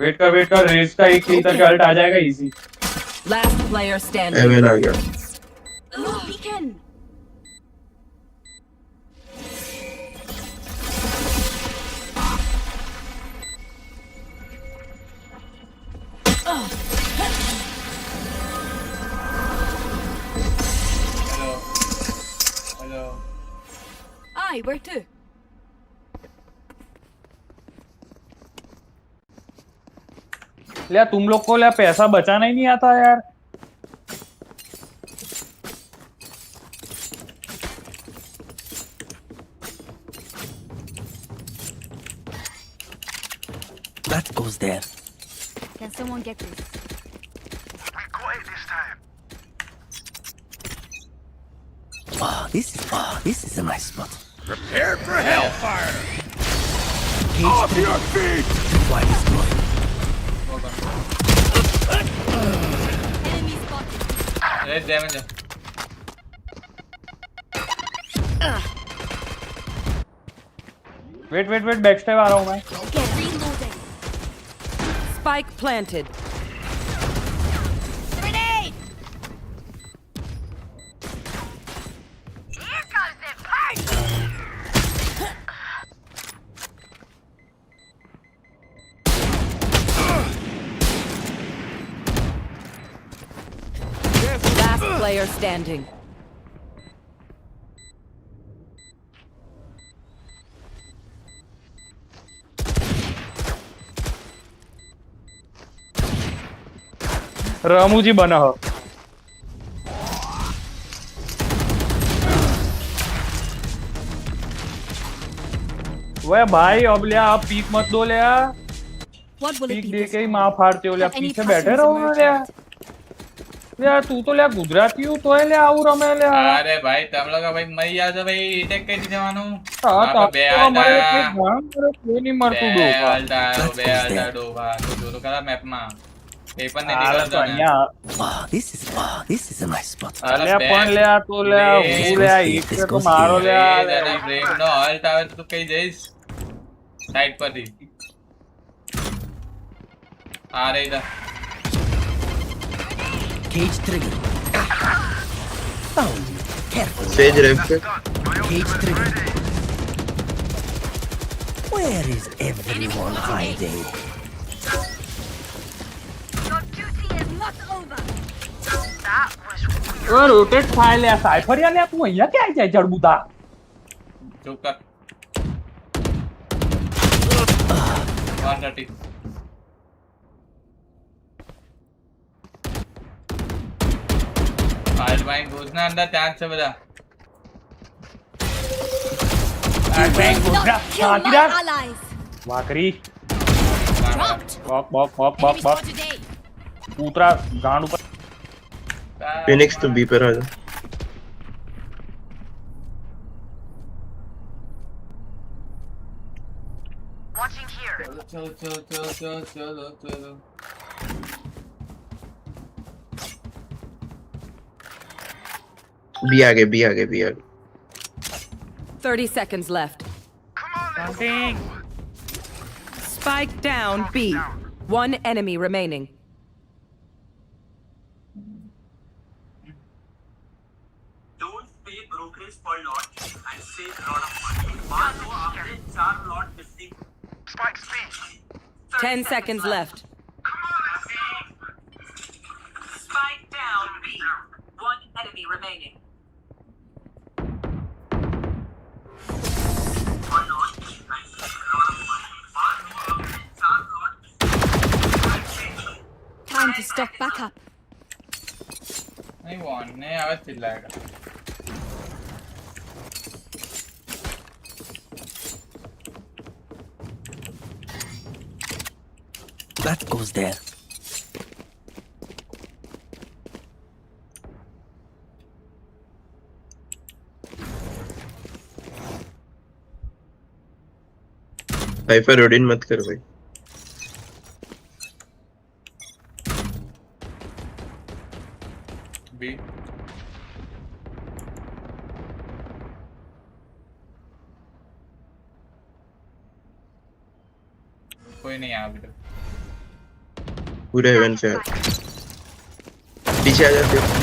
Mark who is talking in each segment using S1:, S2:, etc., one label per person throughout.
S1: Wait कर race का एक किल करके अल्ट आ जाएगा इजी।
S2: Last player standing.
S3: एवेल आ गया।
S2: Oh, beacon.
S4: Hello
S2: Aye, where to?
S1: ले तुम लोग को ले पैसा बचाना ही नहीं आता यार।
S5: That goes there.
S2: Can someone get this?
S6: We got it this time.
S5: This is a nice spot.
S6: Prepare for hellfire.
S5: Cage
S6: Off your feet.
S5: why destroyed.
S2: Enemy spotted.
S4: Red damage है।
S1: वेट बैक स्टेप आ रहा हूँ मैं।
S2: Get reloading. Spike planted. Grenade.
S6: Here goes the party.
S2: Last player standing.
S1: Ramu जी बना हो। वह भाई अब ले आप पीक मत दो ले
S2: What will it
S1: peak
S2: be?
S1: They
S2: this
S1: के ही
S2: time?
S1: माँ फाड़ते हो ले
S2: Have any
S1: पीछे बैठे
S2: passions
S1: रहो
S2: emerged
S1: ले
S2: yet?
S1: यार तू तो ले गुजराती हूँ तो है ले आऊ रमे ले
S4: अरे भाई तम लोग भाई मरी जा भाई टेक के जवानो
S1: कोई नहीं मर तू
S4: बे
S1: डोका
S4: अल्टा डोबा तो जो करा मैप में पेपर ने निकल जाना
S5: This is a nice spot.
S1: ले पण ले तो ले હું ले एक पे तो मारो ले
S4: जरा ब्रेक नो अल्ट आवे तो कहीं जइस साइड पर ही आ रे इधर
S5: Cage trigger. Found you. Careful.
S3: Sage रेफ पे।
S5: Cage trigger. Where is everyone hiding?
S6: Your duty is not over. That was weird.
S1: ओ रोटेट फाइल ले साइफर या ले तू અહીંયા क्या જાય જડબુતા
S4: चुप कर 130 फाइल बैंक घुसना अंदर चांस से बजा
S1: बैंक घुसना
S2: Kill my
S1: हाथीरा
S2: allies.
S1: वाकरी
S2: Dropped.
S1: बॉक
S2: Enemy spotted A.
S1: पूतरा गांड ऊपर
S3: फिनिक्स तो बी पे रहा।
S6: Watching here.
S4: चलो
S3: बी आगे
S2: 30 seconds left.
S6: Come on, let's go.
S2: Spike down B. One enemy remaining.
S7: Don't pay brokerage for lot and save lot of money. मान लो आपने 4 lot missing.
S6: Spike B.
S2: 10 seconds left.
S6: Come on, let's go.
S7: Spike down B. One enemy remaining. One lot and save lot of money. मान लो आपने 4 lot missing.
S2: Time to stock back up.
S4: नहीं one ने आवाज चिल्लाएगा
S5: That goes there.
S3: Cipher Rodin मत कर भाई।
S4: B कोई नहीं आ अभी तक
S3: पूरे हेवन से पीछे आ जाते हो।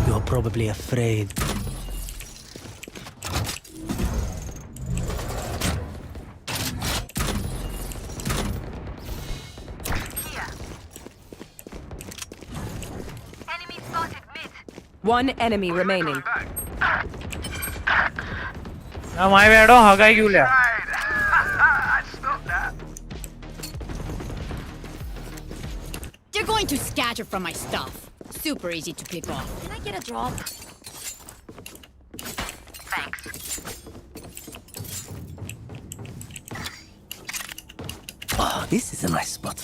S5: You're probably afraid.
S6: Here. Enemy spotted mid.
S2: One enemy remaining.
S1: my bad हो हगाई क्यों ले
S8: You're going to scatter from my stuff. Super easy to pick off. Can I get a drop?
S6: Thanks.
S5: Ah, this is a nice spot.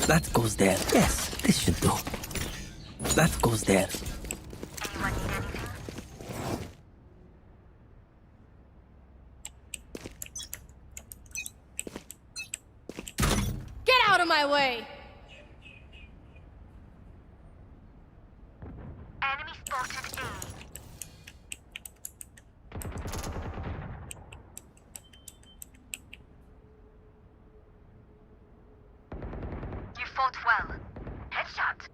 S5: That goes there. Yes, this should do. That goes there.
S6: Anyone need anything?
S8: Get out of my way!
S6: Enemy spotted A. You fought well. Headshot.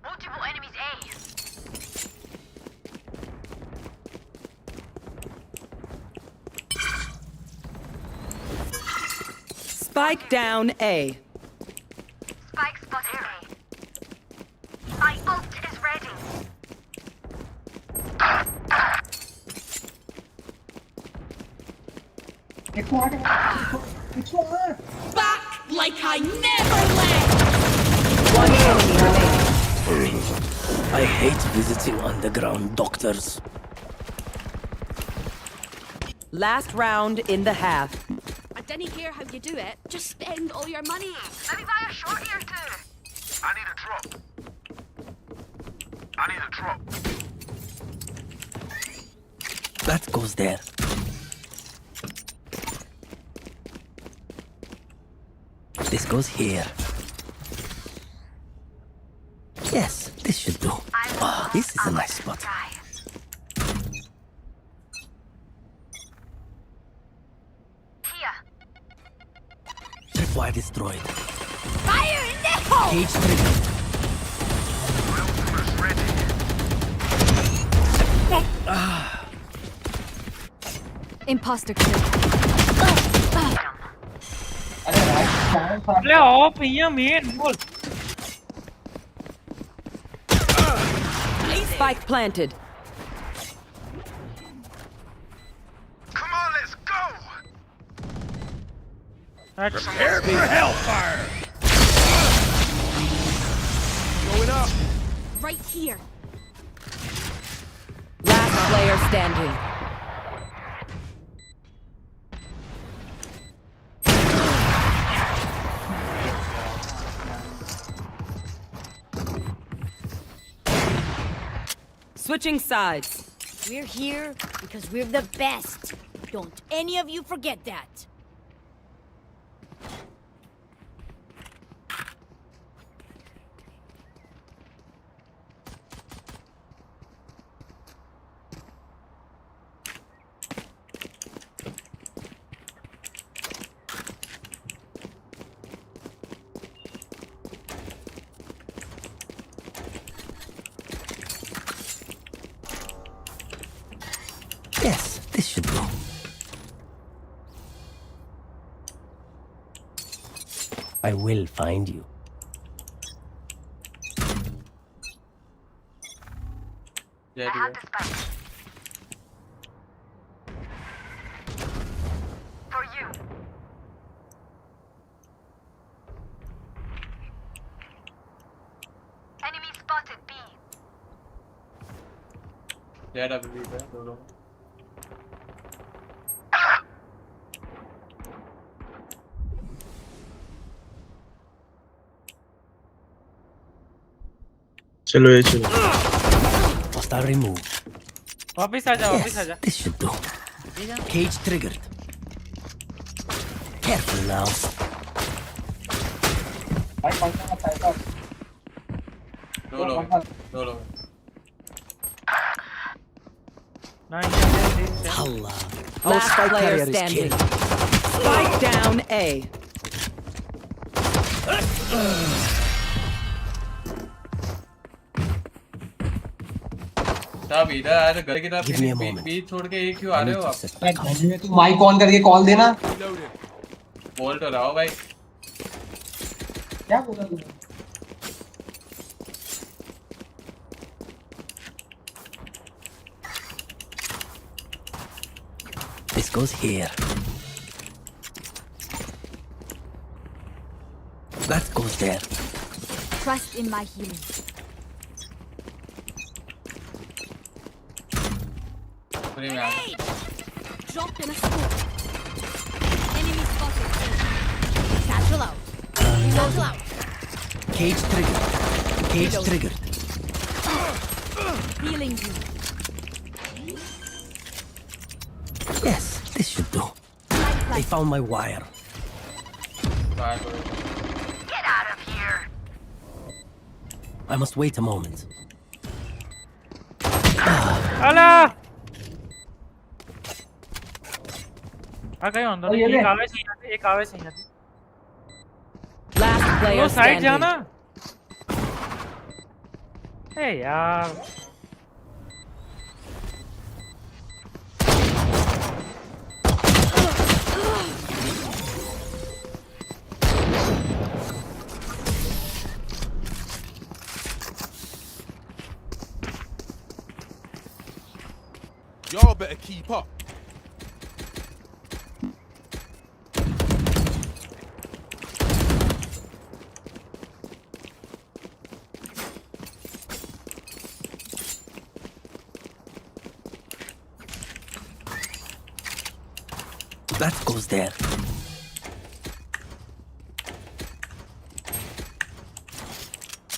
S6: Multiple enemies A.
S2: Spike down A.
S6: Spike spotted A. My ult is ready.
S8: Back like I never left!
S2: One enemy remaining.
S5: I hate visiting underground doctors.
S2: Last round in the half.
S8: I didn't hear how you do it. Just spend all your money.
S6: Let me buy a short here too.
S7: I need a drop. I need a drop.
S5: That goes there. This goes here. Yes, this should do. Ah, this is a nice spot.
S6: Die. Here.
S5: Tripwire destroyed.
S8: Fire in the hole!
S5: Cage triggered.
S8: Imposter kill.
S1: Lay off यहाँ main बोल
S2: Spike planted.
S7: Come on, let's go.
S1: अच्छा
S8: Right here.
S2: Last player standing. Switching sides.
S8: We're here because we're the best. Don't any of you forget that.
S5: Yes, this should do. I will find you.
S6: I have the spike. For you. Enemy spotted B.
S4: JW पे दोनों
S3: चलो ये चलो
S5: Hostile removed.
S1: वापिस आ जा वापिस आ
S5: Yes,
S1: जा
S5: this should do. Cage triggered. Careful now.
S4: दो लोग
S5: Allah. Our
S2: Last
S5: spike
S2: player
S5: carrier is
S2: standing.
S5: killed.
S2: Spike down A.
S4: सब इधर आए तो घर की तरफ
S5: Give me a moment.
S4: बीच छोड़ के एक क्यों आ
S5: I
S4: रहे
S5: need
S4: हो
S5: to
S4: आप?
S5: set-
S9: तू माइक ऑन करके कॉल देना।
S4: बोल तो रहा हो भाई।
S9: क्या बोला तूने?
S5: This goes here. That goes there.
S6: Trust in my healing.
S4: Free में आ गए।
S6: Dropped in a smoke. Enemy spotted. Satchel out. Satchel out.
S5: Cage triggered. Cage triggered.
S6: Healing you.
S5: Yes, this should do. They found my wire.
S4: बाहर करो।
S6: Get out of here.
S5: I must wait a moment.
S1: अला आ गए अंदर
S9: ये ले।
S1: एक आवे से यहाँ पे, एक आवे से यहाँ पे।
S2: Last
S1: वो
S2: player
S1: साइड
S2: standing.
S1: जाना। ए यार
S10: Y'all better keep up.
S5: That goes there.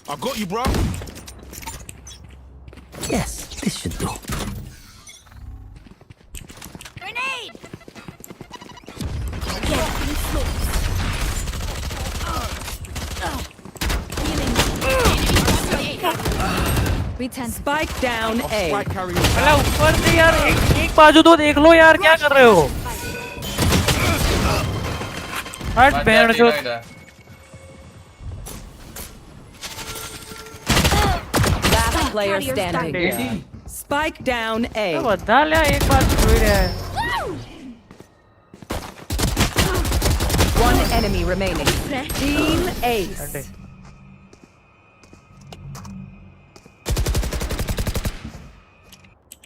S10: I got you, bro.
S5: Yes, this should do.
S6: Grenade. Getting close. Healing you. Return.
S2: Spike down A.
S10: Spike carrier.
S1: अला ऊपर से यार एक बाजू तो देख लो यार क्या कर रहे हो हट
S4: बात
S1: बैंड
S4: जाती
S1: जो
S4: है इधर।
S2: Last player
S6: Carrier
S2: standing.
S1: standing.
S2: Spike down A.
S1: बता लिया एक बार जोई रहा है
S2: One enemy remaining. Team Ace.
S1: हटे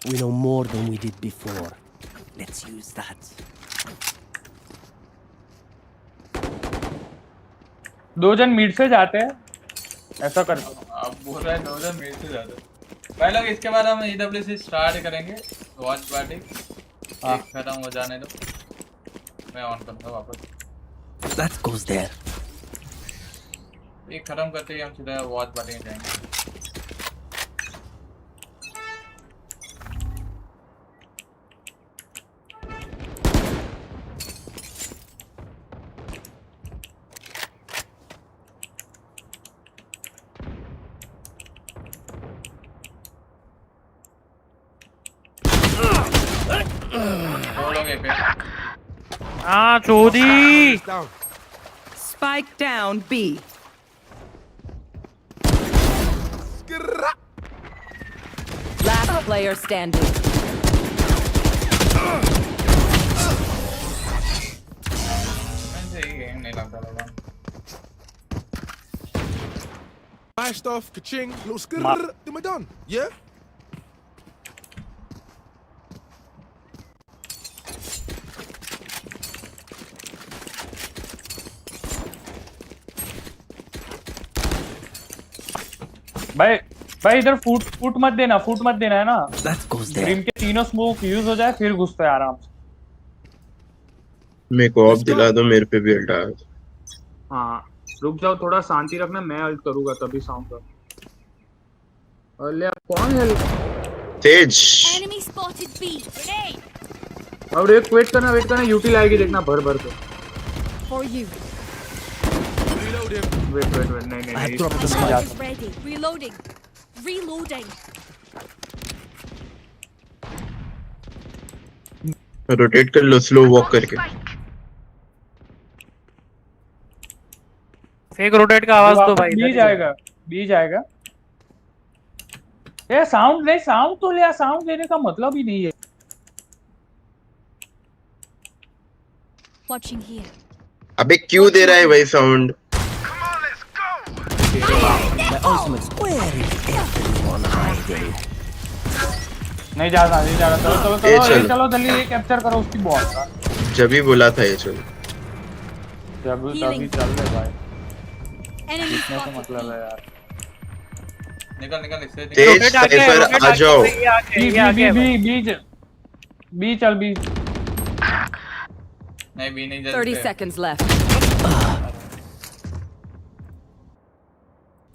S5: We know more than we did before. Let's use that.
S1: दो जन मीट से जाते हैं ऐसा कर
S4: आप बोल रहे हैं 2000 मेरे से ज्यादा। भाई लोग इसके बाद हम EWC स्टार्ट करेंगे। वॉच पार्टी एक खत्म हो जाने दो। मैं ऑन करूंगा वापस।
S5: That goes there.
S4: एक खत्म करते ही हम सीधा वॉच पार्टी में जाएंगे। दो लोग एक पे।
S1: हाँ चोदी
S10: Down.
S2: Spike down B. Last player standing.
S4: मैंने ये गेम नहीं लगता लगा।
S10: My stuff, ka-ching, little skr, then we're done. Yeah?
S1: भाई भाई इधर फूट मत देना है ना
S5: That goes
S1: ग्रीन
S5: there.
S1: के तीनों स्मोक यूज हो जाए फिर घुसते हैं आराम से
S3: मेरे को ऑफ दिला दो, मेरे पे भी अल्टा है।
S1: हाँ रुक जाओ थोड़ा शांति रखना मैं अल्ट करूंगा तभी साउंड कर अल्ले कौन है
S3: तेज
S6: Enemy spotted B. Grenade.
S1: अब एक वेट करना यूटिल आएगी देखना भर के
S8: For you.
S1: वेट नहीं
S5: I have
S1: नहीं
S5: dropped the
S8: Smoke
S5: spike.
S8: is ready. Reloading. Reloading.
S3: Rotate कर लो स्लो वॉक करके।
S11: फेक रोटेट का आवाज दो भाई।
S1: बी जाएगा ये साउंड तो लिया, साउंड देने का मतलब ही नहीं है।
S8: Watching here.
S3: अबे क्यों दे रहा है भाई sound?
S5: My ultimate's where is everyone hiding?
S1: नहीं जा रहा चलो जल्दी ये कैप्चर करो उसकी बॉल का।
S3: जब ही बोला था ये चलो।
S1: तभी चल रहे भाई,
S8: Enemy
S1: इसमें तो
S8: spotted.
S1: मतलब है यार।
S4: निकल इससे
S3: तेज स्नाइपर आ जाओ।
S1: बी चल बी।
S4: नहीं भी नहीं
S2: 30 seconds left.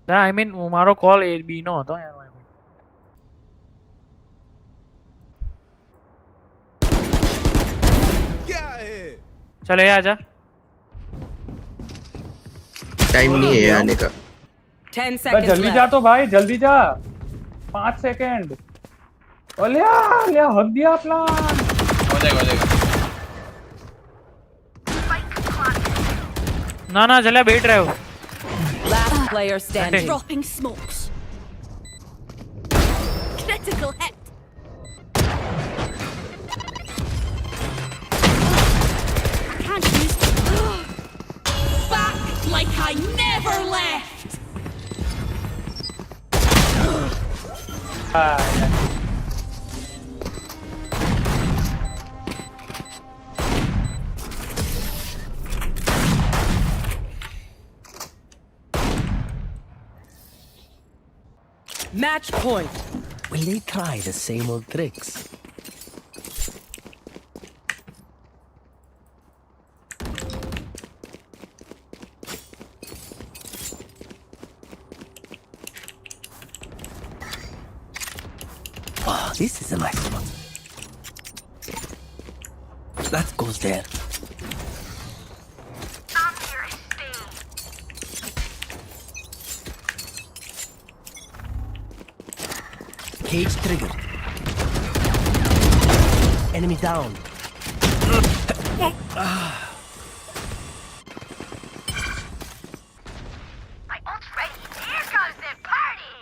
S11: I mean तुम्हारा कॉल ए बी नो होता है यार। चले आजा।
S3: टाइम नहीं है आने का।
S2: 10 seconds
S1: जल्दी
S2: left.
S1: जा तो भाई, जल्दी जा, 5 सेकंड। लिया हक दिया प्लान।
S4: हो जाएगा
S11: ना चले बैठ रहे हो।
S2: Last player standing.
S8: Dropping smokes. Critical hit. Can't use. Back like I never left.
S2: Match point.
S5: Will they try the same old tricks? Oh, this is a nice spot. That goes there.
S6: I'm here to stay.
S5: Cage triggered. Enemy down.
S6: My ult's ready. Here comes the party.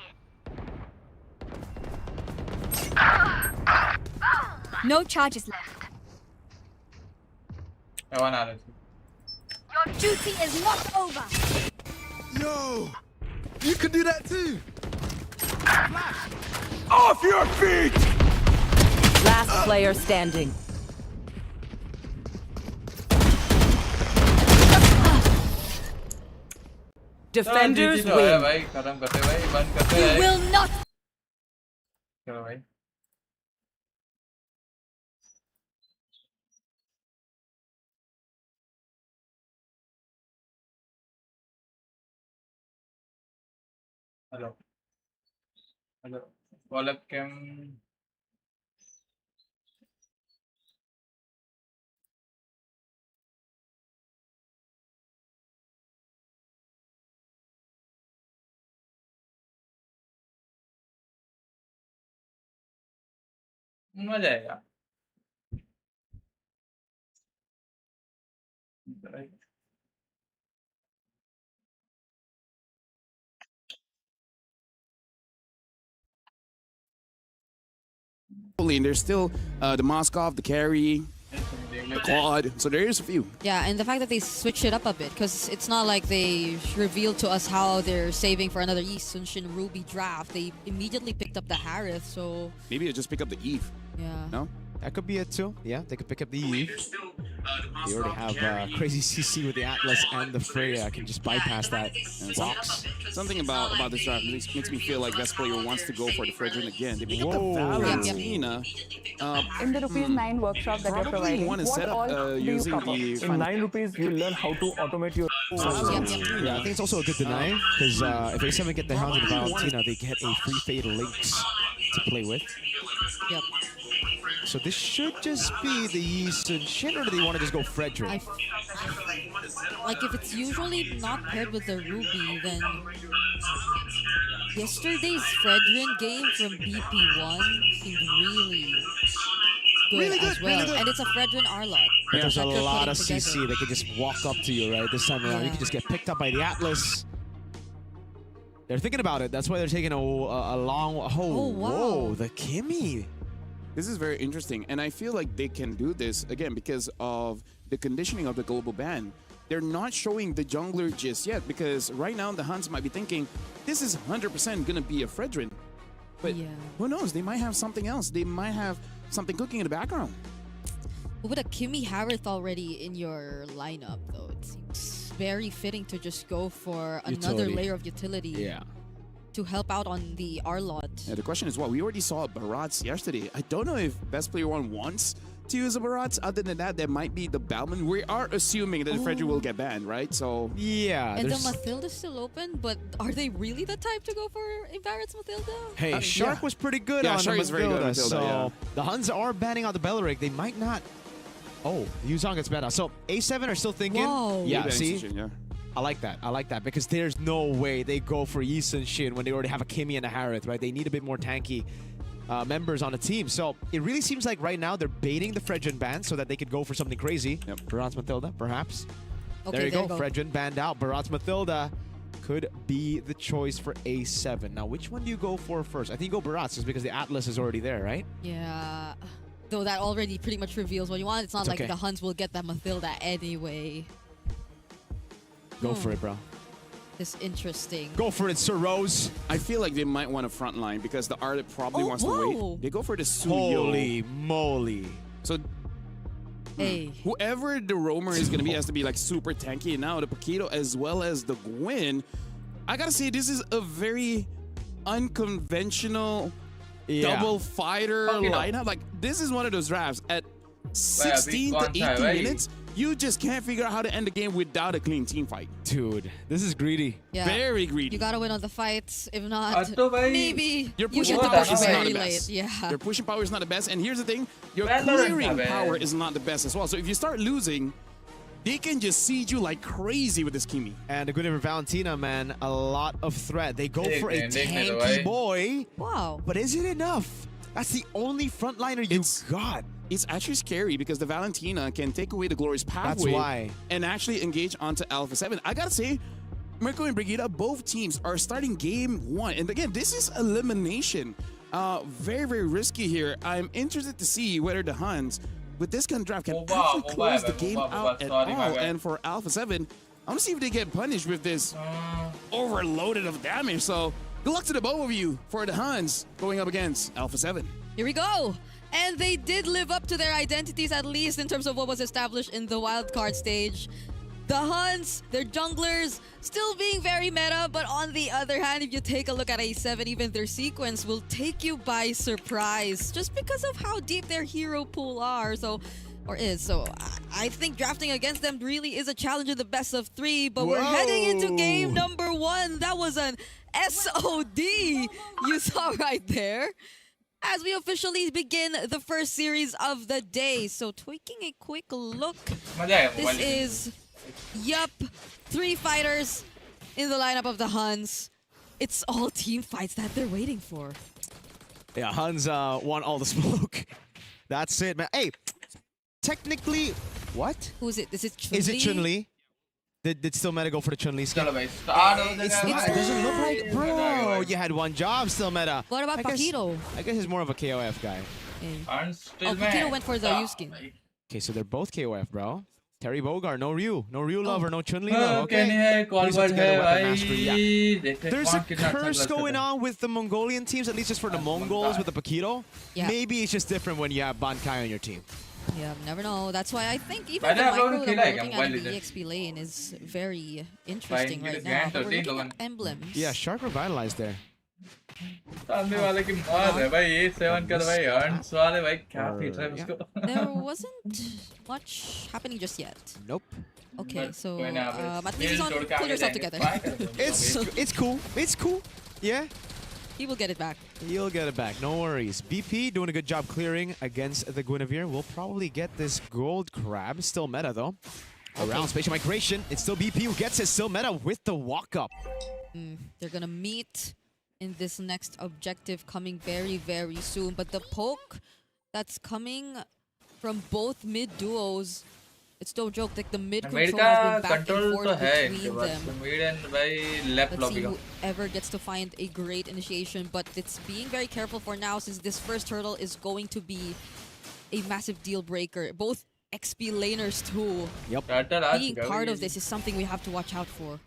S6: Boom.
S8: No charges left.
S4: एवन आ रहे थे।
S8: Your duty is not over.
S10: Yo, you can do that too. Off your feet!
S2: Last player standing. Defenders
S4: तो है
S2: win.
S4: भाई, खत्म करते भाई, बंद करते
S8: You
S4: हैं।
S8: will not.
S4: चलो भाई। हेलो कॉल कैम मजा आएगा।
S10: And there's still the Moskov, the carry, the Claude. So there is a few.
S8: Yeah, and the fact that they switched it up a bit, because it's not like they revealed to us how they're saving for another Yi Sunshin Ruby draft. They immediately picked up the Harith, so
S10: Maybe they just pick up the Eve.
S8: yeah.
S10: No?
S12: That could be it too. Yeah, they could pick up the Eve. They already have crazy CC with the Atlas and the Freya. I can just bypass that. And Fox.
S10: Something about this draft makes me feel like Best Player wants to go for the Fredrin again. They pick up the
S12: Whoa.
S10: Valentina.
S13: In the ₹9 workshop that you're
S10: Probably
S13: providing,
S10: want to
S13: what
S10: set
S13: all
S10: up
S13: do you
S10: using
S13: cover?
S10: the
S12: In ₹9, you'll learn how to automate your. Yeah, I think it's also a good deny because if A7 get the Hounds and Valentina, they get a free Fatal Lynx to play with.
S8: Yep.
S12: So this should just be the Yeast and Shin, or do they want to just go Frederick?
S8: Like if it's usually not paired with the Ruby, then yesterday's Fredrin game from BP1 seemed really good as well. And it's a Fredrin Arlot.
S12: But there's a
S8: that they're
S12: lot of
S8: putting
S12: CC
S8: together.
S12: that can just walk up to you, right? This time around, you can just get picked up by the Atlas. They're thinking about it. That's why they're taking a long. Oh,
S8: wow.
S12: Whoa, the Kimmy.
S14: This is very interesting, and I feel like they can do this again because of the conditioning of the global ban. They're not showing the jungler just yet because right now the Huns might be thinking this is 100% gonna be a Fredrin, but who knows? They might have something else. They might have something cooking in the background.
S8: With a Kimmy Harith already in your lineup, though, it seems very fitting to just go for another layer of utility.
S12: Yeah.
S8: To help out on the Arlot.
S14: Yeah, the question is, we already saw Barats yesterday. I don't know if Best Player 1 wants to use a Barats. Other than that, there might be the Balman. We are assuming that Frederick will get banned, right? So
S12: yeah.
S8: And the Mathilda's still open, but are they really the type to go for a Barrett's Mathilda?
S12: Hey, Shark was pretty good on
S14: Shark
S12: the
S14: is very good on
S12: Mathilda,
S14: Mathilda,
S12: so the Huns are banning out the Belleric. They might not. Oh, Yuzong gets banned out. So A7 are still thinking.
S8: Whoa.
S12: Yeah, see? I like that. I like that because there's no way they go for Yeast and Shin when they already have a Kimmy and a Harith, right? They need a bit more tanky members on the team. So it really seems like right now they're baiting the Fredrin ban so that they could go for something crazy. Yep. Barats Mathilda, perhaps.
S8: Okay,
S12: there you go. Fredrin banned out. Barats Mathilda could be the choice for A7. Now, which one do you go for first? I think you go Barats just because the Atlas is already there, right?
S8: Yeah. Though that already pretty much reveals what you want. It's not like the Huns will get that Mathilda anyway.
S12: Go for it, bro.
S8: This interesting.
S12: Go for it, Sir Rose.
S14: I feel like they might want a front line because the Arlet probably wants to wait. They go for the Suyo.
S12: Holy moly.
S14: So
S8: hey,
S14: whoever the roamer is going to be has to be like super tanky. And now the Paquito as well as the Gwyn. I got to say, this is a very unconventional double fighter lineup. Like, this is one of those drafts at 16 to 18 minutes. You just can't figure out how to end the game without a clean team fight.
S12: Dude, this is greedy.
S8: Yeah.
S14: Very greedy.
S8: You gotta win on the fights. If not, maybe
S14: your
S8: you
S14: pushing
S8: get to
S14: power
S8: push
S14: is not
S8: very
S14: the
S8: late.
S14: best.
S8: Yeah.
S14: Your pushing power is not the best. And here's the thing, your
S1: VALORANT
S14: clearing power is not the best as well. So if you start losing, they can just siege you like crazy with this Kimmy.
S12: And the good for Valentina, man, a lot of threat. They go for a tanky boy.
S8: Wow.
S12: But is it enough? That's the only frontliner you got.
S14: It's actually scary because the Valentina can take away the Glorious pathway.
S12: That's why.
S14: And actually engage onto Alpha 7. I gotta say, Mirko and Brigida, both teams are starting game 1. And again, this is elimination. Very, very risky here. I'm interested to see whether the Huns, with this kind of draft, can actually close the game out at all. And for Alpha 7, I want to see if they get punished with this overloaded of damage. So good luck to the both of you for the Huns going up against Alpha 7.
S8: Here we go. And they did live up to their identities, at least in terms of what was established in the wildcard stage. The Huns, their junglers, still being very meta, but on the other hand, if you take a look at A7, even their sequence will take you by surprise just because of how deep their hero pool are. So I think drafting against them really is a challenge in the best of 3, but we're heading into game number 1. That was an SOD you saw right there. As we officially begin the first series of the day. So taking a quick look, this is, 3 fighters in the lineup of the Huns. It's all team fights that they're waiting for.
S12: Yeah, Huns want all the smoke. That's it, man. Hey, technically, what?
S8: Who is it? Is it Chun-Li?
S12: Is it Chun-Li? Did still meta go for the Chun-Li skin?
S1: It
S12: doesn't look like, bro. You had one job, still meta.
S8: What about Paquito?
S12: I guess he's more of a KOF guy.
S8: Paquito went for the U skin.
S12: Okay, so they're both KOF, bro. Terry Bogard, no Ryu love or no Chun-Li love. Okay. There's a curse going on with the Mongolian teams, at least just for the Mongols with the Paquito.
S8: Yeah.
S12: Maybe it's just different when you have Bankai on your team.
S8: Yeah, never know. That's why I think even the micro that we're looking at in the EXP lane is very interesting right now. But we're looking at emblems.
S12: Yeah, Shark revitalized there.
S8: There wasn't much happening just yet.
S12: Nope.
S8: Okay, so Matthews, pull yourself together.
S12: It's cool. It's cool. Yeah.
S8: He will get it back.
S12: He'll get it back, no worries. BP doing a good job clearing against the Guinevere. We'll probably get this gold crab. Still meta though. Around spatial migration, it's still BP who gets it. Still meta with the walk up.
S8: They're gonna meet in this next objective coming very, very soon. But the poke that's coming from both mid duos, it's no joke. Like the mid control has been back and forth between them.
S4: Mid and by left
S8: Let's see
S4: lobby.
S8: whoever gets to find a great initiation, but it's being very careful for now since this first hurdle is going to be a massive deal breaker. Both XP laners too.
S12: Yep.
S8: Being part of this is something we have to watch out for.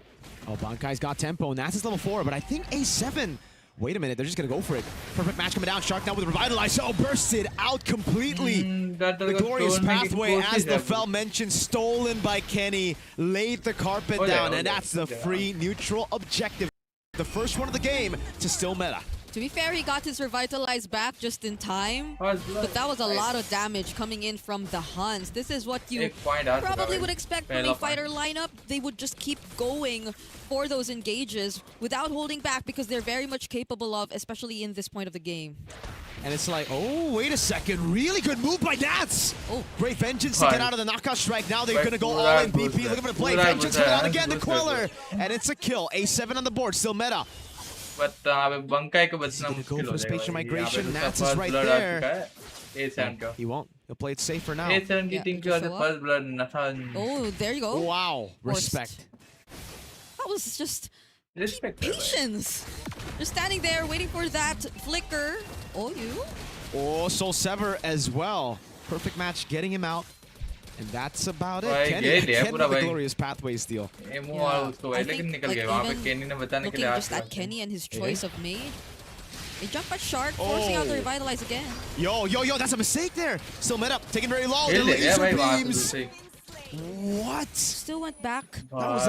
S12: Oh, Bankai's got tempo, and that's his level 4, but I think A7... Wait a minute, they're just gonna go for it. Perfect match coming down. Shark now with Revitalize. Oh, bursted out completely. The glorious pathway, as the Fel mentioned, stolen by Kenny. Laid the carpet down, and that's the free neutral objective. The first one of the game to still meta.
S8: To be fair, he got his Revitalize back just in time, but that was a lot of damage coming in from the Huns. This is what you probably would expect from a fighter lineup. They would just keep going for those engages without holding back because they're very much capable of, especially in this point of the game.
S12: And it's like, oh, wait a second. Really good move by Nats. Oh, great Vengeance to get out of the knockout strike. Now they're going to go all in BP. Looking for the play. Vengeance coming out again. The Queller. And it's a kill. A7 on the board. Still meta.
S4: But Bankai को बचना
S12: मुश्किल हो जाएगा. Spatial migration. Nats is right there.
S4: A7 का.
S12: He won't. He'll play it safer now.
S4: A7 की team की वजह से first blood नथा.
S8: Oh, there you go.
S12: Wow. Respect.
S8: That was just
S4: respect.
S8: Patience. Just standing there waiting for that flicker. Oh, you.
S12: Oh, Soul Sever as well. Perfect match getting him out. And that's about it. Kenny with the glorious pathway steal.
S8: Looking just at Kenny and his choice of mage. A jump at Shark, forcing out the Revitalize again.
S12: Yo, that's a mistake there. Still mid up, taking very low. Beams. What?
S8: Still went back.
S12: That was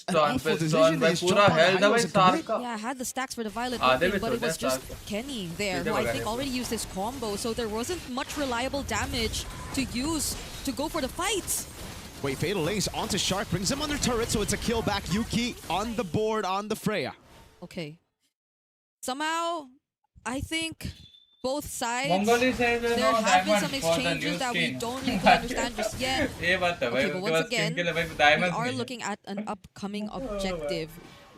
S12: an awful decision.
S8: Yeah, had the stacks for the Violet, but it was just Kenny there, who I think already used his combo, so there wasn't much reliable damage to use to go for the fight.
S12: Wait, Fatal Lace onto Shark, brings him under turret, so it's a kill back. Yuki on the board on the Freya.
S8: Okay. Somehow, I think both sides, there have been some exchanges that we don't really understand just yet. Okay, but once again, we are looking at an upcoming objective.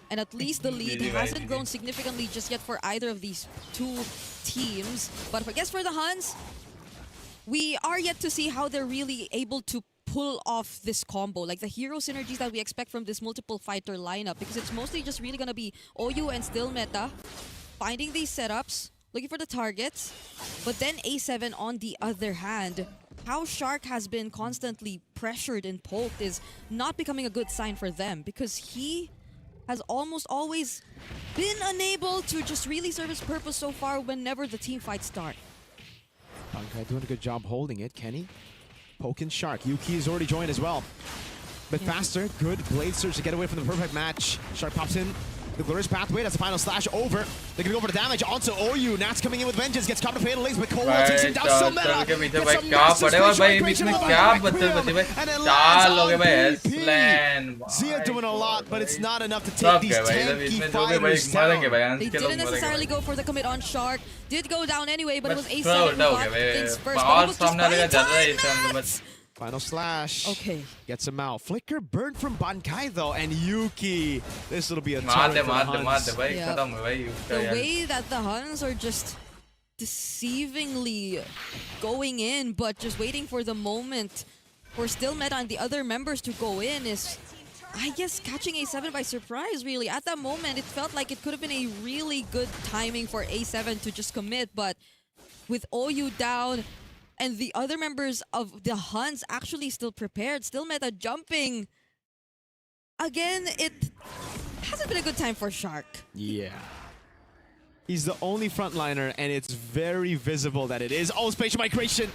S8: And at least the lead hasn't grown significantly just yet for either of these two teams. But I guess for the Huns, we are yet to see how they're really able to pull off this combo, like the hero synergies that we expect from this multiple fighter lineup, because it's mostly just really gonna be OU and still meta, finding these setups, looking for the targets, but then A7 on the other hand. How Shark has been constantly pressured and poked is not becoming a good sign for them, because he has almost always been unable to just really serve his purpose so far whenever the team fights start.
S12: Bankai doing a good job holding it. Kenny poking Shark. Yuki is already joined as well. But faster, good blade surge to get away from the perfect match. Shark pops in. The glorious pathway, that's the final slash over. They're gonna go for the damage onto OU. Nats coming in with Vengeance, gets caught in Fatal Lace, but Cole takes him down. So meta gets a massive spatial migration on the and it lands on BP. Zia doing a lot, but it's not enough to take these tanky fighters down.
S8: They didn't necessarily go for the commit on Shark. Did go down anyway, but it was A7 who got things first. But it was just by time, Nats!
S12: Final slash.
S8: Okay.
S12: Gets him out. Flicker burned from Bankai though, and Yuki. This will be a turret for the Huns.
S8: The way that the Huns are just deceivingly going in, but just waiting for the moment for still meta and the other members to go in is, I guess, catching A7 by surprise, really. At that moment, it felt like it could have been a really good timing for A7 to just commit, but with OU down, and the other members of the Huns actually still prepared, still meta jumping. Again, it hasn't been a good time for Shark.
S12: Yeah. He's the only frontliner, and it's very visible that it is. Oh, spatial migration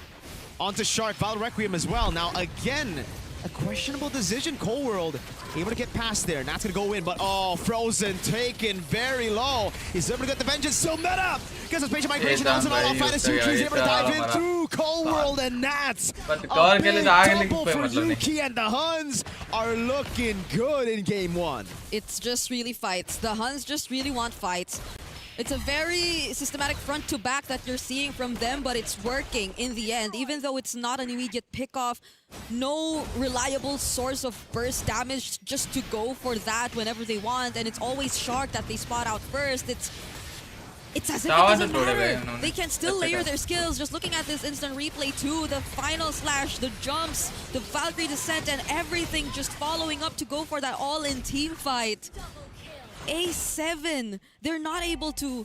S12: onto Shark. Val Requiem as well. Now, again, a questionable decision. Cold World able to get past there. Nat's gonna go in, but oh, Frozen taken very low. He's able to get the Vengeance. Still meta! Gets a spatial migration onto an all-out fight as Yuki's able to dive in through Cold World and Nats. A big double for Yuki, and the Huns are looking good in game one.
S8: It's just really fights. The Huns just really want fights. It's a very systematic front to back that you're seeing from them, but it's working in the end. Even though it's not an immediate pickoff, no reliable source of burst damage just to go for that whenever they want, and it's always Shark that they spot out first. It's as if it doesn't matter. They can still layer their skills. Just looking at this instant replay too, the final slash, the jumps, the Valkyrie descent, and everything just following up to go for that all-in team fight. A7, they're not able to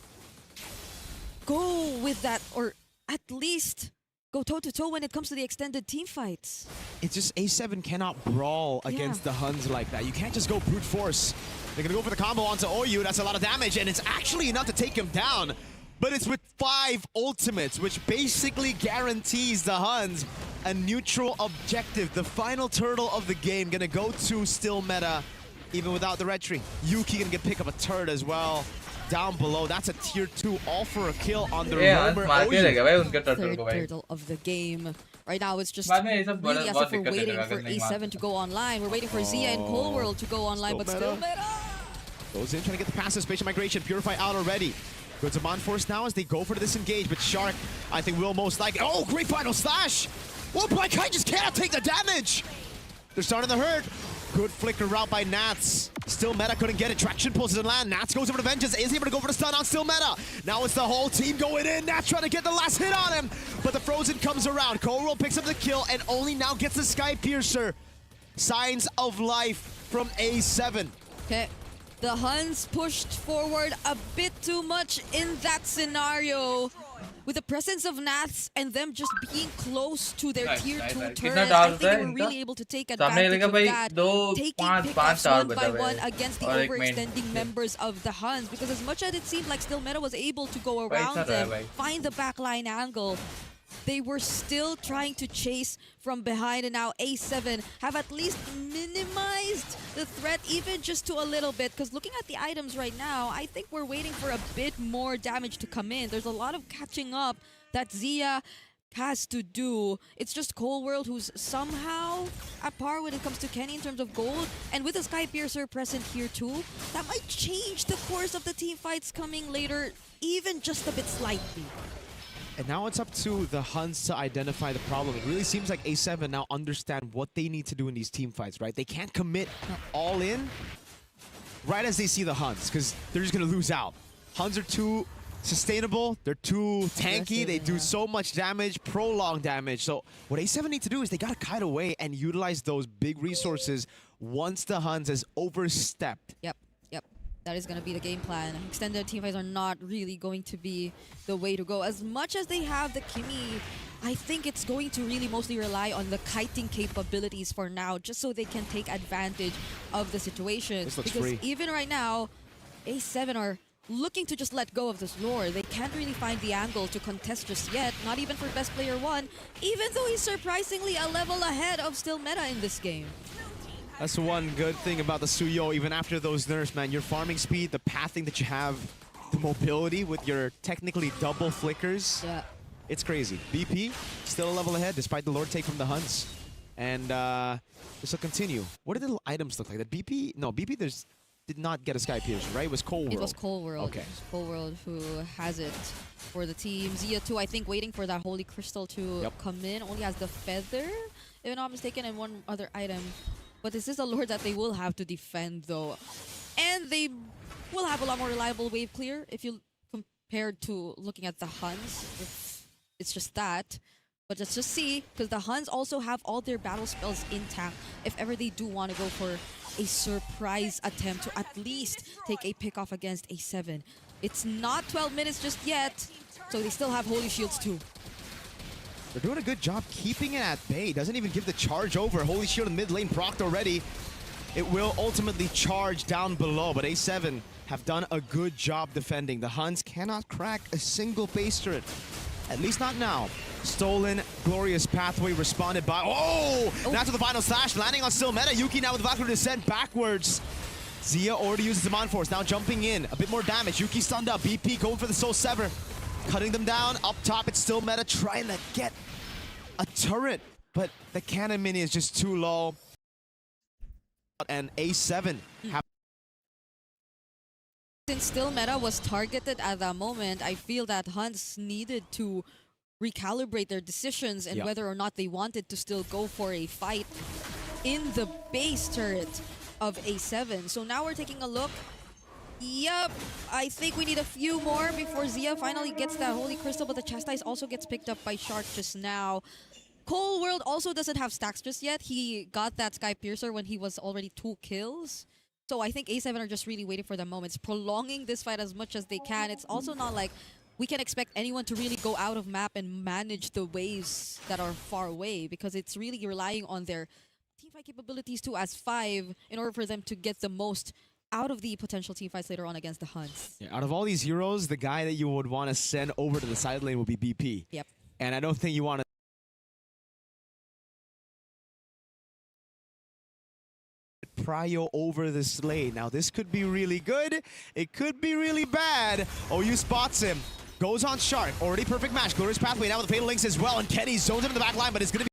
S8: go with that, or at least go toe-to-toe when it comes to the extended team fights.
S12: It's just A7 cannot brawl against the Huns like that. You can't just go brute force. They're going to go for the combo onto Oyu. That's a lot of damage, and it's actually enough to take him down. But it's with 5 ultimates, which basically guarantees the Huns a neutral objective. The final turtle of the game going to go to still meta, even without the red tree. Yuki going to pick up a turret as well. Down below, that's a tier 2, all for a kill on the roamer.
S8: Third turtle of the game. Right now, it's just really as if we're waiting for A7 to go online. We're waiting for Zia and Cold World to go online, but still meta.
S12: Goes in, trying to get the passive spatial migration. Purify out already. Go to Monforce now as they go for the disengage, but Shark, I think, will most likely. Oh, great final slash! Oh, Black Kite just cannot take the damage! They're starting to hurt. Good flicker route by Nats. Still meta couldn't get it. Traction pulls it in land. Nats goes over to Vengeance. Is able to go for the stun on still meta. Now it's the whole team going in. Nats trying to get the last hit on him. But the Frozen comes around. Coral picks up the kill and only now gets the Sky Piercer. Signs of life from A7.
S8: Okay. The Huns pushed forward a bit too much in that scenario. With the presence of Nats and them just being close to their tier 2 turrets, I think they were really able to take advantage of that, taking pickups one by one against the overextending members of the Huns. Because as much as it seemed like still meta was able to go around them, find the backline angle, they were still trying to chase from behind, and now A7 have at least minimized the threat even just to a little bit. Because looking at the items right now, I think we're waiting for a bit more damage to come in. There's a lot of catching up that Zia has to do. It's just Cold World who's somehow at par when it comes to Kenny in terms of gold. And with the Sky Piercer present here too, that might change the course of the team fights coming later, even just a bit slightly.
S12: And now it's up to the Huns to identify the problem. It really seems like A7 now understand what they need to do in these team fights, right? They can't commit all in right as they see the Huns, because they're just going to lose out. Huns are too sustainable. They're too tanky. They do so much damage, prolonged damage. So what A7 need to do is they got to kite away and utilize those big resources once the Huns has overstepped.
S8: Yep. That is going to be the game plan. Extended teamfights are not really going to be the way to go. As much as they have the Kimi, I think it's going to really mostly rely on the kiting capabilities for now, just so they can take advantage of the situation. Because
S12: free.
S8: Even right now, A7 are looking to just let go of this lore. They can't really find the angle to contest just yet, not even for Best Player 1, even though he's surprisingly a level ahead of still meta in this game.
S12: That's one good thing about the Suyo. Even after those nerfs, man, your farming speed, the pathing that you have, the mobility with your technically double flickers, it's crazy. BP still a level ahead despite the lord take from the Huns. And this will continue. What did the items look like? That BP? No, BP did not get a Sky Piercer, right? It was Cold World.
S8: It was Cold World.
S12: Okay.
S8: It was Cold World who has it for the team. Zia too, I think, waiting for that Holy Crystal to come in. Only has the Feather, if I'm not mistaken, and one other item. But this is a lord that they will have to defend, though. And they will have a lot more reliable wave clear if you compared to looking at the Huns. It's just that. But let's just see, because the Huns also have all their battle spells intact if ever they do want to go for a surprise attempt to at least take a pick off against A7. It's not 12 minutes just yet, so they still have Holy Shields too.
S12: They're doing a good job keeping it at bay. Doesn't even give the charge over. Holy Shield in mid lane procced already. It will ultimately charge down below, but A7 have done a good job defending. The Huns cannot crack a single base turret. At least not now. Stolen, glorious pathway responded by... Oh! Now to the final slash, landing on still meta. Yuki now with Valkyrie descent backwards. Zia already uses the Monforce, now jumping in. A bit more damage. Yuki stunned up. BP going for the Soul Sever. Cutting them down. Up top, it's still meta trying to get a turret, but the cannon mini is just too low. And A7 have
S8: Since still meta was targeted at that moment, I feel that Hunts needed to recalibrate their decisions and whether or not they wanted to still go for a fight in the base turret of A7. So now we're taking a look. Yep, I think we need a few more before Zia finally gets that Holy Crystal, but the Chastise also gets picked up by Shark just now. Cold World also doesn't have stacks just yet. He got that Sky Piercer when he was already 2 kills. So I think A7 are just really waiting for the moments, prolonging this fight as much as they can. It's also not like we can expect anyone to really go out of map and manage the waves that are far away, because it's really relying on their teamfight capabilities too as 5 in order for them to get the most out of the potential teamfights later on against the Hunts.
S12: Yeah, out of all these heroes, the guy that you would want to send over to the side lane would be BP.
S8: Yep.
S12: And I don't think you want to prio over this lane. Now this could be really good, it could be really bad. OU spots him, goes on Shark, already perfect match. Glorious Pathway now with the Fatal Links as well, and Kenny zones him in the back line, but it's going to be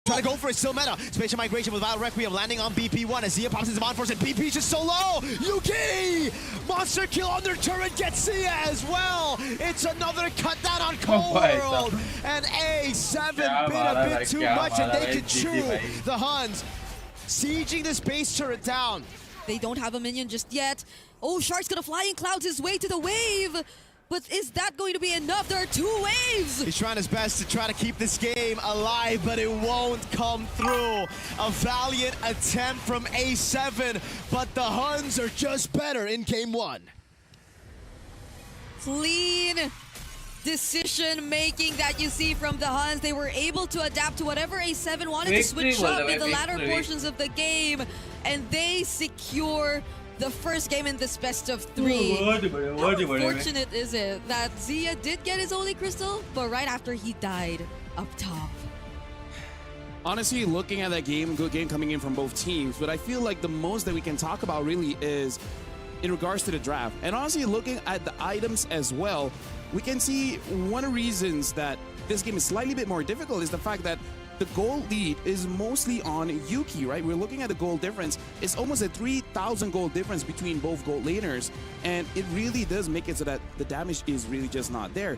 S12: trying to go for it, still meta. Spatial Migration with Vile Requiem landing on BP1 as Zia pops into Monforce and BP's just so low. Yuki! Monster kill on their turret gets Zia as well. It's another cut down on Cold World. And A7 bit a bit too much and they can chew the Huns. Sieging this base turret down.
S8: They don't have a minion just yet. Oh, Shark's gonna fly in clouds his way to the wave. But is that going to be enough? There are 2 waves!
S12: He's trying his best to try to keep this game alive, but it won't come through. A valiant attempt from A7, but the Huns are just better in game 1.
S8: Clean decision making that you see from the Huns. They were able to adapt to whatever A7 wanted to switch up in the latter portions of the game, and they secure the first game in this best of 3. How unfortunate is it that Zia did get his Holy Crystal, but right after he died up top.
S14: Honestly, looking at that game, good game coming in from both teams, but I feel like the most that we can talk about really is in regards to the draft. And honestly, looking at the items as well, we can see one of the reasons that this game is slightly bit more difficult is the fact that the gold lead is mostly on Yuki, right? We're looking at the gold difference. It's almost a 3,000 gold difference between both gold laners, and it really does make it so that the damage is really just not there.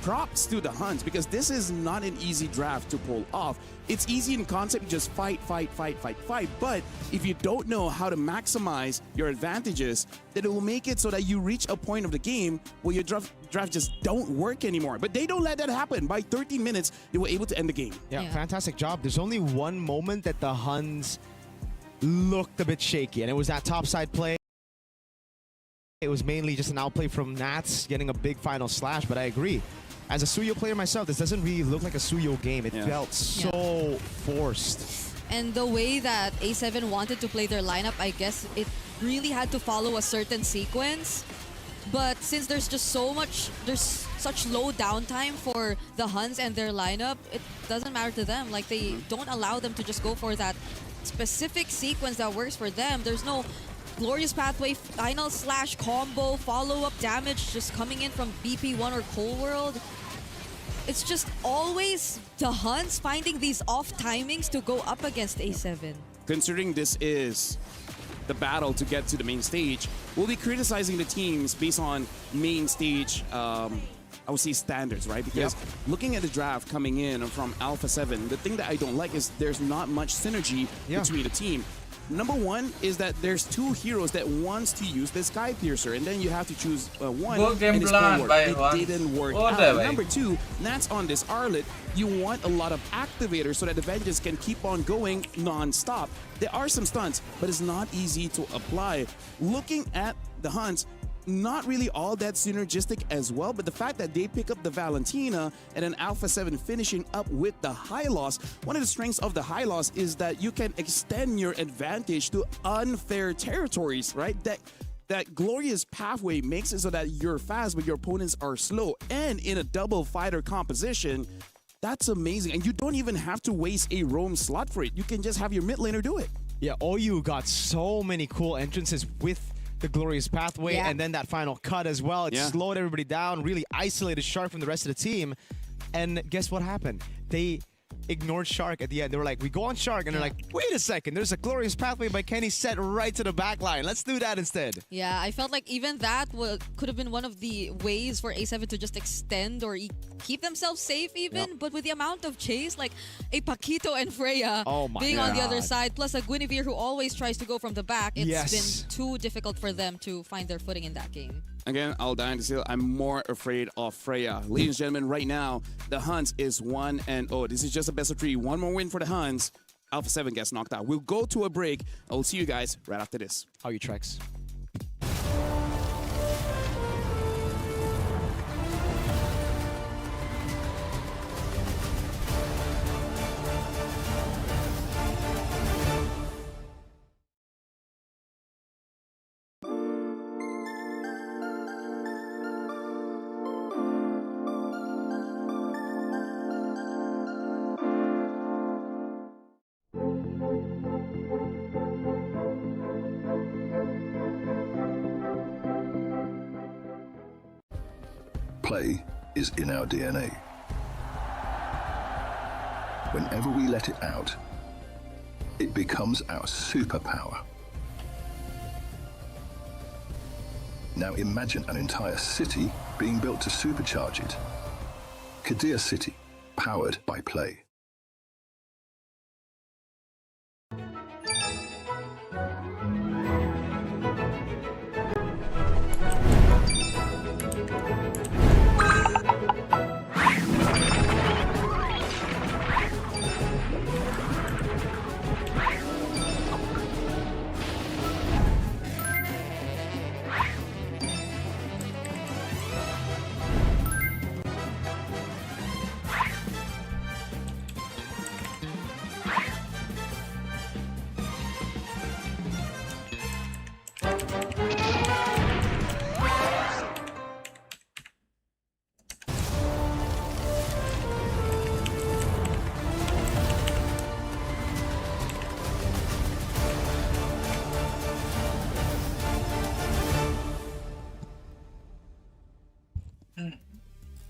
S14: Props to the Huns, because this is not an easy draft to pull off. It's easy in concept, you just fight, but if you don't know how to maximize your advantages, then it will make it so that you reach a point of the game where your draft just don't work anymore. But they don't let that happen. By 13 minutes, they were able to end the game.
S12: Yeah, fantastic job. There's only one moment that the Huns looked a bit shaky, and it was that topside play. It was mainly just an outplay from Nats getting a big final slash, but I agree. As a Suyo player myself, this doesn't really look like a Suyo game. It felt so forced.
S8: And the way that A7 wanted to play their lineup, I guess it really had to follow a certain sequence. But since there's just there's such low downtime for the Huns and their lineup, it doesn't matter to them. Like, they don't allow them to just go for that specific sequence that works for them. There's no Glorious Pathway, final slash combo, follow-up damage just coming in from BP1 or Cold World. It's just always the Huns finding these off timings to go up against A7.
S14: Considering this is the battle to get to the main stage, we'll be criticizing the teams based on main stage, I would say, standards, right? Because looking at the draft coming in from Alpha 7, the thing that I don't like is there's not much synergy between the team. Number one is that there's 2 heroes that wants to use the Sky Piercer, and then you have to choose one. And it didn't work out. Number 2, Nats on this Arlet, you want a lot of activators so that the vengeance can keep on going non-stop. There are some stunts, but it's not easy to apply. Looking at the Huns, not really all that synergistic as well, but the fact that they pick up the Valentina and then Alpha 7 finishing up with the high loss, one of the strengths of the high loss is that you can extend your advantage to unfair territories, right? That glorious pathway makes it so that you're fast but your opponents are slow, and in a double fighter composition, that's amazing. And you don't even have to waste a roam slot for it. You can just have your mid laner do it.
S12: Yeah, OU got so many cool entrances with the Glorious Pathway, and then that final cut as well. It slowed everybody down, really isolated Shark from the rest of the team. And guess what happened? They ignored Shark at the end. They were like, we go on Shark, and they're like, wait a second, there's a glorious pathway by Kenny set right to the back line. Let's do that instead.
S8: Yeah, I felt like even that could have been one of the ways for A7 to just extend or keep themselves safe even. But with the amount of chase, like a Paquito and Freya being on the other side, plus a Guinevere who always tries to go from the back, it's been too difficult for them to find their footing in that game.
S14: Again, I'll die to seal. I'm more afraid of Freya. Ladies and gentlemen, right now, the Huns is 1-0. This is just a best of 3. One more win for the Huns. Alpha 7 gets knocked out. We'll go to a break. I will see you guys right after this.
S12: How are you, Trex?
S15: Play is in our DNA. Whenever we let it out, it becomes our superpower. Now imagine an entire city being built to supercharge it. Kadir City, powered by play.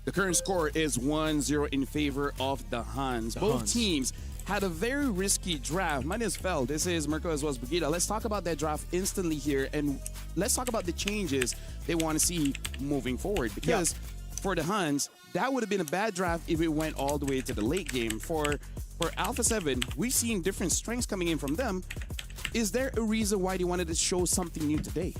S14: The current score is 1-0 in favor of the Huns. Both teams had a very risky draft. My name is Fel. This is Mirko as well as Brigida. Let's talk about that draft instantly here, and let's talk about the changes they want to see moving forward. Because for the Huns, that would have been a bad draft if it went all the way to the late game. For Alpha 7, we've seen different strengths coming in from them. Is there a reason why they wanted to show something new today?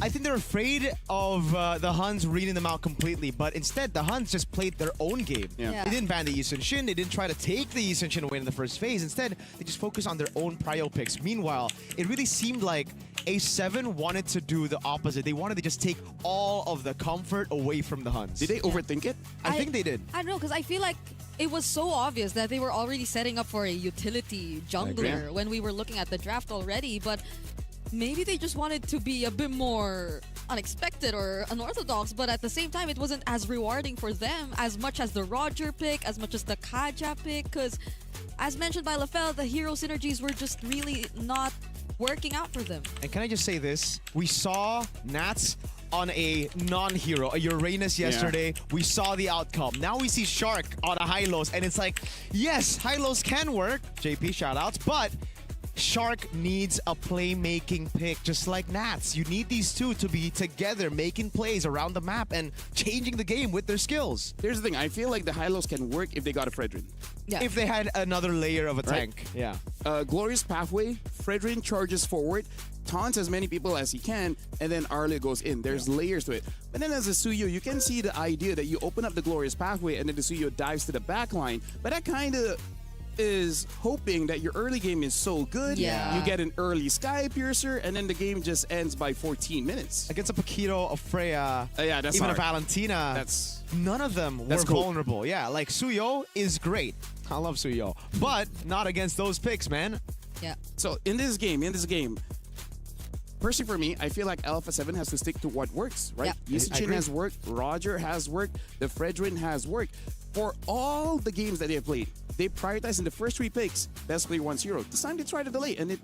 S12: I think they're afraid of the Huns reading them out completely, but instead the Huns just played their own game. They didn't ban the Yi Sun-shin, they didn't try to take the Yi Sun-shin away in the first phase. Instead, they just focused on their own prio picks. Meanwhile, it really seemed like A7 wanted to do the opposite. They wanted to just take all of the comfort away from the Huns.
S14: Did they overthink it?
S12: I think they did.
S8: I don't know, because I feel like it was so obvious that they were already setting up for a utility jungler when we were looking at the draft already, but maybe they just wanted to be a bit more unexpected or unorthodox, but at the same time, it wasn't as rewarding for them as much as the Roger pick, as much as the Kaja pick, because as mentioned by Lafel, the hero synergies were just really not working out for them.
S12: And can I just say this? We saw Nats on a non-hero, a Uranus yesterday. We saw the outcome. Now we see Shark on a Hylos, and it's like, yes, Hylos can work. JP, shoutouts, but Shark needs a playmaking pick, just like Nats. You need these two to be together, making plays around the map and changing the game with their skills.
S14: Here's the thing. I feel like the Hylos can work if they got a Fredrin.
S12: If they had another layer of a tank.
S14: Glorious pathway. Fredrin charges forward, taunts as many people as he can, and then Arlia goes in. There's layers to it. But then as a Suyo, you can see the idea that you open up the Glorious pathway and then the Suyo dives to the back line. But that kind of is hoping that your early game is so good, you get an early Sky Piercer, and then the game just ends by 14 minutes.
S12: Against a Paquito, a Freya,
S14: that's
S12: even
S14: hard.
S12: a Valentina, none of them were vulnerable. Yeah, like Suyo is great. I love Suyo, but not against those picks, man.
S14: So in this game, personally for me, I feel like Alpha 7 has to stick to what works, right? Yi Sun-shin has worked, Roger has worked, the Fredrin has worked. For all the games that they have played, they prioritized in the first 3 picks, best player 1-0. This time they tried to delay, and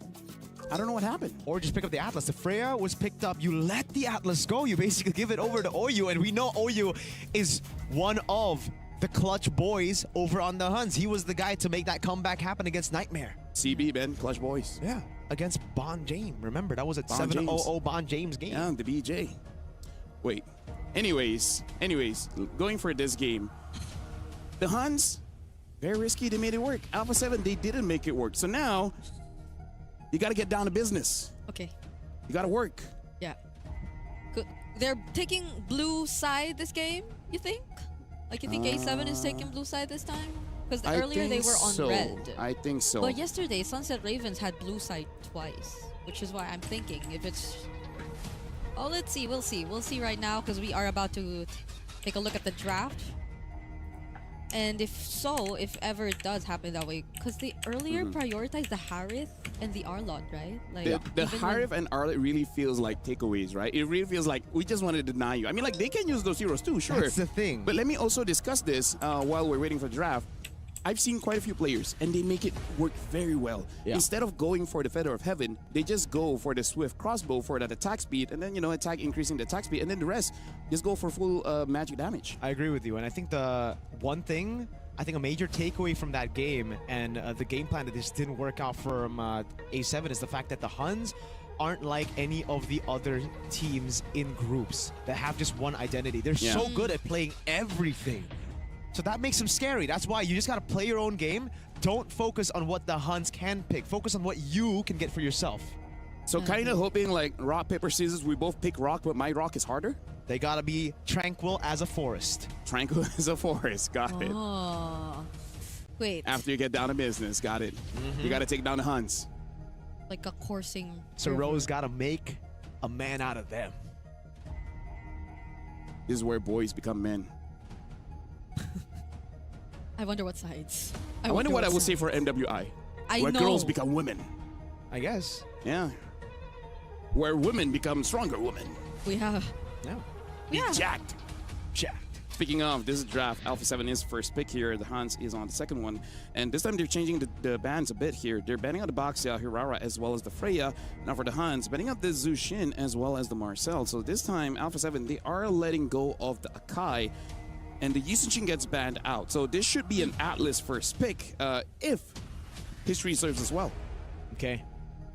S14: I don't know what happened.
S12: Or just pick up the Atlas. The Freya was picked up. You let the Atlas go. You basically give it over to OU, and we know OU is one of the clutch boys over on the Huns. He was the guy to make that comeback happen against Nightmare.
S14: CB, man, clutch boys.
S12: Yeah, against Bond James. Remember, that was a
S14: Bond
S12: 7-0 Bond James game.
S14: Yeah, the BJ. Wait. Anyways, going for this game. The Huns, very risky. They made it work. Alpha 7, they didn't make it work. So now, you got to get down to business.
S8: Okay.
S14: You got to work.
S8: Yeah. Good. They're taking blue side this game, you think? Like, you think A7 is taking blue side this time? Because earlier they were on red.
S14: I think so.
S8: But yesterday, Sunset Ravens had blue side twice, which is why I'm thinking if it's... Oh, let's see. We'll see. We'll see right now because we are about to take a look at the draft. And if ever it does happen that way, because they earlier prioritized the Harith and the Arlot, right? Like
S14: the Harith and Arlot really feels like takeaways, right? It really feels like we just want to deny you. I mean, like, they can use those heroes too, sure.
S12: That's the thing.
S14: But let me also discuss this while we're waiting for the draft. I've seen quite a few players, and they make it work very well.
S12: Yeah.
S14: Instead of going for the Feather of Heaven, they just go for the Swift Crossbow for that attack speed, and then, attack increasing the attack speed, and then the rest just go for full magic damage.
S12: I agree with you, and I think the one thing, a major takeaway from that game and the game plan that just didn't work out from A7 is the fact that the Huns aren't like any of the other teams in groups that have just one identity. They're so good at playing everything. So that makes them scary. That's why you just gotta play your own game. Don't focus on what the Huns can pick. Focus on what you can get for yourself.
S14: So kind of hoping like rock, paper, scissors, we both pick rock, but my rock is harder?
S12: They gotta be tranquil as a forest.
S14: Tranquil as a forest, got it.
S8: Oh. Wait.
S14: After you get down to business, got it. You gotta take down the Huns.
S8: Like a coursing.
S12: So Rose gotta make a man out of them.
S14: This is where boys become men.
S8: I wonder what sides.
S14: I wonder what I will say for MWI. Where girls become women.
S12: I guess.
S14: Yeah. Where women become stronger women.
S8: We have.
S14: Yeah. Jacked. Speaking of, this is draft. Alpha 7 is first pick here. The Hans is on the second one. And this time they're changing the bans a bit here. They're banning out the Baxia, Hirara, as well as the Freya. Now for the Hans, banning out the Zushin as well as the Marcel. So this time, Alpha 7, they are letting go of the Akai. And the Yusunchin gets banned out. So this should be an Atlas first pick if history serves as well.
S12: Okay.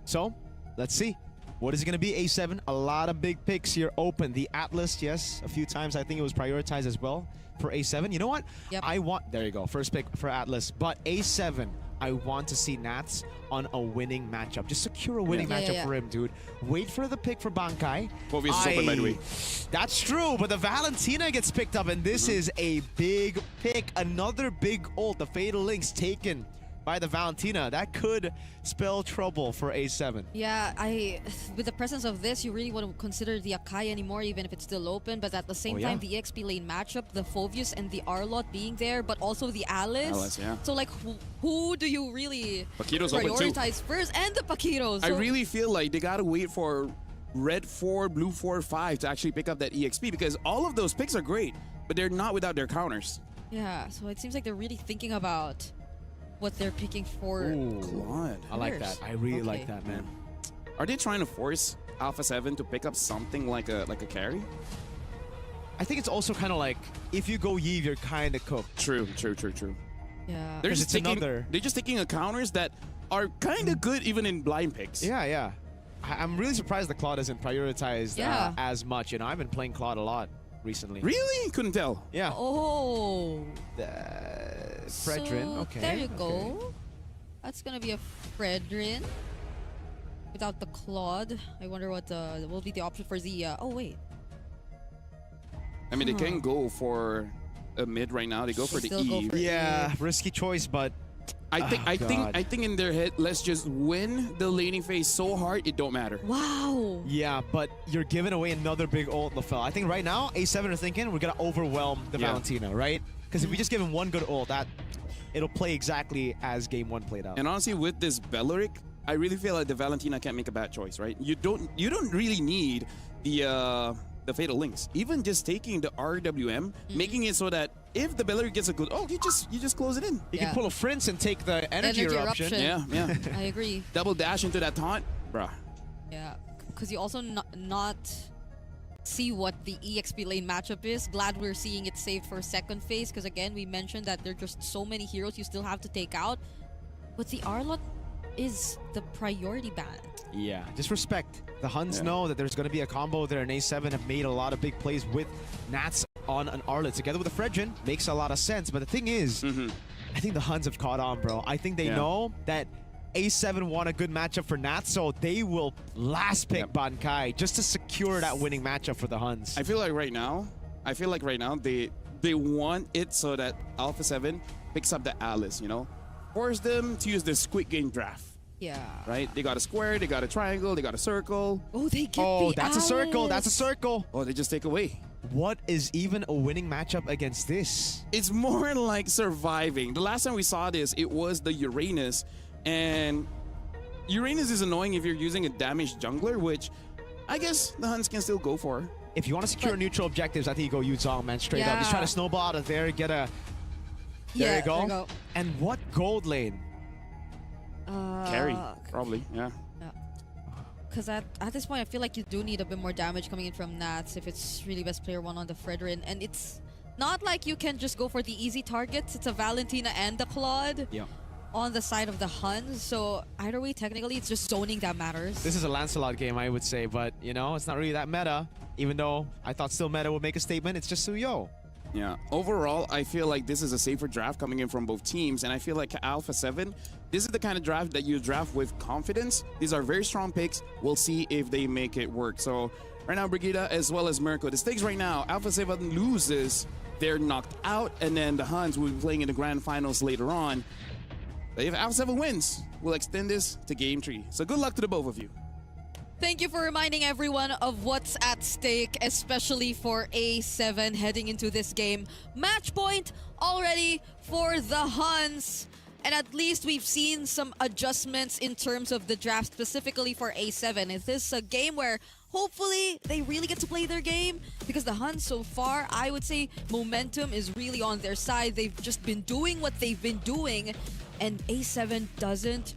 S12: So, let's see. What is it going to be, A7? A lot of big picks here open. The Atlas, yes, a few times. I think it was prioritized as well for A7. You know what?
S8: Yep.
S12: There you go. First pick for Atlas. But A7, I want to see Nats on a winning matchup. Just secure a winning matchup for him, dude. Wait for the pick for Bankai.
S14: Phoveus is open, by the way.
S12: That's true, but the Valentina gets picked up, and this is a big pick. Another big ult. The Fatal Links taken by the Valentina. That could spell trouble for A7.
S8: Yeah, with the presence of this, you really want to consider the Akai anymore, even if it's still open. But at the same time, the EXP lane matchup, the Phoveus and the Arlot being there, but also the Alice. So like, who do you really prioritize first? And the Paquitos.
S14: I really feel like they gotta wait for red 4, blue 4, 5 to actually pick up that EXP, because all of those picks are great, but they're not without their counters.
S8: Yeah, so it seems like they're really thinking about what they're picking for.
S14: Claude.
S12: I like that. I really like that, man.
S14: Are they trying to force Alpha 7 to pick up something like a carry?
S12: I think it's also kind of like, if you go Yeve, you're kind of cooked.
S14: True.
S8: Yeah.
S14: They're just taking counters that are kind of good even in blind picks.
S12: Yeah. I'm really surprised that Claude hasn't prioritized as much. You know, I've been playing Claude a lot recently.
S14: Really? Couldn't tell.
S12: Yeah.
S8: Oh.
S12: Fredrin.
S8: So,
S12: okay.
S8: There you go. That's gonna be a Fredrin without the Claude. I wonder what will be the option for the. Oh wait.
S14: I mean, they can go for a mid right now. They go for the Eve.
S12: Yeah, risky choice, but
S14: I think in their head, let's just win the laning phase so hard it don't matter.
S8: Wow.
S12: Yeah, but you're giving away another big ult, LaFell. I think right now A7 are thinking we're gonna overwhelm the Valentina, right? Because if we just give him one good ult, it'll play exactly as game 1 played out.
S14: And honestly, with this Beleric, I really feel like the Valentina can't make a bad choice, right? You don't really need the Fatal Links. Even just taking the RWM, making it so that if the Beleric gets a good you just close it in.
S12: You can pull a Prince and take the energy eruption.
S14: Yeah.
S8: I agree.
S14: Double dash into that taunt, bruh.
S8: Yeah, because you also not see what the EXP lane matchup is. Glad we're seeing it saved for second phase, because again, we mentioned that there are just so many heroes you still have to take out. But the Arlot is the priority ban.
S12: Yeah, just respect. The Huns know that there's going to be a combo there, and A7 have made a lot of big plays with Nats on an Arlet together with a Fredrin. Makes a lot of sense, but the thing is, I think the Huns have caught on, bro. I think they know that A7 want a good matchup for Nats, so they will last pick Bankai just to secure that winning matchup for the Huns.
S14: I feel like right now, they want it so that Alpha 7 picks up the Alice, you know? Force them to use the Squid Game draft.
S8: Yeah.
S14: Right? They got a square, they got a triangle, they got a circle.
S8: Oh, they get
S12: that's a circle, that's a circle.
S14: Oh, they just take away.
S12: What is even a winning matchup against this?
S14: It's more like surviving. The last time we saw this, it was the Uranus. And Uranus is annoying if you're using a damaged jungler, which I guess the Huns can still go for.
S12: If you want to secure neutral objectives, I think you go Yuzong, man, straight up. Just try to snowball out of there, get a... There you go. And what gold lane?
S14: Carry, probably, yeah.
S8: Because at this point, I feel like you do need a bit more damage coming in from Nats if it's really best player one on the Fredrin. And it's not like you can just go for the easy targets. It's a Valentina and a Claude on the side of the Huns. So either way, technically, it's just zoning that matters.
S12: This is a Lancelot game, I would say. But, you know, it's not really that meta. Even though I thought still meta would make a statement, it's just Suyo.
S14: Yeah, overall, I feel like this is a safer draft coming in from both teams, and I feel like Alpha 7, this is the kind of draft that you draft with confidence. These are very strong picks. We'll see if they make it work. So right now, Brigida as well as Mirko, the stakes right now, Alpha 7 loses, they're knocked out, and then the Huns will be playing in the grand finals later on. But if Alpha 7 wins, we'll extend this to Game 3. So good luck to the both of you.
S8: Thank you for reminding everyone of what's at stake, especially for A7 heading into this game. Match point already for the Huns. And at least we've seen some adjustments in terms of the draft, specifically for A7. Is this a game where hopefully they really get to play their game? Because the Huns so far, I would say momentum is really on their side. They've just been doing what they've been doing. And A7 doesn't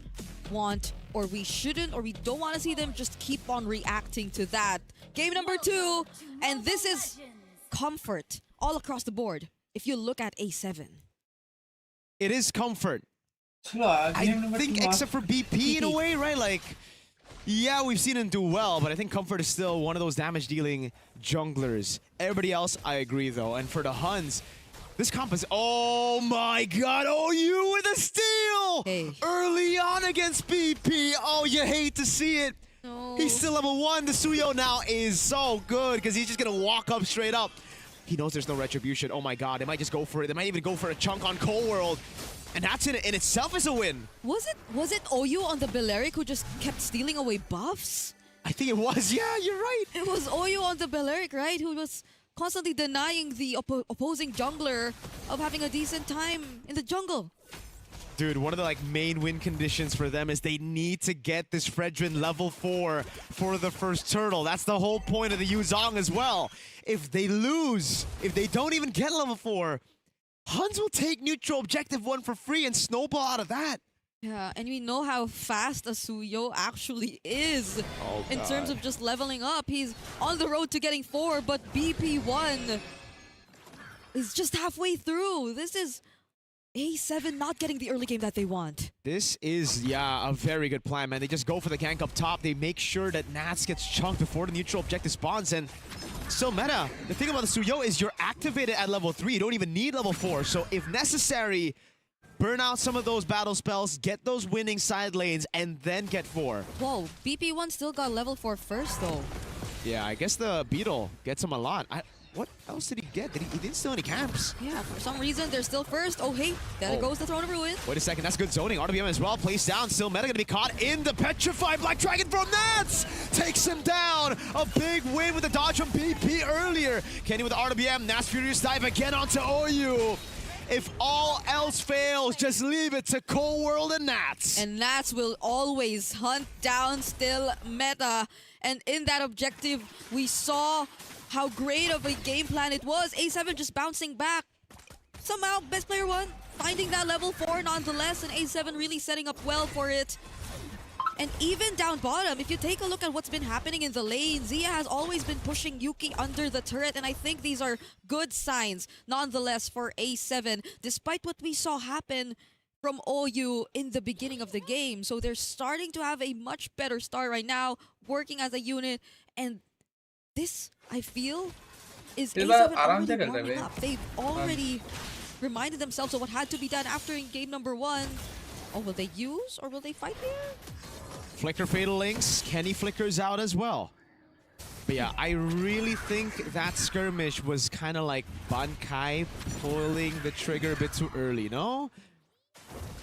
S8: want, or we shouldn't, or we don't want to see them just keep on reacting to that. Game number 2, and this is comfort all across the board if you look at A7.
S12: It is comfort. I think except for BP in a way, right? Like, yeah, we've seen him do well, but I think comfort is still one of those damage-dealing junglers. Everybody else, I agree, though. And for the Huns, this comp is... Oh my god! Oh, you with a steal! Early on against BP! Oh, you hate to see it!
S8: No.
S12: He's still level 1. The Suyo now is so good because he's just gonna walk up straight up. He knows there's no retribution. Oh my god, they might just go for it. They might even go for a chunk on Cold World. And that's in itself is a win.
S8: Was it OU on the Balearic who just kept stealing away buffs?
S12: I think it was. Yeah, you're right.
S8: It was OU on the Balearic, right? Who was constantly denying the opposing jungler of having a decent time in the jungle.
S12: Dude, one of the main win conditions for them is they need to get this Fredrin level 4 for the first turtle. That's the whole point of the Yuzong as well. If they lose, if they don't even get level 4, Huns will take neutral objective 1 for free and snowball out of that.
S8: Yeah, and we know how fast a Suyo actually is in terms of just leveling up. He's on the road to getting 4, but BP1 is just halfway through. This is A7 not getting the early game that they want.
S12: This is, yeah, a very good plan, man. They just go for the gank up top. They make sure that Nats gets chunked before the neutral objective spawns, and still meta. The thing about the Suyo is you're activated at level 3. You don't even need level 4. So if necessary, burn out some of those battle spells, get those winning side lanes, and then get 4.
S8: Whoa, BP1 still got level 4 first, though.
S12: Yeah, I guess the Beetle gets him a lot. What else did he get? He didn't steal any camps.
S8: Yeah, for some reason, they're still first. Oh, hey, there goes the Throne of Ruin.
S12: Wait a second, that's good zoning. RWM as well, placed down. Still meta gonna be caught in the Petrified Black Dragon from Nats! Takes him down! A big win with the dodge from BP earlier. Kenny with the RWM, Nats Furious dive again onto OU. If all else fails, just leave it to Cold World and Nats.
S8: And Nats will always hunt down still meta. And in that objective, we saw how great of a game plan it was. A7 just bouncing back. Somehow, best player 1 finding that level 4 nonetheless, and A7 really setting up well for it. And even down bottom, if you take a look at what's been happening in the lane, Zia has always been pushing Yuki under the turret, and I think these are good signs, nonetheless, for A7, despite what we saw happen from OU in the beginning of the game. So they're starting to have a much better start right now, working as a unit, and this, I feel, is A7 already warming up. They've already reminded themselves of what had to be done after in game number 1. Oh, will they use or will they fight here?
S12: Flicker Fatal Links, Kenny flickers out as well. But yeah, I really think that skirmish was kind of like Bankai pulling the trigger a bit too early, no?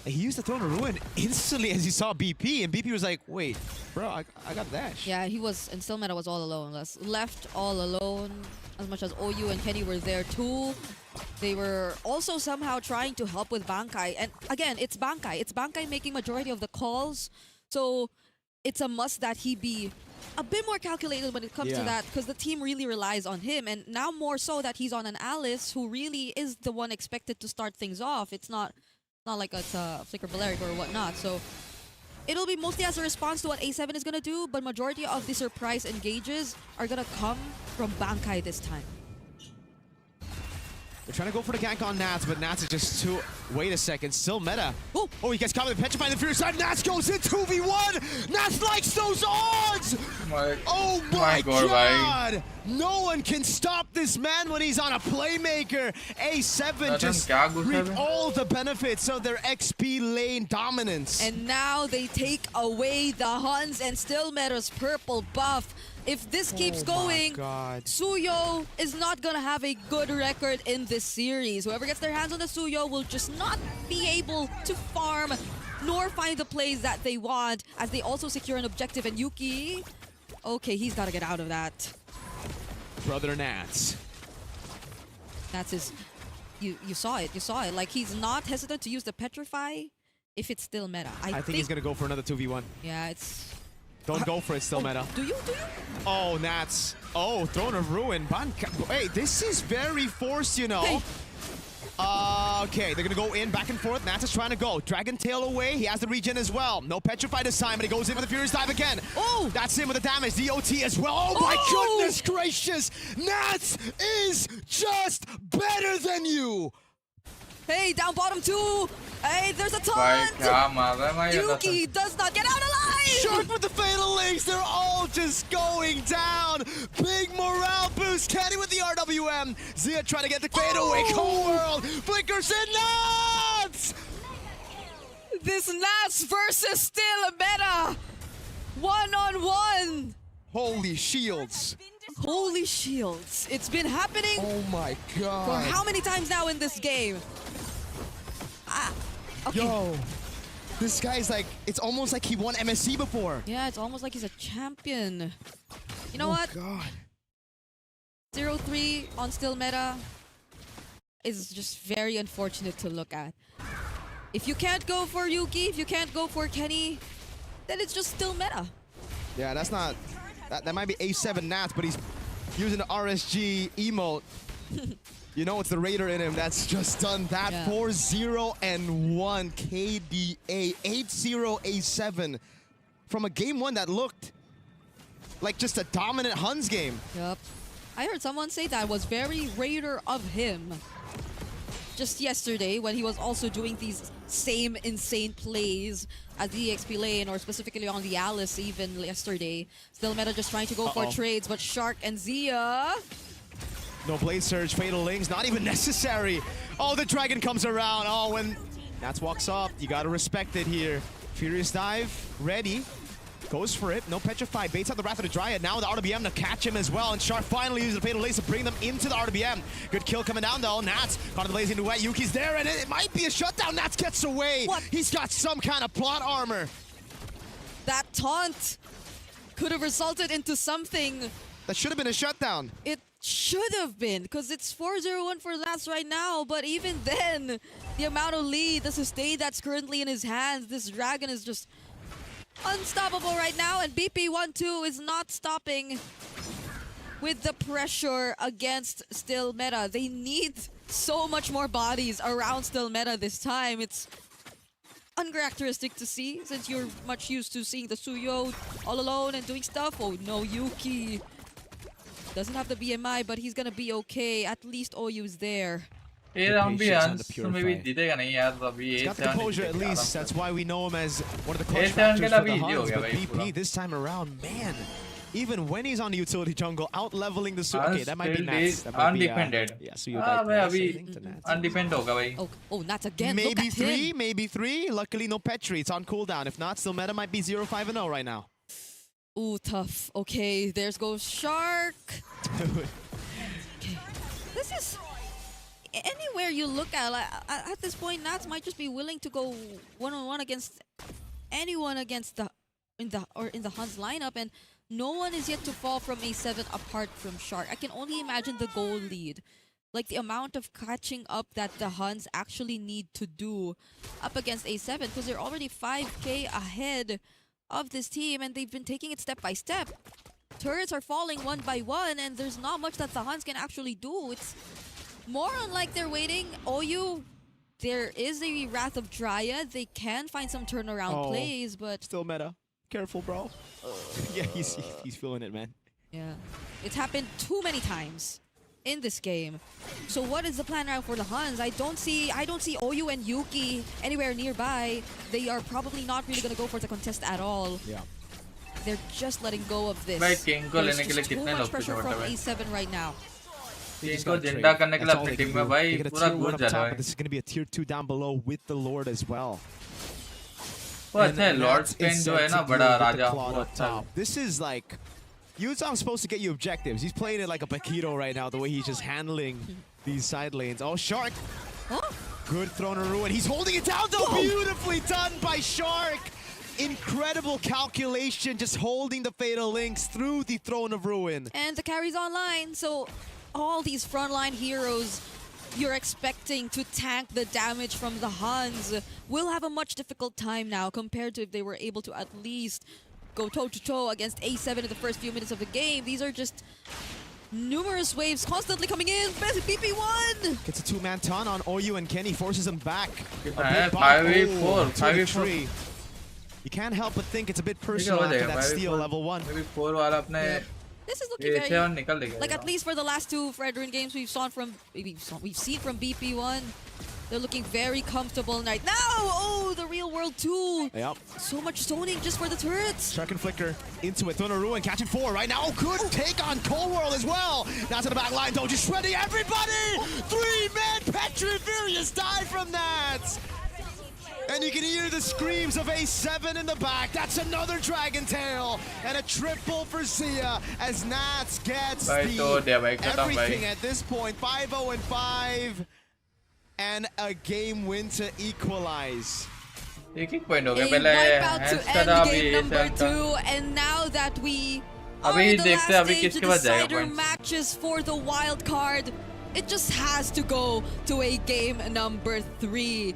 S12: He used the Throne of Ruin instantly as he saw BP, and BP was like, wait, bro, I got dash.
S8: Yeah, he was, and still Meta was all alone. Left all alone, as much as OU and Kenny were there too. They were also somehow trying to help with Bankai. And again, it's Bankai. It's Bankai making majority of the calls. So it's a must that he be a bit more calculated when it comes to that, because the team really relies on him. And now more so that he's on an Alice who really is the one expected to start things off. It's not like it's a Flicker Valeric or whatnot. So it'll be mostly as a response to what A7 is going to do, but majority of the surprise engages are going to come from Bankai this time.
S12: They're trying to go for the gank on Nats, but Nats is just too... Wait a second, still meta. Oh, he gets caught with the Petrify in the Furious side. Nats goes in 2v1! Nats likes those odds! Oh my god! No one can stop this man when he's on a playmaker. A7 just reap all the benefits of their XP lane dominance.
S8: And now they take away the Huns and still Meta's purple buff. If this keeps going, Suyo is not gonna have a good record in this series. Whoever gets their hands on the Suyo will just not be able to farm nor find the plays that they want, as they also secure an objective. And Yuki, okay, he's gotta get out of that.
S12: Brother Nats.
S8: Nats is, you saw it. Like, he's not hesitant to use the Petrify if it's still meta. I think
S12: he's gonna go for another 2v1.
S8: Yeah, it's...
S12: Don't go for it, still meta.
S8: Do you?
S12: Oh, Nats. Oh, Throne of Ruin. Hey, this is very forced, you know. Hey. Okay, they're gonna go in, back and forth. Nats is trying to go. Dragon Tail away. He has the regen as well. No Petrify this time, but he goes in for the Furious Dive again.
S8: Oh!
S12: That's him with the damage. DOT as well. Oh my goodness gracious! Nats is just better than you!
S8: Hey, down bottom 2! Hey, there's a taunt! Yuki does not get out alive!
S12: Shark with the Fatal Links, they're all just going down! Big morale boost, Kenny with the RWM! Zia trying to get the fade away, Cold World! Flickers in Nats!
S8: This Nats versus still a meta! 1-on-1!
S12: Holy shields!
S8: Holy shields! It's been happening.
S12: Oh my god!
S8: For how many times now in this game? Okay.
S12: Yo, this guy's like, it's almost like he won MSC before.
S8: Yeah, it's almost like he's a champion. You know what?
S12: God.
S8: 0-3 on still meta is just very unfortunate to look at. If you can't go for Yuki, if you can't go for Kenny, then it's just still meta.
S12: Yeah, that's not... That might be A7 Nats, but he's using the RSG emote. You know it's the Raider in him that's just done that. 4-0-1 KDA. 8-0 A7. From a game 1 that looked like just a dominant Huns game.
S8: Yep. I heard someone say that was very Raider of him. Just yesterday, when he was also doing these same insane plays at the EXP lane, or specifically on the Alice even yesterday. Still meta just trying to go for trades, but Shark and Zia...
S12: No Blade Surge, Fatal Links, not even necessary. Oh, the Dragon comes around. Oh, when Nats walks up, you gotta respect it here. Furious Dive, ready. Goes for it, no Petrify, baits out the Wrath of the Dryad. Now the RWM to catch him as well, and Shark finally uses the Fatal Lace to bring them into the RWM. Good kill coming down though. Nats caught in the blazing duet. Yuki's there, and it might be a shutdown. Nats gets away.
S8: What?
S12: He's got some kind of plot armor.
S8: That taunt could have resulted into something.
S12: That should have been a shutdown.
S8: It should have been, because it's 4-0-1 for Nats right now, but even then, the amount of lead, the sustain that's currently in his hands, this Dragon is just unstoppable right now, and BP1-2 is not stopping with the pressure against still meta. They need so much more bodies around still meta this time. It's uncharacteristic to see since you're much used to seeing the Suyo all alone and doing stuff. Oh no, Yuki doesn't have the BMI, but he's gonna be okay. At least OU's there.
S12: He's got the composure at least. That's why we know him as one of the clutch factors for the Huns. But BP this time around, man, even when he's on the utility jungle, out leveling the Suyo. Okay, that might be Nats. That might be, yeah, Suyo died.
S8: Oh, Nats again.
S12: Maybe three, maybe three. Luckily, no Petri. It's on cooldown. If not, still meta might be 0-5-0 right now.
S8: Ooh, tough. Okay, there's goes Shark. Okay. This is... Anywhere you look at, like, at this point, Nats might just be willing to go one-on-one against anyone against the in the Huns lineup, and no one is yet to fall from A7 apart from Shark. I can only imagine the goal lead, like the amount of catching up that the Huns actually need to do up against A7, because they're already 5k ahead of this team, and they've been taking it step by step. Turrets are falling one by one, and there's not much that the Huns can actually do. It's more on like they're waiting. OU, there is a Wrath of Dryad. They can find some turnaround plays, but...
S12: Still meta. Careful, bro. Yeah, he's feeling it, man.
S8: Yeah. It's happened too many times in this game. So what is the plan now for the Huns? I don't see OU and Yuki anywhere nearby. They are probably not really going to go for the contest at all.
S12: Yeah.
S8: They're just letting go of this. There's just too much pressure from A7 right now.
S12: This is going to be a tier 2 down below with the Lord as well. This is like... Yuzong's supposed to get you objectives. He's playing it like a Paquito right now, the way he's just handling these side lanes. Oh, Shark!
S8: Huh?
S12: Good Throne of Ruin. He's holding it down, though! Beautifully done by Shark! Incredible calculation, just holding the Fatal Links through the Throne of Ruin.
S8: And the carry's online, so all these frontline heroes you're expecting to tank the damage from the Huns will have a much difficult time now compared to if they were able to at least go toe-to-toe against A7 in the first few minutes of the game. These are just numerous waves constantly coming in. BP1!
S12: Gets a two-man ton on OU and Kenny, forces him back.
S4: 5v4.
S12: You can't help but think it's a bit personal after that steal level 1.
S8: This is looking very, like at least for the last two Fredrin games we've seen from BP1. They're looking very comfortable right now. Oh, the real world too.
S12: Yep.
S8: So much stoning just for the turrets.
S12: Shark and Flicker into it. Thunder Ruin catching 4 right now. Oh, good take on Cold World as well. Now to the back line. Don't just shredding everybody. 3-man Petri Furious die from that. And you can hear the screams of A7 in the back. That's another Dragon Tail. And a triple for Sia as Nats gets everything at this point. 5-0-5. And a game win to equalize.
S8: A wipeout to end game number 2. And now that we are in the last stage of the decider matches for the wild card, it just has to go to a game number 3.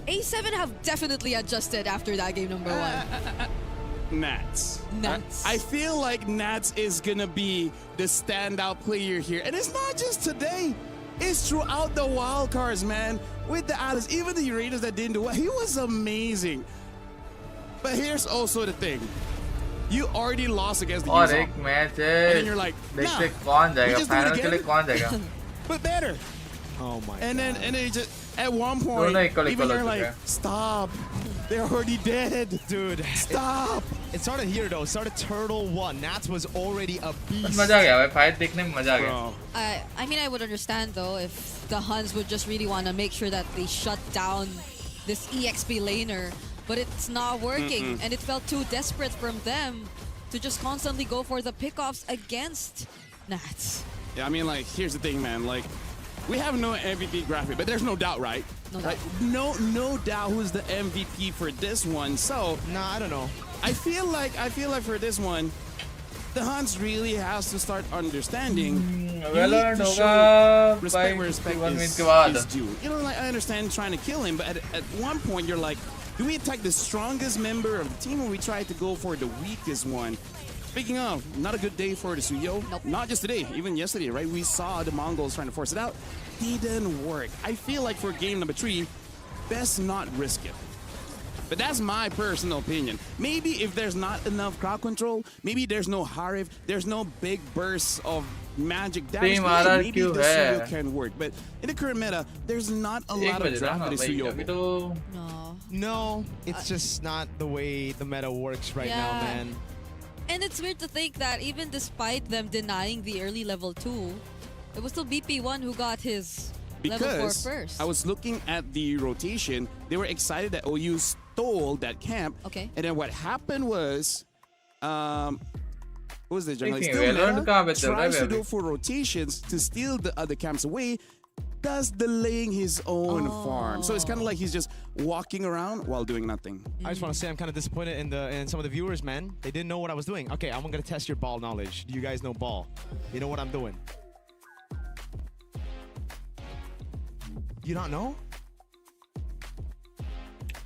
S8: A7 have definitely adjusted after that game number 1.
S14: Nats.
S8: Nats.
S14: I feel like Nats is gonna be the standout player here. And it's not just today. It's throughout the wild cards, man. With the Alice, even the Raiders that didn't do well, he was amazing. But here's also the thing. You already lost against the Yuzong. And then you're like, nah, we just do it again. But better.
S12: Oh my
S14: and
S12: God.
S14: then you just, at one point, even you're like, stop. They're already dead.
S12: Dude.
S14: Stop.
S12: It started here though. It started Turtle 1. Nats was already a beast.
S4: Bro.
S8: I mean, I would understand though if the Huns would just really want to make sure that they shut down this EXP laner. But it's not working. And it felt too desperate from them to just constantly go for the pickoffs against Nats.
S14: Yeah, I mean, like, here's the thing, man. Like, we have no MVP graphic, but there's no doubt, right?
S8: No doubt.
S14: No doubt who's the MVP for this one. So,
S12: nah, I don't know.
S14: I feel like for this one, the Huns really has to start understanding.
S4: VALORANT
S14: respect where respect is due. You know, like, I understand trying to kill him, but at one point you're like, do we attack the strongest member of the team, or we try to go for the weakest one? Speaking of, not a good day for the Suyo.
S8: Nope.
S14: Not just today, even yesterday, right? We saw the Mongols trying to force it out. Didn't work. I feel like for game number 3, best not risk it. But that's my personal opinion. Maybe if there's not enough crowd control, maybe there's no Harif, there's no big bursts of magic damage, maybe the Suyo can work. But in the current meta, there's not a lot of draft with the Suyo.
S12: No, it's just not the way the meta works right now, man.
S8: And it's weird to think that even despite them denying the early level 2, it was still BP1 who got his level 4 first.
S14: I was looking at the rotation, they were excited that OU stole that camp.
S8: Okay.
S14: And then what happened was, what was the jungle?
S4: VALORANT
S14: Tries to go for rotations to steal the other camps away, thus delaying his own farm. So it's kind of like he's just walking around while doing nothing.
S12: I just want to say I'm kind of disappointed in some of the viewers, man. They didn't know what I was doing. Okay, I'm gonna test your ball knowledge. Do you guys know ball? You know what I'm doing? You don't know?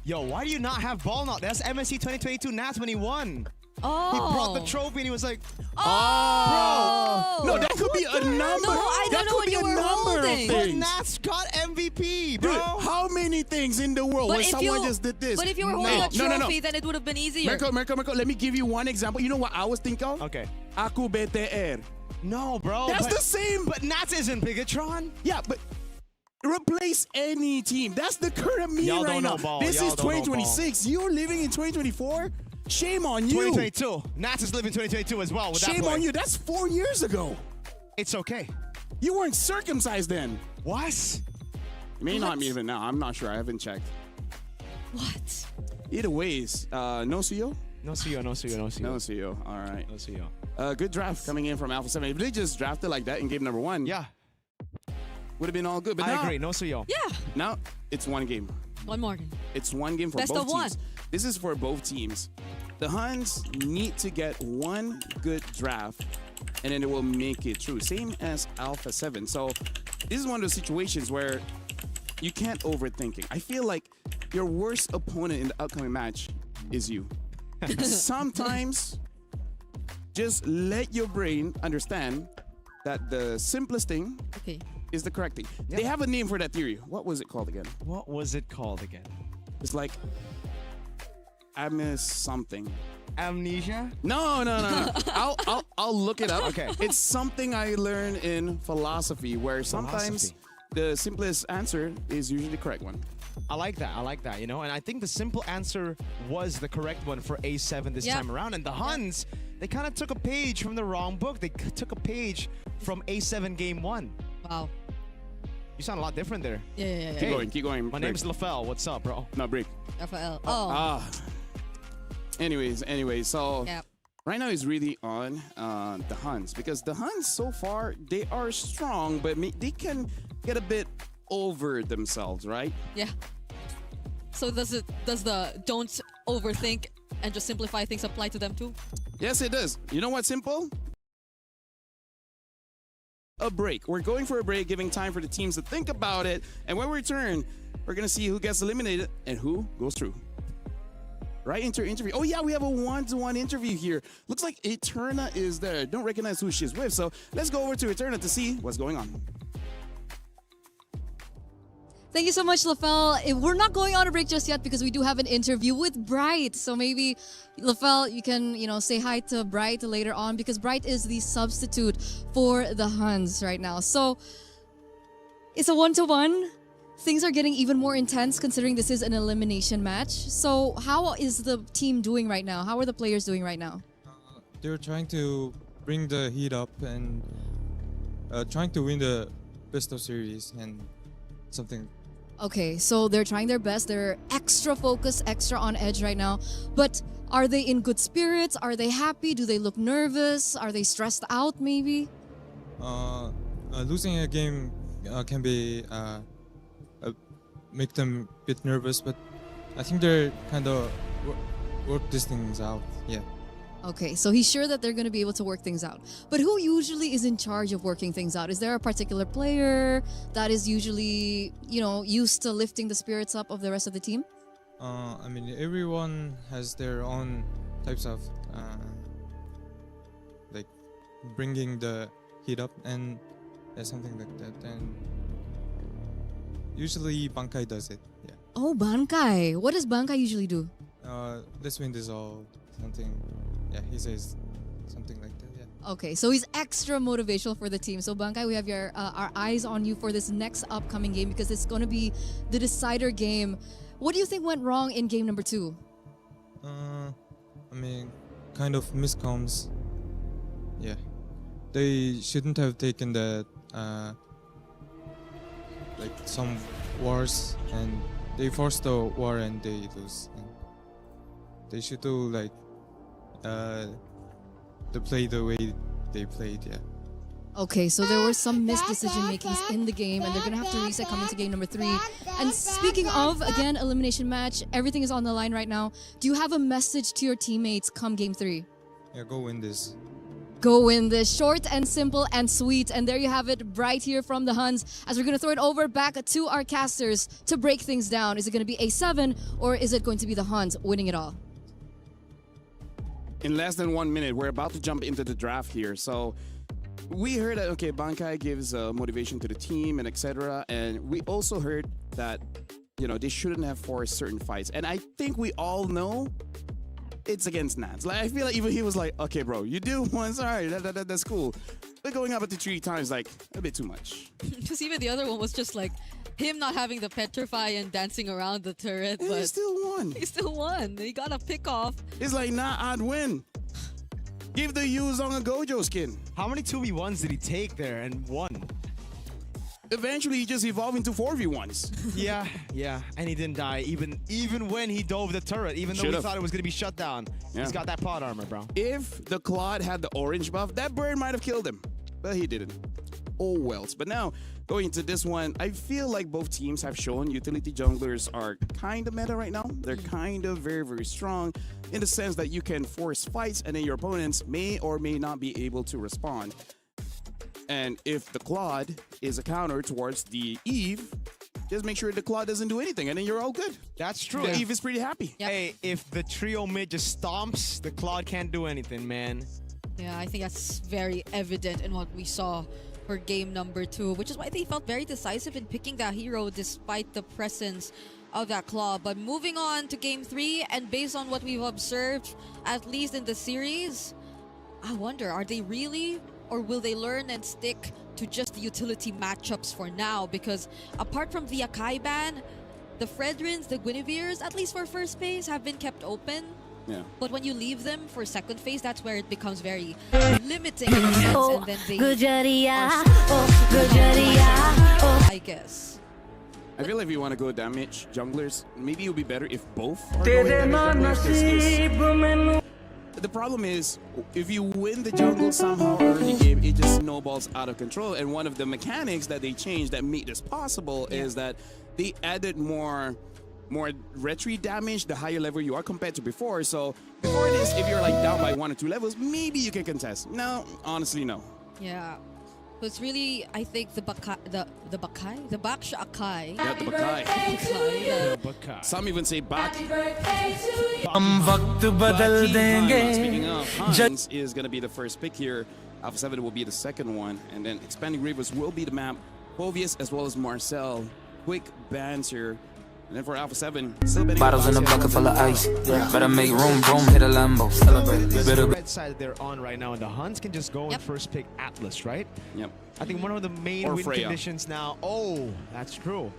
S12: Yo, why do you not have ball knowledge? That's MSC 2022 Nats when he won.
S8: Oh.
S12: He brought the trophy and he was like,
S14: oh, bro. No, that could be a number.
S8: No, I don't know what you were holding.
S12: But Nats got MVP, bro.
S14: Dude, how many things in the world when someone just did this?
S8: But if you were holding a trophy, then it would have been easier.
S14: Marco, let me give you one example. You know what I was thinking of?
S12: Okay.
S14: Aku BTR.
S12: No, bro.
S14: That's the same.
S12: But Nats isn't Bigatron.
S14: Yeah, but replace any team. That's the current meme right now. This is 2026. You're living in 2024? Shame on you.
S12: 2022. Nats is living 2022 as well.
S14: Shame on you. That's 4 years ago.
S12: It's okay.
S14: You weren't circumcised then.
S12: What?
S14: You may not be even now. I'm not sure. I haven't checked.
S8: What?
S14: Either ways, no Suyo?
S12: No Suyo.
S14: No Suyo. All right.
S12: No Suyo.
S14: Good draft coming in from Alpha 7. If they just drafted like that in game number 1,
S12: yeah,
S14: would have been all good. But
S12: I
S14: now,
S12: agree. No Suyo.
S8: Yeah.
S14: Now it's one game.
S8: One more game.
S14: It's one game for
S8: Best
S14: both
S8: of one.
S14: teams. This is for both teams. The Huns need to get one good draft, and then it will make it through. Same as Alpha 7. So this is one of those situations where you can't overthink it. I feel like your worst opponent in the upcoming match is you. Sometimes just let your brain understand that the simplest thing is the correct thing. Yeah. They have a name for that theory. What was it called again?
S12: What was it called again?
S14: It's like something.
S12: Amnesia?
S14: No. I'll look it up.
S12: Okay.
S14: It's something I learned in philosophy where sometimes the simplest answer is usually the correct one.
S12: I like that, you know, and I think the simple answer was the correct one for A7 this time around. And the Huns, they kind of took a page from the wrong book. They took a page from A7 game 1.
S8: Wow.
S12: You sound a lot different there.
S8: Yeah.
S14: Keep going.
S12: My name's LaFell. What's up, bro?
S14: No, break.
S8: FL. Oh.
S14: Anyways, so right now is really on the Huns, because the Huns so far, they are strong, but they can get a bit over themselves, right?
S8: Yeah. So does the don't overthink and just simplify things apply to them too?
S14: Yes, it does. You know what's simple? A break. We're going for a break, giving time for the teams to think about it, and when we return, we're gonna see who gets eliminated and who goes through. Right into interview. Oh yeah, we have a one-to-one interview here. Looks like Eterna is there. Don't recognize who she's with, so let's go over to Eterna to see what's going on.
S16: Thank you so much, LaFell. We're not going on a break just yet because we do have an interview with Bright. So maybe, LaFell, you can, say hi to Bright later on, because Bright is the substitute for the Huns right now. So it's a one-to-one. Things are getting even more intense considering this is an elimination match. So how is the team doing right now? How are the players doing right now?
S17: They're trying to bring the heat up and trying to win the best of series and something.
S16: Okay, so they're trying their best. They're extra focused, extra on edge right now. But are they in good spirits? Are they happy? Do they look nervous? Are they stressed out maybe?
S17: Losing a game can be make them a bit nervous, but I think they're kind of work these things out. Yeah.
S16: Okay, so he's sure that they're going to be able to work things out. But who usually is in charge of working things out? Is there a particular player that is usually, used to lifting the spirits up of the rest of the team?
S17: I mean, everyone has their own types of like bringing the heat up and something like that. And usually Bankai does it. Yeah.
S16: Oh, Bankai. What does Bankai usually do?
S17: Let's win this all. Something. Yeah, he says something like that. Yeah.
S16: Okay, so he's extra motivational for the team. So Bankai, we have our eyes on you for this next upcoming game because it's going to be the decider game. What do you think went wrong in game number 2?
S17: I mean, kind of miscoms. Yeah, they shouldn't have taken that. Like some wars, and they forced the war and they lose. And they should do like to play the way they played. Yeah.
S16: Okay, so there were some missed decision makings in the game, and they're gonna have to reset coming to game number 3. And speaking of, again, elimination match, everything is on the line right now. Do you have a message to your teammates come game 3?
S17: Yeah, go win this.
S16: Go win this. Short and simple and sweet. And there you have it, Bright here from the Huns. As we're gonna throw it over back to our casters to break things down. Is it gonna be A7 or is it going to be the Huns winning it all?
S14: In less than 1 minute, we're about to jump into the draft here. So we heard that, okay, Bankai gives motivation to the team and etc. And we also heard that, you know, they shouldn't have forced certain fights. And I think we all know it's against Nats. Like, I feel like even he was like, okay, bro, you do once, all right, that's cool. But going up to 3 times, like, a bit too much.
S8: Because even the other one was just like him not having the petrify and dancing around the turret.
S14: And
S8: but
S14: he still won.
S8: He still won. He got a pick off.
S14: It's like, nah, I'd win. Give the Yuzong a Gojo skin.
S12: How many 2v1s did he take there and won?
S14: Eventually, he just evolved into 4v1s.
S12: yeah, and he didn't die even when he dove the turret, even though we thought it was gonna be shut down. Yeah. He's got that plot armor, bro.
S14: If the Claude had the orange buff, that bird might have killed him, but he didn't. Oh wells. But now, going into this one, I feel like both teams have shown utility junglers are kind of meta right now. They're kind of very, very strong in the sense that you can force fights and then your opponents may or may not be able to respond. And if the Claude is a counter towards the Eve, just make sure the Claude doesn't do anything, and then you're all good.
S12: That's true.
S14: The Eve is pretty happy.
S8: Yep.
S12: Hey, if the trio mid just stomps, the Claude can't do anything, man.
S8: Yeah, I think that's very evident in what we saw for game number 2, which is why they felt very decisive in picking that hero despite the presence of that claw. But moving on to game 3, and based on what we've observed, at least in the series, I wonder, are they really, or will they learn and stick to just the utility matchups for now? Because apart from the Akai ban, the Fredrins, the Guineveres, at least for first phase, have been kept open.
S14: Yeah.
S8: But when you leave them for second phase, that's where it becomes very limiting in a sense, and then they I guess.
S14: I feel like if you want to go damage junglers, maybe it would be better if both are going damage junglers. The problem is, if you win the jungle somehow early game, it just snowballs out of control. And one of the mechanics that they changed that made this possible is that they added more retreat damage the higher level you are compared to before. So before this, if you're like down by 1 or 2 levels, maybe you can contest. No, honestly, no.
S8: Yeah. So it's really, I think, the Baksha Akai.
S14: Yeah, the Bakai.
S8: Bakai.
S14: Some even say Bak.
S5: Speaking
S14: of, Hans is going to be the first pick here. Alpha 7 will be the second one. And then Expanding Rivers will be the map. Povius as well as Marcel. Quick bans here. And then for Alpha 7, still betting
S5: bottles in a bucket full of ice. Yeah. Better make room, hit a Lambo. Celebrate.
S12: The red side they're on right now, and the Huns can just go and first pick Atlas, right?
S14: Yep.
S12: I think one of the main win conditions now. Oh, that's true.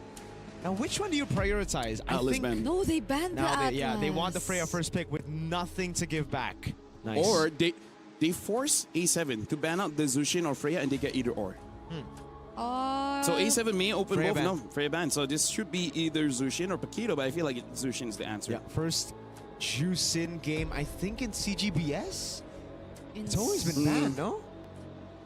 S12: Now, which one do you prioritize?
S14: Atlas
S12: I think
S14: ban.
S8: No, they banned the Atlas.
S12: Yeah, they want the Freya first pick with nothing to give back. Nice.
S14: Or they force A7 to ban out the Zushin or Freya, and they get either or. So A7 may open
S12: Freya
S14: both.
S12: ban.
S14: No, Freya ban. So this should be either Zushin or Paquito, but I feel like Zushin is the answer.
S12: Yeah, first Juicin game, I think in CGBS? It's always been banned, no?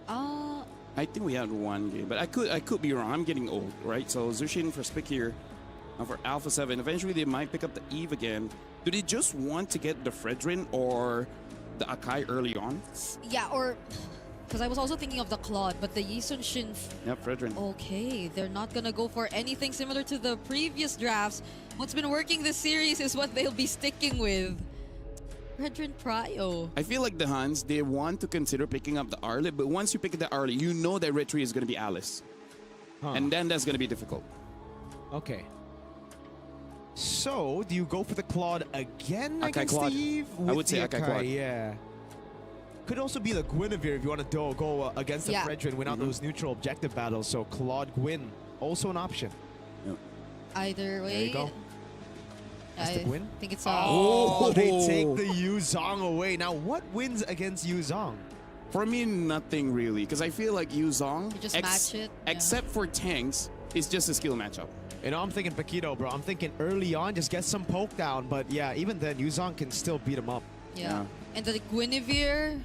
S14: I think we had one game, but I could be wrong. I'm getting old, right? So Zushin first pick here for Alpha 7. Eventually they might pick up the Eve again. Do they just want to get the Fredrin or the Akai early on?
S8: Yeah, or because I was also thinking of the Claude, but the Yisun Shin.
S14: Yep, Fredrin.
S8: Okay, they're not gonna go for anything similar to the previous drafts. What's been working this series is what they'll be sticking with. Fredrin Prio.
S14: I feel like the Huns, they want to consider picking up the Arlet, but once you pick the Arlet, you know that retreat is going to be Alice. And then that's going to be difficult.
S12: Okay. So, do you go for the Claude again
S14: Akai
S12: against
S14: Claude.
S12: the Eve?
S14: I would say
S12: the
S14: Akai Claude.
S12: Yeah. Could also be the Guinevere if you want to go against the Fredrin, win out those neutral objective battles. So Claude Gwyn, also an option.
S8: Either way.
S12: There you go. That's the Gwyn.
S8: I think it's
S12: Oh, they take the Yu Zhong away. Now, what wins against Yu Zhong?
S14: For me, nothing really, because I feel like Yu Zhong,
S8: You just match it, yeah.
S14: except for tanks, it's just a skill matchup.
S12: You know, I'm thinking Paquito, bro. I'm thinking early on, just get some poke down. But yeah, even then, Yu Zhong can still beat him up.
S8: Yeah. And the Guinevere.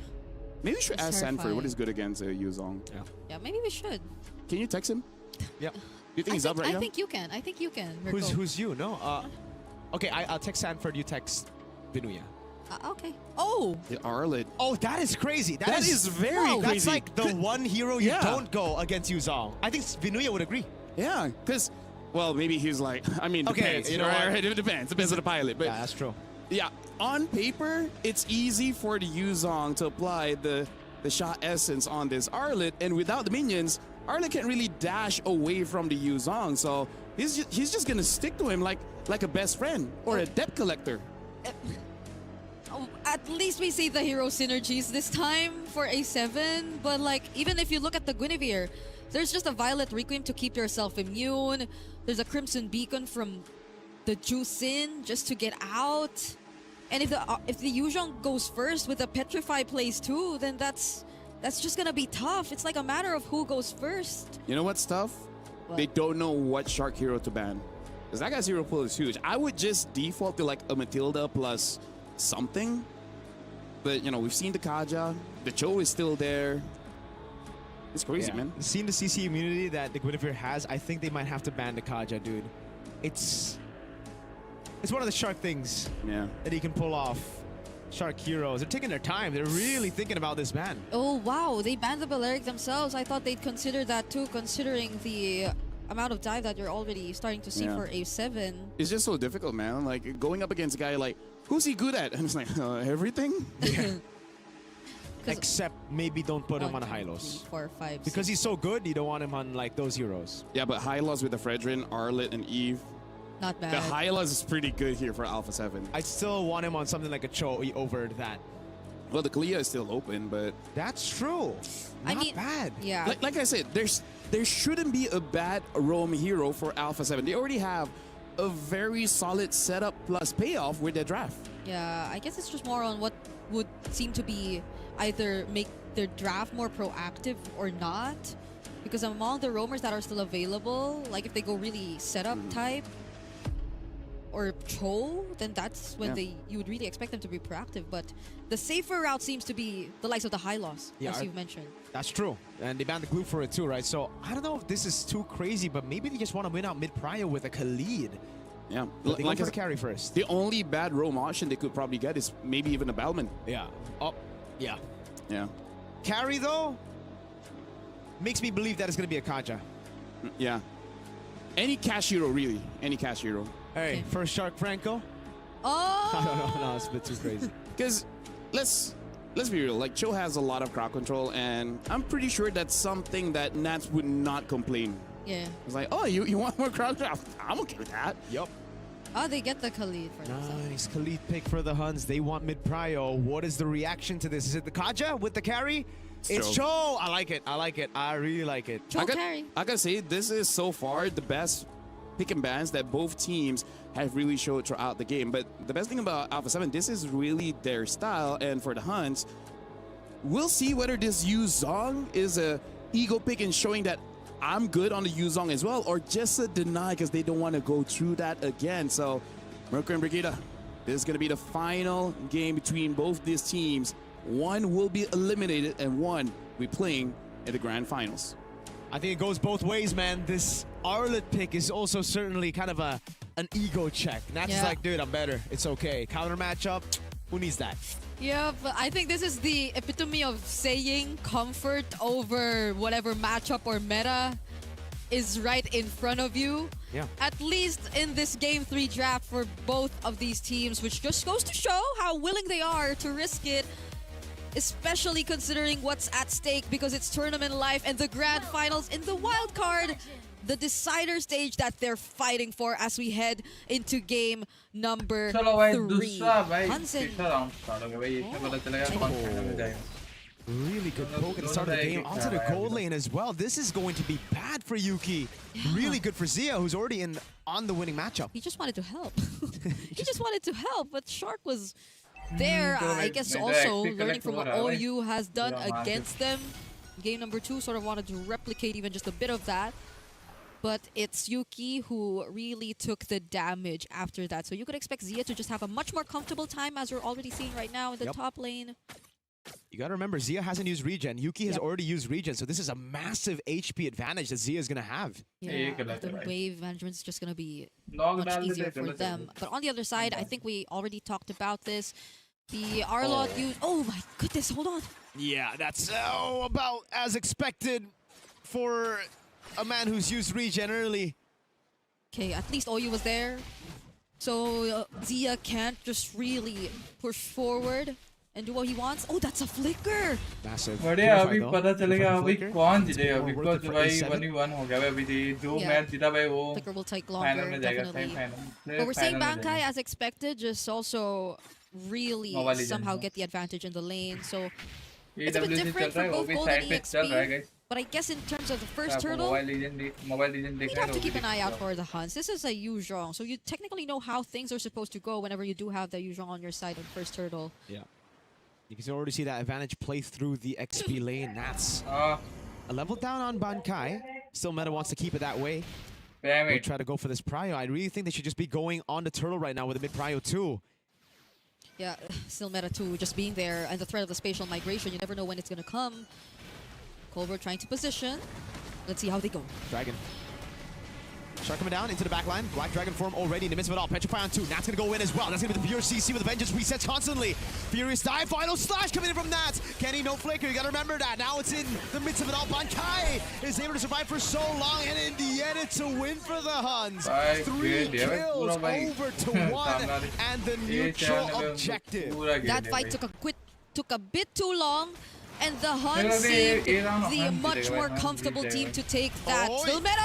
S14: Maybe we should
S8: It's
S14: ask Sanford
S8: terrifying.
S14: what is good against Yu Zhong.
S8: Yeah, maybe we should.
S14: Can you text him?
S12: Yeah.
S14: Do you think he's up right now?
S8: I think you can. I think you can.
S12: Who's you? No. Okay, I'll text Sanford. You text Vinuya.
S8: Okay. Oh.
S14: The Arlet.
S12: Oh, that is crazy.
S14: That is very crazy.
S12: That's like the one hero you
S14: Yeah.
S12: don't go against Yu Zhong. I think Vinuya would agree.
S14: Yeah, because, well, maybe he's like, I mean,
S12: Okay,
S14: depends.
S12: you know
S14: right,
S12: what?
S14: right, it depends. Depends on the pilot. But
S12: Yeah, that's true.
S14: yeah, on paper, it's easy for the Yu Zhong to apply the shot essence on this Arlet, and without the minions, Arlet can't really dash away from the Yu Zhong, so he's just gonna stick to him like a best friend or a debt collector.
S8: At least we see the hero synergies this time for A7. But like, even if you look at the Guinevere, there's just a Violet Requiem to keep yourself immune. There's a Crimson Beacon from the Jusin just to get out. And if the Yu Zhong goes first with the Petrify plays too, then that's just gonna be tough. It's like a matter of who goes first.
S14: You know what's tough? They don't know what Shark hero to ban. Because that guy's hero pool is huge. I would just default to like a Matilda plus something. But, you know, we've seen the Kaja. The Cho is still there. It's crazy,
S12: Yeah.
S14: man.
S12: Seeing the CC immunity that the Guinevere has, I think they might have to ban the Kaja, dude. It's one of the Shark things that he can pull off. Shark heroes. They're taking their time. They're really thinking about this ban.
S8: Oh wow, they banned the Balearic themselves. I thought they'd consider that too, considering the amount of dive that you're already starting to see
S14: Yeah.
S8: for A7.
S14: It's just so difficult, man. Like, going up against a guy like, who's he good at? And it's like, everything?
S12: Except maybe don't put him on a Hylos.
S8: 4, 5,
S12: Because he's so good, you don't want him on like those heroes.
S14: Yeah, but Hylos with the Fredrin, Arlet, and Eve.
S8: Not bad.
S14: The Hylos is pretty good here for Alpha 7.
S12: I still want him on something like a Cho over that.
S14: Well, the Kalia is still open, but...
S12: That's true. Not bad.
S8: Yeah.
S14: Like I said, there shouldn't be a bad roam hero for Alpha 7. They already have a very solid setup plus payoff with their draft.
S8: Yeah, I guess it's just more on what would seem to be either make their draft more proactive or not. Because among the roamers that are still available, like if they go really setup type or Cho, then that's when you would really expect them to be proactive. But the safer route seems to be the likes of the Hylos, as you've mentioned.
S12: That's true. And they banned the glue for it too, right? So I don't know if this is too crazy, but maybe they just want to win out mid-prio with a Khalid.
S14: Yeah.
S12: But they go for the carry first.
S14: The only bad roam option they could probably get is maybe even a Balman.
S12: Yeah. Oh, yeah.
S14: Yeah.
S12: Carry, though, makes me believe that it's going to be a Kaja.
S14: Yeah. Any cash hero, really. Any cash hero.
S12: Hey, first Shark Franco?
S8: Oh!
S12: I don't know. No, it's a bit too crazy.
S14: Because let's be real. Like, Cho has a lot of crowd control, and I'm pretty sure that's something that Nats would not complain.
S8: Yeah.
S14: It's like, oh, you want more crowd control? I'm okay with that.
S12: Yup.
S8: Oh, they get the Khalid for themselves.
S12: Nice. Khalid pick for the Huns. They want mid-prio. What is the reaction to this? Is it the Kaja with the carry? It's Cho. I like it. I like it. I really like it.
S8: Cho carry.
S14: I gotta say, this is so far the best pick and bans that both teams have really showed throughout the game. But the best thing about Alpha 7, this is really their style. And for the Huns, we'll see whether this Yu Zhong is a ego pick and showing that I'm good on the Yu Zhong as well, or just a deny because they don't want to go through that again. So, Mercury and Brigida, this is going to be the final game between both these teams. One will be eliminated and one will be playing in the grand finals.
S12: I think it goes both ways, man. This Arlet pick is also certainly kind of an ego check. Nat's just like, dude, I'm better. It's okay. Counter matchup, who needs that?
S8: Yeah, but I think this is the epitome of saying comfort over whatever matchup or meta is right in front of you.
S12: Yeah.
S8: At least in this Game 3 draft for both of these teams, which just goes to show how willing they are to risk it, especially considering what's at stake because it's tournament life and the grand finals in the wild card the decider stage that they're fighting for as we head into game number 3.
S4: चलो भाई दूसरा भाई
S8: Hansen.
S4: तीसरा round start हो गया भाई इसमें पता चलेगा कौन फाइनल में जाएगा
S12: Really good poke at the start of the game onto the goal lane as well. This is going to be bad for Yuki. Really good for Zia, who's already on the winning matchup.
S8: He just wanted to help. He just wanted to help, but Shark was there. I guess also learning from what OU has done against them. Game number 2 sort of wanted to replicate even just a bit of that. But it's Yuki who really took the damage after that. So you could expect Zia to just have a much more comfortable time, as we're already seeing right now in the top lane.
S12: You gotta remember, Zia hasn't used regen. Yuki has already used regen, so this is a massive HP advantage that Zia is gonna have.
S8: Yeah, the wave management is just gonna be much easier for them. But on the other side, I think we already talked about this. The Arlot used... Oh my goodness, hold on.
S12: Yeah, that's about as expected for a man who's used regen early.
S8: Okay, at least OU was there. So Zia can't just really push forward and do what he wants. Oh, that's a flicker.
S12: Massive.
S4: बढ़िया अभी पता चलेगा अभी कौन जीतेगा because भाई 1v1 हो गया अभी जो मैच जीता भाई वो
S8: flicker will take longer, definitely. But we're seeing Bankai as expected, just also really somehow get the advantage in the lane. So it's a bit different for both Gold and EXP. But I guess in terms of the first turtle, you have to keep an eye out for the Huns. This is a Yuzhong, so you technically know how things are supposed to go whenever you do have the Yuzhong on your side on first turtle.
S12: Yeah. You can already see that advantage play through the XP lane. That's a level down on Bankai. Still Meta wants to keep it that way. They try to go for this prio. I really think they should just be going on the turtle right now with a mid prio too.
S8: Yeah, still Meta too, just being there, and the threat of the spatial migration. You never know when it's going to come. Colbert trying to position. Let's see how they go.
S12: Dragon. Shark coming down into the back line. Black Dragon form already in the midst of it all. Petrify on 2. Nat's going to go in as well. That's going to be the pure CC with the vengeance. Resets constantly. Furious dive. Final slash coming in from Nats. Kenny, no flicker. You got to remember that. Now it's in the midst of it all. Bankai is able to survive for so long. And in the end, it's a win for the Huns. 3 kills over to 1. And the neutral objective.
S8: That fight took a bit too long. And the Huns seemed the much more comfortable team to take that. Still Meta!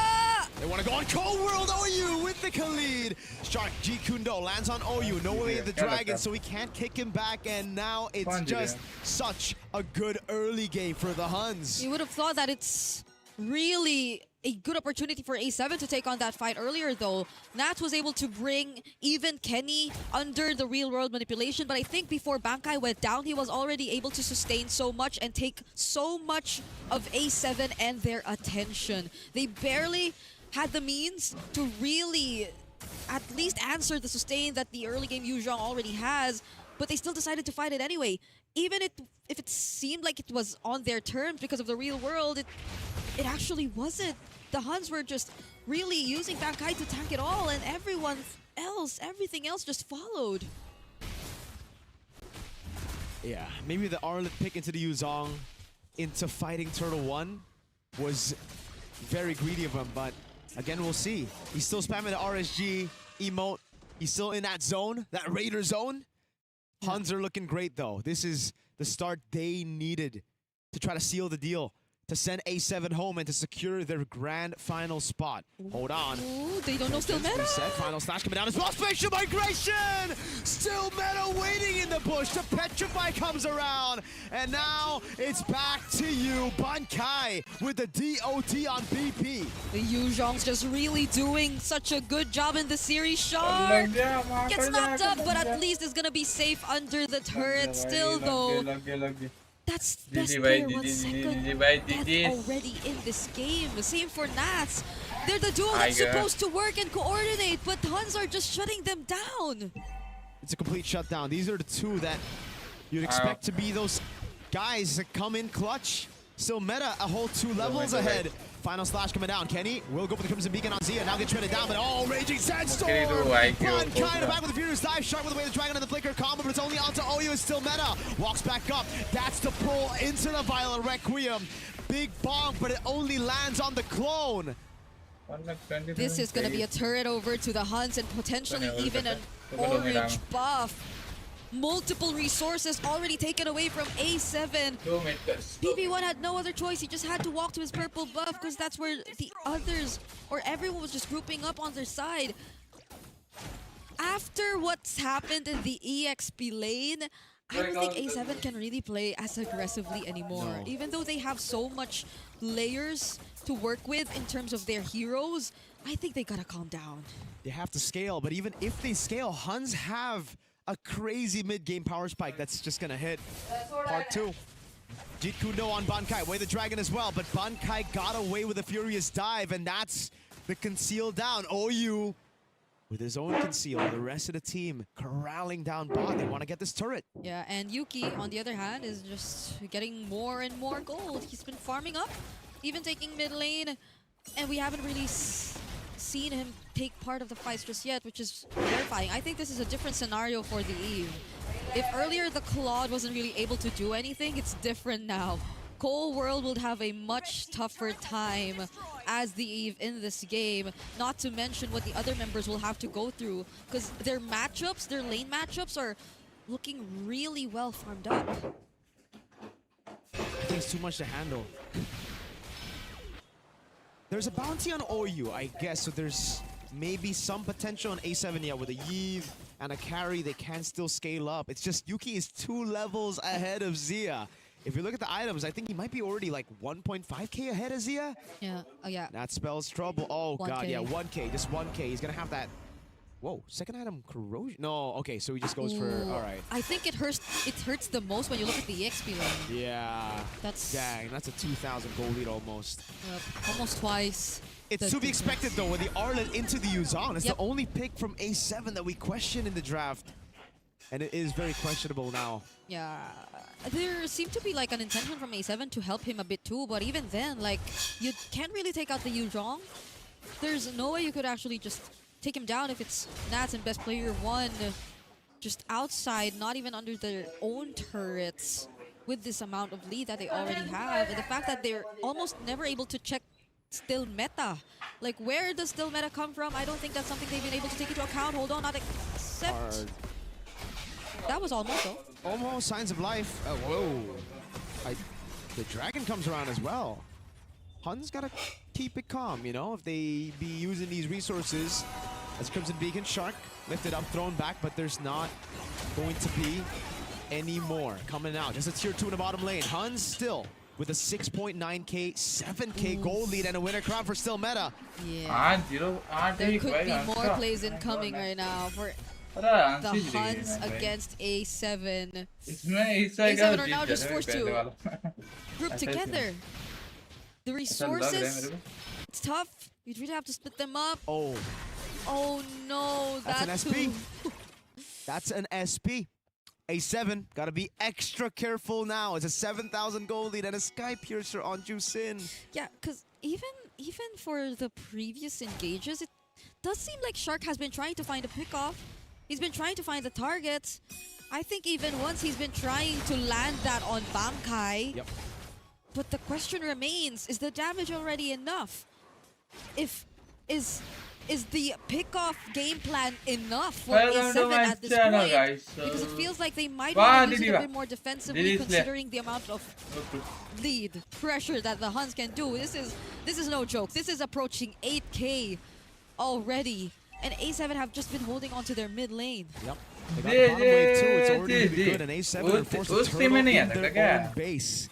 S12: They want to go on Cold World OU with the Khalid. Shark G Kundo lands on OU. No way the Dragon, so we can't kick him back. And now it's just such a good early game for the Huns.
S8: You would have thought that it's really a good opportunity for A7 to take on that fight earlier, though. Nats was able to bring even Kenny under the real-world manipulation, but I think before Bankai went down, he was already able to sustain so much and take so much of A7 and their attention. They barely had the means to really at least answer the sustain that the early game Yuzhong already has, but they still decided to fight it anyway. Even if it seemed like it was on their terms because of the real world, it actually wasn't. The Huns were just really using Bankai to tank it all, and everything else just followed.
S12: Yeah, maybe the Arlet pick into the Yuzhong into fighting Turtle 1 was very greedy of him, but again, we'll see. He's still spamming the RSG emote. He's still in that zone, that Raider zone. Huns are looking great, though. This is the start they needed to try to seal the deal, to send A7 home and to secure their grand final spot. Hold on.
S8: Ooh, they don't know still Meta.
S12: Reset, final slash coming down as well. Spatial migration! Still Meta waiting in the bush. The Petrify comes around. And now it's back to you, Bankai, with the DOT on BP.
S8: The Yuzhong's just really doing such a good job in the series. Shark gets knocked up, but at least is going to be safe under the turret still, though. That's best player 1 second death already in this game. Same for Nats. They're the duo that's supposed to work and coordinate, but Huns are just shutting them down.
S12: It's a complete shutdown. These are the two that you'd expect to be those guys that come in clutch. Still Meta a whole 2 levels ahead. Final slash coming down. Kenny will go for the Crimson Beacon on Zia. Now gets shredded down, but Raging Sandstorm! Bankai back with the Furious Dive. Shark with the way the Dragon and the Flicker combo, but it's only onto OU. It's still Meta. Walks back up. That's the pull into the Violent Requiem. Big bonk, but it only lands on the clone.
S8: This is going to be a turret over to the Huns and potentially even an orange buff. multiple resources already taken away from A7. BB1 had no other choice. He just had to walk to his purple buff because that's where the others or everyone was just grouping up on their side. After what's happened in the EXP lane, I don't think A7 can really play as aggressively anymore.
S12: No.
S8: Even though they have so much layers to work with in terms of their heroes, I think they gotta calm down.
S12: They have to scale, but even if they scale, Huns have a crazy mid-game power spike that's just gonna hit. Part 2. Jeet Kundo on Bankai, way the dragon as well, but Bankai got away with a furious dive, and that's the conceal down. OU with his own conceal, the rest of the team corralling down bot. They want to get this turret.
S8: Yeah, and Yuki, on the other hand, is just getting more and more gold. He's been farming up, even taking mid lane, and we haven't really seen him take part of the fights just yet, which is terrifying. I think this is a different scenario for the Eve. If earlier the Claude wasn't really able to do anything, it's different now. Cole World will have a much tougher time as the Eve in this game, not to mention what the other members will have to go through, because their matchups, their lane matchups are looking really well farmed up.
S12: I think it's too much to handle. There's a bounty on OU, I guess, so there's maybe some potential on A7, yeah, with a Yve and a carry, they can still scale up. It's just Yuki is 2 levels ahead of Zia. If you look at the items, I think he might be already like 1.5k ahead of Zia.
S8: Yeah, oh yeah.
S12: That spells trouble. Oh
S8: 1K.
S12: god, yeah, 1k, just 1k. He's gonna have that. Whoa, second item, corrosion. No, okay, so he just goes for, all right.
S8: I think it hurts the most when you look at the EXP lane.
S12: Yeah.
S8: That's...
S12: Dang, that's a 2,000 gold lead almost.
S8: Almost twice.
S12: It's to be expected though, with the Arlet into the Yuzan. It's the only pick from A7 that we question in the draft. And it is very questionable now.
S8: Yeah, there seemed to be like an intention from A7 to help him a bit too, but even then, like, you can't really take out the Yuzhong. There's no way you could actually just take him down if it's Nats and Best Player 1 just outside, not even under their own turrets with this amount of lead that they already have. And the fact that they're almost never able to check still meta. Like, where does still meta come from? I don't think that's something they've been able to take into account. Hold on, not accept.
S12: Hard.
S8: That was almost though.
S12: Almost signs of life. Oh, whoa. The dragon comes around as well. Hun's gotta keep it calm, you know, if they be using these resources. As Crimson Beacon, Shark lifted up, thrown back, but there's not going to be any more coming out. Just a tier 2 in the bottom lane. Hun's still with a 6.9k, 7k gold lead and a winner crown for still meta.
S8: Yeah. There could be more plays incoming right now for the Huns against A7. A7 are now just forced to group together. The resources, it's tough. You'd really have to split them up.
S12: Oh
S8: no,
S12: that's an SP. That's an SP. A7 gotta be extra careful now. It's a 7,000 gold lead and a Sky Piercer on Jusin.
S8: Yeah, because even for the previous engages, it does seem like Shark has been trying to find a pickoff. He's been trying to find the targets. I think even once he's been trying to land that on Bankai.
S12: Yep.
S8: But the question remains, is the damage already enough? Is the pickoff game plan enough for A7 at this point? Because it feels like they might want to use it a bit more defensively, considering the amount of lead pressure that the Huns can do. This is no joke. This is approaching 8k already. And A7 have just been holding on to their mid lane.
S12: Yep. They got bottom wave too. It's already going to be good. And A7 are forced to turtle in their own base.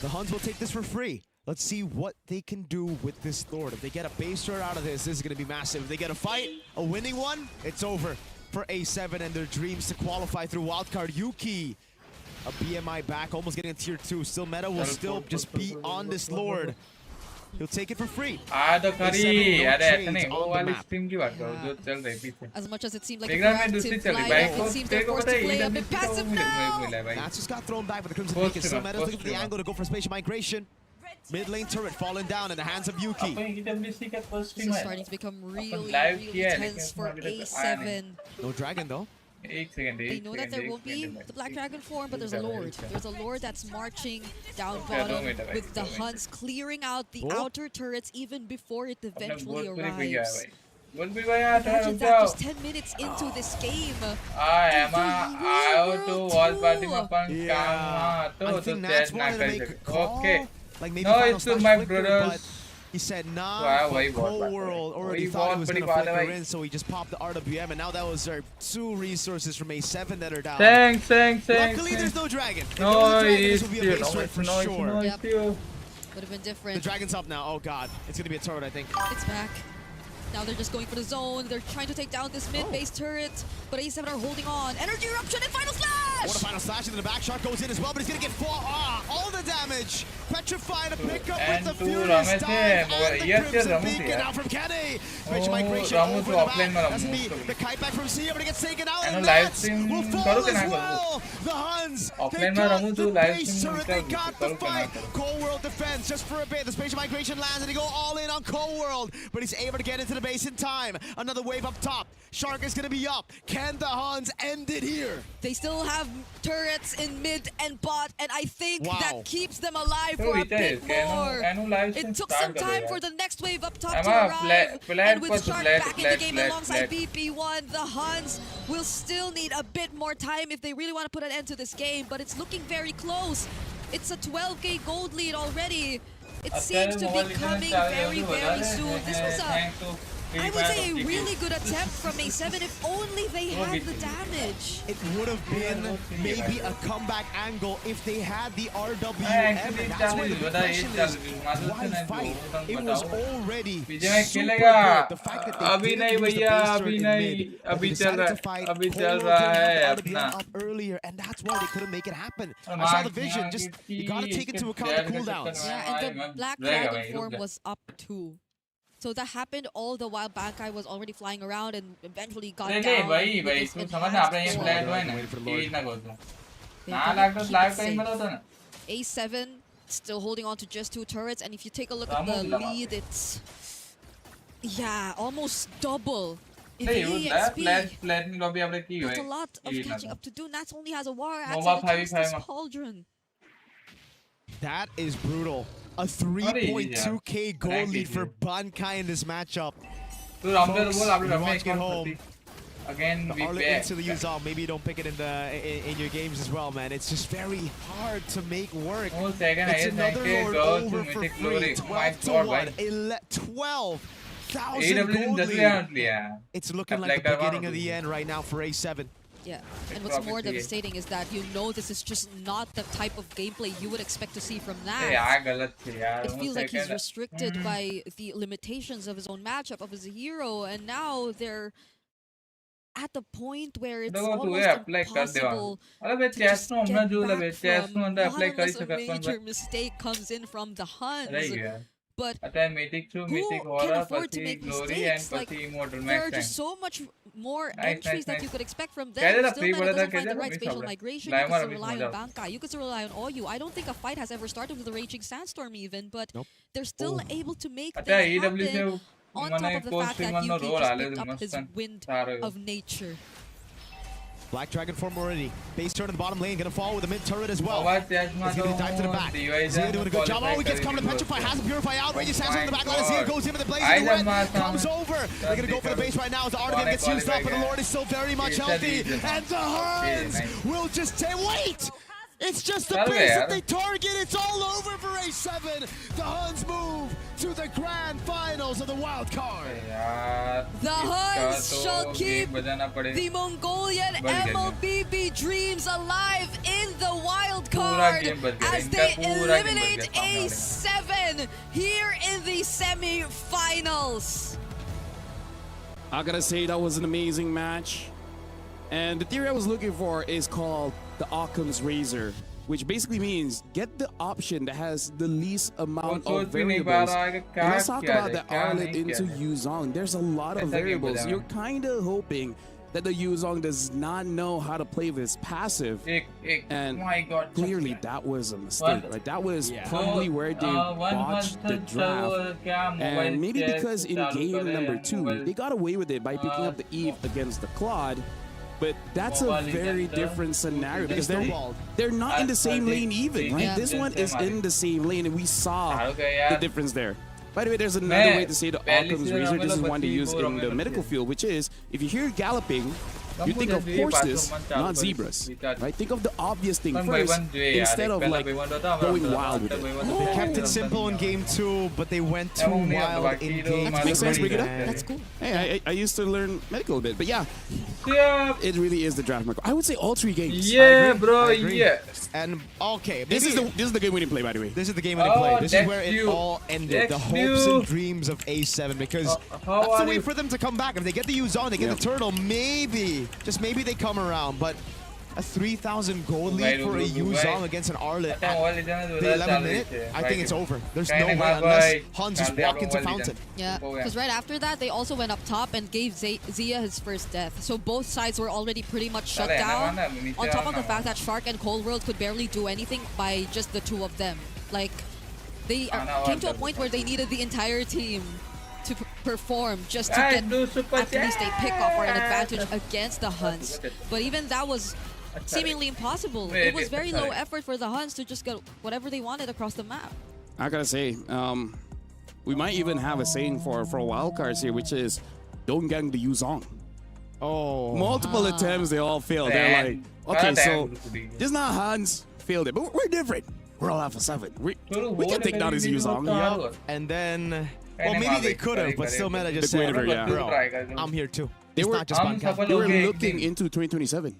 S12: The Huns will take this for free. Let's see what they can do with this Lord. If they get a base turret out of this is going to be massive. If they get a fight, a winning one, it's over for A7 and their dreams to qualify through wildcard. Yuki, a BMI back, almost getting a tier 2. Still meta will still just be on this Lord. He'll take it for free.
S8: As much as it seemed like a proactive flyback, it seems they're forced to play a bit passive now.
S12: Nats just got thrown back with the Crimson Beacon. Still meta's looking for the angle to go for spatial migration. Mid lane turret falling down in the hands of Yuki.
S8: This is starting to become really tense for A7.
S12: No dragon though.
S8: They know that there won't be the Black Dragon form, but there's a Lord. There's a Lord that's marching down bottom with the Huns clearing out the outer turrets even before it eventually arrives.
S4: Would be bhaiya
S8: Imagine that just 10 minutes into this game.
S4: am I to watch batting upon
S12: I
S4: camera to
S12: think
S4: chat
S12: Nats
S4: na
S12: wanted to
S4: kar
S12: make a
S4: sake.
S12: call,
S4: Okay.
S12: like maybe
S4: No,
S12: final
S4: it's to
S12: slash
S4: my
S12: flicker,
S4: brothers.
S12: but he said nah.
S4: Wow,
S12: but
S4: वही बहुत
S12: Cold
S4: बात है।
S12: World already
S4: वही
S12: thought it
S4: बहुत
S12: was
S4: बड़ी
S12: gonna
S4: बात है
S12: flicker
S4: भाई।
S12: in, so he just popped the RWM, and now that was our 2 resources from A7 that are down.
S4: Thanks.
S12: Luckily, there's no dragon. If there
S4: No,
S12: was a dragon, this
S4: it's
S12: would be a
S4: you.
S12: base
S4: No,
S12: turret
S4: it's
S12: for
S4: no, it's
S12: sure.
S4: no,
S8: Yep.
S4: it's you.
S8: Would have been
S12: The
S8: different.
S12: dragon's up now. Oh god, it's gonna be a turret, I think.
S8: It's back. Now they're just going for the zone. They're trying to take down this mid-base turret, but A7 are holding on. Energy eruption and final slash!
S12: What a final slash, and then the back shot goes in as well, but he's gonna get all the damage. Petrified to pick up with the
S4: And two
S12: furious
S4: Ramesh
S12: dive,
S4: hai,
S12: and
S4: मगर
S12: the
S4: ये
S12: crimson
S4: Ramesh
S12: beacon
S4: है।
S12: out from Kenny. Rich
S4: Oh,
S12: migration
S4: Ramesh
S12: over
S4: तो
S12: the
S4: offline
S12: back.
S4: में
S12: That's
S4: Ramesh
S12: the kite back from C, but it gets taken out,
S4: And
S12: and
S4: live
S12: Nats
S4: stream
S12: will
S4: करो
S12: fall
S4: कि
S12: as
S4: ना करो?
S12: well. The Huns, they
S4: Offline में
S12: got
S4: Ramesh
S12: the
S4: तो live
S12: base
S4: stream
S12: turret,
S4: क्या
S12: they got the
S4: करो कि ना
S12: fight.
S4: करो?
S12: Cold World defense just for a bit. The spatial migration lands, and they go all in on Cold World, but he's able to get into the base in time. Another wave up top. Shark is gonna be up. Can the Huns end it here?
S8: They still have turrets in mid and bot, and I think
S12: Wow.
S8: that keeps them alive
S4: तो
S8: for a
S4: इतना
S8: bit
S4: है,
S8: more.
S4: Canoe live stream
S8: It took
S4: start
S8: some
S4: करो
S8: time
S4: यार।
S8: for the next wave up top
S4: Am
S8: to
S4: I
S8: arrive,
S4: flat
S8: and with
S4: पर
S8: Shark
S4: flat,
S8: back in
S4: flat,
S8: the game
S4: flat,
S8: alongside
S4: flat.
S8: BP1, the Huns will still need a bit more time if they really want to put an end to this game, but it's looking very close. It's a 12k gold lead already. It seems to be coming very, very soon. This was I would say a really good attempt from A7 if only they had the damage.
S12: It would have been maybe a comeback angle if they had the RWM. And that's where the big question is, why fight? It was already super good. The fact that they
S4: अभी
S12: didn't
S4: नहीं
S12: use the
S4: भैया,
S12: base
S4: अभी
S12: turret in
S4: नहीं,
S12: mid, but
S4: अभी
S12: they
S4: चल
S12: decided
S4: रहा
S12: to
S4: है,
S12: fight.
S4: अभी
S12: Cold
S4: चल
S12: World
S4: रहा
S12: didn't
S4: है
S12: have the
S4: अपना।
S12: RWM up earlier, and that's why they couldn't make it happen. I saw the vision. Just you gotta take into account the cooldowns.
S8: Yeah, and the Black Dragon form was up too. So that happened all the while Bankai was already flying around and eventually got down.
S4: भाई
S8: with
S4: तू
S8: this
S4: समझ ना अपने ये
S8: enhanced
S4: flat
S8: form.
S4: हुआ है ना TV ना कर दो
S8: They
S4: ना
S8: couldn't
S4: लाग तो
S8: keep
S4: लाइव
S8: it
S4: टाइम में
S8: safe.
S4: होता ना
S8: A7 still holding on to just 2 turrets, and if you take a look at the
S4: Ramos lama.
S8: lead, it's almost double in
S4: नहीं
S8: the
S4: वो फ्लैट
S8: EXP.
S4: फ्लैट में lobby आपने की हुई
S8: Not a lot of catching up to do. Nats only has a war axe
S4: Nova
S8: and a Justice
S4: 5v5
S8: Cauldron.
S12: That is brutal. A 3.2k goal lead for Bankai in this matchup.
S4: तो Ramdev
S12: Folks,
S4: बोल आपने
S12: we
S4: रखना
S12: watch
S4: है
S12: it home.
S4: again we
S12: All
S4: back
S12: into the Yuzong. Maybe you don't pick it in your games as well, man. It's just very hard to make work.
S4: Oh, second,
S12: It's
S4: I
S12: another
S4: think
S12: Lord
S4: go
S12: over
S4: to
S12: for
S4: Mythic
S12: free.
S4: Glory.
S12: 12 to
S4: God,
S12: 1.
S4: भाई
S12: 12,000
S4: AWC
S12: gold
S4: ने 10
S12: lead.
S4: round लिया
S12: It's looking like the beginning of the end right now for A7.
S8: Yeah, and what's more devastating is that you know this is just not the type of gameplay you would expect to see from Nats.
S4: यार गलत थी यार
S8: It feels like he's
S4: second
S8: restricted by the limitations of his own matchup, of his hero, and now they're at the point where it's
S4: देखो तू
S8: almost
S4: ये apply कर दे
S8: impossible
S4: अरे बे
S8: to
S4: chess
S8: just
S4: में हमने
S8: get
S4: जो लगे
S8: back
S4: chess में
S8: from
S4: अंदर
S8: not
S4: apply कर
S8: unless a
S4: सकते हैं
S8: major mistake comes in from the Huns.
S4: रही है
S8: But
S4: अतः mythic to mythic
S8: can
S4: horror
S8: afford to
S4: पसी
S8: make
S4: glory and
S8: mistakes? Like,
S4: पसी immortal
S8: there are
S4: max
S8: just so much more
S4: Nice,
S8: entries
S4: nice,
S8: that
S4: nice.
S8: you could expect from
S4: कह दे
S8: them.
S4: ना
S8: Still,
S4: free
S8: Meta
S4: बोला था
S8: doesn't
S4: कह
S8: find
S4: दे
S8: the
S4: ना
S8: right
S4: miss
S8: spatial
S4: हो गया
S8: migration. You
S4: लाइमर
S8: can still
S4: अभी
S8: rely
S4: समझ
S8: on
S4: आ
S8: Bankai. You can still rely on OU. I don't think a fight has ever started with a Raging Sandstorm even, but they're still able to make
S4: अतः
S8: things
S4: EWC
S8: happen on top
S4: मैंने
S8: of the
S4: coach
S8: fact that
S4: streamer नो
S8: Yuki
S4: role
S8: just
S4: आले
S8: picked
S4: तो
S8: up his
S4: मस्त
S8: wind
S4: सारे
S8: of nature.
S12: Black Dragon form already. Base turn in the bottom lane. Gonna fall with a mid turret as well.
S4: आवाज chess में
S12: He's gonna dive to the back. Zia doing a good job. Oh, he gets covered to Petrify. Has to Purify out. Raging Sandstorm in the back line. Zia goes in with the Blazing Red. Comes over. They're gonna go for the base right now as the Artigan gets used up, but the Lord is still very much healthy. And the Huns will just take. Wait! It's just the base that they target. It's all over for A7. The Huns move to the grand finals of the wild card.
S8: The Huns shall keep the Mongolian MLBB dreams alive in the wild card as they eliminate A7 here in the semi-finals.
S14: I gotta say that was an amazing match. And the theory I was looking for is called the Occam's Razor, which basically means get the option that has the least amount of variables. And let's talk about the Arlet into Yuzong. There's a lot of variables. You're kind of hoping that the Yuzong does not know how to play this passive. And clearly that was a mistake. Like that was probably where they botched the draft. And maybe because in game number 2, they got away with it by picking up the Eve against the Claude. But that's a very different scenario because they're not in the same lane even, right? This one is in the same lane, and we saw the difference there. By the way, there's another way to say the Occam's razor. This is one they use in the medical field, which is if you hear galloping, you think of horses, not zebras, right? Think of the obvious thing first instead of like going wild with it.
S12: They kept it simple in game 2, but they went too wild in game 3.
S14: Makes sense, Brigida?
S12: That's cool.
S14: Hey, I used to learn medical a bit, but yeah, it really is the draft mark. I would say all 3 games.
S4: Yeah, bro, yeah.
S12: And okay,
S14: this is the game we didn't play, by the way.
S12: This is the game we didn't play. This is where it all ended. The hopes and dreams of A7, because that's the way for them to come back. If they get the Yuzong, they get the turtle, maybe, just maybe they come around, but a 3,000 gold lead for a Yuzong against an Arlet at the 11th minute, I think it's over. There's no way unless Hans just walk into Fountain.
S8: Yeah, because right after that, they also went up top and gave Zia his first death. So both sides were already pretty much shut down. On top of the fact that Shark and Cold World could barely do anything by just the 2 of them. Like, they came to a point where they needed the entire team to perform just to get at least a pick-off or an advantage against the Huns. But even that was seemingly impossible. It was very low effort for the Huns to just get whatever they wanted across the map.
S14: I gotta say, we might even have a saying for wildcards here, which is, don't gang the Yuzong.
S12: Oh.
S14: Multiple attempts, they all failed. They're like, okay, so just now Hans failed it, but we're different. We're all Alpha 7. We can take down this Yuzong.
S12: Yep. And then, well, maybe they could have, but still Meta just said, bro, I'm here too.
S14: They
S12: it's
S14: were,
S12: not just
S14: they were looking into 2027.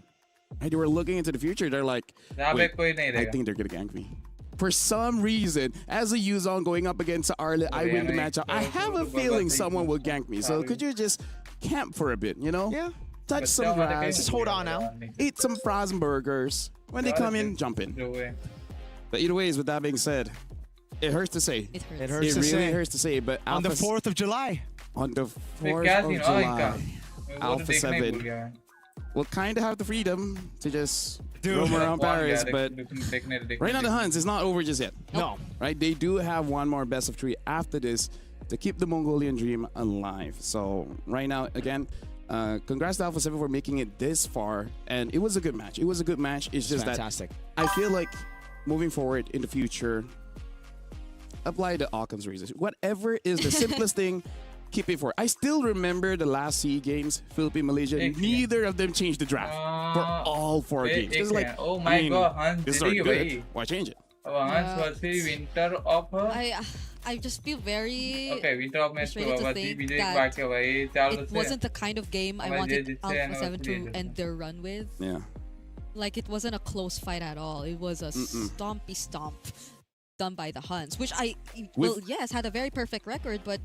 S14: Right? They were looking into the future. They're like, wait, I think they're gonna gank me. For some reason, as a Yuzong going up against Arlet, I win the matchup. I have a feeling someone will gank me. So could you just camp for a bit, you know?
S12: Yeah.
S14: Touch some grass.
S12: Just hold on now.
S14: Eat some frozen burgers. When they come in, jump in. But either ways, with that being said, it hurts to say.
S8: It hurts.
S12: It hurts
S14: It
S12: to
S14: really
S12: say.
S14: hurts to say. But
S12: On the 4th of July.
S14: On the 4th of July, Alpha 7 will kind of have the freedom to just roam around Paris, but right now the Huns is not over just yet.
S12: No.
S14: Right? They do have one more best of 3 after this to keep the Mongolian dream alive. So right now, again, congrats to Alpha 7 for making it this far, and it was a good match. It was a good match. It's just
S12: fantastic.
S14: That I feel like moving forward in the future, apply the Occam's razor. Whatever is the simplest thing, keep it for. I still remember the last SEA games, Philippines, Malaysia. Neither of them changed the draft for all 4 games. It's like,
S4: oh my god,
S14: this is good. Why change it?
S4: Winter of
S8: I just feel very
S4: Winter of
S8: frustrated to think that it wasn't the kind of game I wanted Alpha 7 to end their run with.
S14: Yeah.
S8: Like, it wasn't a close fight at all. It was a stompy stomp done by the Huns, which yes, had a very perfect record, but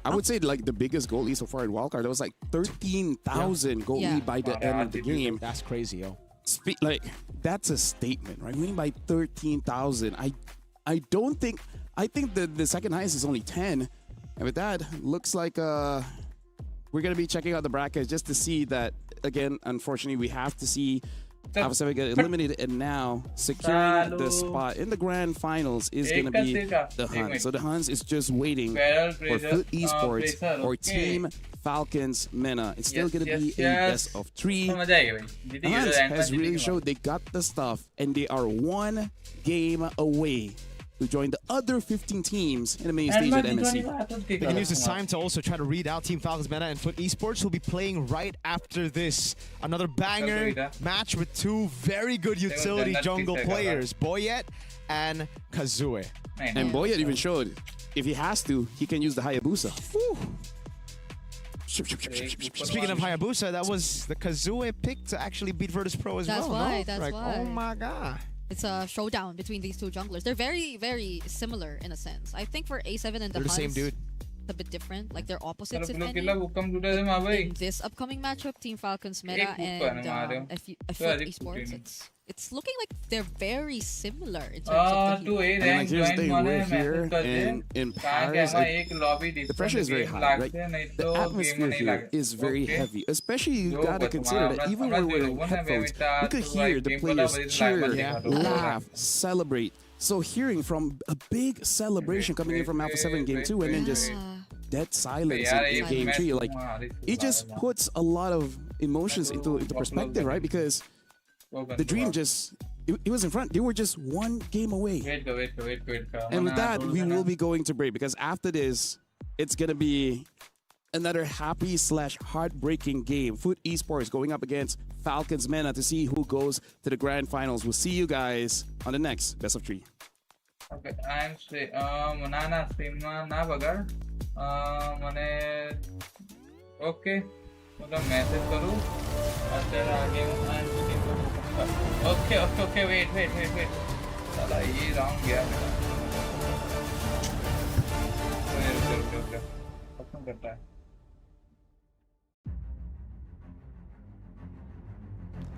S14: I would say like the biggest goal lead so far in wildcard, that was like 13,000 goal lead by the end of the game.
S12: That's crazy, yo.
S14: Like, that's a statement, right? Winning by 13,000. I don't think, I think the second highest is only 10. And with that, looks like we're going to be checking out the brackets just to see that, again, unfortunately, we have to see Alpha 7 get eliminated, and now securing the spot in the grand finals is going to be the Huns. So the Huns is just waiting for Foot Esports or Team Falcons Mena. It's still going to be a best of 3. The Huns has really showed they got the stuff, and they are 1 game away to join the other 15 teams in the main stage at MSC.
S12: We can use this time to also try to read out Team Falcons Mena and Foot Esports, who will be playing right after this. Another banger match with 2 very good utility jungle players, Boyet and Kazue.
S14: And Boyet even showed, if he has to, he can use the Hayabusa.
S12: Speaking of Hayabusa, that was the Kazue pick to actually beat Virtus Pro as well.
S8: That's why.
S12: Oh my god.
S8: It's a showdown between these 2 junglers. They're very, very similar in a sense. I think for A7 and the Huns,
S12: the same dude.
S8: A bit different. Like, they're opposites if any. In this upcoming matchup, Team Falcons Meta and Foot Esports, it's looking like they're very similar in terms of the
S14: and like, here's the thing, we're here in Paris, the pressure is very high, right? The atmosphere here is very heavy, especially you gotta consider that even when we're wearing headphones, we could hear the players cheer, laugh, celebrate. So hearing from a big celebration coming in from Alpha 7 Game 2 and then just dead silence in Game 3, like, it just puts a lot of emotions into perspective, right? Because the dream just he was in front. They were just one game away.
S4: Wait.
S14: And with that, we will be going to break because after this, it's gonna be another happy / heartbreaking game. Foot Esports going up against Falcons Mena to see who goes to the grand finals. We'll see you guys on the next best of 3.
S4: Okay, I'm stream. Manana stream na bagar. Mane okay. मतलब message करूँ अंदर आगे मैं stream को Okay, wait. साला ये round गया मेरा. रुक. खत्म करता है.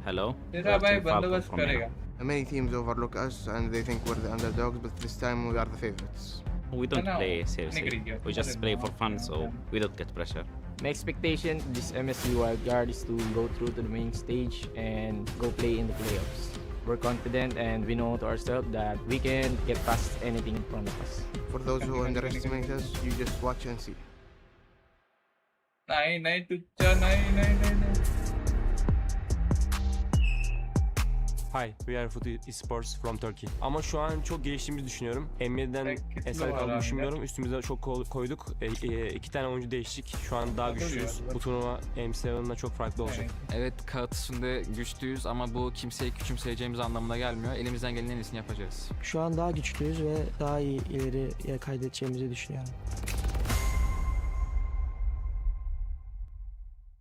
S18: Hello.
S4: तेरा भाई बंदोबस्त करेगा.
S19: Many teams overlook us and they think we're the underdogs, but this time we are the favorites.
S18: We don't play seriously. We just play for fun, so we don't get pressure.
S20: My expectation this MSC wildcard is to go through to the main stage and go play in the playoffs. We're confident and we know to ourselves that we can get past anything in front of us.
S19: For those who underestimate us, you just watch and see.
S4: Nine.
S21: Hi, we are Foot Esports from Turkey. Ama şu an çok geliştiğimizi düşünüyorum. M7'den eser kaldığını düşünmüyorum. Üstümüze çok koyduk. 2 tane oyuncu değiştik. Şu an daha güçlüyüz. Bu turnuva M7'den çok farklı olacak.
S22: Evet, kağıt üstünde güçlüyüz ama bu kimseyi küçümseyeceğimiz anlamına gelmiyor. Elimizden gelenin en iyisini yapacağız.
S23: Şu an daha güçlüyüz ve daha iyi ileriye kaydedeceğimizi düşünüyorum.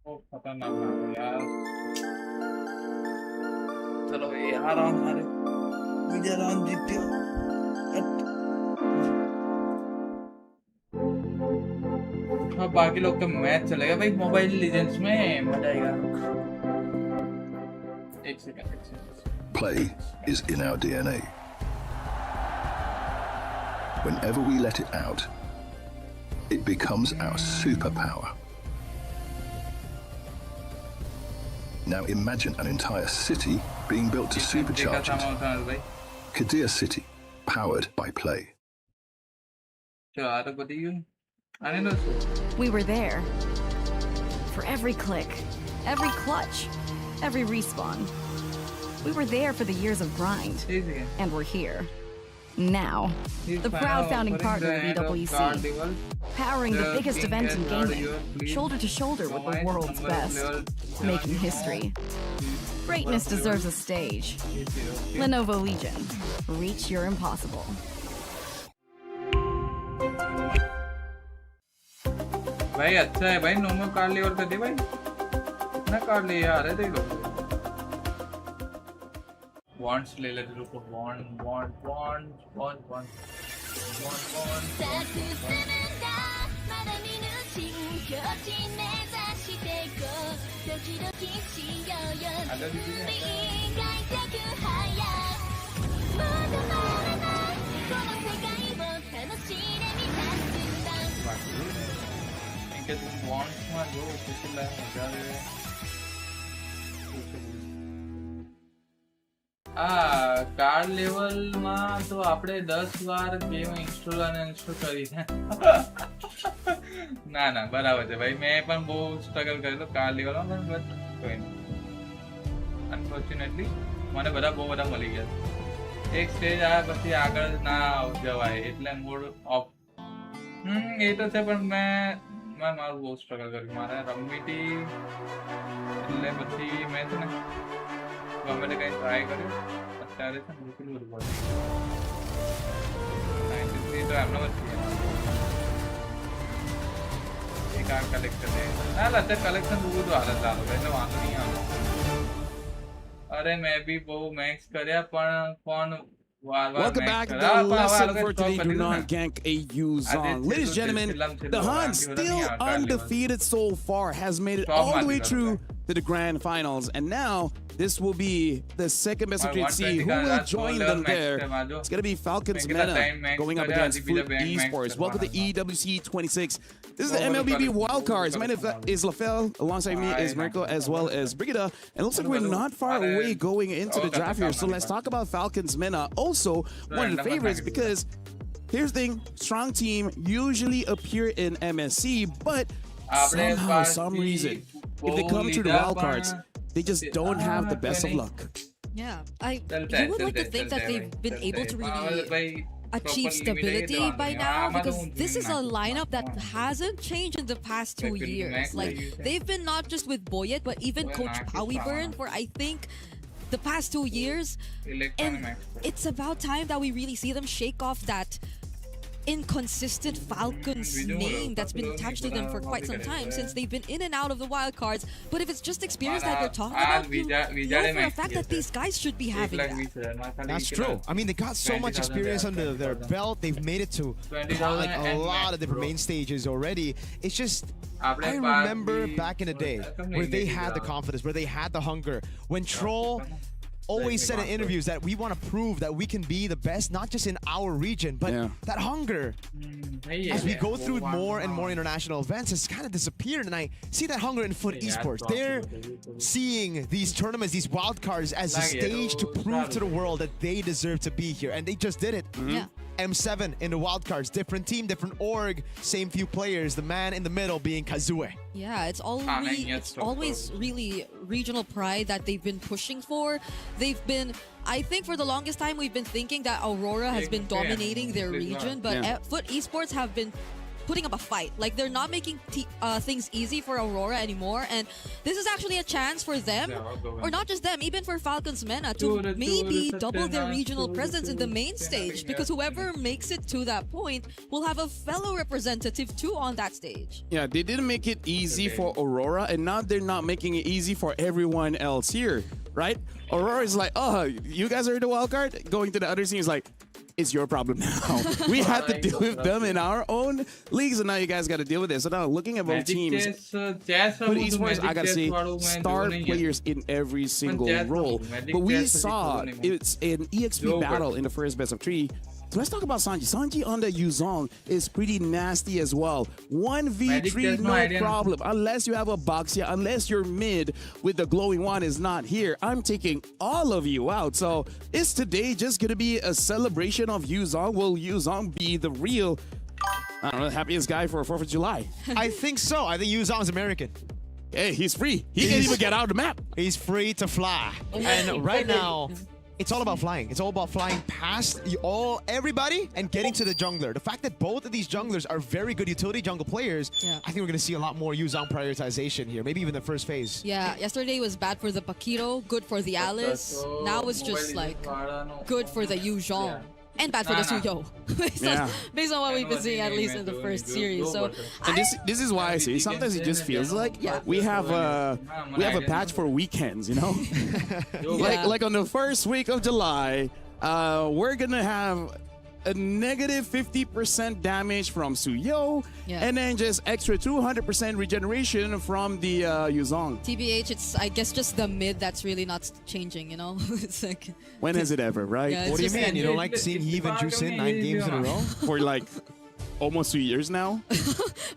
S4: ओ खतरनाक है यार. चलो यार हमारे मुझे round जीते हो. हाँ बाकी लोग का मैच चलेगा भाई मोबाइल लीजेंड्स में मजा आएगा. एक second.
S15: Play is in our DNA. Whenever we let it out, it becomes our superpower. Now imagine an entire city being built to supercharge it. Kadir City, powered by play.
S24: We were there. For every click, every clutch, every respawn. We were there for the years of grind. And we're here. Now, the proud founding partner of EWC, powering the biggest event in gaming, shoulder to shoulder with the world's best, making history. Greatness deserves a stage. Lenovo Legion, reach your impossible.
S4: भाई अच्छा है भाई normal car level कर दे भाई ना car ले यार है देख लो बॉन्ड्स ले लेते रुको बॉन्ड इनके तुम बॉन्ड्स में जो पिछले हजार કાર્ડ લેવલમાં તો આપણે 10 વાર ગેમ ઇન્સ્ટોલ અને અનઇન્સ્ટોલ કરી છે. ના બરાબર છે ભાઈ મેં પણ બહુ સ્ટ્રગલ કરેલો કાર્ડ લેવલમાં પણ બટ કોઈ નહીં અનફોર્ચ્યુનેટલી મને બહુ બધા મળી ગયા. એક સ્ટેજ આ પછી આગળ ના જવાય એટલે મૂડ ઓફ. એ તો છે પણ મેં મારું બહુ સ્ટ્રગલ કર્યું મારે રમવી હતી એટલે પછી મેં છે ને ગમે તે કંઈ ટ્રાય કર્યું અત્યારે છે બિલકુલ બધું પડે 93 તો એમનો જ છે. એક આ કલેક્ટ કરે ના અત્યારે કલેક્શન બહુ બધું હાલત ચાલુ એટલે વાંધો નહીં આવે. અરે મેં બી બહુ મેક્સ કર્યા પણ કોણ
S14: Welcome back to the lesson for today. Do not gank a Yuzong. Ladies and gentlemen, the Hunt, still undefeated so far, has made it all the way through to the grand finals. And now, this will be the second best of 3C. Who will join them there? It's going to be Falcons Mena going up against Foot Esports. Welcome to EWC 26. This is the MLBB wildcards. My name is Lafel. Alongside me is Mirko as well as Brigida. And it looks like we're not far away going into the draft here. So let's talk about Falcons Mena. Also, one of the favorites because here's the thing. Strong team usually appear in MSC, but somehow, some reason, if they come to the wildcards, they just don't have the best of luck.
S8: Yeah,
S4: चलता है,
S8: you would like to
S4: चलता है,
S8: think that
S4: चलता है
S8: they've been
S4: भाई,
S8: able to
S4: चलता है।
S8: really
S4: भाई,
S8: achieve
S4: proper limit है
S8: stability
S4: तो
S8: by
S4: आदमी,
S8: now,
S4: मैं तो
S8: because
S4: हूँ
S8: this is a
S4: max
S8: lineup that hasn't changed in the past 2
S4: Max
S8: years. Like,
S4: use है।
S8: they've been not just with Boyet, but even
S4: Well,
S8: Coach
S4: max is
S8: Powyburn
S4: fine.
S8: for, I think, the past 2 years.
S4: Electron
S8: And
S4: max.
S8: it's about time that we really see them shake off that inconsistent Falcons name that's been attached to them for quite some time, since they've been in and out of the wild cards. But if it's just experience that you're talking about, you know for a fact that these guys should be having that.
S12: That's true. I mean, they got so much experience under their belt. They've made it to like a lot of different main stages already. It's just, I remember back in the day where they had the confidence, where they had the hunger. When Troll always said in interviews that we want to prove that we can be the best, not just in our region, but that hunger, as we go through more and more international events, has kind of disappeared. And I see that hunger in foot esports. They're seeing these tournaments, these wildcards, as a stage to prove to the world that they deserve to be here. And they just did it.
S8: Yeah.
S12: M7 in the wildcards, different team, different org, same few players, the man in the middle being Kazue.
S8: Yeah, it's always really regional pride that they've been pushing for. They've been, I think for the longest time, we've been thinking that Aurora has been dominating their region, but Foot Esports have been putting up a fight. Like, they're not making things easy for Aurora anymore, and this is actually a chance for them, or not just them, even for Falcons Mena to maybe double their regional presence in the main stage, because whoever makes it to that point will have a fellow representative too on that stage.
S14: Yeah, they didn't make it easy for Aurora, and now they're not making it easy for everyone else here, right? Aurora is like, oh, you guys are the wild card? Going to the other team is like, it's your problem now. We had to deal with them in our own leagues, and now you guys got to deal with it. So now, looking at both teams, Foot Esports, I gotta say, star players in every single role. But we saw it's an EXP battle in the first best of 3. So let's talk about Sanji. Sanji on the Yuzong is pretty nasty as well. 1v3, no problem. Unless you have a Boxia, unless your mid with the glowing one is not here, I'm taking all of you out. So is today just going to be a celebration of Yuzong? Will Yuzong be the real, I don't know, happiest guy for 4th of July?
S12: I think so. I think Yuzong's American.
S14: Hey, he's free. He can't even get out of the map.
S12: He's free to fly. And right now, it's all about flying. It's all about flying past everybody and getting to the jungler. The fact that both of these junglers are very good utility jungle players, I think we're going to see a lot more Yuzong prioritization here. Maybe even the first phase.
S8: Yeah, yesterday was bad for the Paquito, good for the Alice. Now it's just like good for the Yuzong. And bad for the Suyo. based on what we've been seeing, at least in the first series. So,
S14: and this is why I say sometimes it just feels like we have a patch for weekends, you know. like on the first week of July, we're gonna have a negative 50% damage from Suyo, and then just extra 200% regeneration from the Yuzong.
S8: TBH, it's, I guess, just the mid that's really not changing, you know? It's like...
S14: When has it ever, right?
S8: Yeah,
S12: what do you mean? You don't like seeing Heave and Juicin 9 games in a row?
S14: For like almost 2 years now?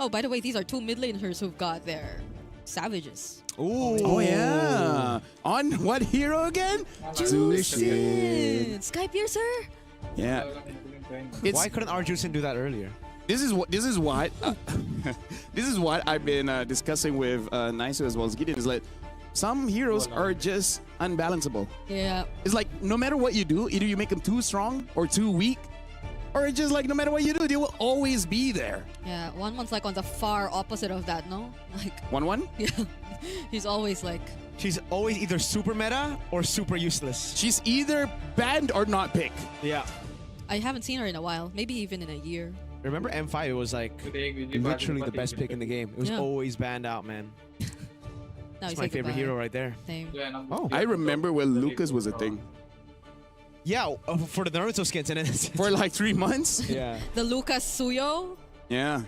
S8: Oh, by the way, these are 2 mid laners who've got their Savages.
S14: Ooh. Oh, yeah. On what hero again?
S8: Juicin! Sky Piercer?
S14: Yeah.
S12: Why couldn't our Juicin do that earlier?
S14: This is what I've been discussing with Niso as well as Gideon. Is like some heroes are just unbalanceable.
S8: Yeah.
S14: It's like no matter what you do, either you make them too strong or too weak, or just like no matter what you do, they will always be there.
S8: Yeah, One's like on the far opposite of that, no? Like
S14: 1-1?
S8: Yeah. He's always like...
S12: She's always either super meta or super useless.
S14: She's either banned or not picked.
S12: Yeah.
S8: I haven't seen her in a while. Maybe even in a year.
S12: Remember M5? It was like literally the best pick in the game. It was always banned out, man. That's my favorite hero right there.
S8: Same.
S14: Oh, I remember when Lucas was a thing.
S12: Yeah, for the Naruto skins. And
S14: for like 3 months?
S12: Yeah.
S8: The Lucas Suyo?
S14: Yeah.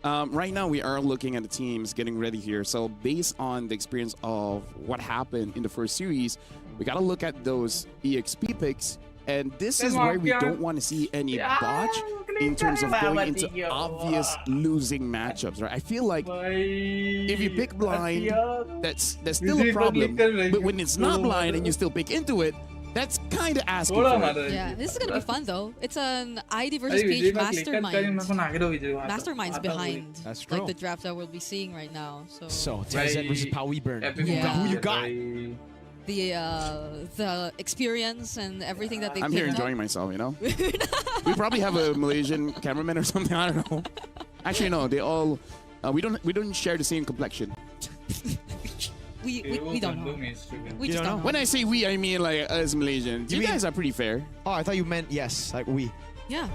S14: Right now, we are looking at the teams getting ready here. So based on the experience of what happened in the first series, we got to look at those EXP picks. And this is where we don't want to see any botch in terms of going into obvious losing matchups, right? I feel like if you pick blind, that's still a problem. But when it's not blind and you still pick into it, that's kind of asking for it.
S8: Yeah, this is going to be fun though. It's an ID versus PH mastermind. Masterminds behind like the draft that we'll be seeing right now. So
S12: TZ versus Powyburn. Who you got?
S8: the experience and everything that they.
S14: I'm here enjoying myself, you know. We probably have a Malaysian cameraman or something. I don't know. Actually, no. They all. We don't share the same complexion.
S8: We don't know. We just don't know.
S14: When I say we, I mean like as Malaysians. You guys are pretty fair.
S12: Oh, I thought you meant yes, like we.
S8: Yeah.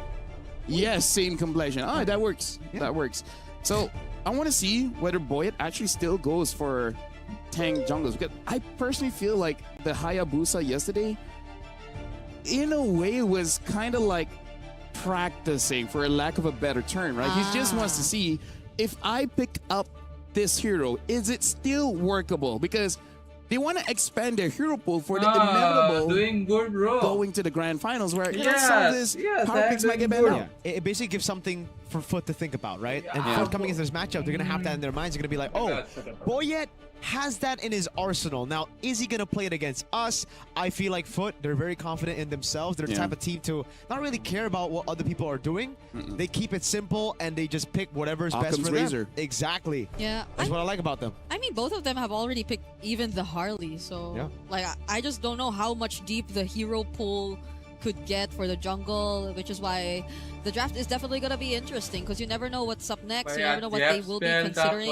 S14: Yes, same complexion. Oh, that works. Yeah. That works. So I want to see whether Boyet actually still goes for tank jungles, because I personally feel like the Hayabusa yesterday, in a way, was kind of like practicing, for a lack of a better term, right? He just wants to see, if I pick up this hero, is it still workable? Because they want to expand their hero pool for the inevitable
S4: doing good, bro.
S14: going to the grand finals, where
S4: Yes,
S14: some of this power picks might get better.
S12: Yeah. It basically gives something for Foot to think about, right? And Foot coming into this matchup, they're gonna have that in their minds. They're gonna be like, oh, Boyet has that in his arsenal. Now, is he gonna play it against us? I feel like Foot, they're very confident in themselves. They're the type of team to not really care about what other people are doing. They keep it simple and they just pick whatever's best for them. Exactly.
S8: Yeah.
S12: That's what I like about them.
S8: I mean, both of them have already picked even the Harley, so like I just don't know how much deep the hero pool could get for the jungle, which is why the draft is definitely going to be interesting, because you never know what's up next. You never know what they will be considering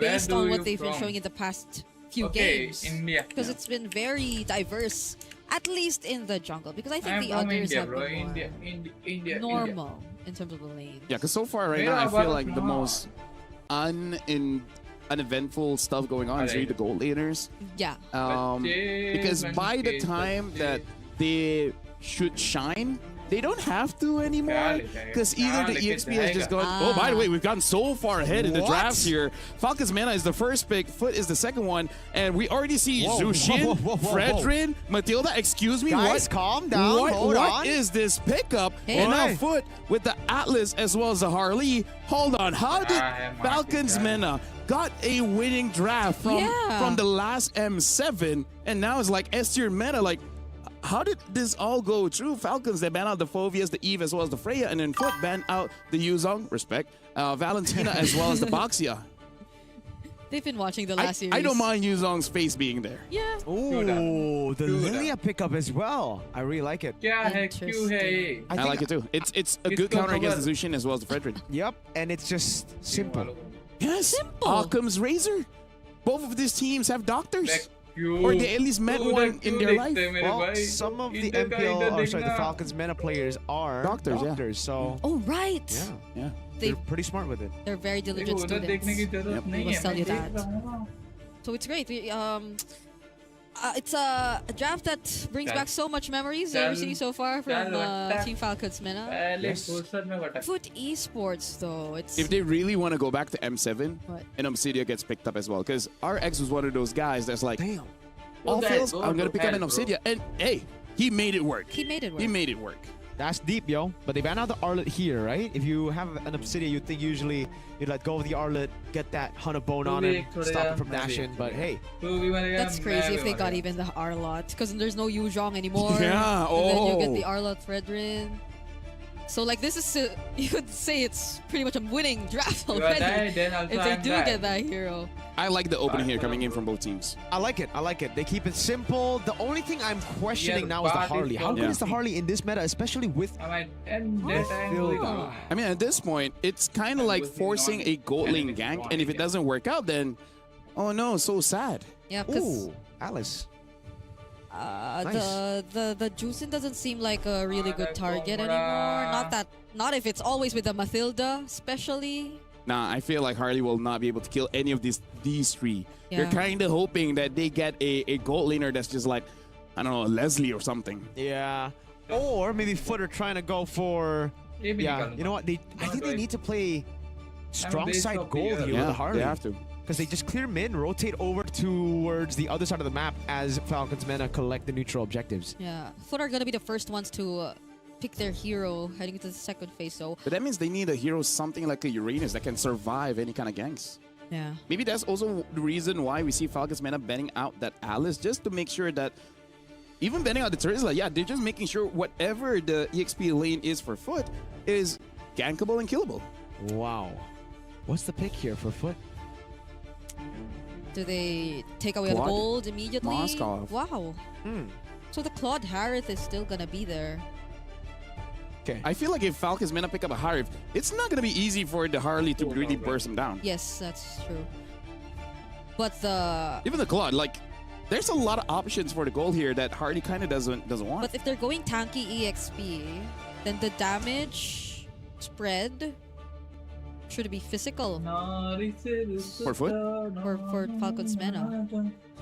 S8: based on what they've been showing in the past few games. Because it's been very diverse, at least in the jungle, because I think the others have been more normal in terms of the lane.
S14: Yeah, because so far right now, I feel like the most uneventful stuff going on is really the gold laners.
S8: Yeah.
S14: Because by the time that they should shine, they don't have to anymore, because either the EXP has just gone. Oh, by the way, we've gotten so far ahead in the drafts here. Falcons Mena is the first pick, Foot is the second one, and we already see Zushin, Fredrin, Matilda. Excuse me,
S12: guys, calm down.
S14: What is this pickup? And now Foot with the Atlas as well as the Harley. Hold on, how did Falcons Mena got a winning draft from the last M7, and now it's like S-tier meta? Like, how did this all go through? Falcons, they ban out the Phobias, the Eve, as well as the Freya, and then Foot ban out the Yuzong, respect, Valentina, as well as the Boxia.
S8: They've been watching the last series.
S14: I don't mind Yuzong's face being there.
S8: Yeah.
S12: Ooh, the Lilia pickup as well. I really like it.
S14: I like it too. It's a good counter against the Zushin as well as the Fredrin.
S12: Yep, and it's just simple.
S14: Yes.
S8: Simple.
S14: Occam's Razor. Both of these teams have doctors. Or they at least met one in their life.
S12: Well, some of the MPL, or sorry, the Falcons Mena players are doctors, so.
S8: Oh, right.
S14: Yeah.
S12: They're pretty smart with it.
S8: They're very diligent students. We must tell you that. So it's great. It's a draft that brings back so much memories that we've seen so far from Team Falcons Mena. Foot esports, though, it's.
S14: If they really want to go back to M7, and Obsidia gets picked up as well, because RX was one of those guys that's like, damn, all fails, I'm gonna pick up an Obsidia, and hey, he made it work.
S8: He made it work.
S14: He made it work.
S12: That's deep, yo. But they ban out the Arlet here, right? If you have an Obsidia, you'd think usually you'd let go of the Arlet, get that Hunt of Bone on him, stop him from dashing. But hey.
S8: That's crazy if they got even the Arlot, because there's no Yuzhong anymore.
S14: Yeah,
S8: And then you get the Arlot Fredrin. So like this is, you could say it's pretty much a winning draft already if they do get that hero.
S14: I like the opening here coming in from both teams.
S12: I like it. They keep it simple. The only thing I'm questioning now is the Harley. How good is the Harley in this meta, especially with
S14: Matilda? I mean, at this point, it's kind of like forcing a gold lane gank, and if it doesn't work out, then, oh no, so sad.
S8: Yeah, because
S12: Alice.
S8: the Juicin doesn't seem like a really good target anymore. Not if it's always with the Matilda, especially.
S14: Nah, I feel like Harley will not be able to kill any of these three.
S8: Yeah.
S14: You're kind of hoping that they get a gold laner that's just like, I don't know, Leslie or something.
S12: Yeah. Or maybe Footer trying to go for... Yeah, you know what? I think they need to play strong side gold here with the Harley.
S14: They have to.
S12: Because they just clear mid, rotate over towards the other side of the map as Falcons Mena collect the neutral objectives.
S8: Yeah, Foot are going to be the first ones to pick their hero heading into the second phase. So,
S14: but that means they need a hero something like a Uranus that can survive any kind of ganks.
S8: Yeah.
S14: Maybe that's also the reason why we see Falcons Mena banning out that Alice, just to make sure that even banning out the Terizla, yeah, they're just making sure whatever the EXP lane is for Foot is gankable and killable.
S12: Wow. What's the pick here for Foot?
S8: Do they take away the
S14: Claude
S8: gold immediately?
S14: Moskov.
S8: Wow. So the Claude Harith is still gonna be there.
S12: Okay.
S14: I feel like if Falcons Mena pick up a Harif, it's not going to be easy for the Harley to really burst him down.
S8: Yes, that's true. But
S14: even the Claude, like, there's a lot of options for the goal here that Harley kind of doesn't want.
S8: But if they're going tanky EXP, then the damage spread should be physical.
S14: For Foot?
S8: For Falcon's Mena.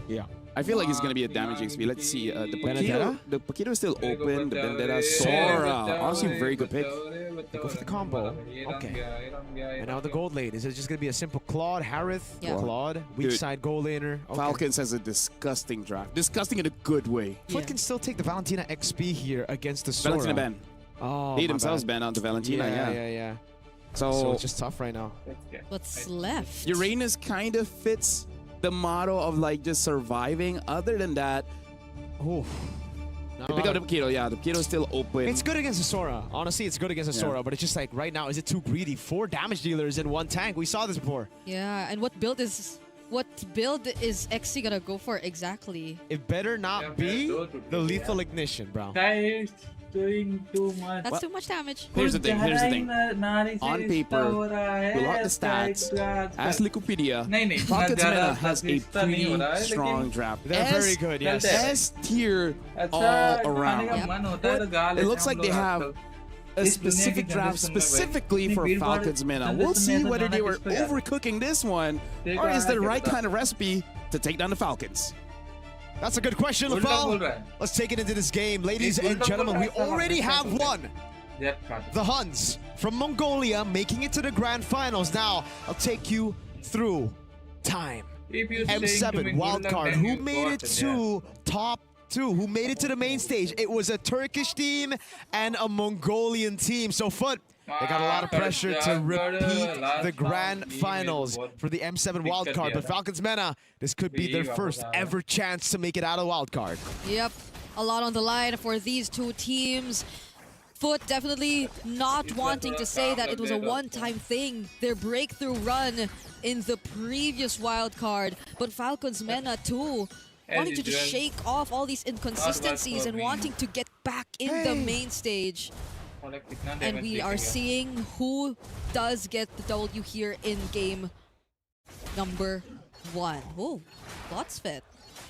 S14: Yeah. I feel like it's going to be a damage XP. Let's see. The Paquito is still open. The Vendetta, Sora. Honestly, very good pick.
S12: They go for the combo. Okay. And now the gold lane. Is it just going to be a simple Claude, Harith, Claude, weak side gold laner? Okay.
S14: Falcons has a disgusting draft. Disgusting in a good way.
S12: Foot can still take the Valentina XP here against the Sora.
S14: Valentina ban.
S12: Oh,
S14: They themselves ban onto Valentina.
S12: Yeah.
S14: So
S12: it's just tough right now.
S8: What's left?
S14: Uranus kind of fits the motto of like just surviving. Other than that, they pick up the Paquito. Yeah, the Paquito is still open.
S12: It's good against the Sora. Honestly, it's good against the Sora, but it's just like right now, is it too greedy? 4 damage dealers in 1 tank. We saw this before.
S8: Yeah, and what build is XC gonna go for exactly?
S12: It better not be the lethal ignition, bro.
S4: Guys, doing too much.
S8: That's too much damage.
S14: Here's the thing. On paper, without the stats, as Liquipedia, Falcons Mena has a pretty strong draft.
S12: They're very good, yes.
S14: S tier all around. But it looks like they have a specific draft specifically for Falcons Mena. We'll see whether they were overcooking this one, or is the right kind of recipe to take down the Falcons.
S12: That's a good question, LaFell. Let's take it into this game. Ladies and gentlemen, we already have one. The Huns from Mongolia making it to the grand finals. Now, I'll take you through time. M7 wildcard, who made it to top 2, who made it to the main stage. It was a Turkish team and a Mongolian team. So, Foot, they got a lot of pressure to repeat the grand finals for the M7 wildcard. But Falcons Mena, this could be their first ever chance to make it out of wildcard.
S8: Yep, a lot on the line for these two teams. Foot definitely not wanting to say that it was a one-time thing, their breakthrough run in the previous wildcard. But Falcons Mena too, wanting to just shake off all these inconsistencies and wanting to get back in the main stage. And we are seeing who does get the W here in game number 1. Oh, Lotsfit.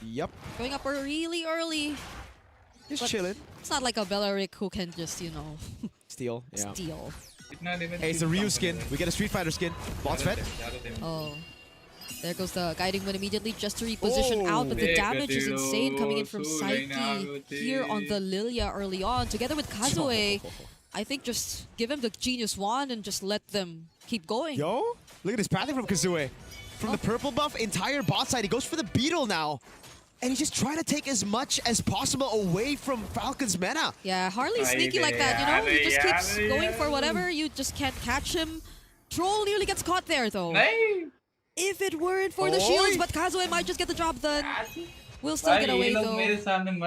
S12: Yep.
S8: Going up really early.
S12: Just chilling.
S8: It's not like a Belaric who can just, you know,
S12: steal. Yeah.
S8: Steal.
S12: Hey, it's a Ryu skin. We get a Street Fighter skin. Lotsfit.
S8: Oh. There goes the guiding wind immediately just to reposition out, but the damage is insane coming in from Psyche here on the Lilia early on, together with Kazue. I think just give him the Genius Wand and just let them keep going.
S12: Yo, look at this pathing from Kazue. From the purple buff, entire bot side, he goes for the Beetle now. And he's just trying to take as much as possible away from Falcons Mena.
S8: Yeah, Harley's sneaky like that, you know? He just keeps going for whatever, you just can't catch him. Troll nearly gets caught there though. If it weren't for the shields, but Kazue might just get the job done. We'll still get away though. That's nothing,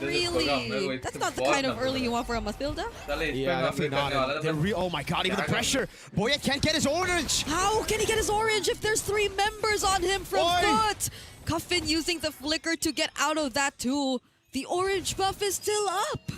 S8: really. That's not the kind of early you want for a Mathilda.
S12: Yeah, definitely not. Oh my god, even the pressure. Boya can't get his orange.
S8: How can he get his orange if there's 3 members on him from Foot? Cuffin using the flicker to get out of that too. The orange buff is still up.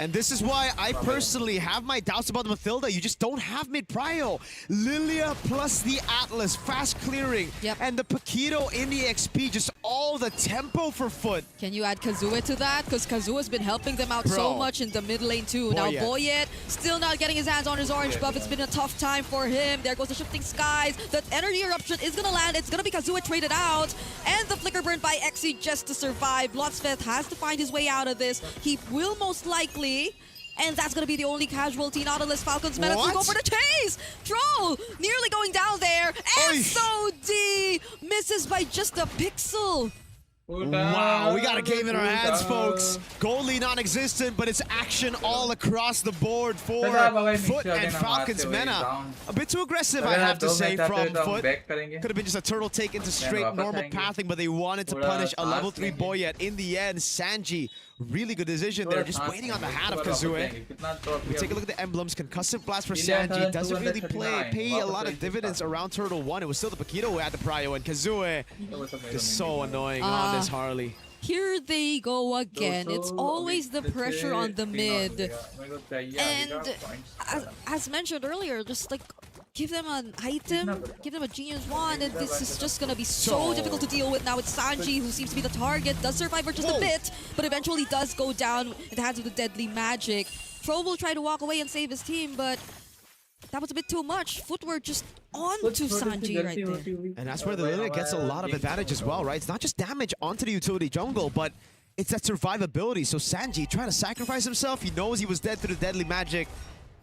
S12: And this is why I personally have my doubts about the Mathilda. You just don't have mid-prio. Lilia plus the Atlas, fast clearing. And the Paquito in the XP, just all the tempo for Foot.
S8: Can you add Kazue to that? Because Kazue's been helping them out so much in the mid lane too. Now Boyet still not getting his hands on his orange buff. It's been a tough time for him. There goes the shifting skies. The energy eruption is going to land. It's going to be Kazue traded out. And the flicker burn by Exi just to survive. Blotsfeth has to find his way out of this. He will most likely. And that's going to be the only casualty. Nautilus Falcons Mena to go for the chase! Troll nearly going down there. And SOD misses by just a pixel.
S12: Wow, we got a game in our hands, folks. Goal lead non-existent, but it's action all across the board for Foot and Falcons Mena. A bit too aggressive, I have to say, from Foot. Could have been just a turtle take into straight normal pathing, but they wanted to punish a level 3 Boyet. In the end, Sanji, really good decision there, just waiting on the hat of Kazue. We take a look at the emblems. Concussive Blast for Sanji doesn't really pay a lot of dividends around Turtle 1. It was still the Paquito who had the prio, and Kazue just so annoying on this Harley.
S8: Here they go again. It's always the pressure on the mid. And as mentioned earlier, just like give them an item, give them a genius wand, and this is just gonna be so difficult to deal with. Now it's Sanji who seems to be the target, does survive for just a bit, but eventually does go down in the hands of the deadly magic. Tro will try to walk away and save his team, but that was a bit too much. Footwork just onto Sanji right there.
S12: And that's where the Lily gets a lot of advantage as well, right? It's not just damage onto the utility jungle, but it's that survivability. So Sanji trying to sacrifice himself. He knows he was dead through the deadly magic,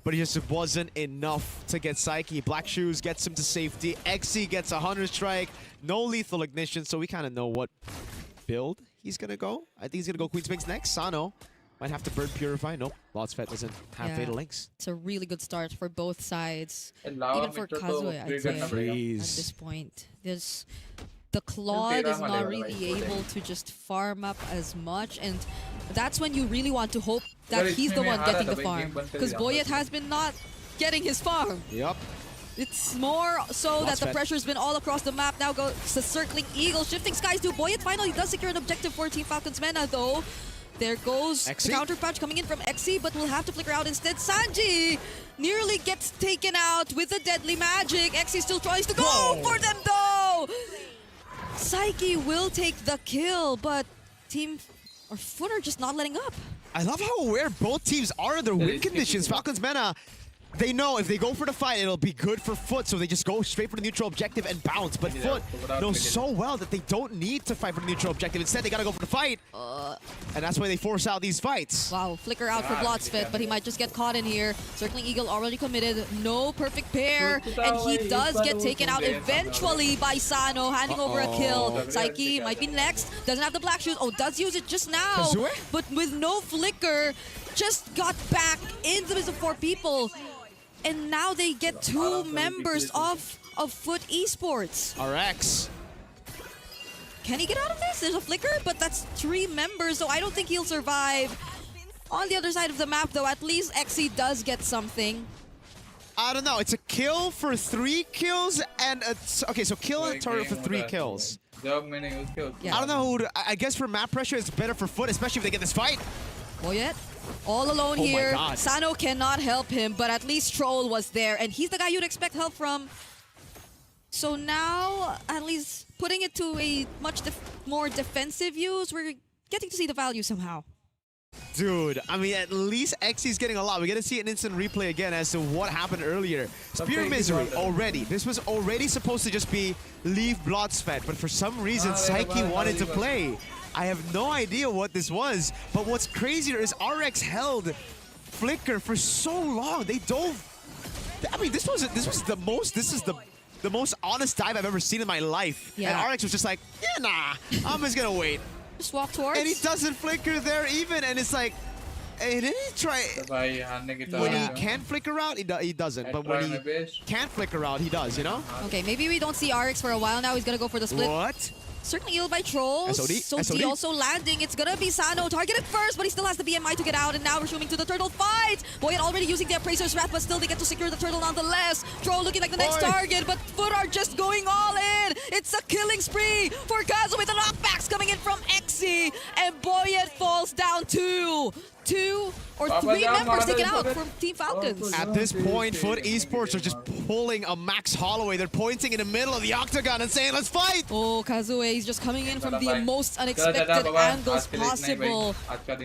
S12: but it just wasn't enough to get Psyche. Black Shoes gets him to safety. Xe gets a Hunter Strike. No lethal ignition, so we kind of know what build he's going to go. I think he's going to go Queen's Wings next. Sano might have to Bird Purify. Nope, Lots Fet doesn't have Fatal Links.
S8: It's a really good start for both sides. Even for Kazue, I'd say, at this point. The Claude is not really able to just farm up as much, and that's when you really want to hope that he's the one getting the farm, because Boyet has been not getting his farm.
S12: Yep.
S8: It's more so that the pressure's been all across the map. Now goes the circling eagle, shifting skies to Boyet. Finally does secure an objective for Team Falcons Mena, though. There goes the counter punch coming in from Xe, but will have to flicker out instead. Sanji nearly gets taken out with the deadly magic. Xe still tries to go for them, though. Psyche will take the kill, but Team Foot are just not letting up.
S12: I love how aware both teams are in their win conditions. Falcons Mena, they know if they go for the fight, it'll be good for Foot, so they just go straight for the neutral objective and bounce. But Foot knows so well that they don't need to fight for the neutral objective. Instead, they gotta go for the fight. And that's why they force out these fights.
S8: Wow, flicker out for Blotsfit, but he might just get caught in here. Circling Eagle already committed. No perfect pair. And he does get taken out eventually by Sano, handing over a kill. Psyche might be next. Doesn't have the Black Shoes. Oh, does use it just now. But with no flicker, just got back into the midst of 4 people. And now they get 2 members of Foot Esports.
S12: RX.
S8: Can he get out of this? There's a flicker, but that's 3 members, so I don't think he'll survive. On the other side of the map, though, at least Xe does get something.
S12: I don't know. It's a kill for 3 kills and okay, so kill a turret for 3 kills.
S8: Yeah.
S12: I don't know who I guess for map pressure, it's better for Foot, especially if they get this fight.
S8: Boyet, all alone here. Sano cannot help him, but at least Troll was there, and he's the guy you'd expect help from. So now, at least putting it to a much more defensive use, we're getting to see the value somehow.
S12: Dude, I mean, at least Xe's getting a lot. We're going to see an instant replay again as to what happened earlier. Spear Misery, already. This was already supposed to just be leave Blotsfet, but for some reason, Psyche wanted to play. I have no idea what this was, but what's crazier is RX held Flicker for so long. They dove. I mean, this is the most honest dive I've ever seen in my life. Yeah. And RX was just like, yeah, nah, I'm just gonna wait.
S8: Just walk towards.
S12: And he doesn't flicker there even, and it's like, hey, did he try? When he can flicker out, he doesn't. But when he can't flicker out, he does, you know?
S8: Okay, maybe we don't see RX for a while now. He's gonna go for the split.
S12: What?
S8: Certainly ill by Trolls. So D also landing. It's gonna be Sano targeted first, but he still has the BMI to get out, and now resuming to the turtle fight. Boyet already using the Appraiser's Wrath, but still they get to secure the turtle nonetheless. Troll looking like the next target, but Foot are just going all in. It's a killing spree for Kazu with the knockbacks coming in from Xe, and Boyet falls down 2 or 3 members taken out from Team Falcons.
S12: At this point, Foot Esports are just pulling a Max Holloway. They're pointing in the middle of the octagon and saying, let's fight!
S8: Oh, Kazue is just coming in from the most unexpected angles possible.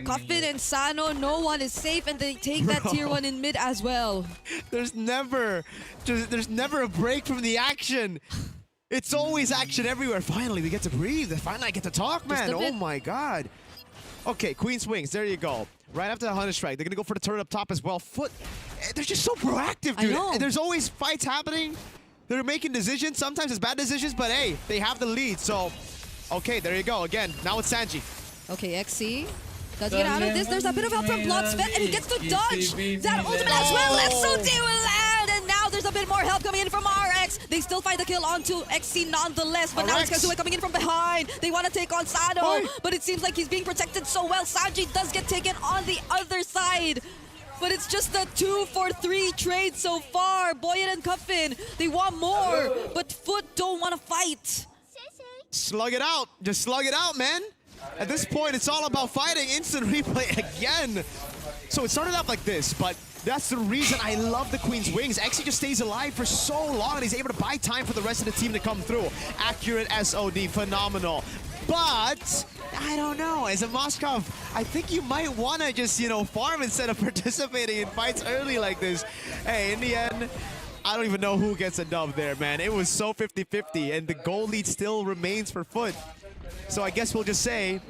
S8: Coffin and Sano, no one is safe, and they take that tier 1 in mid as well.
S12: There's never a break from the action. It's always action everywhere. Finally, we get to breathe. Finally, I get to talk, man. Oh my god. Okay, Queen's Wings, there you go. Right after the Hunter Strike, they're going to go for the turret up top as well. Foot, they're just so proactive, dude. And there's always fights happening. They're making decisions. Sometimes it's bad decisions, but hey, they have the lead. So Okay, there you go. Again, now it's Sanji.
S8: Okay, XC does get out of this. There's a bit of help from Bloodsvet, and he gets to dodge that ultimate as well. SOD will land, and now there's a bit more help coming in from RX. They still find the kill onto XC nonetheless, but now it's Kazue coming in from behind. They want to take on Sano, but it seems like he's being protected so well. Sanji does get taken on the other side. But it's just a 2-for-3 trade so far. Boyan and Cuffin, they want more, but Foot don't want to fight.
S12: Slug it out. Just slug it out, man. At this point, it's all about fighting. Instant replay again. So it started out like this, but that's the reason I love the Queen's Wings. Exy just stays alive for so long, and he's able to buy time for the rest of the team to come through. Accurate SOD, phenomenal. But I don't know, as a Moskov, I think you might want to just, you know, farm instead of participating in fights early like this. Hey, in the end, I don't even know who gets a dub there, man. It was so 50-50, and the goal lead still remains for Foot. So I guess we'll just say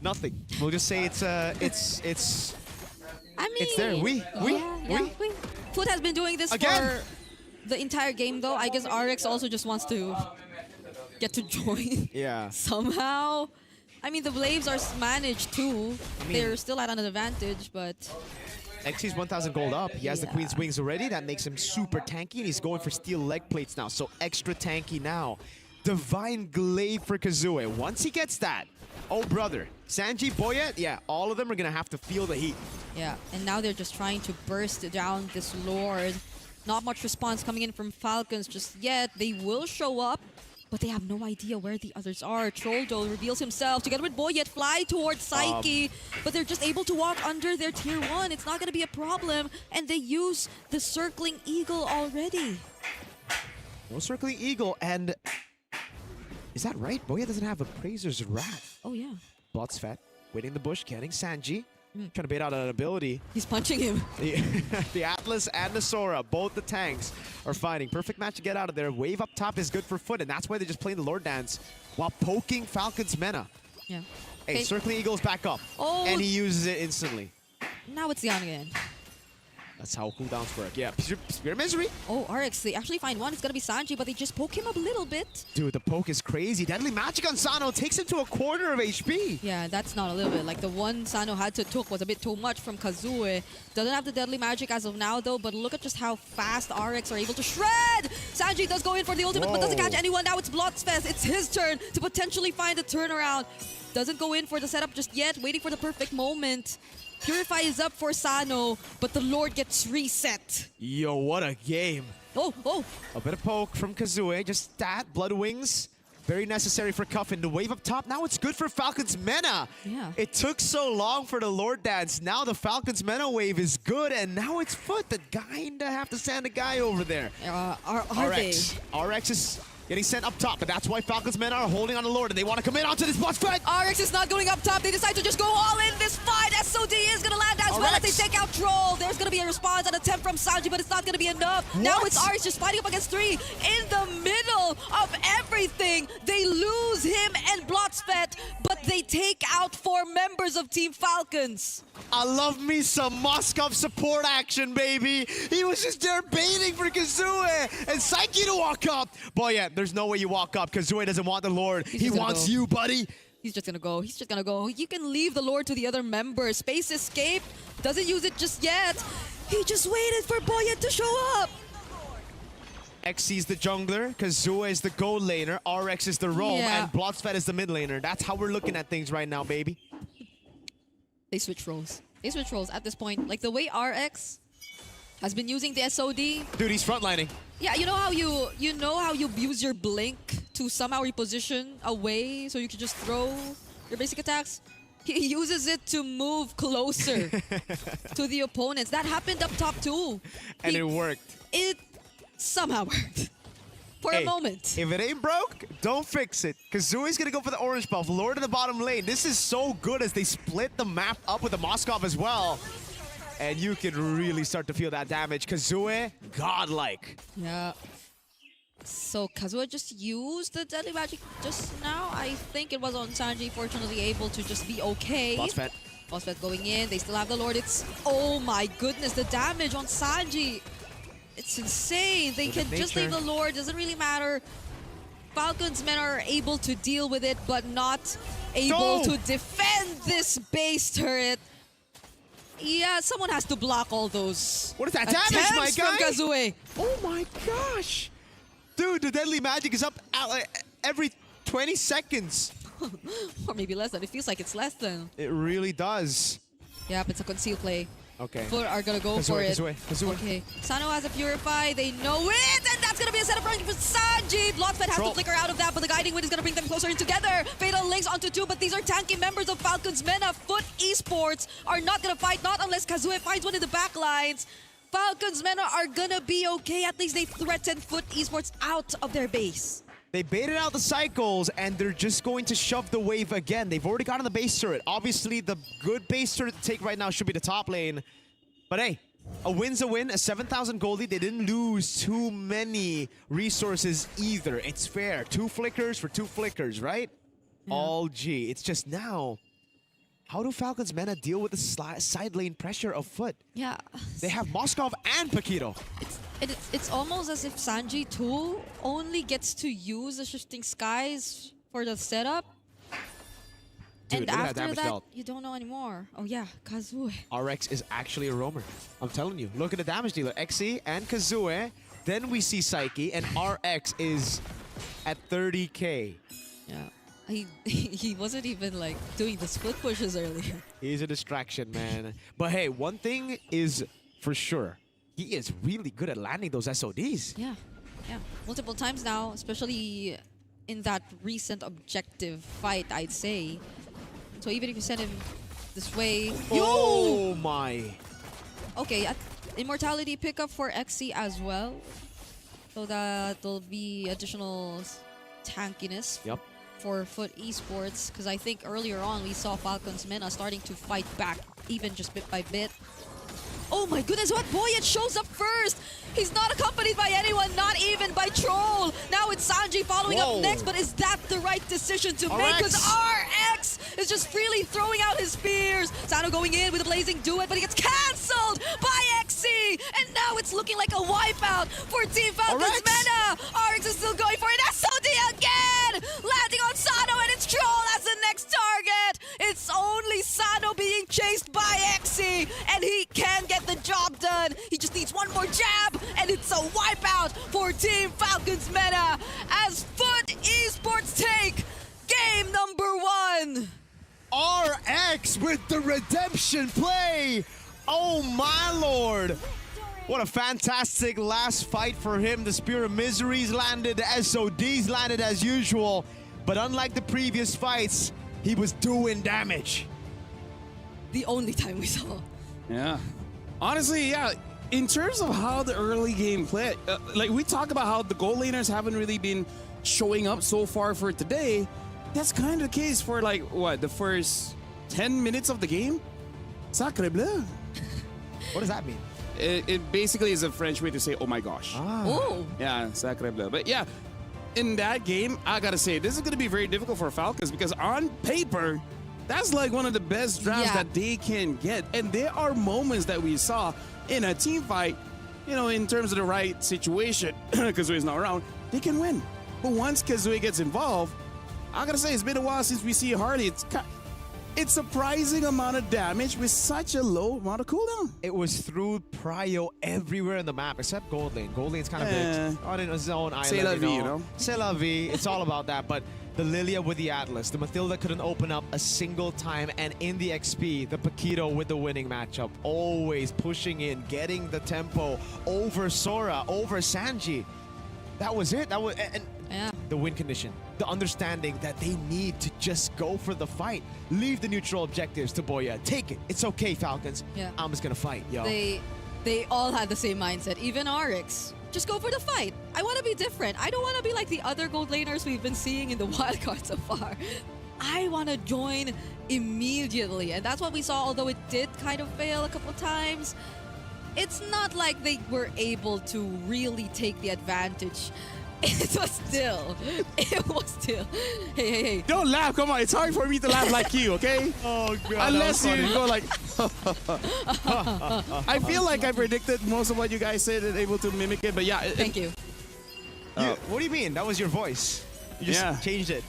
S12: nothing. We'll just say it's
S8: I mean,
S12: it's there. We.
S8: Foot has been doing this for the entire game, though. I guess RX also just wants to get to join.
S12: Yeah.
S8: Somehow. I mean, the Blaves are managed too. They're still at an advantage, but
S12: XC's 1,000 gold up. He has the Queen's Wings already. That makes him super tanky, and he's going for steel leg plates now. So extra tanky now. Divine Glaive for Kazue. Once he gets that, oh brother, Sanji, Boyet, yeah, all of them are gonna have to feel the heat.
S8: yeah, and now they're just trying to burst down this Lord. Not much response coming in from Falcons just yet. They will show up, but they have no idea where the others are. Trolldo reveals himself together with Boyet, fly towards Psyche, but they're just able to walk under their tier 1. It's not gonna be a problem, and they use the circling eagle already.
S12: No circling eagle, and is that right? Boya doesn't have a Praiser's Wrath.
S8: Oh, yeah.
S12: Blotsfat waiting in the bush, getting Sanji. Trying to bait out an ability.
S8: He's punching him.
S12: The Atlas and the Sora, both the tanks, are fighting. Perfect match to get out of there. Wave up top is good for Foot, and that's why they're just playing the Lord Dance while poking Falcon's Mena.
S8: Yeah.
S12: Hey, Circling Eagle's back up.
S8: Oh.
S12: And he uses it instantly.
S8: Now it's down again.
S12: That's how cooldowns work. Yeah, Spear Misery.
S8: Oh, RX, they actually find one. It's going to be Sanji, but they just poke him up a little bit.
S12: Dude, the poke is crazy. Deadly Magic on Sano takes him to a quarter of HP.
S8: Yeah, that's not a little bit. Like, the one Sano had to took was a bit too much from Kazue. Doesn't have the Deadly Magic as of now, though, but look at just how fast RX are able to shred! Sanji does go in for the ultimate, but doesn't catch anyone. Now it's Blotsfest. It's his turn to potentially find a turnaround. Doesn't go in for the setup just yet, waiting for the perfect moment. Purify is up for Sano, but the Lord gets reset.
S12: Yo, what a game.
S8: Oh.
S12: A bit of poke from Kazue, just stat, Blood Wings. Very necessary for Cuffin to wave up top. Now it's good for Falcon's Mena.
S8: Yeah.
S12: It took so long for the Lord Dance. Now the Falcon's Mena wave is good, and now it's Foot that kinda have to send a guy over there.
S8: Are
S12: RX. RX is getting sent up top, but that's why Falcon's men are holding on the Lord, and they want to commit onto this boss fight.
S8: RX is not going up top. They decide to just go all in this fight. SOD is going to land as well as they take out Troll. There's going to be a response, an attempt from Sanji, but it's not going to be enough.
S12: What?
S8: Now it's RX just fighting up against 3. In the middle of everything, they lose him and Blotsfet, but they take out 4 members of Team Falcons.
S12: I love me some Moskov support action, baby. He was just there baiting for Kazue and Psyche to walk up. Boy, yeah, there's no way you walk up. Kazue doesn't want the Lord. He wants you, buddy.
S8: He's just gonna go. He's just gonna go. You can leave the Lord to the other members. Space Escape doesn't use it just yet. He just waited for Boyet to show up.
S12: XC's the jungler, Kazue is the gold laner, RX is the roam, and Blotsfet is the mid laner. That's how we're looking at things right now, baby.
S8: They switch roles. They switch roles at this point. Like the way RX has been using the SOD.
S12: Dude, he's frontlining.
S8: Yeah, you know how you use your blink to somehow reposition away so you can just throw your basic attacks? He uses it to move closer to the opponents. That happened up top too.
S12: And it worked.
S8: It somehow worked. For a moment.
S12: If it ain't broke, don't fix it. Kazui's gonna go for the orange buff. Lord in the bottom lane. This is so good as they split the map up with the Moskov as well. And you can really start to feel that damage. Kazue, godlike.
S8: Yeah. So Kazue just used the Deadly Magic just now. I think it was on Sanji, fortunately able to just be okay. Blotsfet going in. They still have the Lord. It's, oh my goodness, the damage on Sanji. It's insane. They can just leave the Lord. Doesn't really matter. Falcons men are able to deal with it, but not able to defend this base turret. Yeah, someone has to block all those.
S12: What is that damage, my guy?
S8: From Kazue.
S12: Oh my gosh. Dude, the deadly magic is up every 20 seconds.
S8: Or maybe less than. It feels like it's less than.
S12: It really does.
S8: Yep, it's a concealed play.
S12: Okay.
S8: Foot are gonna go for it. Okay. Sano has a Purify. They know it, and that's gonna be a setup running for Sanji. Bloodfed has to flicker out of that, but the guiding wind is gonna bring them closer in together. Fatal links onto 2, but these are tanky members of Falcons Mena. Foot Esports are not gonna fight, not unless Kazue finds one in the back lines. Falcons Mena are gonna be okay. At least they threatened Foot Esports out of their base.
S12: They baited out the cycles, and they're just going to shove the wave again. They've already gotten the base turret. Obviously, the good base turret to take right now should be the top lane. But hey, a win's a win, a 7,000 gold lead. They didn't lose too many resources either. It's fair. 2 flickers for 2 flickers, right? Yeah. All G. It's just now, how do Falcons Mena deal with the side lane pressure of Foot?
S8: Yeah.
S12: They have Moskov and Paquito.
S8: It's almost as if Sanji too only gets to use the Shifting Skies for the setup.
S12: Dude,
S8: and after that, you don't know anymore. Oh yeah, Kazue.
S12: RX is actually a roamer. I'm telling you. Look at the damage dealer. XE and Kazue. Then we see Psyche, and RX is at 30k.
S8: Yeah. He wasn't even like doing the split pushes earlier.
S12: He's a distraction, man. But hey, one thing is for sure. He is really good at landing those SODs.
S8: Yeah, yeah. Multiple times now, especially in that recent objective fight, I'd say. So even if you send him this way...
S12: Oh my!
S8: Okay, Immortality pickup for XC as well. So that'll be additional tankiness for Foot Esports. Because I think earlier on we saw Falcons Mena starting to fight back, even just bit by bit. Oh my goodness, what? Boyet shows up first! He's not accompanied by anyone, not even by Troll! Now it's Sanji following up next, but is that the right decision to make? Because RX is just freely throwing out his spears! Sano going in with a blazing duet, but he gets cancelled by XC! And now it's looking like a wipeout for Team Falcons Mena! RX is still going for it, SOD again! Landing on Sano, and it's Troll as the next target! It's only Sano being chased by XC, and he can get the job done. He just needs one more jab, and it's a wipeout for Team Falcons Mena as Foot Esports take game number 1.
S12: RX with the redemption play. Oh my lord. What a fantastic last fight for him. The Spear of Miseries landed, the SODs landed as usual. But unlike the previous fights, he was doing damage.
S8: The only time we saw.
S14: Yeah. Honestly, yeah. In terms of how the early game played, like we talk about how the goal laners haven't really been showing up so far for today. That's kind of the case for like, what, the first 10 minutes of the game? Sacre bleu.
S12: What does that mean?
S14: It basically is a French way to say, oh my gosh.
S8: Oh.
S14: Yeah, sacre bleu. But yeah, in that game, I gotta say, this is gonna be very difficult for Falcons because on paper, that's like one of the best drafts that they can get. And there are moments that we saw in a team fight, you know, in terms of the right situation, Kazue's not around, they can win. But once Kazue gets involved, I gotta say, it's been a while since we see Harley. It's surprising amount of damage with such a low amount of cooldown.
S12: It was through prio everywhere in the map except gold lane. Gold lane's kind of big on its own island.
S14: C'est la vie, you know?
S12: C'est la vie. It's all about that. But the Lilia with the Atlas, the Mathilda couldn't open up a single time, and in the XP, the Paquito with the winning matchup, always pushing in, getting the tempo over Sora, over Sanji. That was it. That was the win condition. The understanding that they need to just go for the fight. Leave the neutral objectives to Boya. Take it. It's okay, Falcons.
S8: Yeah.
S12: I'm just gonna fight, yo.
S8: They all had the same mindset, even RX. Just go for the fight. I want to be different. I don't want to be like the other gold laners we've been seeing in the wildcard so far. I want to join immediately. And that's what we saw, although it did kind of fail a couple times. It's not like they were able to really take the advantage. It was still. Hey.
S14: Don't laugh, come on. It's hard for me to laugh like you, okay?
S12: Oh, God.
S14: Unless you go like... I feel like I predicted most of what you guys said and able to mimic it, but yeah.
S8: Thank you.
S12: What do you mean? That was your voice. You just changed it.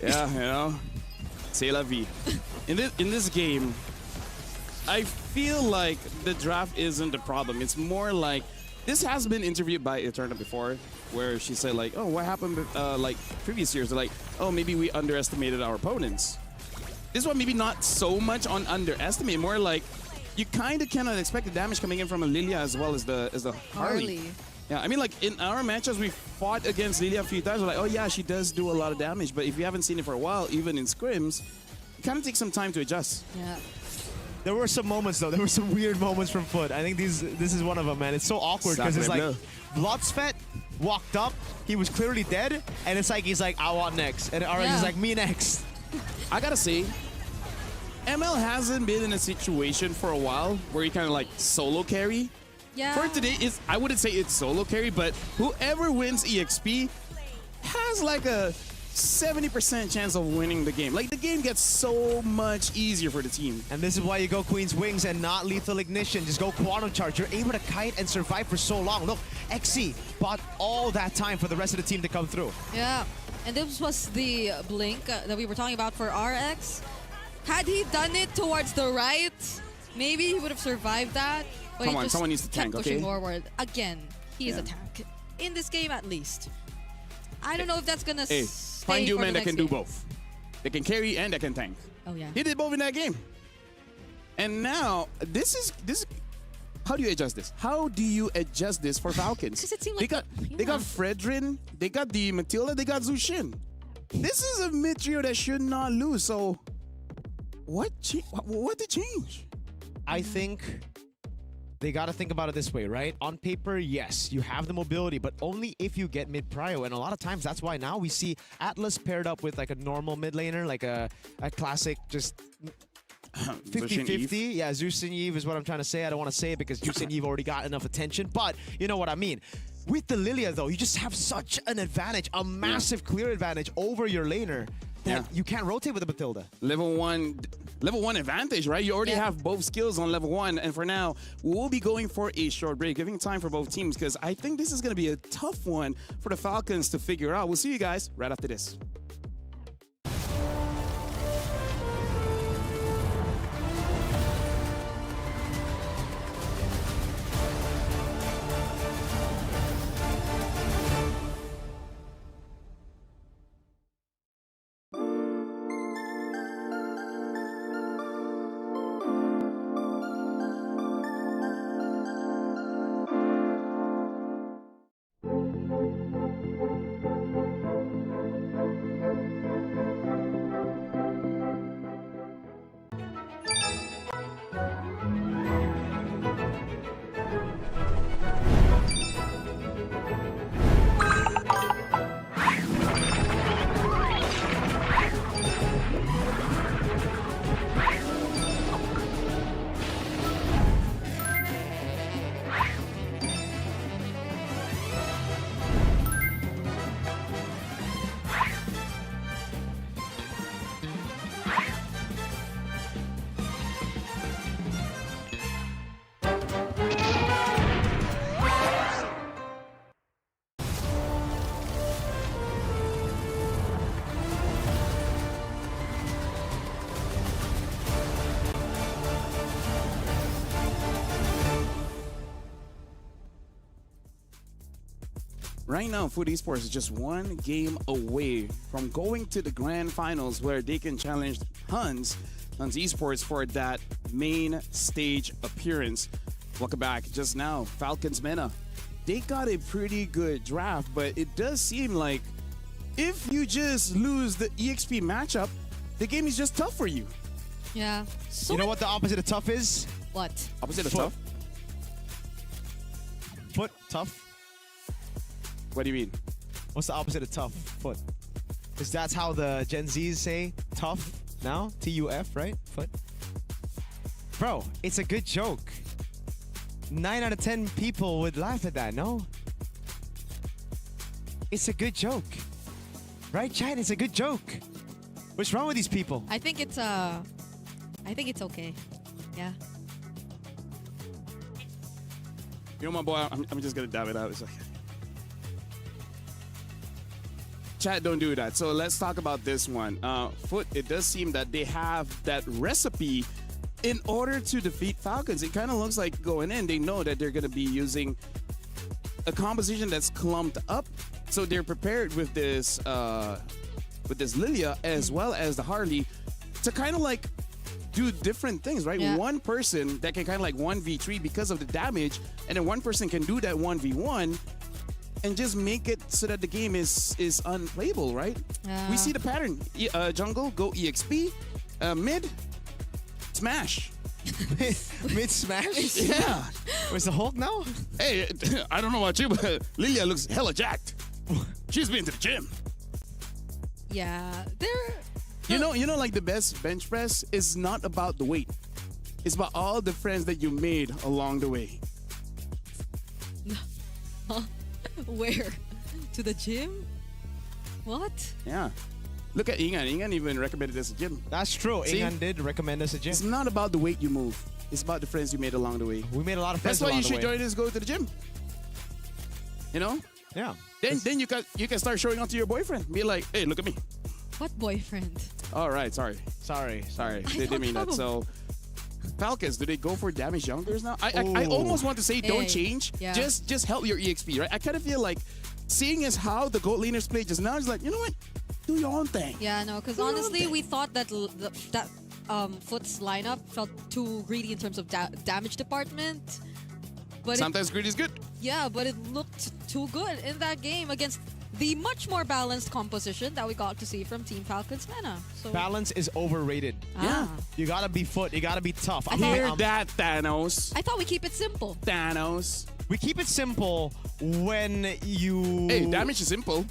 S14: Yeah, you know. C'est la vie. In this game, I feel like the draft isn't the problem. It's more like, this has been interviewed by Eterna before, where she said like, oh, what happened like previous years? They're like, oh, maybe we underestimated our opponents. This one maybe not so much on underestimate, more like you kind of cannot expect the damage coming in from a Lilia as well as the Harley. Yeah, I mean, like in our matches, we fought against Lilia a few times. We're like, oh yeah, she does do a lot of damage, but if you haven't seen it for a while, even in scrims, it kind of takes some time to adjust.
S8: Yeah.
S12: There were some moments though. There were some weird moments from Foot. I think this is one of them, man. It's so awkward because it's like Bloodsfet walked up, he was clearly dead, and it's like he's like, I want next, and RX is like, me next.
S14: I gotta say, ML hasn't been in a situation for a while where he kind of like solo carry.
S8: Yeah.
S14: For today, I wouldn't say it's solo carry, but whoever wins EXP has like a 70% chance of winning the game. Like, the game gets so much easier for the team.
S12: And this is why you go Queen's Wings and not Lethal Ignition. Just go Quantum Charge. You're able to kite and survive for so long. Look, XC bought all that time for the rest of the team to come through.
S8: Yeah, and this was the blink that we were talking about for RX. Had he done it towards the right, maybe he would have survived that. But
S14: Come
S8: he
S14: on,
S8: just
S14: someone needs to tank,
S8: kept pushing
S14: okay?
S8: forward. Again, he is a tank. In this game, at least. I don't know if that's gonna stay
S14: Find you
S8: for
S14: men
S8: the
S14: that can
S8: next
S14: do
S8: game.
S14: both. They can carry and they can tank.
S8: Oh yeah.
S14: He did both in that game. And now, this is how do you adjust this? How do you adjust this for Falcons?
S8: Because it seemed
S14: they
S8: like
S14: got Fredrin, they got the Matilda, they got Zushin. This is a mid trio that should not lose. So what did change?
S12: I think they got to think about it this way, right? On paper, yes, you have the mobility, but only if you get mid-prio. And a lot of times, that's why now we see Atlas paired up with like a normal mid laner, like a classic just 50-50. Yeah, Zeus and Eve is what I'm trying to say. I don't want to say it because Zeus and Eve already got enough attention, but you know what I mean. With the Lilia, though, you just have such an advantage, a massive clear advantage over your laner that you can't rotate with the Matilda.
S14: Level one advantage, right? You already have both skills on level 1, and for now, we'll be going for a short break, giving time for both teams, because I think this is going to be a tough one for the Falcons to figure out. We'll see you guys right after this. Right now, Food Esports is just one game away from going to the grand finals where they can challenge Huns Esports for that main stage appearance. Welcome back. Just now, Falcons Mena. They got a pretty good draft, but it does seem like if you just lose the EXP matchup, the game is just tough for you.
S8: Yeah.
S12: You know what the opposite of tough is?
S8: What?
S14: Opposite of tough?
S12: Foot, tough.
S14: What do you mean?
S12: What's the opposite of tough? Foot. Because that's how the Gen Zs say tough now. T-U-F, right? Foot. Bro, it's a good joke. 9 out of 10 people would laugh at that, no? It's a good joke. Right, Chad? It's a good joke. What's wrong with these people?
S8: I think it's okay. Yeah.
S14: You know, my boy, I'm just gonna dab it out. It's like, Chat, don't do that. So let's talk about this one. Foot, it does seem that they have that recipe in order to defeat Falcons. It kind of looks like going in, they know that they're going to be using a composition that's clumped up. So they're prepared with this Lilia as well as the Harley to kind of like do different things, right?
S8: Yeah.
S14: One person that can kind of like 1v3 because of the damage, and then one person can do that 1v1 and just make it so that the game is unplayable, right? We see the pattern. Jungle, go EXP. Mid, smash.
S12: Mid smash?
S14: Yeah.
S12: Where's the Hulk now?
S14: Hey, I don't know about you, but Lilia looks hella jacked. She's been to the gym.
S8: Yeah, they're...
S14: You know, like the best bench press is not about the weight. It's about all the friends that you made along the way.
S8: Huh? Where? To the gym? What?
S14: Yeah. Look at Ingan. Ingan even recommended us a gym.
S12: That's true.
S14: See?
S12: Ingan did recommend us a gym.
S14: It's not about the weight you move. It's about the friends you made along the way.
S12: We made a lot of friends
S14: That's why
S12: along
S14: you should
S12: the way.
S14: join us, go to the gym. You know?
S12: Yeah.
S14: Then you can start showing off to your boyfriend. Be like, hey, look at me.
S8: What boyfriend?
S14: All right, sorry.
S12: Sorry.
S14: They
S8: don't
S14: didn't mean that.
S8: know.
S14: So, Falcons, do they go for damage junglers now? I almost want to say don't change.
S8: Yeah.
S14: Just help your EXP, right? I kind of feel like seeing as how the goat laners play just now, it's like, you know what? Do your own thing.
S8: Yeah, no, because honestly, we thought that Foot's lineup felt too greedy in terms of damage department. But
S14: Sometimes greedy is good.
S8: Yeah, but it looked too good in that game against the much more balanced composition that we got to see from Team Falcons Mena. So
S12: Balance is overrated.
S8: Yeah.
S12: You gotta be Foot. You gotta be tough.
S14: Hear that, Thanos.
S8: I thought we keep it simple.
S14: Thanos.
S12: We keep it simple when you...
S14: Hey, damage is simple.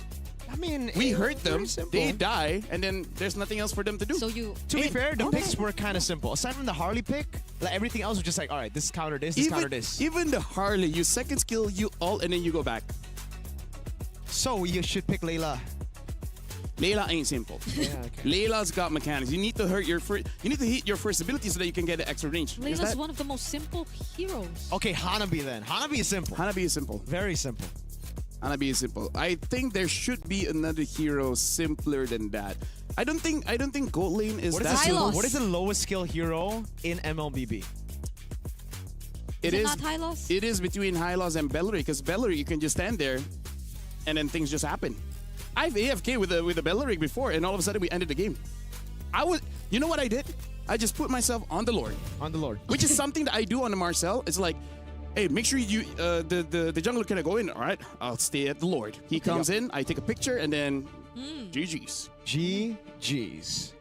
S12: I mean,
S14: we
S12: it
S14: hurt
S12: was
S14: them,
S12: very simple.
S14: they die, and then there's nothing else for them to do.
S8: So you...
S12: To be fair, the picks were kind of simple. Aside from the Harley pick, like everything else was just like, all right, this is counter this, this counter this.
S14: Even the Harley, you second skill, you ult, and then you go back.
S12: So you should pick Layla.
S14: Layla ain't simple.
S12: Yeah, okay.
S14: Layla's got mechanics. You need to hit your first ability so that you can get the extra range.
S8: Layla's one of the most simple heroes.
S12: Okay, Hanabi then. Hanabi is simple.
S14: Hanabi is simple.
S12: Very simple.
S14: Hanabi is simple. I think there should be another hero simpler than that. I don't think Gold Lane is that simple.
S12: What is the lowest skill hero in MLBB?
S8: Is it not Hylos?
S14: It is between Hylos and Bellary, because Bellary you can just stand there and then things just happen. I've AFK with a Bellary before, and all of a sudden we ended the game. You know what I did? I just put myself on the Lord.
S12: On the Lord.
S14: Which is something that I do on the Marcel. It's like, hey, make sure you the jungler can go in. All right, I'll stay at the Lord. He comes in, I take a picture, and then GG's.
S12: GG's.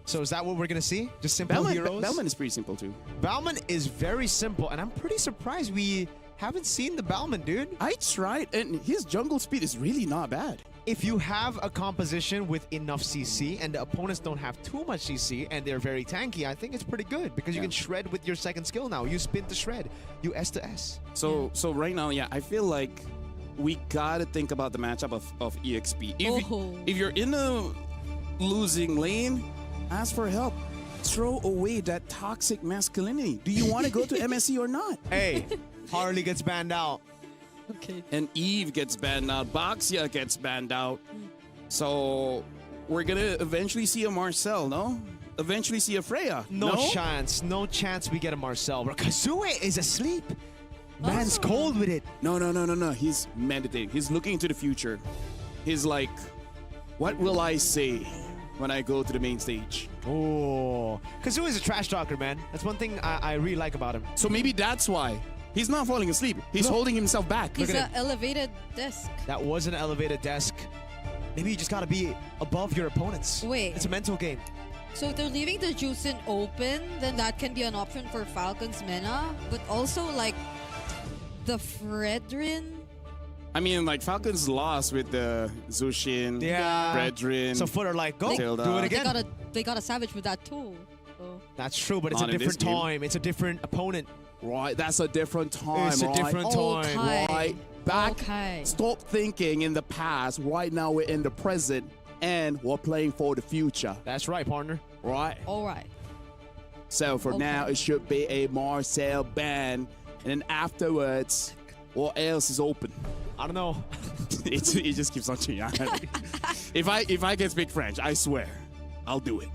S12: So is that what we're gonna see? Just simple heroes?
S14: Bellman is pretty simple too.
S12: Bellman is very simple, and I'm pretty surprised we haven't seen the Bellman, dude.
S14: I tried, and his jungle speed is really not bad.
S12: If you have a composition with enough CC and the opponents don't have too much CC and they're very tanky, I think it's pretty good because you can shred with your second skill now. You spin to shred. You S to S.
S14: So right now, yeah, I feel like we gotta think about the matchup of EXP. If you're in a losing lane, ask for help. Throw away that toxic masculinity. Do you want to go to MSC or not?
S12: Hey, Harley gets banned out.
S8: Okay.
S14: And Eve gets banned out. Baxia gets banned out. So we're gonna eventually see a Marcel, no? Eventually see a Freya.
S12: No chance. No chance we get a Marcel. Kazue is asleep. Man's cold with it.
S14: No. He's meditating. He's looking into the future. He's like, what will I say when I go to the main stage?
S12: Oh, Kazue is a trash talker, man. That's one thing I really like about him.
S14: So maybe that's why. He's not falling asleep. He's holding himself back.
S8: He's an elevated desk.
S12: That was an elevated desk. Maybe you just gotta be above your opponents.
S8: Wait.
S12: It's a mental game.
S8: So if they're leaving the Juicin open, then that can be an option for Falcons Mena. But also, like, the Fredrin.
S14: I mean, like, Falcons lost with the Zushin, Fredrin.
S12: So Foot are like, go, do it again.
S8: They got a Savage with that too. So.
S12: That's true, but it's a different time. It's a different opponent.
S14: Right, that's a different time.
S12: It's a different time.
S8: Okay.
S14: Right, back.
S8: Okay.
S14: Stop thinking in the past. Right now we're in the present, and we're playing for the future.
S12: That's right, partner.
S14: Right.
S8: All right.
S14: So for now, it should be a Marcel ban, and then afterwards, what else is open?
S12: I don't know.
S14: it just keeps on changing. If I can speak French, I swear, I'll do it.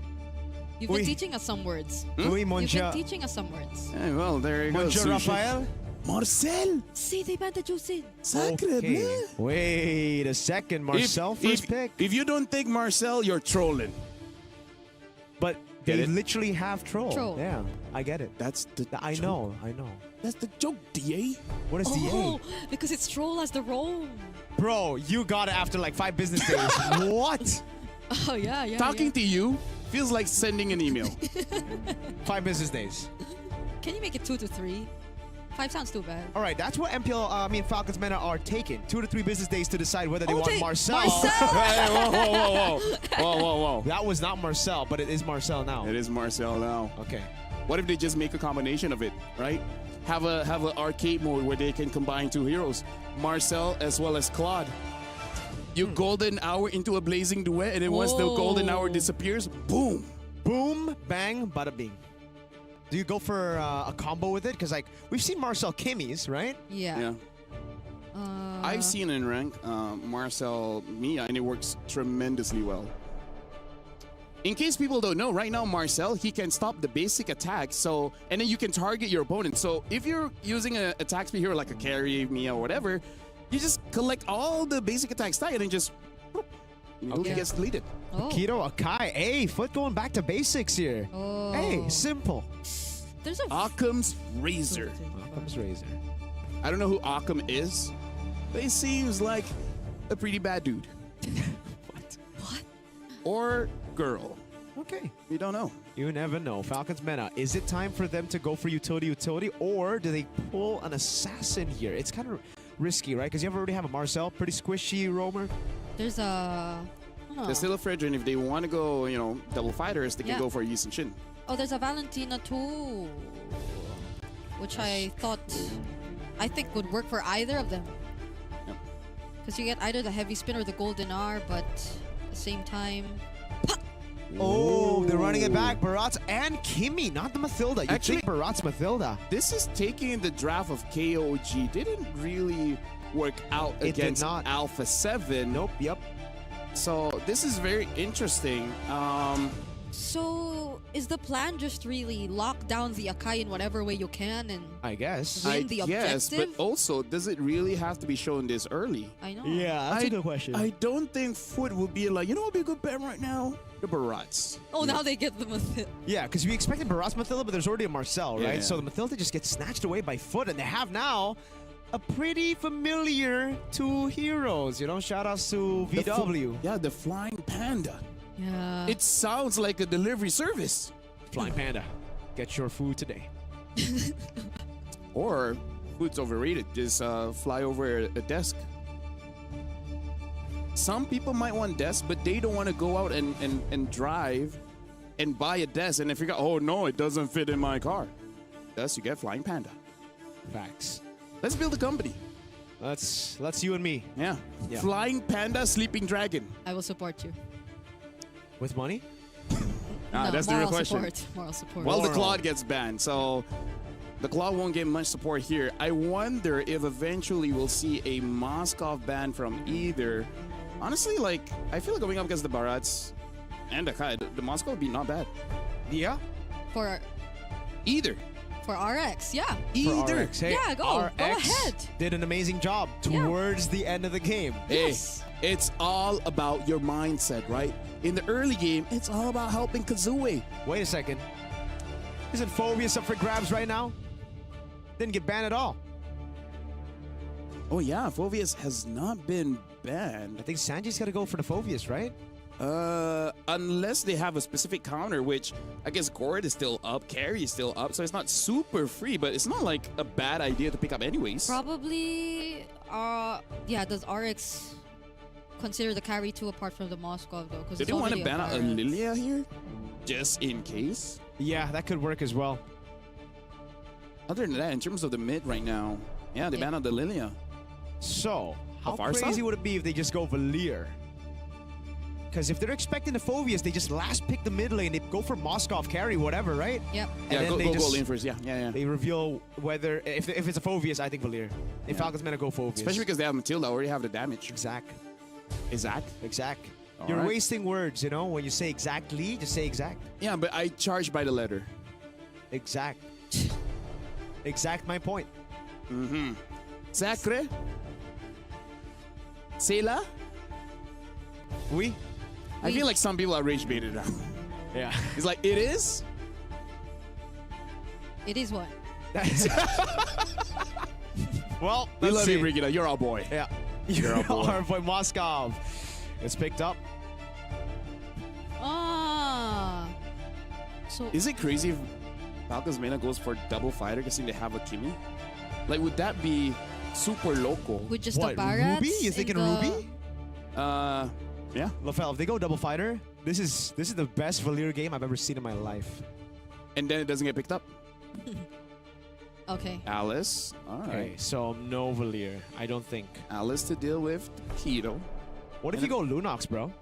S8: You've been teaching us some words.
S12: Oui,
S8: You've been teaching us some words.
S14: Yeah, well, there you go.
S12: Monsieur Raphael?
S14: Marcel.
S8: See, they banned the juice.
S14: Sacre bleu.
S12: Wait a second, Marcel first pick.
S14: If you don't think Marcel, you're trolling.
S12: But they literally have troll. Yeah, I get it.
S14: That's the
S12: I know.
S14: That's the joke, DA.
S12: What is DA?
S8: Because it's troll as the role.
S12: Bro, you got it after like 5 business days. What?
S8: Oh, yeah.
S14: Talking to you feels like sending an email.
S12: 5 business days.
S8: Can you make it 2 to 3? 5 sounds too bad.
S12: All right, that's what Falcons men are taking. 2 to 3 business days to decide whether they want Marcel.
S14: Hey, whoa.
S12: That was not Marcel, but it is Marcel now.
S14: It is Marcel now.
S12: Okay.
S14: What if they just make a combination of it, right? Have a arcade mode where they can combine 2 heroes, Marcel as well as Claude. You golden hour into a blazing duet, and then once the golden hour disappears, boom,
S12: boom, bang, bada bing. Do you go for a combo with it? Because like we've seen Marcel Kimmy's, right?
S8: Yeah.
S14: I've seen in rank Marcel Mia, and it works tremendously well. In case people don't know, right now Marcel, he can stop the basic attack, so and then you can target your opponent. So if you're using an attack speed hero like a carry, Mia, or whatever, you just collect all the basic attack stack and then just it gets deleted.
S12: Akito Akai, hey, Foot going back to basics here. Hey, simple.
S8: There's a
S14: Occam's Razor.
S12: Occam's Razor.
S14: I don't know who Occam is, but he seems like a pretty bad dude.
S8: What?
S14: Or girl.
S12: Okay.
S14: You don't know.
S12: You never know. Falcons meta. Is it time for them to go for utility, or do they pull an assassin here? It's kind of risky, right? Because you already have a Marcel, pretty squishy roamer.
S8: There's a...
S14: There's still a Fredrin. If they want to go, double fighters, they can go for a Yisun Shin.
S8: Oh, there's a Valentina too, which I think would work for either of them. Because you get either the heavy spin or the golden R, but at the same time...
S12: Oh, they're running it back. Baratz and Kimmy, not the Mathilda. You think Baratz Mathilda.
S14: This is taking the draft of KOG. Didn't really work out against Alpha 7.
S12: Nope, yep.
S14: So this is very interesting.
S8: So is the plan just really lock down the Akai in whatever way you can and
S12: I guess
S8: win the objective?
S14: But also, does it really have to be shown this early?
S8: I know.
S12: Yeah, that's a good question.
S14: I don't think Foot will be like, what would be a good bet right now? The Barats.
S8: Oh, now they get the Mathilda.
S12: Yeah, because we expected Baratz Mathilda, but there's already a Marcel, right?
S14: Yeah.
S12: So the Mathilda just gets snatched away by Foot, and they have now a pretty familiar 2 heroes. Shout outs to VW.
S14: The Flying Panda.
S8: Yeah.
S14: It sounds like a delivery service.
S12: Flying Panda, get your food today.
S14: Or food's overrated. Just fly over a desk. Some people might want desk, but they don't want to go out and drive and buy a desk and they figure, oh no, it doesn't fit in my car. Thus, you get Flying Panda.
S12: Facts.
S14: Let's build a company.
S12: Let's you and me.
S14: Yeah. Flying Panda, Sleeping Dragon.
S8: I will support you.
S12: With money?
S8: No,
S14: that's the real question.
S8: Moral support.
S14: Well, the Claude gets banned, so the Claude won't get much support here. I wonder if eventually we'll see a Moskov ban from either. Honestly, I feel like going up against the Barats and the Kai, the Moskov would be not bad.
S12: Yeah?
S8: For
S14: either.
S8: For RX, yeah.
S14: Either.
S12: RX, hey,
S8: yeah, go
S12: RX
S8: ahead.
S12: Did an amazing job towards the end of the game.
S8: Yes.
S14: Hey, it's all about your mindset, right? In the early game, it's all about helping Kazooie.
S12: Wait a second. Isn't Phobius up for grabs right now? Didn't get banned at all.
S14: Oh yeah, Phobius has not been banned.
S12: I think Sanji's got to go for the Phobius, right?
S14: Unless they have a specific counter, which I guess Gord is still up, Carry is still up, so it's not super free, but it's not like a bad idea to pick up anyways.
S8: Probably, does RX consider the carry too apart from the Moskov though?
S14: Did they want to ban out a Lilia here? Just in case?
S12: Yeah, that could work as well.
S14: Other than that, in terms of the mid right now, yeah, they ban out the Lilia.
S12: So, how
S14: Farsa?
S12: crazy would it be if they just go Valir? Because if they're expecting the Phobius, they just last pick the mid lane. They go for Moskov carry, whatever, right?
S8: Yep.
S12: And
S14: Yeah,
S12: then
S14: go lane first. Yeah.
S12: They reveal whether if it's a Phobius, I think Valir. If Falcon's gonna go Phobius,
S14: Especially because they have Matilda, already have the damage.
S12: Exact.
S14: Exact. All
S12: You're
S14: right.
S12: wasting words, you know. When you say exactly, just say exact.
S14: Yeah, but I charge by the letter.
S12: Exact. Exact my point.
S14: Mm-hmm. Sacre. Sela.
S12: Oui.
S14: I feel like some people are rage baited now.
S12: Yeah.
S14: It's like, it is?
S8: It is what?
S12: Well,
S14: We
S12: let's
S14: love
S12: see.
S14: you, Brigida. You're our boy.
S12: Yeah.
S14: You're our boy.
S12: Our boy Moskov. It's picked up.
S8: Ah. So
S14: Is it crazy if Falcons Mena goes for double fighter because they have a Kimi? Like, would that be super local?
S8: with just
S12: What,
S8: the Barats
S12: Ruby? You
S8: in
S12: thinking
S8: the-
S12: Ruby?
S14: Yeah.
S12: LaFell, if they go double fighter, this is the best Valir game I've ever seen in my life.
S14: And then it doesn't get picked up.
S8: Okay.
S14: Alice. All right.
S12: Okay, so no Valir, I don't think.
S14: Alice to deal with Keto.
S12: What if you go Lunox, bro?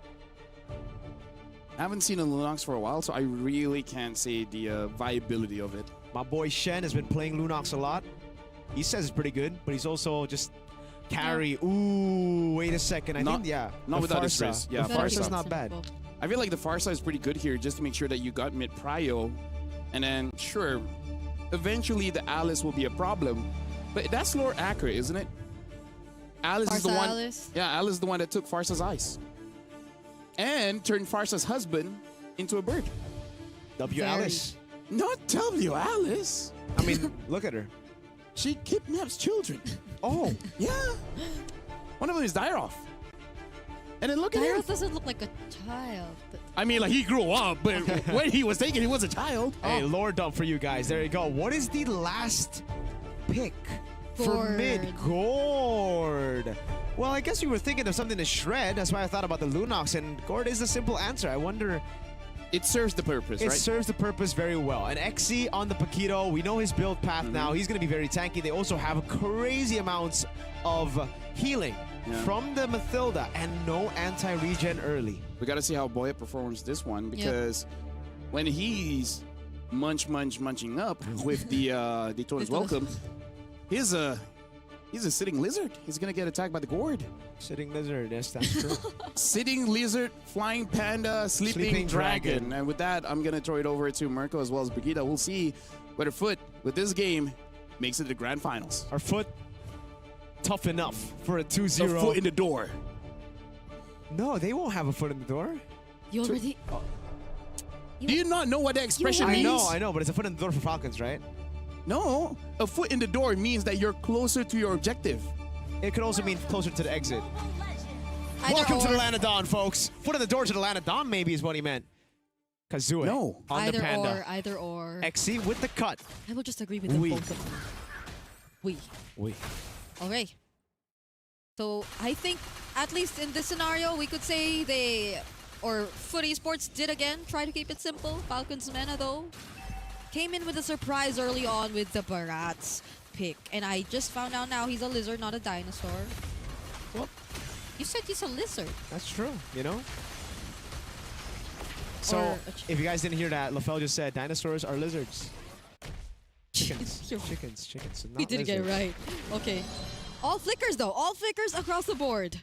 S14: I haven't seen a Lunox for a while, so I really can't say the viability of it.
S12: My boy Shen has been playing Lunox a lot. He says it's pretty good, but he's also just carry. Ooh, wait a second. I think, yeah.
S14: Not
S12: the
S14: without his
S12: Farsa.
S14: risk. Yeah,
S12: the
S14: Farsa.
S12: Farsa's not bad.
S14: I feel like the Farsa is pretty good here just to make sure that you got mid prio. And then, sure, eventually the Alice will be a problem. But that's lore accurate, isn't it? Alice is the
S8: Farsa
S14: one.
S8: Alice?
S14: Yeah, Alice is the one that took Farsa's eyes. And turned Farsa's husband into a bird.
S12: W. Alice.
S14: Not W. Alice.
S12: I mean, look at her.
S14: She kidnaps children.
S12: Oh.
S14: Yeah. One of them is Dairoth. And then look at him.
S8: Dairoth doesn't look like a child. But
S14: I mean, like, he grew up, but when he was taken, he was a child.
S12: Hey, lore dump for you guys. There you go. What is the last pick for
S8: Gord.
S12: mid? Gord. Well, I guess you were thinking of something to shred. That's why I thought about the Lunox, and Gord is the simple answer. I wonder...
S14: It serves the purpose,
S12: It
S14: right?
S12: serves the purpose very well. And XC on the Paquito, we know his build path now. He's going to be very tanky. They also have crazy amounts of healing from the Mathilda and no anti-regen early.
S14: We got to see how Boya performs this one because when he's munching up with the Daytona's Welcome, he's a sitting lizard. He's going to get attacked by the Gord.
S12: Sitting lizard, yes, that's true.
S14: Sitting lizard, flying panda, sleeping dragon. And with that, I'm going to throw it over to Mirko as well as Brigida. We'll see whether Foot, with this game, makes it to the grand finals.
S12: Our Foot, tough enough for a 2-0.
S14: A foot in the door.
S12: No, they won't have a foot in the door.
S8: You already...
S14: Do you not know what that expression means?
S12: I know, but it's a foot in the door for Falcons, right?
S14: No, a foot in the door means that you're closer to your objective.
S12: It could also mean closer to the exit.
S8: Either
S12: Welcome to
S8: or.
S12: the Land of Dawn, folks. Foot in the door to the Land of Dawn, maybe, is what he meant. Kazooie.
S14: No.
S12: On the Panda.
S8: Either or.
S12: XC with the cut.
S8: I will just agree with them
S12: Oui.
S8: both of them.
S12: Oui.
S8: Okay. So I think at least in this scenario, we could say Foot Esports did again try to keep it simple. Falcons Mena though came in with a surprise early on with the Barats pick, and I just found out now he's a lizard, not a dinosaur. Well, you said he's a lizard.
S12: That's true, you know? So,
S8: Or
S12: if you guys didn't hear that, LaFell just said dinosaurs are lizards. Chickens. Chickens.
S8: We did get it right. Okay. All flickers though. All flickers across the board.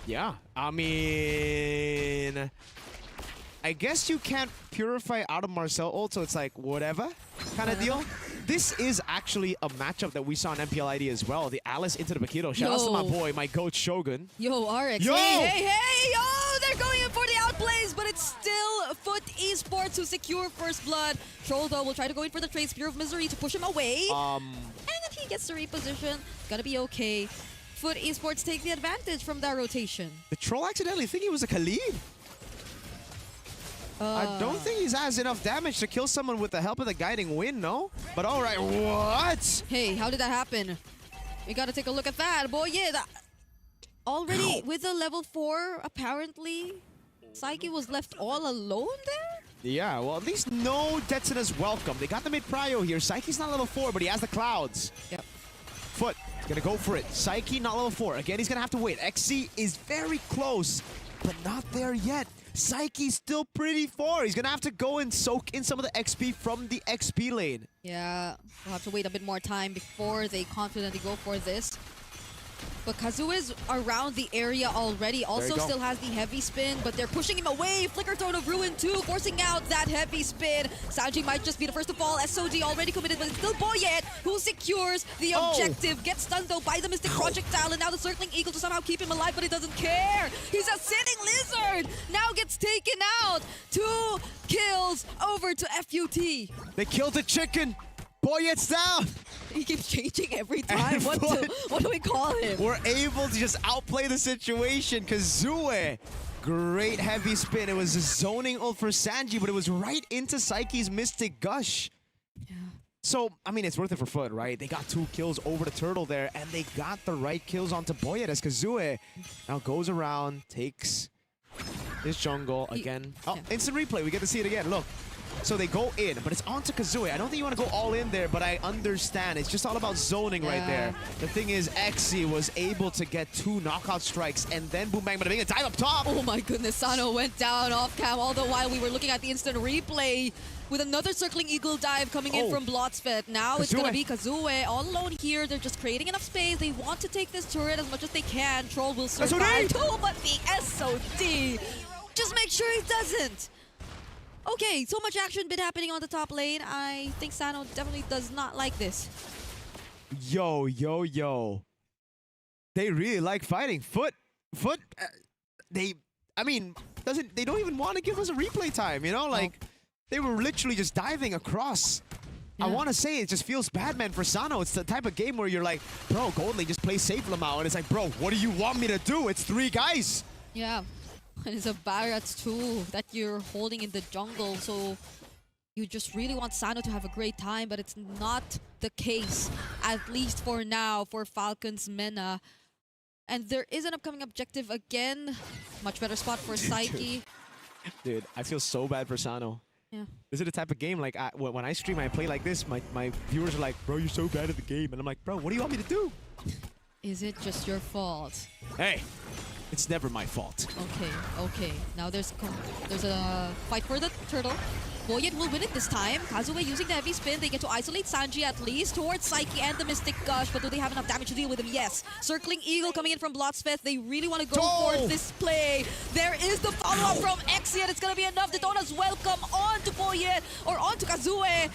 S12: Yeah. I mean... I guess you can't purify out of Marcel ult, so it's like, whatever kind of deal. This is actually a matchup that we saw in MPLID as well. The Alice into the Paquito. Shout out to my boy, my goat Shogun.
S8: Yo, RX.
S12: Yo!
S8: Hey, yo! They're going in for the outplays, but it's still Foot Esports who secure first blood. Troll, though, will try to go in for the trade Spear of Misery to push him away. And then he gets the reposition. Gotta be okay. Foot Esports take the advantage from that rotation.
S12: The troll accidentally think he was a Khalid. I don't think he has enough damage to kill someone with the help of the guiding wind, no? But all right, what?
S8: Hey, how did that happen? We gotta take a look at that. Boy, yeah, that already with the level 4, apparently, Psyche was left all alone there?
S12: Yeah, well, at least no Detsuna's welcome. They got the mid-prio here. Psyche's not level 4, but he has the clouds.
S8: Yep.
S12: Foot, gonna go for it. Psyche, not level 4. Again, he's gonna have to wait. XC is very close but not there yet. Psyche's still pretty far. He's gonna have to go and soak in some of the XP from the XP lane.
S8: Yeah, we'll have to wait a bit more time before they confidently go for this. But Kazuha is around the area already. Also still has the heavy spin, but they're pushing him away. Flicker Throne of Ruin too, forcing out that heavy spin. Sanji might just be the first to fall. SOD already committed, but it's still Boyet who secures the objective. Gets stunned though by the Mystic Projectile, and now the Circling Eagle to somehow keep him alive, but he doesn't care. He's a sitting lizard. Now gets taken out. 2 kills over to FUT.
S12: They killed the chicken. Boyet's down.
S8: He keeps changing every time. What do we call him?
S12: We're able to just outplay the situation. Kazuha, great heavy spin. It was a zoning ult for Sanji, but it was right into Psyche's Mystic Gush.
S8: Yeah.
S12: So, I mean, it's worth it for Foot, right? They got 2 kills over the turtle there, and they got the right kills onto Boyet as Kazuha now goes around, takes his jungle again. Oh, instant replay. We get to see it again. Look. So they go in, but it's onto Kazuha. I don't think you want to go all in there, but I understand. It's just all about zoning right there. The thing is, Xe was able to get 2 knockout strikes, and then boom, bang, bada bing, a dive up top.
S8: Oh my goodness, Sano went down off cam, all the while we were looking at the instant replay with another Circling Eagle dive coming in from Blotsfet. Now it's going to be Kazuha all alone here. They're just creating enough space. They want to take this turret as much as they can. Troll will survive. Oh, but the SOD. Just make sure he doesn't. Okay, so much action been happening on the top lane. I think Sano definitely does not like this.
S12: Yo. They really like fighting. Foot, they don't even want to give us a replay time, you know? Like, they were literally just diving across. Yeah. I want to say it just feels bad, man, for Sano. It's the type of game where you're like, bro, Gold Lane, just play safe, Lamau. And it's like, bro, what do you want me to do? It's 3 guys.
S8: Yeah. And it's a Barats too that you're holding in the jungle, so you just really want Sano to have a great time, but it's not the case, at least for now, for Falcons Mena. And there is an upcoming objective again. Much better spot for Psyche.
S12: Dude, I feel so bad for Sano.
S8: Yeah.
S12: This is the type of game, like, when I stream, I play like this, my viewers are like, bro, you're so bad at the game. And I'm like, bro, what do you want me to do?
S8: Is it just your fault?
S12: Hey. It's never my fault.
S8: Okay. Now there's a fight for the turtle. Boyet will win it this time. Kazuha using the heavy spin. They get to isolate Sanji at least towards Psyche and the Mystic Gush. But do they have enough damage to deal with him? Yes. Circling Eagle coming in from Blotsfest. They really want to go for this play. There is the follow-up from Xe, and it's going to be enough. Detona's welcome onto Boyet or onto Kazuha.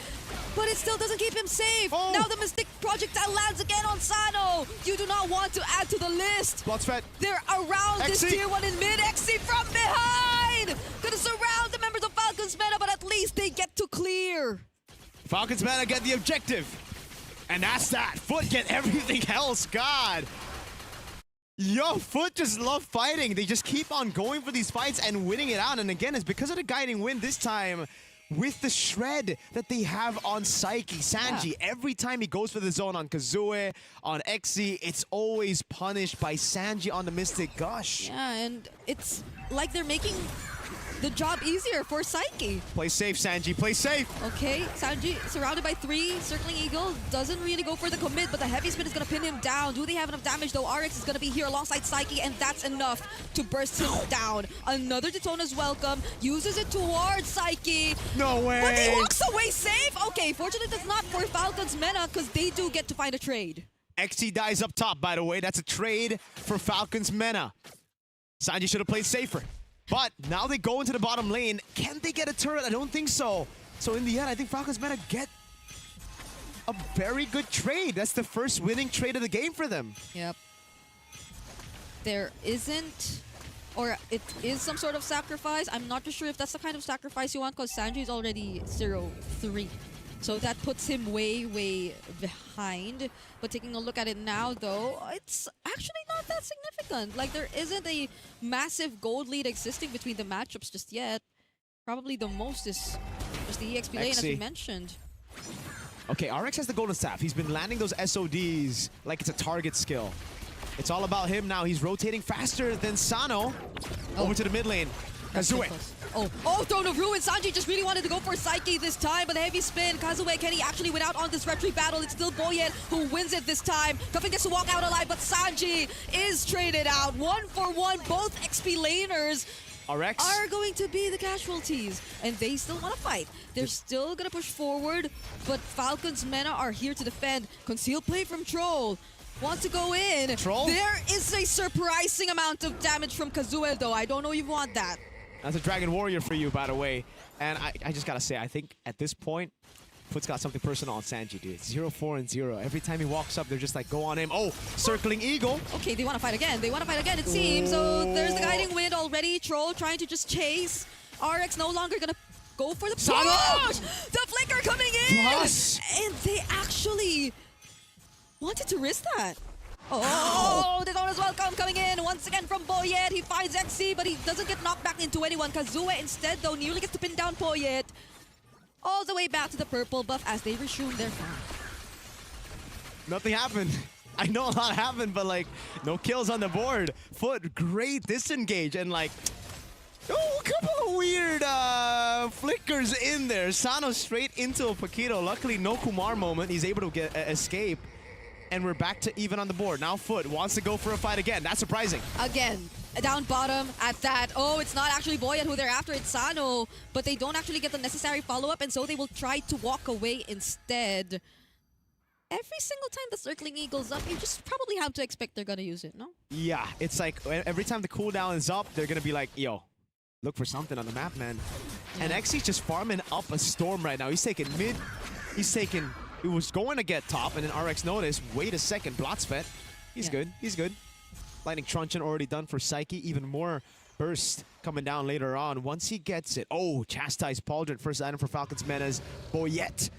S8: But it still doesn't keep him safe. Now the Mystic Projectile lands again on Sano. You do not want to add to the list.
S12: Blotsfet.
S8: They're around this tier 1 in mid. Xe from behind. Gonna surround the members of Falcons Meta, but at least they get to clear.
S12: Falcons Meta get the objective. And that's that. Foot get everything else. God. Yo, Foot just love fighting. They just keep on going for these fights and winning it out. And again, it's because of the guiding wind this time. With the shred that they have on Psyche. Sanji, every time he goes for the zone on Kazuha, on Xe, it's always punished by Sanji on the Mystic Gush.
S8: Yeah, and it's like they're making the job easier for Psyche.
S12: Play safe, Sanji. Play safe.
S8: Okay, Sanji surrounded by 3. Circling Eagle doesn't really go for the commit, but the heavy spin is going to pin him down. Do they have enough damage, though? RX is going to be here alongside Psyche, and that's enough to burst him down. Another Detona's welcome. Uses it towards Psyche.
S12: No way.
S8: But he walks away safe. Okay, fortunately it's not for Falcons Mena, because they do get to find a trade.
S12: Xe dies up top, by the way. That's a trade for Falcons Mena. Sanji should have played safer. But now they go into the bottom lane. Can they get a turret? I don't think so. So in the end, I think Falcons Meta get a very good trade. That's the first winning trade of the game for them.
S8: Yep. There isn't, or it is some sort of sacrifice. I'm not too sure if that's the kind of sacrifice you want, because Sanji is already 0-3. So that puts him way, way behind. But taking a look at it now, though, it's actually not that significant. Like, there isn't a massive gold lead existing between the matchups just yet. Probably the most is just the EXP lane, as we mentioned.
S12: Okay, RX has the golden staff. He's been landing those SODs like it's a target skill. It's all about him now. He's rotating faster than Sano over to the mid lane. Kazue.
S8: Oh, Throne of Ruin. Sanji just really wanted to go for Psyche this time, but the heavy spin. Kazue, can he actually win out on this retry battle? It's still Boyet who wins it this time. Kuffin gets to walk out alive, but Sanji is traded out. 1-for-1, both XP laners
S12: RX
S8: are going to be the casualties, and they still want to fight. They're still going to push forward, but Falcon's Mena are here to defend. Concealed play from Troll. Wants to go in.
S12: Troll?
S8: There is a surprising amount of damage from Kazue, though. I don't know if you want that.
S12: That's a Dragon Warrior for you, by the way. And I just gotta say, I think at this point, Foot's got something personal on Sanji, dude. 0-4-0. Every time he walks up, they're just like, go on him. Oh, circling Eagle.
S8: Okay, they want to fight again. They want to fight again, it seems. So there's the guiding wind already. Troll trying to just chase. RX no longer gonna go for the push. The flicker coming in.
S12: Plus.
S8: And they actually wanted to risk that. Oh, the Donor's Welcome coming in once again from Boyet. He finds XC, but he doesn't get knocked back into anyone. Kazue instead, though, nearly gets to pin down Boyet. All the way back to the purple buff as they resume their farm.
S12: Nothing happened. I know a lot happened, but like, no kills on the board. Foot, great disengage, and like, oh, a couple of weird flickers in there. Sano straight into a Paquito. Luckily, no Kumar moment. He's able to get escape. And we're back to even on the board. Now Foot wants to go for a fight again. That's surprising.
S8: Again, down bottom at that. Oh, it's not actually Boyet who they're after. It's Sano. But they don't actually get the necessary follow-up, and so they will try to walk away instead. Every single time the circling eagle's up, you just probably have to expect they're going to use it, no?
S12: Yeah, it's like every time the cooldown is up, they're going to be like, yo, look for something on the map, man. Yeah. And XC's just farming up a Storm right now. He's taking mid. He's taking... He was going to get top, and then RX noticed, wait a second, Blotsfet. He's good, he's good. Lightning Truncheon already done for Psyche. Even more burst coming down later on. Once he gets it, oh, Chastise Pauldron, first item for Falcon's Mena's Boyet.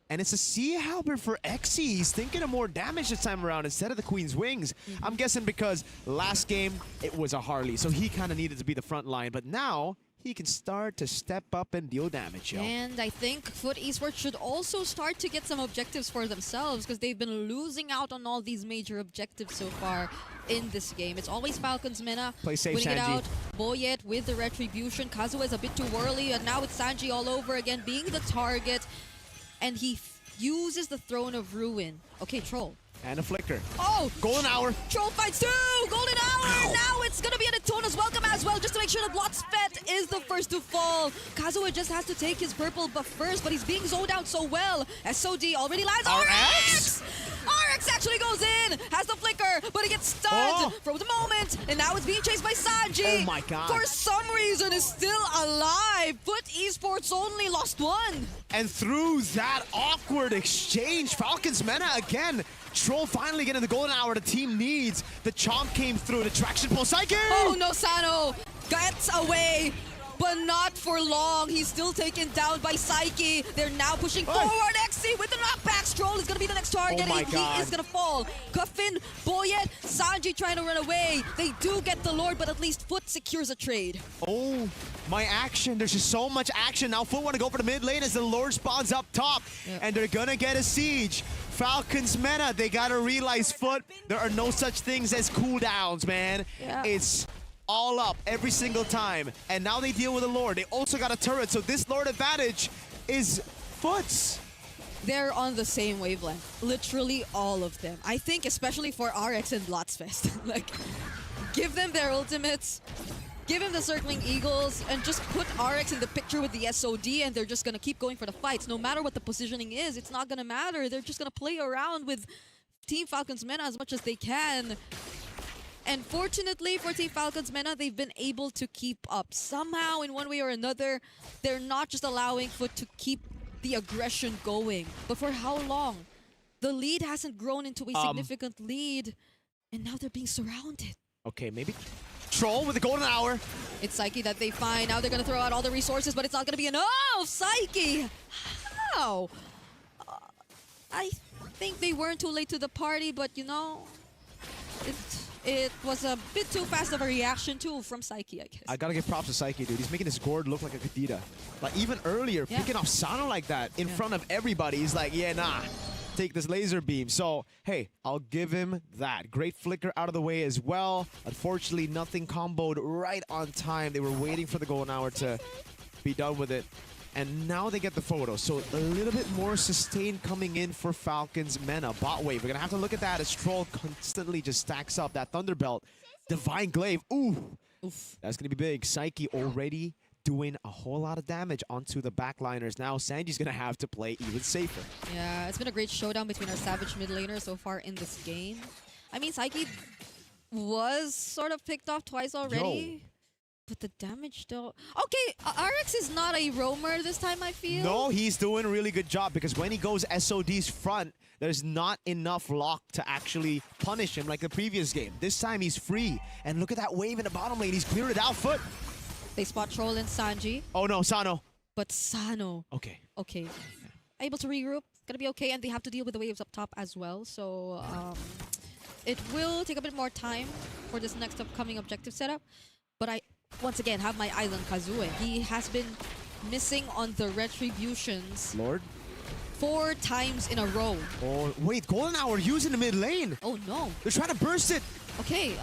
S12: And it's a Sea Halberd for XC. He's thinking of more damage this time around instead of the Queen's Wings. I'm guessing because last game, it was a Harley, so he kind of needed to be the front line. But now, he can start to step up and deal damage, yo.
S8: And I think Foot Esports should also start to get some objectives for themselves because they've been losing out on all these major objectives so far in this game. It's always Falcon's Mena
S12: play safe,
S8: winning
S12: Sanji.
S8: it out. Boyet with the Retribution. Kazue is a bit too early, and now it's Sanji all over again being the target. And he uses the Throne of Ruin. Okay, Troll.
S12: And a flicker.
S8: Oh!
S12: Golden Hour.
S8: Troll fights two! Golden Hour! Ow. Now it's gonna be an Atona's Welcome as well, just to make sure that Blotsfet is the first to fall. Kazue just has to take his purple buff first, but he's being zoned out so well. SOD already lands. RX! RX actually goes in, has the flicker, but he gets stunned for the moment, and now it's being chased by Sanji.
S12: Oh my god.
S8: For some reason, is still alive. Foot Esports only lost one.
S12: And through that awkward exchange, Falcon's Mena again. Troll finally getting the golden hour the team needs. The chomp came through. The traction pull. Psyche!
S8: Oh no, Sano gets away, but not for long. He's still taken down by Psyche. They're now pushing forward. XC with the knockback. Troll is going to be the next target.
S12: Oh my God.
S8: He is going to fall. Kuffin, Boyet, Sanji trying to run away. They do get the Lord, but at least Foot secures a trade.
S12: Oh, my action. There's just so much action. Now Foot want to go for the mid lane as the Lord spawns up top. Yep. And they're going to get a siege. Falcon's Mena, they got to realize, Foot, there are no such things as cooldowns, man.
S8: Yeah.
S12: It's all up every single time. And now they deal with a Lord. They also got a turret, so this Lord advantage is Foot's.
S8: They're on the same wavelength. Literally all of them. I think especially for RX and Blotsfest. Like, give them their ultimates. Give him the circling eagles and just put RX in the picture with the SOD, and they're just going to keep going for the fights. No matter what the positioning is, it's not going to matter. They're just going to play around with Team Falcon's Mena as much as they can. And fortunately for Team Falcon's Mena, they've been able to keep up. Somehow, in one way or another, they're not just allowing Foot to keep the aggression going. But for how long? The lead hasn't grown into a significant lead, and now they're being surrounded.
S12: Okay, maybe Troll with the golden hour.
S8: It's Psyche that they find. Now they're going to throw out all the resources, but it's not going to be enough. Psyche! How? I think they weren't too late to the party, but you know, it was a bit too fast of a reaction too from Psyche, I guess.
S12: I gotta give props to Psyche, dude. He's making his gourd look like a Kadita. Like even earlier, picking off Sano like that in front of everybody. He's like, yeah, nah. take this laser beam. So, hey, I'll give him that. Great flicker out of the way as well. Unfortunately, nothing comboed right on time. They were waiting for the golden hour to be done with it. And now they get the photo. So a little bit more sustain coming in for Falcons Mena. Bot wave. We're going to have to look at that as Troll constantly just stacks up that Thunderbelt. Divine Glaive. Ooh. Oof. That's going to be big. Psyche already doing a whole lot of damage onto the backliners. Now Sanji's going to have to play even safer.
S8: Yeah, it's been a great showdown between our Savage mid laners so far in this game. I mean, Psyche was sort of picked off twice already. Yo. But the damage though... Okay, RX is not a roamer this time, I feel.
S12: No, he's doing a really good job because when he goes SOD's front, there's not enough lock to actually punish him like the previous game. This time he's free. And look at that wave in the bottom lane. He's cleared it out foot.
S8: They spot Troll and Sanji.
S12: Oh no, Sano.
S8: But Sano.
S12: Okay.
S8: Okay. Able to regroup. Gonna be okay. And they have to deal with the waves up top as well. So it will take a bit more time for this next upcoming objective setup. But I... once again, have my eye on Kazue. He has been missing on the retributions.
S12: Lord?
S8: 4 times in a row.
S12: Oh, wait, golden hour using the mid lane.
S8: Oh no.
S12: They're trying to burst it.
S8: Okay,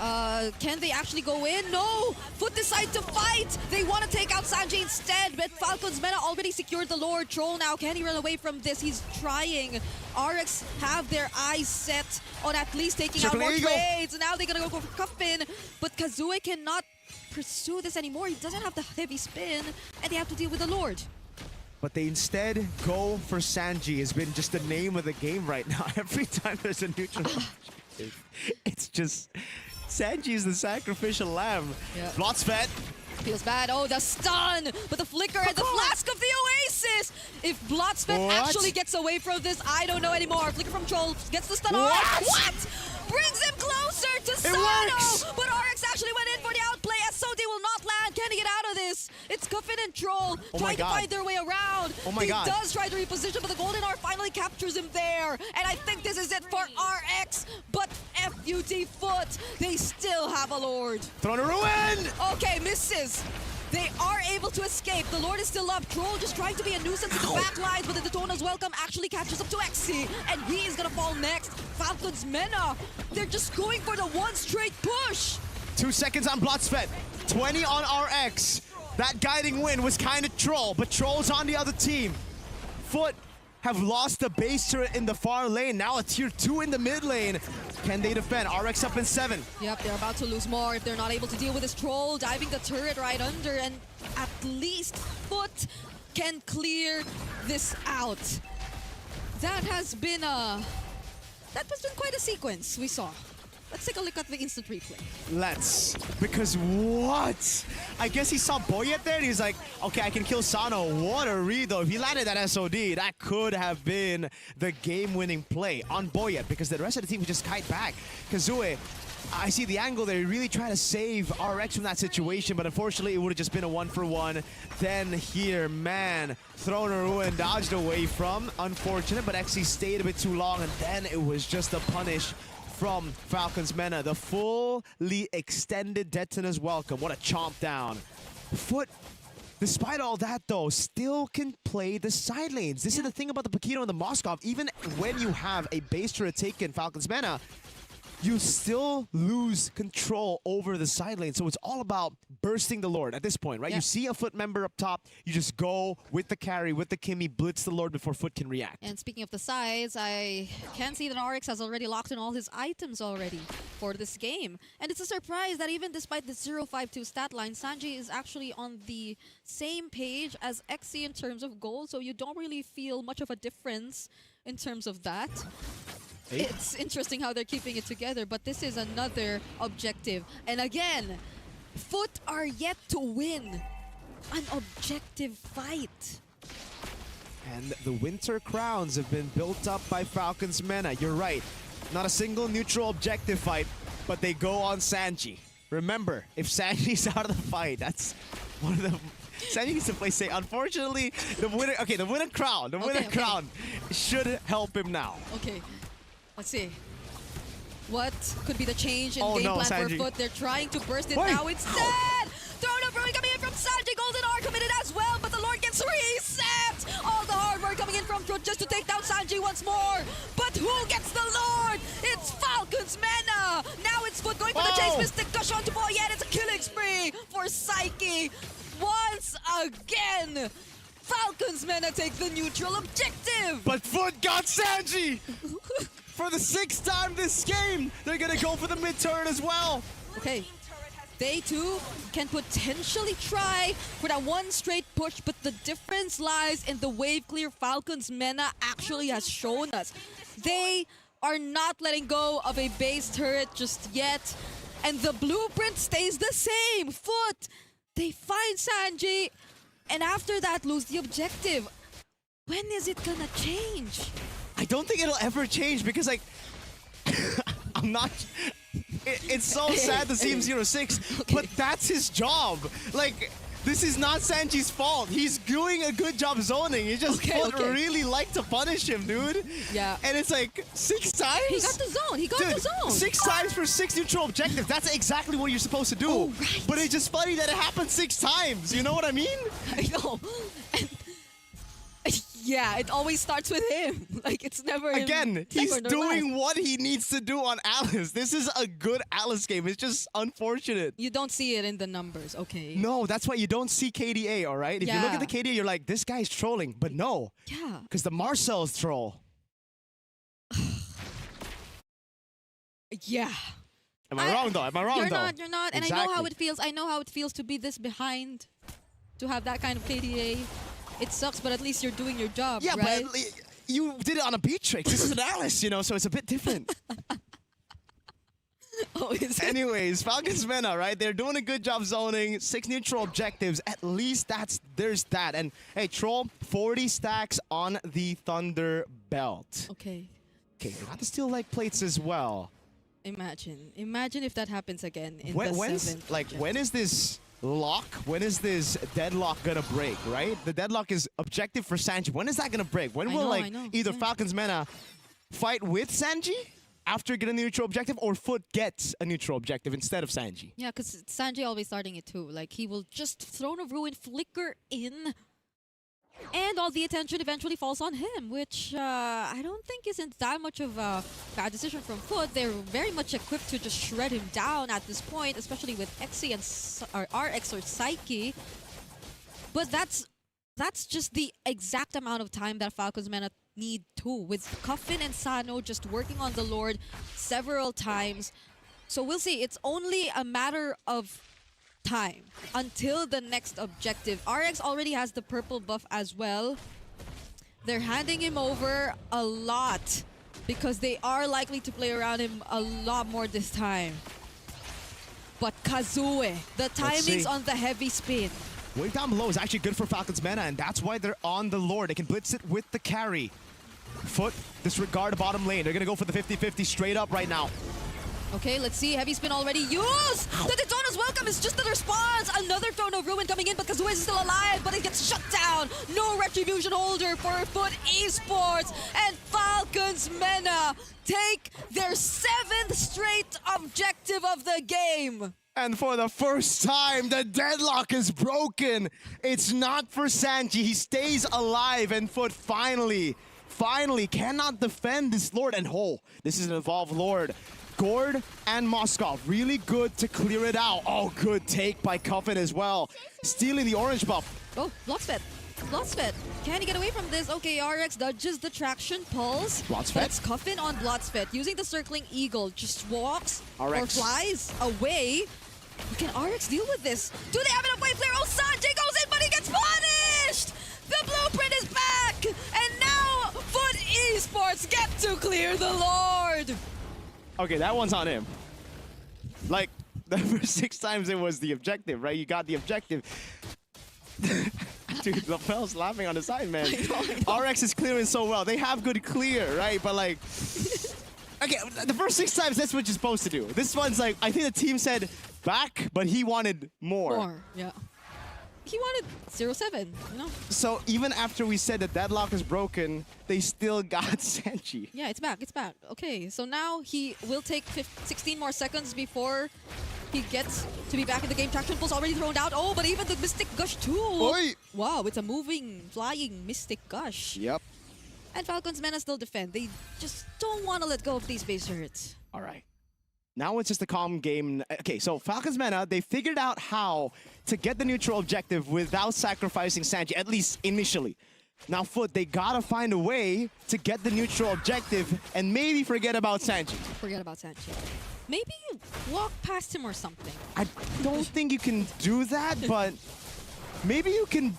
S8: can they actually go in? No! Foot decide to fight! They want to take out Sanji instead, but Falcons Mena already secured the Lord. Troll now, can he run away from this? He's trying. RX have their eyes set on at least taking out more trades. Now they're gonna go for Cuffin, but Kazue cannot pursue this anymore. He doesn't have the heavy spin, and they have to deal with the Lord.
S12: But they instead go for Sanji. Has been just the name of the game right now. Every time there's a neutral, it's just Sanji is the sacrificial lamb.
S8: Yeah.
S12: Blotsfet.
S8: Feels bad. Oh, the stun! But the flicker and the flask of the Oasis! If Blotsfet actually gets away from this, I don't know anymore. Flicker from Troll gets the stun. What? Brings him closer to Sano! But RX actually went in for the outplay. SOD will not land. Can he get out of this? It's Cuffin and Troll trying to find their way around.
S12: Oh my God.
S8: He does try to reposition, but the Golden R finally captures him there. And I think this is it for RX. But FUT Foot, they still have a Lord.
S12: Throne of Ruin!
S8: Okay, misses. They are able to escape. The Lord is still up. Troll just trying to be a nuisance in the back lines, but the Daytona's welcome actually catches up to XC, and he is gonna fall next. Falcons Mena, they're just going for the one straight push.
S12: 2 seconds on Blotsfet. 20 on RX. That guiding win was kind of Troll, but Troll's on the other team. Foot have lost the base turret in the far lane. Now a tier 2 in the mid lane. Can they defend? RX up in 7.
S8: Yep, they're about to lose more if they're not able to deal with this Troll, diving the turret right under, and at least Foot can clear this out. That has been quite a sequence we saw. Let's take a look at the instant replay.
S12: Let's. Because what? I guess he saw Boyet there and he's like, okay, I can kill Sano. What a read though. If he landed that SOD, that could have been the game-winning play on Boyet because the rest of the team would just kite back. Kazue, I see the angle there. He really trying to save RX from that situation, but unfortunately it would have just been a 1-for-1. Then here, man, Throne of Ruin dodged away from. Unfortunate, but XC stayed a bit too long, and then it was just a punish from Falcons Mena. The fully extended Detona's welcome. What a chomp down. Foot, despite all that though, still can play the side lanes. This is the thing about the Paquito and the Moskov. Even when you have a base turret taken, Falcons Mena, you still lose control over the side lane. So it's all about bursting the Lord at this point, right? Yeah. You see a Foot member up top, you just go with the carry, with the Kimmy, blitz the Lord before Foot can react.
S8: And speaking of the sides, I can see that RX has already locked in all his items already for this game. And it's a surprise that even despite the 0.52 stat line, Sanji is actually on the same page as XC in terms of gold, so you don't really feel much of a difference in terms of that. It's interesting how they're keeping it together, but this is another objective. And again, Foot are yet to win an objective fight.
S12: And the Winter Crowns have been built up by Falcons Mena. You're right. Not a single neutral objective fight, but they go on Sanji. Remember, if Sanji's out of the fight, that's one of the... Sanji needs to play safe. Unfortunately, the winner... Okay, the Winter Crown. The Winter Crown should help him now.
S8: Okay. Let's see. What could be the change in game plan for Foot? They're trying to burst it now instead! Throne of Ruin coming in from Sanji. Golden R committed as well, but the Lord gets reset! All the hard work coming in from Foot just to take down Sanji once more. But Who gets the Lord? It's Falcons Mena. Now it's Foot going for the chase. Mystic Gush onto Boy. Yeah, it's a killing spree for Psyche. Once again, Falcons Mena take the neutral objective.
S12: But Foot got Sanji! For the 6th time this game, they're gonna go for the mid-turn as well.
S8: Okay. They too can potentially try for that one straight push, but the difference lies in the wave clear Falcons Mena actually has shown us. They are not letting go of a base turret just yet, and the blueprint stays the same. Foot, they find Sanji, and after that lose the objective. When is it gonna change?
S12: I don't think it'll ever change because, like, I'm not... It's so sad to see him 0-6, but that's his job. Like, this is not Sanji's fault. He's doing a good job zoning. He just really like to punish him, dude.
S8: Yeah.
S12: And it's like 6 times?
S8: He got the zone. He got
S12: Dude,
S8: the zone.
S12: 6 times for 6 neutral objectives. That's exactly what you're supposed to do.
S8: Oh, right.
S12: But it's just funny that it happened 6 times. You know what I mean?
S8: I know. Yeah, it always starts with him. Like, it's never
S12: Again, he's doing what he needs to do on Alice. This is a good Alice game. It's just unfortunate.
S8: You don't see it in the numbers, okay?
S12: No, that's why you don't see KDA, all right? If you look at the KDA, you're like, this guy's trolling. But no.
S8: Yeah.
S12: Because the Marcel's troll.
S8: Yeah.
S12: Am I wrong, though? Am I wrong,
S8: You're
S12: though?
S8: not, you're not. And I know how it feels. I know how it feels to be this behind, to have that kind of KDA. It sucks, but at least you're doing your job,
S12: Yeah,
S8: right?
S12: but you did it on a Beatrix. This is an Alice, you know, so it's a bit different.
S8: Oh, is it?
S12: Anyways, Falcons Mena, right? They're doing a good job zoning. 6 neutral objectives. At least there's that. And hey, Troll, 40 stacks on the Thunder Belt.
S8: Okay.
S12: Okay, they got the steel leg plates as well.
S8: Imagine if that happens again in the
S12: When's
S8: 7th.
S12: like when is this lock? When is this deadlock gonna break? Right? The deadlock is objective for Sanji. When is that gonna break? When will either Falcons Mena fight with Sanji after getting a neutral objective, or Foot gets a neutral objective instead of Sanji?
S8: Yeah, because Sanji always starting it too. Like, he will just Throne of Ruin flicker in, and all the attention eventually falls on him, which I don't think isn't that much of a bad decision from Foot. They're very much equipped to just shred him down at this point, especially with Xe and RX or Psyche. But that's just the exact amount of time that Falcons Mena need too, with Coffin and Sano just working on the Lord several times. So we'll see. It's only a matter of time until the next objective. RX already has the purple buff as well. They're handing him over a lot because they are likely to play around him a lot more this time. But Kazue, the timing's on the heavy spin.
S12: Wave down below is actually good for Falcons Mena, and that's why they're on the Lord. They can blitz it with the carry. Foot, disregard the bottom lane. They're gonna go for the 50-50 straight up right now.
S8: Okay, let's see. Heavy spin already used! The Daytona's welcome is just the response! Another Throne of Ruin coming in, but Kazue is still alive, but it gets shut down! No Retribution holder for Foot Esports! And Falcons Mena take their 7th straight objective of the game!
S12: And for the first time, the deadlock is broken. It's not for Sanji. He stays alive, and Foot finally cannot defend this Lord. And this is an evolved Lord. Gord and Moskov, really good to clear it out. Oh, good take by Coffin as well. Stealing the orange buff.
S8: Oh, Blotsfed. Can he get away from this? Okay, RX dodges the traction pulse.
S12: Blotsfed.
S8: That's Coffin on Blotsfed. Using the circling eagle, just walks or
S12: RX
S8: flies away. Can RX deal with this? Do they have enough wave clear? Oh, Sanjay goes in, but he gets punished! The blueprint is back! And now, Foot Esports get to clear the Lord!
S12: Okay, that one's on him. Like, the first 6 times it was the objective, right? You got the objective. Dude, LaFell's laughing on the side, man. I know. RX is clearing so well. They have good clear, right? But like, okay, the first 6 times, that's what you're supposed to do. This one's like, I think the team said back, but he wanted more.
S8: Yeah. He wanted 0-7, you know?
S12: So even after we said that deadlock is broken, they still got Sanji.
S8: Yeah, it's back. Okay, so now he will take 16 more seconds before he gets to be back in the game. Traction pulse already thrown out. Oh, but even the Mystic Gush too.
S12: Oi.
S8: Wow, it's a moving, flying Mystic Gush.
S12: Yep.
S8: And Falcons Mena still defend. They just don't want to let go of these base turrets.
S12: All right. Now it's just a calm game. Okay, so Falcons Mena, they figured out how to get the neutral objective without sacrificing Sanji, at least initially. Now Foot, they gotta find a way to get the neutral objective and maybe forget about Sanji.
S8: Forget about Sanji. Maybe walk past him or something.
S12: I don't think you can do that, but maybe you can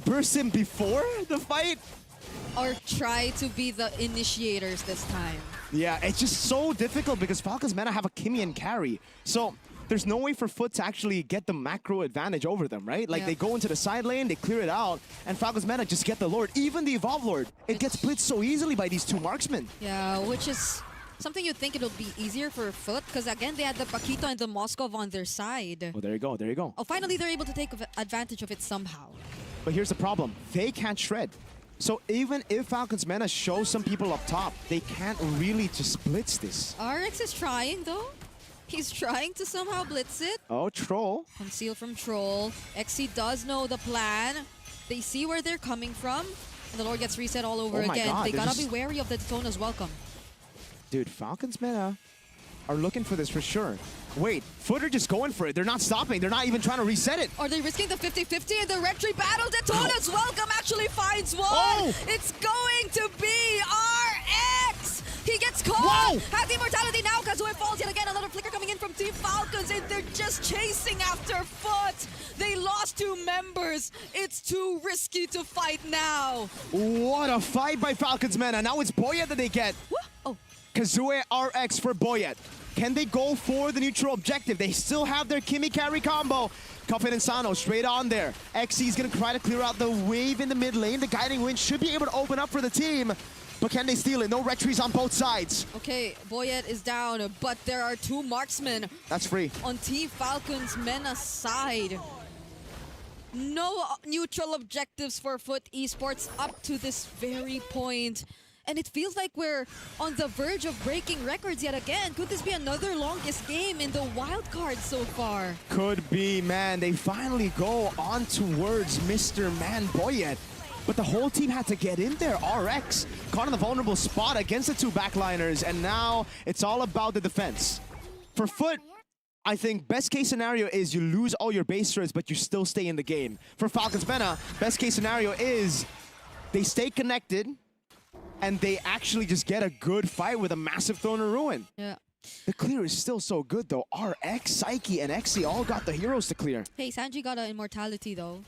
S12: burst him before the fight?
S8: Or try to be the initiators this time.
S12: Yeah, it's just so difficult because Falcons Mena have a Kimian carry. So there's no way for Foot to actually get the macro advantage over them, right? Like they go into the side lane, they clear it out, and Falcons Mena just get the Lord. Even the Evolve Lord, it gets blitzed so easily by these two marksmen.
S8: Yeah, which is something you'd think it'll be easier for Foot, because again, they had the Paquito and the Moskov on their side.
S12: Oh, there you go, there you go.
S8: Oh, finally they're able to take advantage of it somehow.
S12: But here's the problem. They can't shred. So even if Falcons Mena show some people up top, they can't really just blitz this.
S8: RX is trying though. He's trying to somehow blitz it.
S12: Oh, Troll.
S8: Conceal from Troll. XC does know the plan. They see where they're coming from. And the Lord gets reset all over again.
S12: God,
S8: they gotta be wary of the Daytona's welcome.
S12: Dude, Falcons Mena are looking for this for sure. Wait, Foot are just going for it. They're not stopping. They're not even trying to reset it.
S8: Are they risking the 50-50 in the retry battle? Daytona's welcome actually finds one.
S12: Oh.
S8: It's going to be RX. He gets caught.
S12: Whoa.
S8: Has the immortality now. Kazue falls yet again. Another flicker coming in from Team Falcons, and they're just chasing after Foot. They lost 2 members. It's too risky to fight now.
S12: What a fight by Falcons Mena. Now it's Boyet that they get.
S8: Oh.
S12: Kazue RX for Boyet. Can they go for the neutral objective? They still have their Kimi carry combo. Cuffin and Sano straight on there. XC is going to try to clear out the wave in the mid lane. The guiding wind should be able to open up for the team. But can they steal it? No retries on both sides.
S8: Okay, Boyet is down, but there are 2 marksmen.
S12: That's free.
S8: On Team Falcons Mena's side. No neutral objectives for Foot Esports up to this very point. And it feels like we're on the verge of breaking records yet again. Could this be another longest game in the wildcard so far?
S12: Could be, man. They finally go on towards Mr. Man Boyet. But the whole team had to get in there. RX caught in the vulnerable spot against the 2 backliners. And now it's all about the defense. For Foot, I think best case scenario is you lose all your base turrets, but you still stay in the game. For Falcons Mena, best case scenario is they stay connected, and they actually just get a good fight with a massive Throne of Ruin.
S8: Yeah.
S12: The clear is still so good though. RX, Psyche, and XC all got the heroes to clear.
S8: Hey, Sanji got an immortality though.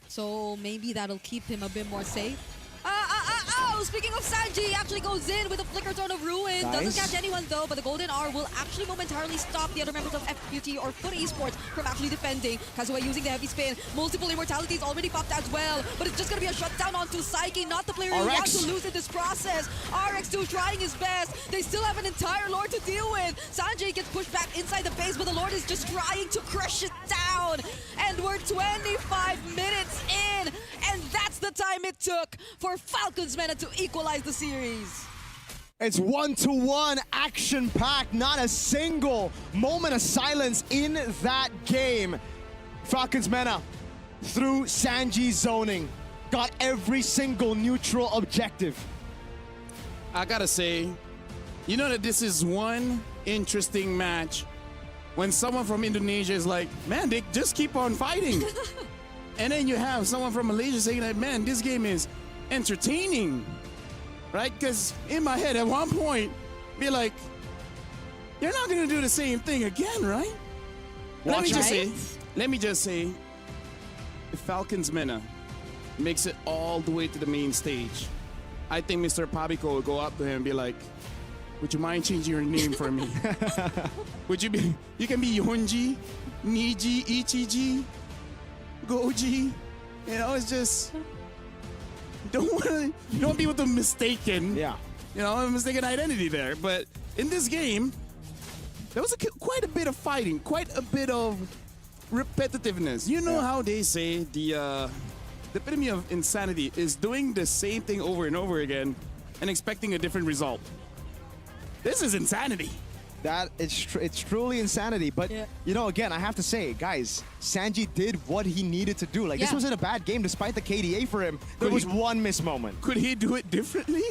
S8: So maybe that'll keep him a bit more safe. Oh, speaking of Sanji, he actually goes in with a flicker Throne of Ruin.
S12: Nice.
S8: Doesn't catch anyone though, but the Golden R will actually momentarily stop the other members of FQT or Foot Esports from actually defending. Kazue using the heavy spin. Multiple immortalities already popped as well, but it's just gonna be a shutdown onto Psyche, not the player who wants to lose in this process. RX2 trying his best. They still have an entire Lord to deal with. Sanjay gets pushed back inside the base, but the Lord is just trying to crush it down. And we're 25 minutes in, and that's the time it took for Falcons Mena to equalize the series.
S12: It's 1-to-1 action-packed, not a single moment of silence in that game. Falcons Mena, through Sanji's zoning, got every single neutral objective.
S14: I gotta say, you know that this is one interesting match when someone from Indonesia is like, man, they just keep on fighting. And then you have someone from Malaysia saying that, man, this game is entertaining, right? Because in my head at one point, be like, they're not gonna do the same thing again, right? Let me just say, if Falcons Mena makes it all the way to the main stage, I think Mr. Pabico will go up to him and be like, would you mind changing your name for me? Would you be, you can be Yonji, Niji, Ichiji, Goji. You know, it's just, don't want people to mistaken.
S12: Yeah.
S14: You know, mistaken identity there. But in this game, there was quite a bit of fighting, quite a bit of repetitiveness. You know how they say the epitome of insanity is doing the same thing over and over again and expecting a different result. This is insanity.
S12: It's truly insanity. But you know, again, I have to say, guys, Sanji did what he needed to do. Like this wasn't a bad game, despite the KDA for him. There was one miss moment.
S14: Could he do it differently?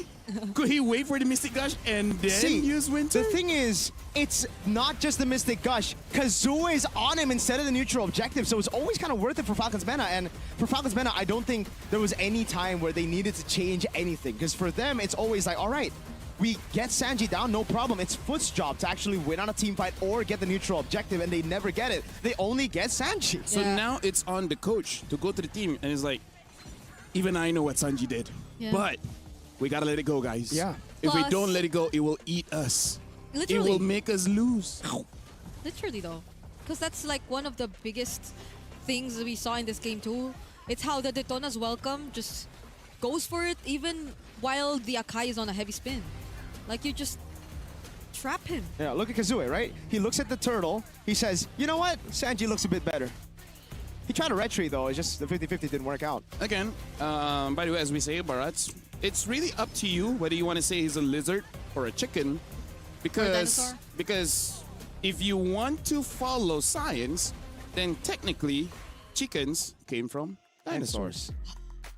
S14: Could he wait for the Mystic Gush and then use Winter?
S12: The thing is, it's not just the Mystic Gush. Kazoo is on him instead of the neutral objective, so it's always kind of worth it for Falcons Mena. And for Falcons Mena, I don't think there was any time where they needed to change anything. Because for them, it's always like, all right, we get Sanji down, no problem. It's Foot's job to actually win on a team fight or get the neutral objective, and they never get it. They only get Sanji.
S14: So now it's on the coach to go to the team, and it's like, even I know what Sanji did, but we gotta let it go, guys.
S12: Yeah.
S14: If we don't let it go, it will eat us.
S8: Literally.
S14: It will make us lose.
S8: Literally, though. Because that's like one of the biggest things we saw in this game, too. It's how the Daytona's welcome just goes for it, even while the Akai is on a heavy spin. Like, you just trap him.
S12: Yeah, look at Kazue, right? He looks at the turtle. He says, you know what? Sanji looks a bit better. He tried a retry, though. It's just the 50-50 didn't work out.
S14: Again, by the way, as we say, Bharat, it's really up to you whether you want to say he's a lizard or a chicken. Because if you want to follow science, then technically chickens came from dinosaurs.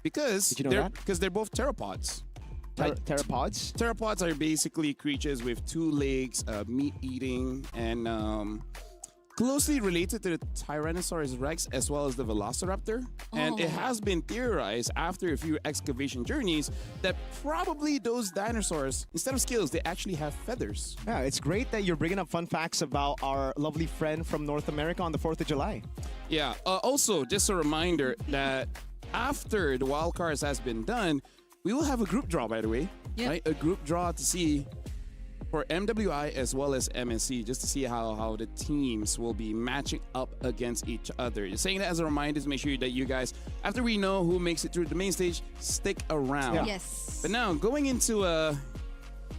S14: Because they're both pteropods.
S12: Pteropods?
S14: Pteropods are basically creatures with 2 legs, meat eating, and closely related to the Tyrannosaurus Rex as well as the Velociraptor. And it has been theorized after a few excavation journeys that probably those dinosaurs, instead of scales, they actually have feathers.
S12: Yeah, it's great that you're bringing up fun facts about our lovely friend from North America on the 4th of July.
S14: Yeah, also, just a reminder that after the wildcards has been done, we will have a group draw, by the way. Right? A group draw to see for MWI as well as MSC, just to see how the teams will be matching up against each other. Just saying that as a reminder to make sure that you guys, after we know who makes it through the main stage, stick around.
S8: Yeah. Yes.
S14: But now, going into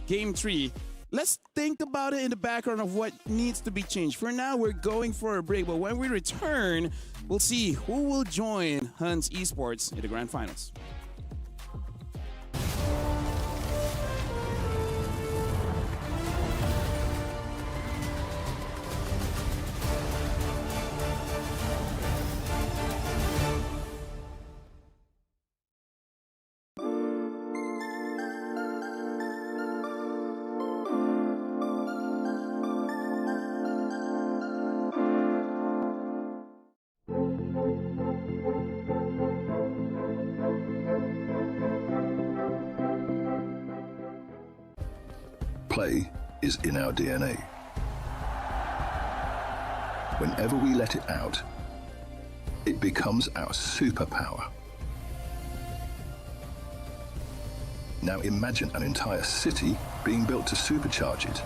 S14: Game 3, let's think about it in the background of what needs to be changed. For now, we're going for a break, but when we return, we'll see who will join Hunt's Esports in the Grand Finals.
S15: Play is in our DNA. Whenever we let it out, it becomes our superpower. Now imagine an entire city being built to supercharge it.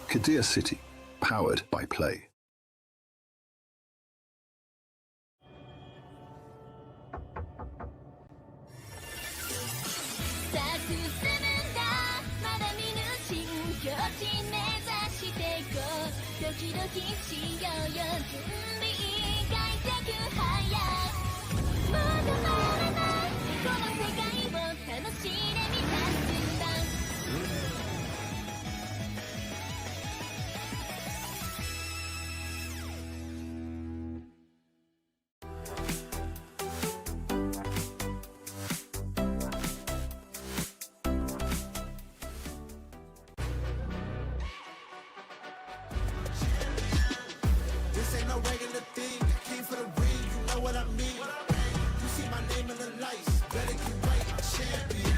S15: Kadir City, powered by play.
S10: This ain't no regular thing. I came for the ring, you know what I mean. You see my name in the lights, better get right, I'm champion.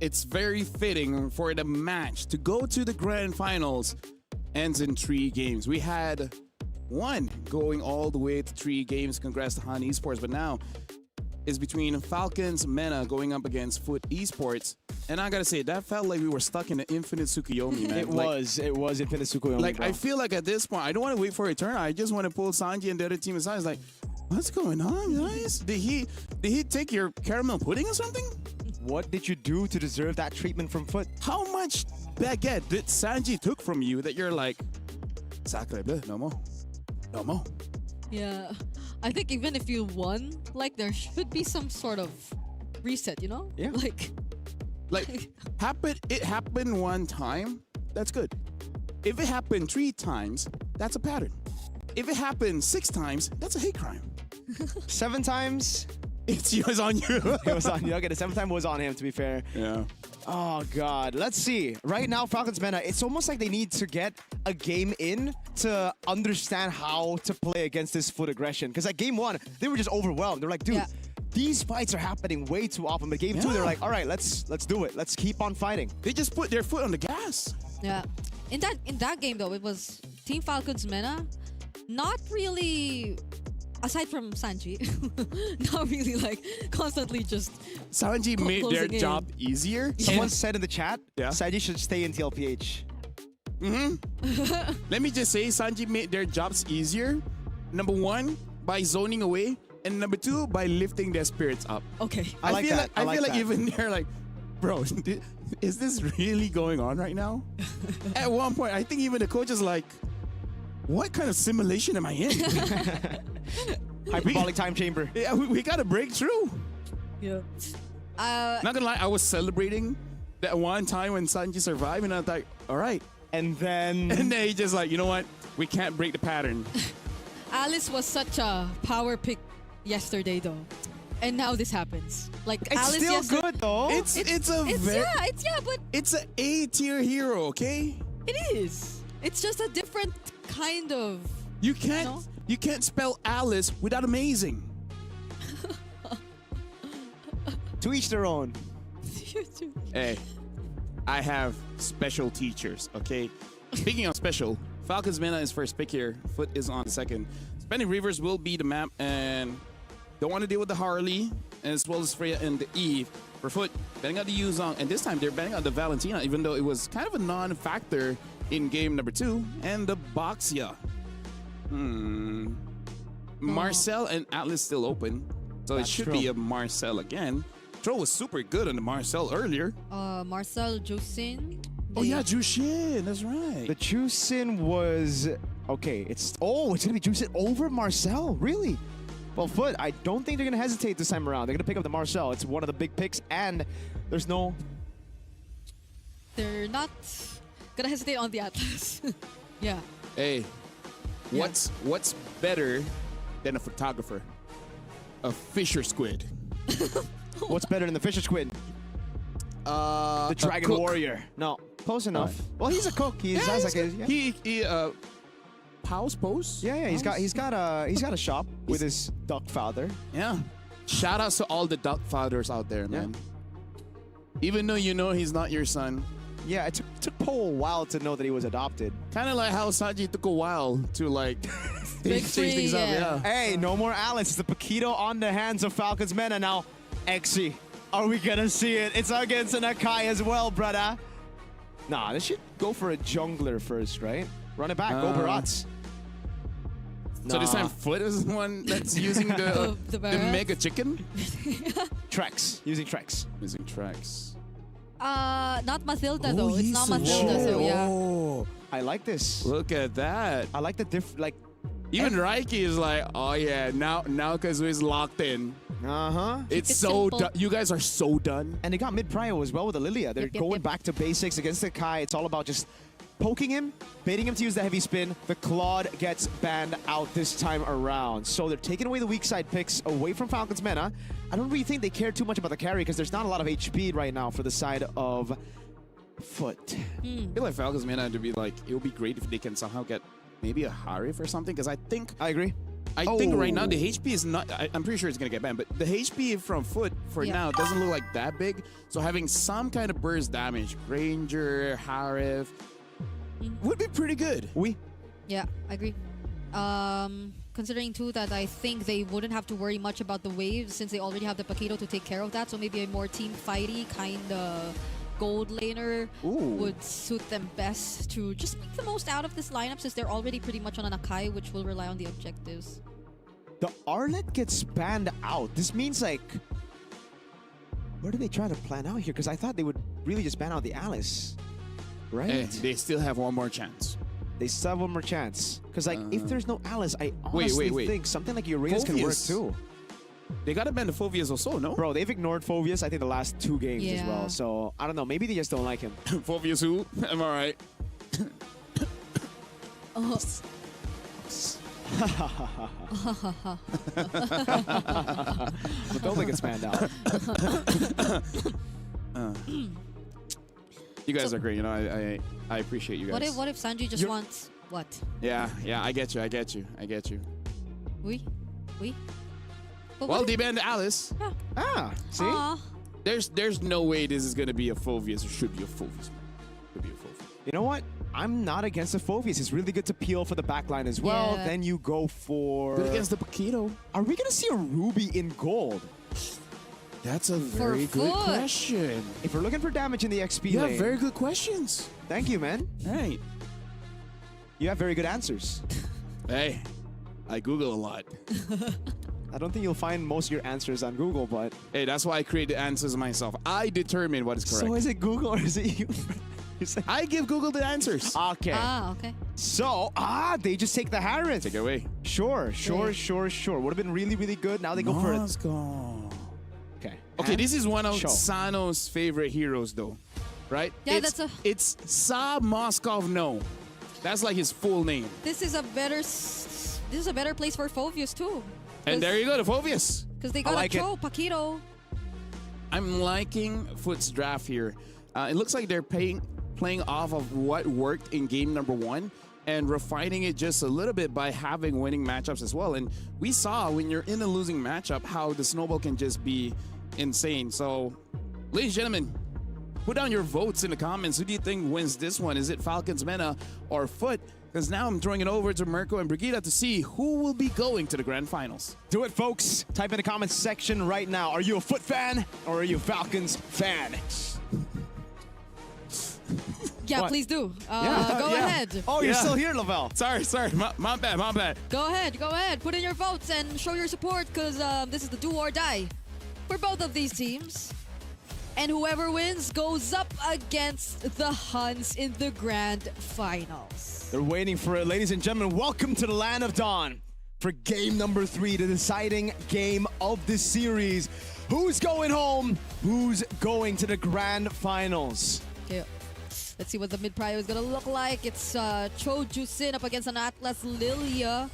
S14: it's very fitting for the match to go to the grand finals. Ends in 3 games. We had 1 going all the way to 3 games. Congrats to Han Esports. But now it's between Falcons, Mena going up against Foot Esports. And I gotta say, that felt like we were stuck in an infinite Tsukuyomi, man.
S12: It was infinite Tsukuyomi.
S14: Like,
S12: bro.
S14: I feel like at this point, I don't want to wait for a turn. I just want to pull Sanji and the other team aside. It's like, what's going on, guys? Did he take your caramel pudding or something?
S12: What did you do to deserve that treatment from Foot?
S14: How much baguette did Sanji took from you that you're like, sacre bleu, no more, no more?
S8: Yeah. I think even if you won, like there should be some sort of reset, you know?
S12: Yeah.
S14: Like it happened 1 time, that's good. If it happened 3 times, that's a pattern. If it happened 6 times, that's a hate crime.
S12: 7 times?
S14: It was on you.
S12: It was on you. Okay, the 7th time was on him, to be fair.
S14: Yeah.
S12: Oh, God. Let's see. Right now, Falcons Mena, it's almost like they need to get a game in to understand how to play against this Foot aggression. Because at game 1, they were just overwhelmed. They're like, dude, these fights are happening way too often. But game 2, they're like, all right, let's do it. Let's keep on fighting.
S14: They just put their foot on the gas.
S8: Yeah. In that game though, it was Team Falcons Mena, not really, aside from Sanji, not really like constantly just
S14: Sanji made their
S8: closing in.
S14: job easier.
S12: Someone said in the chat,
S14: Yeah.
S12: Sanji should stay in TLPH.
S14: Let me just say, Sanji made their jobs easier. Number 1, by zoning away. And number 2, by lifting their spirits up.
S8: Okay.
S14: I feel like even they're like, bro, is this really going on right now? At one point, I think even the coach is like, what kind of simulation am I in?
S12: Hyperbolic time chamber.
S14: Yeah, we got to break through.
S8: Yeah.
S14: Not gonna lie, I was celebrating that one time when Sanji survived, and I was like, all right.
S12: And then
S14: he just like, you know what? We can't break the pattern.
S8: Alice was such a power pick yesterday though. And now this happens. Like
S12: It's
S8: Alice
S12: still
S8: yesterday,
S12: good though.
S8: but
S14: It's an A-tier hero, okay?
S8: it is. It's just a different kind of.
S14: You can't spell Alice without amazing.
S12: To each their own.
S14: Hey, I have special teachers, okay? Speaking of special, Falcons Mena is first pick here. Foot is on second. Spending Rivers will be the map, and don't want to deal with the Harley, as well as Freya and the Eve. For Foot, betting on the Yuzong, and this time they're betting on the Valentina, even though it was kind of a non-factor in game number 2, and the Boxia. Marcel and Atlas still open, so
S12: That's
S14: it should
S12: true.
S14: be a Marcel again. Throw was super good on the Marcel earlier.
S8: Marcel Jusin.
S14: Oh yeah, Jushin, that's right.
S12: The Jusin was okay. It's gonna be Jusin over Marcel, really? Well, Foot, I don't think they're gonna hesitate this time around. They're gonna pick up the Marcel. It's one of the big picks, and there's no.
S8: They're not gonna hesitate on the Atlas. Yeah.
S14: Hey, what's better than a photographer? A fisher squid.
S12: What's better than the Fisher Squid? The Dragon
S14: cook.
S12: Warrior. No, close enough. Well, he's a cook. He has like a
S14: He house post.
S12: Yeah, he's got a shop with his duck father.
S14: Yeah. Shout outs to all the duck fathers out there, man. Even though you know he's not your son.
S12: Yeah, it took Poe a while to know that he was adopted.
S14: Kind of like how Sanji took a while to like change things up. Yeah.
S12: Hey, no more Alice. It's the Paquito on the hands of Falcons Mena now. Exy, are we gonna see it? It's against an Akai as well, brother. Nah, they should go for a jungler first, right? Run it back, go Barats.
S14: So this time Foot is the one that's using the mega chicken?
S12: Trex, using Trex.
S14: Using Trex.
S8: Not Mathilda though. It's not Mathilda, so yeah.
S14: Oh,
S12: I like this.
S14: Look at that.
S12: I like the
S14: even Raiki is like, oh yeah, now Kazui's locked in. It's so done. You guys are so done.
S12: And they got mid prio as well with the Lilia. They're going back to basics against the Kai. It's all about just poking him, baiting him to use the heavy spin. The Claude gets banned out this time around. So they're taking away the weak side picks away from Falcons Mena. I don't really think they care too much about the carry because there's not a lot of HP right now for the side of Foot.
S14: I feel like Falcons Mena to be like, it would be great if they can somehow get maybe a Harif or something, because I think
S12: I agree.
S14: I think right now the HP is not. I'm pretty sure it's gonna get banned, but the HP from Foot for now. It doesn't look like that big. So having some kind of burst damage, Granger, Harif, would be pretty good.
S8: Yeah, I agree. Considering too that I think they wouldn't have to worry much about the waves since they already have the Paquito to take care of that. So maybe a more team fighty kind of gold laner would suit them best to just make the most out of this lineup since they're already pretty much on an Akai, which will rely on the objectives.
S12: The Arlet gets spanned out. This means like, where do they try to plan out here? Because I thought they would really just ban out the Alice, right?
S14: Hey, they still have one more chance.
S12: They still have one more chance. Because like, if there's no Alice, I honestly think something like Urias can work too.
S14: They gotta ban the Phoveus also, no?
S12: Bro, they've ignored Phoveus, I think, the last 2 games as well. So, I don't know. Maybe they just don't like him.
S14: Phoveus who? Am I right?
S12: But don't get spanned out.
S14: You guys are great. You know, I appreciate you guys.
S8: What if Sanji just wants what?
S14: Yeah, I get you.
S8: We? But
S14: Well, they banned Alice.
S12: See?
S14: There's no way this is gonna be a Phoveus. It should be a Phoveus.
S12: You know what? I'm not against the Phoveus. It's really good to peel for the backline as well.
S8: Yeah.
S12: Then you go for...
S14: Good against the Paquito.
S12: Are we gonna see a Ruby in gold?
S14: That's a very good question.
S12: If we're looking for damage in the XP
S14: You
S12: lane...
S14: have very good questions.
S12: Thank you, man.
S14: All right.
S12: You have very good answers.
S14: Hey, I Google a lot.
S12: I don't think you'll find most of your answers on Google, but...
S14: Hey, that's why I create the answers myself. I determine what is correct.
S12: So is it Google or is it you?
S14: I give Google the answers.
S12: Okay.
S8: Okay.
S12: So, they just take the Harris.
S14: Take it away.
S12: Sure. Would have been really, really good. Now they go for it. Okay.
S14: Okay, this is one of Sano's favorite heroes, though. Right?
S8: Yeah,
S14: It's Sa Moskov No. That's like his full name.
S8: This is a better place for Phoveus too.
S14: And there you go, the Phoveus.
S8: Because they got a throw, Paquito.
S14: I'm liking Foot's draft here. It looks like they're playing off of what worked in game number 1 and refining it just a little bit by having winning matchups as well. And we saw when you're in a losing matchup how the snowball can just be insane. So, ladies and gentlemen, put down your votes in the comments. Who do you think wins this one? Is it Falcons Mena or Foot? Because now I'm throwing it over to Mirko and Brigida to see who will be going to the grand finals.
S12: Do it, folks. Type in the comments section right now. Are you a Foot fan or are you a Falcons fan?
S8: Yeah, please do. Go ahead.
S12: Oh, you're still here, Lavelle.
S14: Sorry. My bad.
S8: Go ahead. Put in your votes and show your support because this is the do or die for both of these teams. And whoever wins goes up against the Huns in the grand finals.
S12: They're waiting for it. Ladies and gentlemen, welcome to the Land of Dawn for game number 3, the deciding game of this series. Who's going home? Who's going to the grand finals?
S8: Okay. Let's see what the mid-prio is going to look like. It's Cho Jusin up against an Atlas Lilia.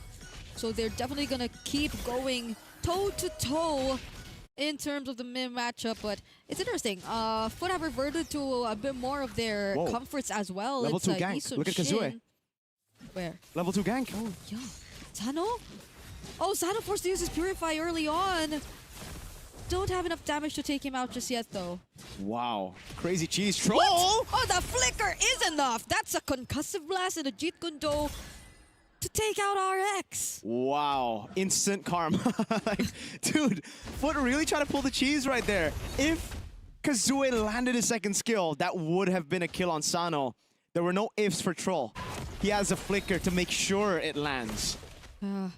S8: So they're definitely going to keep going toe-to-toe in terms of the mid matchup, but it's interesting. Foot have reverted to a bit more of their comforts as well.
S12: Level
S8: it's
S12: 2 gank. Look at Kazue.
S8: Where?
S12: Level 2 gank.
S8: Oh, yeah. Sano? Oh, Sano forced to use his Purify early on. Don't have enough damage to take him out just yet, though.
S12: Wow. Crazy cheese troll.
S8: What? Oh, the flicker is enough. That's a concussive blast and a Jeet Kune Do to take out RX.
S12: Wow. Instant karma. Like, dude, Foot really trying to pull the cheese right there. If Kazue landed his second skill, that would have been a kill on Sano. There were no ifs for Troll. He has a flicker to make sure it lands.
S8: And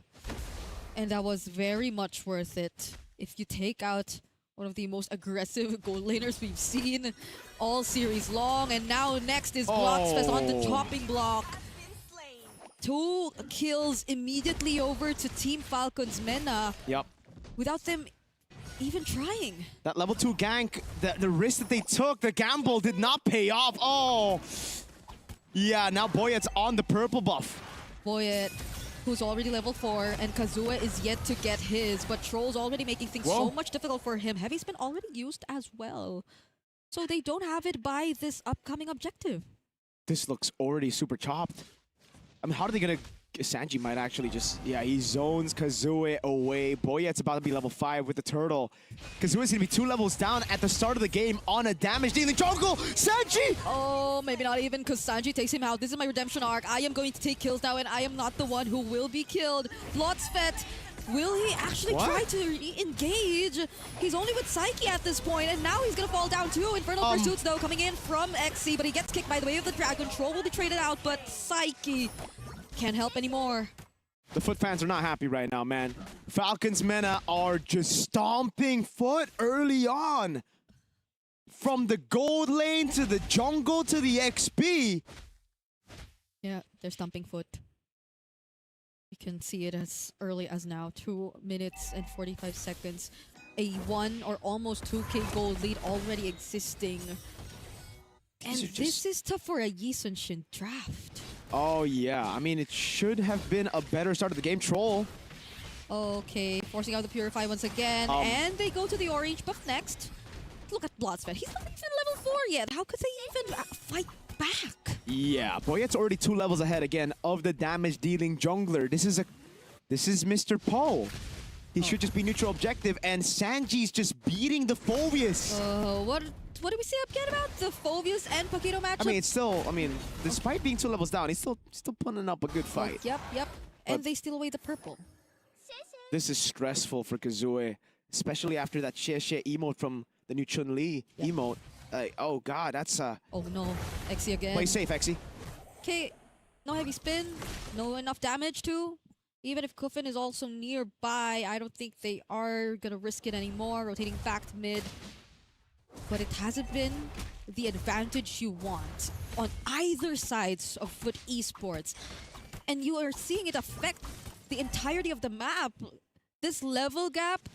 S8: that was very much worth it. If you take out one of the most aggressive gold laners we've seen all series long. And now next is Bloxfest on the chopping block. 2 kills immediately over to Team Falcons Mena.
S12: Yep.
S8: Without them even trying.
S12: That level 2 gank, the risk that they took, the gamble did not pay off. Oh. Yeah, now Boyet's on the purple buff.
S8: Boyet, who's already level 4, and Kazue is yet to get his, but Troll's already making things so much difficult for him. Heavy Spin already used as well. So they don't have it by this upcoming objective.
S12: This looks already super chopped. I mean, how are they gonna... Sanji might actually just... Yeah, he zones Kazue away. Boyet's about to be level 5 with the turtle. Kazue's gonna be 2 levels down at the start of the game on a damage-dealing jungle. Sanji!
S8: Oh, maybe not even, because Sanji takes him out. This is my redemption arc. I am going to take kills now, and I am not the one who will be killed. Blotsfet, will he actually try to engage? He's only with Psyche at this point, and now he's gonna fall down too. Infernal Pursuits, though, coming in from XC, but he gets kicked by the way of the dragon. Troll will be traded out, but Psyche can't help anymore.
S12: The Foot fans are not happy right now, man. Falcons Mena are just stomping Foot early on. From the gold lane to the jungle to the XP.
S8: Yeah, they're stomping Foot. You can see it as early as now. 2 minutes and 45 seconds. A 1 or almost 2k gold lead already existing. And this is tough for a Yi Sun-shin draft.
S12: Oh, yeah. I mean, it should have been a better start of the game. Troll.
S8: Okay, forcing out the Purify once again. And they go to the orange buff next. Look at Blotsfet. He's not even level 4 yet. How could they even fight back?
S12: Yeah, Boyet's already 2 levels ahead again of the damage-dealing jungler. This is Mr. Poe. He should just be neutral objective, and Sanji's just beating the Phoveus.
S8: What do we say again about the Phoveus and Paquito matchup?
S12: I mean, it's still, despite being 2 levels down, he's still putting up a good fight.
S8: Yep. And they steal away the purple.
S12: This is stressful for Kazue, especially after that Xie emote from the new Chun-Li emote. Oh god, that's
S8: Oh no, Exy again.
S12: Play safe, Exy.
S8: Okay, no heavy spin, no enough damage too. Even if Kuffin is also nearby, I don't think they are gonna risk it anymore. Rotating back to mid. But it hasn't been the advantage you want on either sides of Foot Esports. And you are seeing it affect the entirety of the map. This level gap,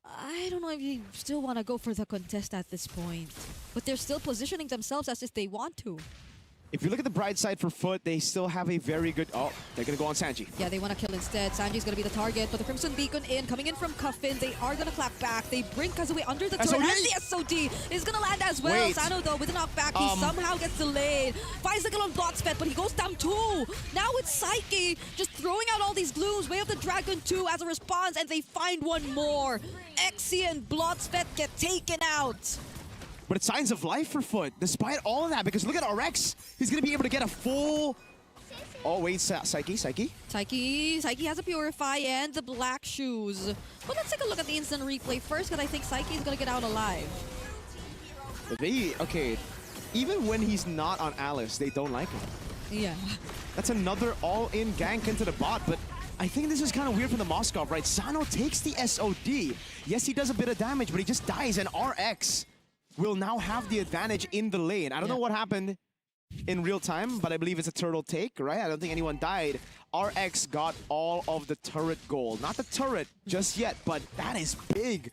S8: I don't know if you still want to go for the contest at this point. But they're still positioning themselves as if they want to.
S12: If you look at the bright side for Foot, they still have a very good... Oh, they're going to go on Sanji.
S8: Yeah, they want to kill instead. Sanji's going to be the target, but the Crimson Beacon coming in from Kuffin. They are going to clap back. They bring Kazue under the turret, and the SOD is going to land as well.
S12: Wait.
S8: Sano, though, with a knockback, he somehow gets delayed. Finds the kill on Blotsfet, but he goes down too. Now it's Psyche just throwing out all these glooms. Way of the Dragon 2 as a response, and they find one more. Exy and Blotsfet get taken out.
S12: But it's signs of life for Foot, despite all of that, because look at RX. He's going to be able to get a full... Oh, wait, Psyche.
S8: Psyche has a Purify and the black shoes. But let's take a look at the instant replay first, because I think Psyche is going to get out alive.
S12: Okay, even when he's not on Alice, they don't like him.
S8: Yeah.
S12: That's another all-in gank into the bot, but I think this is kind of weird from the Moskov, right? Sano takes the SOD. Yes, he does a bit of damage, but he just dies, and RX will now have the advantage in the lane. I don't know what happened in real time, but I believe it's a turtle take, right? I don't think anyone died. RX got all of the turret gold. Not the turret just yet, but that is big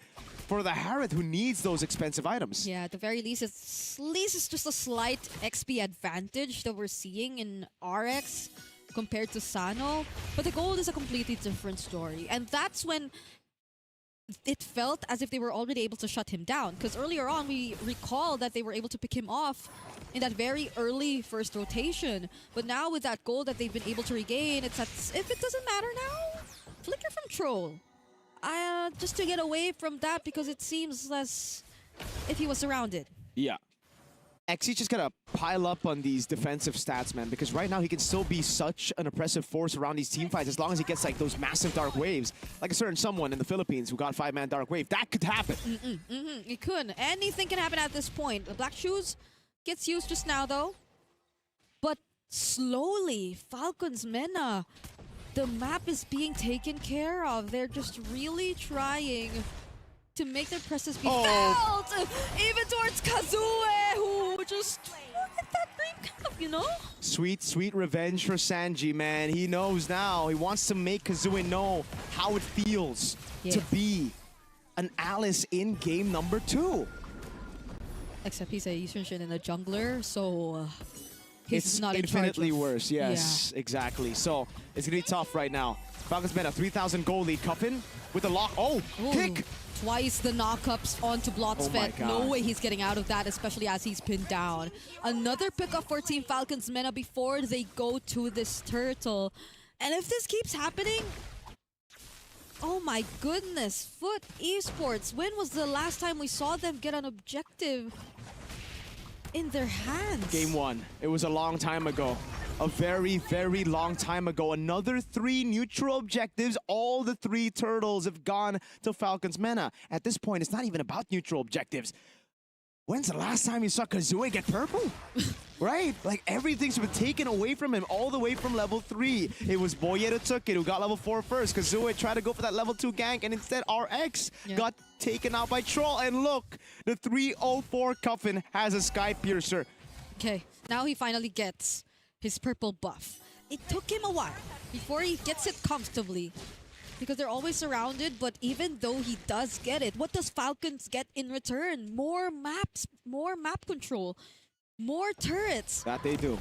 S12: for the Harith who needs those expensive items.
S8: Yeah, at the very least, it's just a slight XP advantage that we're seeing in RX compared to Sano. But the gold is a completely different story. And that's when it felt as if they were already able to shut him down. Because earlier on, we recall that they were able to pick him off in that very early first rotation. But now with that gold that they've been able to regain, it's as if it doesn't matter now. Flicker from Troll. Just to get away from that, because it seems as if he was surrounded.
S12: Yeah. Xy's just gotta pile up on these defensive stats, man, because right now he can still be such an oppressive force around these team fights as long as he gets like those massive dark waves. Like a certain someone in the Philippines who got 5-man dark wave. That could happen.
S8: It could. Anything can happen at this point. The Black Shoes gets used just now, though. But slowly, Falcons Mena, the map is being taken care of. They're just really trying to make their presence be felt, even towards Kazue, who just look at that green cup, you know?
S12: Sweet, sweet revenge for Sanji, man. He knows now. He wants to make Kazue know how it feels to be an Alice in game number 2.
S8: Except he's a Yi Sun-shin and a jungler, so he's
S12: it's
S8: not in charge
S12: infinitely worse. Yes, exactly. So it's gonna be tough right now. Falcons Meta, 3,000 goal lead. Cuffin with the lock. Oh,
S8: Ooh,
S12: kick.
S8: Twice the knockups onto Blotsfet.
S12: God.
S8: No way he's getting out of that, especially as he's pinned down. Another pickup for Team Falcons Meta before they go to this turtle. And if this keeps happening, oh my goodness, Foot Esports, when was the last time we saw them get an objective in their hands?
S12: Game 1. It was a long time ago. A very, very long time ago. Another 3 neutral objectives. All the 3 turtles have gone to Falcons Meta. At this point, it's not even about neutral objectives. When's the last time you saw Kazue get purple? Right? Like, everything's been taken away from him all the way from level 3. It was Boye who took it, who got level 4 first. Kazue tried to go for that level 2 gank, and instead RX got taken out by Troll. And look, the 304 Cuffin has a Sky Piercer.
S8: Okay, now he finally gets his purple buff. It took him a while before he gets it comfortably, because they're always surrounded, but even though he does get it, what does Falcons get in return? More maps, more map control, more turrets.
S12: That they do.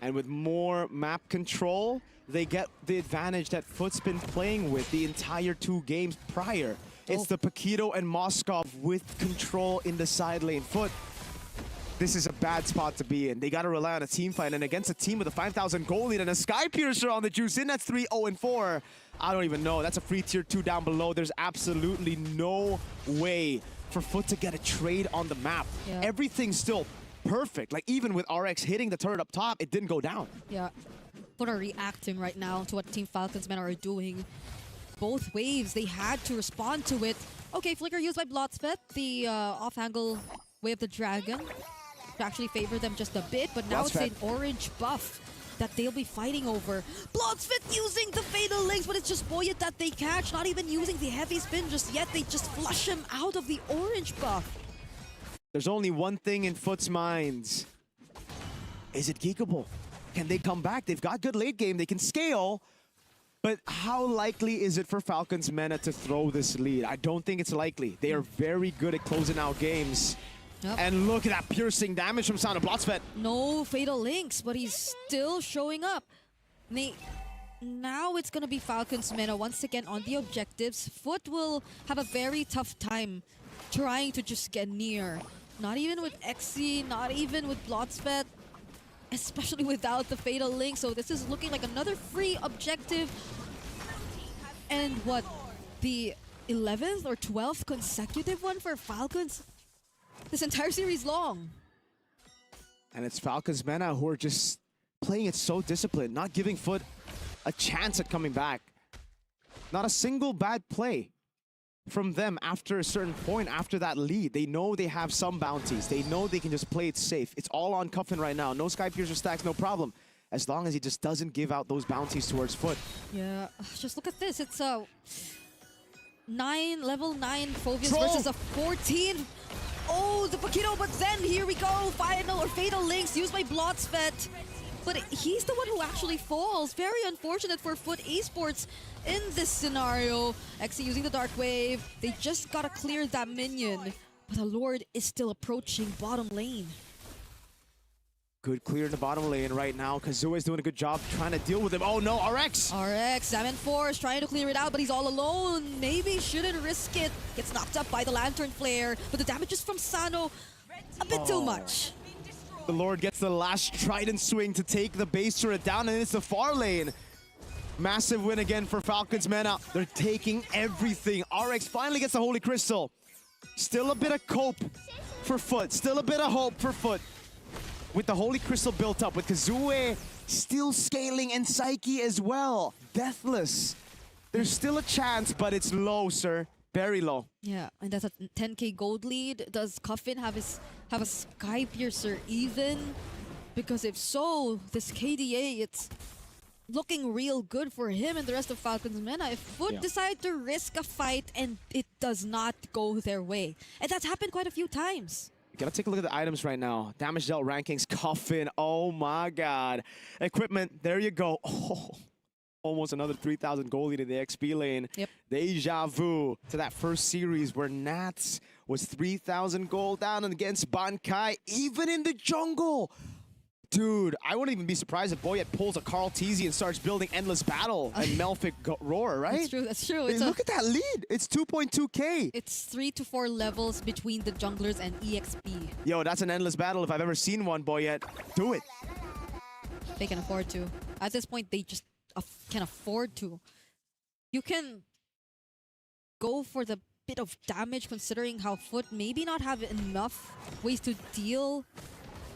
S12: And with more map control, they get the advantage that Foot's been playing with the entire 2 games prior. It's the Paquito and Moskov with control in the side lane. Foot, this is a bad spot to be in. They got to rely on a team fight, and against a team with a 5,000 goal lead and a Sky Piercer on the juice in, that's 3-0-4. I don't even know. That's a free tier 2 down below. There's absolutely no way for Foot to get a trade on the map.
S8: Yeah.
S12: Everything's still perfect. Like, even with RX hitting the turret up top, it didn't go down.
S8: Yeah, Foot are reacting right now to what Team Falcons Men are doing. Both waves, they had to respond to it. Okay, Flicker used by Blotsfet, the off-angle way of the dragon, to actually favor them just a bit, but now it's an orange buff that they'll be fighting over. Blotsfet using the Fatal Links, but it's just Boyet that they catch, not even using the heavy spin just yet. They just flush him out of the orange buff.
S12: There's only one thing in Foot's minds. Is it geekable? Can they come back? They've got good late game. They can scale. But how likely is it for Falcons Meta to throw this lead? I don't think it's likely. They are very good at closing out games.
S8: Yep.
S12: And look at that piercing damage from Sound of Blotsfet.
S8: No Fatal Links, but he's still showing up. Now it's going to be Falcons Meta once again on the objectives. Foot will have a very tough time trying to just get near. Not even with XC, not even with Blotsfet, especially without the Fatal Link. So this is looking like another free objective. And what, the 11th or 12th consecutive one for Falcons this entire series long.
S12: And it's Falcons Meta who are just playing it so disciplined, not giving Foot a chance at coming back. Not a single bad play from them after a certain point, after that lead. They know they have some bounties. They know they can just play it safe. It's all on Cuffin right now. No Sky Piercer stacks, no problem. As long as he just doesn't give out those bounties towards Foot.
S8: Yeah, just look at this. It's a level 9 Phobius versus a 14. Oh, the Paquito, but then here we go. Final or Fatal Links used by Blotsfet. But he's the one who actually falls. Very unfortunate for Foot Esports in this scenario. XC using the Dark Wave. They just gotta clear that minion. But the Lord is still approaching bottom lane.
S12: Good clear in the bottom lane right now. Kazue is doing a good job trying to deal with him. Oh no, RX!
S8: RX, Salmon Force trying to clear it out, but he's all alone. Maybe shouldn't risk it. Gets knocked up by the Lantern Flare, but the damage is from Sano. A bit too much.
S12: The Lord gets the last Trident swing to take the base turret down, and it's the far lane. Massive win again for Falcons Meta. They're taking everything. RX finally gets the Holy Crystal. Still a bit of cope for Foot. Still a bit of hope for Foot. With the Holy Crystal built up, with Kazue still scaling and Psyche as well. Deathless. There's still a chance, but it's low, sir. Very low.
S8: Yeah, and that's a 10k gold lead. Does Cuffin have a Sky Piercer even? Because if so, this KDA, it's looking real good for him and the rest of Falcons Meta. If Foot decide to risk a fight and it does not go their way. And that's happened quite a few times.
S12: You gotta take a look at the items right now. Damage dealt rankings, Cuffin. Oh my god. Equipment, there you go. Oh, almost another 3,000 goal lead in the XP lane.
S8: Yep.
S12: Deja vu to that first series where Nats was 3,000 gold down against Bankai, even in the jungle. Dude, I wouldn't even be surprised if Boyet pulls a Carl Teasy and starts building Endless Battle and Melfic Roar, right?
S8: That's true, that's true.
S12: Hey, look at that lead. It's 2.2k.
S8: It's 3 to 4 levels between the junglers and EXP.
S12: Yo, that's an Endless Battle if I've ever seen one, Boyet. Do it.
S8: They can afford to. At this point, they just can afford to. You can go for the bit of damage considering how Foot maybe not have enough ways to deal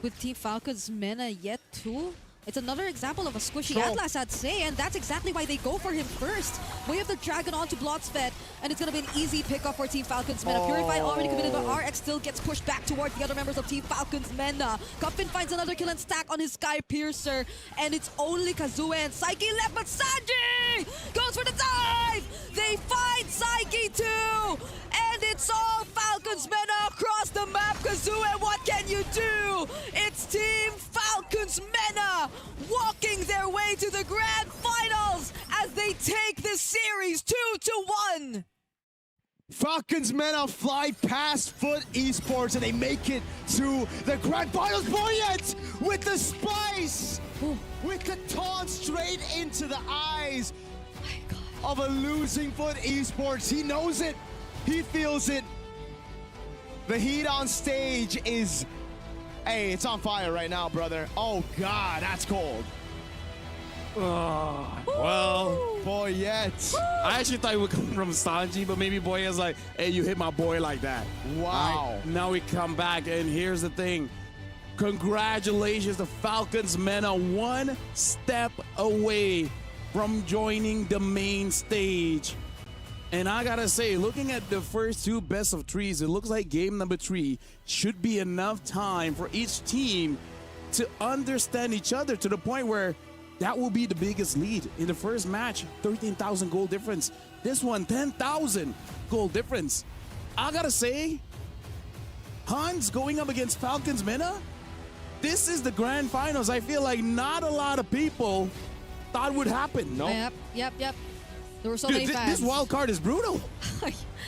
S8: with Team Falcon's mana yet too. It's another example of a squishy Atlas, I'd say, and that's exactly why they go for him first. We have the Dragon onto Bloodspet, and it's going to be an easy pickup for Team Falcon's mana. Purified already committed, but RX still gets pushed back towards the other members of Team Falcon's mana. Cuffin finds another kill and stack on his Sky Piercer, and it's only Kazue and Psyche left, but Sanji goes for the dive! They find Psyche too! And it's all Falcon's mana across the map. Kazue, what can you do? It's Team Falcon's mana walking their way to the grand finals as they take this series 2-1.
S12: Falcons mana fly past Foot Esports and they make it to the grand finals. Boyet with the spice, with the taunt straight into the eyes of a losing Foot Esports. He knows it. He feels it. The heat on stage is, hey, it's on fire right now, brother. Oh God, that's cold.
S14: Well,
S12: Boyet.
S14: I actually thought it would come from Sanji, but maybe Boyet's like, hey, you hit my boy like that.
S12: Wow.
S14: Right, now we come back, and here's the thing. Congratulations, the Falcons mana one step away from joining the main stage. And I gotta say, looking at the first two best of threes, it looks like game number 3 should be enough time for each team to understand each other to the point where that will be the biggest lead. In the first match, 13,000 goal difference. This one, 10,000 goal difference. I gotta say, Hans going up against Falcons Mena, this is the grand finals. I feel like not a lot of people thought would happen. No.
S8: Yep. There were so
S14: Dude,
S8: many fans.
S14: this wild card is brutal.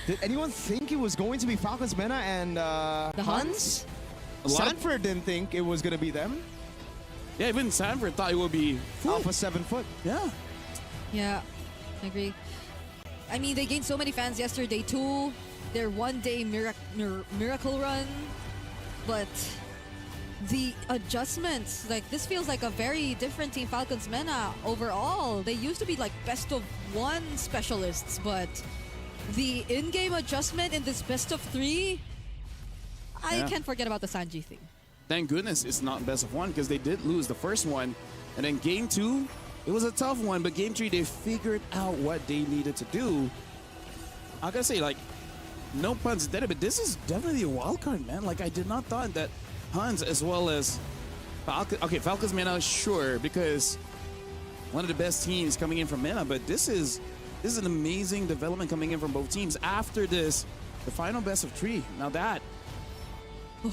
S12: Did anyone think it was going to be Falcons Mena and
S8: the Huns?
S12: Sanford didn't think it was going to be them.
S14: Yeah, even Sanford thought it would be
S12: Alpha 7 Foot.
S14: Yeah.
S8: Yeah, I agree. I mean, they gained so many fans yesterday too. Their one-day miracle run. But the adjustments, like this feels like a very different Team Falcons Mena overall. They used to be like best of 1 specialists, but the in-game adjustment in this best of 3, I can't forget about the Sanji thing.
S14: Thank goodness it's not best of 1 because they did lose the first one. And then game 2, it was a tough one, but game 3, they figured out what they needed to do. I gotta say, like, no puns intended, but this is definitely a wild card, man. Like, I did not thought that Hans as well as Falcons. Okay, Falcons Mena, sure, because one of the best teams coming in from Mena, but this is an amazing development coming in from both teams. After this, the final best of 3. Now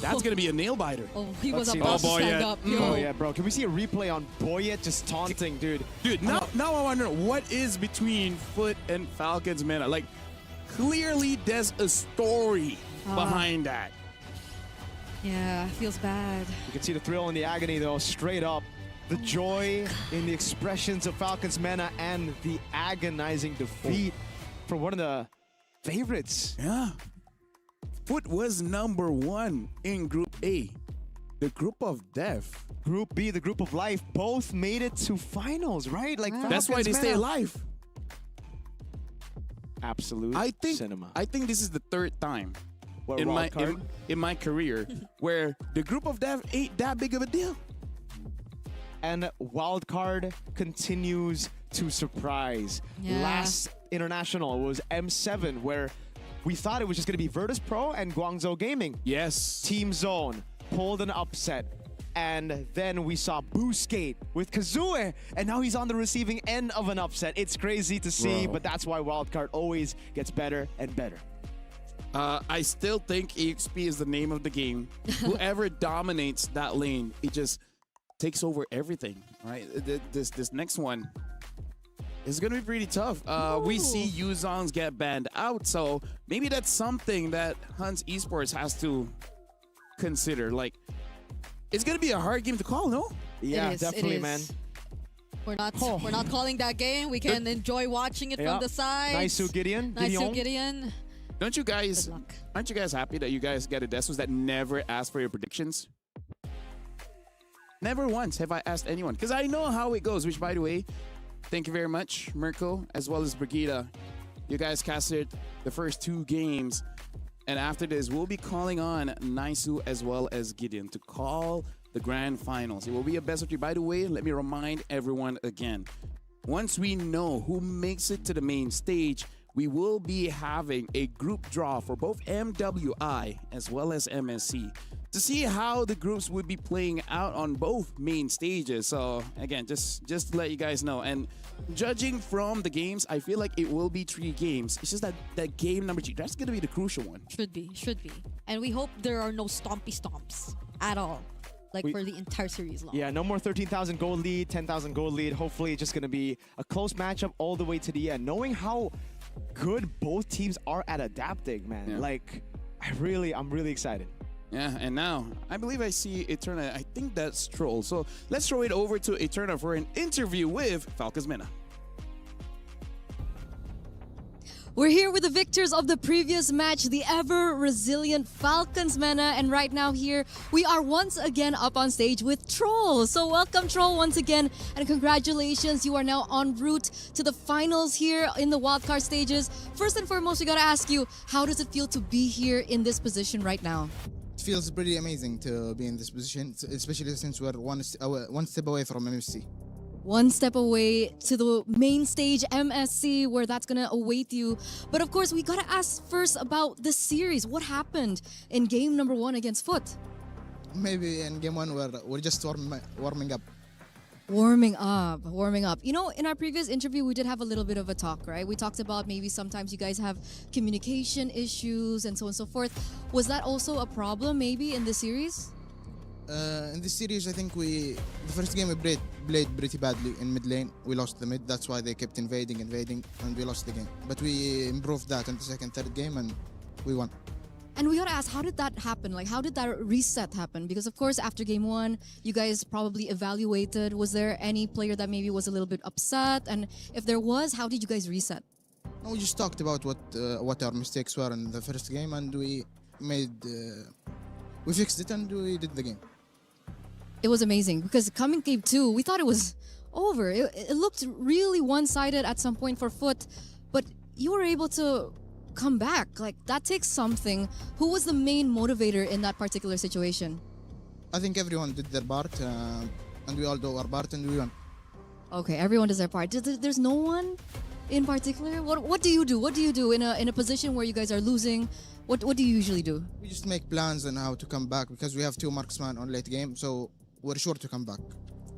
S14: that's gonna be a nail biter.
S8: Oh, he was about to stand up.
S12: Oh yeah, bro. Can we see a replay on Boyet just taunting, dude?
S14: Dude, now I wonder what is between Foot and Falcons Mena. Like, clearly there's a story behind that.
S8: Yeah, feels bad.
S12: You can see the thrill and the agony, though, straight up. The joy in the expressions of Falcons Mena and the agonizing defeat for one of the favorites.
S14: Yeah. Foot was number 1 in Group A, the Group of Death.
S12: Group B, the Group of Life, both made it to finals, right? Like
S14: that's why they stay alive.
S12: Absolute cinema.
S14: I think this is the 3rd time
S12: What,
S14: in my career where the Group of Death ain't that big of a deal.
S12: And Wildcard continues to surprise.
S8: Yeah.
S12: Last international was M7, where we thought it was just going to be Virtus Pro and Guangzhou Gaming.
S14: Yes.
S12: Team Zone pulled an upset. And then we saw Boosgate with Kazue, and now he's on the receiving end of an upset. It's crazy to see, but that's why Wildcard always gets better and better.
S14: I still think EXP is the name of the game. Whoever dominates that lane, it just takes over everything, right? This next one is going to be pretty tough. We see Yuzong's get banned out, so maybe that's something that Hans Esports has to consider. Like, it's going to be a hard game to call, no?
S12: Yeah,
S8: It is,
S12: definitely,
S8: it
S12: man.
S8: is. We're not calling that game. We can enjoy watching it from the side.
S12: Nice to Gideon.
S8: Nice to Gideon.
S14: Don't you guys? Aren't you guys happy that you guys get a Desos that never ask for your predictions? Never once have I asked anyone because I know how it goes. Which, by the way, thank you very much, Mirko, as well as Brigida. You guys casted the first 2 games, and after this, we'll be calling on Naisu as well as Gideon to call the grand finals. It will be a best of 3. By the way, let me remind everyone again. Once we know who makes it to the main stage, we will be having a group draw for both MWI as well as MSC to see how the groups would be playing out on both main stages. So again, just to let you guys know. And judging from the games, I feel like it will be 3 games. It's just that game number 2, that's going to be the crucial one.
S8: Should be. And we hope there are no stompy stomps at all. Like for the entire series long.
S12: Yeah, no more 13,000 gold lead, 10,000 gold lead. Hopefully it's just going to be a close matchup all the way to the end. Knowing how good both teams are at adapting, man.
S14: Yeah.
S12: Like, I'm really excited.
S14: Yeah, and now I believe I see Eterna. I think that's Troll. So let's throw it over to Eterna for an interview with Falcons Mena.
S16: We're here with the victors of the previous match, the ever-resilient Falcons Mena, and right now here, we are once again up on stage with Troll. So welcome, Troll, once again, and congratulations, you are now en route to the finals here in the wildcard stages. First and foremost, we gotta ask you, how does it feel to be here in this position right now?
S3: It feels pretty amazing to be in this position, especially since we're one step away from MFC.
S16: One step away to the main stage, MSC, where that's gonna await you. But of course, we gotta ask first about the series. What happened in game number 1 against Foot?
S3: Maybe in game 1 we're just warming up.
S16: Warming up. You know, in our previous interview, we did have a little bit of a talk, right? We talked about maybe sometimes you guys have communication issues and so on and so forth. Was that also a problem maybe in the series?
S3: In this series, I think the first game we played pretty badly in mid lane. We lost the mid, that's why they kept invading, and we lost the game. But we improved that in the second, third game, and we won.
S16: And we gotta ask, how did that happen? Like, how did that reset happen? Because of course, after game 1, you guys probably evaluated. Was there any player that maybe was a little bit upset? And if there was, how did you guys reset?
S3: No, we just talked about what our mistakes were in the first game, and we fixed it, and we did the game.
S16: It was amazing because coming game 2, we thought it was over. It looked really one-sided at some point for Foot, but you were able to come back. Like, that takes something. Who was the main motivator in that particular situation?
S3: I think everyone did their part, and we all do our part, and we won.
S16: Okay, everyone does their part. There's no one in particular? What do you do? What do you do in a position where you guys are losing? What do you usually do?
S3: We just make plans on how to come back because we have 2 marksmen on late game, so we're sure to come back.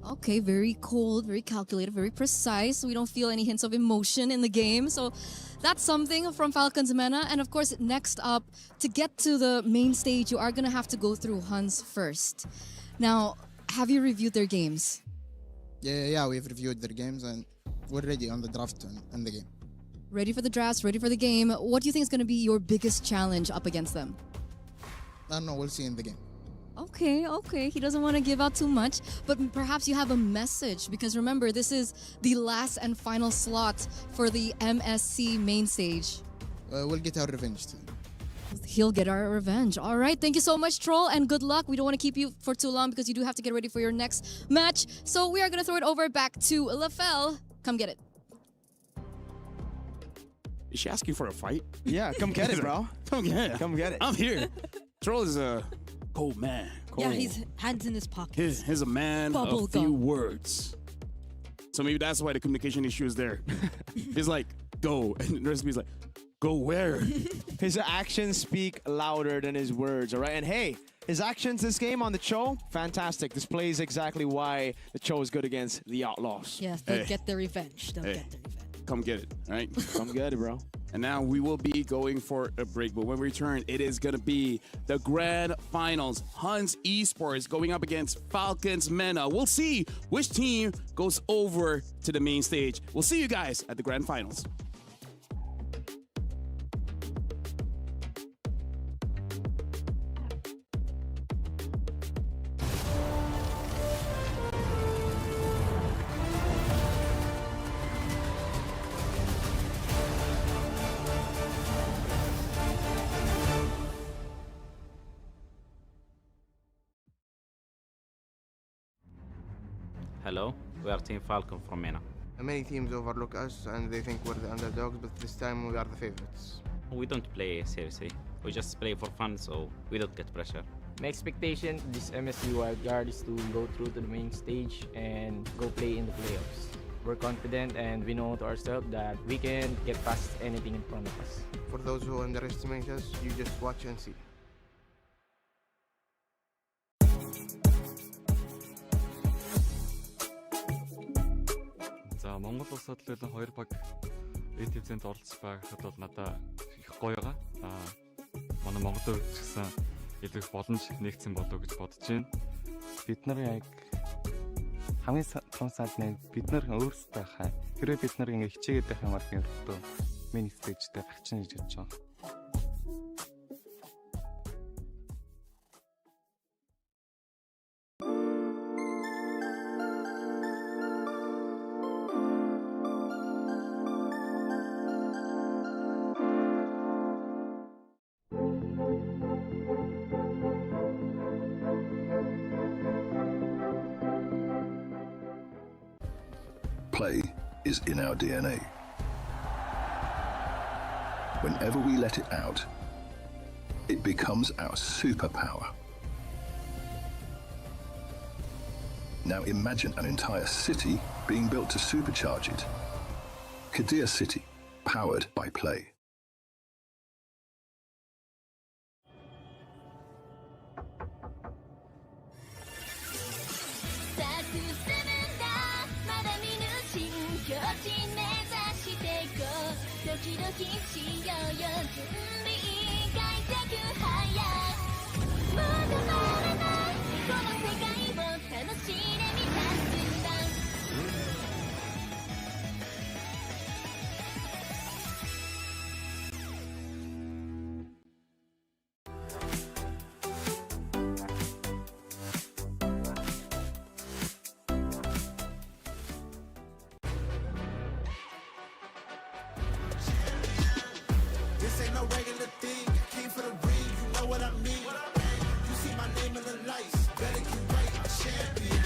S16: Okay, very cold, very calculated, very precise. We don't feel any hints of emotion in the game. So that's something from Falcons Mena. And of course, next up, to get to the main stage, you are going to have to go through Huns first. Now, have you reviewed their games?
S3: Yeah, we've reviewed their games and we're ready on the draft and the game.
S16: Ready for the drafts, ready for the game. What do you think is going to be your biggest challenge up against them?
S3: I don't know, we'll see in the game.
S16: Okay. He doesn't want to give out too much, but perhaps you have a message because remember, this is the last and final slot for the MSC main stage.
S3: We'll get our revenge too.
S16: He'll get our revenge. All right, thank you so much, Troll, and good luck. We don't want to keep you for too long because you do have to get ready for your next match. So we are going to throw it over back to Lafel. Come get it.
S14: Is she asking for a fight?
S12: Yeah, come get it, bro.
S14: Come get it.
S12: Come get it.
S14: I'm here. Troll is a cold man.
S8: Yeah, he's hands in his pockets.
S14: He's a man of few words. So maybe that's why the communication issue is there. He's like, go. And the rest of me is like, go where?
S12: His actions speak louder than his words, all right? And hey, his actions this game on the Cho, fantastic. Displays exactly why the Cho is good against the Outlaws.
S8: Yes, they'll get their revenge. They'll get their revenge.
S14: Come get it, all right?
S12: Come get it, bro.
S14: And now we will be going for a break. But when we return, it is going to be the grand finals. Huns Esports going up against Falcons Mena. We'll see which team goes over to the main stage. We'll see you guys at the grand finals.
S18: Hello, we are Team Falcon from MENA.
S19: Many teams overlook us and they think we're the underdogs, but this time we are the favorites.
S18: We don't play seriously. We just play for fun, so we don't get pressure.
S20: My expectation this MSC wildcard is to go through to the main stage and go play in the playoffs. We're confident and we know to ourselves that we can get past anything in front of us.
S19: For those who underestimate us, you just watch and see.
S6: За Монгол улсад л хоёр баг EWC-д оролцож байхад бол надад их гоё байгаа. Манай Монголд ч гэсэн илүү их боломж нэгдсэн болов гэж бодож байна.
S7: Бид нар яг хамгийн том санд нь бид нар өөрсдөө хаа. Хэрвээ бид нар ингэ хичээгээд байх юм бол ердөө миний стейжтэй багчин гэж бодож байгаа.
S15: Play is in our DNA. Whenever we let it out, it becomes our superpower. Now imagine an entire city being built to supercharge it. Kadir City, powered by play.
S10: This ain't no regular thing. I came for the ring, you know what I mean. You see my name in the lights, better get right, I'm champion.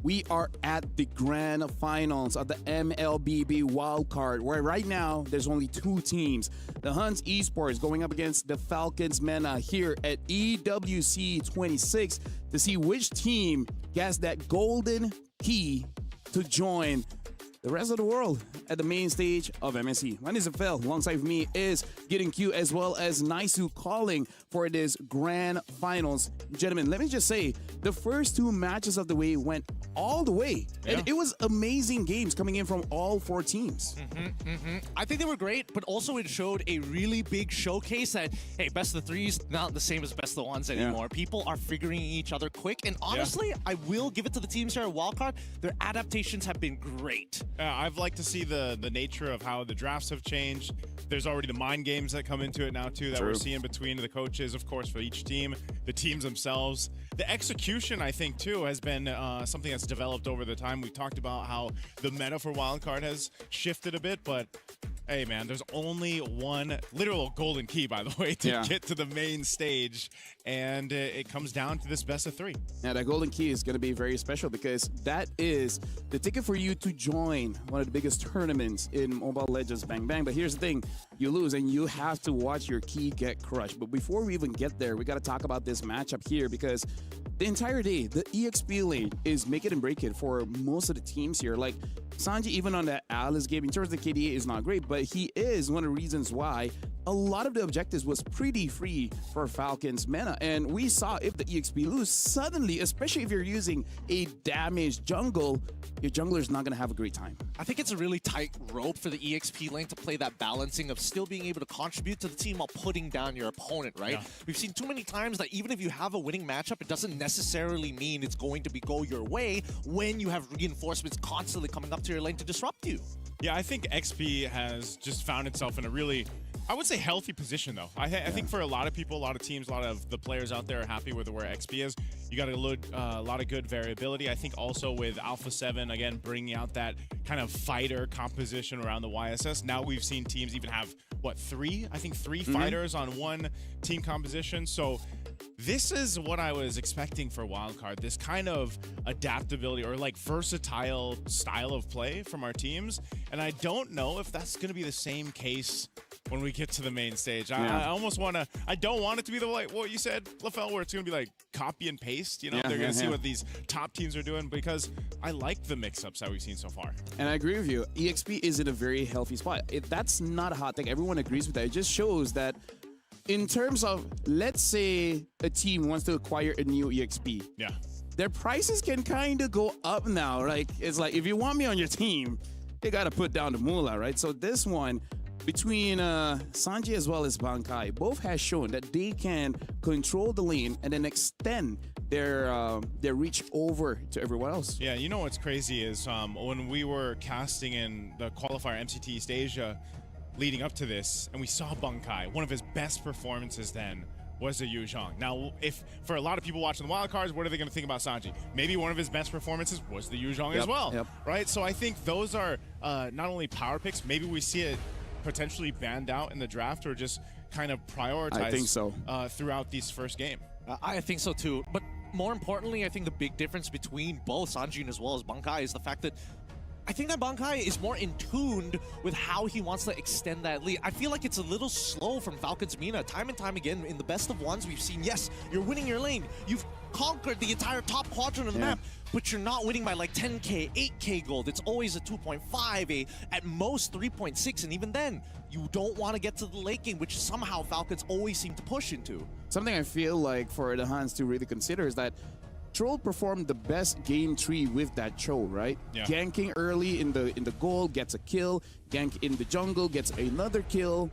S14: We are at the grand finals of the MLBB wildcard, where right now there's only two teams. The Huns Esports going up against the Falcons MENA here at EWC 26 to see which team gets that golden key to join the rest of the world at the main stage of MSC. My name is Phil. Alongside of me is Getting Q as well as Naisu calling for this grand finals. Gentlemen, let me just say, the first two matches of the way went all the way.
S9: Yeah.
S14: And it was amazing games coming in from all four teams.
S9: I think they were great, but also it showed a really big showcase that, hey, best of the threes, not the same as best of the ones anymore. People are figuring each other quick, and honestly, I will give it to the teams here at Wildcard. Their adaptations have been great.
S11: I've liked to see the nature of how the drafts have changed. There's already the mind games that come into it now, too, that we're seeing between the coaches, of course, for each team, the teams themselves. The execution, I think, too, has been something that's developed over the time. We've talked about how the meta for Wildcard has shifted a bit, but hey, man, there's only one literal golden key, by the way, to get to the main stage, and it comes down to this best of three.
S14: Now, that golden key is going to be very special because that is the ticket for you to join one of the biggest tournaments in Mobile Legends Bang Bang. But here's the thing. you lose, and you have to watch your key get crushed. But before we even get there, we got to talk about this matchup here, because the entire day, the EXP lane is make it and break it for most of the teams here. Like, Sanji, even on the Alice game, in terms of the KDA, is not great, but he is one of the reasons why a lot of the objectives was pretty free for Falcons meta. And we saw if the EXP lose, suddenly, especially if you're using a damaged jungle, your jungler is not going to have a great time.
S9: I think it's a really tight rope for the EXP lane to play that balancing of still being able to contribute to the team while putting down your opponent, right?
S11: Yeah.
S9: We've seen too many times that even if you have a winning matchup, it doesn't necessarily mean it's going to go your way when you have reinforcements constantly coming up to your lane to disrupt you.
S11: Yeah, I think XP has just found itself in a really, I would say, healthy position, though. I think for a lot of people, a lot of teams, a lot of the players out there are happy with where XP is. You got a lot of good variability. I think also with Alpha 7, again, bringing out that kind of fighter composition around the YSS. Now we've seen teams even have, what, three? I think three fighters on one team composition. So this is what I was expecting for Wildcard, this kind of adaptability or like versatile style of play from our teams. And I don't know if that's going to be the same case when we get to the main stage. I almost want to, I don't want it to be the, like what you said, LaFell, where it's going to be like copy and paste. You know, they're going to see what these top teams are doing, because I like the mix-ups that we've seen so far.
S14: And I agree with you. EXP is in a very healthy spot. That's not a hot take. Everyone agrees with that. It just shows that in terms of, let's say a team wants to acquire a new EXP.
S11: Yeah.
S14: Their prices can kind of go up now. Like, it's like, if you want me on your team, you got to put down the moolah, right? So this one, between Sanji as well as Bankai, both has shown that they can control the lane and then extend their reach over to everyone else.
S11: Yeah, you know what's crazy is when we were casting in the qualifier MCT East Asia leading up to this, and we saw Bankai, one of his best performances then was the Yu Zhang. Now, if for a lot of people watching the wildcards, what are they going to think about Sanji? Maybe one of his best performances was the Yu Zhang as well, right? So I think those are not only power picks, maybe we see it potentially banned out in the draft or just kind of prioritized
S14: I think so.
S11: Throughout this first game.
S9: I think so too. But more importantly, I think the big difference between both Sanjin as well as Bankai is the fact that I think that Bankai is more in tuned with how he wants to extend that lead. I feel like it's a little slow from Falcons Mina. Time and time again, in the best of ones, we've seen, yes, you're winning your lane. You've conquered the entire top quadrant of the map, but you're not winning by like 10K, 8K gold. It's always a 2.5, at most 3.6, and even then, you don't want to get to the late game, which somehow Falcons always seem to push into.
S14: Something I feel like for the Hans to really consider is that Troll performed the best game tree with that Cho, right?
S11: Yeah.
S14: Ganking early in the gold, gets a kill. Gank in the jungle, gets another kill.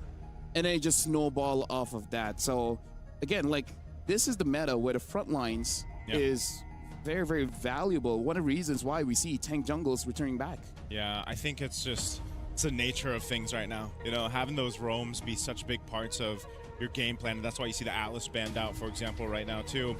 S14: And then just snowball off of that. So, again, like, this is the meta where the front lines is very, very valuable. One of the reasons why we see tank jungles returning back.
S11: Yeah, I think it's just, it's the nature of things right now. You know, having those roams be such big parts of your game plan. And that's why you see the Atlas banned out, for example, right now, too.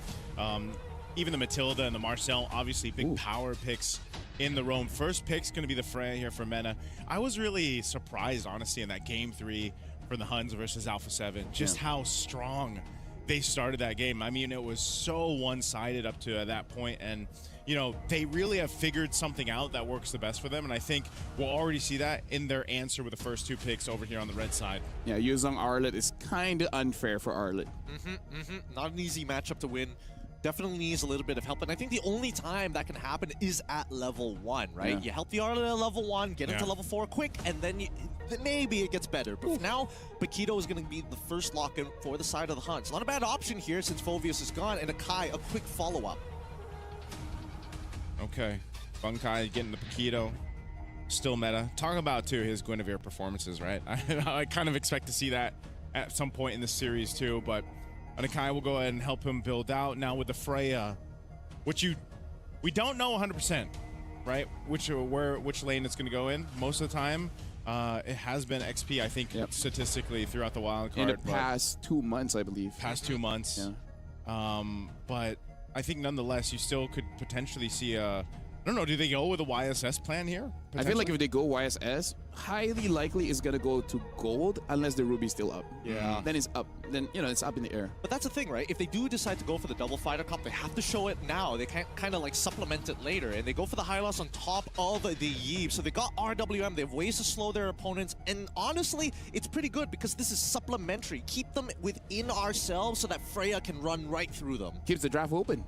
S11: Even the Matilda and the Marcel, obviously big power picks in the roam. First pick's going to be the Freya here for Mena. I was really surprised, honestly, in that game 3 for the Huns versus Alpha 7, just how strong they started that game. I mean, it was so one-sided up to that point, and you know, they really have figured something out that works the best for them, and I think we'll already see that in their answer with the first 2 picks over here on the red side.
S14: Yeah, Yuzong Arlet is kind of unfair for Arlet.
S9: Not an easy matchup to win. Definitely needs a little bit of help, and I think the only time that can happen is at level 1, right? You help the Arlet at level 1, get him to level 4 quick, and then maybe it gets better. But for now, Paquito is going to be the first lock-in for the side of the Huns. Not a bad option here since Phoveus is gone, and Akai, a quick follow-up.
S11: Okay, Bankai getting the Paquito. Still meta. Talk about, too, his Guinevere performances, right? I kind of expect to see that at some point in the series, too, but Akai will go ahead and help him build out. Now with the Freya, which we don't know 100%, right? Which lane it's going to go in. Most of the time, it has been XP, I think, statistically throughout the wild card.
S14: In the past 2 months, I believe.
S11: Past 2 months. But I think nonetheless, you still could potentially see a, I don't know, do they go with a YSS plan here?
S14: I feel like if they go YSS, highly likely it's gonna go to gold unless the ruby's still up.
S9: Yeah.
S14: Then it's up. Then it's up in the air.
S9: But that's the thing, right? If they do decide to go for the double fighter comp, they have to show it now. They can't kind of like supplement it later. And they go for the high loss on top of the Yves. So they got RWM. They have ways to slow their opponents. And honestly, it's pretty good because this is supplementary. Keep them within ourselves so that Freya can run right through them.
S14: Keeps the draft open.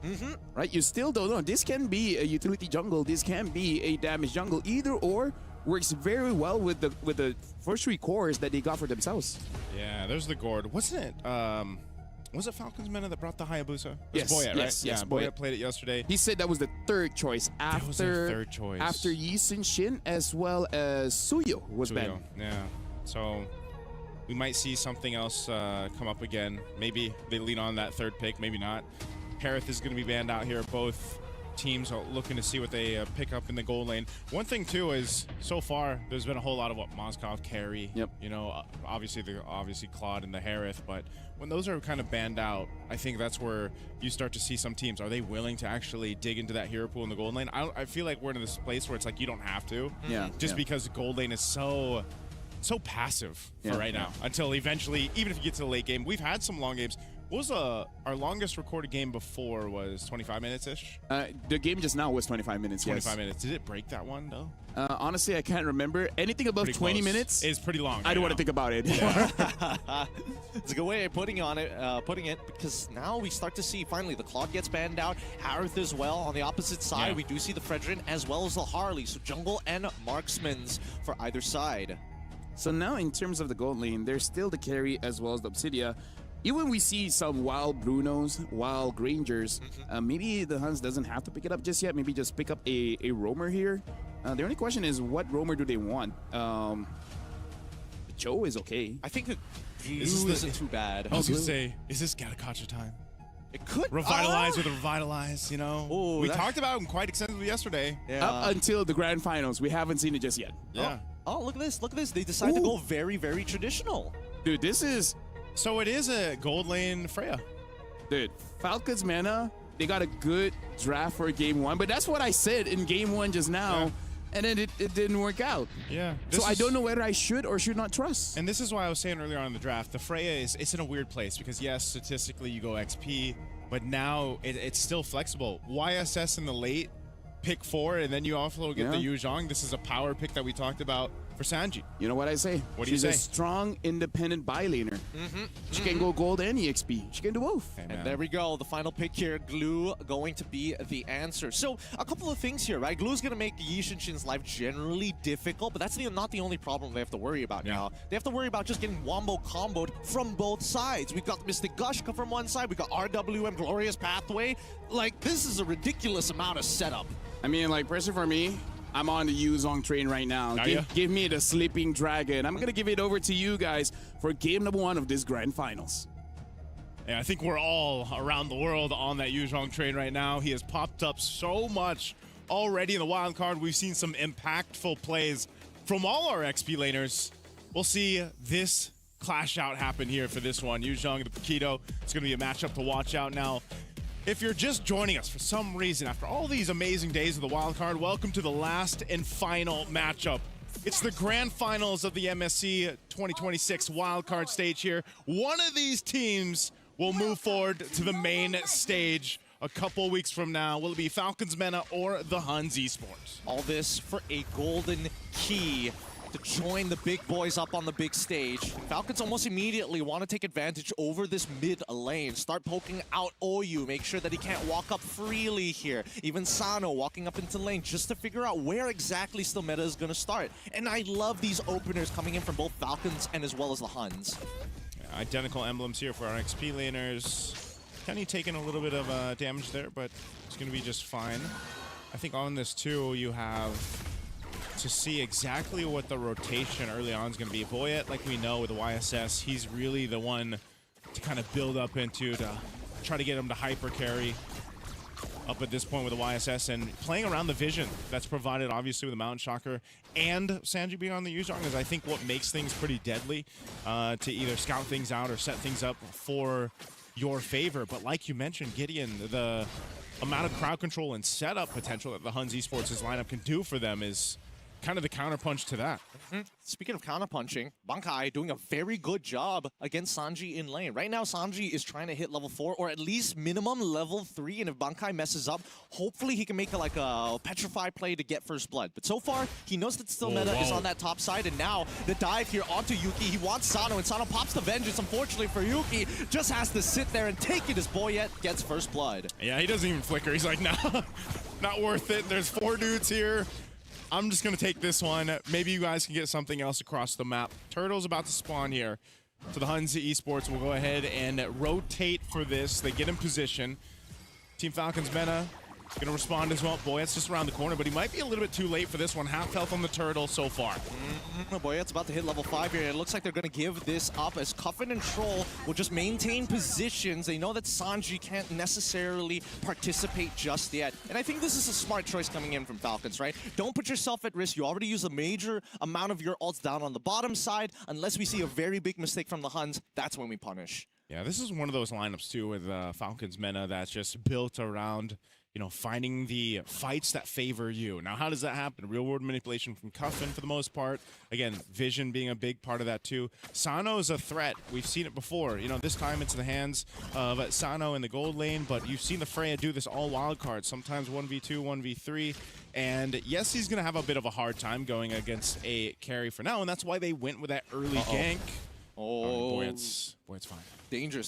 S14: Right? You still don't know. This can be a utility jungle. This can be a damage jungle. Either or works very well with the first 3 cores that they got for themselves.
S11: Yeah, there's the gourd. Wasn't it? Was it Falcons Mena that brought the Hayabusa?
S14: Yes,
S11: Boyet, right?
S14: yes,
S11: Yeah,
S14: Boyet.
S11: played it yesterday.
S14: He said that was the 3rd choice after
S11: That was their 3rd choice.
S14: after Yi Sun Shin as well as Suyo was banned.
S11: Yeah. So we might see something else come up again. Maybe they lean on that 3rd pick. Maybe not. Harith is going to be banned out here. Both teams are looking to see what they pick up in the goal lane. One thing too is so far there's been a whole lot of what Moskov carry.
S14: Yep.
S11: You know, obviously Claude and the Harith, but when those are kind of banned out, I think that's where you start to see some teams. Are they willing to actually dig into that hero pool in the gold lane? I feel like we're in this place where it's like you don't have to.
S14: Yeah.
S11: Just because the gold lane is so passive for right now. Until eventually, even if you get to the late game, we've had some long games. What was our longest recorded game before was 25 minutes-ish?
S14: The game just now was 25 minutes,
S11: 25 minutes. Did it break that one, though?
S14: Honestly, I can't remember. Anything above
S11: Pretty
S14: 20
S11: close.
S14: minutes
S11: is pretty long.
S14: I don't want to think about it.
S9: It's a good way of putting it because now we start to see finally the Claude gets banned out, Harith as well. On the opposite side, we do see the Fredrin as well as the Harley. So jungle and marksmans for either side.
S14: So now in terms of the gold lane, there's still the carry as well as the Obsidia. Even we see some wild Brunos, wild Grangers, maybe the Huns doesn't have to pick it up just yet. Maybe just pick up a roamer here. The only question is what roamer do they want? Joe is okay.
S9: I think the Glue isn't too bad.
S11: I was going to say, is this Gatakacha time?
S9: It could.
S11: Revitalize with a Revitalize, you know?
S9: Ooh,
S11: we talked about him quite extensively yesterday.
S9: Yeah.
S14: Up until the grand finals. We haven't seen it just yet.
S11: Yeah.
S9: Oh, look at this. Look at this. They decided to go very, very traditional.
S14: Dude, this is...
S11: So it is a gold lane Freya.
S14: Dude, Falcons Mana, they got a good draft for game 1, but that's what I said in game 1 just now, and then it didn't work out.
S11: Yeah.
S14: So I don't know whether I should or should not trust.
S11: And this is why I was saying earlier on in the draft, the Freya it's in a weird place because yes, statistically you go XP, but now it's still flexible. YSS in the late, pick 4, and then you also get the Yu Zhang. This is a power pick that we talked about for Sanji.
S14: You know what I say?
S11: What do you say?
S14: She's a strong, independent buy laner. She can go gold and EXP. She can do both.
S9: And there we go. The final pick here, Glue going to be the answer. So a couple of things here, right? Glue's going to make Yi Shin-Shin's life generally difficult, but that's not the only problem they have to worry about now. They have to worry about just getting wombo comboed from both sides. We've got Mystic Gushka from one side. We got RWM Glorious Pathway. Like, this is a ridiculous amount of setup.
S14: I mean, like, personally for me, I'm on the Yu Zhang train right now. Give me the Sleeping Dragon. I'm going to give it over to you guys for game number 1 of this grand finals.
S11: Yeah, I think we're all around the world on that Yu Zhang train right now. He has popped up so much already in the wild card. We've seen some impactful plays from all our XP laners. We'll see this clash out happen here for this one. Yu Zhang and the Paquito. It's going to be a matchup to watch out now. If you're just joining us for some reason after all these amazing days of the wild card, welcome to the last and final matchup. It's the grand finals of the MSC 2026 wildcard stage here. One of these teams will move forward to the main stage a couple weeks from now. Will it be Falcons Mena or the Huns Esports?
S9: All this for a golden key to join the big boys up on the big stage. Falcons almost immediately want to take advantage over this mid lane. Start poking out Oyu. Make sure that he can't walk up freely here. Even Sano walking up into lane just to figure out where exactly still meta is going to start. And I love these openers coming in from both Falcons and as well as the Huns.
S11: Yeah, identical emblems here for our XP laners. Kenny taking a little bit of damage there, but it's going to be just fine. I think on this too, you have to see exactly what the rotation early on is going to be. Boyet, like we know with the YSS, he's really the one to kind of build up into, to try to get him to hyper carry up at this point with the YSS, and playing around the vision that's provided obviously with the Mountain Shocker and Sanji being on the Yu Zhang is I think what makes things pretty deadly to either scout things out or set things up for your favor. But like you mentioned, Gideon, the amount of crowd control and setup potential that the Huns Esports' lineup can do for them is kind of the counterpunch to that.
S9: Speaking of counterpunching, Bankai doing a very good job against Sanji in lane. Right now, Sanji is trying to hit level 4 or at least minimum level 3. And if Bankai messes up, hopefully he can make like a petrify play to get first blood. But so far, he knows that still meta is on that top side. And now the dive here onto Yuki. He wants Sano, and Sano pops the vengeance. Unfortunately for Yuki, just has to sit there and take it as Boyet gets first blood.
S11: Yeah, he doesn't even flicker. He's like, nah, not worth it. There's 4 dudes here. I'm just going to take this one. Maybe you guys can get something else across the map. Turtle's about to spawn here. So the Huns Esports will go ahead and rotate for this. They get in position. Team Falcons meta is going to respond as well. Boyet's just around the corner, but he might be a little bit too late for this one. Half health on the Turtle so far.
S9: Boyet's about to hit level 5 here. It looks like they're going to give this up as Cuffin and Troll will just maintain positions. They know that Sanji can't necessarily participate just yet. And I think this is a smart choice coming in from Falcons, right? Don't put yourself at risk. You already use a major amount of your ults down on the bottom side. Unless we see a very big mistake from the Huns, that's when we punish.
S11: Yeah, this is one of those lineups too with Falcons meta that's just built around, you know, finding the fights that favor you. Now, how does that happen? Real world manipulation from Cuffin for the most part. Again, vision being a big part of that too. Sano is a threat. We've seen it before. You know, this time it's in the hands of Sano in the gold lane, but you've seen the Freya do this all wild cards. Sometimes 1v2, 1v3. And yes, he's going to have a bit of a hard time going against a carry for now, and that's why they went with that early gank. Boy, it's fine.
S9: Dangerous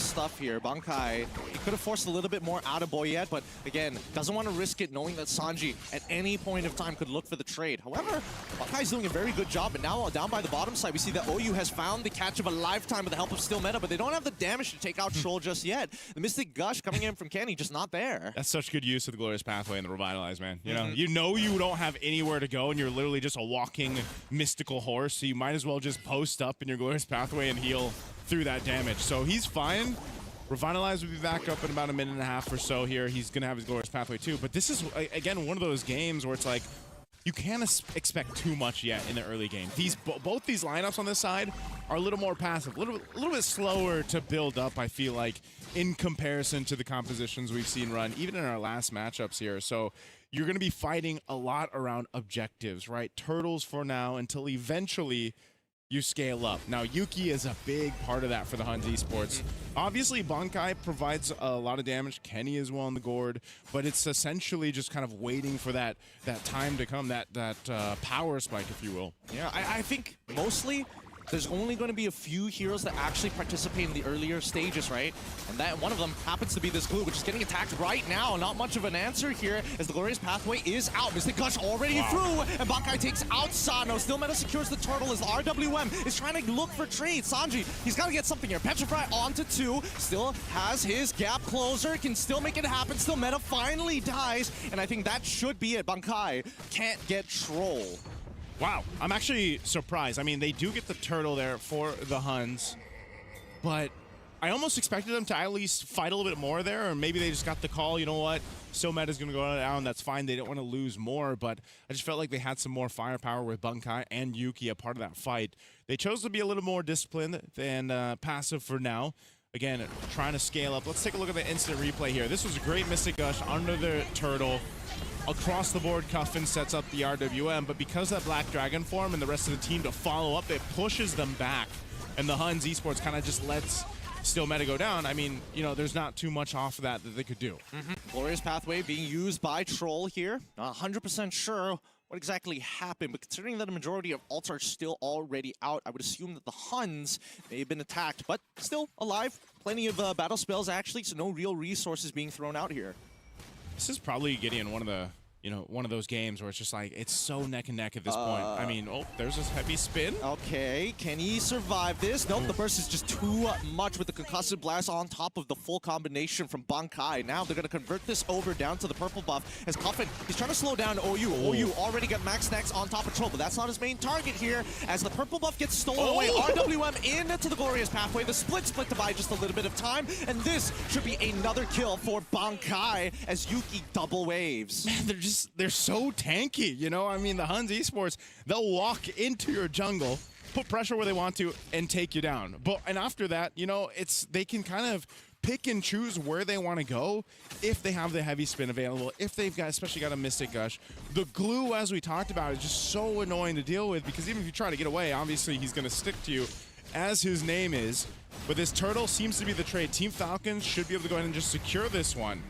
S9: stuff here. Bankai, he could have forced a little bit more out of Boyet, but again, doesn't want to risk it knowing that Sanji at any point of time could look for the trade. However, Bankai's doing a very good job, and now down by the bottom side, we see that OU has found the catch of a lifetime with the help of Still Meta, but they don't have the damage to take out Troll just yet. The Mystic Gush coming in from Kenny, just not there.
S11: That's such good use of the Glorious Pathway and the Revitalize, man. You know you don't have anywhere to go, and you're literally just a walking mystical horse, so you might as well just post up in your Glorious Pathway and heal through that damage. So he's fine. Revitalize will be back up in about a minute and a half or so here. He's going to have his Glorious Pathway too. But this is, again, one of those games where it's like, you can't expect too much yet in the early game. Both these lineups on this side are a little more passive, a little bit slower to build up, I feel like, in comparison to the compositions we've seen run, even in our last matchups here. So you're going to be fighting a lot around objectives, right? Turtles for now until eventually you scale up. Now, Yuki is a big part of that for the Huns Esports. Obviously, Bankai provides a lot of damage. Kenny as well on the gourd, but it's essentially just kind of waiting for that time to come, that power spike, if you will.
S9: Yeah, I think mostly there's only going to be a few heroes that actually participate in the earlier stages, right? And that one of them happens to be this Glue, which is getting attacked right now. Not much of an answer here as the Glorious Pathway is out. Mystic Gush already through, and Bankai takes out Sano. Still Meta secures the turtle as the RWM is trying to look for trades. Sanji, he's got to get something here. Petrify onto 2, still has his gap closer, can still make it happen. Still Meta finally dies, and I think that should be it. Bankai can't get Troll.
S11: Wow, I'm actually surprised. I mean, they do get the turtle there for the Huns, but I almost expected them to at least fight a little bit more there, or maybe they just got the call, you know what, Still Meta's going to go down, that's fine, they don't want to lose more, but I just felt like they had some more firepower with Bankai and Yuki a part of that fight. They chose to be a little more disciplined than passive for now. Again, trying to scale up. Let's take a look at the instant replay here. This was a great Mystic Gush under the turtle. Across the board, Cuffin sets up the RWM, but because of that Black Dragon form and the rest of the team to follow up, it pushes them back. And the Huns Esports kind of just lets Still Meta go down. I mean, you know, there's not too much off of that they could do.
S9: Glorious Pathway being used by Troll here. Not 100% sure what exactly happened, but considering that the majority of ults are still already out, I would assume that the Huns may have been attacked, but still alive. Plenty of battle spells actually, so no real resources being thrown out here.
S11: This is probably getting one of those games where it's just like, it's so neck and neck at this point. I mean, oh, there's this heavy spin.
S9: Okay, can he survive this? Nope, the burst is just too much with the concussive blast on top of the full combination from Bankai. Now they're going to convert this over down to the purple buff as Cuffin, he's trying to slow down OU. OU already got max stacks on top of Troll, but that's not his main target here as the purple buff gets stolen away. RWM into the Glorious Pathway. The split to buy just a little bit of time, and this should be another kill for Bankai as Yuki double waves.
S11: Man, they're so tanky, you know? I mean, the Huns Esports, they'll walk into your jungle, put pressure where they want to, and take you down. And after that, you know, they can kind of pick and choose where they want to go if they have the heavy spin available, if they've got, especially got a Mystic Gush. The glue, as we talked about, is just so annoying to deal with because even if you try to get away, obviously he's going to stick to you, as his name is. But this turtle seems to be the trade. Team Falcons should be able to go ahead and just secure this one.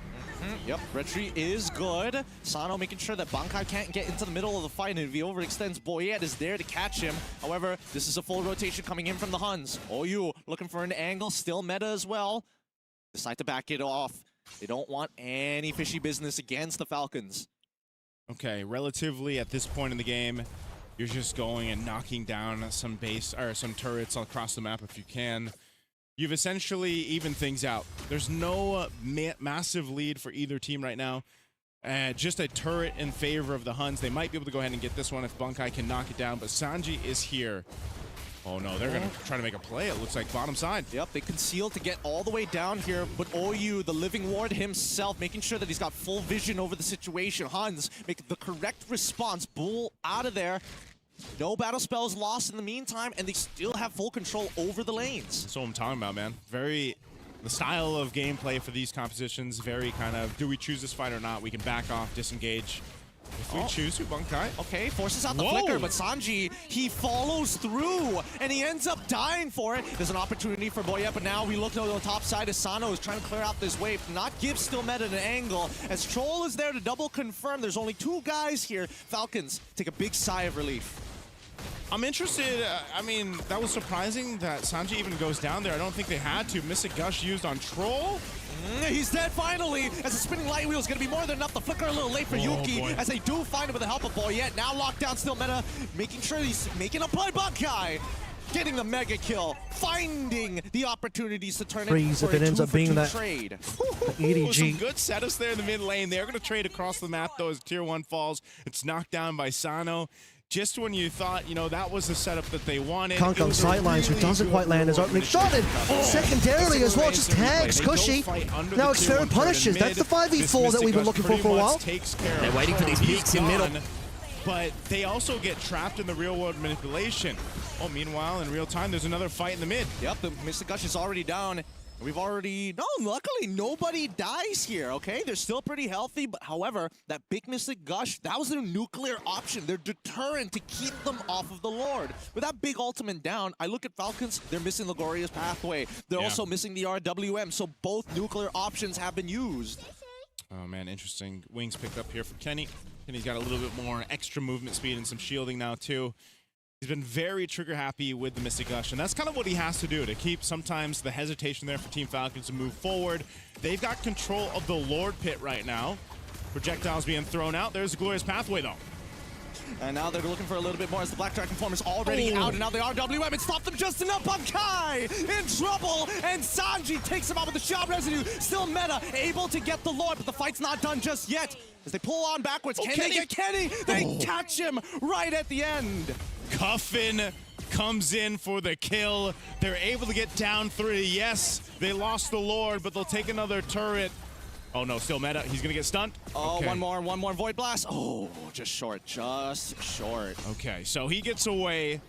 S9: Yep, retry is good. Sano making sure that Bankai can't get into the middle of the fight, and if he overextends, Boyet is there to catch him. However, this is a full rotation coming in from the Huns. OU looking for an angle, still meta as well. Decide to back it off. They don't want any fishy business against the Falcons.
S11: Okay, relatively at this point in the game, you're just going and knocking down some base or some turrets across the map if you can. You've essentially evened things out. There's no massive lead for either team right now. Just a turret in favor of the Huns. They might be able to go ahead and get this one if Bankai can knock it down, but Sanji is here. Oh no, they're gonna try to make a play. It looks like bottom side.
S9: Yep, they conceal to get all the way down here, but OU, the living ward himself, making sure that he's got full vision over the situation. Huns make the correct response. Bull out of there. No battle spells lost in the meantime, and they still have full control over the lanes.
S11: That's what I'm talking about, man. The style of gameplay for these compositions, very kind of, do we choose this fight or not? We can back off, disengage. If we choose to, Bankai.
S9: Okay, forces out the flicker, but Sanji, he follows through, and he ends up dying for it. There's an opportunity for Boyet, but now we look on the top side as Sano is trying to clear out this wave, not give Still Meta an angle, as Troll is there to double confirm. There's only 2 guys here. Falcons take a big sigh of relief.
S11: I'm interested, I mean, that was surprising that Sanji even goes down there. I don't think they had to. Mystic Gush used on Troll.
S9: He's dead finally, as the spinning light wheel is going to be more than enough. The flicker a little late for Yuki,
S11: boy.
S9: as they do find him with the help of Boyet. Now locked down Still Meta, making sure he's making a play. Bankai getting the mega kill, finding the opportunities to turn it for a 2-for-2 trade.
S11: Some good setups there in the mid lane. They're going to trade across the map, though, as Tier 1 falls. It's knocked down by Sano. Just when you thought, you know, that was the setup that they wanted.
S1: Kank on sidelines, who doesn't quite land his opening shot, and secondarily as well, just tags Cushy. Now Xfero punishes. That's the 5v4 that we've been looking for a while.
S5: They're waiting for these peaks in middle.
S11: But they also get trapped in the real-world manipulation. Oh, meanwhile, in real time, there's another fight in the mid.
S9: Yep, the Mystic Gush is already down. We've already... No, luckily, nobody dies here, okay? They're still pretty healthy, but however, that big Mystic Gush, that was their nuclear option. Their deterrent to keep them off of the Lord. With that big ultimate down, I look at Falcons, they're missing the Glorious Pathway. They're also missing the RWM, so both nuclear options have been used.
S11: Oh, man, interesting. Wings picked up here for Kenny. Kenny's got a little bit more extra movement speed and some shielding now, too. He's been very trigger happy with the Mystic Gush, and that's kind of what he has to do to keep sometimes the hesitation there for Team Falcons to move forward. They've got control of the Lord Pit right now. Projectiles being thrown out. There's the Glorious Pathway, though.
S9: And now they're looking for a little bit more as the Black Dragon form is already out, and now the RWM, it stopped them just enough. Bankai in trouble, and Sanji takes him out with the shot residue. Still Meta able to get the Lord, but the fight's not done just yet. As they pull on backwards, can they get Kenny? They catch him right at the end.
S11: Cuffin comes in for the kill. They're able to get down 3. Yes, they lost the Lord, but they'll take another turret. Oh no, still Meta. He's gonna get stunned.
S9: Oh,
S11: okay.
S9: one more Void Blast. Oh, just short.
S11: Okay, so he gets away.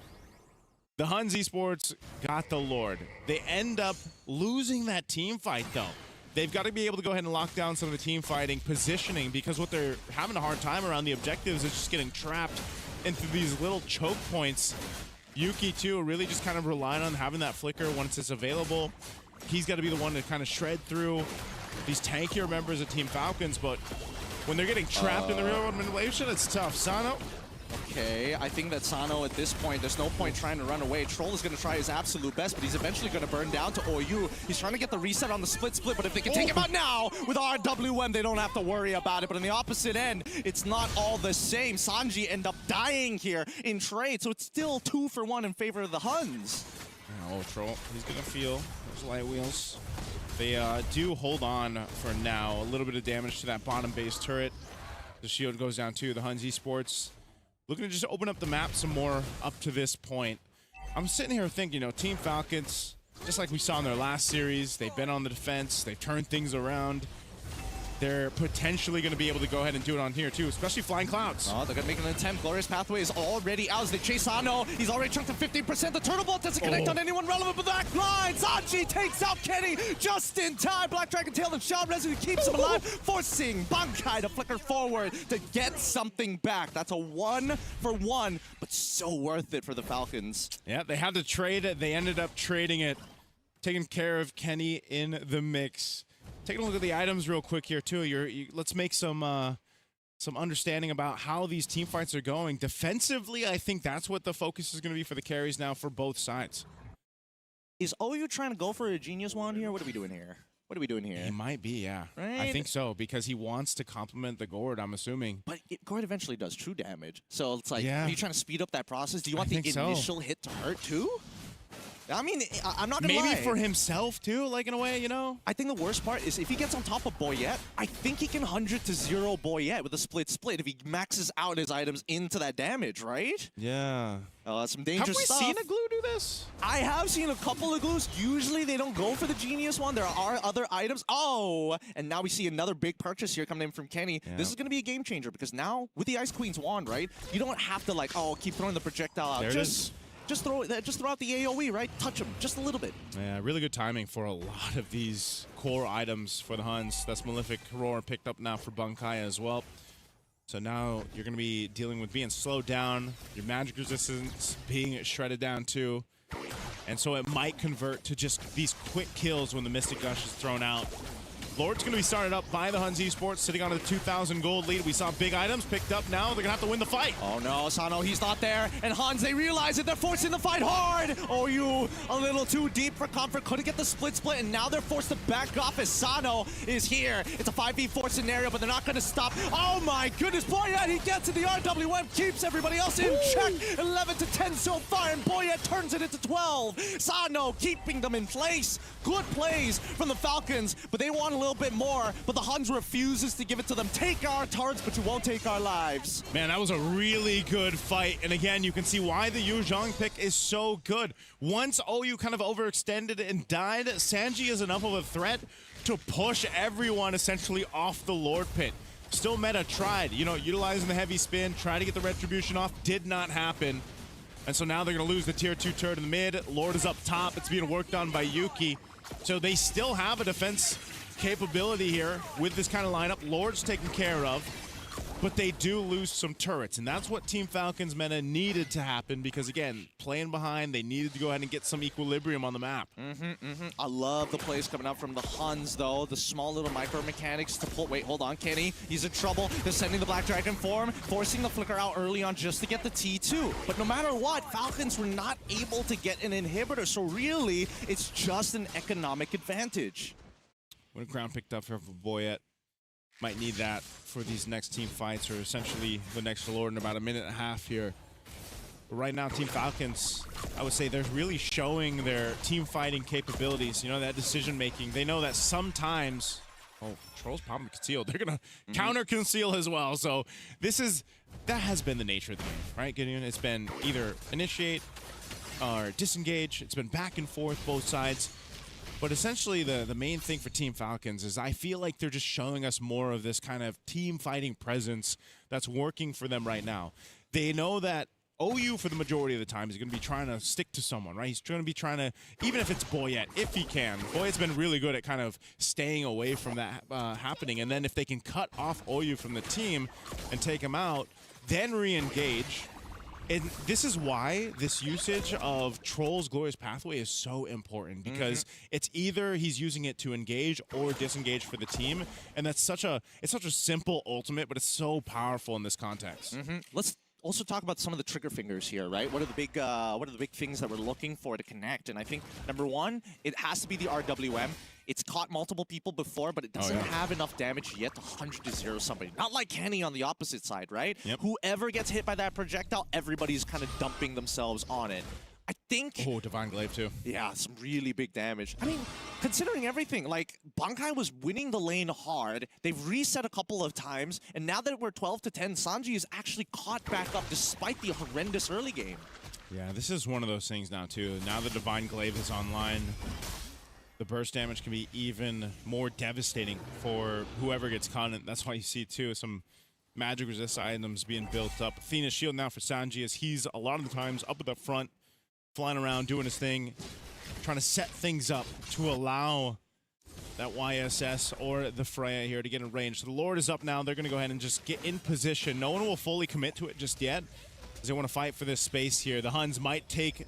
S11: The Huns Esports got the Lord. They end up losing that team fight, though. They've got to be able to go ahead and lock down some of the team fighting, positioning, because what they're having a hard time around the objectives is just getting trapped into these little choke points. Yuki, too, really just kind of relying on having that flicker once it's available. He's got to be the one to kind of shred through these tankier members of Team Falcons, but when they're getting trapped in the real world manipulation, it's tough. Sano.
S9: Okay, I think that Sano at this point, there's no point trying to run away. Troll is going to try his absolute best, but he's eventually going to burn down to OU. He's trying to get the reset on the split, but if they can take him out now with RWM, they don't have to worry about it. But on the opposite end, it's not all the same. Sanji end up dying here in trade, so it's still 2-for-1 in favor of the Huns.
S11: Oh, Troll, he's going to feel those light wheels. They do hold on for now. A little bit of damage to that bottom base turret. The shield goes down too. The Huns Esports looking to just open up the map some more up to this point. I'm sitting here thinking, you know, Team Falcons, just like we saw in their last series, they've been on the defense, they've turned things around. they're potentially going to be able to go ahead and do it on here too, especially Flying Clouds.
S9: Oh, they're going to make an attempt. Glorious Pathway is already out as they chase Sano. He's already chunked to 15%. The Turtle Bolt doesn't connect on anyone relevant, but that line. Sanji takes out Kenny just in time. Black Dragon Tail and Shao Resident keeps him alive, forcing Bankai to flicker forward to get something back. That's a 1-for-1, but so worth it for the Falcons.
S11: Yeah, they had to trade it. They ended up trading it, taking care of Kenny in the mix. Taking a look at the items real quick here too. Let's make some understanding about how these team fights are going. Defensively, I think that's what the focus is going to be for the carries now for both sides.
S9: Is OU trying to go for a genius wand here? What are we doing here? What are we doing here?
S11: He might be, yeah.
S9: Right?
S11: I think so, because he wants to complement the Gord, I'm assuming.
S9: But Gord eventually does true damage. So it's like,
S11: yeah.
S9: Are you trying to speed up that process? Do you want the
S11: think so.
S9: initial hit to hurt too? I mean, I'm not gonna
S11: maybe
S9: lie.
S11: for himself too, like in a way, you know?
S9: I think the worst part is if he gets on top of Boyette, I think he can 100-0 Boyette with a split if he maxes out his items into that damage, right?
S11: Yeah.
S9: Some dangerous stuff.
S11: Have we seen a glue do this?
S9: I have seen a couple of glues. Usually they don't go for the genius one. There are other items. Oh, and now we see another big purchase here coming in from Kenny.
S11: Yeah.
S9: This is going to be a game changer because now with the Ice Queen's wand, right? You don't have to like, keep throwing the projectile out.
S11: There it is.
S9: Just throw out the AoE, right? Touch him just a little bit.
S11: Yeah, really good timing for a lot of these core items for the Huns. That's Malefic Roar picked up now for Bankai as well. So now you're going to be dealing with being slowed down, your magic resistance being shredded down too. And so it might convert to just these quick kills when the Mystic Gush is thrown out. Lord's going to be started up by the Huns Esports, sitting on a 2,000 gold lead. We saw big items picked up now. They're going to have to win the fight.
S9: Oh no, Sano, he's not there. And Huns, they realize it. They're forcing the fight hard. OU a little too deep for comfort. Couldn't get the split, and now they're forced to back off as Sano is here. It's a 5v4 scenario, but they're not going to stop. Oh my goodness, Boyette, he gets in the RWM, keeps everybody else in check. 11-10 so far, and Boyette turns it into 12. Sano keeping them in place. Good plays from the Falcons, but they want a little bit more, but the Huns refuses to give it to them. Take our turrets, but you won't take our lives.
S11: Man, that was a really good fight. And again, you can see why the Yu Zhang pick is so good. Once OU kind of overextended and died, Sanji is enough of a threat to push everyone essentially off the Lord pit. Still meta tried, utilizing the heavy spin, try to get the retribution off, did not happen. And so now they're going to lose the tier 2 turret in the mid. Lord is up top. It's being worked on by Yuki. So they still have a defense capability here with this kind of lineup. Lord's taken care of, but they do lose some turrets, and that's what Team Falcons meta needed to happen because, again, playing behind, they needed to go ahead and get some equilibrium on the map.
S9: I love the plays coming out from the Huns, though. The small little micro mechanics to pull. Wait, hold on, Kenny. He's in trouble. They're sending the Black Dragon form, forcing the Flicker out early on just to get the T2. But no matter what, Falcons were not able to get an inhibitor, so really, it's just an economic advantage.
S11: What a crown picked up here for Boyette. Might need that for these next team fights, or essentially the next Lord in about a minute and a half here. But right now, Team Falcons, I would say they're really showing their team fighting capabilities. That decision making. They know that sometimes, Trolls popping conceal. They're gonna counter conceal as well. So that has been the nature of the game, right, Gideon? It's been either initiate or disengage. It's been back and forth, both sides. But essentially, the main thing for Team Falcons is I feel like they're just showing us more of this kind of team fighting presence that's working for them right now. They know that OU, for the majority of the time, is going to be trying to stick to someone, right? He's going to be trying to, even if it's Boyette, if he can. Boyette's been really good at kind of staying away from that happening. And then if they can cut off OU from the team and take him out, then re-engage. And this is why this usage of Troll's Glorious Pathway is so important, because it's either he's using it to engage or disengage for the team, and it's such a simple ultimate, but it's so powerful in this context.
S9: Let's also talk about some of the trigger fingers here, right? What are the big things that we're looking for to connect? And I think number one, it has to be the RWM. It's caught multiple people before, but it doesn't have enough damage yet to 100-0 somebody. Not like Kenny on the opposite side, right? Whoever gets hit by that projectile, everybody's kind of dumping themselves on it. I think...
S11: Oh, Divine Glaive too.
S9: Yeah, some really big damage. I mean, considering everything, like, Bankai was winning the lane hard. They've reset a couple of times, and now that we're 12-10, Sanji is actually caught back up despite the horrendous early game.
S11: Yeah, this is one of those things now too. Now the Divine Glaive is online. the burst damage can be even more devastating for whoever gets caught in it. That's why you see, too, some magic resist items being built up. Athena's shield now for Sanji, as he's a lot of the times up at the front, flying around, doing his thing, trying to set things up to allow that YSS or the Freya here to get in range. So the Lord is up now. They're going to go ahead and just get in position. No one will fully commit to it just yet, as they want to fight for this space here. The Huns might take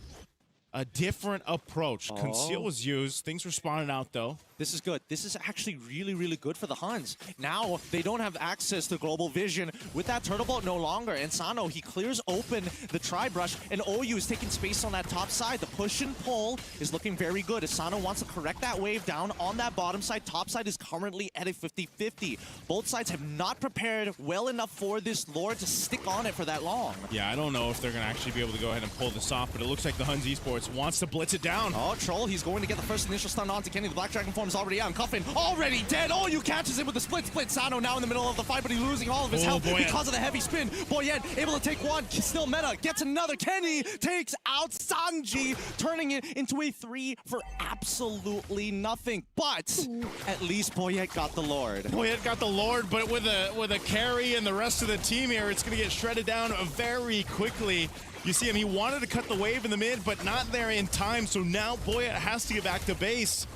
S11: a different approach. Conceal was used. Things were spawning out, though.
S9: This is good. This is actually really, really good for the Huns. Now, they don't have access to global vision with that turtle boat no longer. And Sano, he clears open the tri-brush, and OU is taking space on that top side. The push and pull is looking very good as Sano wants to correct that wave down on that bottom side. Top side is currently at a 50-50. Both sides have not prepared well enough for this Lord to stick on it for that long.
S11: Yeah, I don't know if they're going to actually be able to go ahead and pull this off, but it looks like the Huns Esports wants to blitz it down.
S9: Oh, Troll, he's going to get the first initial stun onto Kenny. The Black Dragon form is already out. Cuffin already dead. Oh, you catches him with the split. Sano now in the middle of the fight, but he's losing all of his health because of the heavy spin. Boyet able to take one. Still meta. Gets another. Kenny takes out Sanji, turning it into a 3 for absolutely nothing. But at least Boyet got the Lord.
S11: Boyet got the Lord, but with a carry and the rest of the team here, it's going to get shredded down very quickly. You see him, he wanted to cut the wave in the mid, but not there in time, so now Boyet has to get back to base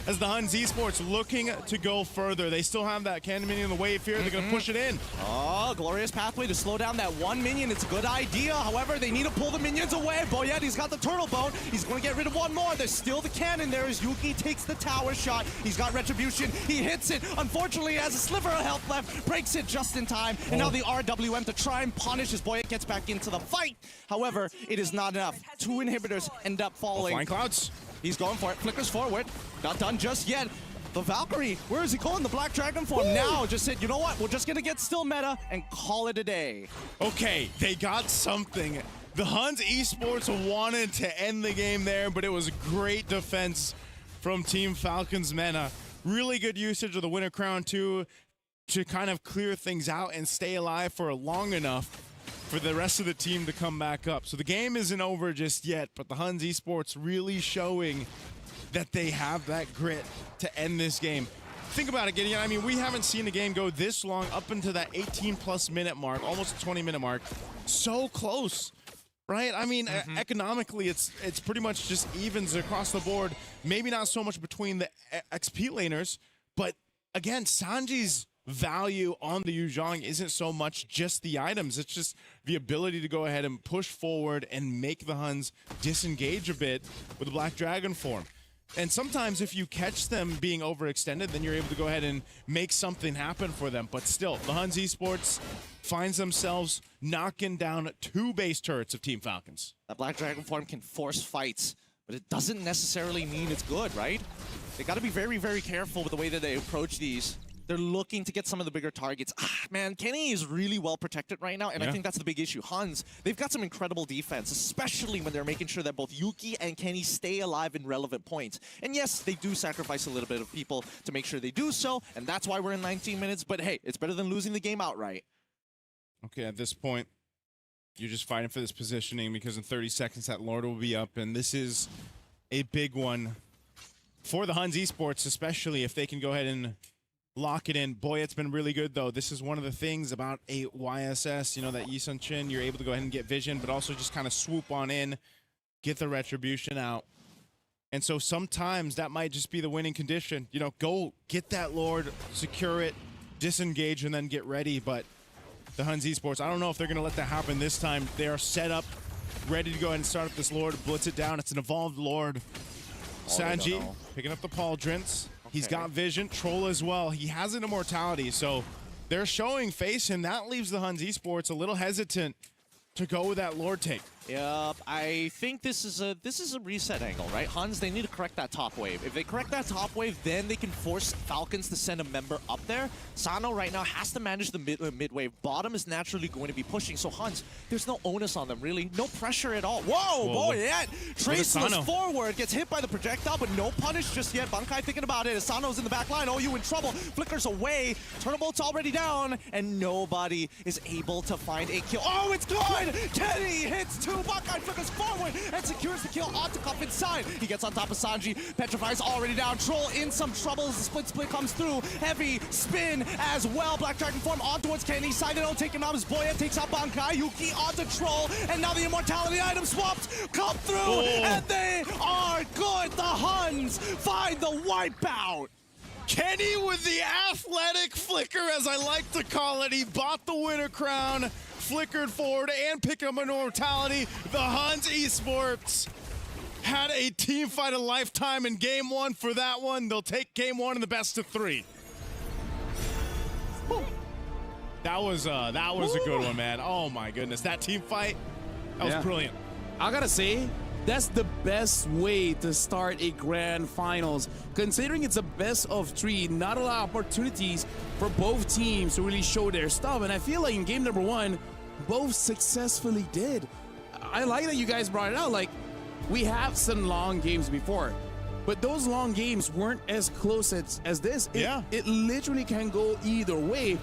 S11: as the Huns Esports looking to go further. They still have that cannon minion in the wave here. They're going to push it in.
S9: Oh, glorious pathway to slow down that one minion. It's a good idea. However, they need to pull the minions away. Boyet, he's got the turtle boat. He's going to get rid of one more. There's still the cannon there as Yuki takes the tower shot. He's got retribution. He hits it. Unfortunately, he has a sliver of health left. Breaks it just in time. And now the RWM to try and punish as Boyet gets back into the fight. However, it is not enough. 2 inhibitors end up falling.
S11: Flying clouds.
S9: He's going for it. Flickers forward. Not done just yet. The Valkyrie, where is he going? The Black Dragon form now just said, you know what? We're just going to get still meta and call it a day.
S11: Okay, they got something. The Huns Esports wanted to end the game there, but it was great defense from Team Falcons Meta. Really good usage of the Winter Crown too, to kind of clear things out and stay alive for long enough for the rest of the team to come back up. So the game isn't over just yet, but the Huns Esports really showing that they have that grit to end this game. Think about it, Gideon. I mean, we haven't seen a game go this long up into that 18+ minute mark, almost 20-minute mark. So close, right? I mean, economically, it's pretty much just evens across the board. Maybe not so much between the XP laners, but again, Sanji's value on the Yuzhong isn't so much just the items, it's just the ability to go ahead and push forward and make the Huns disengage a bit with the Black Dragon form. And sometimes if you catch them being overextended, then you're able to go ahead and make something happen for them. But still, the Huns Esports finds themselves knocking down 2 base turrets of Team Falcons.
S9: That Black Dragon form can force fights, but it doesn't necessarily mean it's good, right? They got to be very, very careful with the way that they approach these. They're looking to get some of the bigger targets. Man, Kenny is really well protected right now, and I think that's the big issue. Huns, they've got some incredible defense, especially when they're making sure that both Yuki and Kenny stay alive in relevant points. And yes, they do sacrifice a little bit of people to make sure they do so, and that's why we're in 19 minutes. But hey, it's better than losing the game outright.
S11: Okay, at this point, you're just fighting for this positioning because in 30 seconds that Lord will be up, and this is a big one for the Huns Esports, especially if they can go ahead and lock it in. Boy, it's been really good, though. This is one of the things about a YSS, you know, that Yi Sun-Chin, you're able to go ahead and get vision, but also just kind of swoop on in, get the retribution out. And so sometimes that might just be the winning condition. You know, go get that Lord, secure it, disengage, and then get ready. But the Huns Esports, I don't know if they're going to let that happen this time. They are set up, ready to go ahead and start up this Lord, blitz it down. It's an evolved Lord. Sanji picking up the pauldrons. He's got vision. Troll as well. He has an immortality, so they're showing face, and that leaves the Huns Esports a little hesitant to go with that Lord take.
S9: Yep, I think this is a reset angle, right? Huns, they need to correct that top wave. If they correct that top wave, then they can force Falcons to send a member up there. Sano right now has to manage the mid wave. Bottom is naturally going to be pushing, so Huns, there's no onus on them, really. No pressure at all. Whoa, Boyet! Traceless forward, gets hit by the projectile, but no punish just yet. Bankai thinking about it. As Sano's in the back line. Oh, you in trouble. Flickers away. Turtleboat's already down, and nobody is able to find a kill. Oh, it's good! Kenny hits 2 2. Bankai flickers forward and secures the kill onto Cup inside. He gets on top of Sanji. Petrify's already down. Troll in some trouble as the split comes through. Heavy spin as well. Black Dragon form on towards Kenny. Sideno taking out his Boya, takes out Bankai. Yuki onto Troll, and now the immortality item swapped come through, and they are good. The Huns find the wipeout.
S11: Kenny with the athletic flicker, as I like to call it. He bought the winner crown, flickered forward, and picked up immortality. The Huns Esports had a team fight of lifetime in game 1 for that one. They'll take game 1 in the best of 3. That was a good one, man. Oh my goodness, that team fight, that was brilliant.
S14: I gotta say, that's the best way to start a grand finals. Considering it's a best of 3, not a lot of opportunities for both teams to really show their stuff. And I feel like in game number 1, both successfully did. I like that you guys brought it out. Like, we have some long games before, but those long games weren't as close as this. It literally can go either way.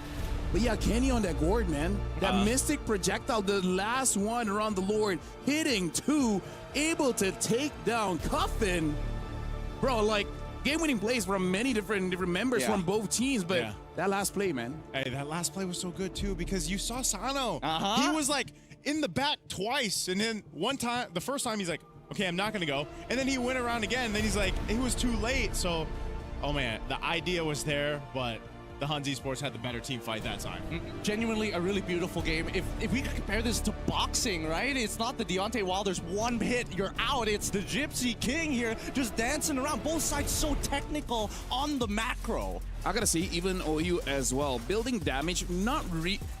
S14: But yeah, Kenny on that gourd, man. That mystic projectile, the last one around the Lord, hitting 2, able to take down Coffin. Bro, like, game-winning plays from many different members from both teams, but that last play, man.
S11: Hey, that last play was so good, too, because you saw Sano. He was, like, in the back twice, and then the first time, he's like, okay, I'm not going to go. And then he went around again, and then he's like, it was too late. So, oh, man, the idea was there, but the Huns Esports had the better team fight that time.
S9: Genuinely a really beautiful game. If we could compare this to boxing, right? It's not the Deontay Wilder's one hit, you're out. It's the Gypsy King here just dancing around. Both sides so technical on the macro.
S14: I gotta say, even OU as well, building damage,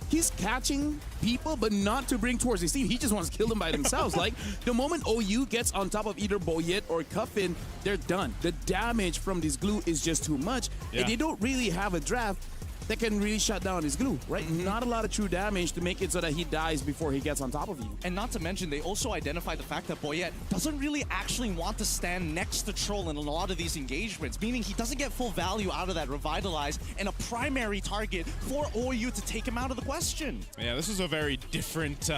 S14: he's catching people, but not to bring towards his team. He just wants to kill them by themselves. Like, the moment OU gets on top of either Boyet or Cuffin, they're done. The damage from this glue is just too much, and they don't really have a draft that can really shut down his glue, right? Not a lot of true damage to make it so that he dies before he gets on top of you.
S9: And not to mention, they also identify the fact that Boyet doesn't really actually want to stand next to Troll in a lot of these engagements, meaning he doesn't get full value out of that Revitalize and a primary target for OU to take him out of the question.
S11: Yeah, this is a very different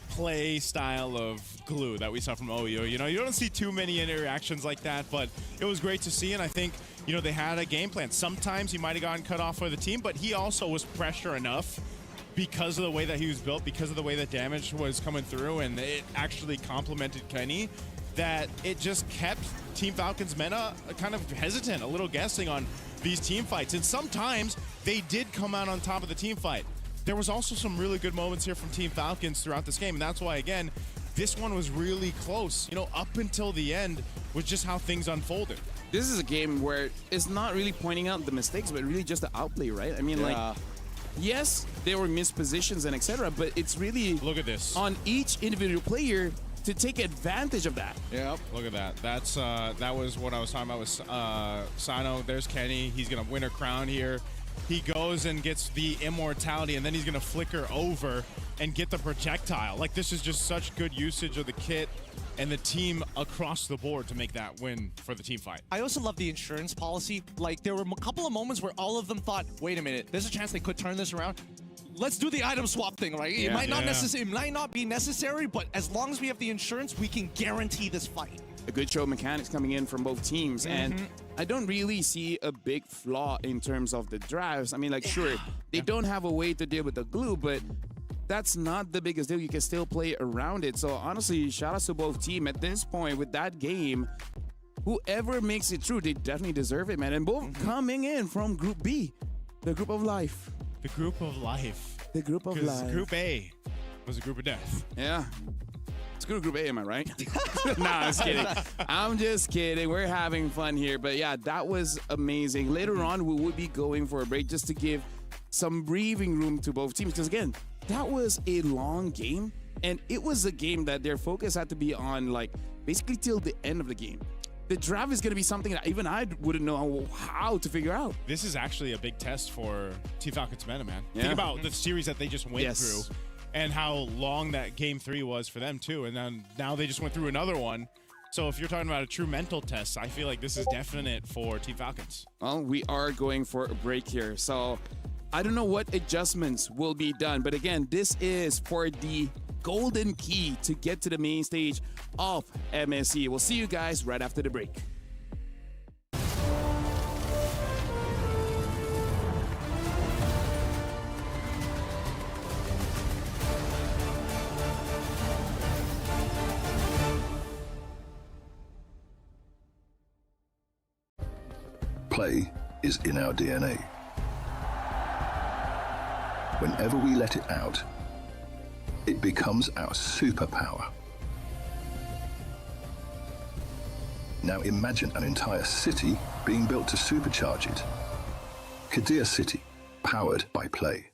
S11: play style of glue that we saw from OU. You know, you don't see too many interactions like that, but it was great to see, and I think, you know, they had a game plan. Sometimes he might have gotten cut off for the team, but he also was pressure enough because of the way that he was built, because of the way that damage was coming through, and it actually complemented Kenny, that it just kept Team Falcon's meta kind of hesitant, a little guessing on these team fights. And sometimes they did come out on top of the team fight. There was also some really good moments here from Team Falcons throughout this game, and that's why, again, this one was really close. You know, up until the end was just how things unfolded.
S14: This is a game where it's not really pointing out the mistakes, but really just the outplay, right? I mean, like, yes, there were missed positions and etc., but it's really
S11: look at this
S14: on each individual player to take advantage of that.
S11: Yep, look at that. That's that was what I was talking about with Sano. There's Kenny. He's gonna win a crown here. He goes and gets the immortality, and then he's gonna flicker over and get the projectile. Like, this is just such good usage of the kit and the team across the board to make that win for the team fight.
S9: I also love the insurance policy. Like, there were a couple of moments where all of them thought, wait a minute, there's a chance they could turn this around. Let's do the item swap thing, right? It might not be necessary, but as long as we have the insurance, we can guarantee this fight.
S14: A good show of mechanics coming in from both teams, and I don't really see a big flaw in terms of the drives. I mean, like, sure, they don't have a way to deal with the glue, but that's not the biggest deal. You can still play around it. So honestly, shout out to both teams at this point with that game. Whoever makes it through, they definitely deserve it, man. And both coming in from Group B, the group of life.
S11: The group of life.
S14: The group of life.
S11: Group A was a group of death.
S14: Yeah. It's good Group A, am I right? Nah, I'm just kidding. I'm just kidding. We're having fun here. But yeah, that was amazing. Later on, we would be going for a break just to give some breathing room to both teams. Because again, that was a long game. And it was a game that their focus had to be on, like, basically till the end of the game. The draft is going to be something that even I wouldn't know how to figure out.
S11: This is actually a big test for Team Falcons meta, man. Yeah. Think about the series that they just went through and how long that game 3 was for them, too. And then now they just went through another one. So if you're talking about a true mental test, I feel like this is definite for Team Falcons.
S14: Well, we are going for a break here. So I don't know what adjustments will be done. But again, this is for the golden key to get to the main stage of MSC. We'll see you guys right after the break.
S15: Play is in our DNA. Whenever we let it out, it becomes our superpower. Now imagine an entire city being built to supercharge it. Kadir City, powered by play.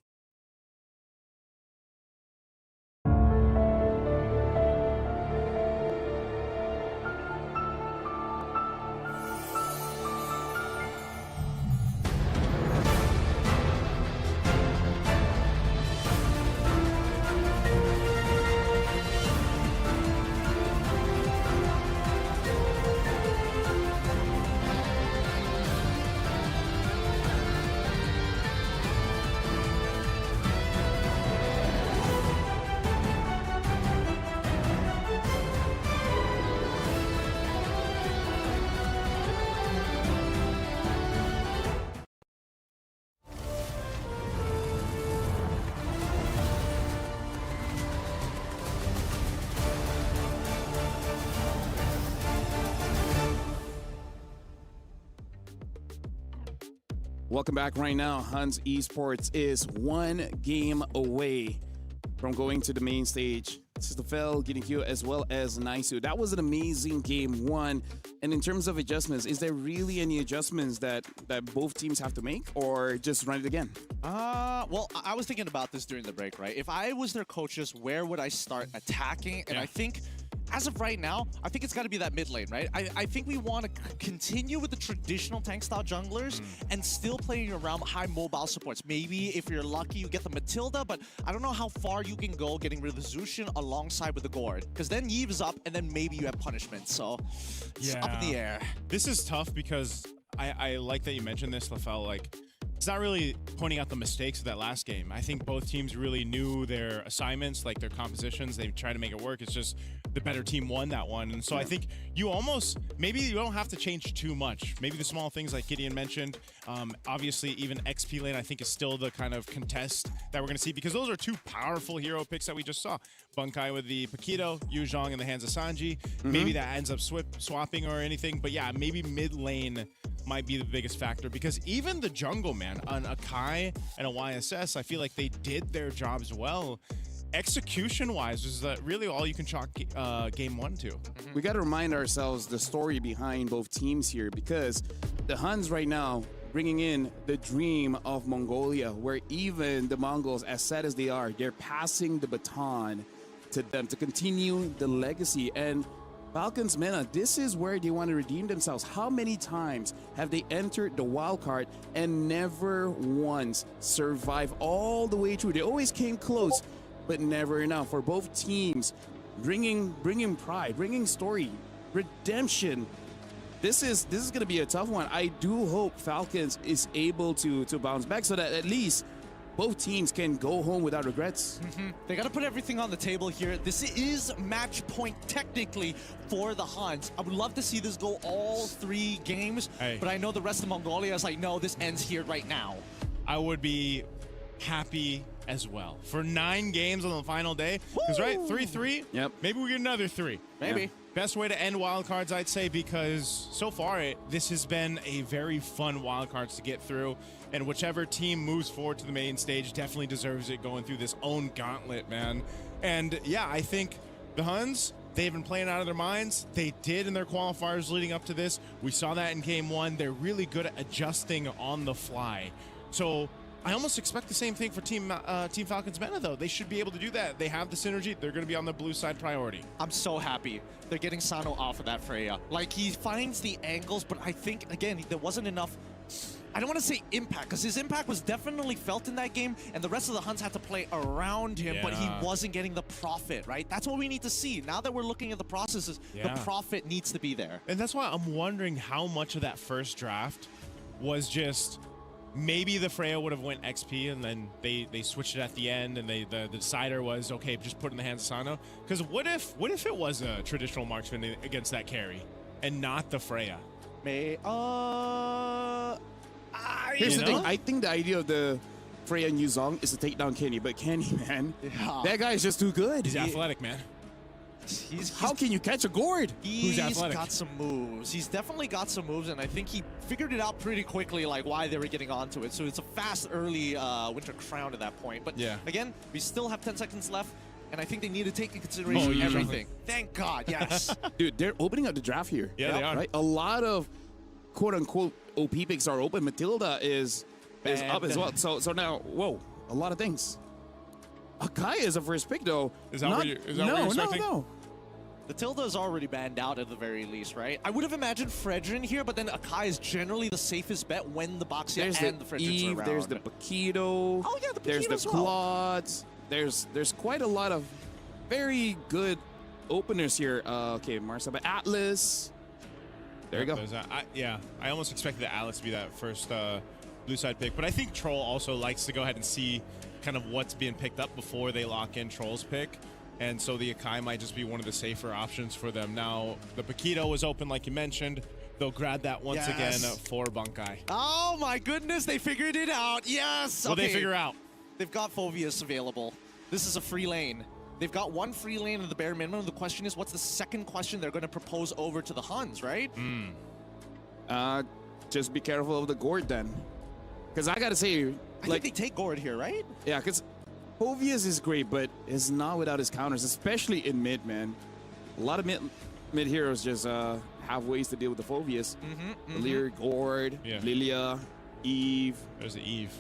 S14: Welcome back right now. Hans Esports is one game away from going to the main stage. This is the Fel, getting you as well as Naisu. That was an amazing game one. And in terms of adjustments, is there really any adjustments that both teams have to make, or just run it again?
S9: Well, I was thinking about this during the break, right? If I was their coaches, where would I start attacking? And I think, as of right now, I think it's got to be that mid lane, right? I think we want to continue with the traditional tank style junglers and still playing around high mobile supports. Maybe if you're lucky, you get the Matilda, but I don't know how far you can go getting rid of the Zushin alongside with the Gord. Because then Thieves up, and then maybe you have punishment. So it's up in the air.
S11: This is tough because I like that you mentioned this, Lafel. Like, it's not really pointing out the mistakes of that last game. I think both teams really knew their assignments, like their compositions. They tried to make it work. It's just the better team won that one. And so I think you almost, maybe you don't have to change too much. Maybe the small things like Gideon mentioned. Obviously, even XP lane, I think, is still the kind of contest that we're going to see, because those are two powerful hero picks that we just saw. Bunkai with the Paquito, Yuzhong in the hands of Sanji. Maybe that ends up swapping or anything. But yeah, maybe mid lane might be the biggest factor, because even the jungle, man, on a Kai and a YSS, I feel like they did their jobs well. Execution-wise, is that really all you can chalk game one to?
S14: We got to remind ourselves the story behind both teams here, because the Huns right now bringing in the dream of Mongolia, where even the Mongols, as sad as they are, they're passing the baton to them to continue the legacy. And Falcons MENA, this is where they want to redeem themselves. How many times have they entered the wild card and never once survived all the way through? They always came close, but never enough. For both teams, bringing pride, bringing story, redemption. This is going to be a tough one. I do hope Falcons is able to bounce back so that at least both teams can go home without regrets.
S9: They got to put everything on the table here. This is match point technically for the Huns. I would love to see this go all 3 games, but I know the rest of Mongolia is like, no, this ends here right now.
S11: I would be happy as well for 9 games on the final day, because right, 3-3.
S14: Yep.
S11: Maybe we get another 3.
S9: Maybe.
S11: Yeah. Best way to end wildcards, I'd say, because so far this has been a very fun wildcards to get through, and whichever team moves forward to the main stage definitely deserves it, going through this own gauntlet, man. And yeah, I think the Huns, they've been playing out of their minds. They did in their qualifiers leading up to this. We saw that in game 1. They're really good at adjusting on the fly. So I almost expect the same thing for Team Falcons MENA, though. They should be able to do that. They have the synergy. They're going to be on the blue side priority.
S9: I'm so happy they're getting Sano off of that Freya. Like, he finds the angles, but I think, again, there wasn't enough, I don't want to say impact, because his impact was definitely felt in that game, and the rest of the Huns had to play around him, but he wasn't getting the profit, right? That's what we need to see. Now that we're looking at the processes, the profit needs to be there.
S11: And that's why I'm wondering how much of that first draft was just maybe the Freya would have went XP and then they switched it at the end and the decider was, okay, just put it in the hands of Sano. Because what if it was a traditional marksman against that carry and not the Freya?
S9: Here's
S14: the thing. I think the idea of the Freya and Yuzong is to take down Kenny, but Kenny, man, that guy is just too good.
S11: He's athletic, man.
S14: How can you catch a gourd?
S9: He's got some moves. He's definitely got some moves, and I think he figured it out pretty quickly, like why they were getting onto it. So it's a fast, early Winter Crown at that point. But again, we still have 10 seconds left, and I think they need to take into consideration everything. Thank God, yes.
S14: Dude, they're opening up the draft here.
S11: Yeah, they are.
S14: Right? A lot of quote-unquote OP picks are open. Matilda is up as well. So now, whoa, a lot of things. Akai is a first pick, though.
S11: Is that what you're expecting?
S14: No.
S9: The Tilda is already banned out at the very least, right? I would have imagined Fredrin here, but then Akai is generally the safest bet when the Boxia and the Fredrins are around.
S14: There's the Paquito.
S9: Oh, yeah, the Paquito
S14: There's the
S9: as well.
S14: Claudes. There's quite a lot of very good openers here. Okay, Marsa, but Atlas. There you go.
S11: I almost expected the Atlas to be that first blue side pick, but I think Troll also likes to go ahead and see kind of what's being picked up before they lock in Troll's pick. And so the Akai might just be one of the safer options for them. Now, the Paquito was open, like you mentioned. They'll grab that once again for Bunkai.
S9: Oh my goodness, they figured it out. Yes.
S11: What they figure out?
S9: They've got Phoveus available. This is a free lane. They've got one free lane at the bare minimum. The question is, what's the second question they're going to propose over to the Huns, right?
S14: Just be careful of the gourd then. Because I got to say,
S9: I think they take gourd here, right?
S14: Yeah, because Phoveus is great, but is not without his counters, especially in mid, man. A lot of mid heroes just have ways to deal with the Phoveus. Lear, Gourd, Lilia, Eve.
S11: There's the Eve.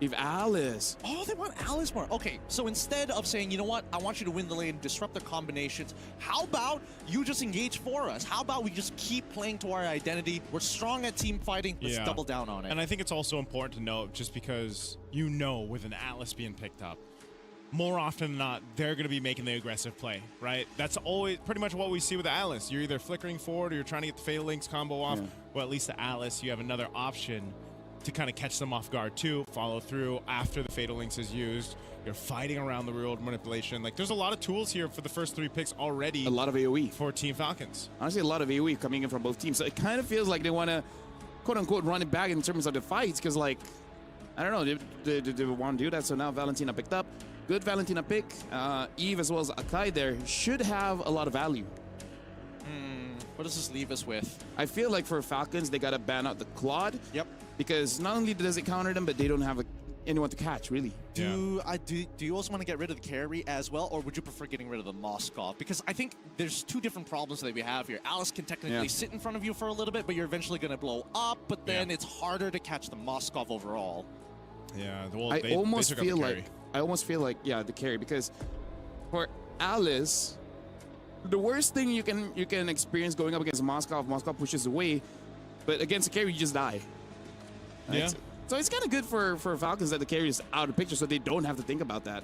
S14: Eve Alice.
S9: Oh, they want Alice more. Okay, so instead of saying, you know what, I want you to win the lane, disrupt their combinations, how about you just engage for us? How about we just keep playing to our identity? We're strong at team fighting. Let's double down on it.
S11: And I think it's also important to note, just because you know with an Atlas being picked up, more often than not, they're going to be making the aggressive play, right? That's always pretty much what we see with the Atlas. You're either flickering forward or you're trying to get the Fatal Links combo off. Well, at least the Atlas, you have another option to kind of catch them off guard too, follow through after the Fatal Links is used. You're fighting around the real manipulation. Like, there's a lot of tools here for the first 3 picks already.
S14: A lot of AoE.
S11: For Team Falcons.
S14: Honestly, a lot of AoE coming in from both teams. So it kind of feels like they want to, quote-unquote, run it back in terms of the fights, because, like, I don't know, they want to do that. So now Valentina picked up. Good Valentina pick. Eve as well as Akai there should have a lot of value.
S9: What does this leave us with?
S14: I feel like for Falcons, they got to ban out the Claude.
S9: Yep.
S14: Because not only does it counter them, but they don't have anyone to catch, really.
S9: Do you also want to get rid of the carry as well, or would you prefer getting rid of the Moskov? Because I think there's 2 different problems that we have here. Alice can technically sit in front of you for a little bit, but you're eventually going to blow up, but then it's harder to catch the Moskov overall.
S11: Yeah, well,
S14: I almost feel like the carry, because for Alice, the worst thing you can experience going up against Moskov pushes away, but against the carry you just die. Right?
S11: Yeah.
S14: So it's kind of good for Falcons that the carry is out of the picture, so they don't have to think about that.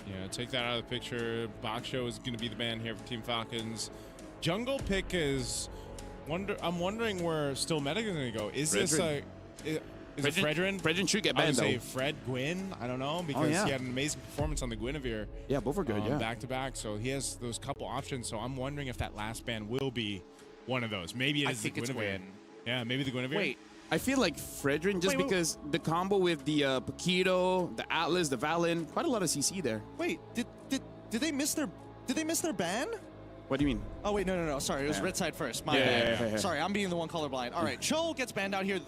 S11: Yeah, take that out of the picture. Baksho is going to be the man here for Team Falcons. Jungle pick is I'm wondering where still meta is going to go. Is this a is it Fredrin?
S14: Fredrin should get
S11: I
S14: banned,
S11: would say
S14: though.
S11: Fred Gwyn. I don't know, because he had an amazing performance on the Guinevere.
S14: Yeah, both are good,
S11: back to back. So he has those couple options. So I'm wondering if that last ban will be one of those. Maybe it is the Guinevere. Yeah, maybe the Guinevere.
S14: Wait, I feel like Fredrin, just because the combo with the Paquito, the Atlas, the Valen, quite a lot of CC there.
S9: Wait, did they miss their ban?
S14: What do you mean?
S9: Oh wait, no. Sorry, it was red side first. My bad. Sorry, I'm being the one colorblind. All right, Cho gets banned out here.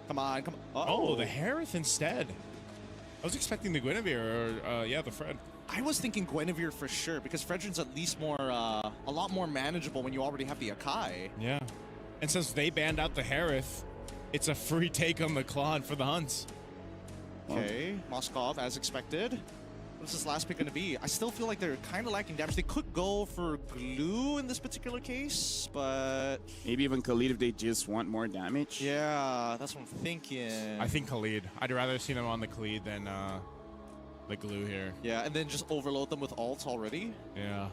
S9: Come on.
S11: Oh, the Harith instead. I was expecting the Guinevere or the Fred.
S9: I was thinking Guinevere for sure, because Fredrin's at least a lot more manageable when you already have the Akai.
S11: Yeah. And since they banned out the Harith, it's a free take on the Claude for the Huns.
S9: Okay, Moskov as expected. What's this last pick going to be? I still feel like they're kind of lacking damage. They could go for glue in this particular case, but...
S14: Maybe even Khalid if they just want more damage.
S9: Yeah, that's what I'm thinking.
S11: I think Khalid. I'd rather see them on the Khalid than the glue here.
S9: Yeah, and then just overload them with ults already.
S11: Yeah.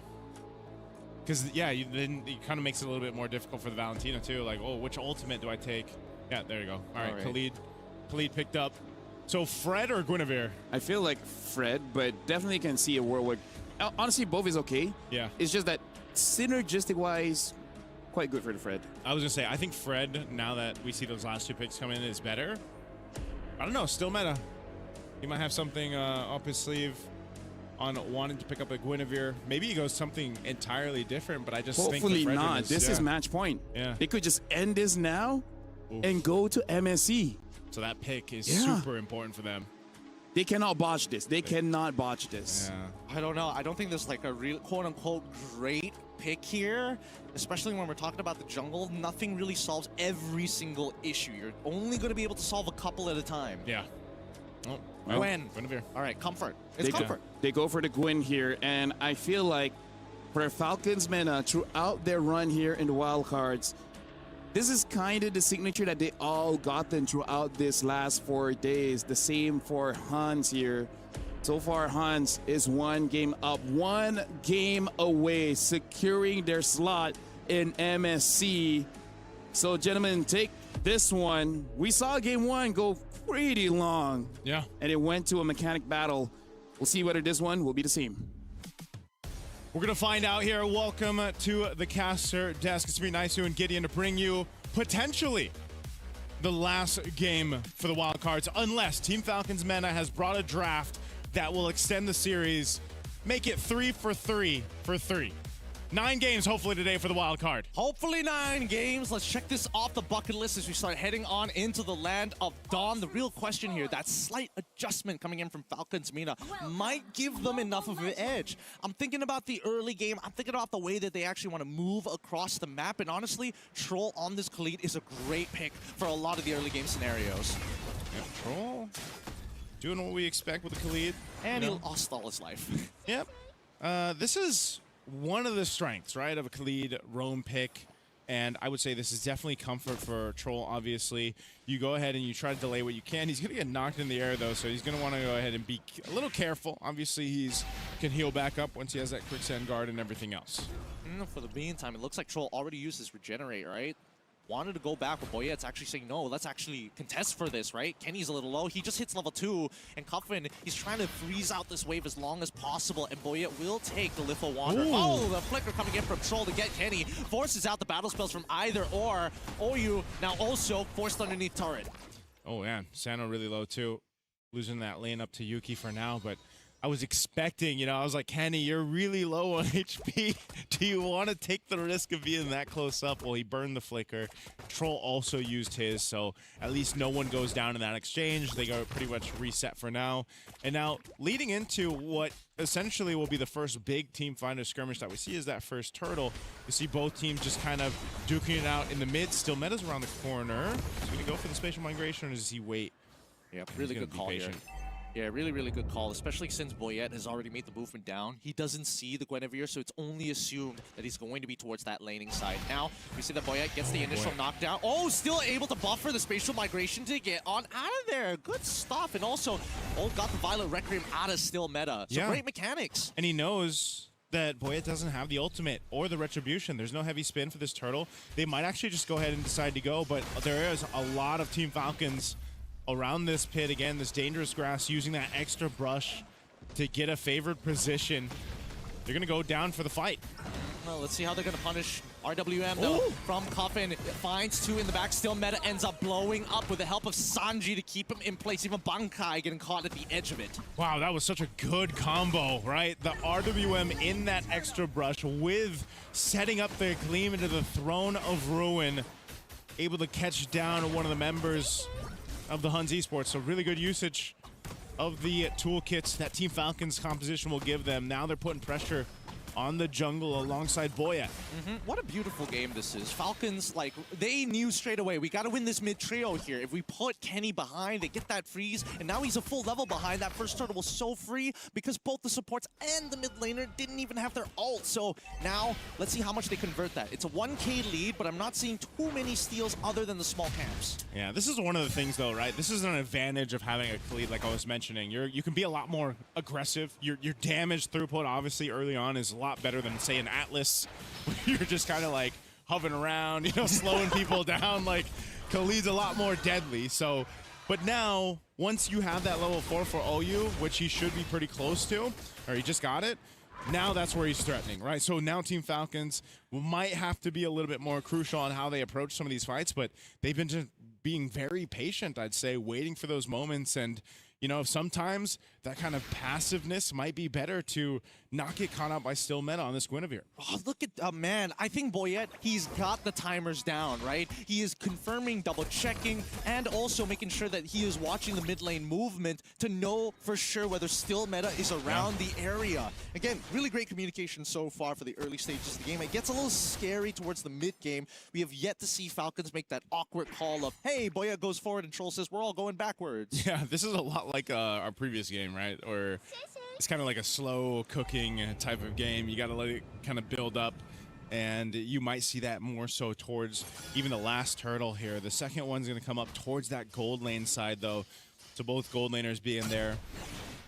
S11: Because, then it kind of makes it a little bit more difficult for the Valentina, too. Like, oh, which ultimate do I take? Yeah, there you go. All right, Khalid. Khalid picked up. So Fred or Guinevere?
S14: I feel like Fred, but definitely can see a world where, honestly, both is okay.
S11: Yeah.
S14: It's just that synergistic-wise, quite good for the Fred.
S11: I was going to say, I think Fred, now that we see those last two picks come in, is better. I don't know, still meta. He might have something up his sleeve on wanting to pick up a Guinevere. Maybe he goes something entirely different, but I just think
S14: hopefully
S11: the Fred
S14: not. This is match point.
S11: Yeah.
S14: They could just end this now and go to MSC.
S11: So that pick is super important for them.
S14: They cannot botch this. They cannot botch this.
S9: I don't know. I don't think there's like a real quote-unquote great pick here, especially when we're talking about the jungle. Nothing really solves every single issue. You're only going to be able to solve a couple at a time.
S11: Yeah. Oh,
S14: well,
S9: Gwen.
S11: Guinevere.
S9: All right, comfort. It's comfort.
S14: They go for the Gwyn here, and I feel like for Falcons meta throughout their run here in the wild cards, this is kind of the signature that they all gotten throughout this last 4 days. The same for Hans here. So far, Hans is 1 game up, 1 game away, securing their slot in MSC. So, gentlemen, take this one. We saw game 1 go pretty long.
S11: Yeah.
S14: And it went to a mechanic battle. We'll see whether this one will be the same.
S11: We're going to find out here. Welcome to the caster desk. It's going to be nice and Gideon to bring you potentially the last game for the wild cards, unless Team Falcons meta has brought a draft that will extend the series, make it 3 for 3 for 3. 9 games, hopefully, today for the wild card.
S9: Hopefully 9 games. Let's check this off the bucket list as we start heading on into the land of Dawn. The real question here, that slight adjustment coming in from Falcons Mina might give them enough of an edge. I'm thinking about the early game. I'm thinking about the way that they actually want to move across the map. And honestly, Troll on this Khalid is a great pick for a lot of the early game scenarios.
S11: Yep, Troll doing what we expect with the Khalid.
S9: And he lost all his life.
S11: Yep. This is one of the strengths, right, of a Khalid roam pick. And I would say this is definitely comfort for Troll, obviously. You go ahead and you try to delay what you can. He's going to get knocked in the air, though, so he's going to want to go ahead and be a little careful. Obviously, he's can heal back up once he has that quicksand guard and everything else.
S9: For the meantime, it looks like Troll already used his regenerate, right? Wanted to go back, but Boyette's actually saying, no, let's actually contest for this, right? Kenny's a little low. He just hits level 2, and Cuffin, he's trying to freeze out this wave as long as possible, and Boyette will take the Litho Wander. Oh, the flicker coming in from Troll to get Kenny. Forces out the battle spells from either or. Oyu now also forced underneath turret.
S11: Oh, yeah. Sano really low, too. Losing that lane up to Yuki for now, but I was expecting, you know, I was like, Kenny, you're really low on HP. Do you want to take the risk of being that close up? Well, he burned the flicker. Troll also used his, so at least no one goes down in that exchange. They go pretty much reset for now. And now, leading into what essentially will be the first big team finder skirmish that we see is that first turtle. You see both teams just kind of duking it out in the mid. Still meta's around the corner. Is he going to go for the spatial migration, or does he wait?
S9: Yeah, really good call here. Yeah, really, really good call, especially since Boyette has already made the movement down. He doesn't see the Guinevere, so it's only assumed that he's going to be towards that laning side. Now, we see that Boyette gets the initial knockdown. Oh, still able to buffer the spatial migration to get on out of there. Good stuff. And also, got the Violet Requiem out of still meta. So great mechanics.
S11: And he knows that Boyette doesn't have the ultimate or the retribution. There's no heavy spin for this turtle. They might actually just go ahead and decide to go, but there is a lot of Team Falcons around this pit. Again, this dangerous grass, using that extra brush to get a favored position. They're going to go down for the fight.
S9: Well, let's see how they're going to punish RWM, though, from Coffin. Finds 2 in the back. Still meta ends up blowing up with the help of Sanji to keep him in place. Even Bankai getting caught at the edge of it.
S11: Wow, that was such a good combo, right? The RWM in that extra brush with setting up their gleam into the Throne of Ruin. Able to catch down one of the members of the Huns Esports. So really good usage of the toolkits that Team Falcons composition will give them. Now they're putting pressure on the jungle alongside Boyette.
S9: What a beautiful game this is. Falcons, like, they knew straight away, we got to win this mid trio here. If we put Kenny behind, they get that freeze, and now he's a full level behind. That first turtle was so free because both the supports and the mid laner didn't even have their ult. So now, let's see how much they convert that. It's a 1K lead, but I'm not seeing too many steals other than the small camps.
S11: Yeah, this is one of the things, though, right? This is an advantage of having a Khalid, like I was mentioning. You can be a lot more aggressive. Your damage throughput, obviously, early on is a lot better than, say, an Atlas, where you're just kind of like hovering around, you know, slowing people down. Like, Khalid's a lot more deadly. So But now, once you have that level 4 for OU, which he should be pretty close to, or he just got it, now that's where he's threatening, right? So now Team Falcons might have to be a little bit more crucial on how they approach some of these fights, but they've been just being very patient, I'd say, waiting for those moments. And, you know, sometimes that kind of passiveness might be better to not get caught out by still meta on this Guinevere.
S9: Oh, look at, man, I think Boyette, he's got the timers down, right? He is confirming, double checking, and also making sure that he is watching the mid lane movement to know for sure whether still meta is around the area. Again, really great communication so far for the early stages of the game. It gets a little scary towards the mid game. We have yet to see Falcons make that awkward call of, hey, Boyette goes forward and Troll says, we're all going backwards.
S11: Yeah, this is a lot like our previous game, right? Or it's kind of like a slow cooking type of game. You got to let it kind of build up, and you might see that more so towards even the last turtle here. The second one's going to come up towards that gold lane side, though. So both gold laners being there,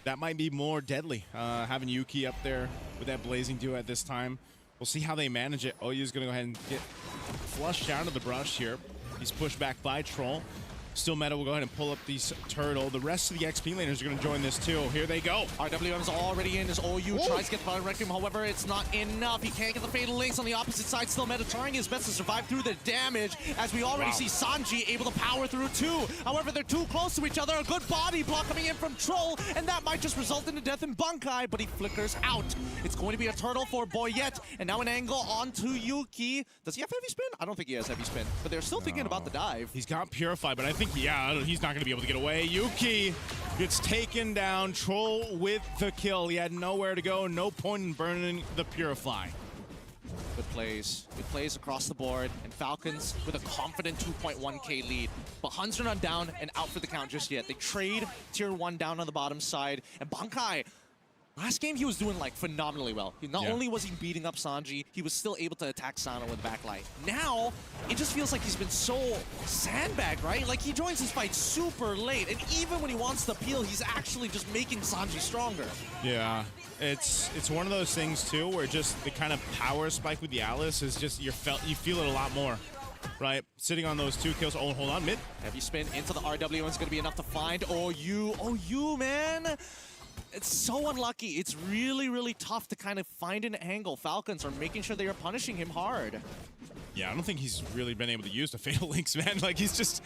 S11: that might be more deadly. Having Yuki up there with that blazing duo at this time. We'll see how they manage it. OU's going to go ahead and get flushed down to the brush here. He's pushed back by Troll. Still meta will go ahead and pull up these turtle. The rest of the XP laners are going to join this too. Here they go.
S9: RWM is already in as OU tries to get the Violent Requiem. However, it's not enough. He can't get the Fatal Links on the opposite side. Still meta trying his best to survive through the damage, as we already see Sanji able to power through too. However, they're too close to each other. A good body block coming in from Troll, and that might just result in a death in Bunkai, but he flickers out. It's going to be a turtle for Boyette, and now an angle onto Yuki. Does he have heavy spin? I don't think he has heavy spin, but they're still thinking about the dive.
S11: He's got Purify, but I think, yeah, he's not going to be able to get away. Yuki gets taken down. Troll with the kill. He had nowhere to go. No point in burning the Purify.
S9: Good plays. Good plays across the board. And Falcons with a confident 2.1k lead. But Huns are not down and out for the count just yet. They trade tier 1 down on the bottom side. And Bunkai, last game, he was doing, like, phenomenally well. Not only was he beating up Sanji, he was still able to attack Sano with backlight. Now, it just feels like he's been so sandbagged, right? Like, he joins his fight super late, and even when he wants to peel, he's actually just making Sanji stronger.
S11: Yeah, it's one of those things, too, where just the kind of power spike with the Alice is just, you feel it a lot more. Right, sitting on those 2 kills. Oh, hold on, mid.
S9: Heavy spin into the RW, and it's going to be enough to find OU, man. It's so unlucky. It's really, really tough to kind of find an angle. Falcons are making sure they are punishing him hard.
S11: Yeah, I don't think he's really been able to use the Fatal Links, man. Like, he's just,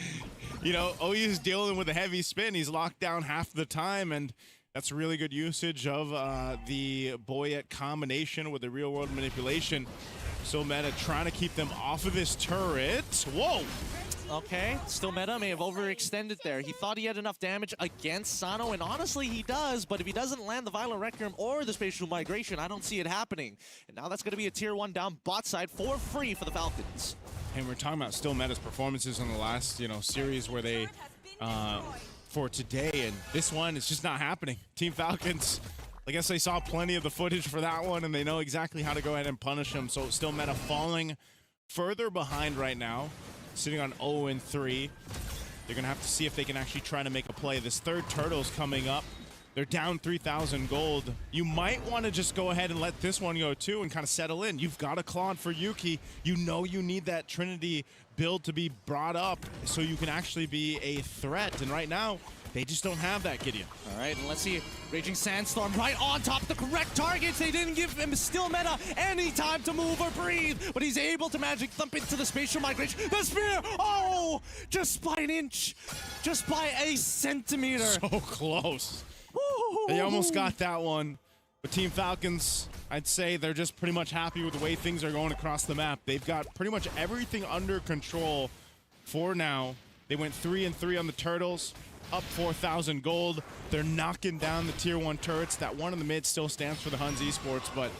S11: you know, OU's dealing with a heavy spin. He's locked down half the time, and that's really good usage of the Boyette combination with the real-world manipulation. So meta trying to keep them off of this turret. Whoa!
S9: Okay, still meta may have overextended there. He thought he had enough damage against Sano, and honestly, he does, but if he doesn't land the Violent Requiem or the Spatial Migration, I don't see it happening. And now that's going to be a tier 1 down bot side for free for the Falcons.
S11: And we're talking about still meta's performances in the last, series where they, for today, and this one, it's just not happening. Team Falcons, I guess they saw plenty of the footage for that one, and they know exactly how to go ahead and punish them. So still meta falling further behind right now. Sitting on 0-3. They're going to have to see if they can actually try to make a play. This third turtle's coming up. They're down 3,000 gold. You might want to just go ahead and let this one go too and kind of settle in. You've got a Claude for Yuki. You know you need that Trinity build to be brought up so you can actually be a threat. And right now, they just don't have that, Gideon.
S9: All right, and let's see. Raging Sandstorm right on top of the correct targets. They didn't give him still meta any time to move or breathe, but he's able to magic thump into the Spatial Migration. The spear! Oh! Just by an inch. Just by a centimeter.
S11: So close. They almost got that one. But Team Falcons, I'd say they're just pretty much happy with the way things are going across the map. They've got pretty much everything under control for now. They went 3-3 on the turtles. Up 4,000 gold. They're knocking down the tier 1 turrets. That one in the mid still stands for the Huns Esports, but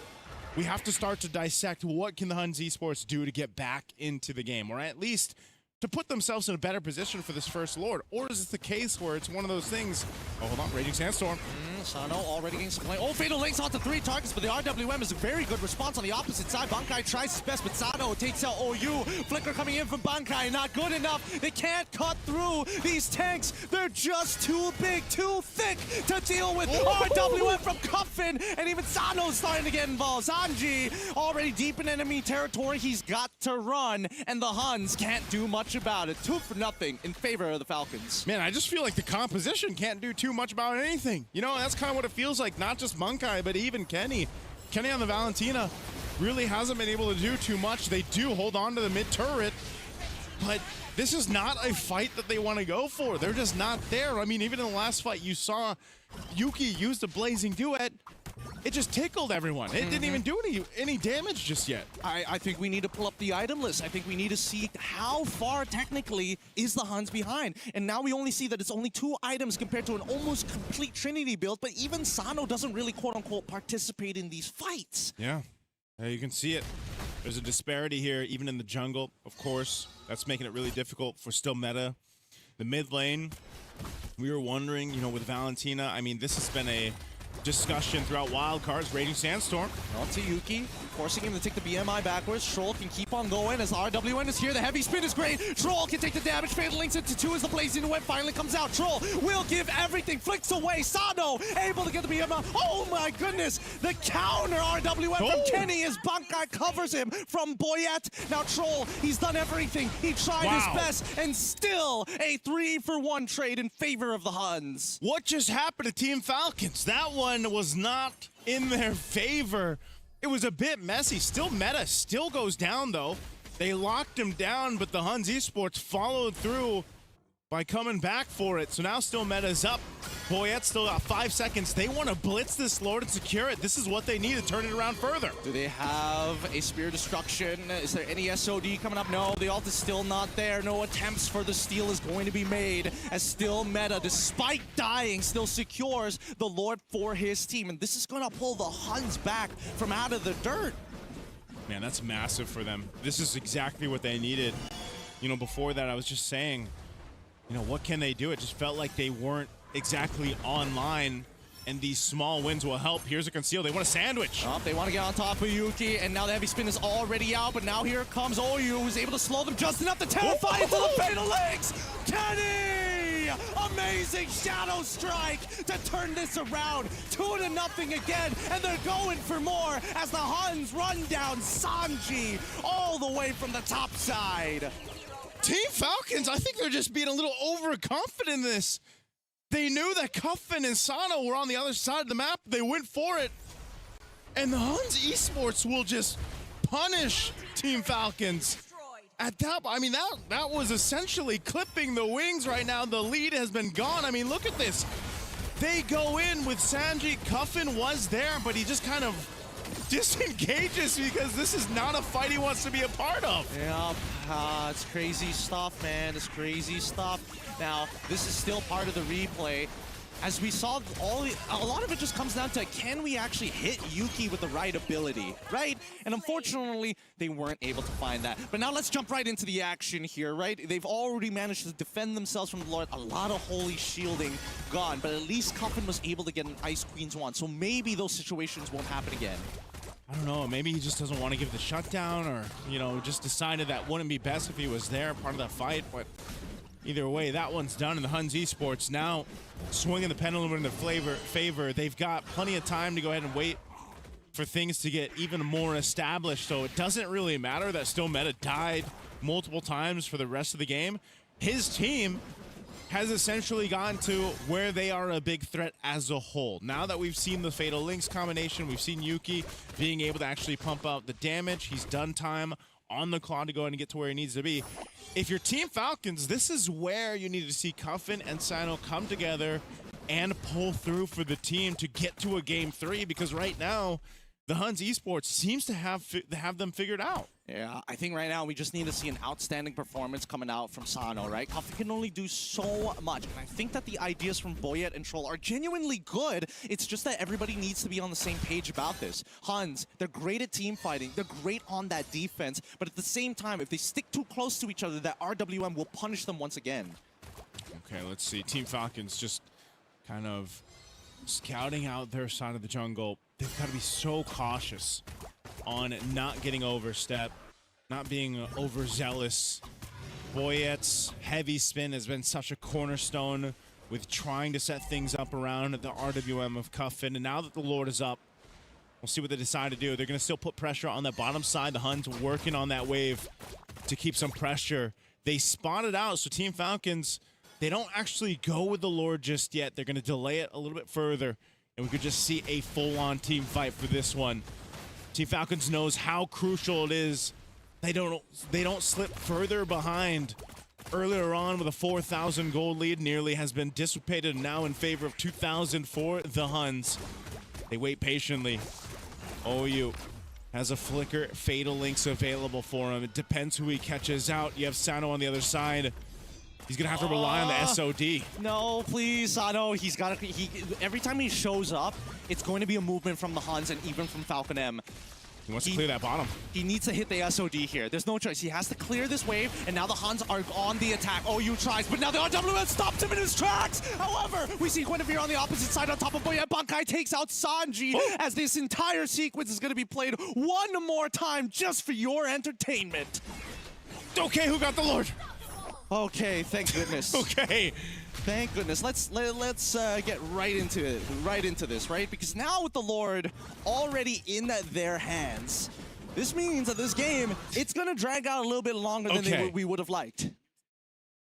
S11: we have to start to dissect what can the Huns Esports do to get back into the game, or at least to put themselves in a better position for this first Lord. Or is it the case where it's one of those things? Oh, hold on, Raging Sandstorm.
S9: Sano already getting some play. Oh, Fatal Links onto 3 targets, but the RWM is a very good response on the opposite side. Bunkai tries his best, but Sano takes out OU. Flicker coming in from Bunkai, not good enough. They can't cut through these tanks. They're just too big, too thick to deal with. RWM from Cuffin, and even Sano's starting to get involved. Sanji already deep in enemy territory. He's got to run, and the Huns can't do much much about it. 2-0 in favor of the Falcons.
S11: Man, I just feel like the composition can't do too much about anything. You know, that's kind of what it feels like. Not just Munkai, but even Kenny. Kenny on the Valentina really hasn't been able to do too much. They do hold on to the mid turret, but this is not a fight that they want to go for. They're just not there. I mean, even in the last fight, you saw Yuki use the Blazing Duet. It just tickled everyone. It didn't even do any damage just yet.
S9: I think we need to pull up the item list. I think we need to see how far technically is the Huns behind. And now we only see that it's only 2 items compared to an almost complete Trinity build, but even Sano doesn't really quote-unquote participate in these fights.
S11: Yeah, you can see it. There's a disparity here, even in the jungle, of course. That's making it really difficult for still meta. The mid lane, we were wondering, you know, with Valentina, I mean, this has been a discussion throughout wildcards. Raging Sandstorm.
S9: On to Yuki, forcing him to take the BMI backwards. Troll can keep on going as the RWN is here. The heavy spin is great. Troll can take the damage. Fatal links into 2 as the Blazing Duet finally comes out. Troll will give everything. Flicks away. Sano able to get the BMI. Oh my goodness. The counter RWN from Kenny as Bankai covers him from Boyette. Now Troll, he's done everything. He tried his best and still a 3-for-1 trade in favor of the Huns.
S11: What just happened to Team Falcons? That one was not in their favor. It was a bit messy. Still meta still goes down though. They locked him down, but the Huns Esports followed through by coming back for it. So now still meta's up. Boyette still got 5 seconds. They want to blitz this Lord and secure it. This is what they need to turn it around further.
S9: Do they have a Spear Destruction? Is there any SOD coming up? No, the ult is still not there. No attempts for the steal is going to be made as still meta, despite dying, still secures the Lord for his team. And this is going to pull the Huns back from out of the dirt.
S11: Man, that's massive for them. This is exactly what they needed. You know, before that, I was just saying, you know, what can they do? It just felt like they weren't exactly online, and these small wins will help. Here's a conceal. They want a sandwich.
S9: They want to get on top of Yuki, and now the heavy spin is already out, but now here comes Oyu, who's able to slow them just enough to terrify into the fatal legs. Kenny! Amazing shadow strike to turn this around. 2-0 again, and they're going for more as the Huns run down Sanji all the way from the top side.
S11: Team Falcons, I think they're just being a little overconfident in this. They knew that Cuffin and Sano were on the other side of the map. They went for it. And the Huns Esports will just punish Team Falcons. At that, I mean, that was essentially clipping the wings right now. The lead has been gone. I mean, look at this. They go in with Sanji. Cuffin was there, but he just kind of disengages because this is not a fight he wants to be a part of.
S9: Yeah, it's crazy stuff, man. It's crazy stuff. Now, this is still part of the replay. As we saw, a lot of it just comes down to, can we actually hit Yuki with the right ability, right? And unfortunately, they weren't able to find that. But now let's jump right into the action here, right? They've already managed to defend themselves from the Lord. A lot of holy shielding gone, but at least Cuffin was able to get an Ice Queen's wand. So maybe those situations won't happen again.
S11: I don't know, maybe he just doesn't want to give the shutdown, or, you know, just decided that wouldn't be best if he was there, part of that fight. But either way, that one's done, and the Huns Esports now swinging the pendulum in their favor. They've got plenty of time to go ahead and wait for things to get even more established, so it doesn't really matter that still meta died multiple times for the rest of the game. His team has essentially gotten to where they are a big threat as a whole. Now that we've seen the Fatal Links combination, we've seen Yuki being able to actually pump out the damage. He's done time on the clock to go ahead and get to where he needs to be. If you're Team Falcons, this is where you need to see Cuffin and Sano come together and pull through for the team to get to a Game 3, because right now, the Huns Esports seems to have them figured out.
S9: Yeah, I think right now we just need to see an outstanding performance coming out from Sano, right? Cuffin can only do so much, and I think that the ideas from Boyette and Troll are genuinely good. It's just that everybody needs to be on the same page about this. Huns, they're great at team fighting, they're great on that defense, but at the same time, if they stick too close to each other, that RWM will punish them once again.
S11: Okay, let's see. Team Falcons just kind of scouting out their side of the jungle. They've got to be so cautious on not getting overstep, not being overzealous. Boyette's heavy spin has been such a cornerstone with trying to set things up around the RWM of Cuffin, and now that the Lord is up, we'll see what they decide to do. They're going to still put pressure on that bottom side. The Huns working on that wave to keep some pressure they spot it out. So Team Falcons, they don't actually go with the Lord just yet. They're going to delay it a little bit further, and we could just see a full-on team fight for this one. Team Falcons knows how crucial it is. They don't slip further behind. Earlier on with a 4,000 gold lead nearly has been dissipated now in favor of 2,000 for the Huns. They wait patiently. OU has a flicker, fatal links available for him. It depends who he catches out. You have Sano on the other side. He's gonna have to rely on the SOD.
S9: No, please, Sano. He's got to. Every time he shows up, it's going to be a movement from the Huns and even from Falcon M.
S11: He wants to clear that bottom.
S9: He needs to hit the SOD here. There's no choice. He has to clear this wave, and now the Huns are on the attack. OU tries, but now the RWS stops him in his tracks. However, we see Guinevere on the opposite side on top of Boyet. Bankai takes out Sanji as this entire sequence is going to be played one more time just for your entertainment.
S11: Okay, who got the Lord?
S9: Okay, thank goodness.
S11: Okay.
S9: Thank goodness. Let's get right into it, right into this, right? Because now with the Lord already in their hands, this means that this game, it's gonna drag out a little bit longer than we would have liked.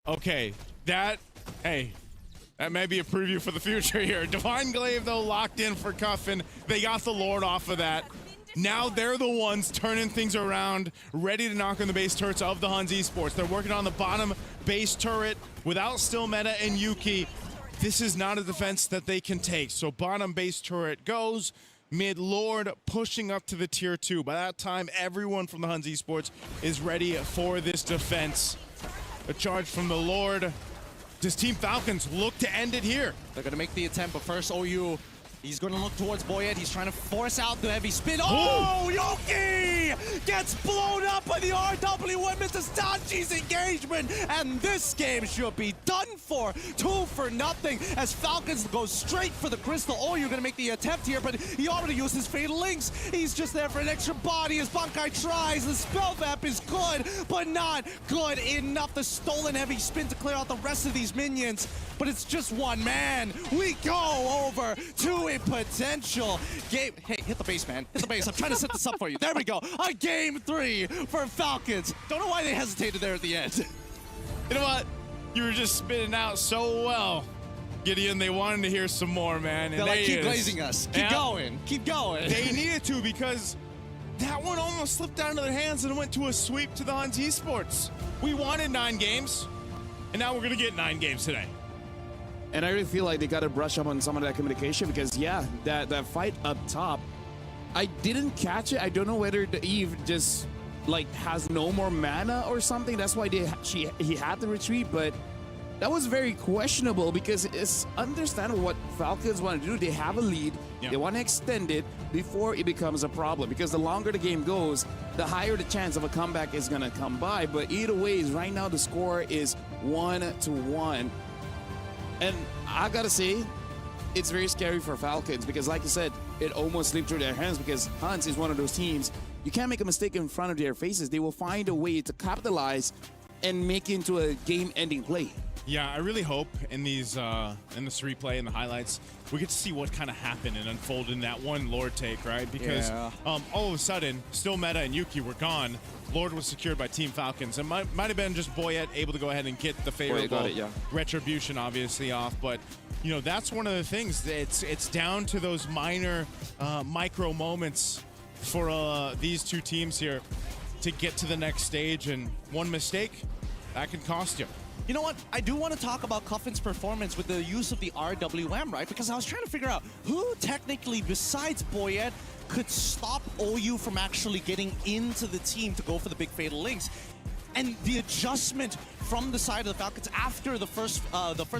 S11: Okay, that may be a preview for the future here. Divine Glaive though locked in for Cuffin. They got the Lord off of that. Now they're the ones turning things around, ready to knock on the base turrets of the Huns Esports. They're working on the bottom base turret without Still Meta and Yuki. This is not a defense that they can take. So bottom base turret goes, mid Lord pushing up to the tier 2. By that time, everyone from the Huns Esports is ready for this defense. A charge from the Lord. Does Team Falcons look to end it here?
S9: They're gonna make the attempt, but first OU, he's going to look towards Boyet. He's trying to force out the heavy spin. Oh, Yoki gets blown up by the RWM into Sanji's engagement. And this game should be done for. 2-0 as Falcons go straight for the crystal. Oh, you're going to make the attempt here, but he already used his fatal links. He's just there for an extra body as Bankai tries. The spell vap is good, but not good enough. The stolen heavy spin to clear out the rest of these minions. But it's just one man. We go over to a potential game. Hey, hit the base, man. Hit the base. I'm trying to set this up for you. There we go. A game 3 for Falcons. Don't know why they hesitated there at the end.
S11: You know what? You were just spitting out so well, Gideon. They wanted to hear some more, man. And
S9: they're like, keep glazing us. Keep going. Keep going.
S11: They needed to because that one almost slipped out of their hands and went to a sweep to the Huns Esports. We wanted 9 games, and now we're going to get 9 games today.
S14: And I really feel like they got to brush up on some of that communication because, yeah, that fight up top, I didn't catch it. I don't know whether the Eve just, like, has no more mana or something. That's why he had to retreat, but that was very questionable because it's understandable what Falcons want to do. They have a lead. Yep. They want to extend it before it becomes a problem because the longer the game goes, the higher the chance of a comeback is going to come by. But either ways, right now the score is 1-1. And I gotta say, it's very scary for Falcons because, like you said, it almost slipped through their hands because Huns is one of those teams. You can't make a mistake in front of their faces. They will find a way to capitalize and make it into a game-ending play.
S11: Yeah, I really hope in these in this replay and the highlights, we get to see what kind of happened and unfolded in that one Lord take, right? Because all of a sudden, Still Meta and Yuki were gone. Lord was secured by Team Falcons. And might have been just Boyet able to go ahead and get the favorable retribution, obviously, off. But, you know, that's one of the things. It's down to those minor micro moments for these two teams here to get to the next stage. And one mistake, that can cost you.
S9: You know what? I do want to talk about Cuffin's performance with the use of the RWM, right? Because I was trying to figure out who technically, besides Boyet, could stop OU from actually getting into the team to go for the big fatal links. And the adjustment from the side of the Falcons after the first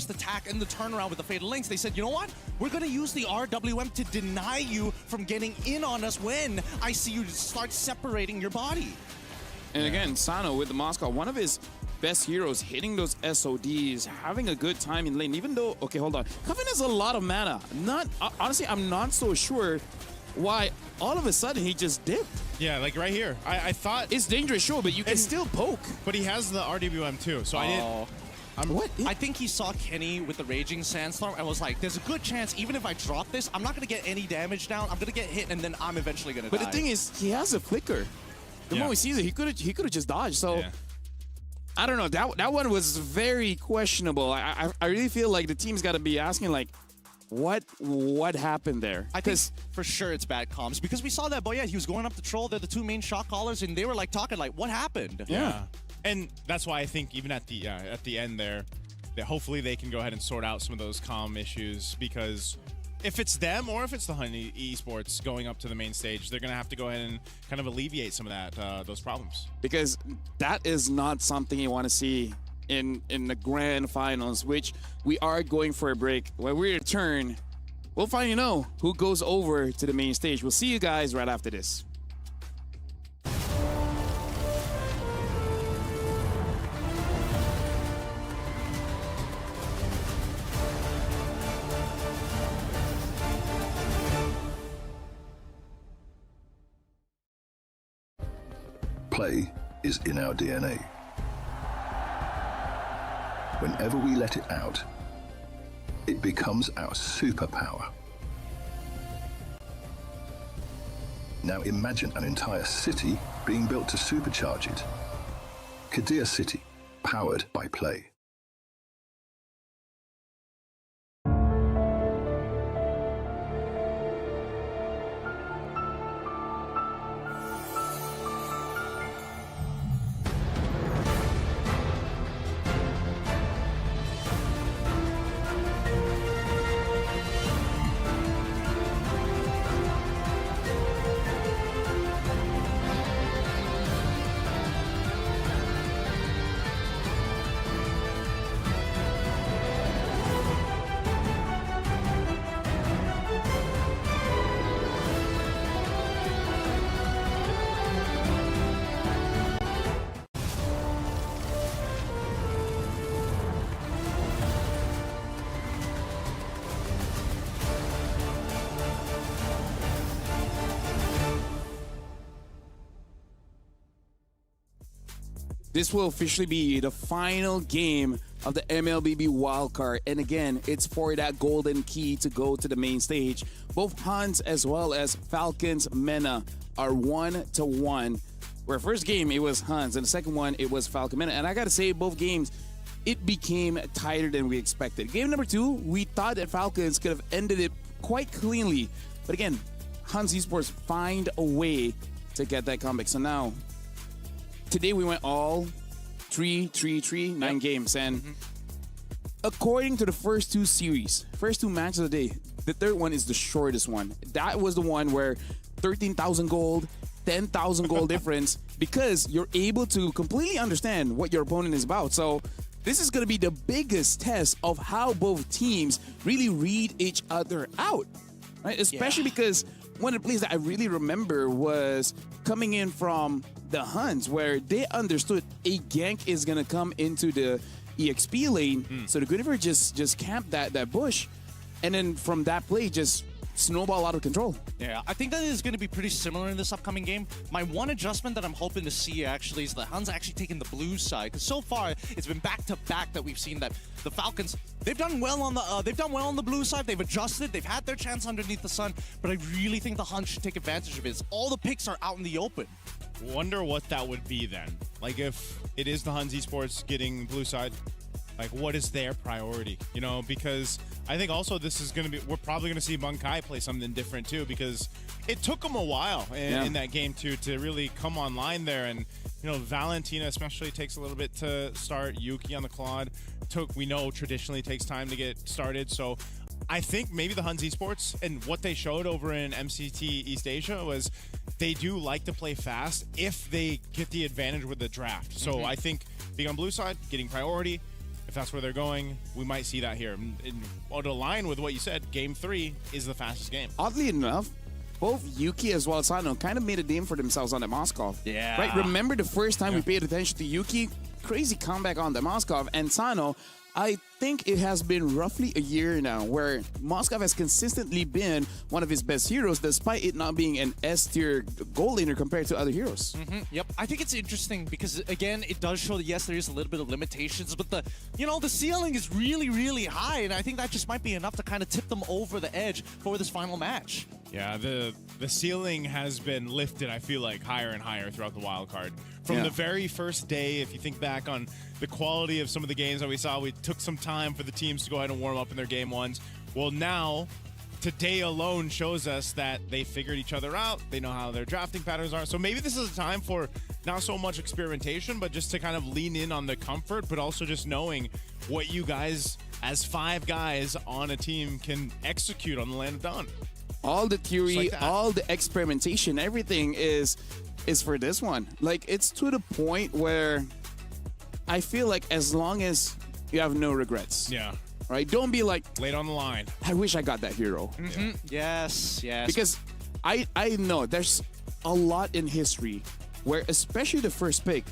S9: attack and the turnaround with the fatal links, they said, you know what? We're going to use the RWM to deny you from getting in on us when I see you start separating your body.
S14: And again, Sano with the Moscow, one of his best heroes, hitting those SODs, having a good time in lane, even though, okay, hold on. Cuffin has a lot of mana. Honestly, I'm not so sure why all of a sudden he just dipped.
S11: Yeah, like right here. I thought
S14: it's dangerous, sure, but you can still poke.
S11: But he has the RWM too, so I didn't.
S14: What?
S9: I think he saw Kenny with the Raging Sandstorm and was like, there's a good chance, even if I drop this, I'm not going to get any damage down. I'm going to get hit, and then I'm eventually going to die.
S14: But the thing is, he has a flicker. The moment he sees it, he could have just dodged. So I don't know. That one was very questionable. I really feel like the team's got to be asking, like, what happened there?
S9: I think for sure it's bad comms because we saw that Boya, he was going up the troll. They're the two main shot callers, and they were like talking like, what happened?
S11: Yeah. And that's why I think even at the end there, that hopefully they can go ahead and sort out some of those comm issues, because if it's them or if it's the Hun esports going up to the main stage, they're going to have to go ahead and kind of alleviate some of that those problems.
S14: Because that is not something you want to see in the grand finals, which we are going for a break. When we return, we'll finally know who goes over to the main stage. We'll see you guys right after this.
S15: Play is in our DNA. Whenever we let it out, it becomes our superpower. Now imagine an entire city being built to supercharge it. Kadir City, powered by play.
S14: This will officially be the final game of the MLBB wildcard. And again, it's for that golden key to go to the main stage. Both Huns as well as Falcons MENA are 1-1. Where first game, it was Huns. And the second one, it was Falcon MENA. And I got to say, both games, it became tighter than we expected. Game number 2, we thought that Falcons could have ended it quite cleanly. But again, Huns Esports find a way to get that comeback. So now, today we went all 9 games. And according to the first two matches of the day, the third one is the shortest one. That was the one where 13,000 gold, 10,000 gold difference, because you're able to completely understand what your opponent is about. So this is going to be the biggest test of how both teams really read each other out, right? Especially because one of the plays that I really remember was coming in from the Huns, where they understood a gank is going to come into the EXP lane. So the Guinevere just camped that bush. And then from that play, just snowball out of control.
S9: Yeah, I think that is going to be pretty similar in this upcoming game. My one adjustment that I'm hoping to see actually is the Huns actually taking the blue side, because so far it's been back-to-back that we've seen that the Falcons, they've done well on the blue side. They've adjusted. They've had their chance underneath the sun, but I really think the Huns should take advantage of it. All the picks are out in the open.
S11: Wonder what that would be then. Like, if it is the Huns Esports getting blue side, like, what is their priority? You know, because I think also this is going to be, we're probably going to see Bunkai play something different too, because it took them a while in that game to really come online there. And, you know, Valentina especially takes a little bit to start. Yuki on the Claude we know traditionally takes time to get started. So I think maybe the Huns Esports and what they showed over in MCT East Asia was they do like to play fast if they get the advantage with the draft. So I think being on blue side, getting priority, if that's where they're going, we might see that here. To align with what you said, Game 3 is the fastest game.
S14: Oddly enough, both Yuki as well as Sano kind of made a name for themselves on the Moskov.
S11: Yeah.
S14: Right? Remember the first time we paid attention to Yuki? Crazy comeback on the Moskov. And Sano, I think it has been roughly a year now where Moskov has consistently been one of his best heroes, despite it not being an S-tier gold laner compared to other heroes.
S9: Yep, I think it's interesting because, again, it does show that, yes, there is a little bit of limitations, but the ceiling is really, really high, and I think that just might be enough to kind of tip them over the edge for this final match.
S11: Yeah, the the ceiling has been lifted, I feel like, higher and higher throughout the wild card. From the very first day, if you think back on the quality of some of the games that we saw, we took some time for the teams to go ahead and warm up in their game ones. Well, now, today alone shows us that they figured each other out. They know how their drafting patterns are. So maybe this is a time for not so much experimentation, but just to kind of lean in on the comfort, but also just knowing what you guys, as 5 guys on a team, can execute on the Land of Dawn.
S14: All the theory, all the experimentation, everything is for this one. Like, it's to the point where I feel like as long as you have no regrets.
S11: Yeah.
S14: Right? Don't be like,
S11: late on the line.
S14: I wish I got that hero.
S9: Yes.
S14: Because I know there's a lot in history where, especially the first pick,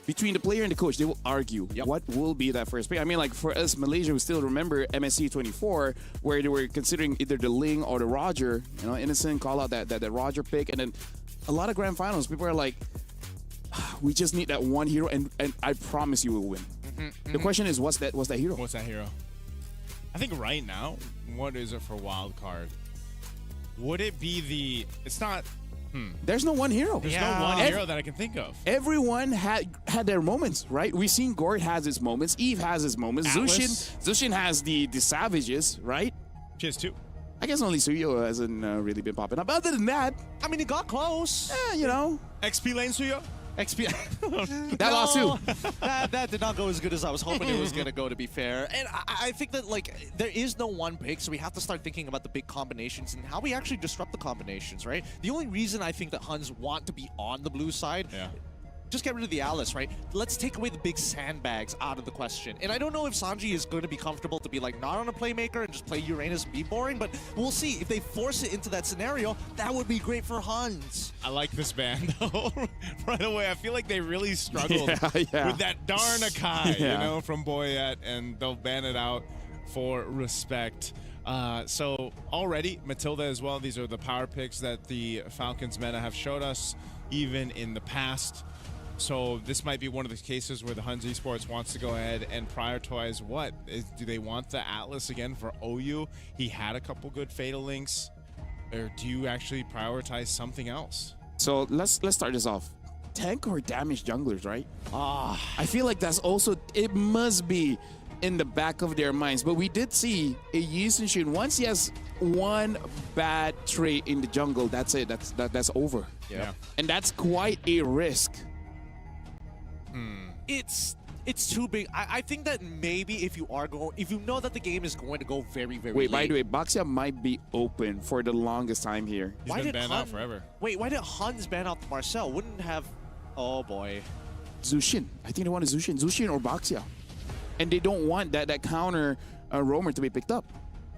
S14: between the player and the coach, they will argue what will be that first pick. I mean, like, for us, Malaysia, we still remember MSC 24, where they were considering either the Ling or the Roger. You know, Innocent call out that Roger pick. And then a lot of grand finals, people are like, we just need that one hero, and I promise you we'll win. The question is, what's that hero?
S11: What's that hero? I think right now, what is it for wild card? Would it be the... It's not...
S14: There's no one hero.
S11: There's no one hero that I can think of.
S14: Everyone had their moments, right? We've seen Gord has his moments. Eve has his moments. Zushin has the savages, right?
S11: She has 2.
S14: I guess only Suyo hasn't really been popping up. Other than that,
S9: I mean, it got close.
S14: You know.
S11: XP lane Suyo?
S9: XP.
S14: That lost too.
S9: That did not go as good as I was hoping it was going to go, to be fair. And I think that, like, there is no one pick, so we have to start thinking about the big combinations and how we actually disrupt the combinations, right? The only reason I think that Huns want to be on the blue side, just get rid of the Alice, right? Let's take away the big sandbags out of the question. And I don't know if Sanji is going to be comfortable to be, like, not on a playmaker and just play Uranus and be boring, but we'll see. If they force it into that scenario, that would be great for Huns.
S11: I like this ban, though. Right away, I feel like they really struggled with that darn Akai, you know, from Boyette, and they'll ban it out for respect. So already, Matilda as well. These are the power picks that the Falcons meta have showed us, even in the past. So this might be one of the cases where the Huns Esports wants to go ahead and prioritize what? Do they want the Atlas again for OU? He had a couple good Fatal Links. Or do you actually prioritize something else?
S14: So let's start this off. Tank or damage junglers, right? I feel like that's also, it must be in the back of their minds. But we did see a Yi Sun-shin, once he has one bad trait in the jungle, that's it. That's over.
S11: Yeah.
S14: And that's quite a risk.
S9: It's too big. I think that maybe if you know that the game is going to go very, very
S14: Wait,
S9: late.
S14: by the way, Baxia might be open for the longest time here.
S11: He's been banned out forever.
S9: Wait, why did Huns ban out Marcel? Wouldn't have... Oh, boy.
S14: Zushin. I think they want a Zushin. Zushin or Baxia. And they don't want that counter roamer to be picked up.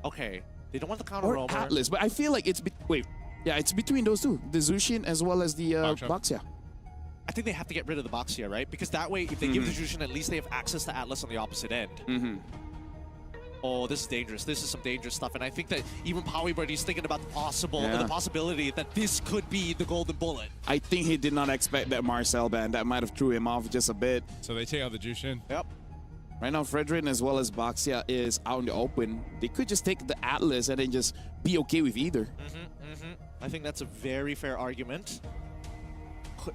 S9: Okay. They don't want the counter
S14: Or
S9: roamer.
S14: Atlas, but I feel like it's... it's between those two. The Zushin as well as the Baxia.
S9: I think they have to get rid of the Baxia, right? Because that way, if they give the Jushin, at least they have access to Atlas on the opposite end. Oh, this is dangerous. This is some dangerous stuff. And I think that even Powybird is thinking about the possibility that this could be the golden bullet.
S14: I think he did not expect that Marcel ban. That might have threw him off just a bit.
S11: So they take out the Jushin.
S9: Yep.
S14: Right now, Fredrin as well as Baxia is out in the open. They could just take the Atlas and then just be okay with either.
S9: I think that's a very fair argument.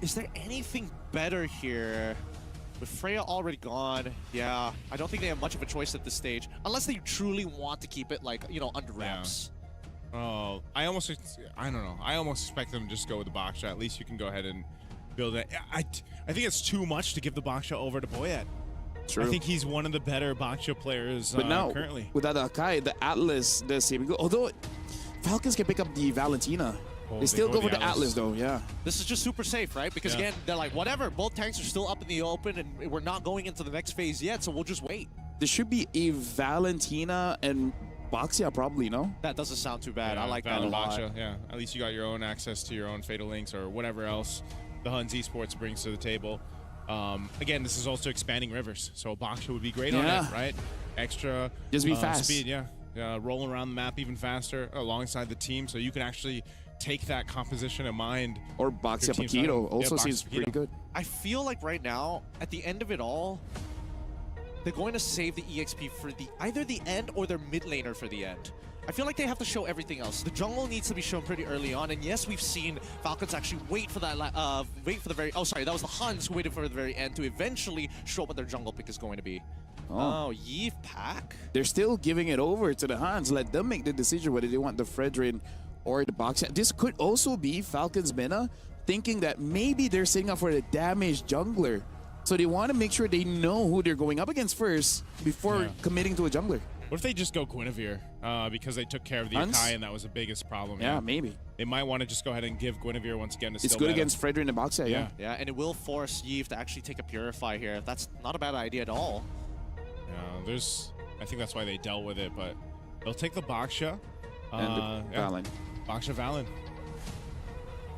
S9: Is there anything better here? With Freya already gone, yeah, I don't think they have much of a choice at this stage. Unless they truly want to keep it, like, you know, under wraps.
S11: Oh, I don't know. I almost expect them to just go with the Baksha. At least you can go ahead and build it. I think it's too much to give the Baksha over to Boyette.
S14: True.
S11: I think he's one of the better Baksha players
S14: but now,
S11: currently.
S14: Without Akai, the Atlas does seem good. Although Falcons can pick up the Valentina. They still go for the Atlas though, yeah.
S9: This is just super safe, right? Because again, they're like, whatever, both tanks are still up in the open and we're not going into the next phase yet, so we'll just wait.
S14: There should be a Valentina and Baxia probably, no?
S9: That doesn't sound too bad.
S11: Yeah,
S9: I like that a lot.
S11: Baksha, yeah. At least you got your own access to your own Fatal Links or whatever else the Huns Esports brings to the table. Again, this is also expanding rivers, so Baksha would be great on it, right? Extra
S14: just be fast.
S11: Speed, rolling around the map even faster alongside the team, so you can actually take that composition in mind.
S14: Or Baxia Paquito also seems pretty good.
S9: I feel like right now, at the end of it all, they're going to save the EXP for either the end or their mid laner for the end. I feel like they have to show everything else. The jungle needs to be shown pretty early on, and yes, we've seen Falcons actually wait for that, oh sorry, that was the Huns who waited for the very end to eventually show up what their jungle pick is going to be. Oh, Yves Pack?
S14: They're still giving it over to the Huns. Let them make the decision whether they want the Fredrin or the box. This could also be Falcons meta thinking that maybe they're setting up for the damaged jungler. So they want to make sure they know who they're going up against first before committing to a jungler.
S11: What if they just go Guinevere because they took care of the Akai and that was the biggest problem?
S14: Yeah, maybe.
S11: They might want to just go ahead and give Guinevere once again.
S14: It's good against Fredrin and Boxia, yeah.
S9: Yeah, and it will force Yves to actually take a Purify here. That's not a bad idea at all.
S11: Yeah, I think that's why they dealt with it, but they'll take the Boxia.
S14: And the Valen.
S11: Boxia Valen.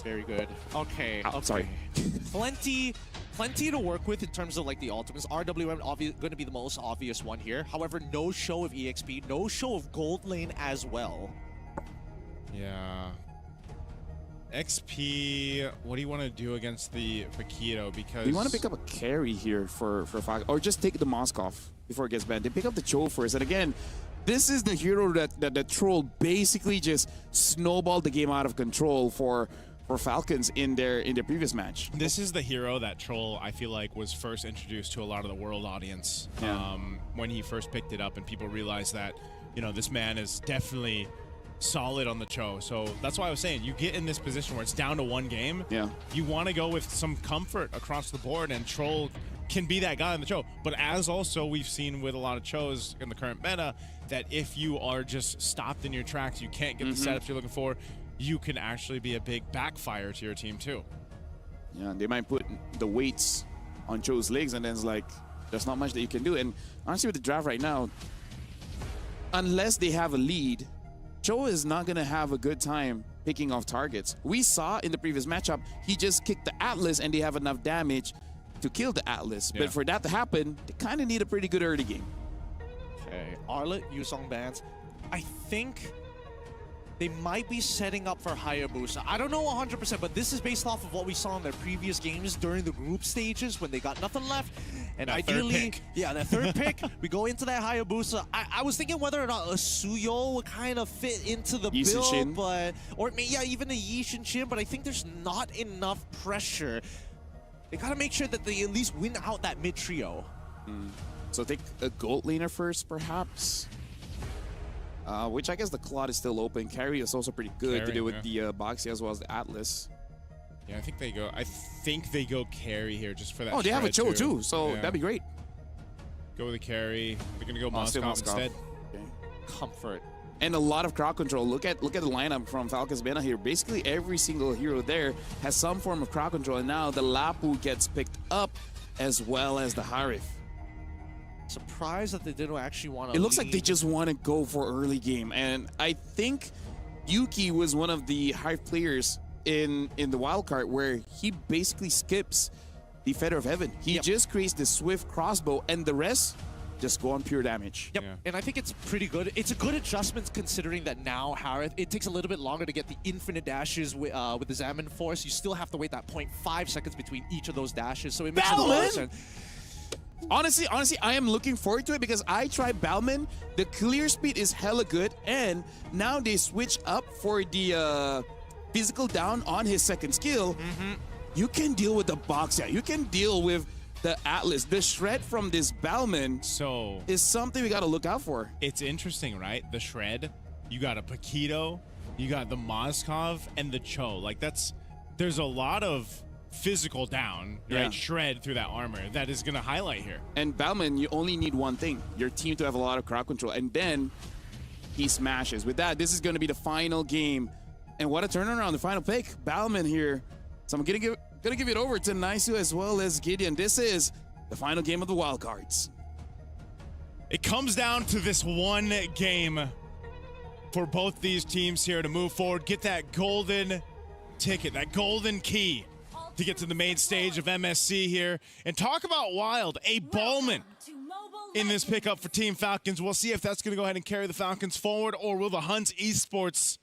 S9: Very good. Okay.
S14: Sorry.
S9: Plenty to work with in terms of like the ultimates. RWM going to be the most obvious one here. However, no show of EXP, no show of Gold Lane as well.
S11: Yeah. XP, what do you want to do against the Paquito? Because
S14: you want to pick up a carry here for Falcon, or just take the Moskov before it gets banned. They pick up the Cho first, and again, this is the hero that Troll basically just snowballed the game out of control for Falcons in their previous match.
S11: This is the hero that Troll, I feel like, was first introduced to a lot of the world audience when he first picked it up, and people realized that, you know, this man is definitely solid on the Cho. So that's why I was saying, you get in this position where it's down to one game.
S14: Yeah.
S11: You want to go with some comfort across the board, and Troll can be that guy on the Cho. But as also we've seen with a lot of Chos in the current meta, that if you are just stopped in your tracks, you can't get the setups you're looking for, you can actually be a big backfire to your team too.
S14: Yeah, they might put the weights on Cho's legs, and then it's like, there's not much that you can do. And honestly, with the draft right now, unless they have a lead, Cho is not going to have a good time picking off targets. We saw in the previous matchup, he just kicked the Atlas and they have enough damage to kill the Atlas.
S11: Yeah.
S14: But for that to happen, they kind of need a pretty good early game.
S9: Okay, Arlet, Yusong bans. I think they might be setting up for Hayabusa. I don't know 100%, but this is based off of what we saw in their previous games during the group stages when they got nothing left. And
S11: that
S9: ideally, that third pick, we go into that Hayabusa. I was thinking whether or not a Suyo would kind of fit into the build, but even a Yishin Shin, but I think there's not enough pressure. They gotta make sure that they at least win out that mid trio.
S14: So take a gold laner first, perhaps. Which I guess the Claude is still open. Carry is also pretty good to do with the Boxy as well as the Atlas.
S11: Yeah, I think they go carry here just for that.
S14: Oh, they have a Cho too, so that'd be great.
S11: Go with the carry. They're gonna go Moskov instead.
S14: Okay.
S9: Comfort.
S14: And a lot of crowd control. Look at the lineup from Falcons Meta here. Basically every single hero there has some form of crowd control, and now the Lapu gets picked up as well as the Harif.
S9: Surprised that they didn't actually want to.
S14: It looks like they just want to go for early game, and I think Yuki was one of the Hive players in the wild card where he basically skips the Feather of Heaven. He just creates the Swift crossbow, and the rest just go on pure damage.
S9: Yep, and I think it's pretty good. It's a good adjustment considering that now Harith, it takes a little bit longer to get the infinite dashes with the Zaman Force. You still have to wait that 0.5 seconds between each of those dashes, so it makes a lot of sense.
S14: Honestly, I am looking forward to it because I tried Balman. The clear speed is hella good, and now they switch up for the physical down on his second skill. You can deal with the Boxia. You can deal with the Atlas. The shred from this Balman is something we got to look out for.
S11: It's interesting, right? The shred, you got a Paquito, you got the Moskov, and the Cho. Like there's a lot of physical down, right? Shred through that armor that is going to highlight here.
S14: And Balman, you only need one thing, your team to have a lot of crowd control, and then he smashes. With that, this is going to be the final game. And what a turnaround, the final pick, Balman here. So I'm going to give it over to Naisu as well as Gideon. This is the final game of the wildcards.
S11: It comes down to this one game for both these teams here to move forward, get that golden ticket, that golden key to get to the main stage of MSC here. And talk about wild, a Ballman in this pickup for Team Falcons. We'll see if that's going to go ahead and carry the Falcons forward, or will the Hunt Esports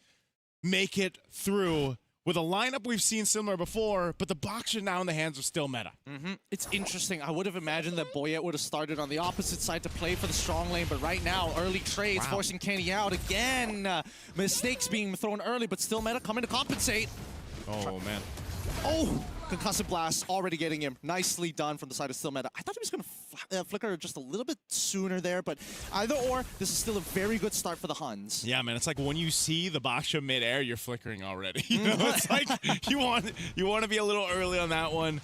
S11: make it through with a lineup we've seen similar before, but the box are now in the hands of Still Meta.
S9: It's interesting. I would have imagined that Boyette would have started on the opposite side to play for the strong lane, but right now, early trades forcing Kenny out again. Mistakes being thrown early, but Still Meta coming to compensate.
S11: Oh, man.
S9: Oh! Concussive Blast already getting him. Nicely done from the side of Still Meta. I thought he was going to flicker just a little bit sooner there, but either or, this is still a very good start for the Huns.
S11: Yeah, man, it's like when you see the Baksha mid-air, you're flickering already. You know, it's like you want to be a little early on that one.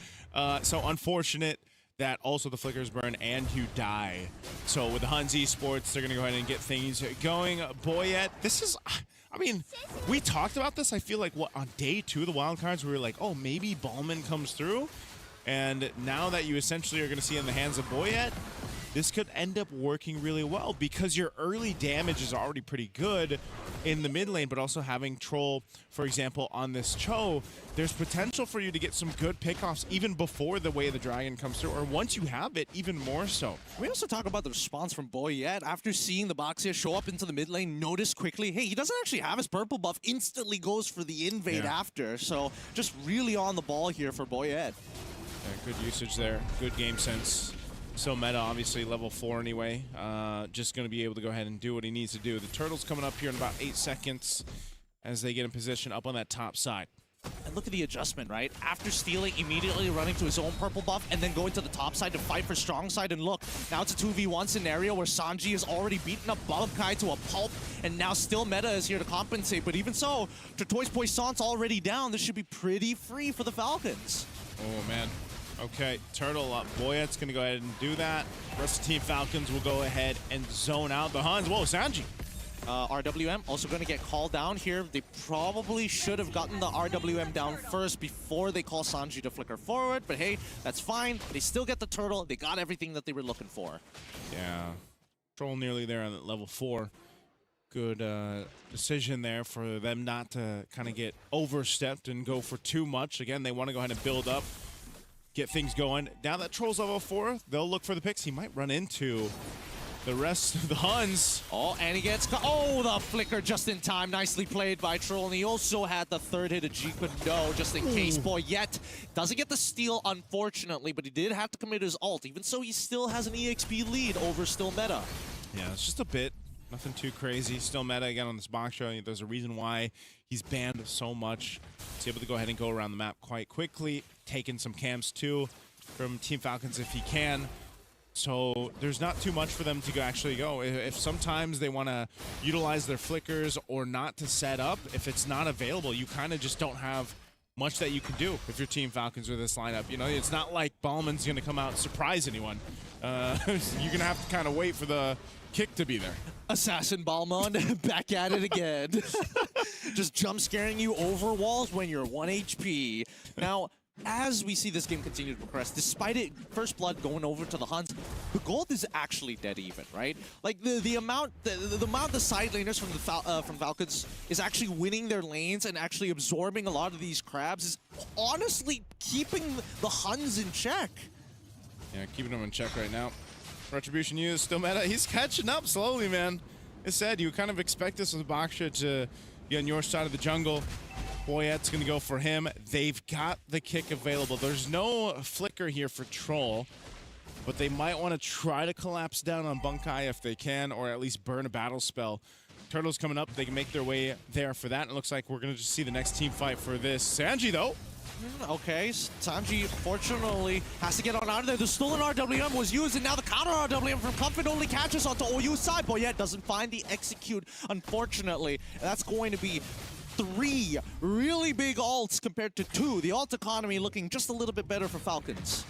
S11: So unfortunate that also the flickers burn and you die. So with the Huns Esports, they're going to go ahead and get things going. Boyette, this is... I mean, we talked about this, I feel like, what, on day 2 of the wildcards, we were like, oh, maybe Ballman comes through. And now that you essentially are going to see in the hands of Boyette, this could end up working really well because your early damage is already pretty good in the mid lane, but also having Troll, for example, on this Cho, there's potential for you to get some good pickoffs even before the Way of the Dragon comes through, or once you have it, even more so.
S9: We also talk about the response from Boyette after seeing the Boxia show up into the mid lane, notice quickly, hey, he doesn't actually have his purple buff, instantly goes for the invade after, so just really on the ball here for Boyette.
S11: Yeah, good usage there, good game sense. So Meta, obviously level 4 anyway. Just going to be able to go ahead and do what he needs to do. The Turtle's coming up here in about 8 seconds as they get in position up on that top side.
S9: And look at the adjustment, right? After stealing, immediately running to his own purple buff, and then going to the top side to fight for strong side. And look, now it's a 2v1 scenario where Sanji has already beaten up Balakai to a pulp, and now Still Meta is here to compensate. But even so, Tortoise Poisson's already down. This should be pretty free for the Falcons.
S11: Oh, man. Okay, Turtle up. Boyette's going to go ahead and do that. Rest of Team Falcons will go ahead and zone out the Huns. Whoa, Sanji.
S9: RWM also going to get called down here. They probably should have gotten the RWM down first before they call Sanji to flicker forward. But hey, that's fine. They still get the Turtle. They got everything that they were looking for.
S11: Yeah. Troll nearly there on level 4. Good decision there for them not to kind of get overstepped and go for too much. Again, they want to go ahead and build up, get things going. Now that Troll's level 4, they'll look for the picks. He might run into the rest of the Huns.
S9: Oh, and he gets... Oh, the flicker just in time. Nicely played by Troll. And he also had the third hit of G, but no, just in case. Boyette doesn't get the steal, unfortunately, but he did have to commit his ult. Even so, he still has an EXP lead over Still Meta.
S11: Yeah, it's just a bit. Nothing too crazy. Still Meta again on this box show. There's a reason why he's banned so much. He's able to go ahead and go around the map quite quickly, taking some camps too from Team Falcons if he can. So there's not too much for them to actually go. If sometimes they want to utilize their flickers or not to set up, if it's not available, you kind of just don't have much that you can do if you're Team Falcons with this lineup. You know, it's not like Ballman's going to come out and surprise anyone. You're going to have to kind of wait for the kick to be there.
S9: Assassin Balmond back at it again. Just jump scaring you over walls when you're 1 HP. Now, as we see this game continue to progress, despite it first blood going over to the Huns, the gold is actually dead even, right? Like the amount the side laners from Falcons is actually winning their lanes and actually absorbing a lot of these crabs is honestly keeping the Huns in check.
S11: Yeah, keeping them in check right now. Retribution used, Still Meta. He's catching up slowly, man. As said, you kind of expect this with Baksha to be on your side of the jungle. Boyette's going to go for him. They've got the kick available. There's no flicker here for Troll, but they might want to try to collapse down on Bunkai if they can, or at least burn a battle spell. Turtle's coming up. They can make their way there for that. It looks like we're going to just see the next team fight for this. Sanji, though.
S9: Okay, Sanji, fortunately, has to get on out of there. The stolen RWM was used, and now the counter RWM from Comfort only catches onto OU's side. Boyette doesn't find the execute, unfortunately. That's going to be 3 really big ults compared to 2. The ult economy looking just a little bit better for Falcons.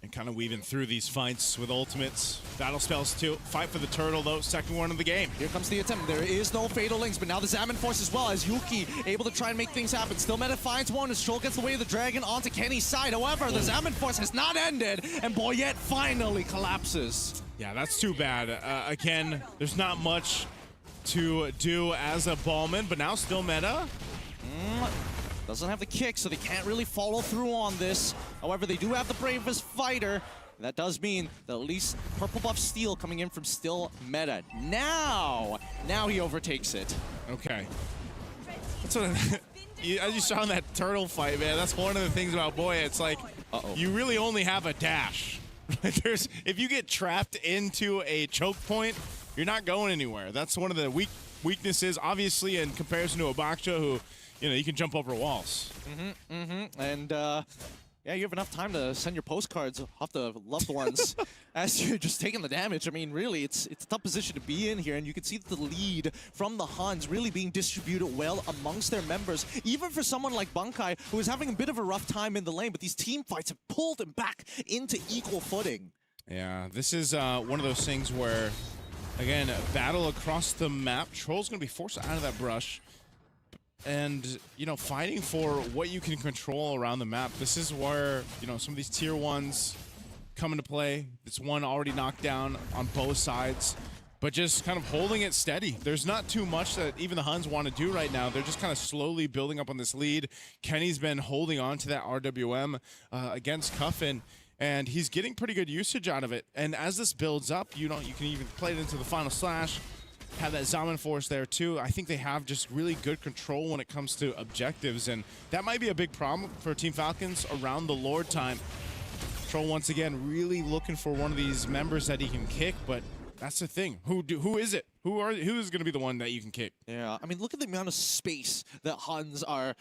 S11: And kind of weaving through these fights with ultimates. Battle spells too. Fight for the Turtle though, second one of the game.
S9: Here comes the attempt. There is no Fatal Links, but now the Zaman Force as well as Yuki able to try and make things happen. Still Meta finds one as Troll gets the Way of the Dragon onto Kenny's side. However, the Zaman Force has not ended, and Boyette finally collapses.
S11: Yeah, that's too bad. Again, there's not much to do as a Ballman, but now Still Meta.
S9: Doesn't have the kick, so they can't really follow through on this. However, they do have the bravest fighter. That does mean that at least purple buff steal coming in from Still Meta. Now he overtakes it.
S11: Okay. That's what as you saw in that turtle fight, man, that's one of the things about Boya. It's like, you really only have a dash. If you get trapped into a choke point, you're not going anywhere. That's one of the weaknesses, obviously, in comparison to a Baksha who, you can jump over walls.
S9: And yeah, you have enough time to send your postcards off the loved ones as you're just taking the damage. I mean, really, it's a tough position to be in here, and you can see the lead from the Huns really being distributed well amongst their members. Even for someone like Bankai, who is having a bit of a rough time in the lane, but these team fights have pulled him back into equal footing.
S11: Yeah, this is one of those things where, again, battle across the map. Troll's going to be forced out of that brush. And, fighting for what you can control around the map. This is where, some of these tier 1s come into play. It's one already knocked down on both sides, but just kind of holding it steady. There's not too much that even the Huns want to do right now. They're just kind of slowly building up on this lead. Kenny's been holding on to that RWM against Cuffin, and he's getting pretty good usage out of it. And as this builds up, you can even play it into the final slash. Have that Zaman Force there too. I think they have just really good control when it comes to objectives, and that might be a big problem for Team Falcons around the Lord time. Troll once again really looking for one of these members that he can kick, but that's the thing. Who is it? Who is going to be the one that you can kick?
S9: Yeah, I mean, look at the amount of space that Huns are,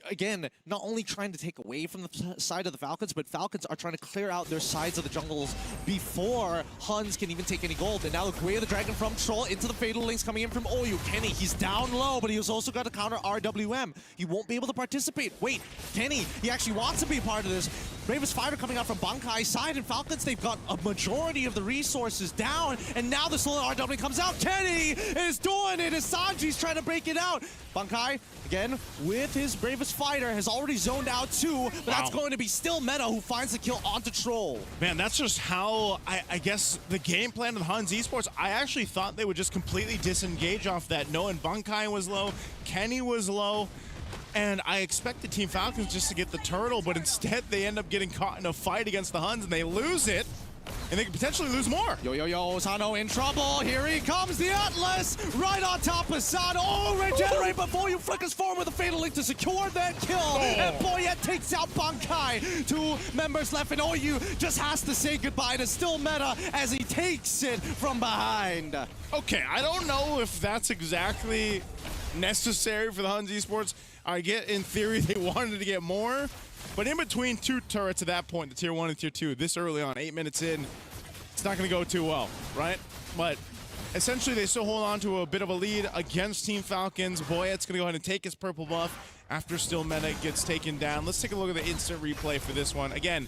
S9: again, not only trying to take away from the side of the Falcons, but Falcons are trying to clear out their sides of the jungles before Huns can even take any gold. And now the Way of the Dragon from Troll into the Fatal Links coming in from Oyu. Kenny, he's down low, but he's also got to counter RWM. He won't be able to participate. Wait, Kenny, he actually wants to be a part of this. Bravest Fighter coming out from Bankai's side, and Falcons, they've got a majority of the resources down, and now the solo RW comes out. Kenny is doing it as Sanji's trying to break it out. Bankai, again, with his Bravest Fighter, has already zoned out too, but that's going to be still Meta who finds the kill onto Troll.
S11: Man, that's just how, I guess, the game plan of the Huns Esports, I actually thought they would just completely disengage off that, knowing Bankai was low, Kenny was low, and I expected Team Falcons just to get the turtle, but instead they end up getting caught in a fight against the Huns, and they lose it. And they could potentially lose more.
S9: Yo, Sano in trouble. Here he comes, the Atlas, right on top of Sano. Oh, regenerate before you flickers forward with a Fatal Link to secure that kill. And Boyet takes out Bankai. 2 members left, and Oyu just has to say goodbye to still Meta as he takes it from behind.
S11: Okay, I don't know if that's exactly necessary for the Huns Esports. I get, in theory, they wanted to get more. But in between 2 turrets at that point, the tier 1 and tier 2, this early on, 8 minutes in, it's not going to go too well, right? But essentially, they still hold on to a bit of a lead against Team Falcons. Boyet's going to go ahead and take his purple buff after still Meta gets taken down. Let's take a look at the instant replay for this one. Again,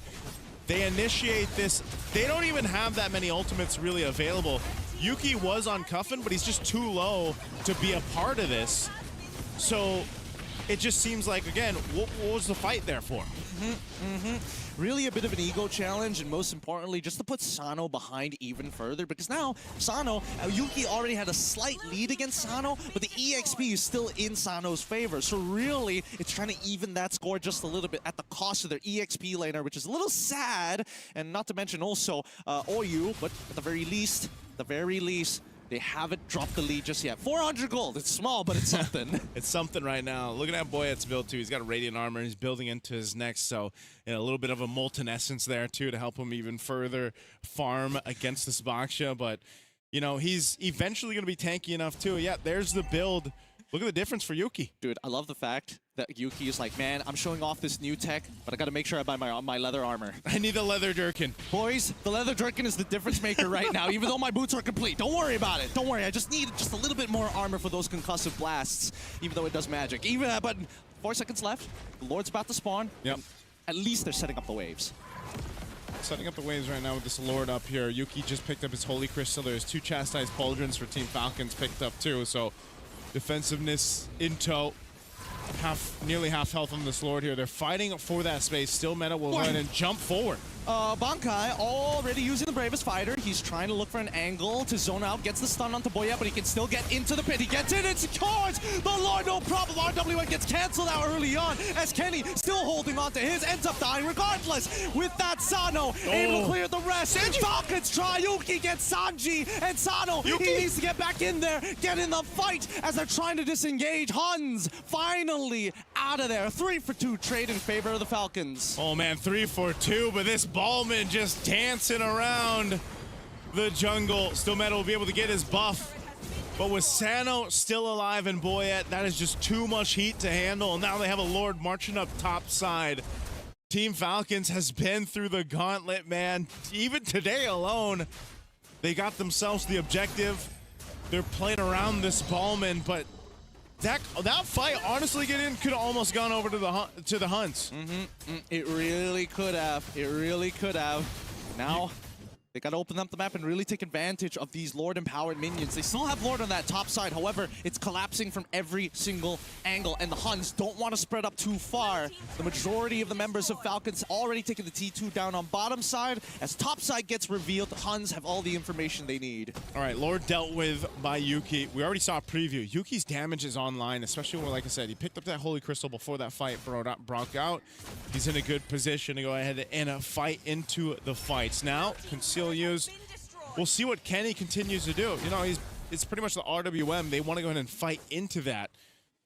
S11: they initiate this. They don't even have that many ultimates really available. Yuki was on Cuffin, but he's just too low to be a part of this. So it just seems like, again, what was the fight there for?
S9: Really a bit of an ego challenge, and most importantly, just to put Sano behind even further, because now Sano, Yuki already had a slight lead against Sano, but the EXP is still in Sano's favor. So really, it's trying to even that score just a little bit at the cost of their EXP laner, which is a little sad, and not to mention also Oyu, but at the very least, they haven't dropped the lead just yet. 400 gold. It's small, but it's something.
S11: It's something right now. Looking at Boyet's build, too. He's got a Radiant Armor, and he's building into his next, so a little bit of a Molten Essence there, too, to help him even further farm against this Baksha. But, he's eventually going to be tanky enough, too. Yeah, there's the build. Look at the difference for Yuki.
S9: Dude, I love the fact that Yuki is like, man, I'm showing off this new tech, but I gotta make sure I buy my leather armor.
S11: I need the leather Durkin.
S9: Boys, the leather Durkin is the difference maker right now, even though my boots are complete. Don't worry about it. Don't worry, I just need just a little bit more armor for those concussive blasts, even though it does magic. But 4 seconds left. The Lord's about to spawn.
S11: Yep.
S9: At least they're setting up the waves.
S11: Setting up the waves right now with this Lord up here. Yuki just picked up his Holy Crystal. There's 2 Chastised Pauldrons for Team Falcons picked up too, so defensiveness in tow. Nearly half health on this Lord here. They're fighting for that space. Still Meta will go ahead and jump forward.
S9: Bankai already using the bravest fighter. He's trying to look for an angle to zone out. Gets the stun onto Boya, but he can still get into the pit. He gets in and secures the Lord, no problem. RWN gets canceled out early on as Kenny still holding on to his, ends up dying regardless. With that, Sano able to clear the rest. Falcons try. Yuki gets Sanji, and Sano, he needs to get back in there, get in the fight as they're trying to disengage. Huns finally out of there. 3 for 2 trade in favor of the Falcons.
S11: Oh man, 3 for 2, but this Ballman just dancing around the jungle. Still Metal will be able to get his buff, but with Sano still alive and Boyet, that is just too much heat to handle. And now they have a Lord marching up top side. Team Falcons has been through the gauntlet, man. Even today alone, they got themselves the objective. They're playing around this Ballman, but that fight, honestly, could have almost gone over to the Hunts.
S9: It really could have. It really could have. Now, they got to open up the map and really take advantage of these Lord-empowered minions. They still have Lord on that top side. However, it's collapsing from every single angle, and the Huns don't want to spread up too far. The majority of the members of Falcons already taking the T2 down on bottom side. As top side gets revealed, the Huns have all the information they need.
S11: All right, Lord dealt with by Yuki. We already saw a preview. Yuki's damage is online, especially when, like I said, he picked up that Holy Crystal before that fight broke out. He's in a good position to go ahead and fight into the fights. Now, conceal use. We'll see what Kenny continues to do. You know, it's pretty much the RWM. They want to go ahead and fight into that,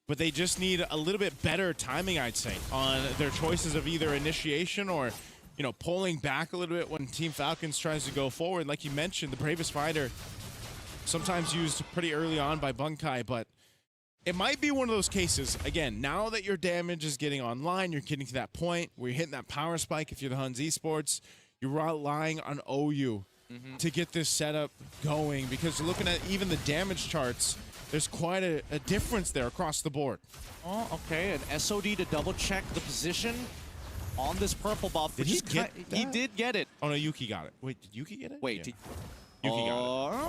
S11: but they just need a little bit better timing, I'd say, on their choices of either initiation or, you know, pulling back a little bit when Team Falcons tries to go forward. Like you mentioned, the bravest fighter sometimes used pretty early on by Bunkai, but it might be one of those cases, again, now that your damage is getting online, you're getting to that point where you're hitting that power spike if you're the Huns Esports. You're relying on OU to get this setup going, because looking at even the damage charts, there's quite a difference there across the board.
S9: Oh, okay, an SOD to double check the position on this purple buff.
S11: Did he get that?
S9: He did get it.
S11: Oh no, Yuki got it. Wait, did Yuki get it?
S9: Wait,
S11: yeah. Yuki got it.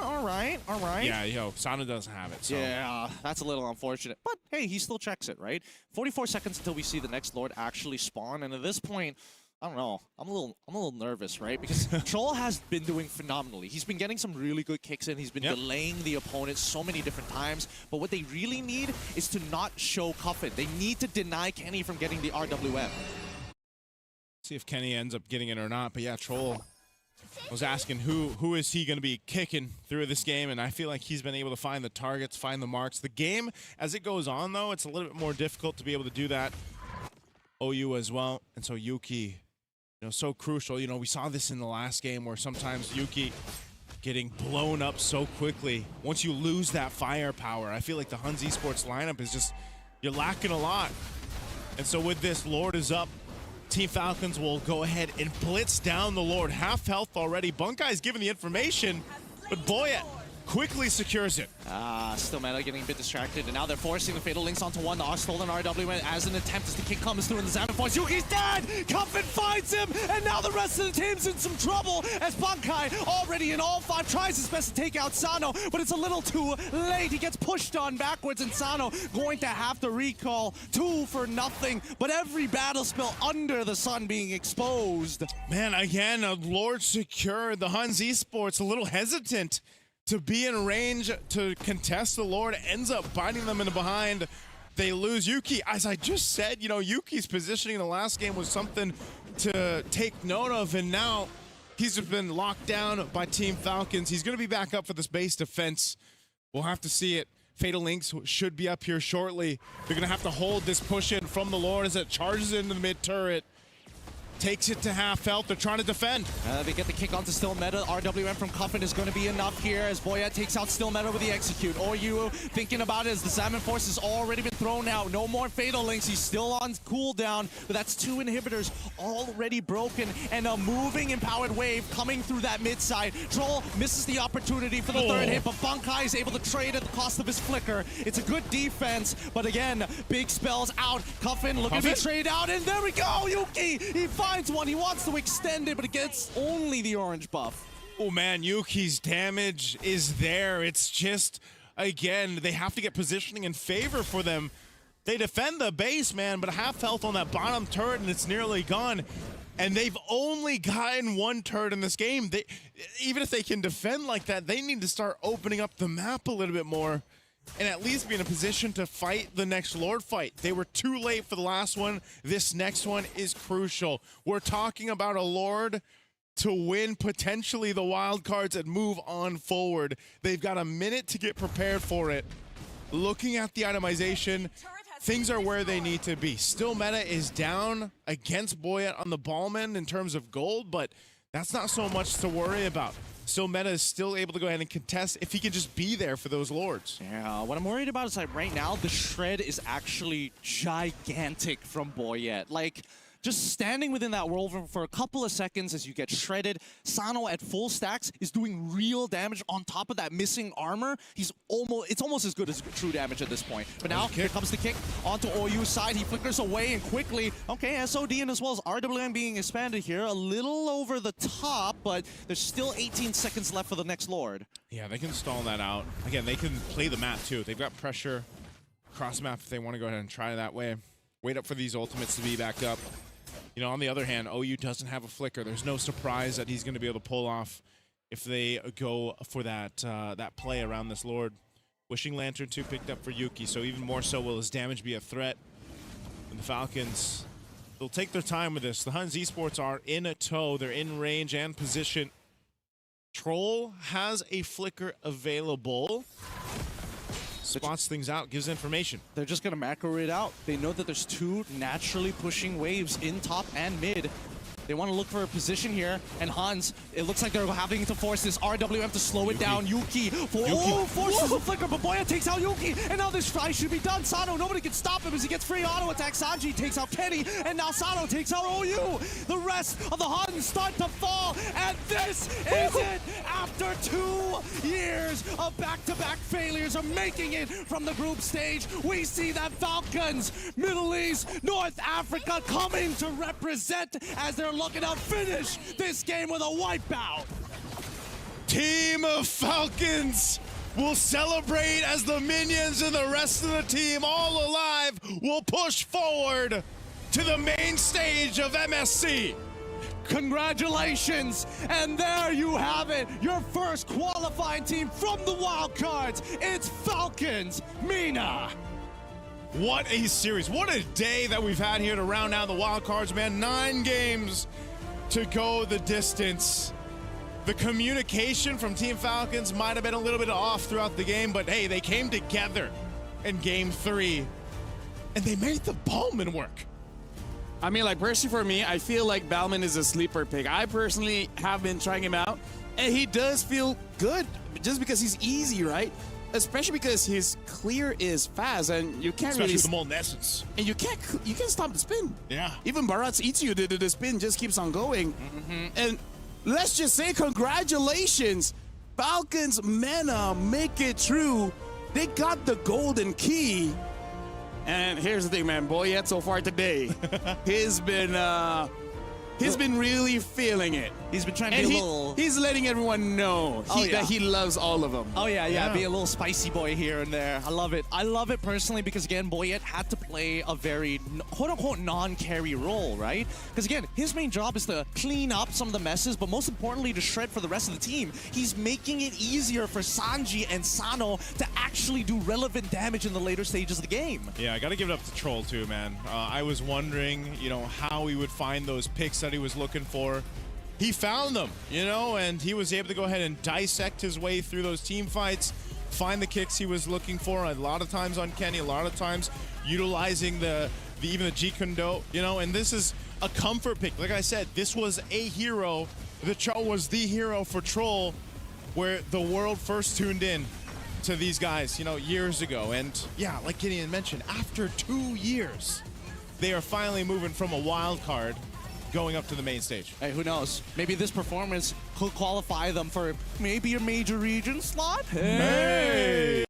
S9: All right.
S11: Yeah, yo, Sana doesn't have it. So.
S9: Yeah, that's a little unfortunate. But hey, he still checks it, right? 44 seconds until we see the next Lord actually spawn, and at this point, I don't know. I'm a little nervous, right? Because Troll has been doing phenomenally. He's been getting some really good kicks in. He's been delaying the opponent so many different times. But what they really need is to not show Cuffin. They need to deny Kenny from getting the RWM.
S11: See if Kenny ends up getting it or not. But yeah, Troll was asking who is he going to be kicking through this game, and I feel like he's been able to find the targets, find the marks. The game, as it goes on, though, it's a little bit more difficult to be able to do that. OU as well, and so Yuki, you know, so crucial. You know, we saw this in the last game where sometimes Yuki getting blown up so quickly. Once you lose that firepower, I feel like the Huns Esports lineup is just, you're lacking a lot. And so with this, Lord is up. Team Falcons will go ahead and blitz down the Lord. Half health already. Bunkai's given the information, but Boyet quickly secures it.
S9: Still Meta getting a bit distracted, and now they're forcing the Fatal Links onto one. The stolen RW as an attempt as the kick comes through in the Xanon Force. Yuki's dead! Cuffin finds him, and now the rest of the team's in some trouble as Bunkai already in all 5 tries his best to take out Sano, but it's a little too late. He gets pushed on backwards, and Sano going to have to recall 2 for nothing, but every battle spell under the sun being exposed.
S11: Man, again, Lord secured. The Huns Esports a little hesitant to be in range to contest the Lord, ends up biting them in the behind. They lose Yuki. As I just said, you know, Yuki's positioning in the last game was something to take note of, and now he's been locked down by Team Falcons. He's going to be back up for this base defense. We'll have to see it. Fatal Links should be up here shortly. They're going to have to hold this push in from the Lord as it charges into the mid turret. Takes it to half health. They're trying to defend.
S9: They get the kick onto Still Meta. RWM from Cuffin is going to be enough here as Boyet takes out Still Meta with the execute. OU thinking about it as the Salmon Force has already been thrown out. No more Fatal Links. He's still on cooldown, but that's 2 inhibitors already broken, and a moving empowered wave coming through that mid side. Troll misses the opportunity for the 3rd hit, but Bunkai is able to trade at the cost of his flicker. It's a good defense, but again, big spells out. Cuffin looking to be traded out, and there we go. Yuki, he finds one. He wants to extend it, but it gets only the orange buff.
S11: Oh man, Yuki's damage is there. It's just, again, they have to get positioning in favor for them They defend the base, man, but half health on that bottom turret, and it's nearly gone. And they've only gotten one turret in this game. Even if they can defend like that, they need to start opening up the map a little bit more and at least be in a position to fight the next Lord fight. They were too late for the last one. This next one is crucial. We're talking about a Lord to win potentially the wild cards and move on forward. They've got a minute to get prepared for it. Looking at the itemization, things are where they need to be. Still meta is down against Boyet on the Ballman in terms of gold, but that's not so much to worry about. Still meta is still able to go ahead and contest if he can just be there for those Lords.
S9: Yeah, what I'm worried about is like right now, the shred is actually gigantic from Boyet. Like, just standing within that world for a couple of seconds as you get shredded. Sano at full stacks is doing real damage on top of that missing armor. It's almost as good as true damage at this point. But now, here comes the kick onto OU's side. He flickers away and quickly, okay, SOD and as well as RWM being expanded here. A little over the top, but there's still 18 seconds left for the next Lord.
S11: Yeah, they can stall that out. Again, they can play the map too. They've got pressure cross map if they want to go ahead and try it that way. Wait up for these ultimates to be back up. You know, on the other hand, OU doesn't have a flicker. There's no surprise that he's going to be able to pull off if they go for that that play around this Lord. Wishing Lantern 2 picked up for Yuki, so even more so will his damage be a threat. And the Falcons, they'll take their time with this. The Huns Esports are in a tow. They're in range and position. Troll has a flicker available. Spots things out, gives information.
S9: They're just going to macro it out. They know that there's two naturally pushing waves in top and mid. They want to look for a position here, and Hans, it looks like they're having to force this RWM to slow it down. Yuki forces the flicker, but Boya takes out Yuki, and now this try should be done. Sano, nobody can stop him as he gets free auto attack. Sanji takes out Kenny, and now Sano takes out OU. The rest of the Huns start to fall, and this is it. After 2 years of back-to-back failures of making it from the group stage, we see that Falcons, Middle East, North Africa coming to represent as they're looking to finish this game with a wipeout.
S11: Team of Falcons will celebrate as the minions and the rest of the team, all alive, will push forward to the main stage of MSC.
S9: Congratulations, and there you have it, your first qualifying team from the wildcards. It's Falcons MENA.
S11: What a series. What a day that we've had here to round out the wild cards, man. 9 games to go the distance. The communication from Team Falcons might have been a little bit off throughout the game, but hey, they came together in game 3, and they made the Ballman work.
S14: I mean, like, personally for me, I feel like Ballman is a sleeper pick. I personally have been trying him out, and he does feel good just because he's easy, right? Especially because his clear is fast, and you can't
S11: Especially
S14: really...
S11: the Molten Essence.
S14: And you can't stop the spin.
S11: Yeah.
S14: Even Baratz eats you, the spin just keeps on going. And let's just say congratulations. Falcons MENA make it through. They got the golden key. And here's the thing, man. Boyet so far today, he's been really feeling it.
S9: He's been trying to be a little...
S14: He's letting everyone know that he loves all of them.
S9: Oh, yeah, be a little spicy boy here and there. I love it. I love it personally because, again, Boyet had to play a very, quote-unquote, non-carry role, right? Because, again, his main job is to clean up some of the messes, but most importantly, to shred for the rest of the team. He's making it easier for Sanji and Sano to actually do relevant damage in the later stages of the game.
S11: Yeah, I got to give it up to Troll, too, man. I was wondering, you know, how he would find those picks that he was looking for. He found them, you know, and he was able to go ahead and dissect his way through those team fights, find the kicks he was looking for, a lot of times on Kenny, a lot of times utilizing even the G Kondo, you know, and this is a comfort pick. Like I said, this was a hero. The Cho was the hero for Troll, where the world first tuned in to these guys, you know, years ago. And yeah, like Gideon mentioned, after 2 years, they are finally moving from a wild card going up to the main stage.
S9: Hey, who knows? Maybe this performance could qualify them for maybe a major region slot?
S11: Hey!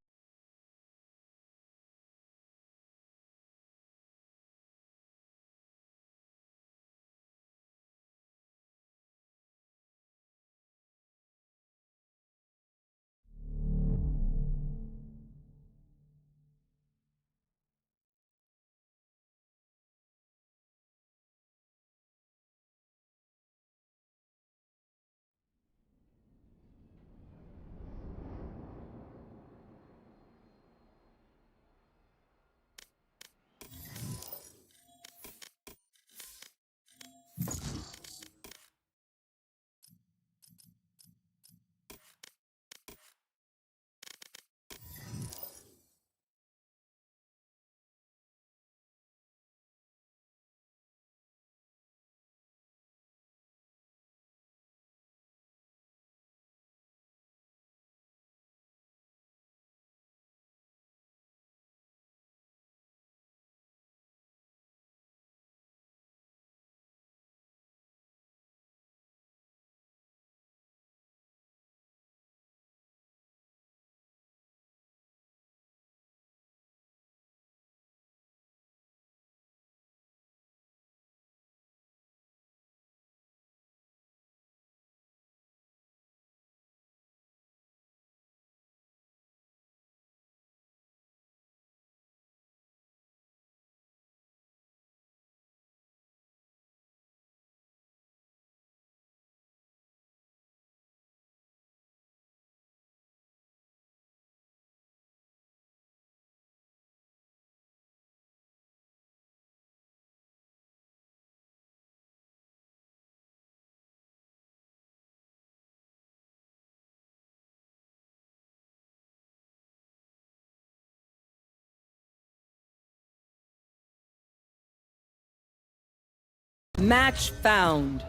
S2: Match found.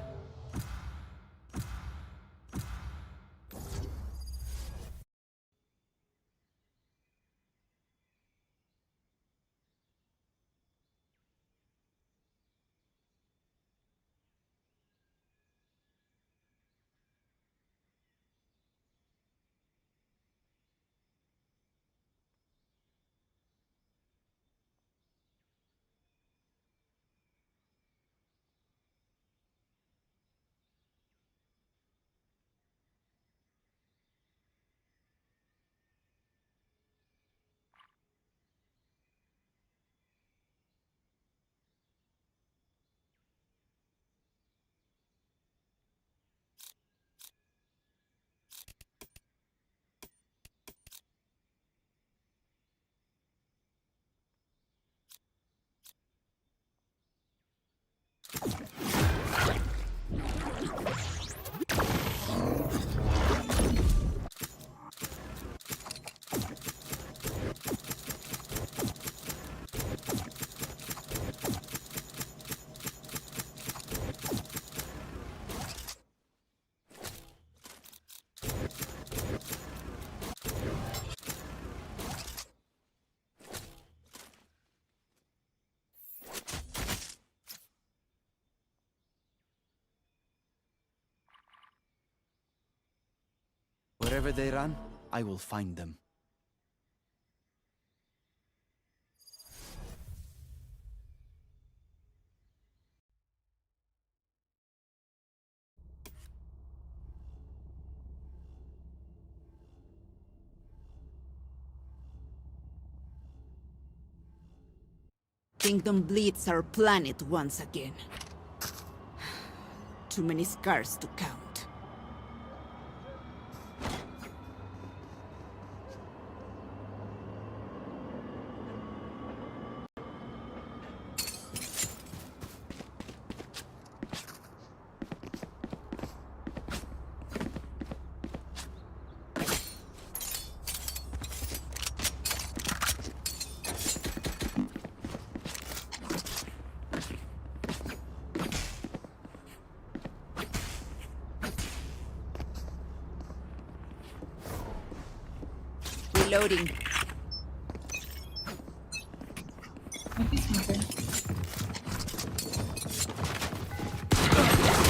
S13: Wherever they run, I will find them.
S2: Kingdom bleeds our planet once again. Too many scars to count. Reloading.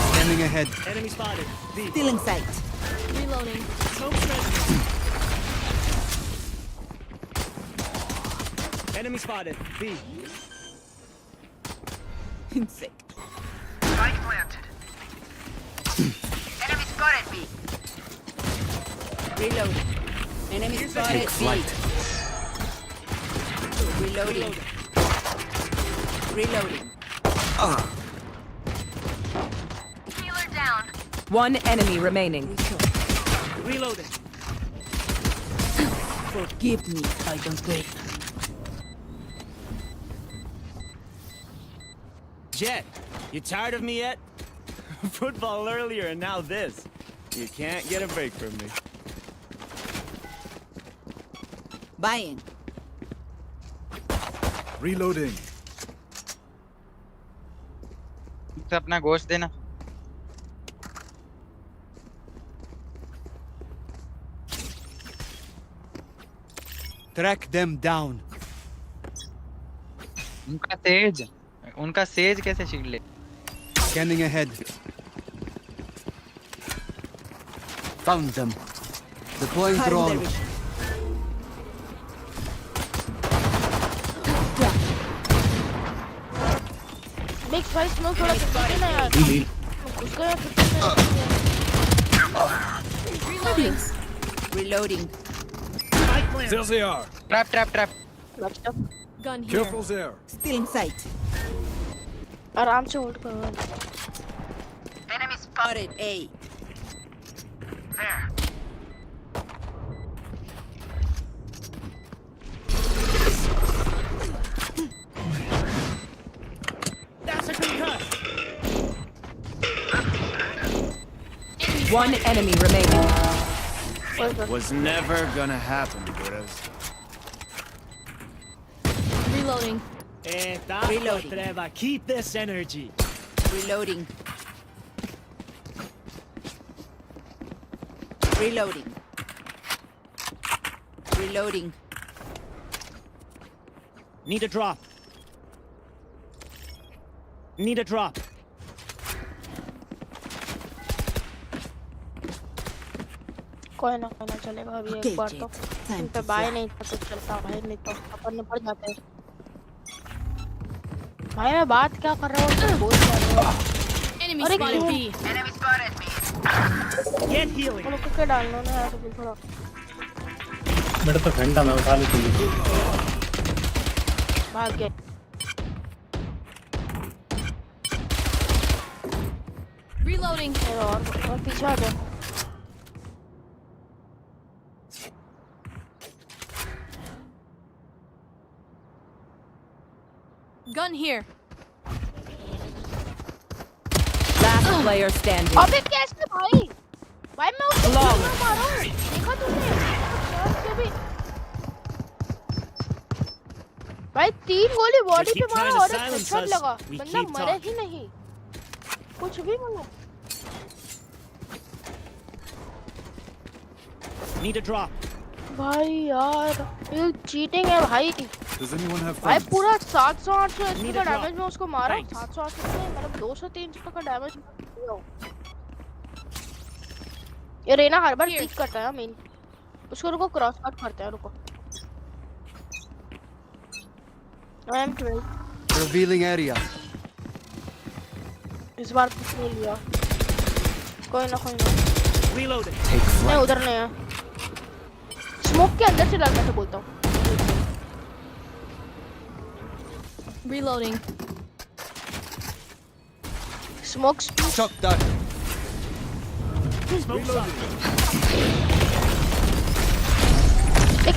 S13: Scanning ahead.
S2: Enemy spotted. Still in sight.
S17: Reloading.
S2: Enemy spotted. B. Insect.
S10: Spike planted. Enemy spotted me.
S2: Reloading. Enemy spotted.
S13: Take flight.
S2: Reloading. Reloading.
S17: Healer down.
S2: One enemy remaining. Reloading. Forgive me if I don't wait.
S21: Jet, you tired of me yet? Football earlier and now this. You can't get a break from me.
S2: Buying.
S13: Reloading.
S25: अपना गोश्त देना.
S13: Track them down.
S25: उनका says कैसे छीन ले?
S13: Scanning ahead. Found them. Deploying drone.
S17: Make spice smoke थोड़ा पीछे ना यार. उसको यार
S2: Reloading. Reloading.
S13: There they are.
S25: Trap.
S17: Gun here.
S13: Careful there.
S2: Still in sight.
S17: आराम से होल्ड करो.
S2: Enemy spotted. A.
S10: There.
S2: That's a concuss. One enemy remaining.
S21: Was never gonna happen, Gores.
S17: Reloading.
S21: Reloading.
S2: Keep this energy. Reloading. Reloading. Reloading.
S21: Need a drop. Need a drop.
S17: कोई ना चलेगा अभी एक बार तो इन पे बाय नहीं तो चलता भाई नहीं तो अपन निपट जाते हैं भाई मैं बात क्या कर रहा हूँ बोल क्या रहा हूँ
S8: Enemy
S17: अरे
S8: spotted
S17: क्यों
S8: B.
S21: Get healing.
S17: उनको क्या डालना है यार अभी थोड़ा
S3: मेरा तो घंटा मैं उठा लेती हूँ
S17: भाग गया
S8: Reloading.
S17: और पीछे आ जा
S8: Gun here.
S4: Last player standing.
S17: अबे कैसे भाई भाई मैं उसको मार रहा हूँ देखा तूने से भी भाई 3 गोली बॉडी पे मारा और एक हेडशॉट लगा बंदा मरे ही नहीं कुछ भी बोलो
S21: Need a drop.
S17: भाई यार ये चीटिंग है भाई
S13: Does anyone have
S17: भाई
S13: funds?
S17: पूरा 700-800 एचपी का डैमेज में उसको मारा 700-800 मतलब 200-300 का डैमेज ये रेना हर बार पीक करता है मेन उसको रुको क्रॉस कट करते हैं रुको I am 12
S13: Revealing area.
S17: इस बार कुछ नहीं लिया कोई ना
S21: Reloading.
S17: नहीं उधर नहीं है स्मोक के अंदर से डालना तो बोलता हूँ
S8: Reloading.
S17: Smokes.
S13: Shock dart.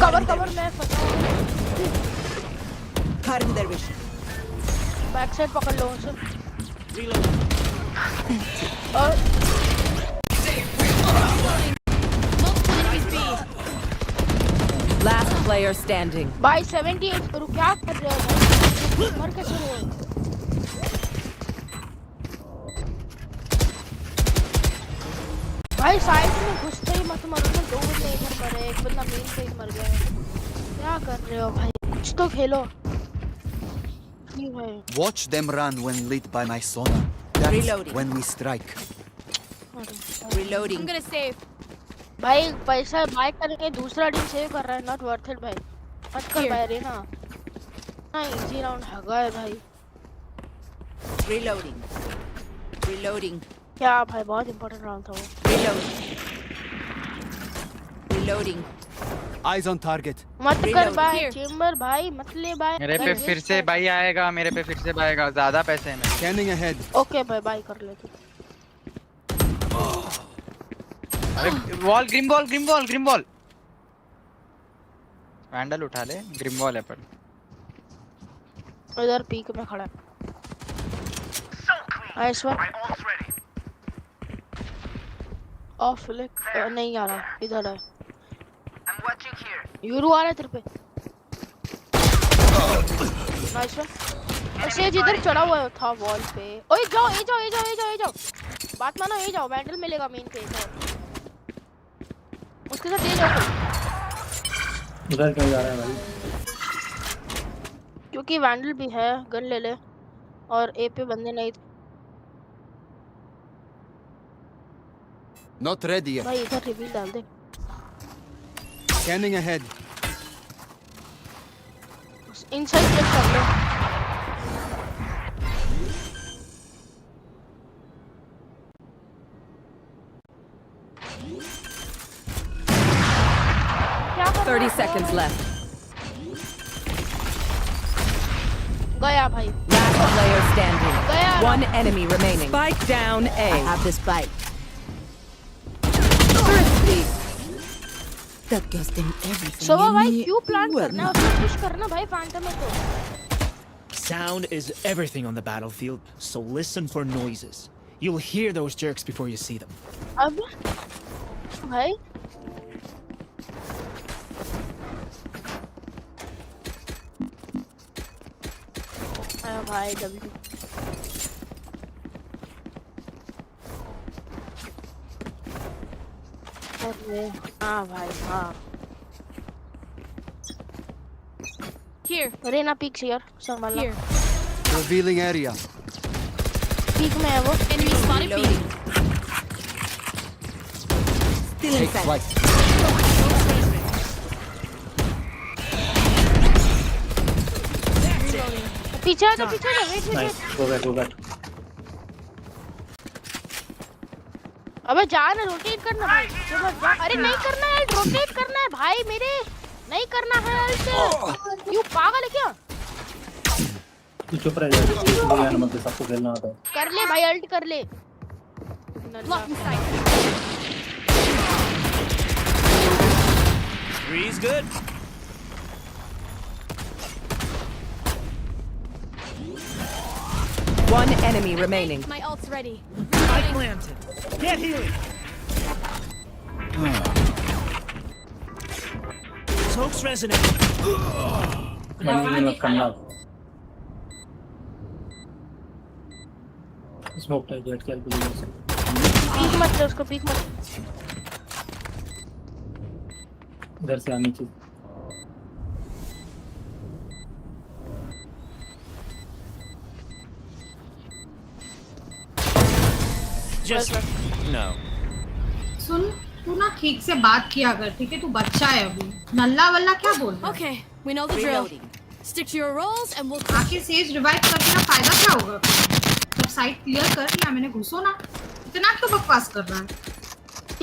S17: Cover मैं फंसा हूँ
S2: Cutting their vision.
S17: Back side पकड़ लो उनसे और
S4: Last player standing.
S17: भाई 78 करूँ क्या कर रहे हो भाई मर कैसे रहे हो भाई साइड में घुसते ही मत मरो ना 2 बंदे इधर मरे एक बंदा मेन पे ही मर गया क्या कर रहे हो भाई कुछ तो खेलो नहीं भाई
S13: Watch them run when lit by my sonar. That's
S2: Reloading.
S13: when we strike.
S2: Reloading.
S8: I'm gonna save.
S17: भाई पैसा बाय करके दूसरा टीम सेव कर रहा है नॉट वर्थ इट भाई मत कर भाई रे ना इजी राउंड हगा है भाई
S2: Reloading. Reloading.
S17: क्या भाई बहुत इंपॉर्टेंट राउंड था वो
S2: Reloading. Reloading.
S13: Eyes on target.
S17: मत कर भाई चेंबर भाई मत ले भाई
S25: मेरे पे फिर से भाई आएगा मेरे पे फिर से भाई आएगा ज्यादा पैसे हैं मेरे
S13: Scanning ahead.
S17: ओके भाई बाय कर ले तू
S25: अरे वॉल ग्रिम बॉल वैंडल उठा ले ग्रिम बॉल है पर
S17: इधर पीक में खड़ा है नाइस वन ऑफ लिक नहीं आ रहा इधर है यूरो आ रहा है तेरे पे नाइस वन ऐसे जिधर चढ़ा हुआ था वॉल पे ओए जाओ ए जाओ बात मानो ए जाओ वैंडल मिलेगा मेन पे जाओ उसके साथ ए जाओ
S3: उधर क्यों जा रहा है भाई
S17: क्योंकि वैंडल भी है गन ले ले और ए पे बंदे नहीं थे
S13: Not ready yet.
S17: भाई इधर रिवील डाल दे
S13: Scanning ahead.
S17: इनसाइड चेक कर लो क्या कर
S4: 30 seconds left.
S17: गया भाई
S4: Last player standing.
S17: गया
S4: One enemy remaining. Spike down A.
S2: I have the spike. That gives them everything.
S17: So
S2: you
S17: भाई
S2: need.
S17: क्यों प्लान करना है उसको पुश करना भाई फैंटम में तो
S21: Sound is everything on the battlefield, so listen for noises. You'll hear those jerks before you see them.
S17: अब भाई भाई डब्ल्यू अरे हाँ भाई हाँ
S12: Here.
S17: Arena peeks here. संभालना.
S12: Here.
S13: Revealing area.
S17: Peek में है वो.
S12: Enemy spotted B.
S17: Still
S13: Take flight.
S17: पीछे आ जा पीछे आ जा. Wait.
S3: Nice. Go back.
S17: अबे जा ना रोटेट करना भाई. अरे नहीं करना है रोटेट करना है भाई मेरे. नहीं करना है अल्ट. यू पागल है क्या?
S3: तू चुप रह जा. यार मतलब सबको खेलना आता है.
S17: कर ले भाई अल्ट कर ले.
S12: Blocking sight.
S21: Three's good.
S4: One enemy remaining.
S12: My ult's ready.
S21: I planted. Get healing. Smoke's resonant.
S3: Smoke type jet चल भी नहीं सकता.
S17: पीक मत ले उसको पीक मत.
S3: इधर से आनी चाहिए.
S21: Just no.
S16: सुन तू ना ठीक से बात किया कर ठीक है. तू बच्चा है अभी. नल्ला वल्ला क्या बोल रहा है?
S12: Okay, we know the drill. Stick to your roles and we'll.
S16: आखिर सेज रिवाइव करके ना फायदा क्या होगा? जब साइट क्लियर कर लिया मैंने घुसो ना. इतना क्यों बकवास कर रहा है?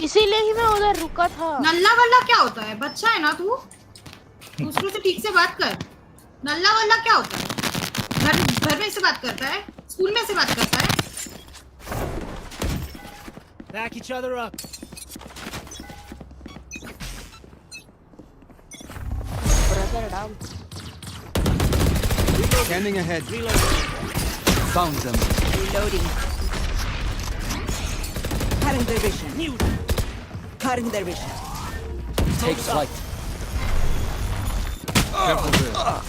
S17: इसीलिए ही मैं उधर रुका था.
S16: नल्ला वल्ला क्या होता है? बच्चा है ना तू. दूसरों से ठीक से बात कर. नल्ला वल्ला क्या होता है? घर में से बात करता है. स्कूल में से बात करता है.
S21: Back each other up.
S17: Brother down.
S13: Scanning ahead. Found them.
S2: Reloading. Cutting their vision. Cutting their vision.
S13: Take flight. Careful there.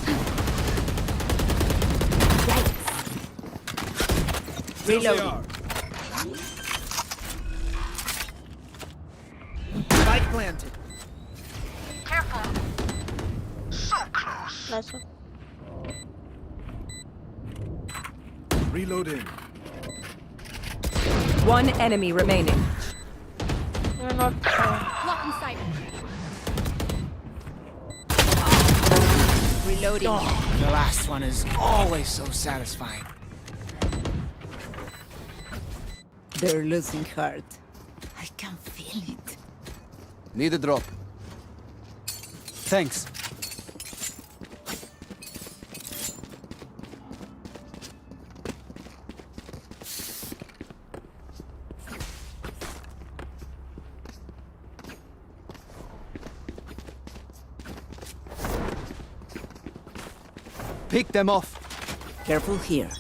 S2: Reloading.
S21: Spike planted.
S17: Careful. So close. Nice one.
S10: Reloading.
S4: One enemy remaining.
S17: You're not.
S12: Blocking sight.
S2: Reloading.
S21: Oh, the last one is always so satisfying.
S2: They're losing heart. I can feel it.
S13: Need a drop. Thanks. Pick them off.
S2: Careful here.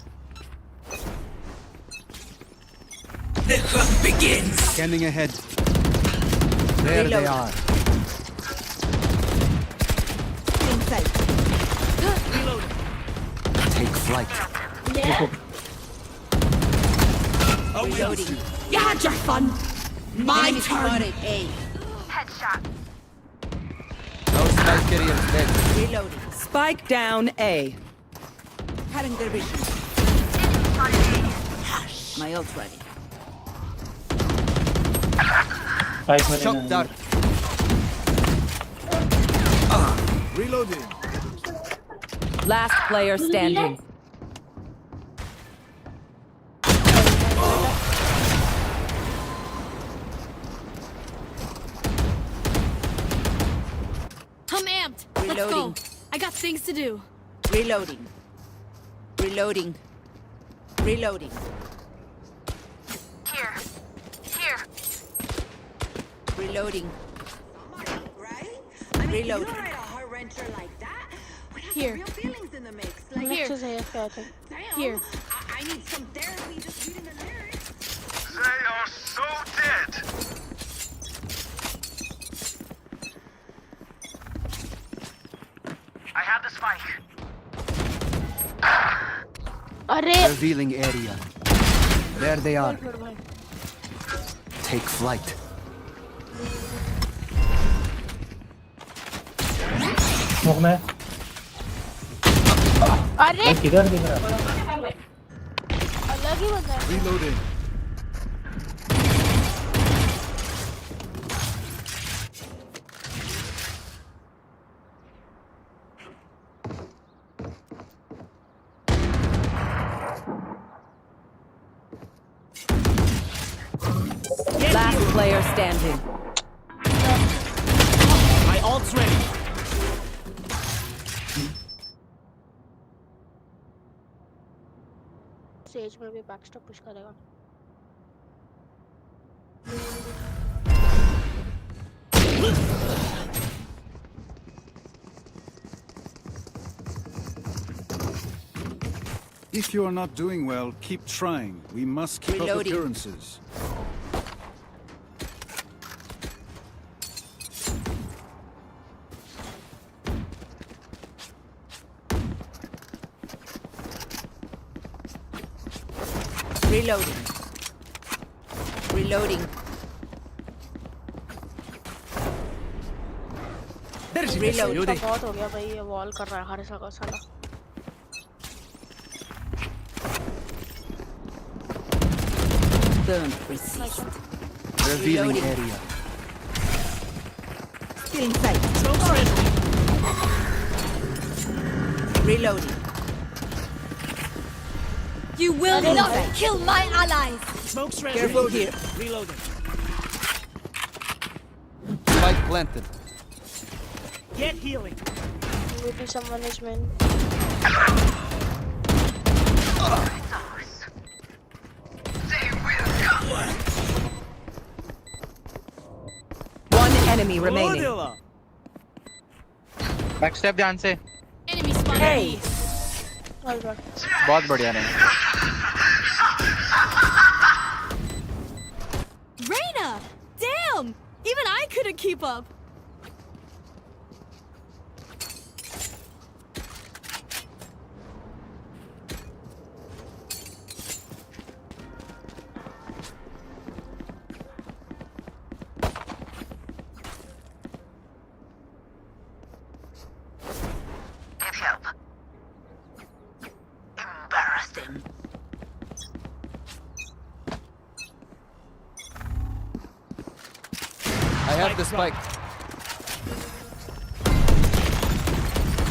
S5: The hunt begins.
S13: Scanning ahead. There they are.
S2: Inside.
S13: Take flight.
S2: Reloading.
S5: You had your fun. My
S2: Enemy
S5: turn.
S2: spotted A.
S17: Headshot.
S13: No spike carriers dead.
S2: Reloading.
S4: Spike down A.
S2: Cutting their vision. My ult ready.
S13: Shock dart.
S10: Reloading.
S4: Last player standing.
S12: I'm amped. Let's
S2: Reloading.
S12: go. I got things to do.
S2: Reloading. Reloading. Reloading.
S17: Here. Here.
S2: Reloading. Reloading.
S12: Here.
S17: Next is AFK, I think.
S12: Here.
S10: I need some therapy just reading the lyrics. They are so dead. I have the spike.
S13: Revealing area. There they are. Take flight.
S3: Smoke में
S17: अरे
S3: किधर दिख रहा है?
S17: अलग ही बंदा है।
S10: Reloading.
S4: Last player standing.
S21: My ult's ready.
S17: Stage में भी बैकस्टॉप पुश करेगा।
S10: If you are not doing well, keep trying. We must keep up
S2: Reloading.
S10: appearances.
S2: Reloading. Reloading.
S17: Reload का बहुत हो गया भाई, ये वॉल कर रहा है हर जगह साला।
S2: Don't resist.
S13: Revealing
S2: Reloading.
S13: area.
S2: Still inside. Reloading. You will not kill my allies.
S21: Smoke's ready.
S2: Careful here.
S21: Reloading.
S13: Spike planted.
S21: Get healing.
S17: Maybe someone is main.
S4: One enemy remaining.
S25: Backstep ध्यान से।
S12: Enemy spotted.
S4: Hey.
S25: बहुत बढ़िया रहे।
S12: Reyna! Damn! Even I couldn't keep up.
S13: I have the spike.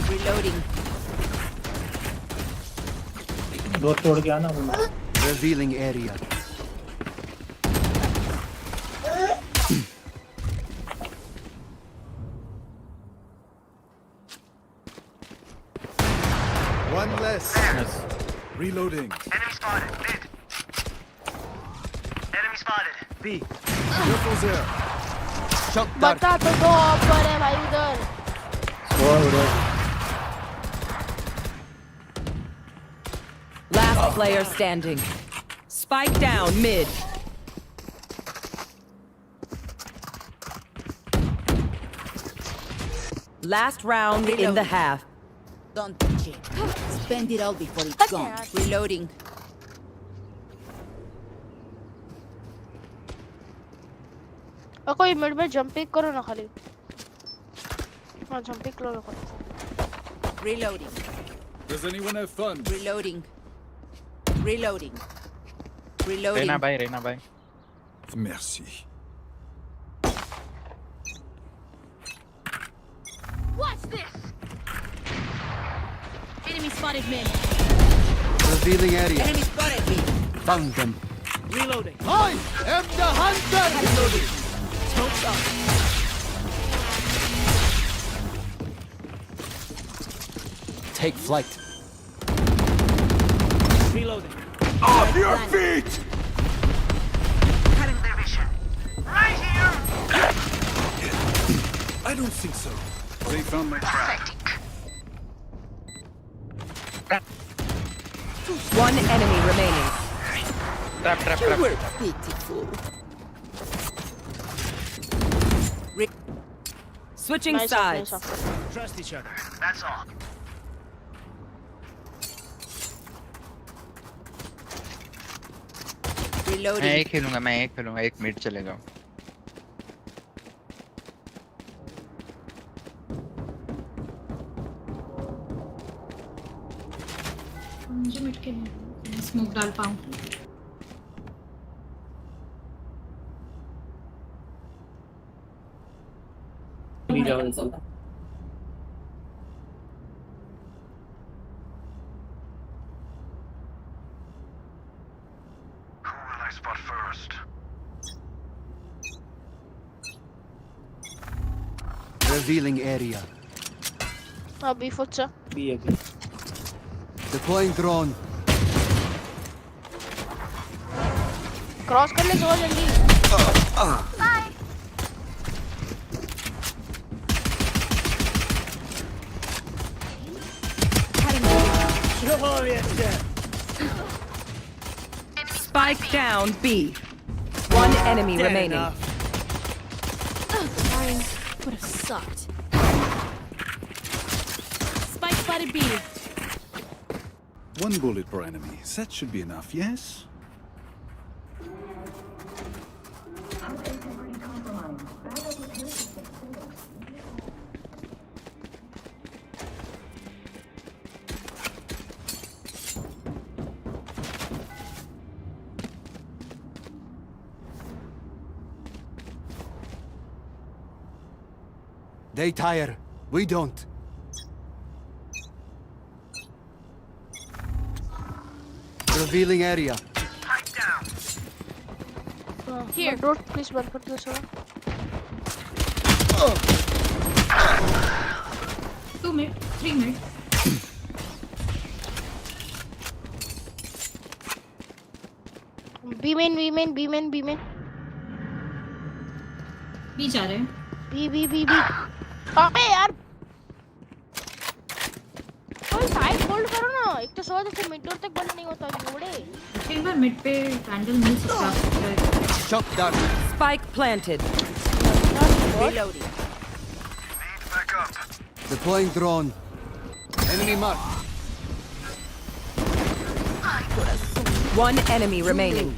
S2: Reloading.
S3: Door तोड़ के आना बंदा।
S13: Revealing area.
S10: One less. Reloading.
S18: Enemy spotted. Mid. Enemy spotted. B.
S10: Careful there.
S13: Shock dart.
S17: बता तो दो ऑफर है भाई उधर।
S4: Last player standing. Spike down mid. Last round in the half.
S2: Don't touch it. Spend it all before it's gone. Reloading.
S17: और कोई mid में jump pick करो ना खाली। हाँ जंप पिक करो ना खाली।
S2: Reloading.
S10: Does anyone have fun?
S2: Reloading. Reloading. Reloading.
S25: रहना भाई, रहना भाई।
S10: Merci.
S12: Watch this! Enemy spotted mid.
S13: Revealing area.
S2: Enemy spotted me.
S13: Found them.
S21: Reloading.
S10: I am the hunter! Reloading.
S21: Smoke's up.
S13: Take flight.
S21: Reloading.
S10: Off your feet!
S18: Cutting their vision. Right here!
S10: I don't think so. They found my trap.
S4: One enemy remaining.
S25: Trap, trap,
S2: You
S25: trap.
S2: were pitiful.
S4: Switching sides.
S21: Trust each other.
S18: That's all.
S2: Reloading.
S25: मैं एक खेलूंगा, एक mid चलेगा।
S16: मुझे मिट के smoke डाल पाऊँ
S18: I spot first.
S13: Revealing area.
S17: B faccia.
S3: B.
S13: Deploying drone.
S17: Cross कर ले सो जल्दी.
S12: Bye.
S4: Spike down B. One enemy remaining.
S12: Fine. Would have sucked. Spike spotted B.
S19: One bullet per enemy. That should be enough, yes?
S13: They tire. We don't. Revealing area.
S17: Here. Don't please band कर दो सो.
S16: 2 mid, 3 mid.
S17: B main.
S16: B जा रहे हैं.
S17: B. अबे यार. कोई side hold करो ना. एक तो सो जैसे मिड डोर तक बंद नहीं होता जोड़े.
S16: एक बार मिड पे कैंडल मिल सकता है.
S13: Shock dart.
S4: Spike planted. Reloading.
S13: Deploying drone. Enemy mark.
S4: One enemy remaining.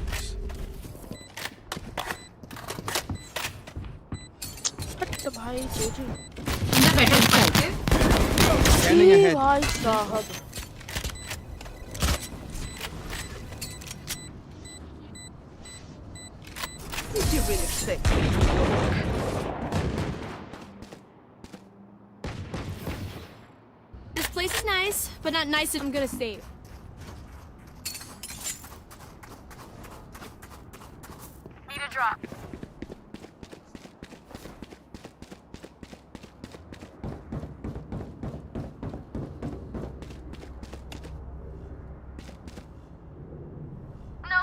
S17: तो भाई जोजी.
S16: अंदर बैठे हैं.
S13: Scanning ahead.
S17: भाई साहब.
S4: You're really sick.
S12: This place is nice, but not nice if I'm gonna save. Need a drop. No.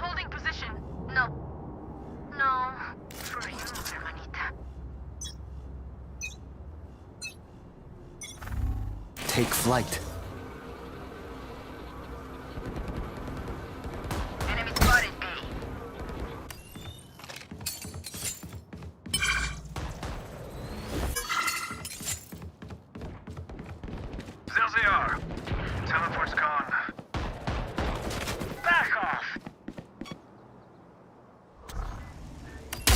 S12: Holding position. No. No. For you, hermanita.
S13: Take flight.
S18: Enemy spotted B. There they are. Teleport's gone. Back off.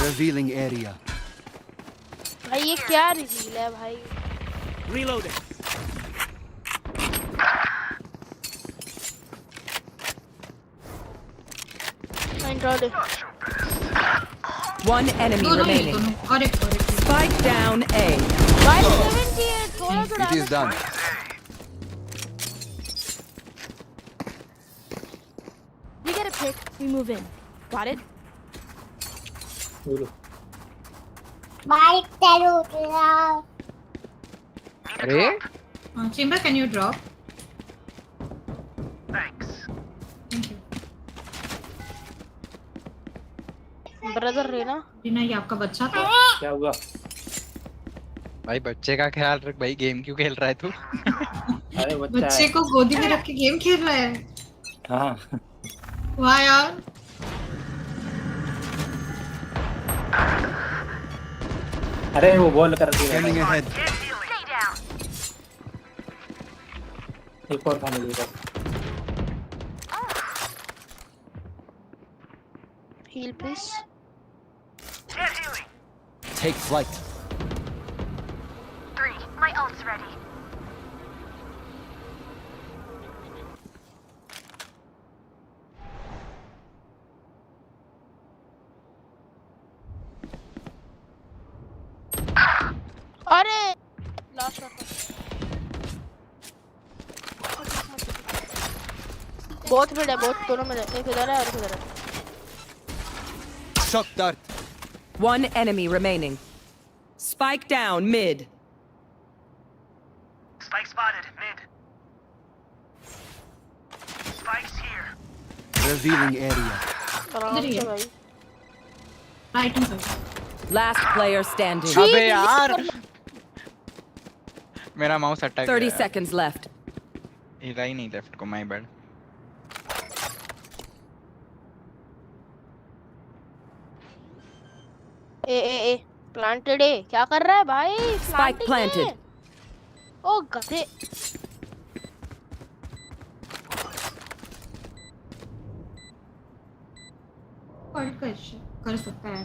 S13: Revealing area.
S17: भाई ये क्या reveal है भाई.
S21: Reloading.
S4: One enemy remaining. Spike down A.
S13: It is done.
S12: We get a pick, we move in. Got it?
S16: Chamber, can you drop?
S18: Thanks.
S16: Thank you.
S17: Brother रेना.
S16: रीना ये आपका बच्चा था.
S3: क्या हुआ?
S25: भाई बच्चे का ख्याल रख भाई. गेम क्यों खेल रहा है तू?
S3: अरे
S16: बच्चे को गोदी में रख के गेम खेल रहा है.
S3: हाँ.
S16: वाह यार.
S3: अरे वो बॉल कर दिया.
S13: Scanning ahead.
S3: एक और खाने दे बस.
S17: Heal please.
S13: Take flight.
S12: 3. My ult's ready.
S17: अरे लास्ट शॉट बहुत मिड है बहुत दोनों में एक इधर है और एक इधर है
S13: Shock dart.
S4: One enemy remaining. Spike down mid.
S18: Spike spotted, mid. Spike's here.
S13: Revealing area.
S17: आराम से भाई
S16: right hand side
S4: Last player standing.
S25: अबे यार मेरा माउस अटक गया
S4: 30 seconds left.
S25: हिला ही नहीं लेफ्ट को माय बैड
S17: ए प्लांटेड है क्या कर रहा है भाई
S4: Spike planted.
S17: ओ गधे
S16: कर सकता है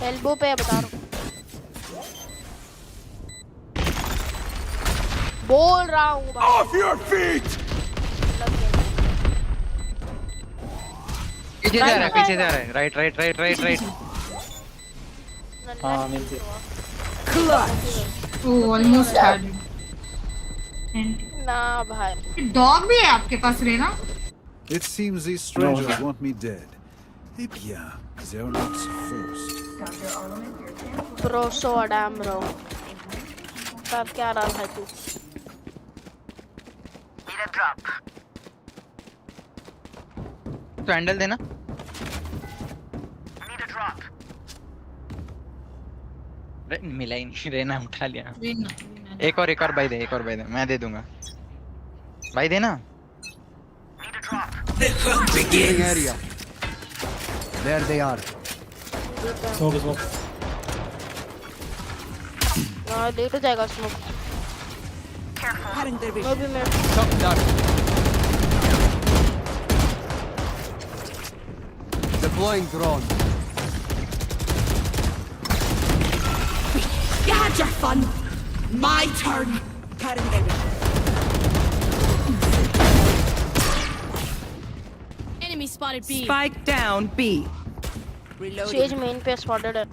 S17: एल्बो पे बता रहा हूँ बोल रहा हूँ
S18: Off your feet!
S25: पीछे जा रहा है राइट
S3: हाँ मिलती
S16: Clutch. Oh, almost had it.
S17: ना भाई
S16: डॉग भी है आपके पास Raina?
S19: It seems these strangers want me dead. Eh bien, they're not first.
S17: Bro so अडैम ब्रो तब क्या रहा है तू
S18: Need a drop.
S25: तो हैंडल देना
S18: Need a drop.
S25: मिला ही नहीं रेना उठा लिया एक और भाई दे मैं दे दूंगा भाई देना
S18: Need a drop.
S13: Revealing area. There they are.
S3: Smoke
S17: ना लेट हो जाएगा स्मोक मैं भी मैं
S13: Shock dart. Deploying drone.
S12: You had your fun. My turn. Enemy spotted B.
S4: Spike down B.
S17: Says main पे स्पॉटेड है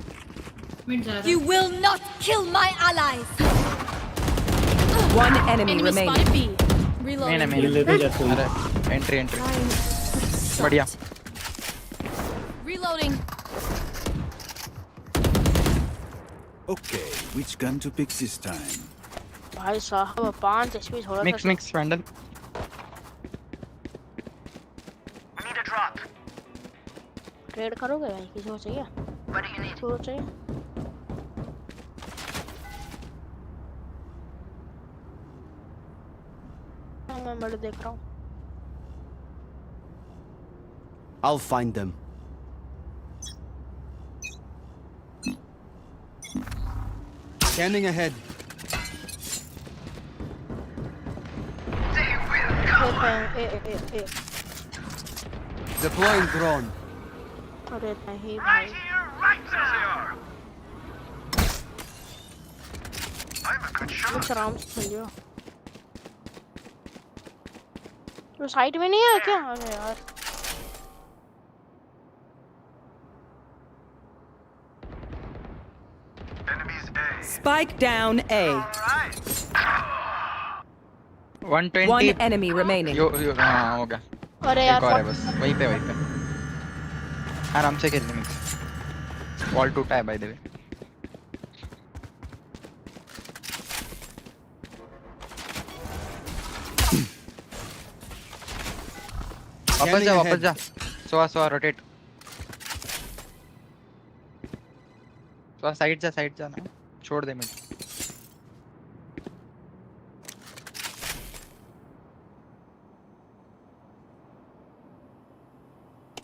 S12: You will not kill my allies.
S4: One enemy
S12: Enemy
S4: remaining.
S12: spotted B. Reloading.
S25: अरे entry बढ़िया
S12: Reloading.
S19: Okay, which gun to pick this time?
S17: भाई साहब 5 HP थोड़ा
S25: mix vandal
S18: Need a drop.
S17: Trade करोगे भाई किसी को चाहिए
S18: What do you need?
S17: किसी को चाहिए मैं मर देख रहा हूँ
S13: I'll find them. Scanning ahead.
S17: ए
S13: Deploying drone.
S17: अरे नहीं भाई
S18: Right there they are. I'm a good shot.
S17: कुछ आराम से खेलियो तो साइड में नहीं है क्या अरे यार
S18: Enemies A.
S4: Spike down A.
S25: 120
S4: One enemy remaining.
S25: यो हाँ हो गया
S17: अरे
S25: एक
S17: यार
S25: और है बस वहीं पे आराम से खेलने मिक्स वॉल टूटा है बाय द वे वापस जा सो रोटेट सो साइड जा ना छोड़ दे मुझे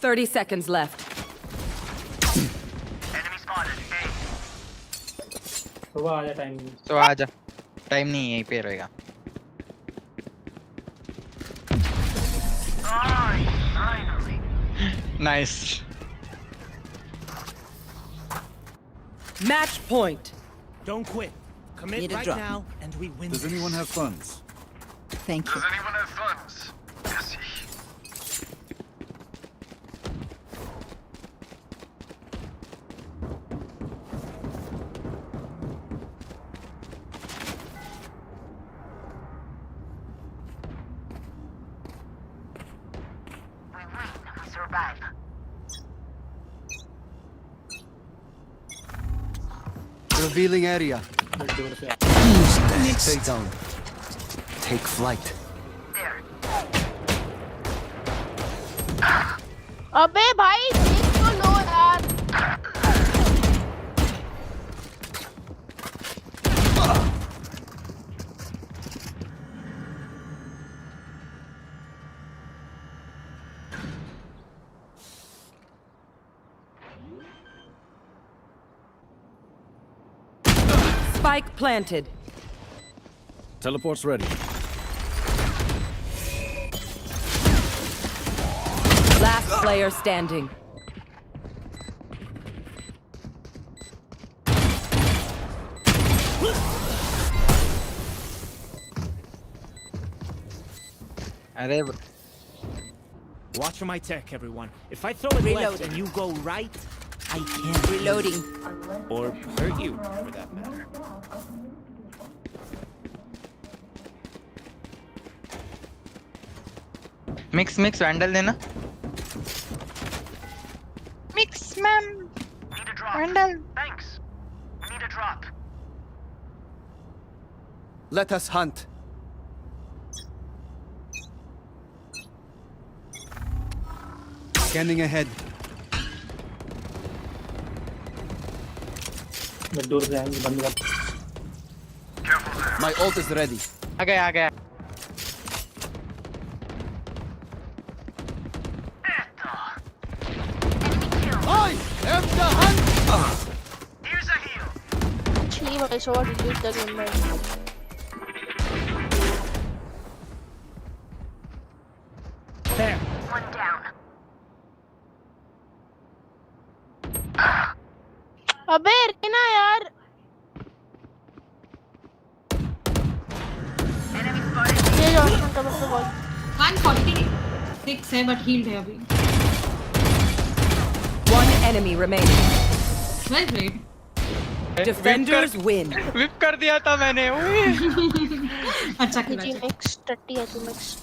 S4: 30 seconds left.
S18: Enemy spotted. A.
S3: सुबह आ जा टाइम
S25: तो आजा टाइम नहीं यहीं पे रहेगा
S18: Finally.
S25: Nice
S4: Match point.
S21: Don't quit. Commit
S16: Need a
S21: right
S16: drop.
S21: now, and we win.
S19: Does
S21: this.
S19: anyone have funds?
S16: Thank you.
S18: Does anyone have funds? Yes.
S13: Revealing area. Stay down. Take flight.
S17: अबे भाई देख तो लो यार
S4: Spike planted.
S19: Teleport's ready.
S4: Last player standing.
S25: अरे
S21: Watch for my tech, everyone. If I throw it left and you go right, I can't.
S2: Reloading.
S21: Or hurt you, for that matter.
S25: Mix vandal देना mix ma'am
S18: Need a drop.
S25: Vandal
S18: Thanks. I need a drop.
S13: Let us hunt. Scanning ahead.
S3: दूर से आएंगे बंद कर
S13: My ult is ready.
S25: आ गया
S13: I am the hunt.
S18: Here's a heal.
S17: Actually, I saw delete the game.
S21: There.
S18: One down.
S17: अबे रहना यार ये जो कवर से बॉल
S16: 146 है but healed है अभी.
S4: One enemy remaining.
S16: Well played.
S4: Defenders win.
S25: Whip कर दिया था मैंने ओए
S16: अच्छा खेला.
S17: mix 30 है तू mix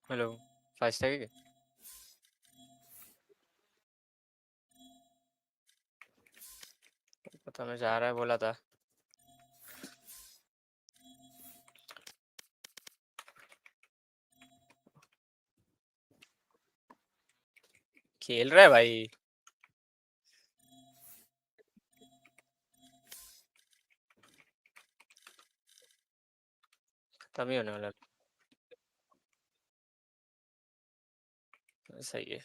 S6: हेलो फास्ट है क्या? पता मैं जा रहा है बोला था। खेल रहा है भाई। खत्म ही होने वाला। सही है।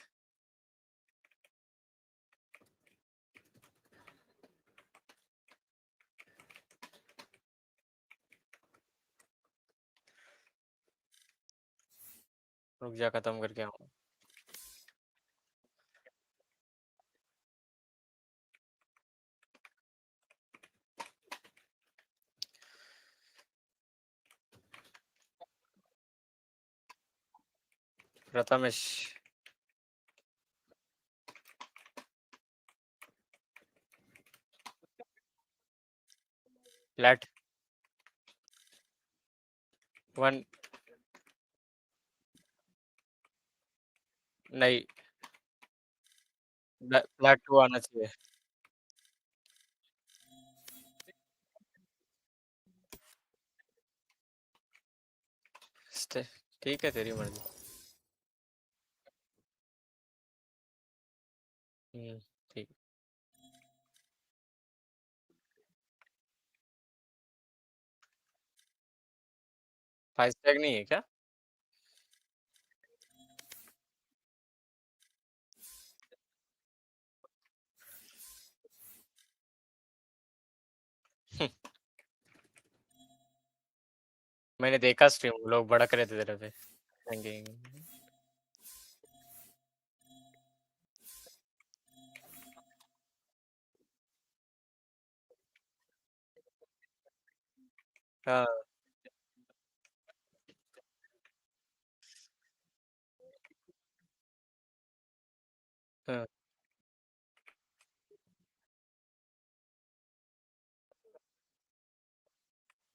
S6: रुक जा खत्म करके आऊँ। प्रथमेश फ्लैट 1 नहीं फ्लैट 2 आना चाहिए। ठीक है तेरी मर्जी। ठीक। 5 टैग नहीं है क्या? मैंने देखा स्ट्रीम लोग भड़क रहे थे तेरे पे। हाँ हाँ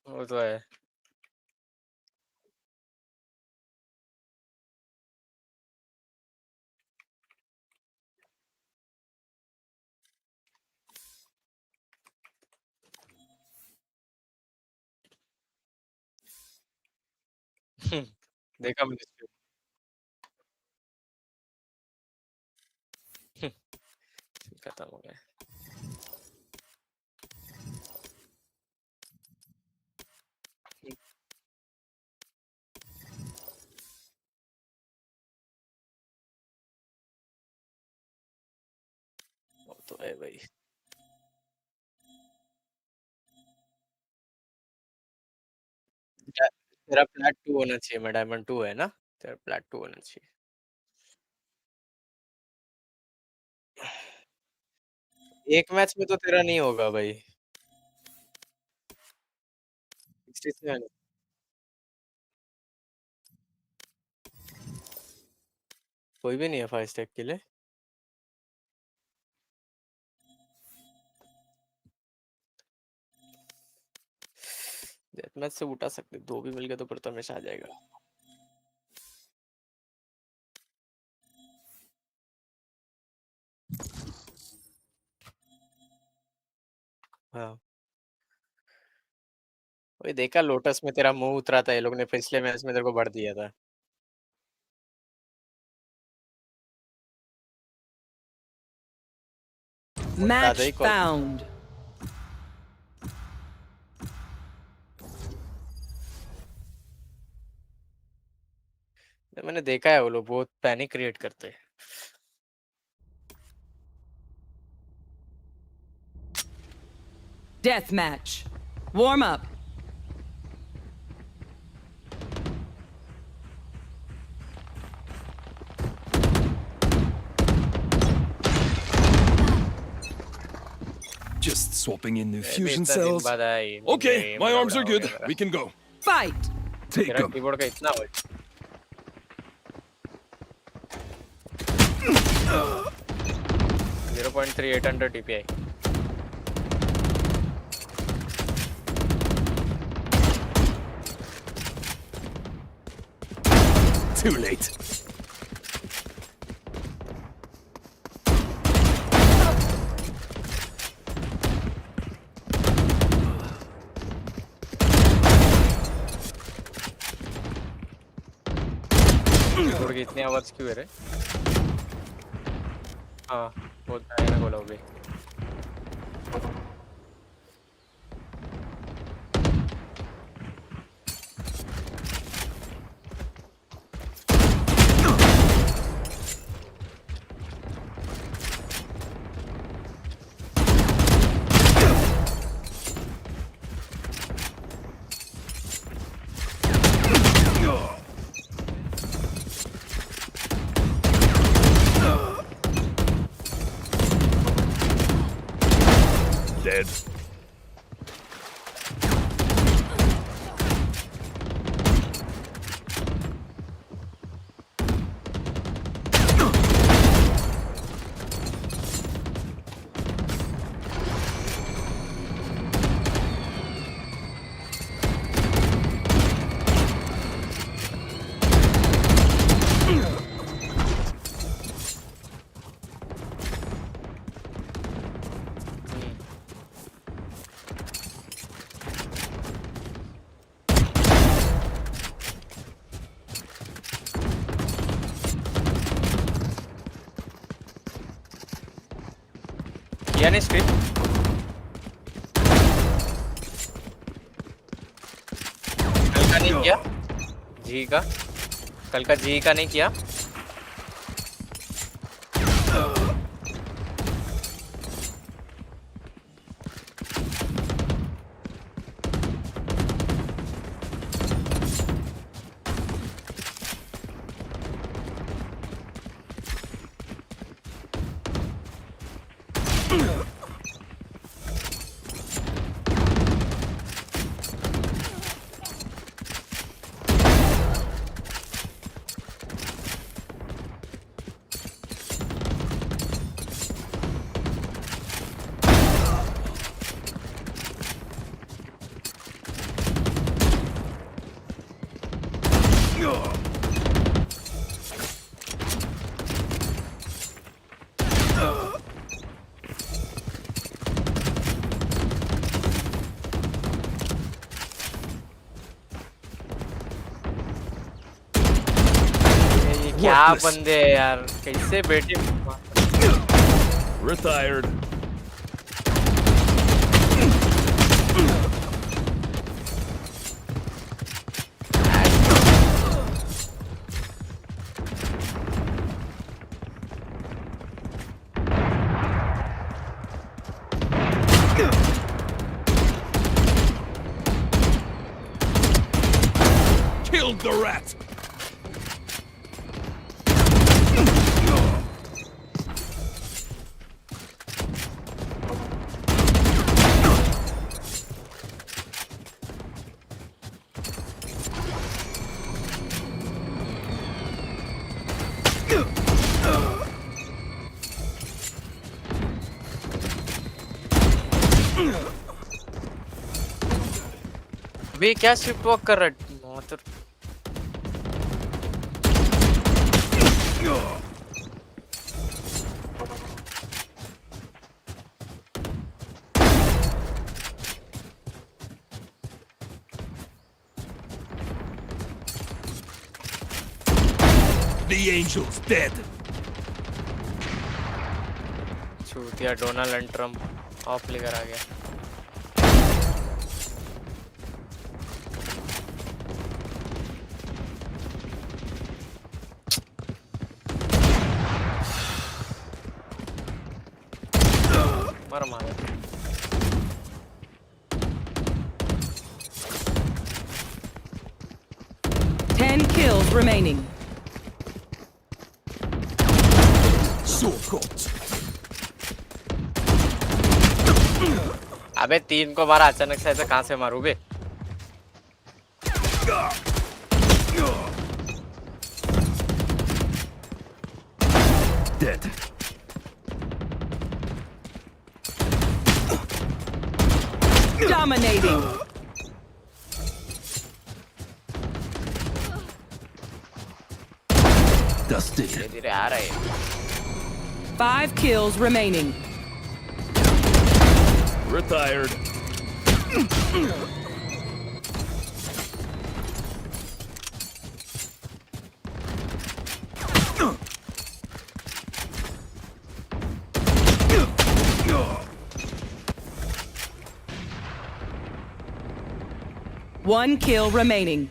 S6: वो तो है। देखा मैंने stream। खत्म हो गया। वो तो है भाई। तेरा फ्लैट 2 होना चाहिए। मैं डायमंड 2 है ना? तेरा फ्लैट 2 होना चाहिए। एक मैच में तो तेरा नहीं होगा भाई। 67 कोई भी नहीं है 5 टैग के लिए। डेथ मैच से उठा सकते 2 भी मिल गए तो प्रथमेश आ जाएगा। हाँ वही देखा लोटस में तेरा मुंह उतरा था। ये लोग ने पिछले मैच में तेरे को भर दिया था।
S4: Match
S6: ही कॉल।
S4: found.
S6: मैंने देखा है वो लोग बहुत पैनिक क्रिएट करते हैं।
S4: Death match. Warm up.
S20: Just swapping in new fusion
S6: इतना दिन
S20: cells.
S6: बाद आया ये।
S20: Okay,
S6: ये
S20: my
S6: बड़ा
S20: arms are
S6: हो
S20: good.
S6: गया मेरा।
S20: We can go.
S4: Fight.
S20: Take
S6: तेरा
S20: 'em.
S6: कीबोर्ड का इतना हो 0.3800 DPI।
S5: Too late.
S6: छोड़ के इतने आवाज क्यों है रे? हाँ बोलता है ना बोला भी
S5: Dead. किया नहीं स्ट्रीम कल का नहीं किया जी का कल का जी का नहीं किया क्या बंदे हैं यार कैसे बेटे Retired. Killed the rat.
S6: वे क्या शिफ्ट वॉक कर रहा है
S5: The angel's dead.
S6: छूटिया डोनाल्ड ट्रम्प ऑफ लेकर आ गया मर मारे
S4: 10 kills remaining.
S5: So caught.
S6: अबे तीन को मारा अचानक से ऐसे कहां से मारूं बे
S5: Dead.
S4: Dominating.
S13: dusted.
S6: धीरे आ रहा है.
S4: 5 kills remaining.
S7: Retired.
S4: One kill remaining.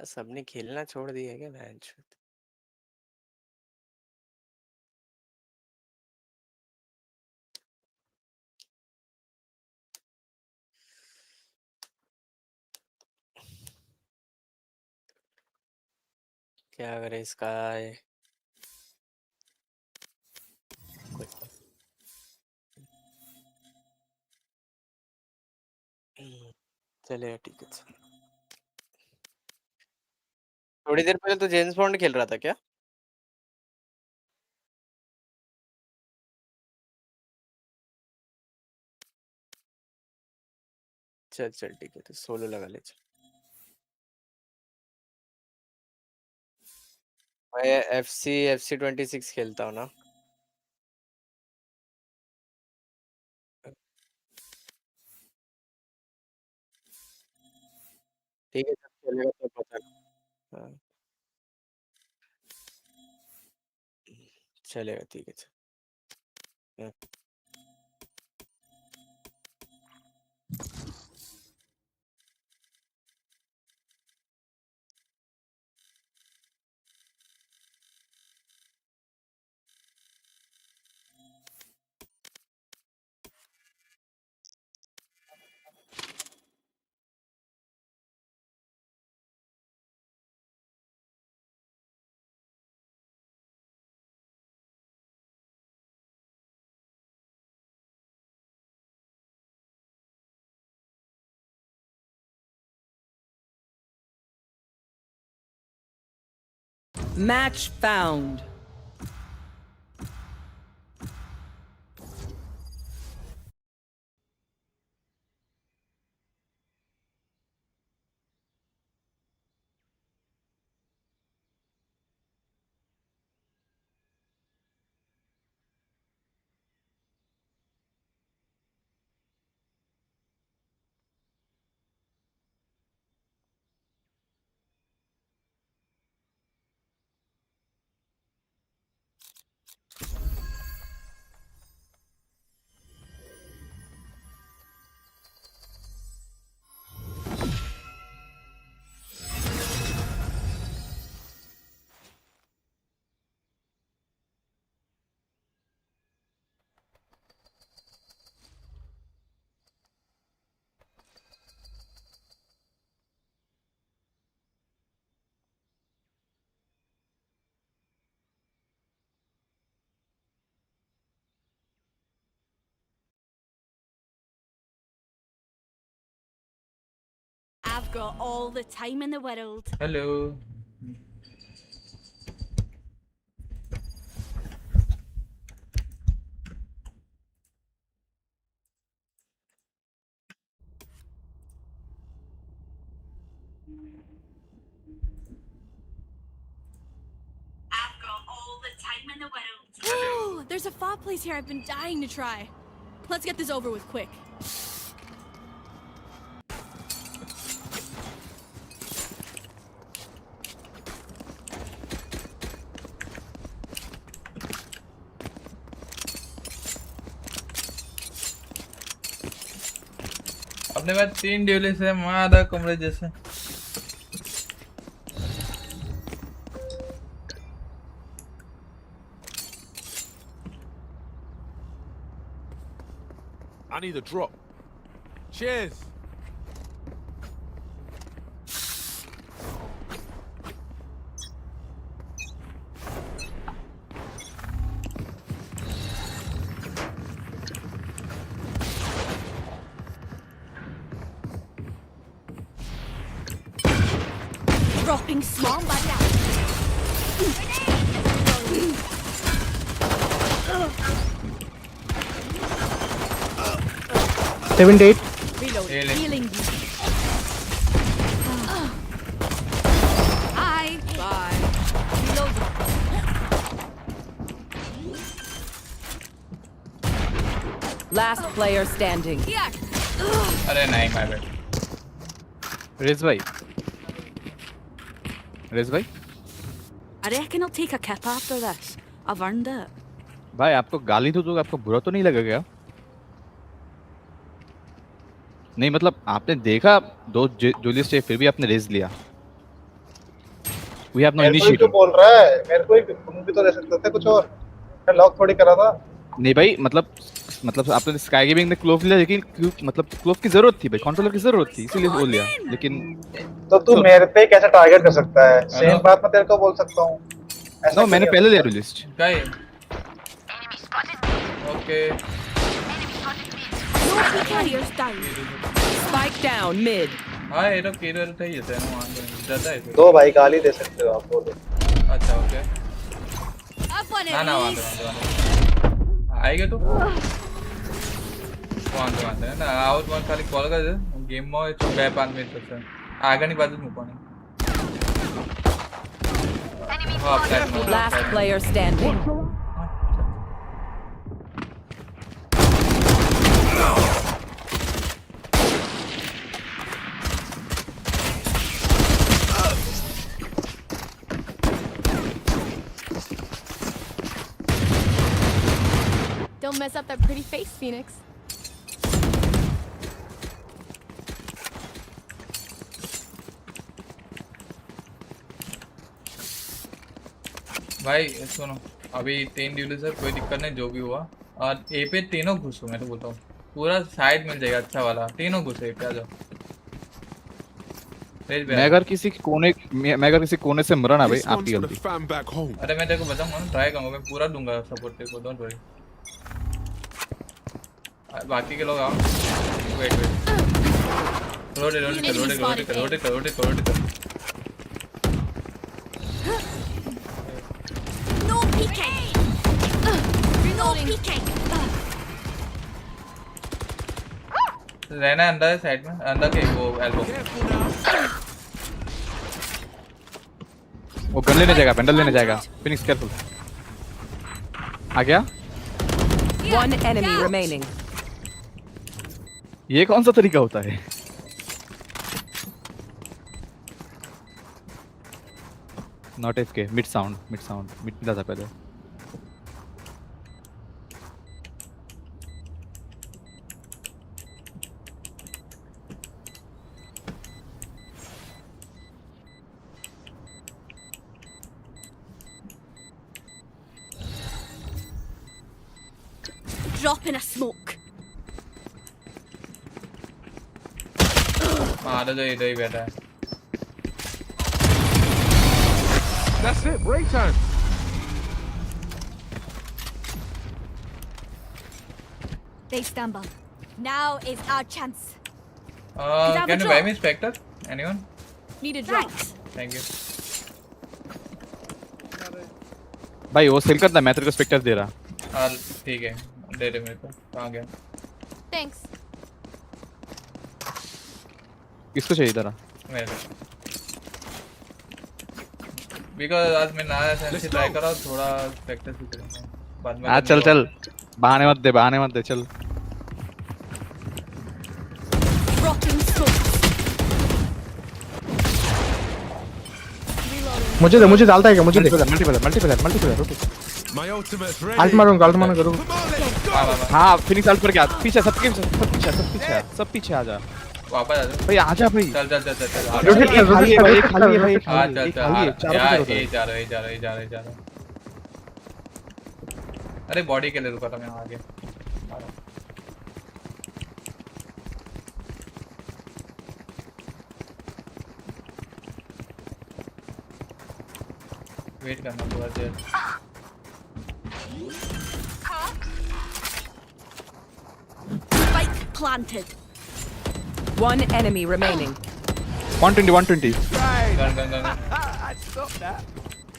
S6: सबने खेलना छोड़ दिया है क्या मैच? क्या करे इसका चलेगा ठीक है. थोड़ी देर पहले तो जेम्स बॉन्ड खेल रहा था क्या? चल चल ठीक है तो सोलो लगा ले. चल मैं FC 26 खेलता हूँ ना. ठीक है जब चलेगा तो पता. हाँ चलेगा ठीक है. हाँ.
S4: Match found.
S12: I've got all the time in the world.
S20: Hello.
S12: I've got all the time in the world. Ooh, there's a fog place here I've been dying to try. Let's get this over with quick.
S20: अपने पास 3 dualist है मादा कमरे जैसे.
S7: I need a drop. Cheers.
S12: Dropping small barrier.
S1: 78.
S12: Reload.
S20: Healing.
S12: Healing you. Bye. Bye. Reload.
S4: Last player standing.
S12: Here.
S20: अरे नहीं my bad.
S5: Riz bhai. Riz bhai.
S2: I reckon I'll take a kip after this. I've earned it.
S5: भाई आपको गाली तो दूंगा, आपको बुरा तो नहीं लगेगा? नहीं मतलब आपने देखा दो जूलियस से फिर भी आपने रेज लिया. We have no initiative.
S1: तो बोल रहा है मेरे को तुम भी तो दे सकते थे कुछ और. मैं लॉक थोड़ी करा था.
S5: नहीं भाई मतलब आपने स्काई गेमिंग में क्लोव लिया, लेकिन मतलब क्लोव की जरूरत थी भाई, कंट्रोलर की जरूरत थी इसीलिए वो लिया. लेकिन
S1: तो तू मेरे पे कैसे टारगेट कर सकता है? सेम बात मैं तेरे को बोल सकता हूँ.
S5: नो मैंने पहले लिया list.
S20: Guy. Okay.
S12: No carriers down.
S4: Spike down mid.
S20: हाँ ये तो केरल था ही है ना, ज़्यादा है.
S1: दो भाई गाली दे सकते हो आप बोलो.
S20: अच्छा ओके.
S12: Up on
S20: ना
S12: it.
S20: ना आएगा तो. वांदे ना आउट वन खाली कॉल कर दे. गेम में जो वेपन में तो सर. आगे नहीं बाजू मुकोने.
S4: Last player standing.
S12: Don't mess up that pretty face, Phoenix.
S20: भाई सुनो अभी 3 ड्यूल सर कोई दिक्कत नहीं जो भी हुआ. और ए पे तीनों घुसो, मैं तो बोलता हूँ पूरा साइड मिल जाएगा अच्छा वाला. तीनों घुसे पे आ जाओ.
S5: मैं अगर किसी कोने से मरा ना भाई आपकी गलती.
S20: अरे मैं तेरे को बताऊंगा ना, ट्राई करूंगा, मैं पूरा दूंगा सपोर्ट तेरे को, डोंट वरी. बाकी के लोग आओ. Wait road.
S12: No peeking. No peeking.
S20: रहना अंदर है साइड में, अंदर के वो एल्बो.
S5: वो गन लेने जाएगा, पेंडल लेने जाएगा. Phoenix careful. आ गया.
S4: One enemy remaining.
S5: ये कौन सा तरीका होता है? Not FK, mid sound, mid मिला था पहले.
S12: Drop in a smoke.
S20: मार दो, इधर ही बैठा है.
S7: That's it, break time.
S12: They stumble. Now is our chance.
S20: Can you buy me Spectre? Anyone?
S12: Need a drop.
S20: Thank you.
S5: भाई वो सेल करता है, मैं तेरे को स्पेक्टर दे रहा.
S20: हाँ ठीक है, दे दे मेरे को. कहाँ गया?
S12: Thanks.
S5: किसको चाहिए इधर?
S20: मेरे को. Because आज मैं नया सेंसी ट्राई कर रहा हूँ, थोड़ा Spectre भी करूँगा. बाद में.
S5: चल. बहाने मत दे, चल.
S1: मुझे डालता है क्या? मुझे
S5: multiplayer okay.
S7: My ultimate's ready.
S1: Ult मारूंगा करूंगा.
S5: हाँ फिनिक्स अल्ट पर क्या? पीछे सब पीछे आ जा.
S20: वापस आ जा.
S5: भाई आजा भाई.
S20: चल.
S5: खाली है भाई.
S20: हाँ चल. यार ये जा रहा. अरे बॉडी के लिए रुका था मैं आगे. वेट करना थोड़ा देर.
S12: Spike planted.
S4: One enemy remaining.
S5: 120.
S20: Gun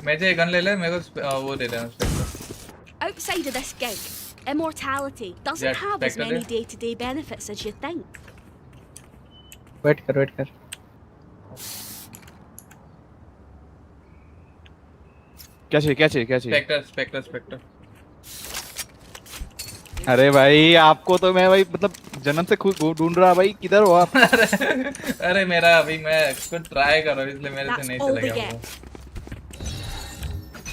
S20: मुझे गन ले ले, मेरे को वो दे देना Spectre.
S12: Outside of this gig, immortality doesn't
S20: Yeah,
S12: have as
S20: Spectre
S12: many
S20: दे।
S12: day-to-day benefits as you think.
S1: Wait कर
S5: क्या चाहिए
S20: स्पेक्टर
S5: अरे भाई आपको तो मैं भाई मतलब जन्म से खुद ढूंढ रहा भाई, किधर हो आप?
S20: अरे मेरा अभी मैं कुछ ट्राई कर रहा हूँ इसलिए मेरे से नहीं
S12: all
S20: चलेगा
S12: they
S20: वो।
S12: get.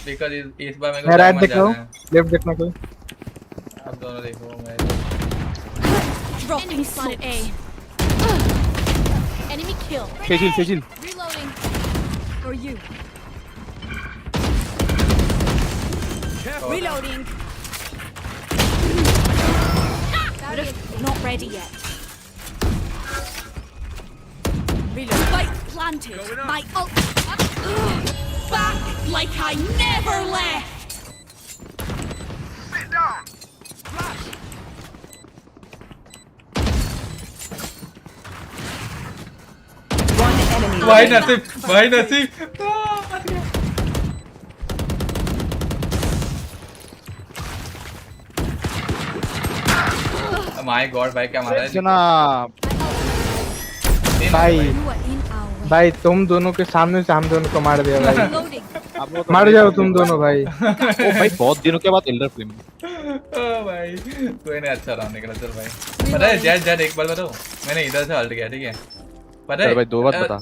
S20: बिकॉज़ इस बार मेरे
S1: मैं
S20: को
S1: राइट
S20: diamond
S1: देख रहा
S20: जाना
S1: हूँ,
S20: है।
S1: लेफ्ट देखना कोई।
S20: आप दोनों देखो मैं
S12: Dropping spotted A. Enemy kill.
S5: Sejjil
S12: Reloading. For you. Reloading. Not ready yet. Reload. Spike planted. My ult. Back like I never left.
S18: Sit down. Flash.
S4: One enemy.
S20: भाई नसीब माय गॉड भाई क्या मारा है
S1: जनाब भाई तुम दोनों के सामने से हम दोनों को मार दिया भाई। मर जाओ तुम दोनों भाई।
S5: ओ भाई बहुत दिनों के बाद एल्डर फ्लेम।
S20: ओ भाई कोई नहीं, अच्छा राउंड निकला। चल भाई पता है जेड एक बार बताओ, मैंने इधर से अल्ट किया ठीक है, पता है
S5: भाई 2 बार बता।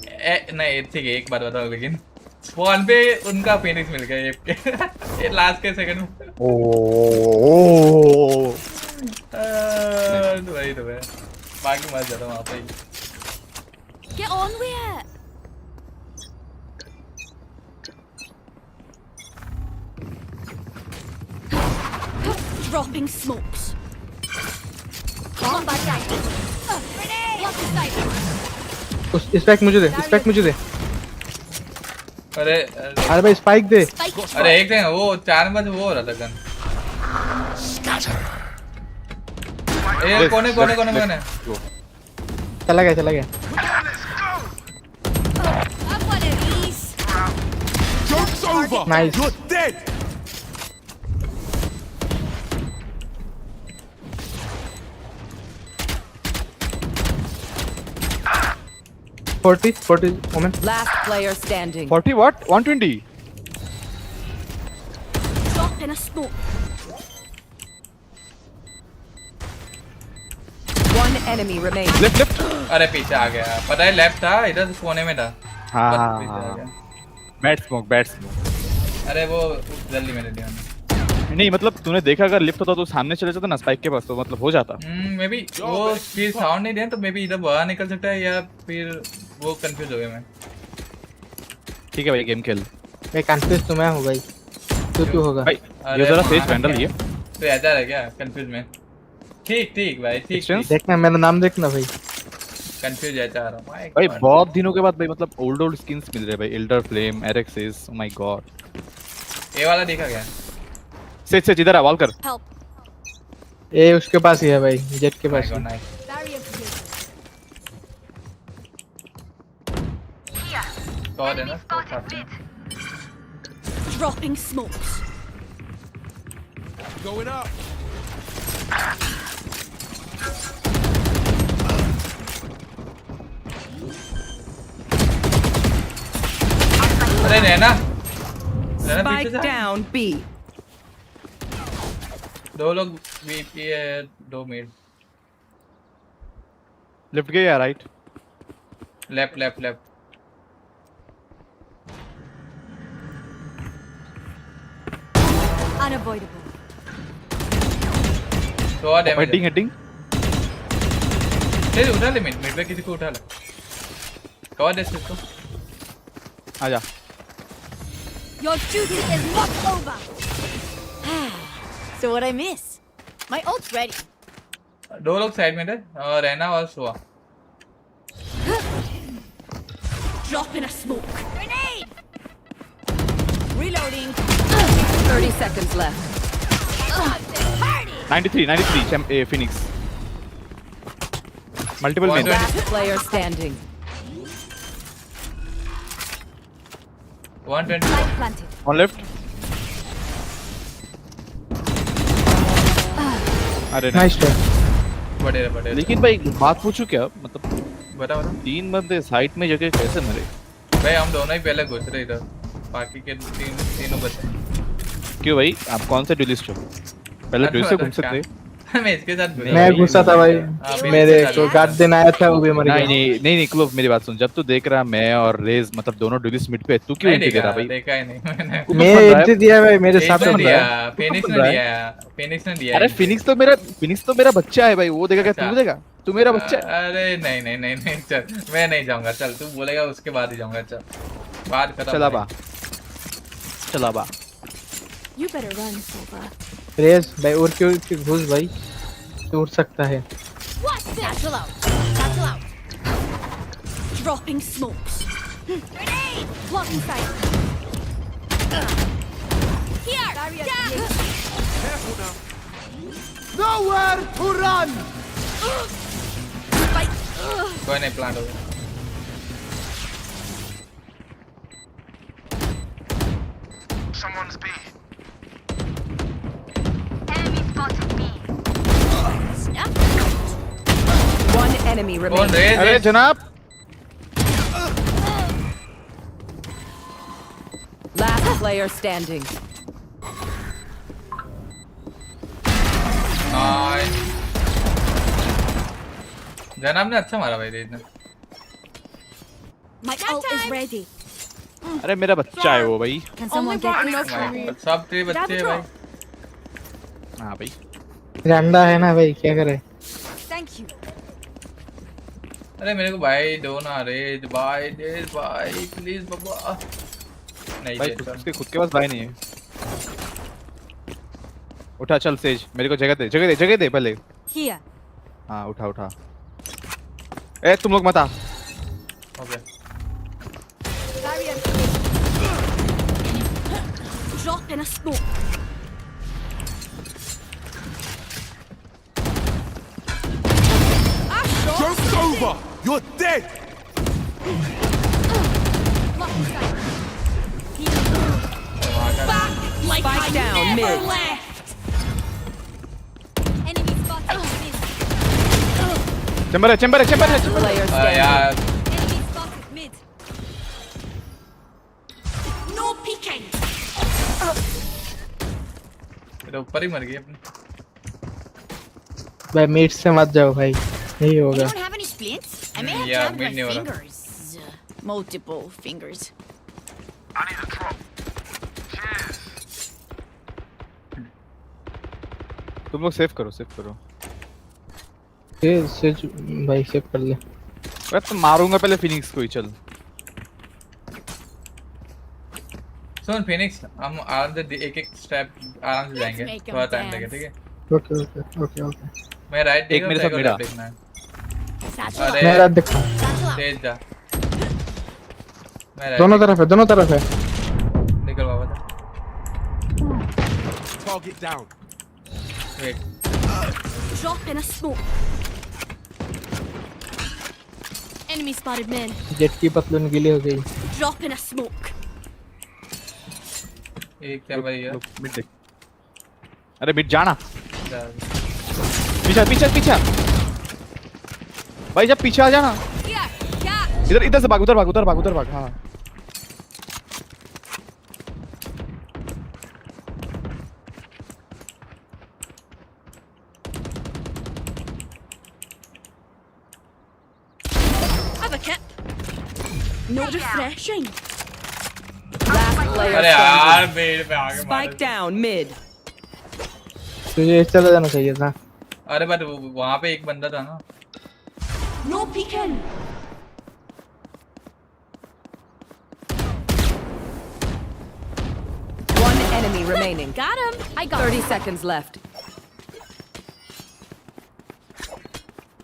S20: नहीं ठीक है एक बार बताओ, लेकिन स्पॉन पे उनका फिनिक्स मिल गया ये लास्ट के सेकंड में।
S1: ओ
S20: तो वही तो है, बाकी मत जाता वहां पे।
S12: Get on with it. Dropping smokes. Come back down. Grenade. Lock the sight.
S1: उस स्पाइक मुझे दे।
S20: अरे
S1: अरे भाई स्पाइक दे।
S20: अरे एक दिन वो 4 बजे वो हो रहा था गन। ए कोने
S1: चला गया।
S12: I've one of these.
S7: Joke's over.
S1: Nice.
S7: You're dead.
S1: Forty woman.
S4: Last player standing.
S5: 40 what? 120.
S12: Drop in a smoke.
S4: One enemy remaining.
S5: Left.
S20: अरे पीछे आ गया, पता है लेफ्ट था, इधर कोने में था।
S5: हाँ। Bad smoke.
S20: अरे वो जल्दी मैंने दिया
S5: नहीं मतलब तूने देखा अगर लिफ्ट होता तो सामने चले जाता ना स्पाइक के पास, तो मतलब हो जाता।
S20: मे बी वो फिर साउंड नहीं दिया तो मे बी इधर बाहर निकल सकता है, या फिर वो कंफ्यूज हो गया मैं।
S5: ठीक है भाई गेम खेल।
S1: मैं कंफ्यूज तो मैं हूं भाई, तू होगा
S5: भाई। ये जरा सेज वैंडल ये
S20: तो ऐसा है क्या कंफ्यूज में? ठीक भाई ठीक।
S1: देखना मेरा नाम देखना भाई,
S20: कंफ्यूज है चाह रहा हूं
S5: भाई बहुत दिनों के बाद भाई, मतलब ओल्ड स्किन्स मिल रहे भाई। Elder flame, Araxys, oh my god.
S20: ये वाला देखा क्या?
S5: सेज इधर आ, वॉल कर।
S1: ए उसके पास ही है भाई, जेट के पास।
S20: कौन है ना?
S12: Dropping smokes.
S7: Going up.
S20: अरे रहना
S4: Spike down B.
S20: 2 लोग बीपी है, 2 मिड।
S5: लेफ्ट गए या राइट?
S20: लेफ्ट।
S12: Unavoidable.
S20: तो डैमेज
S5: हेडिंग
S20: ले, उठा ले मिड पे किसी को उठा ले। कवर दे इसको,
S5: आजा।
S12: Your duty is not over. So what I miss? My ult's ready.
S20: 2 लोग साइड में थे, और रहना और सुआ।
S12: Drop in a smoke. Grenade. Reloading.
S4: 30 seconds left.
S5: 93 Phoenix. Multiple wins.
S4: Last player standing.
S20: 120.
S5: On left. अरे
S1: नाइस ट्राई।
S20: बड़े
S5: लेकिन भाई बात पूछूं क्या, मतलब
S20: बता
S5: 3 बंदे साइड में जगह कैसे मरे?
S20: भाई हम दोनों ही पहले घुस रहे इधर, बाकी के तीनों बचे।
S5: क्यों भाई, आप कौन से ड्यूलिस्ट हो? पहले ड्यूलिस्ट से घूम सकते।
S20: मैं इसके साथ
S1: मैं घुसा था भाई, मेरे को गार्ड देना आया था, वो भी मर गया।
S5: नहीं क्लोव, मेरी बात सुन। जब तू देख रहा मैं और रेज मतलब दोनों ड्यूलिस्ट मिड पे, तू क्यों एंट्री दे रहा भाई?
S20: देखा ही नहीं मैंने।
S1: मैं एंट्री दिया भाई, मेरे साथ में
S20: दिया फिनिक्स ने दिया।
S5: अरे फिनिक्स तो मेरा बच्चा है भाई, वो देगा क्या तू देगा? तू मेरा बच्चा है।
S20: अरे नहीं चल, मैं नहीं जाऊंगा। चल तू बोलेगा उसके बाद ही जाऊंगा। चल बात खत्म।
S5: चला बा।
S12: You better run, Silva.
S1: Raze भाई और क्यों घुस भाई, उड़ सकता है।
S12: What's this? Satchel out. Dropping smokes. Grenade! Blocking sight. Here!
S13: Careful now. Nowhere to run!
S12: Spike.
S20: कोई नहीं, प्लांट हो गया।
S18: Someone's B.
S4: One enemy remaining.
S5: अरे जनाब।
S4: Last player standing.
S20: जनाब ने अच्छा मारा भाई रेज ने।
S12: My ult is ready.
S5: अरे मेरा बच्चा है वो भाई।
S12: Can someone get this for me?
S20: सब तेरे बच्चे हैं भाई।
S5: हाँ भाई।
S1: गंदा है ना भाई, क्या करे?
S12: Thank you.
S20: अरे मेरे को भाई दो ना रेज भाई, प्लीज बाबा। नहीं
S5: भाई उसके खुद के पास भाई नहीं है। उठा चल सेज, मेरे को जगह दे पहले।
S12: Here.
S5: हाँ उठा। ए तुम लोग मत आ।
S20: Okay.
S12: Drop in a smoke.
S7: Joke's over! You're dead!
S4: Spike down mid.
S12: Enemy spotted.
S5: Chamber है।
S4: Player standing.
S20: यार
S12: Enemy spotted mid. No peeking.
S20: मेरे ऊपर ही मर गई अपनी।
S1: भाई मीट से मत जाओ भाई, नहीं होगा।
S12: Anyone have any splints? I may have
S20: Yeah,
S12: jammed my
S20: mid नहीं हो रहा।
S12: fingers. Multiple fingers.
S18: I need a drop. Cheers.
S5: तुम लोग सेव करो।
S1: सेज भाई सेव कर ले।
S5: मैं तो मारूंगा पहले फिनिक्स को ही। चल
S20: सुन फिनिक्स, हम आराम से एक स्टेप आराम से जाएंगे, थोड़ा टाइम लगेगा, ठीक है?
S1: ओके।
S20: मैं राइट
S5: एक मेरे साथ मिला।
S20: अरे
S1: मेरा देखो,
S20: तेज जा।
S1: दोनों तरफ है।
S20: निकल बाबा।
S7: Target down.
S20: Wait.
S12: Drop in a smoke. Enemy spotted mid.
S1: Jett की पतलून गीली हो गई।
S12: Drop in a smoke.
S20: एक क्या भाई है?
S5: मिड देख। अरे मिड जाना।
S20: जा।
S5: पीछा भाई, जब पीछे आ जाना। इधर से भाग, उधर भाग। हाँ
S12: Have a kip. No refreshing.
S4: Last player
S20: अरे यार
S4: standing.
S20: मेरे पे आगे मार।
S4: Spike down mid.
S1: तुझे चला जाना चाहिए था।
S20: अरे बट वहाँ पे एक बंदा था ना।
S12: No peeking.
S4: One enemy remaining.
S12: Got him. I got
S4: 30
S12: him.
S4: seconds left.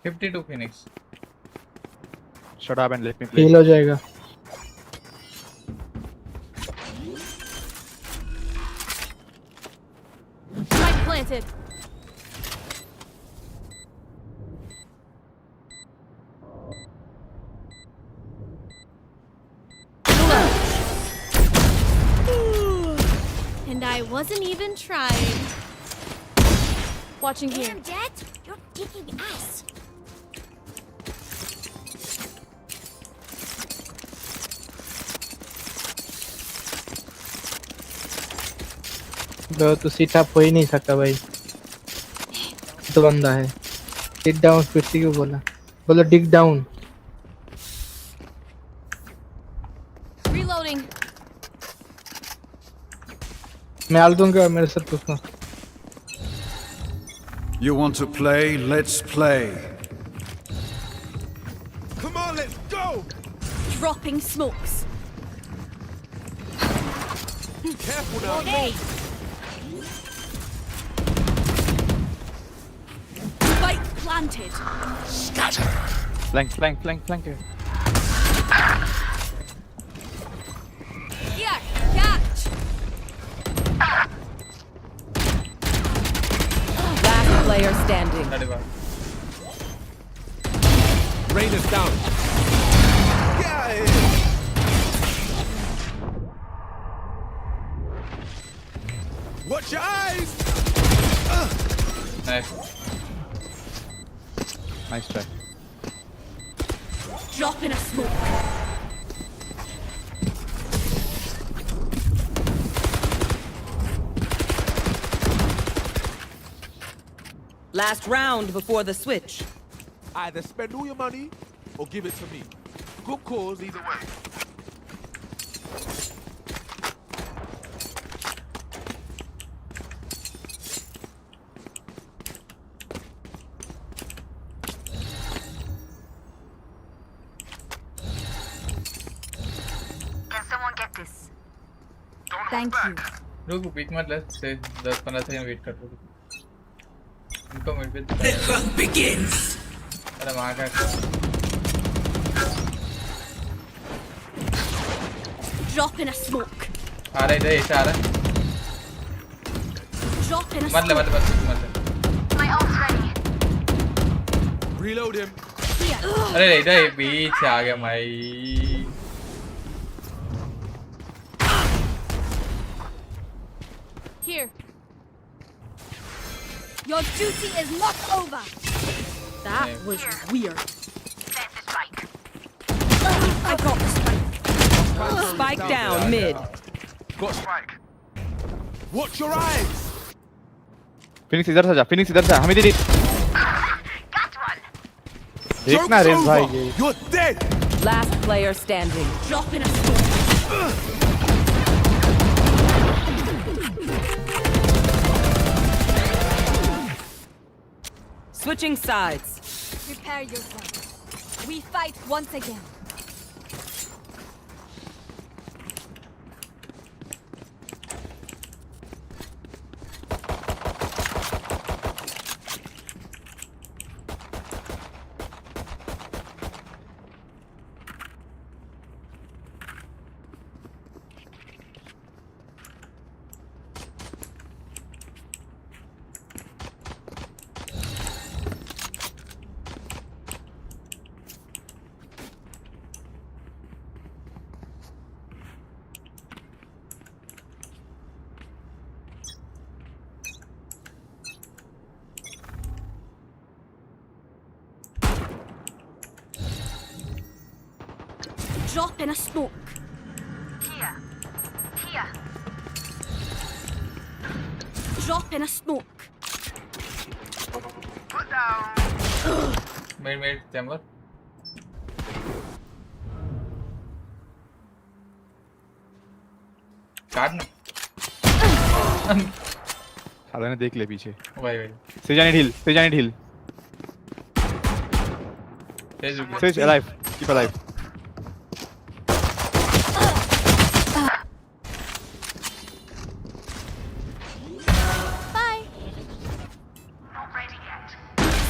S20: 52 Phoenix.
S5: Shut up and let me play.
S1: Heal हो जाएगा।
S12: Spike planted. Wasn't even trying.
S17: Watching here.
S12: Damn, Dad, you're kicking ass.
S1: Bro तो seat up हो ही नहीं सकता भाई, तो बंदा है। डिग डाउन फिर से क्यों बोला? बोलो डिग डाउन।
S12: Reloading.
S1: मैं आल दूंगा मेरे साथ उसको।
S19: You want to play? Let's play.
S7: Come on, let's go!
S12: Dropping smokes.
S7: Careful now.
S12: Hey. Spike planted.
S5: Scatter. Flank.
S12: Here, catch.
S4: Last player standing.
S7: Rain is down. Get out of here. Watch your eyes.
S5: Nice try.
S12: Drop in a smoke.
S4: Last round before the switch.
S7: Either spend all your money or give it to me. Good cause either way.
S12: Thank you.
S20: रुक बीच मत ले, 10-15 second wait कर रुक। इनको mid पे begins. अरे मां का
S12: Drop in a smoke.
S20: आ रहा है इधर, ऐसा आ रहा है।
S12: Drop in a
S20: मत ले
S12: smoke. My ult's ready.
S7: Reload him.
S20: अरे इधर बीच आ गया भाई।
S12: Here. Your duty is not over. That was weird. I got the spike.
S4: Spike down mid.
S7: Got spike. Watch your eyes.
S5: Phoenix इधर से जा, हमें दे। देखना रेस भाई ये।
S7: You're dead.
S4: Last player standing.
S12: Drop in a smoke.
S4: Switching sides.
S12: Prepare yourself. We fight once again. Drop in a smoke. Here. Drop in a smoke.
S13: Put down.
S20: Mid chamber. काटना।
S5: साला ने देख ले पीछे।
S20: भाई।
S5: सेजानी ढील। Sage alive. Keep alive.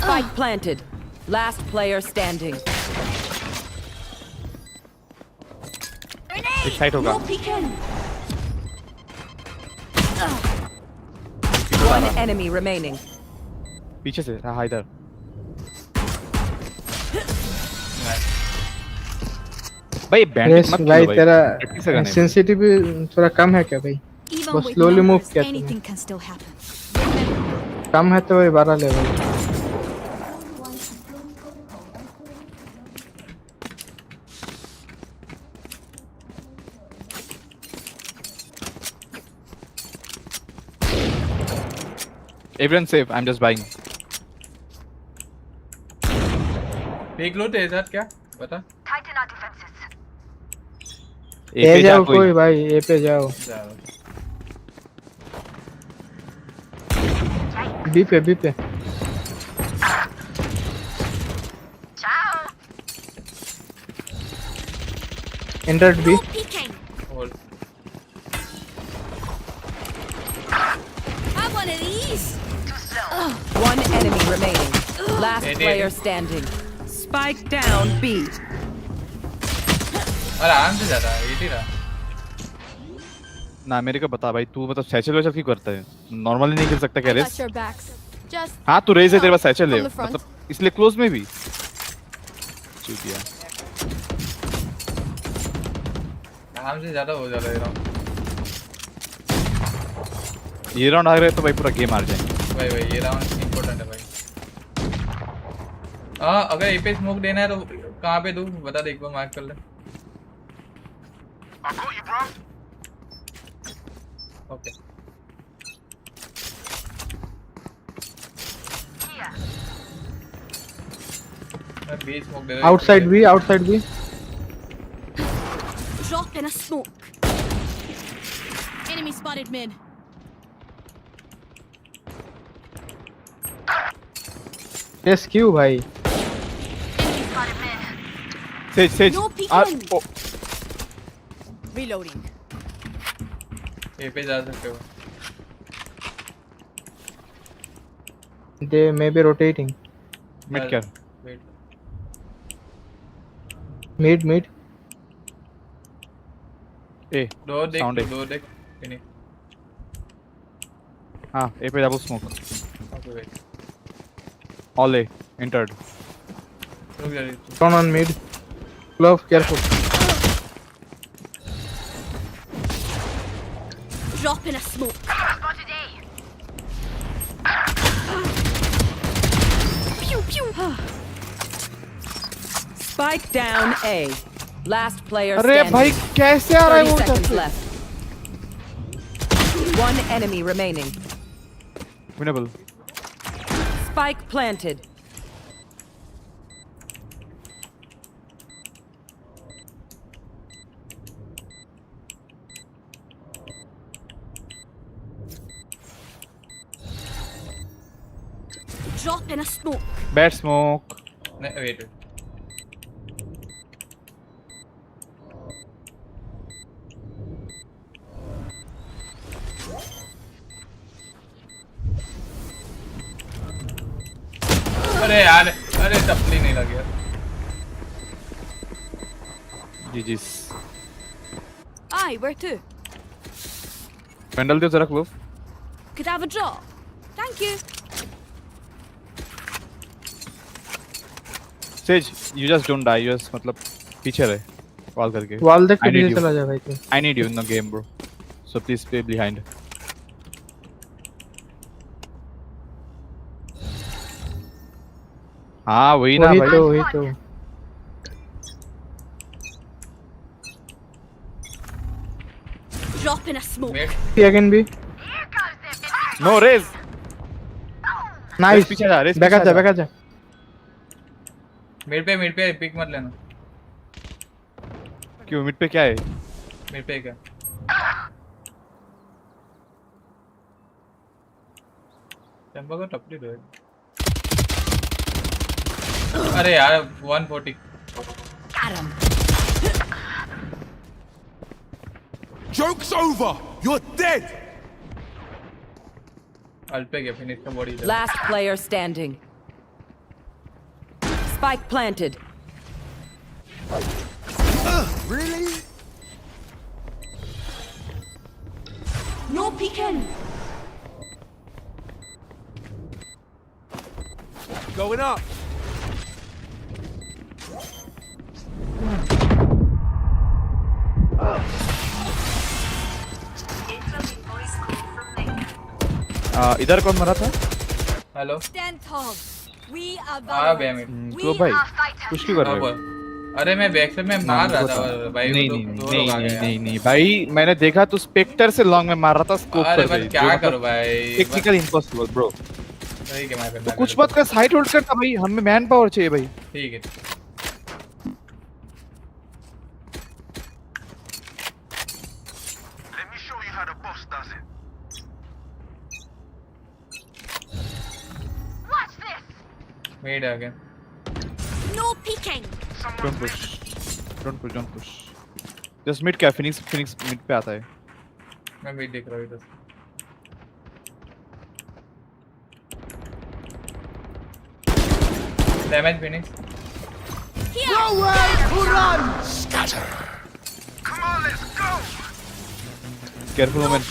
S4: Spike planted. Last player standing.
S5: Excite होगा।
S4: One enemy remaining.
S5: पीछे से हाँ इधर। भाई बैंड मत
S1: भाई तेरा सेंसिटिव थोड़ा कम है क्या भाई? बस slowly move किया तूने।
S12: anything can still happen.
S1: कम है तो वही 12 level.
S5: Everyone safe. I'm just buying.
S20: देख लो तेजाब क्या बता
S5: ए
S1: ए
S5: पे जा
S1: जाओ
S5: कोई।
S1: कोई भाई, ए पे जाओ। बी पे entered B.
S20: Hold.
S12: Have one of these.
S4: One enemy remaining. Last
S20: Hey,
S4: player standing. Spike down B.
S20: आराम से जा रहा है, ये रहा।
S5: ना मेरे को बता भाई, तू मतलब सैचल वैचल क्यों करता है? नॉर्मली नहीं खेल सकता क्या Raze?
S12: Got your backs. Just.
S5: हाँ तू रेस है, तेरे पास सैचल है,
S12: From the front.
S5: मतलब इसलिए क्लोज में भी चूतिया।
S20: आराम से ज्यादा हो जा रहा है राउंड।
S5: ये राउंड आ रहे तो भाई पूरा गेम हार जाएंगे।
S20: भाई ये राउंड इम्पोर्टेंट है भाई। अगर ए पे स्मोक देना है तो कहाँ पे दूँ बता दे, एक बार मार्क कर ले। ओके बी स्मोक दे दो।
S1: Outside B.
S12: Drop in a smoke. Enemy spotted mid.
S1: Yes क्यों भाई?
S5: Sage
S12: No peeking.
S4: Reloading.
S20: A पे जा सकते हो।
S1: They may be rotating.
S5: Mid क्या?
S20: Wait
S1: Mid.
S5: ए
S20: दो देख
S5: साउंड है।
S20: फिनिश।
S5: हाँ ए पे double smoke.
S20: Okay wait
S5: all A entered.
S20: रुक जा।
S1: Turn on mid. Glove, careful.
S12: Drop in a smoke. Pew pew.
S4: Spike down A. Last player
S1: अरे
S4: standing.
S1: भाई कैसे आ रहा है
S4: 30
S1: वो
S4: seconds
S1: सब?
S4: left. One enemy remaining.
S5: Winnable.
S4: Spike planted.
S12: Drop in a smoke.
S5: Bad smoke.
S20: नहीं wait अरे यार, अरे टपली नहीं लगी यार।
S5: जीजीस।
S12: Aye, where to?
S5: पेंडल दियो जरा Clove.
S12: Could I have a drop? Thank you.
S5: Sage you just don't die, you just मतलब पीछे रहे वॉल करके।
S1: वॉल देख के
S5: I need
S1: पीछे
S5: you.
S1: चला जा भाई तू।
S5: I need you in the game bro, so please stay behind. हाँ वही ना भाई।
S1: वही तो।
S12: Drop in a smoke.
S1: See again B.
S5: No raise.
S1: Nice.
S5: पीछे जा, रेस
S1: बैक आ जा।
S20: मिड पे पिक मत लेना।
S5: क्यों मिड पे क्या है?
S20: मिड पे क्या? चंबा को टपली दो। अरे यार 140।
S12: Adam.
S7: Joke's over. You're dead.
S20: Alt पे गया फिनिश का body.
S4: Last player standing. Spike planted.
S7: Really?
S12: No peeking.
S7: Going up.
S5: इधर कौन मरा था?
S20: Hello
S12: Stand tall. We are
S20: हाँ बे
S12: VALORANT.
S20: मैं
S5: तो भाई कुछ क्यों कर रहे हो?
S20: अरे मैं बैक से मैं मार रहा था भाई,
S5: नहीं
S20: वो
S5: नहीं
S20: दो लोग आ गए।
S5: नहीं भाई, मैंने देखा तू स्पेक्टर से लॉन्ग में मार रहा था स्कोप
S20: अरे
S5: पर
S20: बट
S5: गई,
S20: क्या करूं भाई,
S5: टेक्निकल इम्पॉसिबल ब्रो।
S20: सही क्या मैं
S5: तो
S20: करना
S5: कुछ मत कर, साइड होल्ड करता भाई, हमें मैन पावर चाहिए भाई।
S20: ठीक है।
S18: Let me show you how the boss does it. Watch this.
S20: Mid again.
S12: No peeking.
S5: Don't push. Don't push. Just mid क्या? Phoenix mid पे आता है।
S20: मैं mid देख रहा हूँ इधर। Damage Phoenix.
S10: Nowhere to run.
S18: Scatter. Come on, let's go.
S5: Careful woman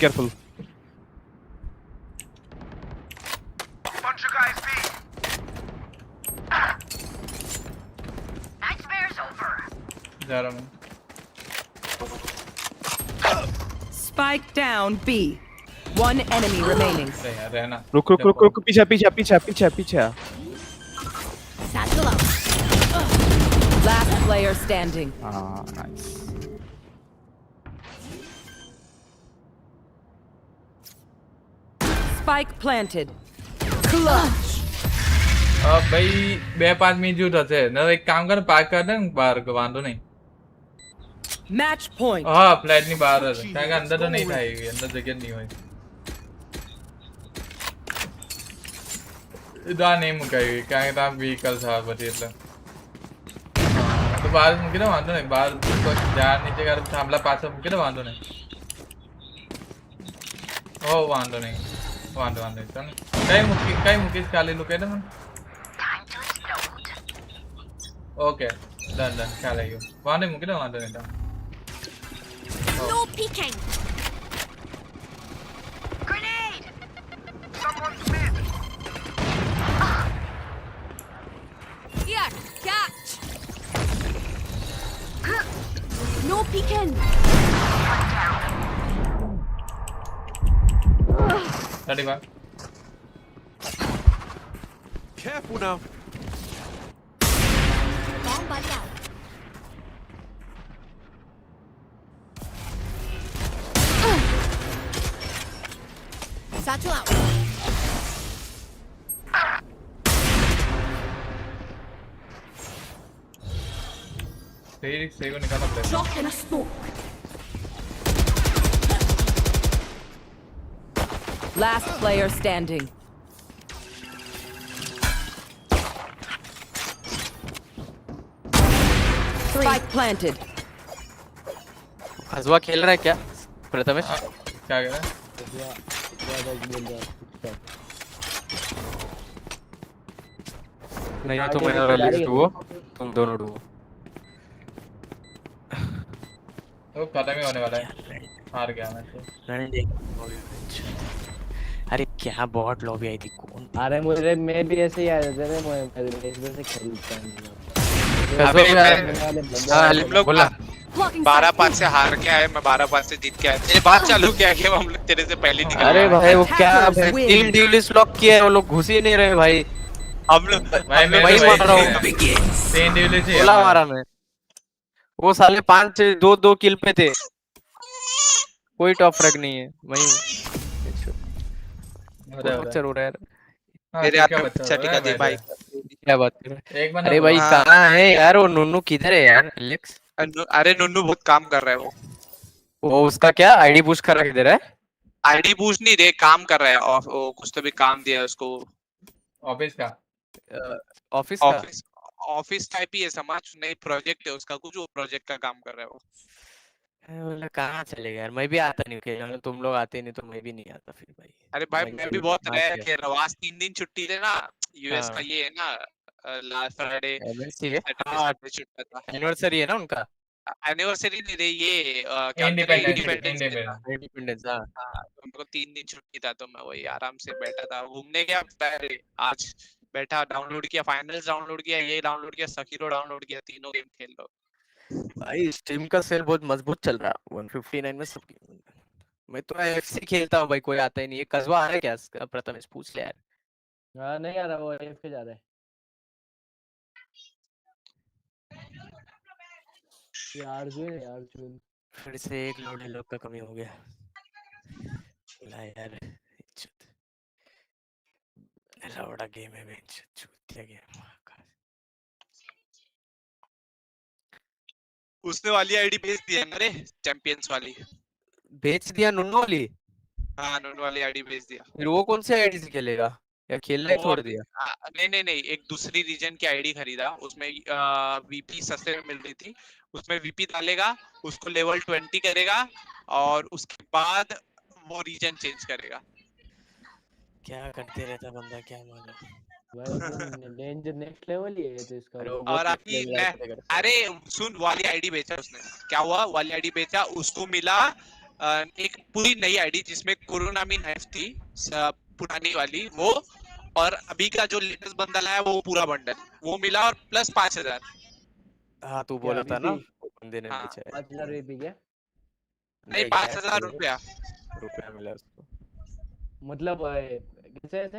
S5: careful.
S18: Bunch of guys B. Nightmare's over.
S20: जा रहा हूँ।
S4: Spike down B. One enemy remaining.
S20: अरे यार रहना।
S5: रुक पीछे।
S12: Satchel out.
S4: Last player standing.
S5: Nice.
S4: Spike planted. Clutch.
S20: ભાઈ 2-5 minute હશે ને, એક કામ કર પાક કર દે બહાર, વાંધો નહીં।
S4: Match point.
S20: હા ફ્લેટ ની બહાર હશે, કારણ કે અંદર તો નહીં થાય, અંદર જગ્યા નહીં હોય। इधर नहीं मुकाई क्या था व्हीकल था बची એટલે તો બહાર મૂકી દો, વાંધો નહીં, બહાર ઝાડ નીચે કર થાંભલા પાછળ મૂકી દો, વાંધો નહીં। ઓ વાંધો નહીં ચાલ કઈ મૂકીશ ખાલી લુકે દે મને। ઓકે ડન ખ્યાલ આવી ગયો, વાંધો નહીં મૂકી દો, વાંધો નહીં।
S12: No peeking.
S18: Grenade. Someone's mid.
S12: Here, catch. No peeking.
S20: Ready back.
S7: Careful now.
S12: Bomb buddy out. Satchel out.
S20: सही को निकालना पड़ेगा।
S12: Drop in a smoke.
S4: Last player standing. Spike planted.
S6: हजवा खेल रहा है क्या प्रथमेश?
S20: क्या कह रहा है?
S6: नहीं तो मेरा रिलीज डुओ, तुम दोनों डुओ।
S20: वो खत्म ही होने वाला है, हार गया मैं तो।
S6: अरे क्या बॉट लॉबी आई थी कौन?
S14: अरे मुझे मैं भी ऐसे ही आया था, मैं इधर से खेलता हूं।
S6: अबे
S15: हम लोग 12-5 से हार के आए, मैं 12-5 से जीत के आया। तेरे बात चालू किया कि हम लोग तेरे से पहले निकल।
S6: अरे भाई वो क्या 3 ड्यूलिस्ट लॉक किया है, वो लोग घुस ही नहीं रहे भाई।
S15: हम लोग
S6: भाई मैं वही मार रहा हूँ,
S20: 3 ड्यूलिस्ट है,
S6: बोला मारा मैं। वो साले 5-2 किल पे थे, कोई टॉप फ्रैग नहीं है। वही बच्चर हो रहा है
S15: मेरे हाथ में चटिका दे भाई।
S6: क्या बात कर रहे
S20: हैं?
S6: अरे भाई कहाँ है यार वो नुन्नू, किधर है यार एलेक्स?
S15: अरे नुन्नू बहुत काम कर रहा है
S6: वो उसका क्या आईडी बूस्ट कर रहा किधर है?
S15: आईडी बूस्ट नहीं दे, काम कर रहा है। वो कुछ तो भी काम दिया है उसको,
S20: ऑफिस का
S15: ऑफिस टाइप ही है, समझ नहीं, प्रोजेक्ट है उसका कुछ, वो प्रोजेक्ट का काम कर रहा है वो।
S6: मतलब कहाँ चलेगा यार, मैं भी आता नहीं खेलने, तुम लोग आते नहीं तो मैं भी नहीं आता फिर भाई।
S15: अरे भाई मैं भी बहुत रहा खेल रहा हूँ, आज 3 दिन छुट्टी थे ना, यूएस का ये है ना, लास्ट फ्राइडे
S6: एनिवर्सरी है ना उनका।
S15: एनिवर्सरी नहीं रे, ये
S20: इंडिपेंडेंस।
S15: उनको 3 दिन छुट्टी था, तो मैं वही आराम से बैठा था, घूमने गया आज, बैठा डाउनलोड किया, फाइनल्स डाउनलोड किया, ये डाउनलोड किया, सकीरो डाउनलोड किया, तीनों गेम खेल लो
S6: भाई। स्टीम का सेल बहुत मजबूत चल रहा है, 159 में सब मैं तो एफसी खेलता हूँ भाई, कोई आता ही नहीं है। कस्बा आ रहा है क्या प्रथमेश? पूछ ले यार।
S14: हाँ नहीं आ रहा, वो AFK जा रहा है। ये अर्जुन
S6: फिर से एक लोड लोग का कमी हो गया। ला यार इज्जत, ऐसा बड़ा गेम है बेंच, चूतिया गेम।
S15: उसने वाली आईडी भेज दिया ना रे, चैंपियंस वाली।
S6: बेच दिया नुन्नू वाली?
S15: हाँ नोन वाली आईडी भेज दिया।
S6: फिर वो कौन सी आईडी से खेलेगा, या खेलना ही छोड़ दिया?
S15: नहीं नहीं नहीं, एक दूसरी रीजन की आईडी खरीदा, उसमें वीपी सस्ते में मिल रही थी, उसमें वीपी डालेगा, उसको लेवल 20 करेगा और उसके बाद वो रीजन चेंज करेगा।
S6: क्या करते रहता बंदा, क्या मालूम।
S14: भाई तो डेंजर नेक्स्ट लेवल ही है तो इसका।
S15: और अभी अरे सुन, वाली आईडी बेचा उसने, क्या हुआ, वाली आईडी बेचा, उसको मिला एक पूरी नई आईडी जिसमें कोरोना में नाइफ थी पुरानी वाली वो, और अभी का जो लेटेस्ट बंडल है वो पूरा बंडल वो मिला, और प्लस 5000।
S6: हाँ तू बोला था ना बंदे ने बेचा है।
S14: 5000 रुपये क्या?
S15: नहीं 5000 रुपया
S6: मिला उसको।
S14: मतलब कैसे ऐसे?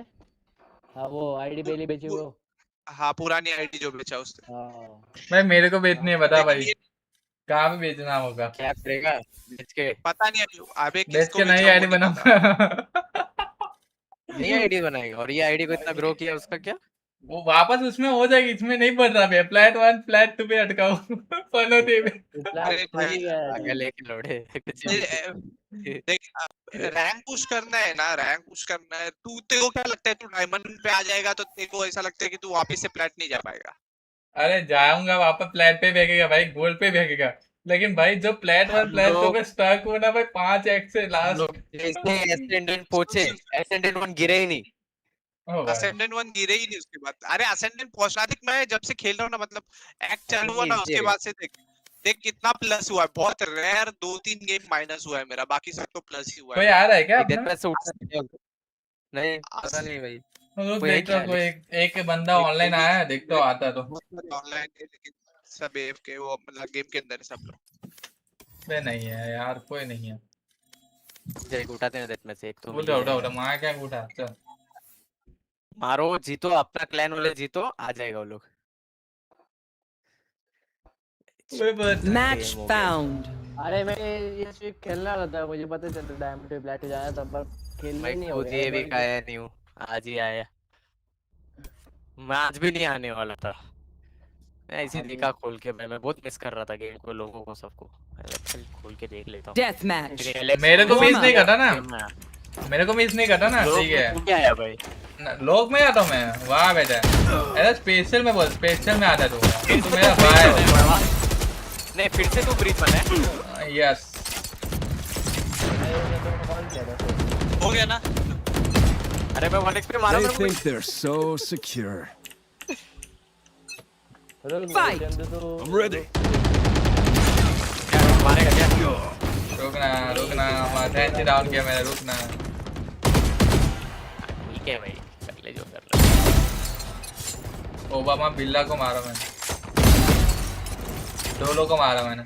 S14: हाँ वो आईडी पहले बेची वो।
S15: हाँ पुरानी आईडी जो बेचा उसने।
S20: भाई मेरे को बेचनी है, बता भाई कहाँ पे बेचना होगा?
S6: क्या करेगा बेच के?
S15: पता नहीं अबे
S20: बेच के नई आईडी बनाऊंगा।
S6: नई आईडी बनाएगा, और ये आईडी को इतना ग्रो किया उसका क्या?
S20: वो वापस उसमें हो जाएगी, इसमें नहीं बढ़ रहा है। फ्लैट 1 फ्लैट 2 पे अटकाओ। पनोती में
S15: अरे भाई
S6: आगे लेके लौड़े
S15: देख, रैंक पुश करना है ना, रैंक पुश करना है। तू तेरे को क्या लगता है, तू डायमंड पे आ जाएगा तो तेरे को ऐसा लगता है कि तू वापस से प्लैट नहीं जा पाएगा?
S20: अरे जाऊंगा वापस, फ्लैट पे फेंकेगा भाई, गोल्ड पे फेंकेगा। लेकिन भाई जो फ्लैट 1 फ्लैट 2 पे स्टक होना भाई 5x से लास्ट।
S6: एसेंडेंट पहुंचे, एसेंडेंट 1 गिरे ही नहीं।
S15: असेंडेंट 1 गिरे ही नहीं उसके बाद। अरे असेंडेंट पहुंचना, देख मैं जब से खेल रहा हूँ ना, मतलब एक्ट चालू हुआ ना उसके बाद से देख कितना प्लस हुआ है। बहुत रेयर 2-3 गेम माइनस हुआ है मेरा, बाकी सब तो प्लस ही हुआ है।
S20: कोई आ रहा है क्या अपना?
S6: नहीं पता नहीं भाई।
S20: देखता कोई एक बंदा ऑनलाइन आया है, देखता आता तो
S15: ऑनलाइन है, लेकिन सब AFK, वो मतलब गेम के अंदर है सब लोग।
S20: नहीं है यार, कोई नहीं है।
S6: जय उठाते हैं में से एक तो
S20: उठा मार क्या उठा, चल
S6: मारो, जीतो अपना क्लैन वाले, जीतो आ जाएगा वो लोग।
S4: Match found.
S14: अरे मैं ये स्वीप खेलना रहा था, मुझे पता चलता डायमंड पे प्लेट जाया था, पर खेलना ही नहीं हो
S6: रहा। ये भी खाया नहीं हूँ, आज ही आया। मैं आज भी नहीं आने वाला था, मैं ऐसे देखा खोल के। मैं बहुत मिस कर रहा था गेम को, लोगों को, सबको। खोल के देख लेता हूँ।
S4: Death match.
S20: मेरे को मिस नहीं करता ना, मेरे को मिस नहीं करता ना, ठीक है।
S6: क्या है भाई,
S20: लोग में आता हूँ मैं, वाह बेटा। अरे स्पेशल में बोल, स्पेशल में आता तू मेरा भाई है।
S6: नहीं फिर से तू ब्रीफ बना है।
S20: यस
S15: हो गया ना।
S6: अरे मैं 1x पे मारा।
S19: They think they're so secure.
S4: Fight.
S19: I'm ready.
S6: मारेगा क्या?
S20: रुकना माथा डाउन किया मैंने, रुकना।
S6: ठीक है भाई, कर ले जो कर ले।
S20: ओबामा बिल्ला को मारा मैंने, डोलो को मारा मैंने।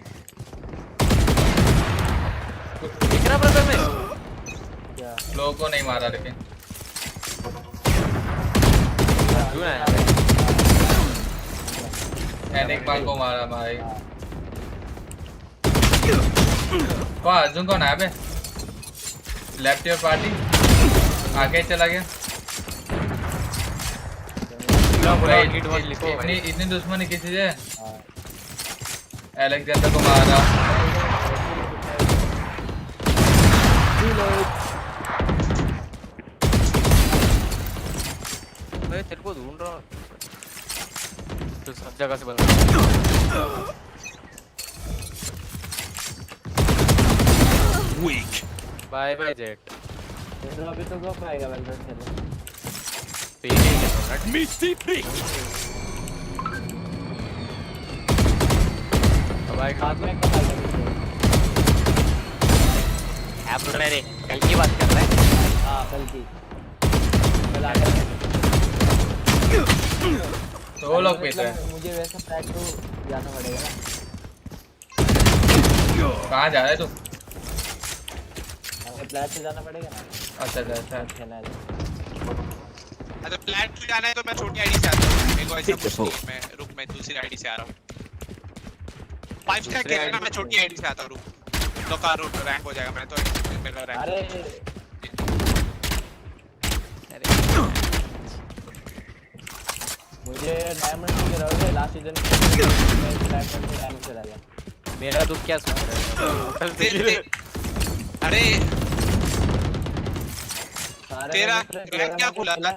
S6: दिख रहा ब्रदर में?
S14: क्या?
S20: लोगों को नहीं मारा, लेकिन एक बार को मारा भाई। कौन अर्जुन कौन है बे? लेफ्ट योर पार्टी आगे चला गया। इतनी दुश्मनी किसी से? अलेक्जेंडर को मारा।
S6: मैं तेरे को ढूंढ रहा हूँ, तो सब जगह से बंद।
S19: Weak.
S6: Bye bye Jett.
S14: अभी तो कब आएगा वेलवेट खेलने?
S19: Misty pick.
S6: बाय हाथ में आप बोल रहे कल की बात कर रहे हैं?
S14: हाँ कल की, कल आ गया।
S20: तो वो लोग पीते हैं।
S14: मुझे वैसा फ्लैट तो जाना पड़ेगा ना।
S20: कहाँ जा रहे तू?
S14: फ्लैट से जाना पड़ेगा ना।
S20: अच्छा अच्छा
S14: खेलना है।
S15: अच्छा फ्लैट पे जाना है तो मैं छोटी आईडी से आता हूँ। मेरे को ऐसा कुछ नहीं है, मैं रुक मैं दूसरी आईडी से आ रहा हूँ। 5 स्टैक खेलना मैं छोटी आईडी से आता हूँ। रुक तो कार रैंक हो जाएगा, मैं तो मेरा रैंक।
S14: अरे मुझे डायमंड की जरूरत है। लास्ट सीजन में डायमंड चला गया।
S6: मेरा दुख क्या सुन रहा है?
S15: अरे तेरा रैंक क्या खुला था?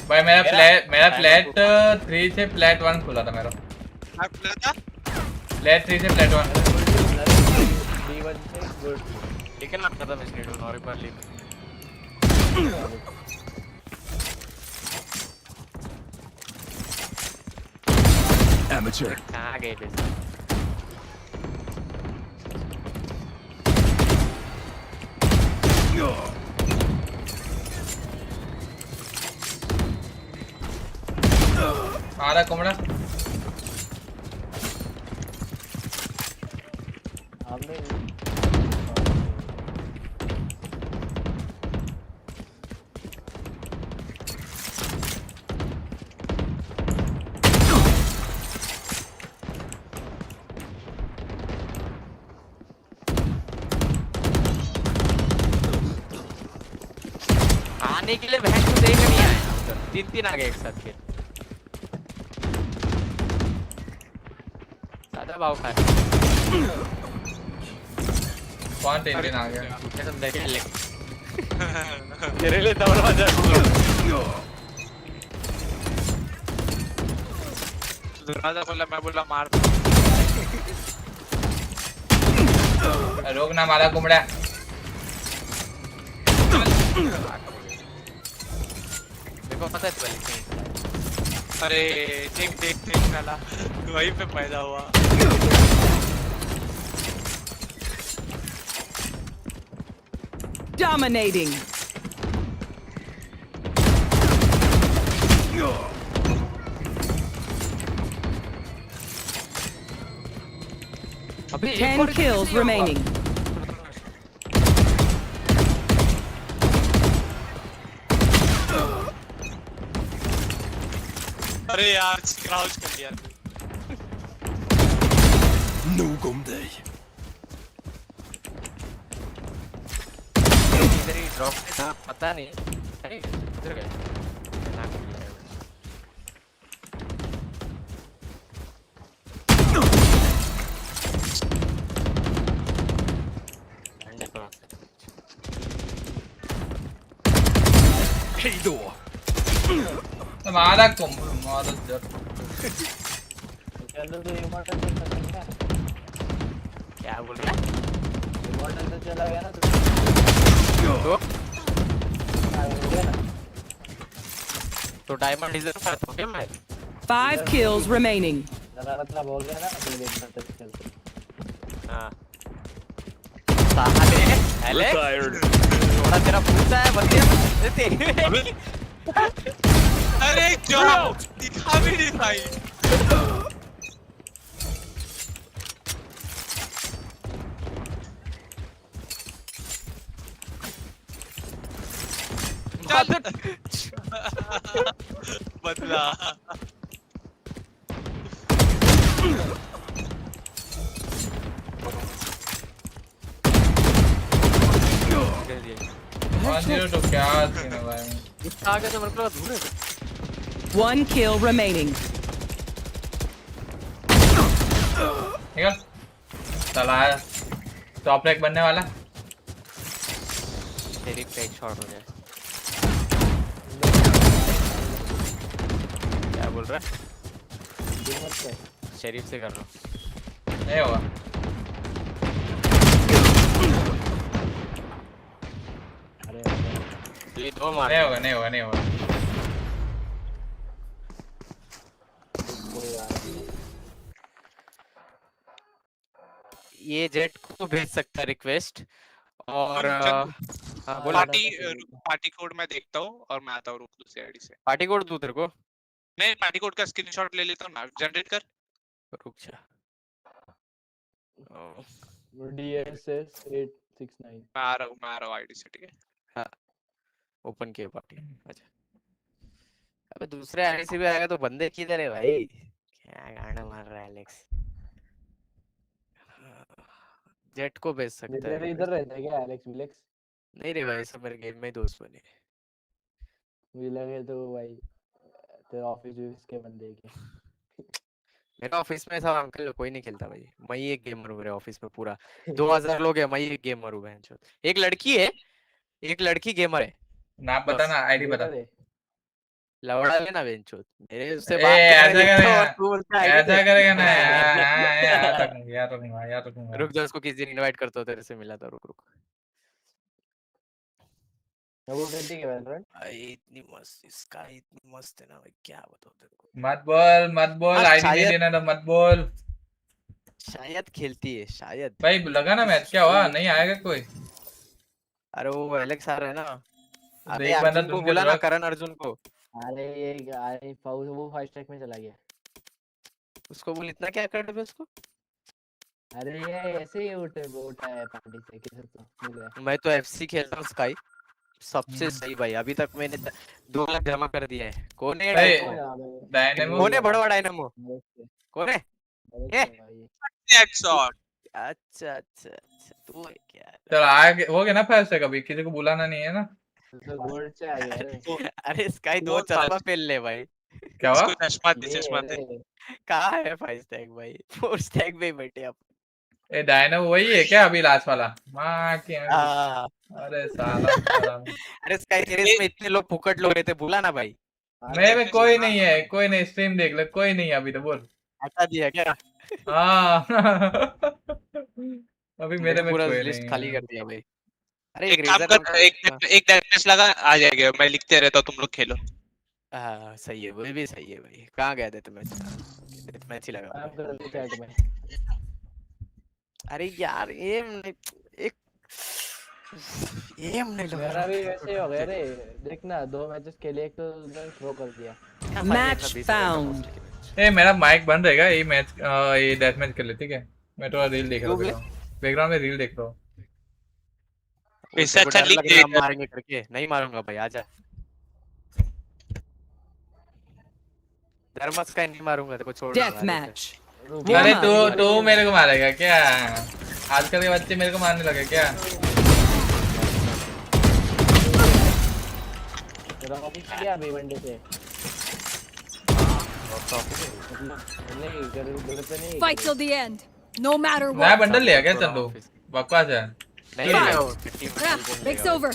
S20: भाई मेरा फ्लैट 3 से फ्लैट 1 खुला था मेरा।
S15: क्या खुला था?
S20: फ्लैट 3 से फ्लैट 1।
S14: D1 से गुड।
S6: लेकिन ना खत्म इसने डोन और एक बार लीक।
S18: Amateur.
S6: कहाँ गए थे?
S20: आ रहा कोमड़ा।
S6: आने के लिए बहन को देख नहीं आया। 3 आ गए एक साथ फिर। ज्यादा भाव खाए।
S20: कौन 3 आ गया?
S6: कसम देखे ले। तेरे लिए दरवाजा खोला मैं बोला मार।
S20: रोक ना मारा कुमड़ा।
S6: देखो पता है पहले।
S15: अरे देख साला वहीं पे पैदा हुआ।
S4: Dominating.
S6: अभी
S4: 10 kills remaining.
S15: अरे यार क्राउच कर लिया।
S18: No gomday.
S6: इधर ही ड्रॉप था पता नहीं। अरे इधर गए।
S18: Hey door.
S20: मारा कोमड़ा मारा जर।
S14: चलो तो इमोर्टल से खत्म है।
S6: क्या बोल रहा है?
S14: इमोर्टल से चला गया ना तो
S6: तो डायमंड इधर पर तो क्या मैं
S4: 5 kills remaining.
S14: जरा मतलब बोल गया ना तो देखना तक चलते।
S6: हां साहब हेले थोड़ा तेरा पूछा है बंदे तेरे।
S15: अरे जाओ दिखा भी नहीं भाई। बदला
S20: तो क्या सीन है भाई?
S6: आगे तो मेरे को दूर है।
S4: 1 kill remaining.
S20: निकल चला है। टॉप रैक बनने वाला।
S6: तेरी फेक शॉट हो जाए। क्या बोल रहा है? शरीफ से कर रहा हूँ।
S20: नहीं होगा।
S6: ये दो मार।
S20: नहीं होगा।
S6: ये जेट को भेज सकता है रिक्वेस्ट और
S15: पार्टी कोड मैं देखता हूँ और मैं आता हूँ रुक दूसरी आईडी से।
S6: पार्टी कोड दूँ तेरे को?
S15: मैं पार्टी कोड का स्क्रीनशॉट ले लेता हूँ ना, जनरेट कर।
S6: रुक जा।
S14: DSS 69
S15: मैं आ रहा हूँ आईडी से, ठीक है?
S6: हाँ ओपन किए पार्टी। अच्छा अबे दूसरे आईडी से भी आएगा तो बंदे किधर है भाई? क्या गाना मार रहा है एलेक्स? जेट को भेज सकता है
S14: इधर
S6: रिक्वेस्ट।
S14: रहता है क्या एलेक्स विलेक्स?
S6: नहीं रे भाई, सब मेरे गेम में ही दोस्त बने।
S14: मुझे लगे तो भाई तेरे ऑफिस के बंदे के।
S6: मेरे ऑफिस में सब अंकल कोई नहीं खेलता भाई, मैं ही एक गेमर हूँ मेरे ऑफिस में पूरा 2000 लोग हैं, मैं ही एक गेमर हूँ बहनचोद। एक लड़की है, एक लड़की गेमर है।
S20: नाम बता ना, आईडी बता।
S6: लवड़ा लेना बहनचोद, मेरे उससे
S20: ए
S6: बात करने
S20: ऐसा
S6: देता हूँ
S20: करेगा,
S6: और तू बोलता है आईडी
S20: ऐसा
S6: दे।
S20: करेगा ना यार रखूंगा, यार रखूंगा, यार रखूंगा।
S6: रुक जा, उसको किसी दिन इनवाइट करता हूँ, तेरे से मिला था, रुक रुक।
S14: वो कहती है वैलोरेंट
S6: भाई इतनी मस्त, इसका इतनी मस्त है ना भाई, क्या बताऊँ तेरे को।
S20: मत बोल
S6: हाँ,
S20: आईडी नहीं
S6: शायद
S20: देना तो मत बोल।
S6: शायद खेलती है शायद।
S20: भाई लगा ना मैच, क्या हुआ, नहीं आएगा कोई?
S6: अरे वो एलेक्स आ रहा है ना। अरे
S20: एक बंदा
S6: अर्जुन को
S20: ढूंढ के
S6: बोला
S20: तो
S6: ना,
S20: रख।
S6: करण अर्जुन को।
S14: अरे वो फाइव स्ट्राइक में चला गया।
S6: उसको बोल इतना क्या कर दे उसको।
S14: अरे ये ऐसे ही उठा है पार्टी से, किसे तो मिल गया।
S6: मैं तो एफसी खेलता हूँ स्काई, सबसे सही भाई। अभी तक मैंने 2 लाख जमा कर दिया है। कौन है
S20: डायनेमो
S6: कौन है बड़वा डायनेमो? कौन है ये?
S15: हेडशॉट।
S6: अच्छा अच्छा अच्छा, तू है क्या?
S20: चल आगे हो गया ना फाइव से, कभी किसी को बुलाना नहीं है ना।
S14: तो गोल्ड से आ गया रे।
S6: अरे स्काई 2 चश्मा पहन ले भाई।
S20: क्या हुआ?
S15: चश्मा दे।
S6: कहाँ है 5 स्टैक भाई? 4 स्टैक में ही बैठे आप।
S20: ए डायनेमो वही है क्या अभी लास्ट वाला? माँ की
S6: हाँ।
S20: अरे साला
S6: अरे स्काई तेरे में इतने लोग फुकट लोग रहते, बुला ना भाई।
S20: मेरे में कोई नहीं है, कोई नहीं, स्ट्रीम देख ले, कोई नहीं है अभी तो बोल।
S6: हटा दिया क्या?
S20: हाँ अभी मेरे में
S6: पूरा
S20: कोई
S6: लिस्ट
S20: नहीं
S6: खाली
S20: है।
S6: कर दिया भाई। अरे
S15: एक काम कर, एक डेथ लगा आ जाएगा, मैं लिखते रहता हूँ, तुम लोग खेलो।
S6: हाँ सही है, वो भी सही है भाई। कहाँ गया डेथ मैच? डेथ मैच ही लगा।
S14: काम कर दे चैट में।
S6: अरे यार एम नहीं, एक एम नहीं लगा।
S14: मेरा भी वैसे ही हो गया रे, देखना 2 मैचेस खेले, एक तो थ्रो कर दिया।
S4: Match found.
S20: ए मेरा माइक बंद रहेगा, ये मैच ये डेथ मैच कर ले, ठीक है? मैं थोड़ा रील देख रहा हूँ, बैकग्राउंड में रील देख रहा हूँ।
S15: इससे अच्छा लिख दे।
S6: मारेंगे करके नहीं मारूंगा भाई, आजा। धर्मस का नहीं मारूंगा, तेरे को छोड़ दूंगा।
S4: Death match.
S20: अरे तू मेरे को मारेगा क्या? आजकल के बच्चे मेरे को मारने लगे क्या?
S14: तेरा ऑफिस से क्या भिवंडी से? नहीं घर पे नहीं।
S12: Fight till the end, no matter
S20: नया
S12: what.
S20: बंडल लिया क्या चंदू? बकवास है।
S6: नहीं
S12: Breaks over.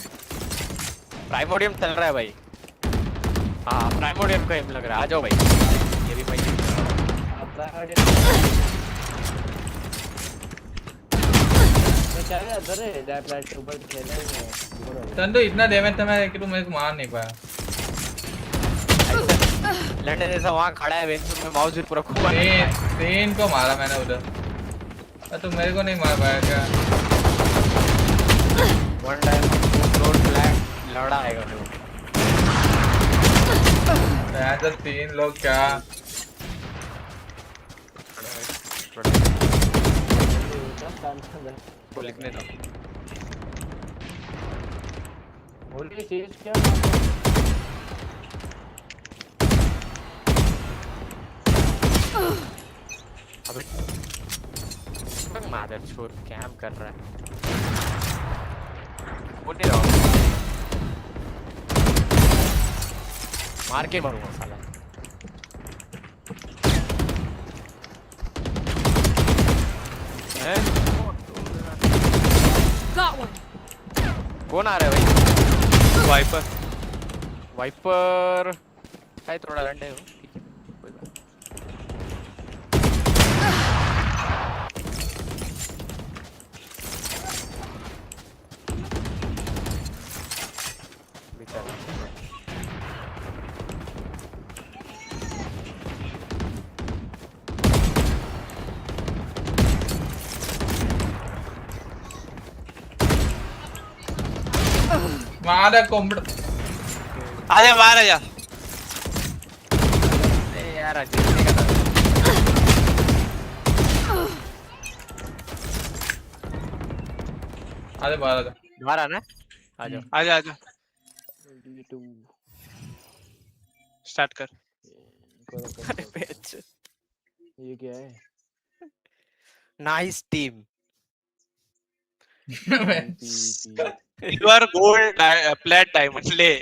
S6: प्राइमोडियम चल रहा है भाई। हाँ प्राइमोडियम का एम लग रहा है, आ जाओ भाई। ये भी भाई
S20: चंदू इतना डैमेज था मैं कि तू मेरे को मार नहीं पाया।
S6: लड़ने जैसा वहाँ खड़ा है वेंचर में, माउस भी पूरा खुला।
S20: तीन को मारा मैंने उधर, तू मेरे को नहीं मार पाया क्या?
S6: वन टाइम फ्लोर फ्लैट लड़ा आएगा मेरे को।
S20: तो 3 लोग क्या?
S6: वो लिखने दो।
S14: होली चीज क्या?
S6: अबे मादर छोड़ कैंप कर रहा है। बोल नहीं रहा मार के मारूंगा साला।
S12: Got one.
S6: कौन आ रहा है भाई? वाइपर वाइपर काय थोड़ा रंडे हो, ठीक है कोई बात।
S20: मारा कोंबड़।
S15: आजा बाहर आजा।
S6: यार अजीब का
S20: अरे बाहर आजा।
S6: बाहर आना आ जाओ।
S15: आजा आजा स्टार्ट कर।
S14: ये क्या है?
S6: Nice team.
S15: Silver gold plate diamond ले।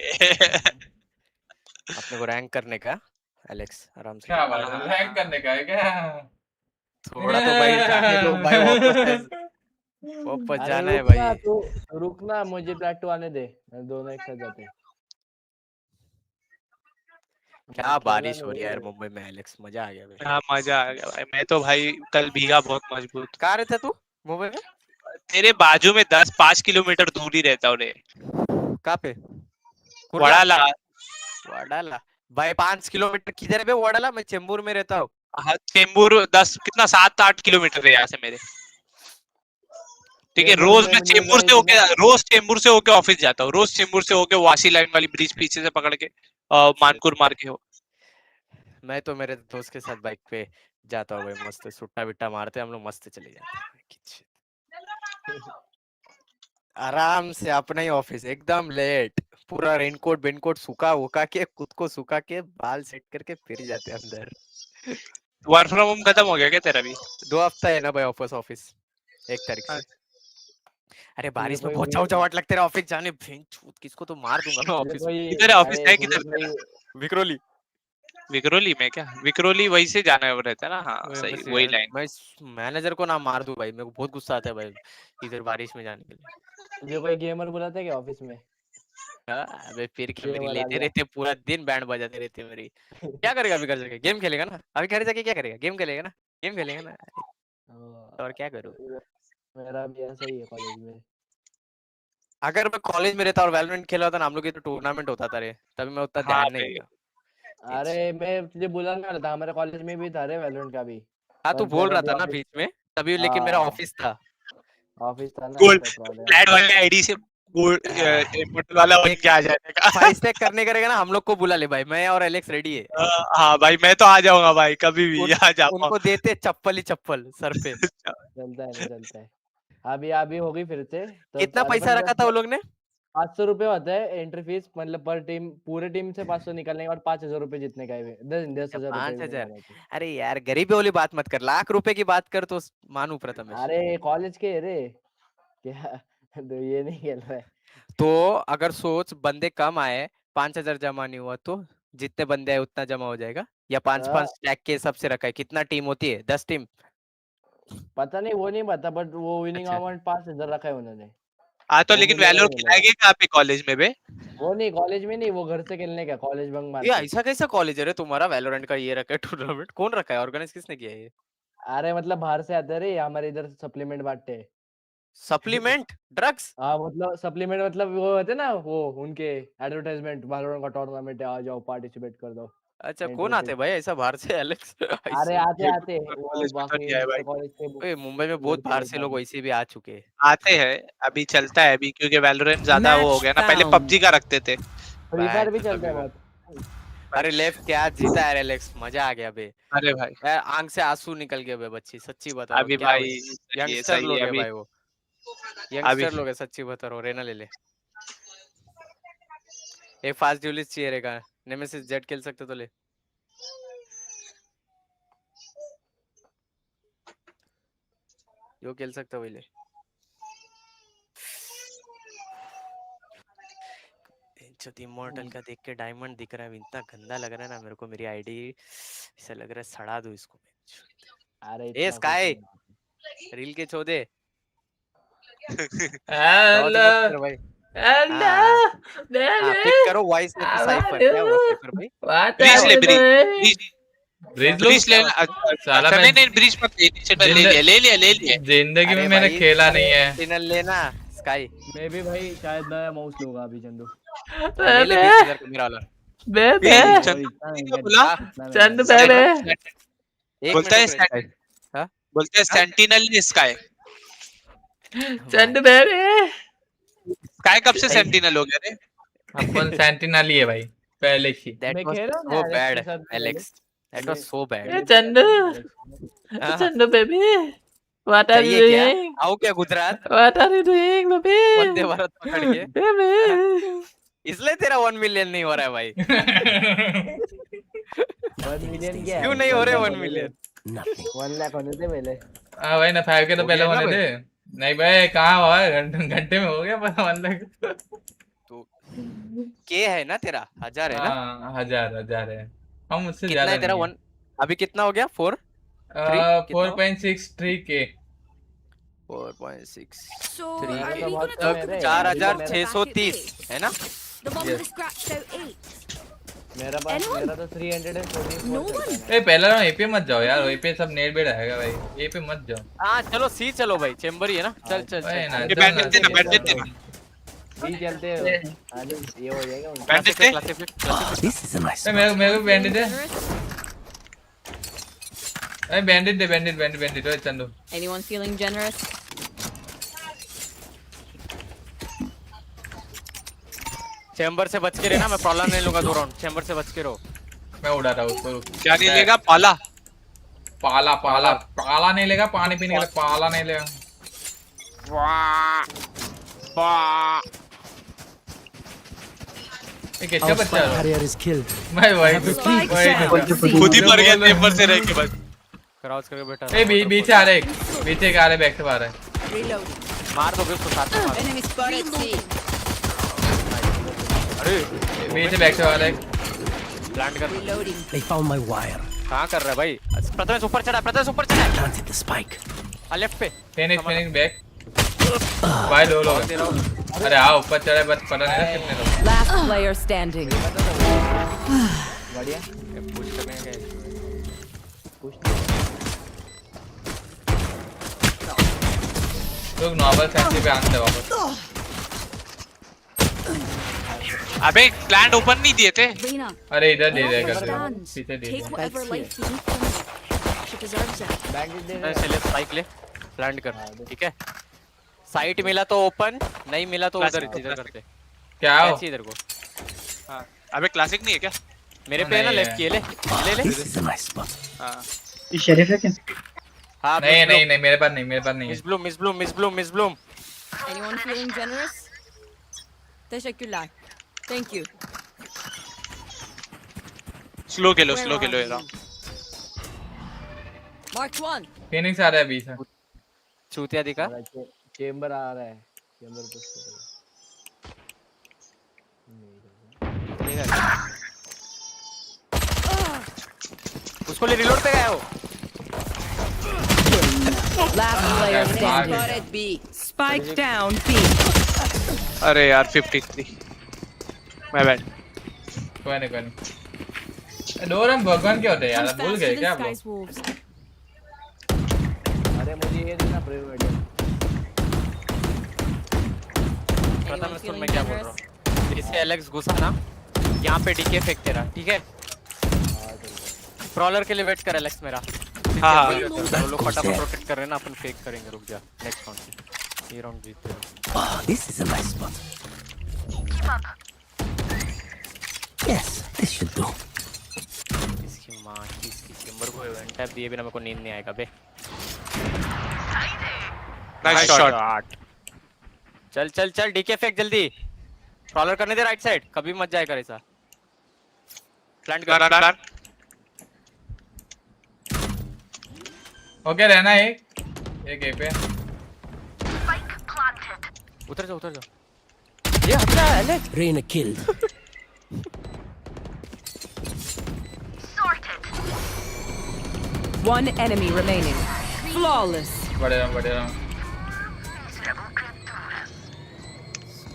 S6: अपने को रैंक करने का एलेक्स आराम से।
S20: क्या बात है, रैंक करने का है क्या?
S6: थोड़ा तो भाई जाने दो भाई, वापस
S14: अरे
S6: जाना है
S14: रुकना
S6: भाई।
S14: तू, रुकना मुझे प्लेटो आने दे, दोनों एक साथ जाते हैं।
S6: क्या
S14: खेला
S6: बारिश हो
S14: नहीं
S6: रही है यार
S14: है।
S6: मुंबई में एलेक्स, मजा आ गया भाई।
S15: हाँ मजा आ गया भाई, मैं तो भाई कल भीगा बहुत मजबूत।
S6: कहाँ रहता तू मुंबई में?
S15: तेरे बाजू में 10-5 किलोमीटर दूर ही रहता हूँ रे।
S6: कहाँ पे?
S15: वड़ाला।
S6: वडाला भाई 5 किलोमीटर किधर है बे वडाला? मैं चेंबूर में रहता हूँ।
S15: हाँ चेंबूर 10 कितना 7-8 किलोमीटर है यहाँ से मेरे। ठीक है, रोज मैं चेंबूर से होके ऑफिस जाता हूँ, रोज चेंबूर से होके वासी लाइन वाली ब्रिज पीछे से पकड़ के मानकुर मार के हो।
S6: मैं तो मेरे दोस्त के साथ बाइक पे जाता हूँ भाई, मस्त सुट्टा बिट्टा मारते हम लोग, मस्त चले जाते हैं आराम से अपना ही ऑफिस, एकदम लेट, पूरा रेनकोट बेनकोट सुखा वुका के, खुद को सुखा के, बाल सेट करके फिर जाते हैं अंदर।
S15: वर्क फ्रॉम होम खत्म हो गया क्या तेरा भी?
S6: 2 हफ्ता है ना भाई ऑफिस 1 तारीख से। अरे बारिश में बहुत चावट लगते रहे ऑफिस जाने, किसको तो मार दूंगा मैं ऑफिस में।
S15: किधर है ऑफिस है किधर तेरा?
S6: विक्रोली।
S15: विक्रोली में क्या? विक्रोली वही से जाना रहता है ना? हाँ सही वही लाइन।
S6: मैं मैनेजर को ना मार दूं भाई, मेरे को बहुत गुस्सा आता है भाई इधर बारिश में जाने के लिए।
S14: तुझे कोई गेमर बुलाता है क्या ऑफिस में?
S6: अबे फिर क्या, मेरी
S14: गेमर आ
S6: लेते
S14: गया।
S6: रहते पूरा दिन, बैंड बजाते रहते मेरी। क्या करेगा अभी घर जाके? गेम खेलेगा ना अभी, घर जाके क्या करेगा? गेम खेलेगा ना, गेम खेलेगा ना, और क्या करूं?
S14: मेरा भी ऐसा ही है कॉलेज में।
S6: अगर मैं कॉलेज में रहता और वैलोरेंट खेला होता ना, हम लोग की तो टूर्नामेंट होता था रे, तभी मैं उतना ध्यान नहीं देता।
S14: अरे मैं तुझे बुलाने वाला था, हमारे कॉलेज में भी था रे वैलोरेंट का भी।
S6: हाँ तू
S14: पर
S6: बोल
S14: तेरा
S6: रहा
S14: भी
S6: था ना
S14: ऑफिस।
S6: बीच में तभी, लेकिन मेरा ऑफिस था।
S14: ऑफिस था ना,
S15: गोल्ड
S14: तो प्रॉब्लम।
S15: फ्लैट वाले आईडी से गोल्ड इमोर्टल वाला बन के आ जाने का।
S6: 5 स्टैक करने करेगा ना, हम लोग को बुला ले भाई, मैं और एलेक्स रेडी है।
S15: हाँ भाई मैं तो आ जाऊंगा भाई, कभी भी आ जाऊंगा।
S6: उनको देते चप्पल ही चप्पल सर पे।
S14: चलता है ना, चलता है। अभी होगी फिर से तो
S6: कितना पैसा रखा था वो लोग ने?
S14: 500 रुपए होता है एंट्री फीस, मतलब पर टीम, पूरे टीम से 500 निकलने के बाद 5000 रुपए जितने का है, 10,000 रुपए
S6: 5,000? अरे यार गरीबी वाली बात मत कर, लाख रुपए की बात कर तो मानू प्रथमेश।
S14: अरे कॉलेज के रे क्या, तो ये नहीं खेल रहा है।
S6: तो अगर सोच बंदे कम आए, 5,000 जमा नहीं हुआ तो जितने बंदे आए उतना जमा हो जाएगा, या 5-5 स्टैक के हिसाब से रखा है? कितना टीम होती है? 10 टीम?
S14: पता नहीं, वो नहीं पता, बट वो विनिंग अमाउंट 5,000 रखा है उन्होंने।
S15: हाँ तो
S14: वो
S15: लेकिन
S14: मिलेगा
S15: वैलोर
S14: ही मिलेगा।
S15: खिलाएंगे कहाँ पे कॉलेज में बे?
S14: वो नहीं, कॉलेज में नहीं, वो घर से खेलने का, कॉलेज बंक मार
S6: ये
S14: के।
S6: ऐसा कैसा कॉलेज है रे तुम्हारा, वैलोरेंट का ये रखा है टूर्नामेंट? कौन रखा है, ऑर्गेनाइज किसने किया है ये?
S14: अरे मतलब बाहर से आते रे, हमारे इधर सप्लीमेंट बांटते हैं।
S6: Supplement drugs?
S14: हाँ मतलब सप्लीमेंट, मतलब वो होते ना, वो उनके एडवर्टाइजमेंट, वैलोरेंट का टूर्नामेंट है, आ जाओ पार्टिसिपेट कर दो।
S6: अच्छा कौन आते भाई ऐसा बाहर से एलेक्स?
S14: अरे आते आते वो
S15: कॉलेज में तो
S14: बाकी
S15: नहीं आए भाई।
S14: कॉलेज के
S6: ओए मुंबई में बहुत बाहर से लोग वैसे भी आ चुके हैं।
S15: आते हैं, अभी चलता है अभी, क्योंकि वैलोरेंट ज्यादा वो हो गया ना, पहले पबजी का रखते थे।
S14: फ्री फायर भी चलता है बहुत।
S6: अरे लेफ्ट क्या जीता है एलेक्स, मजा आ गया बे।
S15: अरे भाई
S6: यार आंख से आंसू निकल गए बे बच्ची, सच्ची बता रहा हूँ।
S15: अभी
S6: क्या
S15: भाई
S6: यंगस्टर
S15: सही
S6: लोग
S15: है
S6: है
S15: अभी।
S6: भाई, वो
S15: अभी
S6: यंगस्टर लोग है, सच्ची बता रहा हूँ। रेना ले ले, एक फास्ट ड्यूलिस्ट चाहिए रहेगा, नेमेसिस जेट खेल सकते तो ले। जो खेल सकता वही ले। इमॉर्टल का देख के डायमंड दिख रहा है, इतना गंदा लग रहा है ना मेरे को, मेरी आईडी ऐसा लग रहा है सड़ा दूं इसको।
S14: अरे
S6: ए
S14: इतना
S6: स्काई
S14: कुछ
S6: रील के चौदे
S20: हेलो
S6: भाई।
S20: हेलो
S6: पिक करो वॉइस में तो साइफर। क्या हुआ साइफर भाई?
S15: ब्रीच ले ब्रीच
S20: ब्रीच
S15: ले।
S20: साला
S15: अच्छा
S20: मैं
S15: नहीं ब्रीच मत ले लिया।
S20: जिंदगी में मैंने खेला नहीं है।
S6: सेंटिनल लेना स्काई।
S14: मैं भी भाई शायद मैं माउस लूंगा अभी चंदू।
S6: ले ले 20,000 का मेरा वाला।
S20: चंदू बेबे
S15: बोलता है
S6: हाँ
S15: बोलते हैं सेंटिनल स्काई।
S20: चंदू बेबे
S15: स्काई कब से सेंटिनल हो गया रे?
S20: अपन सेंटिनल ही है भाई पहले की।
S6: That was so bad Alex, that was so bad।
S20: Chandu Chandu baby
S4: What are you
S6: चाहिए क्या?
S4: doing?
S6: आओ क्या Gujarat?
S4: What are you doing, baby?
S6: Vande Bharat पकड़ के
S4: Baby.
S6: इसलिए तेरा 1 मिलियन नहीं हो रहा है भाई।
S14: 1 मिलियन क्या
S6: क्यों
S14: है?
S6: नहीं हो
S14: 1
S6: रहे
S14: लाख
S6: 1
S14: होने
S6: मिलियन?
S14: थे। 1 लाख होने थे पहले।
S20: हाँ भाई ना 5 के तो
S6: हो
S20: पहले
S6: गया ना
S20: होने
S6: भाई?
S20: थे। नहीं भाई कहाँ हुआ घंटे में हो गया पर 1 लाख।
S6: तू के है ना तेरा 1000 है ना?
S20: हाँ 1000 है। हम मुझसे
S6: कितना
S20: ज्यादा
S6: है तेरा
S20: नहीं है।
S6: 1? अभी कितना हो गया? 4 3 कितना?
S20: 4.63 के
S6: 4.6
S12: So,
S6: 3
S12: are
S6: के
S12: we gonna
S14: तो
S12: talk
S14: मेरे
S12: about
S14: अभी तो मेरा
S6: 4630 है ना?
S12: the one with
S20: Yes.
S12: the scratched out 8?
S14: मेरा पास
S12: Anyone?
S14: मेरा तो 344 चलता है।
S20: ए पहला राउंड एपी मत जाओ यार, एपी सब नेट बेड आएगा भाई, ए पे मत जाओ।
S6: हाँ चलो सी चलो भाई, चेंबर ही है ना। चल चल
S20: भाई ना
S6: चल
S20: इधर
S15: बैंडेज देना,
S20: ना-
S15: बैंडेज देना।
S14: भी चलते हो आज ये हो जाएगा उनका।
S15: बैंडेज दे।
S20: ए मेरे को बैंडेज दे। ए बैंडेज ओए Chandu.
S2: Anyone feeling generous?
S6: Chamber से बच के रहना, मैं प्रॉब्लम नहीं लूंगा 2 राउंड। चेंबर से बच के रहो।
S20: मैं उड़ा रहा हूं उसको।
S15: क्या नहीं लेगा? पाला
S20: पाला नहीं लेगा, पानी पीने के लिए पाला नहीं लेगा। ये किसका बच्चा है?
S21: Harrier is killed.
S20: भाई भाई
S15: खुद ही मर गया चेंबर से रह के बस।
S6: क्रॉस करके बैठा
S20: ए बीच आ रहे, पीछे आ रहे, बैक से आ रहे।
S2: Reload.
S6: मार दोगे उसको साथ में मार।
S2: Enemy spotted C.
S6: अरे
S20: पीछे बैक से आ रहे।
S6: प्लांट कर।
S2: Reloading.
S21: They found my wire.
S6: कहां कर रहा है भाई? प्रथमेश ऊपर चढ़ा, प्रथमेश ऊपर चढ़ा।
S21: Planted the spike.
S6: लेफ्ट पे।
S20: Finish back. भाई लो अरे आओ ऊपर चढ़े, बस पता नहीं ना कितने लोग।
S2: Last player standing.
S14: बढ़िया
S6: पुश करने का
S20: लोग नॉर्मल सेंटी पे आते वापस।
S15: अबे प्लांट ओपन नहीं दिए थे।
S12: Reyna,
S20: अरे इधर दे दे कर दे,
S12: guns.
S20: पीछे दे
S12: Take
S20: दे।
S12: whatever life you need from me. She deserves it.
S14: Bandage दे
S6: मैं चले स्पाइक ले, प्लांट कर, ठीक है? साइट मिला तो ओपन, नहीं मिला तो उधर इधर करते।
S20: क्या हो?
S6: इधर को।
S15: हां अबे क्लासिक नहीं है क्या?
S6: मेरे पे है ना, लेफ्ट किए ले ले।
S21: This is my spot.
S15: हां
S9: ये शेरिफ है क्या?
S6: हाँ
S20: नहीं मेरे पास नहीं है।
S6: Miss Bloom.
S2: Anyone feeling generous? Teşekkürler. Thank you.
S15: Slow खेलो ये राउंड।
S2: Marked 1.
S20: फिनिक्स आ रहा है बीच में।
S6: चूतिया दिखा।
S14: चेंबर आ रहा है, चेंबर पुश करो।
S6: उसको ले रिलोड पे गया हो।
S2: Last player standing. Spotted B.
S4: Spike down B.
S15: अरे यार 53 माय बैड।
S20: कोई नहीं डोरम भगवान क्या होते हैं यार, भूल गए क्या आप लोग?
S14: अरे मुझे ये देना प्रिविलेज।
S6: पता मैं सुन मैं क्या बोल रहा हूँ। इससे एलेक्स घुसा ना, यहाँ पे डीके फेंक तेरा, ठीक है? प्रॉलर के लिए वेट कर एलेक्स मेरा।
S15: हाँ
S6: वो लोग फटाफट रोटेट कर रहे हैं ना, अपन फेक करेंगे। रुक जा, नेक्स्ट राउंड ये राउंड जीतते हैं।
S21: Oh, this is a nice spot. Yes, this should do.
S6: इसकी माँ की इसकी चेंबर को इवेंट टैप दिए बिना मेरे को नींद नहीं आएगा बे।
S15: Nice shot.
S6: चल डीके फेंक जल्दी। प्रॉलर करने दे राइट साइड, कभी मत जाए कर ऐसा। प्लांट कर।
S20: ओके रहना एक ए पे।
S6: उतर जाओ। ये हटना है Alex.
S21: Reyna killed.
S4: One enemy remaining. Flawless.
S20: बड़े रहा।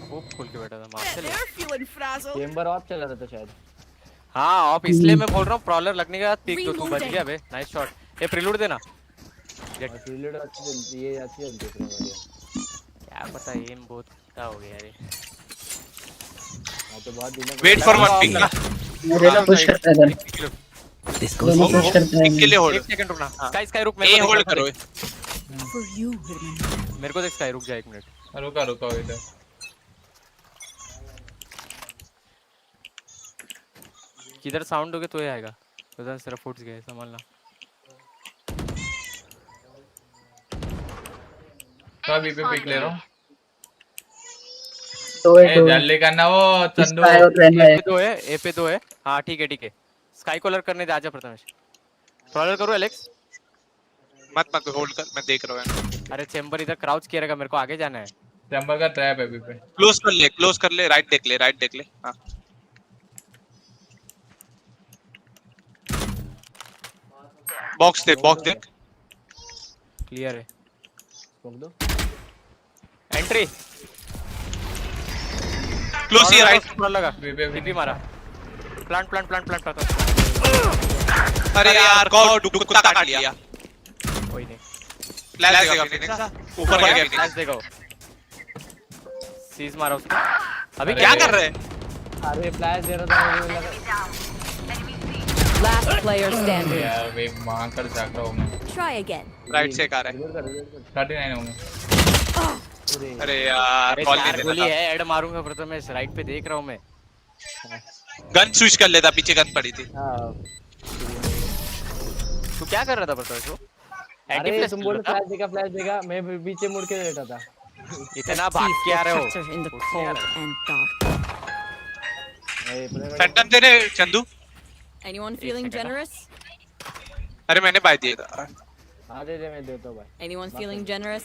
S6: खूब खुल के बैठा था, मार चले।
S12: They're feeling frazzled.
S14: Chamber of चला रहा था शायद।
S6: हाँ ऑफ, इसलिए मैं बोल रहा हूँ प्रॉलर लगने के बाद पीक दो। तू बच गया बे, नाइस शॉट। ये प्रीलूड देना।
S14: प्रीलूड अच्छी चलती है, अच्छी चलती है बढ़िया।
S6: क्या पता एम बहुत क्या हो गया रे।
S14: तो बहुत दिनों
S15: वेट फॉर मत पिक ना।
S9: रेना पुश करता है इधर।
S21: This
S9: goes. पुश करता है।
S15: पिक के लिए होल्ड।
S6: एक सेकंड रुकना। स्काई रुक,
S15: ए होल्ड करो।
S2: For you, Herman.
S6: मेरे को देख स्काई, रुक जा 1 मिनट।
S20: रुका इधर।
S6: किधर साउंड होगे तो ये आएगा। उधर सिर्फ फुट्स गए, संभालना।
S20: तो अभी पे पिक ले रहा हूँ।
S9: दो है,
S20: ए
S9: दो है।
S20: जल्दी करना वो चंदू।
S9: स्काई और रहना है।
S6: ए पे 2 है। हाँ ठीक है। स्काई कॉलर करने दे, आजा प्रथमेश। कॉलर करो एलेक्स।
S15: मत होल्ड कर, मैं देख रहा हूँ।
S6: अरे चेंबर इधर क्राउच किया रहेगा, मेरे को आगे जाना है।
S20: चैम्बर का ट्रैप है अभी पे।
S15: क्लोज कर ले, राइट देख ले। हाँ बॉक्स देख।
S6: क्लियर है।
S14: रोक दो।
S6: एंट्री
S15: क्लोज ही राइट
S6: लगा। टीपी मारा। प्लांट
S15: अरे यार गॉड कुत्ता काट लिया।
S6: कोई नहीं,
S15: फ्लैश देगा फिनिक्स, ऊपर गया
S6: फ्लैश देगा। सीज मारा उसको। अभी
S15: क्या कर रहे हैं?
S14: अरे फ्लैश दे रहा था मुझे लगा।
S4: Last player standing.
S20: यार वे मां कर जाग रहा हूँ मैं।
S12: Try again.
S15: राइट से आ रहा है।
S20: 39 हूँ मैं।
S15: अरे यार कॉल नहीं
S6: गोली
S15: देता।
S6: है, ऐड मारूंगा प्रथमेश। राइट पे देख रहा हूँ मैं।
S15: गन स्विच कर लेता, पीछे गन पड़ी थी।
S6: तू क्या कर रहा था प्रथमेश? वो
S14: अरे तुम बोले फ्लैश देगा, मैं पीछे मुड़ के लेटा था।
S6: इतना भाग के आ रहे हो।
S2: in the cold and dark.
S15: Phantom दे रहे चंदू।
S12: Anyone feeling generous?
S15: अरे मैंने बाय दिया था।
S14: हाँ दे मैं देता हूँ भाई।
S12: Anyone feeling generous?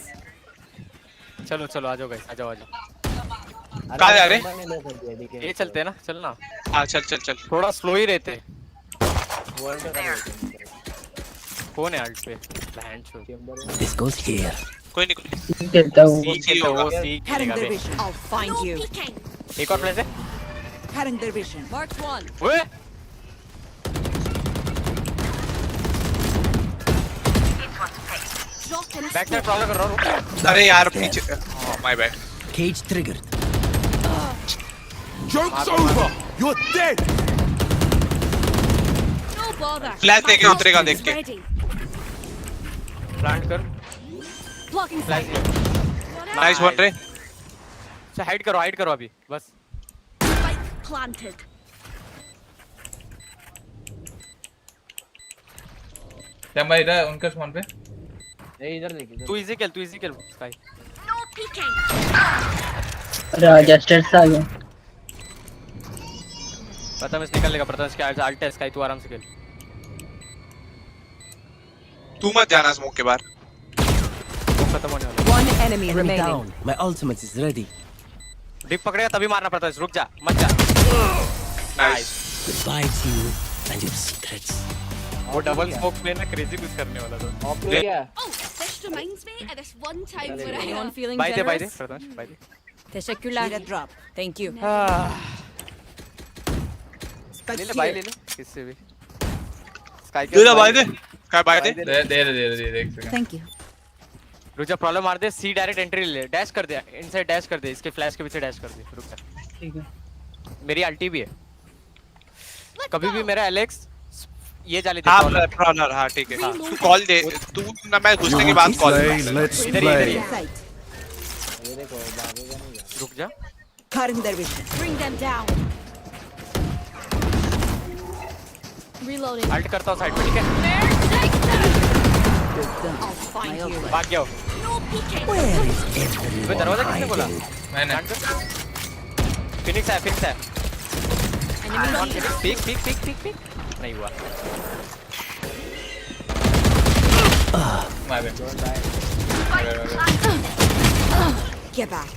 S6: चलो आ जाओ गाइस, आ जाओ।
S15: कहाँ जा रहे?
S6: ये चलते हैं ना, चलना।
S15: हाँ चल।
S6: थोड़ा स्लो ही रहते। कौन है आल्ट पे?
S21: This goes here.
S15: कोई नहीं।
S9: देता हूँ।
S2: Cutting their vision. I'll find you.
S6: एक और प्लेस है।
S2: Cutting their vision.
S12: Marked one.
S6: ओए बैक साइड प्रॉब्लम कर रहा हूँ।
S15: अरे यार पीछे। Oh my bad.
S21: Cage triggered.
S7: Joke's over. You're dead.
S12: No bother.
S15: Flash देके उतरेगा देख के।
S12: Ready.
S6: प्लांट कर।
S12: Blocking
S6: flash
S12: sight.
S15: Nice one रे।
S6: अच्छा हाइड करो अभी बस।
S12: Spike planted.
S20: चैम्बर इधर उनके स्पॉन पे।
S14: नहीं इधर देख।
S6: तू इजी खेल स्काई।
S12: No peeking.
S9: अरे आजा स्टेट्स आ गया।
S6: प्रथमेश निकल लेगा। प्रथमेश के अल्ट है स्काई, तू आराम से खेल।
S15: तू मत जाना स्मोक के बाहर।
S6: वो खत्म होने वाला।
S4: One enemy remaining.
S21: Down. My ultimate is ready.
S6: डिप पकड़ेगा तभी मारना पड़ता है। रुक जा, मत जा। Nice.
S21: Goodbye to you and your secrets.
S6: वो डबल स्मोक में ना क्रेजी कुछ करने वाला था।
S14: ऑफ ले गया।
S12: Oh, this reminds me of this one time where anyone feeling
S6: buy दे
S12: generous?
S6: प्रथमेश बाय दे।
S2: Teşekkürler. Need a drop. Thank you.
S6: ले ले बाय ले ले किससे भी। स्काई
S15: दे बाय दे। काय बाय दे?
S20: दे एक सेकंड।
S2: Thank you.
S6: रुक जा, प्रॉब्लम मार दे। सी डायरेक्ट एंट्री ले, डैश कर दे इनसाइड, डैश कर दे इसके फ्लैश के पीछे डैश कर दे। रुक जा,
S9: ठीक है।
S6: मेरी अल्टी भी है। कभी भी मेरा एलेक्स ये जाले
S15: हाँ
S6: देता
S15: प्रॉलर। हाँ ठीक है। तू कॉल दे, तू ना मैं घुसने के बाद कॉल
S6: इधर ही। रुक जा।
S2: Cutting their vision.
S12: Bring them down. Reloading.
S6: Ult करता हूँ साइड पे, ठीक है?
S2: I'll find you.
S6: भाग गया।
S12: No peeking.
S6: तुम्हें दरवाजा किसने खोला?
S20: मैंने।
S6: फिनिक्स है। पीक नहीं हुआ।
S20: My bad.
S2: Get back.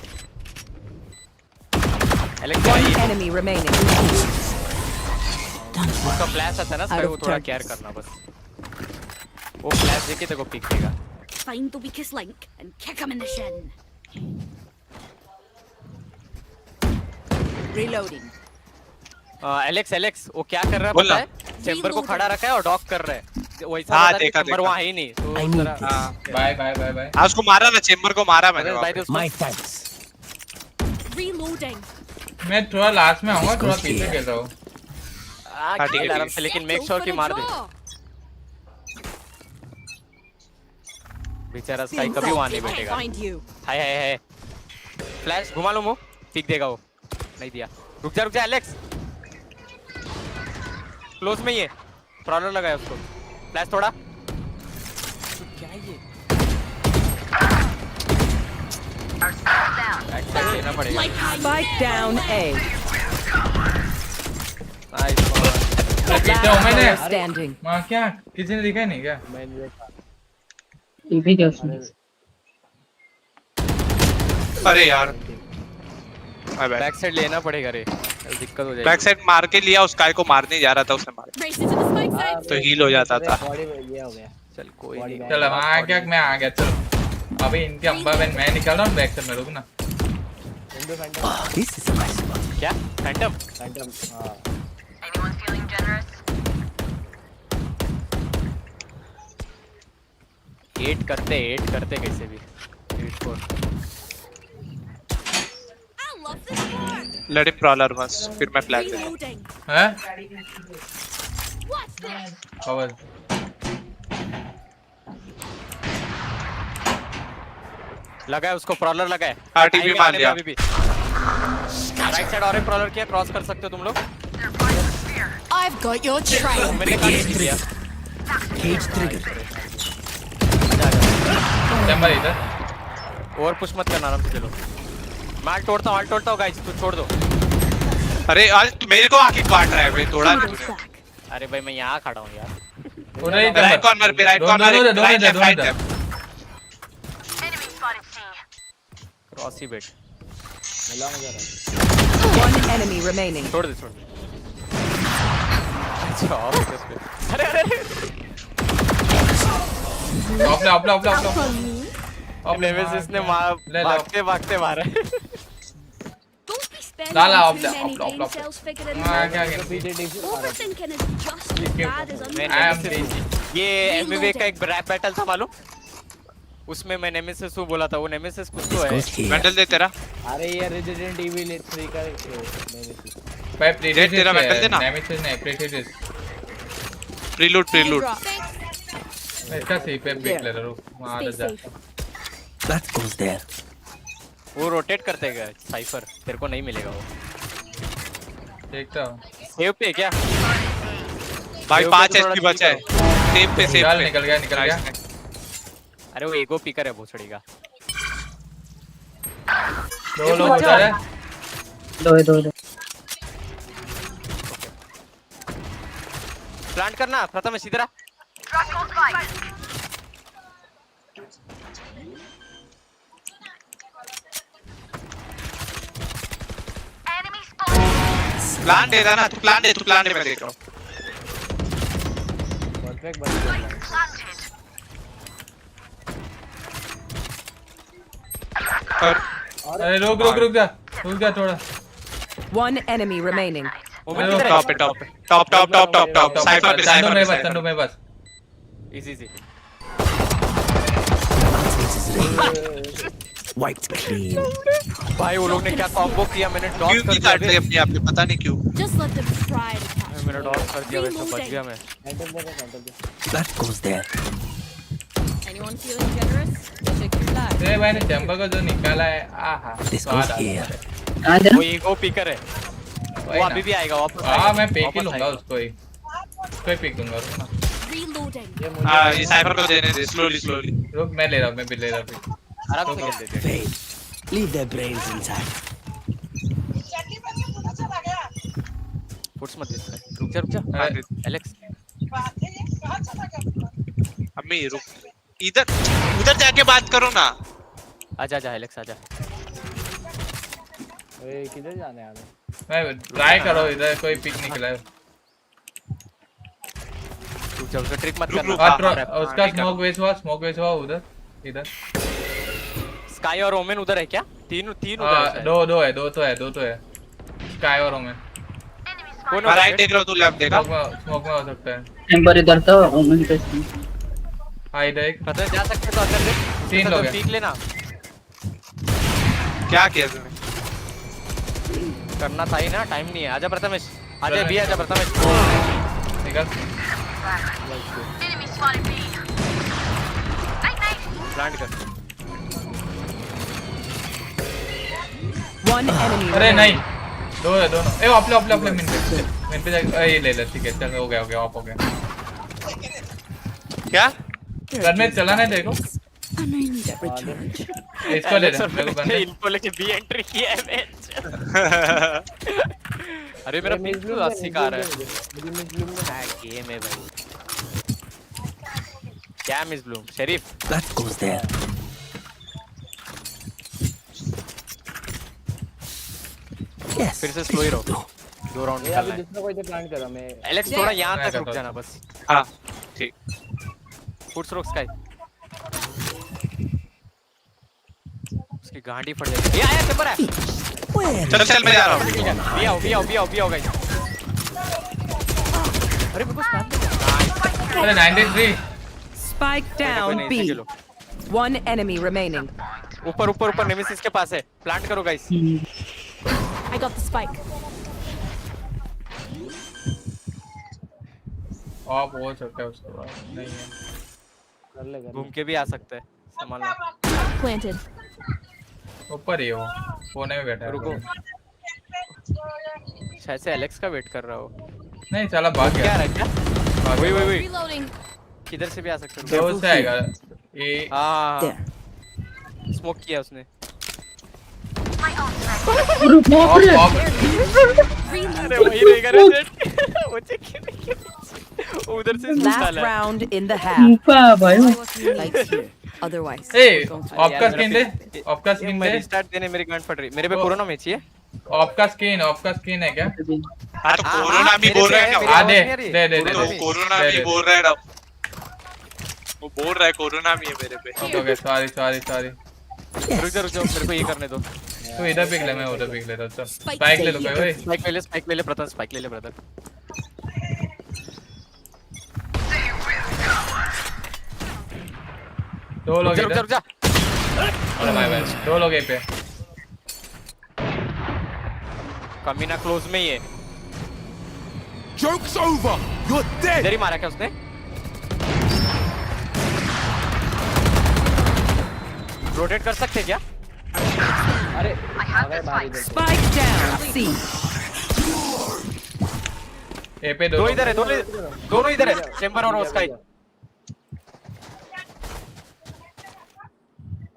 S4: One enemy remaining.
S6: उसका फ्लैश आता है ना स्काई, वो थोड़ा केयर करना बस। वो फ्लैश देके तेरे को पिक देगा।
S12: Find the weakest link and kick him in the shin.
S2: Reloading.
S6: Alex वो क्या कर रहा है पता है? चेंबर को खड़ा रखा है और डॉक कर रहा है। वैसा
S15: हाँ,
S6: लगा कि
S15: देखा,
S6: चेंबर वहाँ ही नहीं। तो
S20: बाय।
S15: हाँ उसको मारा ना, चेंबर को मारा मैंने।
S21: My thanks.
S12: Reloading.
S20: मैं थोड़ा लास्ट में आऊंगा, थोड़ा पीछे खेल रहा हूँ।
S6: हाँ ठीक है आराम से, लेकिन मेक श्योर कि मार दे। बेचारा स्काई कभी वहाँ नहीं बैठेगा। हाय फ्लैश घुमा लो मुँह, पिक देगा वो। नहीं दिया। रुक जा एलेक्स, क्लोज में ही है। प्रॉलर लगाया उसको। फ्लैश थोड़ा। क्या ये? बैक लेना पड़ेगा।
S4: Spike down A.
S6: Nice one.
S20: पीछे हूँ मैंने।
S4: Standing.
S20: माँ क्या किसी ने दिखा नहीं क्या?
S14: मैंने देखा।
S9: टीवी क्या उसमें?
S15: अरे यार
S6: बैक साइड लेना पड़ेगा रे, दिक्कत हो जाएगी।
S15: बैक साइड मार के लिया, उस काय को मारने जा रहा था, उसने मारा
S12: Race into the spike site.
S15: तो हील हो जाता था।
S14: बॉडी ये हो गया।
S6: चल कोई नहीं।
S20: चल अब आ गया, मैं आ गया। चलो अभी इनके अम्बा बहन मैं निकल रहा हूँ बैक से, मैं रुक ना।
S21: This is a nice one.
S6: क्या फैंटम?
S14: फैंटम हां।
S13: Anyone feeling generous?
S6: 8 करते कैसे भी 8-4।
S12: I love this part.
S15: Let him prowler बस, फिर मैं फ्लैश देता हूं।
S12: Reloading.
S20: हैं?
S12: What's this?
S20: कवर।
S6: लगा है उसको, प्रॉलर लगा है।
S15: आरटीबी मान लिया।
S6: राइट साइड और एक प्रॉलर किया, क्रॉस कर सकते हो तुम लोग।
S12: I've got your trail.
S6: मैंने कहा नहीं किया।
S21: Cage trigger.
S20: चैम्बर इधर।
S6: और पुश मत करना, आराम से चलो। माल तोड़ता हूँ गाइस, तू छोड़ दो।
S15: अरे आज मेरे को आके काट रहा है भाई, तोड़ा नहीं तूने।
S6: अरे भाई मैं यहाँ खड़ा हूँ यार।
S20: उधर ही
S15: राइट कॉर्नर पे, राइट कॉर्नर पे।
S6: क्रॉस ही बैठ।
S14: मिला मुझे।
S4: One enemy remaining.
S6: छोड़ दे। अच्छा और किस पे? अरे
S20: अपने
S6: नेमेसिस ने भागते मारा।
S12: Don't be spending
S20: Lala,
S12: too many brain cells figuring it out. Overthinking is just as bad as underthinking.
S6: ये एमवीए का एक रैप बैटल था मालूम? उसमें मैं नेमेसिस को बोला था, वो नेमेसिस कुछ तो है।
S15: मेंटल दे तेरा।
S14: अरे ये रेजिडेंट इविल 3 का नेमेसिस।
S20: भाई प्रीडेट
S15: तेरा मेंटल देना।
S20: नेमेसिस नहीं, प्रीडेट।
S15: प्रीलूड।
S20: इसका सी पे देख ले रुक, वहां जा।
S21: That goes there.
S6: वो रोटेट करते गए साइफर, तेरे को नहीं मिलेगा वो।
S20: देखता हूं।
S6: सेव पे क्या?
S15: भाई 5 एचपी बचा है। सेव पे
S20: निकल गया।
S6: अरे वो ईगो पिकर है भोसड़ी का।
S20: दो लोग उधर है।
S9: दो।
S6: प्लांट करना प्रथम सीधा।
S15: प्लान दे ना, तू प्लान दे मैं देख रहा हूँ।
S14: परफेक्ट बन गया।
S20: अरे रुक जा थोड़ा।
S4: One enemy remaining.
S15: Top cipher पे,
S20: संडू में बस।
S6: इजी।
S21: Wiped clean.
S6: भाई वो लोग ने क्या कॉम्बो किया, मैंने डॉज कर दिया
S15: अपने आप में, पता नहीं क्यों।
S12: Just let them try to catch
S6: मैंने डॉज कर दिया, वैसे बच गया मैं।
S21: That goes there.
S12: Anyone feeling generous? Check your life.
S20: ए भाई ने चैम्बर को जो निकाला है, आहा।
S21: This goes here.
S6: वो ईगो पिकर है, वो अभी भी आएगा वापस।
S20: हां मैं पिक ही लूंगा उसको ही। उसको ही पिक दूंगा ना।
S12: Reloading.
S15: हां ये साइफर को देने दे, स्लोली।
S20: रुक मैं ले रहा हूं।
S6: आराम से खेल देते हैं।
S21: Leave their brains intact.
S6: Foots मत दे। रुक जा एलेक्स।
S15: अम्मी रुक, उधर जाके बात करो ना।
S6: आजा एलेक्स आजा।
S14: ओए किधर जाने आ
S20: रहे? मैं ट्राई करो, इधर कोई पिक निकला है।
S6: तू चल उसे ट्रिक मत करना।
S20: उसका स्मोक वेस हुआ उधर इधर।
S6: स्काई और ओमेन उधर है क्या? तीन उधर है।
S20: दो तो है। स्काई और ओमेन।
S6: कौन
S15: राइट देख रहा हूं, तू लेफ्ट देखा।
S20: स्मोक में हो सकता है।
S9: चैम्बर इधर था, ओमेन पे।
S20: हां इधर एक
S6: पता जा सकते तो अंदर देख।
S20: 3 लोग हैं।
S6: पीक लेना।
S15: क्या किया तूने?
S6: करना था ही ना, टाइम नहीं है। आजा प्रथमेश, आजा भी आजा प्रथमेश।
S20: निकल।
S6: प्लांट कर।
S4: One enemy.
S20: अरे नहीं, दो है दोनों। ए अपने मिन पे जा। ये ले ले, ठीक है चल, हो गया ऑफ हो गया।
S15: क्या
S20: घर में चलाना है देखो।
S12: I may need a recharge.
S20: इसको ले ले मेरे को गन
S6: इनको लेके बी एंट्री किया है मैच। अरे मेरा पिंक तो 80 का आ रहा है। गेम है भाई। क्या miss Bloom Sharif?
S21: That goes there. Yes.
S6: फिर से स्लो ही रहो। 2 राउंड
S14: ये अभी
S6: निकालना है।
S14: दूसरा कोई तो प्लान करो मैं
S6: एलेक्स थोड़ा यहाँ तक रुक जाना बस।
S15: हाँ ठीक।
S6: फुट रोक स्काई। उसकी गांडी फट जाएगी। ये आया चेंबर है।
S15: चल चल मैं जा रहा हूँ।
S6: भी आओ गाइस। अरे मेरे को स्पैम
S20: अरे 93
S4: Spike down B. One enemy remaining.
S6: ऊपर नेमेसिस के पास है। प्लांट करो guys.
S12: I got the spike.
S20: Of हो सकता है उसके बाद नहीं है
S14: कर ले
S6: घूम के भी आ सकते हैं संभालना।
S12: Planted.
S20: ऊपर ही हो कोने में बैठा है
S6: रुको शायद से एलेक्स का वेट कर रहा हो।
S20: नहीं चला भाग गया
S6: क्या रहा है क्या? वही
S12: Reloading.
S6: किधर से भी आ सकते हो।
S20: दो से आएगा ये
S6: हाँ स्मोक किया उसने। अरे वही रहेगा रे जेट। वो चेक उधर से
S4: Last round in the half. Lights here. Otherwise.
S20: आपका स्किन दे
S6: मैं रिस्टार्ट देने मेरी गांड फट रही। मेरे पे कोरोना में चाहिए।
S20: आपका स्किन है क्या?
S15: हाँ तो कोरोना भी बोल रहा है क्या?
S20: हाँ दे
S15: कोरोना भी बोल रहा है ना। वो बोल रहा है कोरोना भी है मेरे पे।
S20: ओके सॉरी
S6: रुक जाओ मेरे को ये करने दो।
S20: तू इधर पिक ले मैं उधर पिक लेता हूं। स्पाइक ले लो भाई।
S6: स्पाइक ले ले प्रथम स्पाइक ले ले ब्रदर।
S20: दो लोग
S6: रुक जा।
S20: अरे भाई दो लोग ए पे।
S6: कमीना क्लोज में ही है।
S7: Joke's over. You're dead.
S6: इधर ही मारा क्या उसने? रोटेट कर सकते क्या?
S14: अरे
S4: Spike down C.
S20: ए पे
S6: दो इधर है दोनों इधर है चेंबर और उसका ही।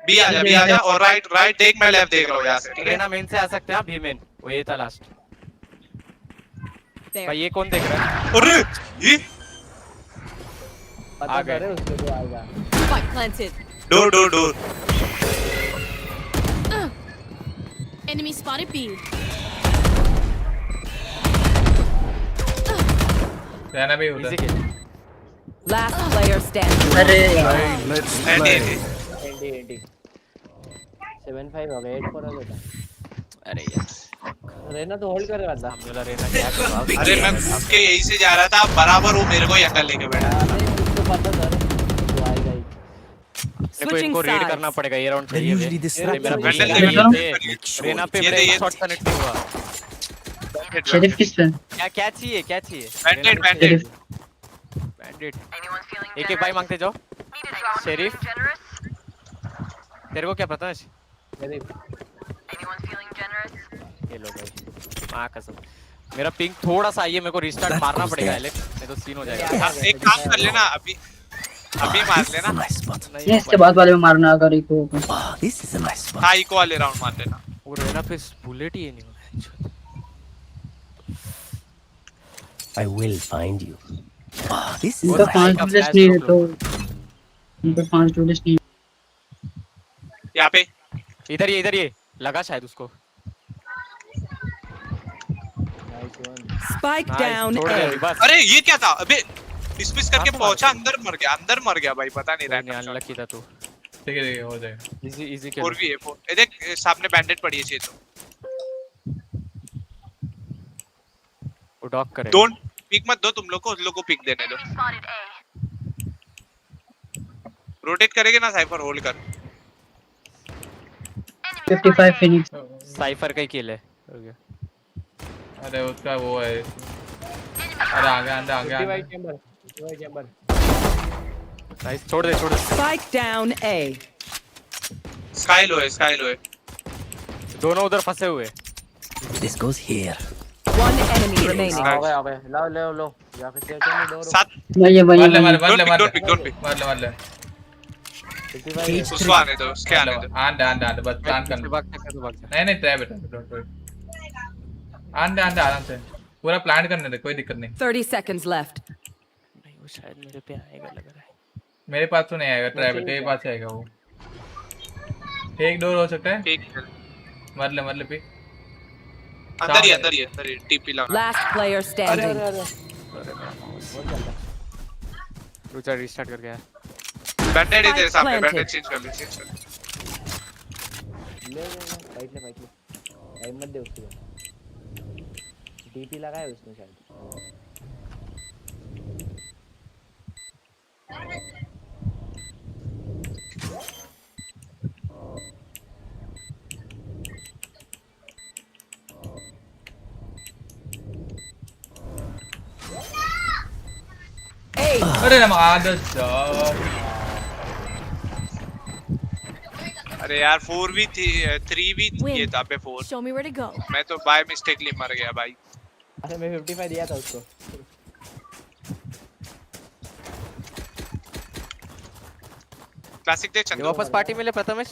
S15: बी आ जा और राइट देख मैं लेफ्ट देख रहा हूँ यहाँ से। ठीक है
S6: रेना मेन से आ सकते हैं भी मेन वो ये था लास्ट। भाई ये कौन देख रहा है?
S15: अरे ये
S14: पता करे उसको तो आएगा।
S12: Spike planted.
S15: Door
S12: Enemy spotted B.
S20: रहना भी उधर।
S4: Last player standing.
S9: अरे
S19: Let's play.
S14: एंटी 7-5 हो गया 8-4 हो गया।
S6: अरे यार
S14: रेना तो होल्ड कर रहा था।
S6: रेना क्या कर रहा है?
S15: अरे मैं घूम के यहीं से जा रहा था बराबर वो मेरे को यंगल लेके बैठा।
S14: उसको पता था तो आएगा ही।
S6: देखो इनको रीड करना पड़ेगा ये राउंड
S21: Then usually this
S6: मेरा
S15: रेना पे मेरा शॉट कनेक्ट नहीं हुआ।
S9: शरीफ किस पे?
S6: क्या चाहिए
S15: बैंडेड
S6: एक भाई मांगते जाओ। शरीफ तेरे को क्या पता है?
S14: शरीफ
S6: ये लो भाई मां कसम मेरा पिंग थोड़ा सा आइए मेरे को रिस्टार्ट मारना पड़ेगा एलेक्स नहीं तो सीन हो जाएगा।
S15: एक काम कर लेना अभी मार लेना।
S9: ये इसके बाद वाले में मारना अगर eco.
S21: This is a nice spot.
S15: हाँ इको वाले राउंड मार लेना।
S6: वो रेना पे बुलेट ही नहीं
S21: I will find you. This is
S9: इनका 5 डुलेस नहीं है तो इनका 5 डुलेस नहीं।
S15: यहाँ पे
S6: इधर ये लगा शायद उसको।
S4: Spike down A.
S15: अरे ये क्या था अबे मिस करके पहुंचा अंदर मर गया भाई पता नहीं रहा।
S6: अनलकी था तू।
S20: ठीक है हो जाएगा
S6: इजी
S15: और भी है ये देख सामने बैंडेड पड़ी है तो
S6: वो डॉक करे।
S15: डोंट पिक मत दो तुम लोग को उन लोग को पिक देने दो। रोटेट करेंगे ना साइफर होल्ड कर।
S9: 55 फिनिक्स
S6: साइफर का ही किल है हो गया।
S20: अरे उसका वो है अरे आगे
S14: चेंबर
S6: नाइस छोड़ दे
S4: Spike down A.
S15: स्काई लो है
S6: दोनों उधर फंसे हुए।
S21: This goes here.
S4: One enemy remaining.
S14: आ गए लो जाके चेक कर दो।
S15: साथ
S9: मैं ये
S20: मार ले
S15: डोंट पिक
S20: मार ले
S15: उसको आने दो, उसके आने दो।
S20: आंदे बस प्लान कर। नहीं ट्राई बेटा, डोंट वरी। आंदे आराम से पूरा प्लान करने दे, कोई दिक्कत नहीं।
S4: 30 seconds left.
S6: नहीं वो शायद मेरे पे आएगा लग रहा है।
S20: मेरे पास तो नहीं आएगा, ट्राई बेटा तेरे पास आएगा वो। एक डोर हो सकता है। मतलब भी
S15: अंदर ही टीपी लगा।
S4: Last player standing.
S6: अरे रुचा रीस्टार्ट कर गया।
S15: बैंडेड इधर सामने, बैंडेड चेंज कर ले।
S14: ले फाइट ले टाइम मत दे उसको। टीपी लगाया उसने शायद।
S20: अरे ना आदत यार।
S15: अरे यार 4v 3v ये था पे 4।
S12: Show me where to go.
S15: मैं तो बाय मिस्टेकली मर गया भाई।
S14: अरे मैं 55 दिया था उसको।
S15: क्लासिक दे चंदू।
S6: वापस पार्टी में ले प्रथमेश।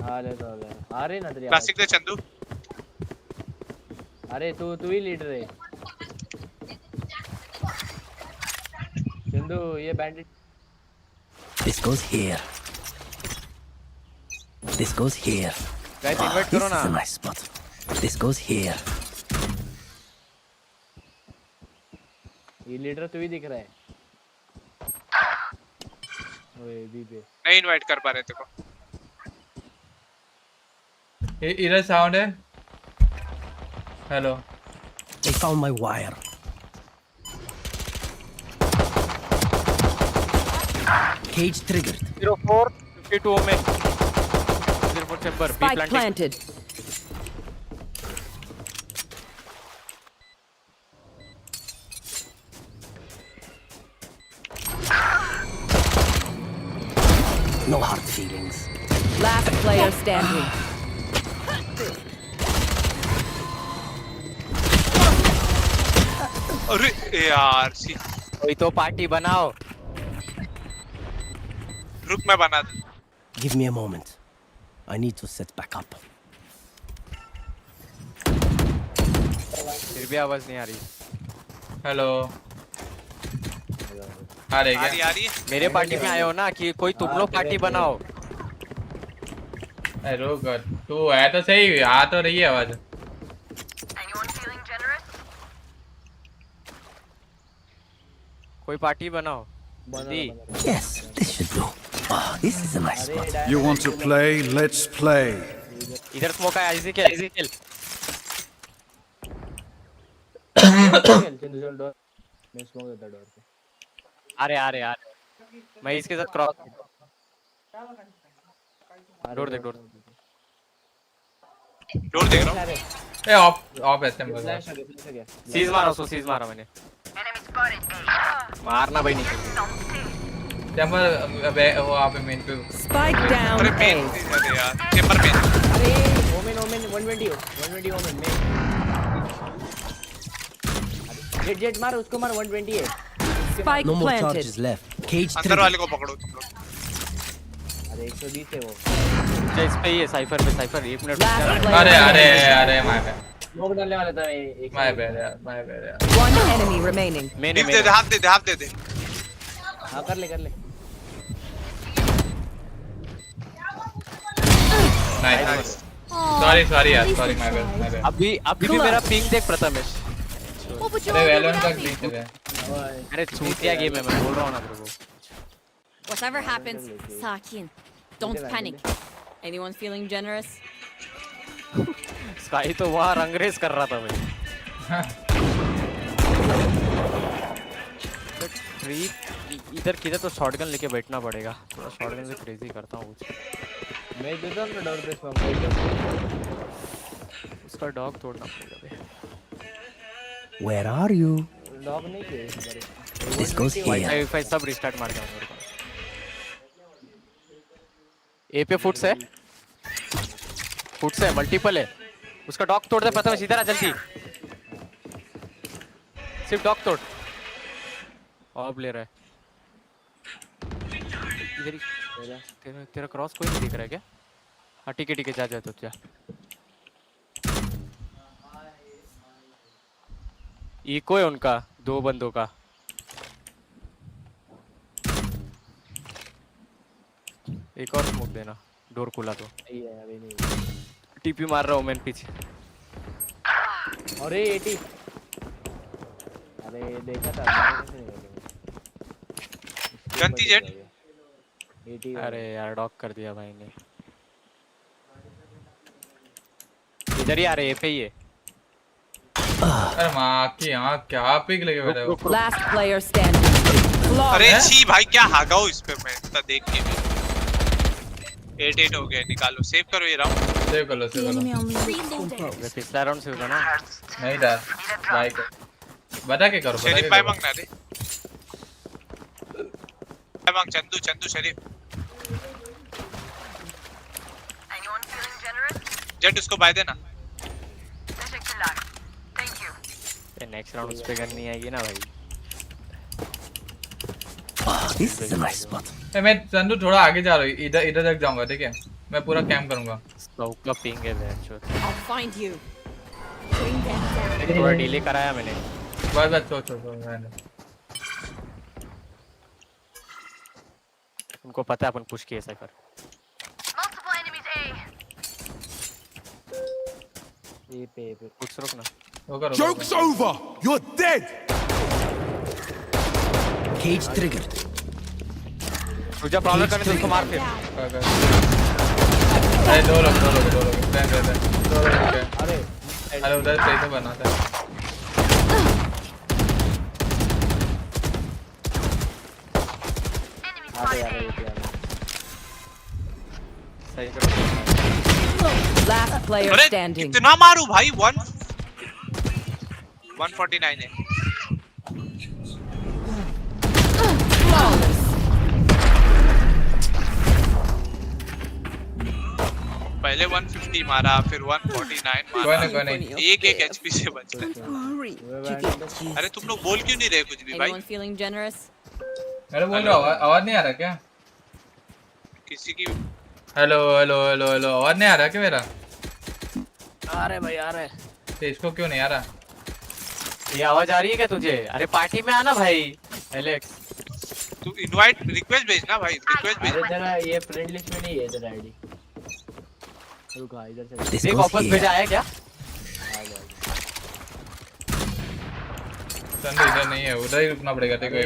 S14: हां ले तो ले। आ रहे ना तेरी।
S15: क्लासिक दे चंदू।
S14: अरे तू ही लीडर है चंदू। ये बैंडेड।
S21: This goes here. This goes here.
S6: Guys invite करो ना।
S21: This is a nice spot. This goes here.
S14: ये लीडर तू ही दिख रहा है। ओए बीबे
S15: नहीं इनवाइट कर पा रहे थे को।
S20: इधर साउंड है। Hello.
S21: They found my wire. Cage triggered.
S6: 04 52 में 04 Chamber B
S4: planted.
S21: No hard feelings.
S4: Last player standing.
S15: अरे यार सी
S6: कोई तो पार्टी बनाओ।
S15: रुक मैं बना दूं।
S21: Give me a moment. I need to set back up.
S6: फिर भी आवाज नहीं आ रही।
S20: हेलो। आ रही है।
S6: मेरे पार्टी में आए हो ना कि कोई तुम लोग पार्टी बनाओ।
S20: अरे रुक तू है तो सही, आ तो रही है आवाज।
S6: कोई पार्टी बनाओ।
S21: Yes, this should do. Oh, this is a nice spot.
S19: You want to play? Let's play.
S6: इधर स्मोक है, इजी किल।
S14: चंदू चल डोर। मैं स्मोक देता डोर पे।
S6: अरे मैं इसके साथ क्रॉस। डोर देख रहा हूँ।
S20: ए ऑफ एसएम
S6: सीज मारा मैंने। मारना भाई नहीं।
S20: चैम्बर वो आप मेन पे।
S4: Spike down.
S15: अरे मेन अरे यार चैम्बर में।
S14: अरे ओमेन 120 ओमेन में। जेट मार उसको मार 120 है।
S4: Spike
S21: No more
S4: planted.
S21: charges left. Cage
S15: अंदर
S21: triggered.
S15: वाले को पकड़ो तुम लोग।
S14: अरे 120 है वो।
S6: इस पे ही है साइफर पे। 1 मिनट।
S20: अरे माय बैड।
S14: स्मोक डालने वाला था एक।
S20: माय बैड यार।
S4: One enemy remaining.
S15: दे हाथ दे।
S14: हां कर ले।
S20: नाइस। सॉरी यार, सॉरी माय बैड।
S6: अभी भी मेरा पिंग देख प्रथमेश।
S20: अरे वैलोरेंट का ग्लिच है।
S6: अरे छूटिया गेम है, मैं बोल रहा हूं ना bro.
S12: Whatever happens, Sakin, don't panic. Anyone feeling generous?
S6: Sky तो वहां रंगरेज कर रहा था भाई। इधर किधर तो शॉटगन लेके बैठना पड़ेगा। थोड़ा शॉटगन से क्रेजी करता हूँ कुछ।
S14: मैं देता हूँ डोर पे स्मोक।
S6: उसका डॉग तोड़ना पड़ेगा भाई।
S21: Where are you?
S14: डॉग नहीं है।
S21: This goes here.
S6: वाईफाई सब रिस्टार्ट मार दूंगा मेरे को। ए पे फुट्स है मल्टीपल है। उसका डॉग तोड़ दे प्रथमेश। इधर आ जल्दी। सिर्फ डॉग तोड़। ऑफ ले रहा है इधर ही। तेरा क्रॉस कोई नहीं दिख रहा है क्या? हाँ ठीक है जा तो जा। इको है उनका 2 बंदों का। एक और स्मोक देना, डोर खुला तो।
S14: नहीं है अभी नहीं।
S6: टीपी मार रहा हूँ मैं पीछे।
S14: अरे 80। अरे देखा था
S15: गंती जेट।
S14: 80।
S6: अरे यार डॉक कर दिया भाई ने। इधर ही आ रहे पे ही है।
S20: अरे माँ की आँख क्या पिक लगे बैठे हो।
S4: Last player standing.
S15: अरे छी भाई क्या हागा हूँ इस पे मैं इतना देख के भी। 8-8 हो गया, निकालो सेव करो ये राउंड।
S20: सेव कर लो।
S6: पिछला राउंड से होगा ना?
S20: नहीं था भाई को बता के करो।
S15: शरीफ भाई मांगना रे। भाई मांग चंदू शरीफ। जेट उसको बाय देना।
S6: नेक्स्ट राउंड उस पे करनी आएगी ना भाई।
S21: This is a nice spot.
S20: मैं चंदू थोड़ा आगे जा रहा हूँ, इधर तक जाऊंगा ठीक है। मैं पूरा कैंप करूंगा।
S6: का पिंग है बेंचो।
S12: I'll find you. Bring them down.
S6: थोड़ा डिले कराया मैंने।
S20: बस छोड़
S6: उनको पता है अपन पुश किए ऐसा कर।
S14: ये पे
S6: कुछ रुक ना।
S7: Joke's over! You're dead!
S21: Cage triggered.
S6: तुझे प्रॉब्लम करने तो उसको मार फिर।
S20: अरे दो लोग अरे उधर सही से बना था।
S6: सही करो।
S4: Last player
S15: अरे
S4: standing.
S15: कितना मारू भाई 149 है। पहले 150 मारा फिर 149 मारा। एक एचपी से बच गए। अरे तुम लोग बोल क्यों नहीं रहे कुछ भी भाई?
S4: Anyone feeling generous?
S20: अरे बोल रहा आवाज नहीं आ रहा क्या?
S15: किसी की
S20: हेलो आवाज नहीं आ रहा क्या मेरा?
S6: आ रहा है भाई आ रहा है।
S20: तो इसको क्यों नहीं आ रहा?
S6: ये आवाज आ रही है क्या तुझे? अरे पार्टी में आना भाई एलेक्स।
S15: तू इनवाइट रिक्वेस्ट भेजना भाई, रिक्वेस्ट भेज।
S14: अरे तेरा ये फ्रेंड लिस्ट में नहीं है तेरा आईडी। रुका इधर से
S6: देख वापस भेजा है क्या?
S20: चंदू इधर नहीं है, उधर ही रुकना पड़ेगा तेरे को।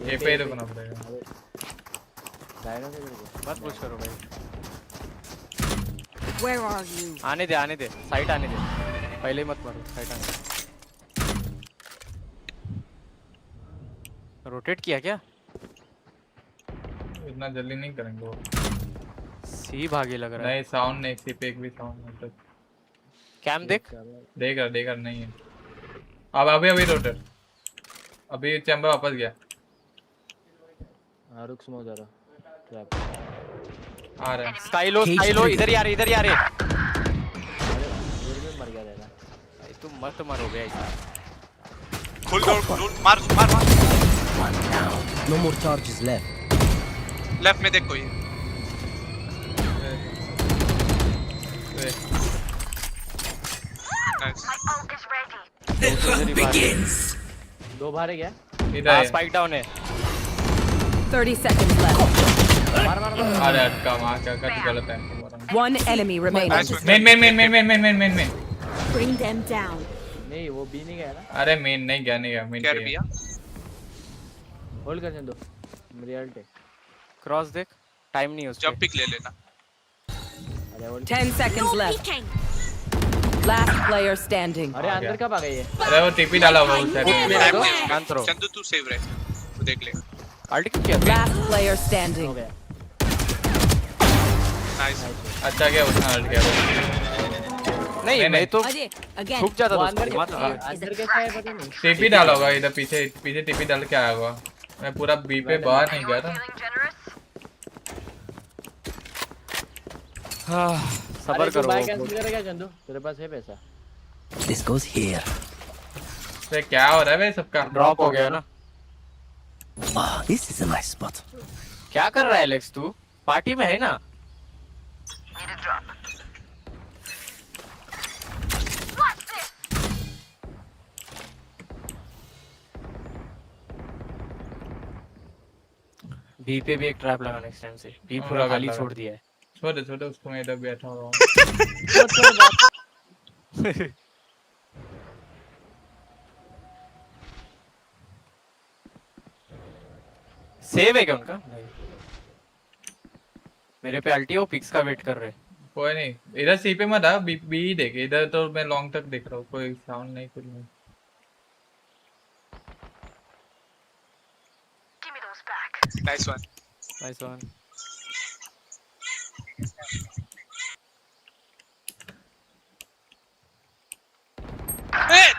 S20: ये पे रुकना पड़ेगा।
S6: मत पुश करो भाई।
S12: Where are you?
S6: आने दे साइड आने दे। पहले मत मारो साइड आने दे। रोटेट किया क्या?
S20: इतना जल्दी नहीं करेंगे वो।
S6: सी भागे लग रहा है।
S20: नहीं साउंड नहीं, सी पे एक भी साउंड नहीं।
S6: कैम देख
S20: रहा नहीं है। अब अभी रोटेट। अभी चैम्बर वापस गया।
S14: हां रुक स्मो जरा। ट्रैप
S20: आ रहा है।
S6: स्काई लो इधर ही आ रहे।
S14: अरे दूर में मर गया रहना
S6: भाई तुम मत मरो गया ऐसा।
S15: खोल दो मार।
S21: One down. No more charges left.
S15: Left में देख कोई।
S21: The hunt begins.
S14: दो बार है क्या?
S20: इधर
S6: स्पाइक डाउन है।
S4: 30 seconds left.
S14: मार
S20: अरे अटका मां क्या गलत है।
S4: One enemy remaining.
S20: Main
S12: Bring them down.
S14: नहीं वो बी नहीं गया ना।
S20: अरे मेन नहीं गया मेन
S15: क्या किया?
S14: होल्ड कर दो रियलिटी।
S6: क्रॉस देख टाइम नहीं है उसका।
S15: जंप पिक ले लेना।
S14: अरे hold
S4: 10 seconds left. Last player standing.
S14: अरे अंदर कब आ गई है?
S20: अरे वो टीपी डाला हुआ उस
S6: साइड में।
S15: चंदू तू सेव रहे, वो देख ले।
S6: अल्ट क्या?
S4: Last player standing.
S15: नाइस।
S20: अच्छा क्या उसने अल्ट किया?
S6: नहीं तो
S12: Again.
S6: रुक जाता
S14: अंदर कैसा है पता नहीं।
S20: टीपी डाला होगा इधर पीछे टीपी डाल के आया होगा। मैं पूरा बी पे बाहर नहीं गया था।
S6: सबर करो।
S14: बाय कैंसिल करेगा चंदू? तेरे पास है पैसा?
S21: This goes here.
S20: तो क्या हो रहा है भाई सबका?
S6: ड्रॉप हो गया ना।
S21: This is a nice spot.
S6: क्या कर रहा है एलेक्स तू? पार्टी में है ना? बी पे भी एक ट्रैप लगा नेक्स्ट टाइम से। बी पूरा खाली छोड़ दिया है।
S20: छोड़ उसको, मैं इधर बैठा हूँ।
S6: सेव है क्या उनका? नहीं। मेरे पे अल्टी वो पिक्स का वेट कर रहे।
S20: कोई नहीं, इधर सी पे मत आ, बी ही देख। इधर तो मैं लॉन्ग तक देख रहा हूँ, कोई साउंड नहीं, कुछ नहीं।
S15: Nice one,
S6: nice one.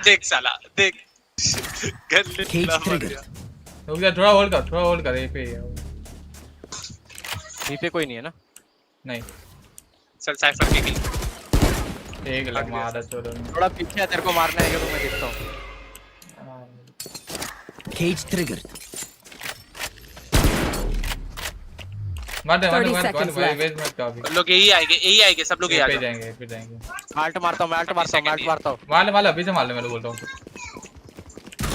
S15: देख साला देख।
S21: Cage trigger.
S20: रुक जा, थोड़ा होल्ड कर। ए पे
S6: बी पे कोई नहीं है ना?
S20: नहीं।
S15: चल साइफर की किल।
S20: एक लग मारा चोरों ने।
S6: थोड़ा पीछे तेरे को मारना है, तो मैं देखता हूँ।
S21: Cage triggered.
S20: मार दे वेट मत कर अभी।
S15: लोग यही आएंगे सब लोग यही आ
S20: जाएंगे।
S6: आल्ट मारता हूँ।
S20: मार अभी से मार ले, मैं बोलता हूँ।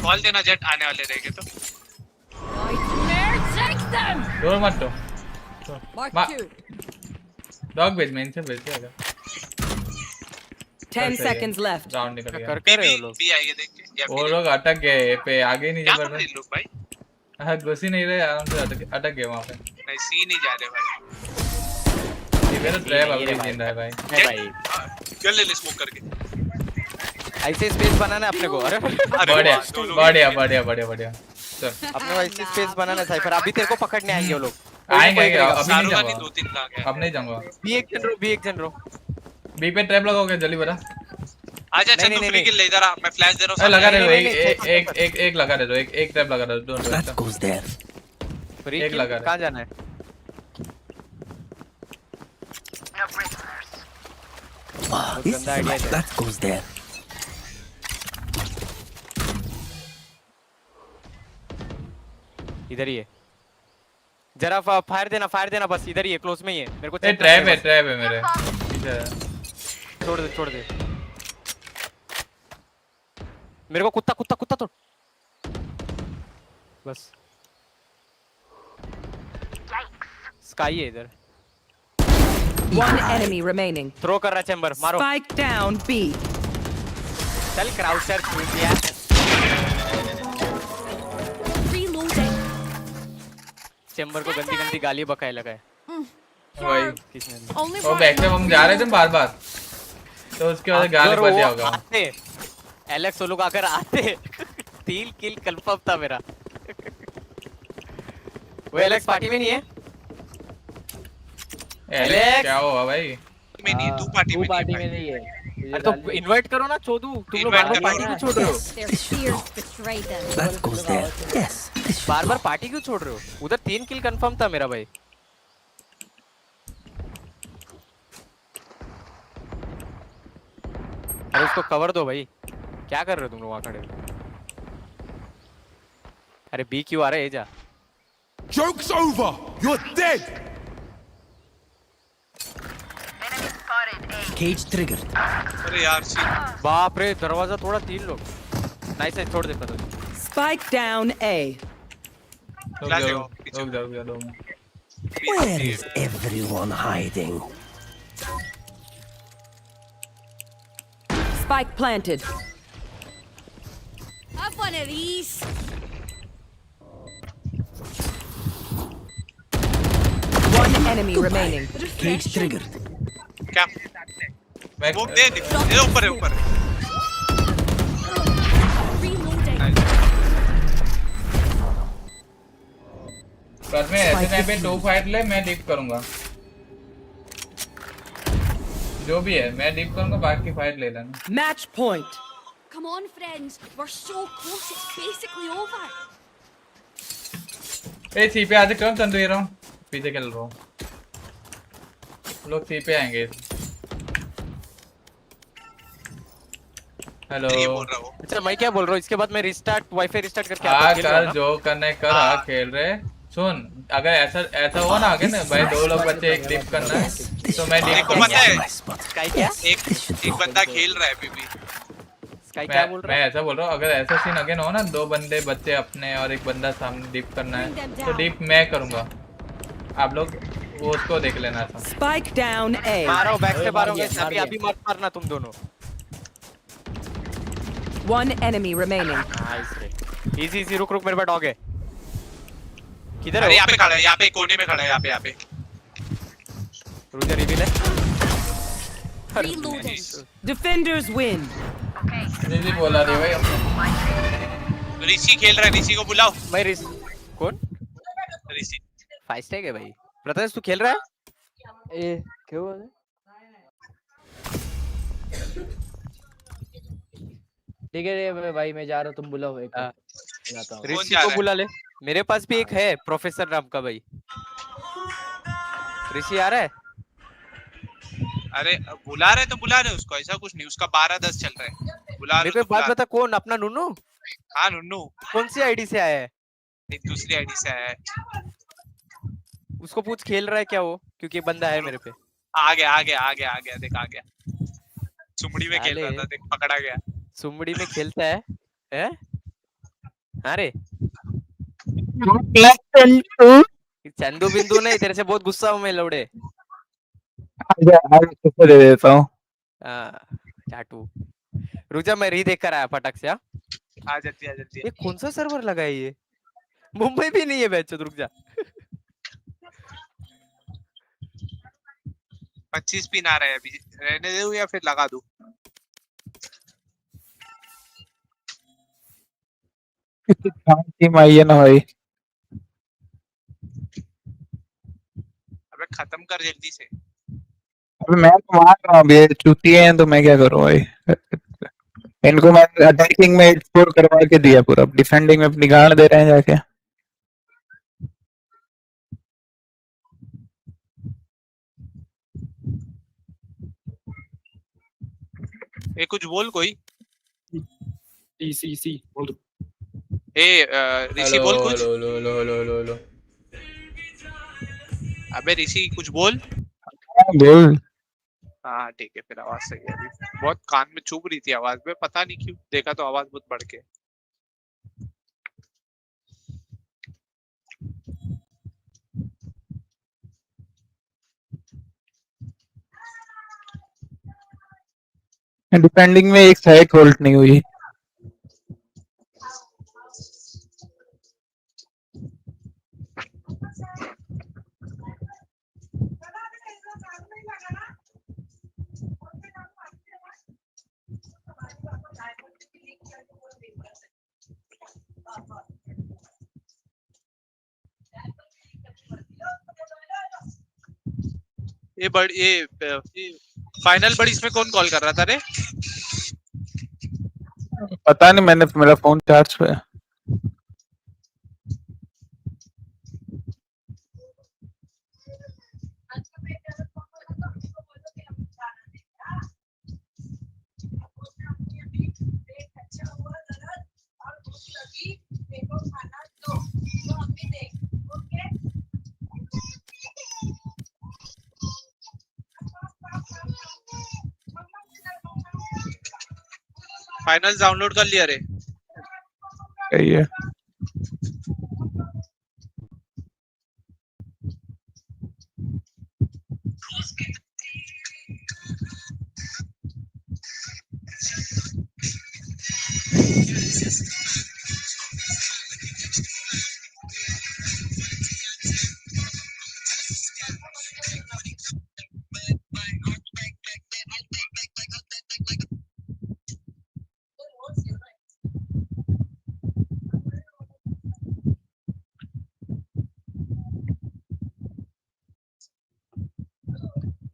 S15: कॉल देना जेट आने वाले रहेंगे तो।
S20: डोर मत तो। डॉग भेज, मेन से भेज दिया।
S4: 10 seconds left.
S20: राउंड निकल गया।
S6: कर रहे हो लोग?
S15: भी आएंगे देख के।
S20: वो लोग अटक गए पे, आगे नहीं जा
S15: रहे लोग भाई।
S20: हाँ, घुस ही नहीं रहे, आराम से अटक गए वहाँ पे।
S15: नहीं सी नहीं जा रहे भाई।
S20: ये मेरा ट्रैप अभी जिंदा है भाई।
S15: चल ले स्मोक करके।
S6: ऐसे स्पेस बनाना है अपने को। अरे
S20: बढ़िया। चल
S6: अपने को ऐसे स्पेस बनाना है साइफर। अभी तेरे को पकड़ने आएंगे वो लोग।
S20: आएंगे, अभी नहीं जाऊंगा। अब नहीं जाऊंगा।
S6: बी एक जन रो।
S20: बी पे ट्रैप लगाओगे, जल्दी बता।
S15: आजा चल, तू फ्री किल ले, जरा मैं फ्लैश दे रहा हूं।
S20: लगा रहे हो, एक लगा रहे हो, एक ट्रैप लगा रहे हो। Don't
S21: That goes there.
S20: एक लगा रहे।
S6: कहां जाना है?
S21: That goes there.
S6: इधर ही है। जरा फायर देना बस। इधर ही है, क्लोज में ही है। मेरे को
S20: ट्रैप है मेरे पीछे।
S6: छोड़ दे। मेरे को कुत्ता तोड़ बस। स्काई है इधर।
S4: One enemy remaining.
S6: थ्रो कर रहा है चैम्बर, मारो।
S4: Spike down B.
S6: चल क्राउचर छूट दिया।
S12: Reloading.
S6: चैम्बर को गंदी गाली बकाए लगा है।
S20: वही
S6: किसने?
S20: वो बैक पे हम जा रहे थे बार तो उसके बाद गाली बज दिया होगा।
S6: एलेक्स वो लोग अगर आते 3 किल कंफर्म था मेरा। वो एलेक्स पार्टी में नहीं है?
S20: एलेक्स क्या हुआ भाई?
S15: में नहीं, तू पार्टी
S14: में नहीं है।
S6: अरे तो इनवाइट करो ना चोदू। तुम लोग बार-बार पार्टी क्यों छोड़ रहे हो?
S12: Their fears betrayed them.
S21: That goes there. Yes.
S6: बार-बार पार्टी क्यों छोड़ रहे हो? उधर 3 किल कंफर्म था मेरा भाई। अरे उसको कवर दो भाई। क्या कर रहे हो तुम लोग वहाँ खड़े? अरे बी क्यों आ रहा है? जा।
S7: Joke's over. You're dead.
S21: Cage triggered.
S15: अरे यार
S6: बाप रे, दरवाजा तोड़ा 3 लोग। नाइस है, छोड़ दे पता।
S4: Spike down A.
S20: रुक जाओ।
S21: Where is everyone hiding?
S4: Spike planted.
S12: Have one of these.
S4: One enemy remaining.
S21: Cage triggered.
S15: क्या? वो दे ऊपर है ऊपर।
S20: बस मैं ऐसे टाइम पे 2 फाइट ले, मैं डिप करूंगा। जो भी है मैं डिप करूंगा, बाकी फाइट ले लेना।
S4: Match point.
S12: Come on, friends. We're so close. It's basically over.
S20: ए सी पे आके कौन तंदू रहा हूं, पीछे खेल रहा हूं। लोग सी पे आएंगे। हेलो।
S6: अच्छा मैं क्या बोल रहा हूँ, इसके बाद मैं रिस्टार्ट वाईफाई रिस्टार्ट करके
S20: कर जो करने कर। खेल रहे सुन, अगर ऐसा हुआ ना आगे ना भाई, 2 लोग बच्चे एक डिप करना है तो मैं डिप
S15: देखो पता है
S6: स्काई क्या
S15: एक बंदा खेल रहा है अभी भी।
S6: स्काई क्या बोल रहा
S20: मैं ऐसा बोल रहा हूँ, अगर ऐसा सीन अगेन हो ना, 2 बंदे बच्चे अपने और एक बंदा सामने डिप करना है तो डिप मैं करूंगा, आप लोग वो उसको देख लेना ऐसा।
S4: Spike down A.
S6: मारो बैक से मारोगे अभी मत मारना तुम दोनों।
S4: One enemy remaining.
S6: नाइस रे, इजी रुक मेरे पास डॉग है। किधर है?
S15: अरे यहाँ पे खड़ा है, यहाँ पे कोने में खड़ा है, यहाँ पे
S6: रुक जा, रिवील है।
S4: Defenders win.
S20: जी बोला रे भाई हमने।
S15: ऋषि खेल रहा है, ऋषि को बुलाओ।
S6: मैं ऋषि कौन?
S15: ऋषि
S6: 5 स्टैक है भाई। प्रथमेश तू खेल रहा है?
S14: ए क्यों है? ठीक है भाई मैं जा रहा हूँ, तुम बुलाओ एक जाता हूँ।
S6: ऋषि को बुला ले, मेरे पास भी एक है प्रोफेसर नाम का भाई। ऋषि आ रहा है?
S15: अरे बुला रहे तो बुला रहे उसको, ऐसा कुछ नहीं, उसका 12-10 चल रहा है, बुला रहे।
S6: मेरे को बात बता, कौन अपना नुन्नू?
S15: हाँ नुन्नू।
S6: कौन सी आईडी से आया है?
S15: एक दूसरी आईडी से आया है।
S6: उसको पूछ खेल रहा है क्या वो, क्योंकि बंदा है मेरे पे।
S15: आ गया देख, आ गया सुमड़ी में खेल रहा था, देख पकड़ा गया।
S6: सुमड़ी में खेलता है? हैं? अरे चंदू बिंदु नहीं, तेरे से बहुत गुस्सा हूँ मैं लौड़े।
S5: आगे दे देता हूँ।
S6: चाटू रुक जा, मैं री देख कर आया फटक से।
S15: आ जाती है।
S6: ये कौन सा सर्वर लगा है ये? मुंबई भी नहीं है बैच, रुक जा।
S15: 25 पिन आ रहा है, अभी रहने दूं या फिर लगा दूं?
S5: टीम आई है ना भाई।
S15: अबे खत्म कर जल्दी से।
S5: अबे मैं तो मार रहा हूँ, ये चूतिए हैं तो मैं क्या करूँ भाई। इनको मैं अटैकिंग में स्कोर करवा के दिया पूरा, डिफेंडिंग में अपनी गाड़ दे रहे हैं जाके।
S15: ए कुछ बोल कोई।
S9: सी बोल।
S15: ए ऋषि बोल कुछ।
S20: लो।
S15: अबे ऋषि कुछ बोल।
S5: बोल।
S15: हाँ ठीक है, फिर आवाज सही है। अभी बहुत कान में चुभ रही थी आवाज में, पता नहीं क्यों, देखा तो आवाज बहुत बढ़ के।
S5: डिफेंडिंग में एक साइड होल्ड नहीं हुई।
S15: ये फाइनल बड़ी इसमें कौन कॉल कर रहा था रे?
S5: पता नहीं, मैंने मेरा फोन चार्ज पे है।
S15: फाइनल डाउनलोड कर लिया रे?
S5: सही है।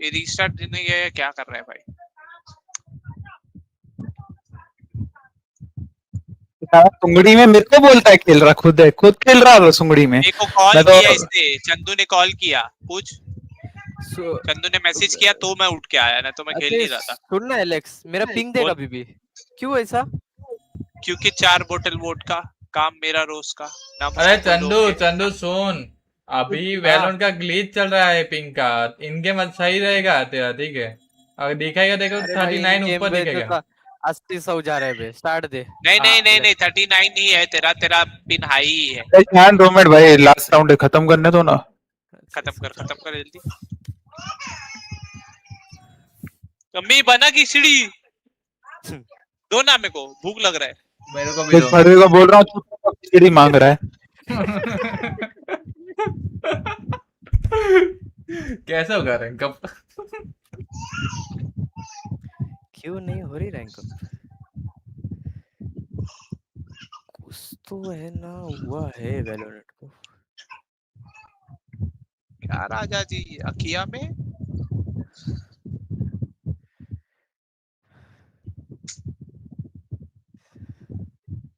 S15: ये रीस्टार्ट नहीं गया, क्या कर रहा है भाई?
S5: सुंगड़ी में मेरे को बोलता है खेल रहा, खुद खेल रहा है सुंगड़ी में।
S15: देखो कॉल किया इसने, चंदू ने कॉल किया, पूछ। चंदू ने मैसेज किया तो मैं उठ के आया, ना तो मैं खेल नहीं रहा था।
S6: सुन ना एलेक्स, मेरा पिंग देगा अभी भी, क्यों ऐसा?
S15: क्योंकि 4 बोतल वोट का काम मेरा रोज का ना
S20: अरे
S15: मुझको कोई
S20: चंदू
S15: रोके।
S20: चंदू सुन, अभी वैलोरेंट का ग्लिच चल रहा है पिंक का, इनके मत सही रहेगा तेरा, ठीक है? अगर दिखाएगा देखो
S6: अरे भाई
S20: 39
S6: गेम
S20: ऊपर
S6: पे
S20: दिखेगा।
S6: 80-100 जा रहे हैं बे, स्टार्ट दे।
S15: नहीं 39 ही है तेरा, तेरा पिन हाई ही है।
S5: ध्यान 2 मिनट भाई, लास्ट राउंड खत्म करने दो ना।
S15: खत्म कर जल्दी। कमी बना खिचड़ी दो ना, मेरे को भूख लग रहा है।
S20: मेरे को भी
S5: इस
S20: दो।
S5: मर्दी को बोल रहा हूँ तो खिचड़ी मांग रहा है।
S20: कैसे होगा रैंक अप?
S6: क्यों नहीं हो रही रैंक अप? कुछ तो है ना, हुआ है वैलोरेंट को।
S15: क्या राजा जी अखिया में।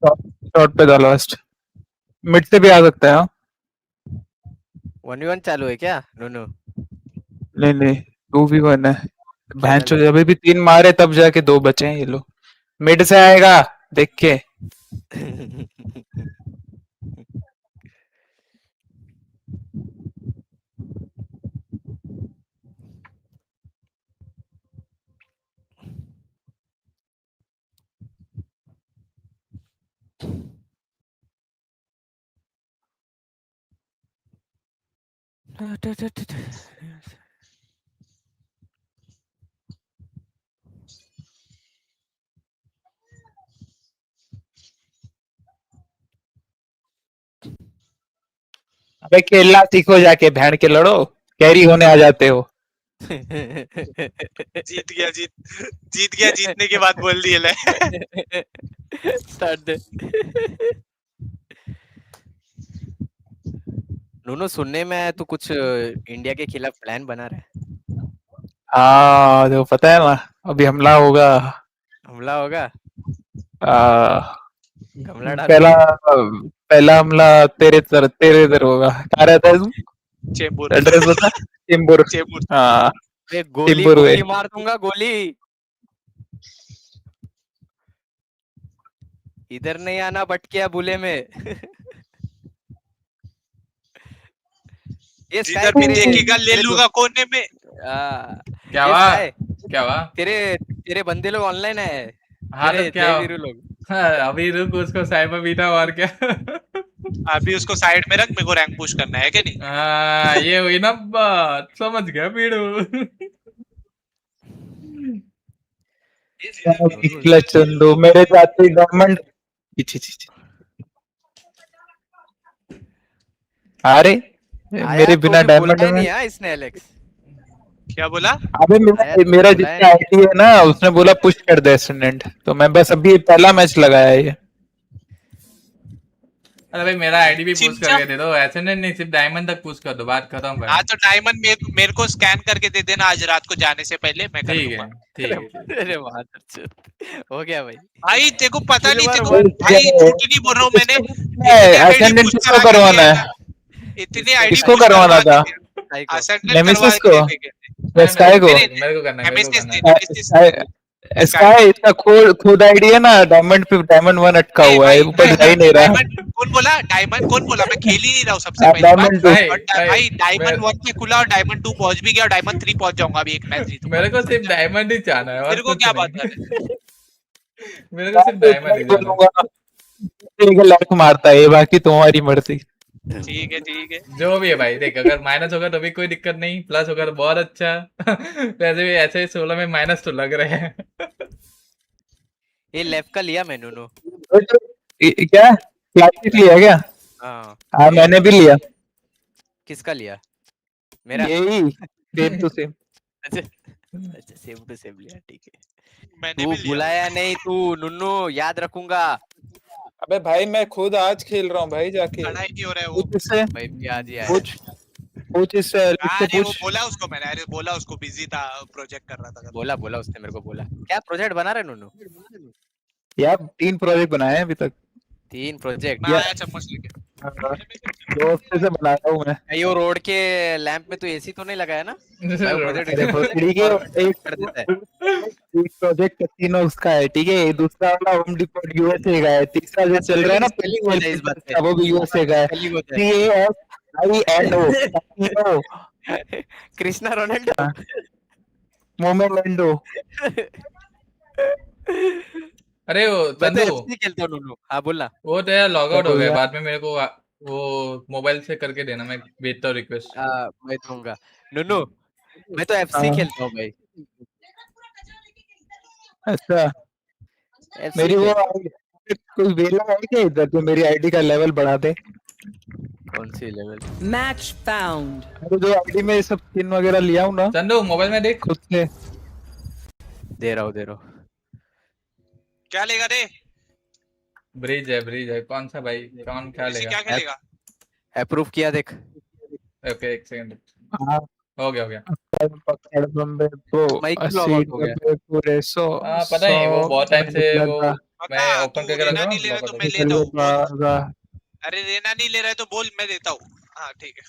S5: शॉर्ट पे डालो लास्ट, मिड से भी आ सकता है।
S6: 1v1 चालू है क्या नूनू?
S5: नहीं 2v1 है।
S6: चैनल
S5: भैंचो
S6: है।
S5: जब भी 3 मारे तब जाके 2 बचे हैं ये लोग। मिड से आएगा देख के। अबे खेलना सीखो जाके, भैंड के लड़ो, कैरी होने आ जाते हो।
S15: जीत गया जीतने के बाद बोल दिए ले।
S6: स्टार्ट दे। नूनू सुनने में आया तू कुछ इंडिया के खिलाफ प्लान बना रहा है।
S5: हाँ देखो पता है ना, अभी हमला होगा।
S6: हमला होगा। गमला डाल
S5: पहला
S6: दूंगा।
S5: पहला हमला तेरे इधर होगा। कहाँ रहता है तू?
S15: चेंबूर।
S5: एड्रेस बता। चेंबूर।
S15: चेंबूर।
S5: हाँ
S6: गोली
S5: चेंबूर हुए।
S6: गोली मार दूंगा गोली। इधर नहीं आना बटकिया बुले में। ये
S15: जिधर भी देखेगा ले लूंगा कोने में।
S20: क्या हुआ? क्या हुआ?
S6: तेरे बंदे लोग ऑनलाइन है।
S20: हाँ तो क्या?
S6: जयवीरू लोग।
S20: हाँ, अभी रुक, उसको साइबर बीटा और क्या?
S15: अभी उसको साइड में रख, मेरे को रैंक पुश करना है क्या नहीं?
S20: हाँ ये हुई ना बात, समझ गया पीड़ू।
S5: चंदू मेरे जाते गवर्नमेंट। अरे मेरे बिना डायमंड में
S6: नहीं है इसने एलेक्स।
S15: क्या बोला?
S5: अबे मेरा जितना आईडी है ना, उसने बोला पुश कर दे एसेंडेंट, तो मैं बस अभी पहला मैच लगाया है ये।
S20: अरे भाई मेरा आईडी भी पुश करके दे दो, एसेंडेंट नहीं सिर्फ डायमंड तक पुश कर दो, बात खत्म कर।
S15: हाँ तो डायमंड मेरे को स्कैन करके दे देना आज रात को जाने से पहले, मैं कर दूंगा।
S20: ठीक है।
S6: अरे हो गया भाई।
S15: भाई तेको पता नहीं, तेको भाई झूठ नहीं बोल रहा हूँ मैंने।
S5: एसेंडेंट किसको करवाना है?
S15: इतने आईडी
S5: किसको करवाना था? नेमेसिस को? स्काई को?
S20: मेरे को करना है।
S5: स्काई इसका खुद आईडी है ना, डायमंड 1 अटका हुआ है, ऊपर जा ही नहीं रहा।
S15: कौन बोला डायमंड? कौन बोला? मैं खेल ही नहीं रहा हूँ सबसे पहले
S5: डायमंड
S15: भाई डायमंड 1 पे खुला और डायमंड 2 पहुंच भी गया और डायमंड 3 पहुंच जाऊंगा अभी एक मैच जीतूंगा।
S20: मेरे को सिर्फ डायमंड ही चाहना है।
S15: मेरे को क्या बात है?
S20: मेरे को सिर्फ डायमंड ही चाहना है।
S5: लैक मारता है, बाकी तुम्हारी मर्जी।
S15: ठीक है
S20: जो भी है भाई, देख अगर माइनस होगा तो भी कोई दिक्कत नहीं, प्लस होगा तो बहुत अच्छा। वैसे भी ऐसे 16 में माइनस तो लग रहे हैं।
S6: ये लेफ्ट का लिया मैंने नूनू।
S5: क्या क्लासिक लिया क्या? हाँ मैंने भी लिया।
S6: किसका लिया? मेरा
S5: यही सेम टू सेम।
S6: अच्छा सेम टू सेम लिया, ठीक है।
S15: मैंने
S6: तू बुलाया नहीं तू नूनू, याद रखूंगा।
S5: अबे भाई मैं खुद आज खेल रहा हूँ भाई, जाके
S15: लड़ाई नहीं हो रहा है वो।
S6: भाई भी आज ही आया।
S5: पूछ इससे
S15: वो बोला उसको मैंने, अरे बोला उसको बिजी था, प्रोजेक्ट कर रहा था।
S6: बोला उसने मेरे को बोला। क्या प्रोजेक्ट बना रहे नूनू?
S5: यार 3 प्रोजेक्ट बनाए हैं अभी तक।
S6: 3 प्रोजेक्ट?
S15: मैं आया चम्मच लेके।
S5: दोस्त से बुलाता हूँ मैं।
S6: ये वो रोड के लैंप में तो एसी तो नहीं लगाया ना भाई? मुझे
S5: अरे भोसड़ी के एक प्रोजेक्ट कैसीनोस का है, ठीक है, दूसरा वाला होम डिपोट यूएसए का है, तीसरा जो चल रहा है ना
S6: स्पेलिंग हो जाए इस बात पे,
S5: वो भी यूएसए का है,
S6: स्पेलिंग हो जाए।
S5: CASINO
S6: Krishna Ronaldo
S5: memento.
S20: अरे वो
S6: मैं तो
S20: चंदू
S6: एफसी खेलता हूँ नूनू। हाँ बोलना।
S20: वो तो यार लॉग आउट हो गया, बाद में मेरे को वो मोबाइल से करके देना, मैं भेजता हूँ रिक्वेस्ट।
S6: मैं दूंगा नूनू। मैं तो एफसी खेलता हूँ भाई।
S5: अच्छा
S6: FC
S5: मेरी वो
S6: खेलता हूँ।
S5: कोई वेला है क्या इधर जो मेरी आईडी का लेवल बढ़ा दे?
S6: कौन सी लेवल?
S4: Match found.
S5: अरे जो आईडी में सब स्किन वगैरह लिया हूँ ना
S20: चंदू मोबाइल में देख
S5: खुद से।
S6: दे रहा हूँ।
S15: क्या लेगा रे?
S20: ब्रिज है कौन सा भाई, कौन क्या लेगा?
S15: क्या खेलेगा?
S6: अप्रूव किया देख।
S20: ओके एक सेकंड,
S5: हाँ
S20: हो गया।
S5: पकड़ बम्बे तो
S6: माइक लॉग
S5: 80
S6: आउट हो गया।
S5: डब्बे पूरे 100
S20: पता नहीं वो बहुत टाइम से वो मैं
S15: बता,
S20: ओपन
S15: तू
S20: करके
S15: लेना
S20: रख
S15: नहीं ले रहा
S20: रहा
S15: तो
S20: हूँ।
S15: मैं लेता हूँ, बोल। अरे लेना नहीं ले रहा है तो बोल, मैं देता हूँ। हाँ ठीक है।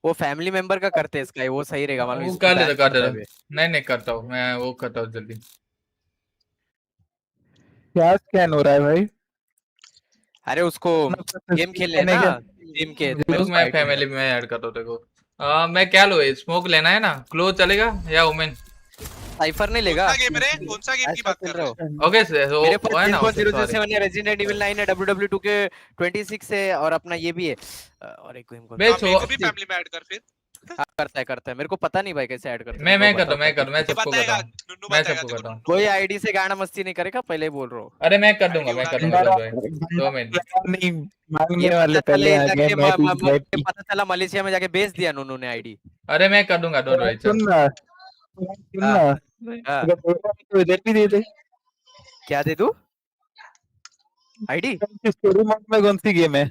S6: वो फैमिली मेंबर का करते हैं इसका, वो सही रहेगा मालूम।
S20: वो
S6: इसको
S20: कर
S6: ban
S20: दे
S6: करता है बे।
S20: नहीं करता हूँ मैं, वो करता हूँ जल्दी।
S5: क्या स्कैन हो रहा है भाई?
S6: अरे उसको गेम खेलने ना टीम के, तो
S20: लोग मैं फैमिली में ऐड करता हूँ देखो। मैं क्या लो, स्मोक लेना है ना, क्लो चलेगा या वुमेन?
S6: साइफर नहीं लेगा।
S15: कौन सा गेम की बात कर रहे हो?
S20: ओके सर
S6: मेरे पास
S20: वो है ना
S6: 007 है, रेजिडेंट इविल 9 है, WW2 के 26 है और अपना ये भी है। और एक गेम
S20: मेरे
S15: को भी फैमिली में ऐड कर फिर।
S6: हाँ करता है। मेरे को पता नहीं भाई कैसे ऐड करते हैं।
S20: मैं करता हूँ मैं सबको करता हूँ।
S6: कोई आईडी से गाना मस्ती नहीं करेगा, पहले ही बोल रहा हूँ।
S20: अरे मैं कर दूंगा 2 मिनट
S5: नहीं मांगने वाले पहले आ गए। मैं
S6: पता चला मलेशिया में जाके बेच दिया नूनू ने आईडी।
S20: अरे मैं कर दूंगा, डोंट वरी।
S5: सुनना तो इधर भी दे दे।
S6: क्या दे दूं? आईडी
S5: स्टोरी मोड में कौन सी गेम है?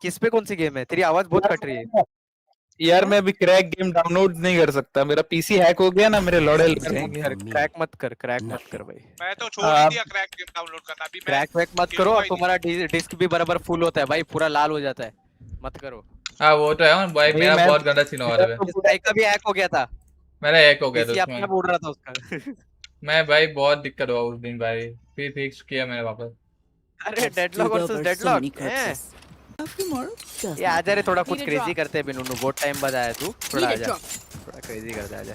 S6: किस पे कौन सी गेम है? तेरी आवाज बहुत कट रही है
S5: यार। मैं अभी क्रैक गेम डाउनलोड नहीं कर सकता, मेरा पीसी हैक हो गया ना, मेरे लॉडल
S6: क्रैक मत कर भाई।
S15: मैं तो छोड़ ही दिया क्रैक गेम डाउनलोड करना। अभी
S6: क्रैक वैक मत करो, और तुम्हारा डिस्क भी बराबर फुल होता है भाई, पूरा लाल हो जाता है, मत करो।
S20: हाँ वो तो है भाई, मेरा बहुत गंदा सीन हो रहा है।
S6: इसका कभी हैक हो गया था,
S20: मेरा हैक हो गया था
S6: अपना उड़ रहा था उसका।
S20: मैं भाई बहुत दिक्कत हुआ उस दिन भाई, फिर फिक्स किया मैंने वापस।
S6: अरे डेडलॉक वर्सेस डेडलॉक ये आ जा रे, थोड़ा कुछ क्रेजी करते हैं बिनूनू। बहुत टाइम बाद आया तू, थोड़ा आजा, थोड़ा क्रेजी करते आजा।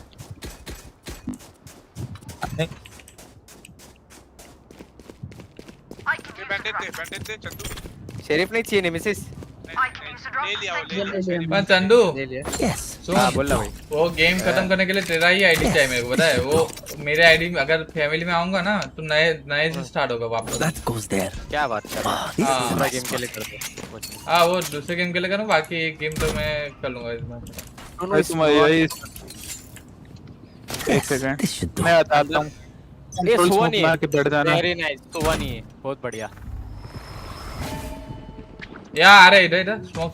S15: बैंडेज दे चंदू।
S6: शेरिफ नहीं चाहिए नेमेसिस?
S15: ले लिया
S20: चंदू
S6: सुन, हाँ बोल भाई।
S20: वो गेम खत्म करने के लिए तेरा ही आईडी चाहिए मेरे को, पता है? वो मेरे आईडी अगर फैमिली में आऊंगा ना तो नए से स्टार्ट होगा वापस।
S6: क्या बात कर रहा है? गेम के लिए करते।
S20: हाँ वो दूसरे गेम के लिए करूँ, बाकी एक गेम तो मैं कर लूंगा इसमें।
S5: एक सेकंड मैं बताता हूँ।
S6: ये सुवानी है, वेरी नाइस सुवानी है, बहुत बढ़िया।
S20: यार अरे इधर स्मोक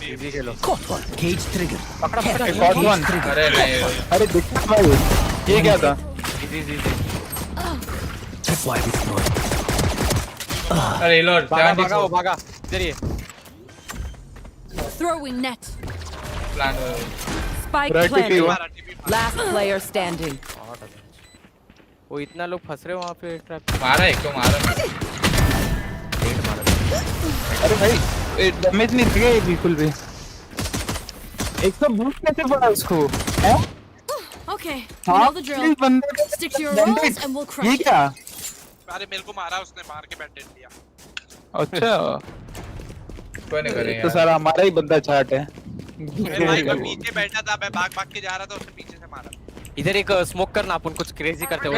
S6: इजी खेलो।
S21: केज ट्रिगर
S20: पकड़। अरे नहीं,
S5: अरे दिक्कत भाई ये क्या था?
S6: इजी
S20: अरे लॉर्ड
S6: भागा चलिए।
S12: Throwing net.
S20: Plan
S4: Spike planted. Last player standing.
S6: वो इतना लोग फंस रहे वहाँ पे ट्रैप।
S20: मारा एक को मारा।
S5: अरे भाई डैमेज नहीं दिया बिल्कुल भी। एक तो बूस्ट कैसे पड़ा उसको? हैं?
S12: Okay, you know the drill. Stick to your roles and we'll crush
S5: ये
S12: it.
S5: क्या?
S15: अरे मेरे को मारा उसने, मार के बैंडेज दिया।
S5: अच्छा
S20: कोई नहीं करेंगे
S5: तो सारा हमारा ही बंदा चाट है।
S15: भाई मैं पीछे बैठा था, मैं भाग के जा रहा था, उसने पीछे से मारा।
S6: इधर एक स्मोक करना, अपन कुछ क्रेजी करते हो।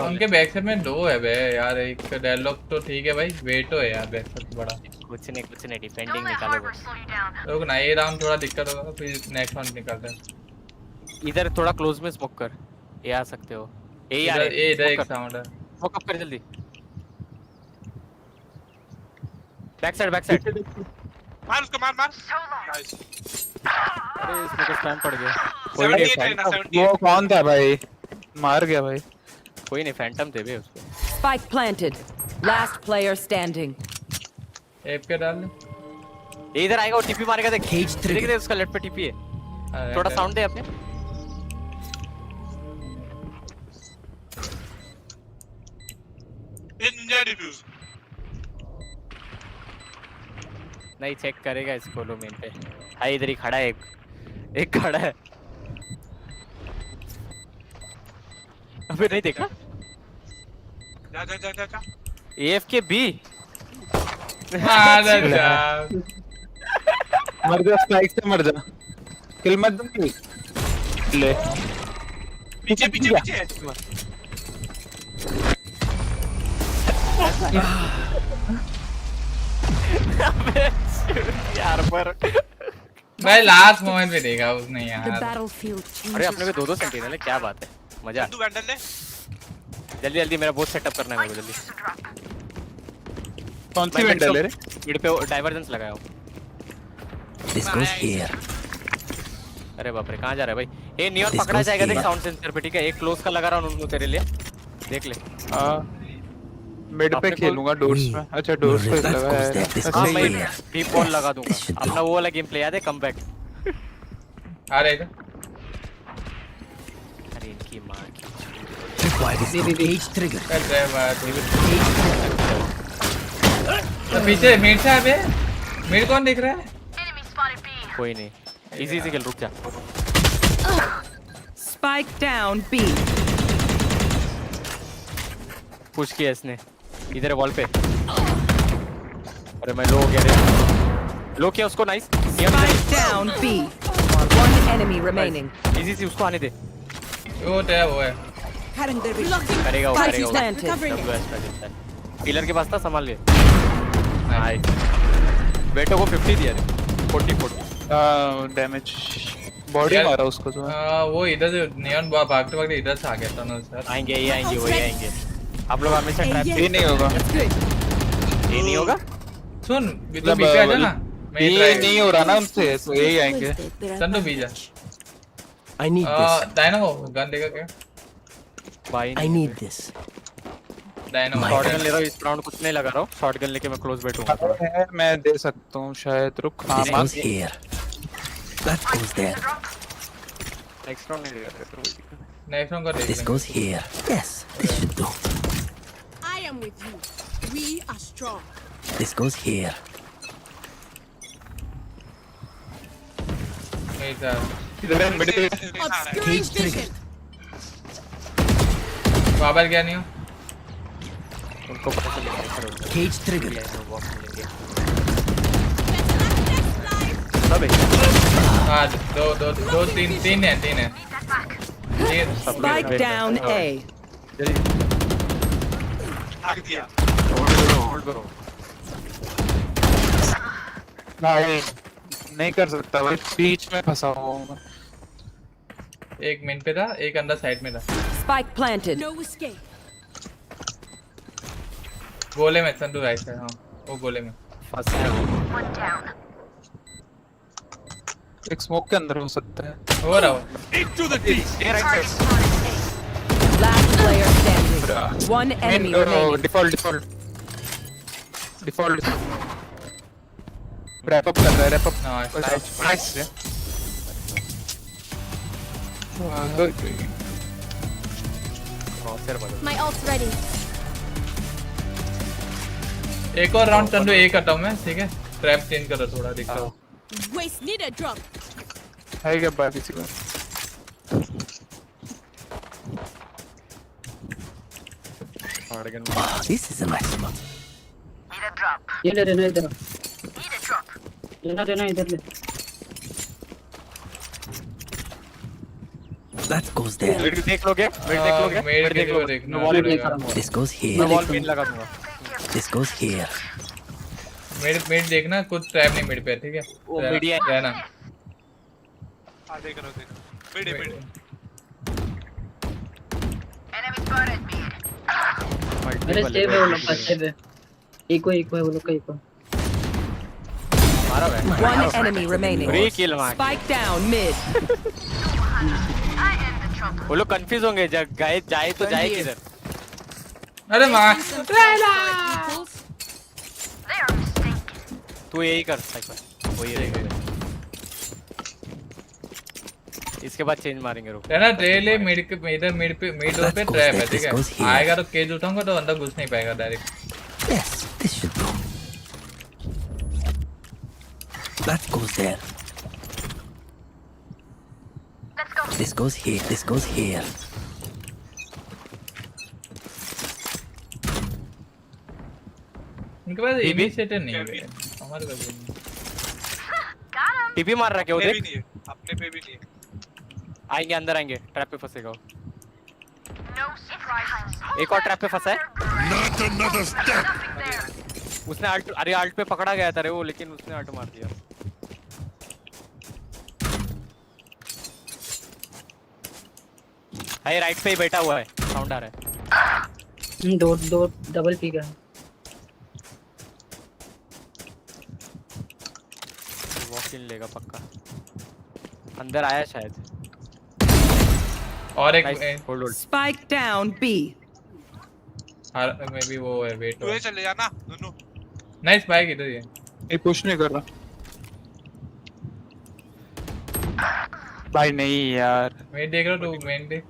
S20: उनके बैक साइड में 2 है बे यार। एक डेडलॉक तो ठीक है भाई, वेटो है यार बैक साइड बड़ा।
S6: कुछ नहीं डिफेंडिंग निकालो बस।
S20: लोग ना ये राउंड थोड़ा दिक्कत होगा, फिर नेक्स्ट राउंड निकालते हैं।
S6: इधर थोड़ा क्लोज में स्मोक कर, ये आ सकते हो। ये यार
S20: ये इधर एक साउंड है,
S6: स्मोक अप कर जल्दी। बैक साइड
S15: मार उसको, मार नाइस।
S6: अरे इसमें कुछ टाइम पड़ गया।
S15: कोई नहीं,
S5: वो कौन था भाई? मार गया भाई।
S6: कोई नहीं, फैंटम थे बे उसको।
S4: Spike planted. Last player standing.
S20: App के डाल ले।
S6: ये इधर आएगा वो टीपी मारेगा देख। देख दे उसका लेफ्ट पे टीपी है। थोड़ा साउंड दे अपने।
S15: निंजा डिफ्यूज
S6: नहीं चेक करेगा इसको लो मेन पे। हां इधर ही खड़ा है एक खड़ा है। अबे नहीं देखा?
S15: जा
S6: AFK B
S20: मर
S5: जा स्पाइक से मर जा। किल मत दूंगी। ले
S15: पीछे
S6: यार पर
S20: भाई लास्ट मोमेंट में देखा उसने यार।
S6: अरे अपने पे 2-2 सेंटिनल है क्या बात है मजा।
S15: तू वैंडल ले
S6: जल्दी जल्दी मेरा बोट सेटअप करना है मेरे को जल्दी।
S5: कौन सी वैंडल है रे?
S6: मिड पे डाइवर्जेंस लगाया हूं।
S21: This goes here.
S6: अरे बाप रे कहां जा रहा है भाई? ए नियॉन पकड़ा जाएगा देख साउंड सेंसर पे ठीक है। एक क्लोज का लगा रहा हूं उनको तेरे लिए देख ले।
S5: हां मिड पे खेलूंगा डोर्स में। अच्छा डोर्स पे लगा है।
S6: हां मैं डीप बॉल लगा दूंगा। अपना वो वाला गेम प्ले याद है कमबैक।
S20: आ रहेगा।
S6: अरे इनकी मां की
S21: Cage trigger.
S20: तो पीछे मिड से बे। मिड कौन देख रहा है?
S6: कोई नहीं इजी से खेल रुक जा।
S4: Spike down B.
S6: पुश किया इसने इधर वॉल पे। अरे मैं लो गया रे। लो किया उसको nice.
S4: Spike down B. One enemy remaining.
S6: Easy से उसको आने दे।
S20: वो टैब वो है।
S6: करेगा वो पिलर के पास था संभाल ले। नाइस बेटो को 50 दिया रे 40
S5: डैमेज बॉडी मारा उसको तो।
S20: वो इधर से नियॉन भागते भागते इधर से आ गया था ना सर।
S6: आएंगे ये आएंगे वही आएंगे। आप लोग हमेशा ट्रैप
S5: ये नहीं होगा।
S6: ये नहीं होगा।
S20: सुन तो बीच आ जा ना।
S5: ये नहीं हो रहा ना उनसे तो यही आएंगे।
S20: सन तो बीच आ।
S21: I need this.
S20: Dynamo gun देगा क्या?
S21: I need this.
S20: Dynamo
S6: shotgun ले रहा हूं इस राउंड कुछ नहीं लगा रहा हूं। शॉटगन लेके मैं क्लोज बैठूंगा थोड़ा।
S5: मैं दे सकता हूं शायद। रुक हां
S21: This goes here. That goes there.
S6: Next round नहीं लेगा तो
S20: नेक्स्ट राउंड का देख।
S21: This goes here. Yes, this should do.
S12: I am with you. We are strong.
S21: This goes here.
S20: नहीं सर।
S5: इधर मिड पे
S21: Cage trigger.
S20: बाबर क्या नहीं हो?
S6: उनको पता चलेगा
S21: Cage trigger.
S6: सब है।
S20: हाँ दो तीन है।
S4: Spike down A.
S15: भाग दिया।
S6: होल्ड करो।
S5: नहीं कर सकता भाई बीच में फंसा हुआ हूं।
S20: एक मिनट पे था एक अंदर साइड में था।
S4: Spike planted.
S12: No escape.
S20: गोले में संदू राइट है। हाँ वो गोले में
S6: फंस गया।
S5: एक स्मोक के अंदर हो सकता है।
S20: हो रहा हो।
S4: Last player standing. One enemy remaining.
S5: Default wrap up कर रहा है wrap up. Nice
S12: My ult's ready.
S20: एक और राउंड संदू एक करता हूँ मैं ठीक है। ट्रैप चेंज कर रहा थोड़ा दिखता हूँ।
S12: Waste need a drop.
S5: है क्या बात इसी में?
S21: This is a maximum.
S9: ये ले लेना इधर। लेना इधर ले।
S21: That goes there.
S6: मिड देख लोगे? मिड देख लोगे?
S21: This goes here.
S6: मैं वॉल पिन लगा दूंगा।
S21: This goes here.
S20: मिड देखना कुछ ट्रैप नहीं मिड पे ठीक है।
S6: वो मीडिया
S20: रहना।
S15: हाँ देख रहा हूँ मिड
S9: अरे सेव है वो लोग का सेव है। एक है वो लोग का एक है।
S6: मारा भाई।
S4: One enemy remaining.
S6: Free kill मार।
S4: Spike down mid.
S6: वो लोग कंफ्यूज होंगे जब जाए तो जाए किधर।
S20: अरे मार
S6: तू यही कर साइफर, वही रहेगा। इसके बाद चेंज मारेंगे रुक।
S20: है ना ट्रेल है मिड पे, इधर मिड पे ट्रैप है ठीक है। आएगा तो केज उठाऊंगा तो अंदर घुस नहीं पाएगा direct.
S10: Yes, this should do. That goes there. This goes here. This goes here.
S20: इनके पास इनिशिएटर नहीं है हमारे पास।
S6: टीपी मार रहा क्या उधर?
S15: भी नहीं है, अपने पे भी नहीं है।
S6: आएंगे अंदर आएंगे, ट्रैप पे फंसेगा। एक और ट्रैप पे फंसा है।
S7: Not another step.
S6: उसने अल्ट, अरे अल्ट पे पकड़ा गया था रे वो, लेकिन उसने अल्ट मार दिया। हाय राइट पे ही बैठा हुआ है, साउंड आ रहा है।
S9: दो डबल पी का
S6: वॉक इन लेगा पक्का। अंदर आया शायद।
S20: और एक
S6: hold
S2: Spike down B.
S20: May be वो है वेट।
S15: तू चले जाना दोनों।
S20: नाइस स्पाइक इधर ये।
S5: ये पुश नहीं कर रहा भाई। नहीं यार
S20: मैं देख रहा हूं तू मेन देख।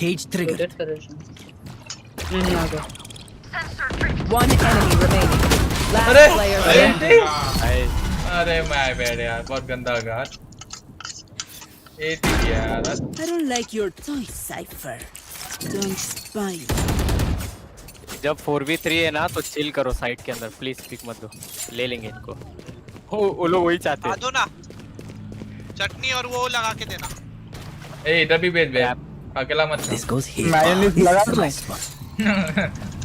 S10: Cage triggered.
S9: नहीं आ गया।
S2: One enemy remaining. Last
S20: अरे
S2: player
S20: अरे अरे माय बैड यार, बहुत गंदा घात। ये ठीक है यार।
S2: I don't like your toys, Cypher. Don't spy.
S6: जब 4v3 है ना तो चिल करो साइड के अंदर, प्लीज पिक मत दो, ले लेंगे इनको। वो लोग वही चाहते हैं।
S15: दो ना चटनी और वो लगा के देना।
S20: ए इधर भी भेज बे, अकेला मत।
S10: This goes here.
S5: मायोनीज लगा दो।
S10: Nice one.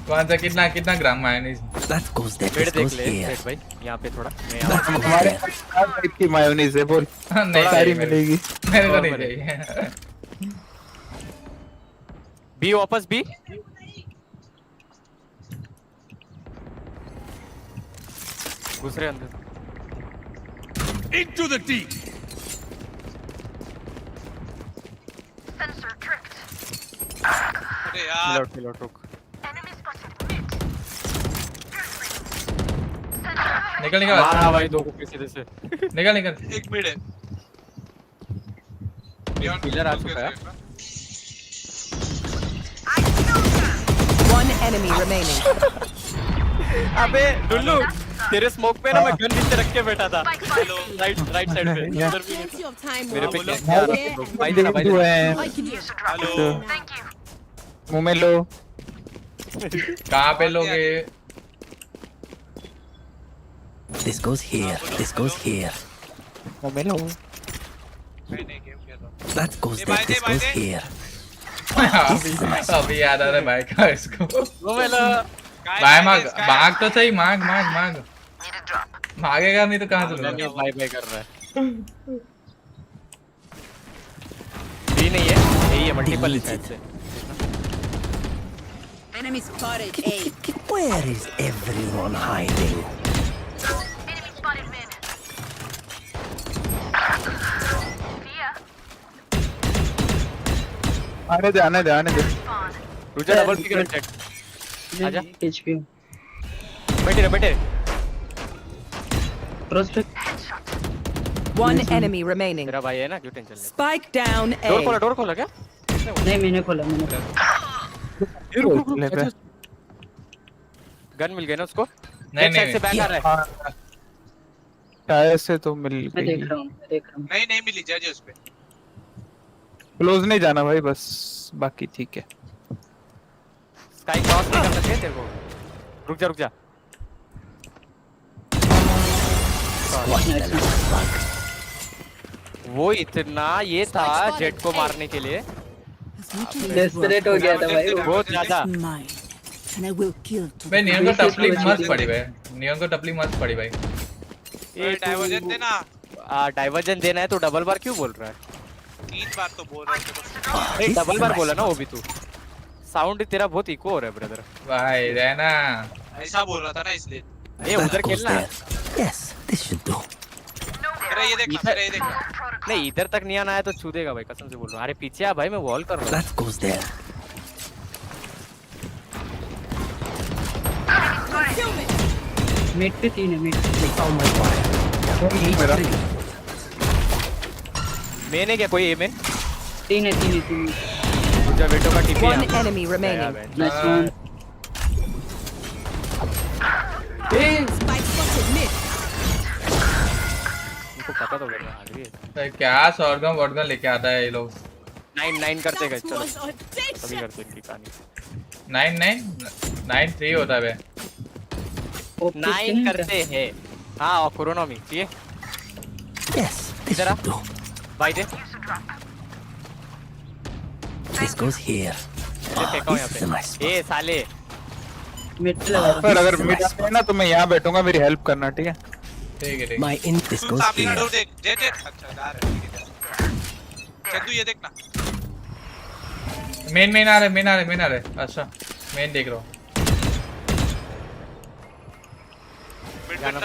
S20: कौन सा कितना gram mayonnaise?
S10: That goes there.
S6: Wait
S10: This
S6: देख
S10: goes
S6: ले
S10: here.
S6: सेठ भाई, यहाँ पे थोड़ा
S5: हमारे टाइप की मायोनीज है बोल।
S20: नहीं
S5: सारी मिलेगी।
S20: मेरे को नहीं चाहिए।
S6: बी वापस बी। घुस रहे अंदर।
S7: Into the deep.
S15: अरे यार
S6: पिलर रुक।
S20: निकल
S6: मारा भाई दो को सीधे से।
S20: निकल
S15: एक मिनट है।
S6: पिलर आ चुका है।
S2: One enemy remaining.
S6: अबे डुल्लू तेरे स्मोक पे ना मैं गन नीचे रख के बैठा था। राइट साइड पे उधर भी मेरे पे क्या आ रहा है भाई? देना भाई
S15: हेलो
S5: मुंह में लो।
S20: कहाँ पे लोगे?
S10: This goes here. This goes here.
S5: मुंह में लो।
S15: नहीं गेम खेल रहा।
S10: That goes there. This goes here.
S20: अभी याद आ रहा है भाई का इसको।
S6: वो मेला
S20: भाई भाग तो सही, भागेगा नहीं तो कहाँ से लूँगा?
S6: बाय बाय कर रहा है। भी नहीं है, यही है मल्टीपल साइड से।
S2: Enemy spotted A.
S10: Where is everyone hiding?
S5: आने दे।
S6: रुजा डबल पिक कर चेक। आजा
S9: एचपी
S6: बैठे।
S9: प्रोस्पेक्ट।
S2: One enemy remaining.
S6: तेरा भाई है ना, क्यों टेंशन ले?
S2: Spike down A.
S6: डोर खोला क्या?
S9: नहीं मैंने खोला।
S6: गन मिल गया ना उसको?
S20: नहीं
S6: से बैक आ रहा है।
S5: टायर से तो मिल
S9: मैं
S5: गई।
S9: देख रहा हूँ।
S15: नहीं मिली जज उस पे।
S5: क्लोज नहीं जाना भाई, बस बाकी ठीक है।
S6: स्काई क्रॉस नहीं कर सकते तेरे को। रुक जा। वो इतना ये था जेट को मारने के लिए।
S9: डेस्परेट हो गया था भाई वो।
S6: बहुत ज्यादा।
S2: And I will kill
S20: भाई नियन को टपली मस्त पड़ी भाई।
S15: ये डाइवर्जन देना।
S6: डाइवर्जन देना है तो डबल बार क्यों बोल रहा है?
S15: 3 बार तो बोल रहा है।
S6: डबल बार बोला ना वो भी तू। साउंड तेरा बहुत इको हो रहा है ब्रदर।
S20: भाई रहना।
S15: ऐसा बोल रहा था ना इसलिए।
S6: ये उधर खेलना।
S10: Yes, this should do.
S15: मेरा ये देखना, मेरा ये देखना।
S6: नहीं इधर तक नहीं आना है तो छू देगा भाई, कसम से बोल रहा हूँ। अरे पीछे आ भाई, मैं वॉल कर रहा हूँ।
S21: That goes there.
S9: मिड पे 3 है मिड।
S21: Found my fire.
S5: मेरा
S6: मेन है क्या कोई? ए मेन
S9: 3 है।
S6: दूसरा बेटो का TP.
S4: One enemy remaining.
S9: Nice one.
S12: Spike spotted mid.
S6: इनको पता तो लगा आगे।
S20: भाई क्या शॉटगन वॉटगन लेके आता है ये लोग।
S6: 9 करते गए, चलो
S12: Was audacious.
S6: सभी करते इनकी कहानी।
S20: 9 3 होता है बे।
S6: 9 करते हैं। हाँ और कोरोना में चाहिए।
S21: Yes, this
S6: इधर आ
S21: should do.
S6: भाई दे।
S21: This goes here.
S6: ये फेंका हूँ
S21: This is a
S6: यहाँ
S21: nice
S6: पे। ए साले
S9: मिड पे लगा।
S5: पर अगर मिड आते हैं ना तो मैं यहाँ बैठूंगा, मेरी हेल्प करना, ठीक है?
S20: ठीक है।
S21: My in. This
S15: तू
S21: goes
S15: सामने
S21: here.
S15: ना देख, जे अच्छा जा रहा है। चंदू ये देखना।
S20: मेन आ रहे। अच्छा मेन देख रहा हूँ।
S15: ट्रैप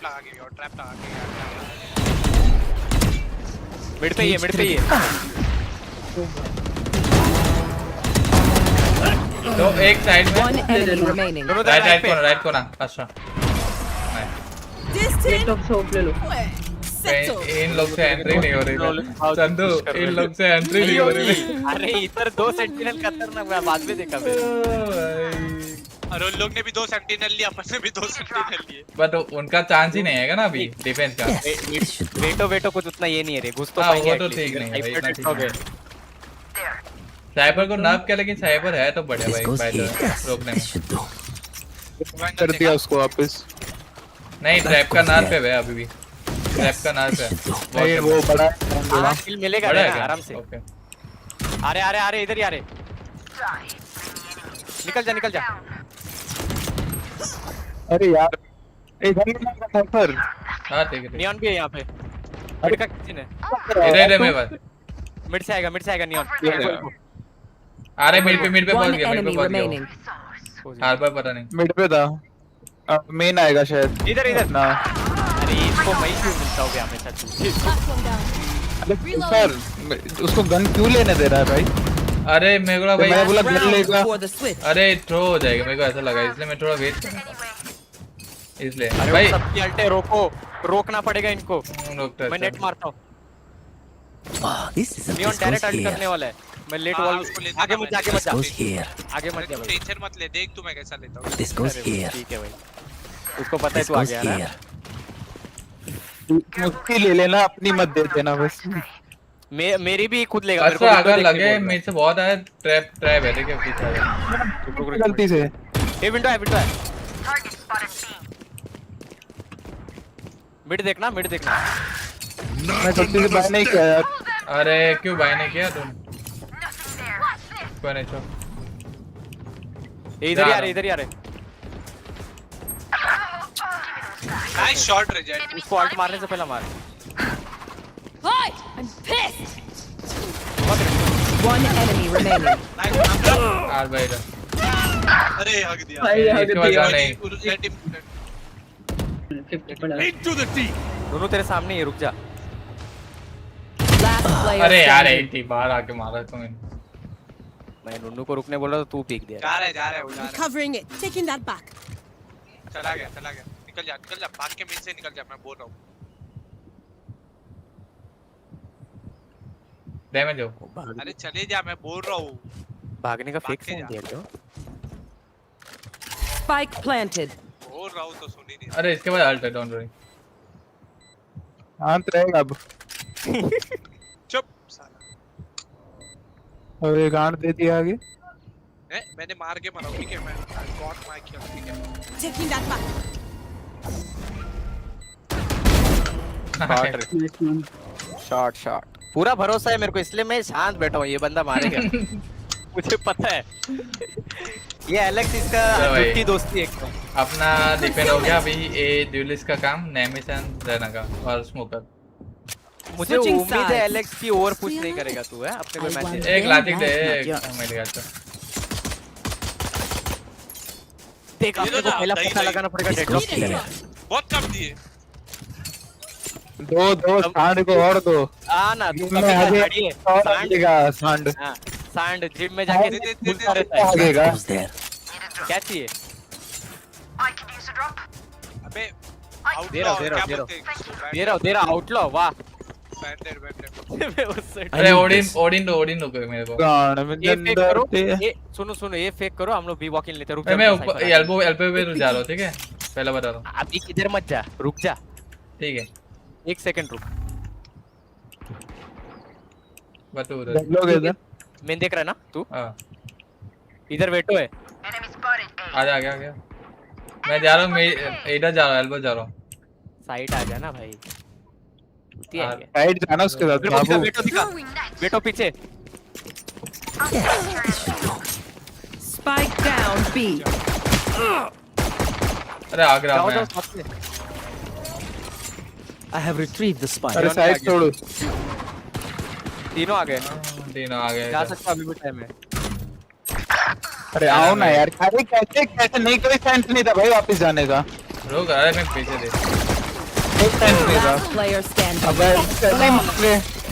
S15: लगा गया और ट्रैप लगा गया।
S6: मिड पे ही है।
S20: तो एक साइड में
S4: One enemy remaining.
S20: राइट कोना। अच्छा
S9: मिड ऑफ सोप ले लो।
S20: इन लोग से एंट्री नहीं हो रही चंदू, इन लोग से एंट्री नहीं हो रही।
S6: अरे इधर 2 सेंटिनल खतरनाक है, बाद में देखा मैंने।
S15: और उन लोग ने भी 2 सेंटिनल लिए, अपन ने भी 2 सेंटिनल लिए।
S20: बट उनका चांस ही नहीं है ना अभी डिफेंस का।
S6: वेटो कुछ उतना ये नहीं है रे, घुस तो
S20: हाँ,
S6: पाएंगे।
S20: वो तो ठीक नहीं है भाई, इतना ठीक नहीं है। साइबर को नर्फ किया, लेकिन साइबर है तो बढ़िया भाई रोकने में।
S5: कर दिया उसको वापस।
S20: नहीं ट्रैप का नर्फ है भाई, अभी भी ट्रैप का नर्फ है।
S5: नहीं वो बड़ा
S6: किल मिलेगा ना आराम से।
S20: ओके
S6: अरे इधर ही आ रहे। निकल जा।
S5: अरे यार एक घंटे का सफर।
S20: हां ठीक है।
S6: नियॉन भी है यहाँ पे। अरे का किचन है
S20: इधर मेरे पास।
S6: मिड से आएगा नियॉन।
S20: अरे मिड पे पहुंच
S4: One
S20: गया।
S4: enemy remaining.
S20: हार्बर पता नहीं
S5: मिड पे था। मेन आएगा शायद।
S6: इधर
S5: ना
S6: अरे इसको मैं क्यों मिलता हूँ हमेशा तू?
S5: अरे सर उसको गन क्यों लेने दे रहा है भाई?
S20: अरे मेरे को भाई
S5: मैं बोला गन लेगा।
S20: अरे थ्रो हो जाएगा, मेरे को ऐसा लगा, इसलिए मैं थोड़ा वेट कर रहा था। इसलिए भाई
S6: सबकी अल्टे रोकना पड़ेगा इनको। मैं नेट मारता हूँ।
S21: This is a.
S6: Neon
S21: This
S6: direct
S21: goes
S6: ult
S21: here.
S6: करने वाला है। मैं लेट वॉल आगे मत जा।
S21: This goes here.
S6: आगे मत जा भाई।
S15: टेंशन मत ले, देख तू मैं कैसा लेता हूँ।
S21: This goes here.
S6: ठीक है भाई, उसको पता है
S21: This
S6: तू आ
S21: goes
S6: गया ना।
S21: here.
S5: मुझकी ले लेना, अपनी मत दे देना बस।
S6: मेरी भी खुद लेगा।
S20: अच्छा अगर लगे मेरे से बहुत आया ट्रैप है, देखिए पीछे
S5: गलती से।
S6: ये विंडो है। मिड देखना।
S5: मैं गलती से बाय नहीं किया यार।
S20: अरे क्यों बाय नहीं किया तुम? कोई नहीं चल।
S6: इधर ही आ रहे।
S15: Nice shot reject.
S6: उसको अल्ट मारने से पहले मार।
S12: Hi, I'm pissed.
S4: One enemy remaining.
S20: आर भाई इधर।
S15: अरे हक दिया।
S9: भाई हक
S20: इसके बाद
S9: दिया।
S20: नहीं।
S7: Into the deep.
S6: दोनों तेरे सामने ही, रुक जा।
S4: Last player
S20: अरे यार
S4: standing.
S20: एक थी बाहर आके मारा तुम्हें।
S6: मैं नुन्नू को रुकने बोला तो तू पीक दिया।
S15: जा रहा है वो जा रहा
S12: Covering it. Taking that back.
S15: है। चला गया। निकल जा भाग के मिल से निकल जा, मैं बोल रहा हूँ।
S20: डैमेज हो।
S15: अरे चले जा, मैं बोल रहा हूँ।
S6: भागने का फिक्स नहीं दिया क्यों?
S4: Spike planted.
S15: बोल रहा हूँ तो सुन ही नहीं।
S20: अरे इसके बाद अल्ट है, डोंट वरी।
S5: शांत रहेगा अब।
S15: चुप साला।
S5: और ये गांड दे दिया आगे।
S15: मैंने मार के मरा, ठीक है? मैं गॉड मार किया, ठीक है?
S12: Taking that back.
S6: शॉट पूरा भरोसा है मेरे को, इसलिए मैं शांत बैठा हूँ। ये बंदा मारेगा मुझे पता है। ये एलेक्स इसका झूठी दोस्ती है।
S20: अपना डिपेंड हो गया अभी ए ड्यूलिस्ट का काम, नेमिसन रहना का और स्मोकर।
S6: मुझे उम्मीद है एलेक्स की ओवर पुश नहीं करेगा तू है अपने कोई मैच।
S20: एक लाजिक दे मेरे गाछ।
S6: देख अपने को पहला पता लगाना पड़ेगा डेडलॉक के लिए।
S15: बहुत कम दिए।
S5: दो सांड को और दो।
S6: ना तू
S5: जिम में
S6: कभी का
S5: आगे
S6: झाड़ी है
S5: और
S6: सांड
S5: आगेगा सांड।
S6: हाँ सांड जिम में जाके घूमता रहता है
S5: आगेगा।
S6: क्या चाहिए
S15: अबे
S6: दे रहा आउटलॉ वाह
S20: अरे ओडिन दो कोई मेरे को।
S5: गान में
S6: ये फेक करो
S5: गंदा
S6: ये सुनो ये फेक करो हम लोग बी वॉक इन लेते हैं रुक
S20: मैं एल्बो पे जा रहा हूँ ठीक है पहले बता रहा हूँ।
S6: अभी किधर मत जा रुक जा
S20: ठीक है
S6: 1 सेकंड रुक
S20: बता उधर
S5: लोग इधर
S6: मैं देख रहा है ना तू
S20: हां
S6: इधर बैठो है
S20: आ गया मैं जा रहा हूँ मैं इधर जा रहा हूँ एल्बो जा रहा हूँ
S6: साइड आ जा ना भाई
S5: साइड जाना उसके साथ बाबू।
S6: बैठो पीछे
S4: Spike down B.
S20: अरे आ गया मैं।
S21: I have retrieved the spike.
S5: अरे साइड छोड़ो।
S6: तीनों आ गए जा सकता अभी भी टाइम है।
S5: अरे आओ ना यार अरे कैसे नहीं कोई सेंस नहीं था भाई वापस जाने का।
S20: रुक अरे मैं पीछे दे
S5: कोई सेंस नहीं था।
S4: Player standing.
S5: अबे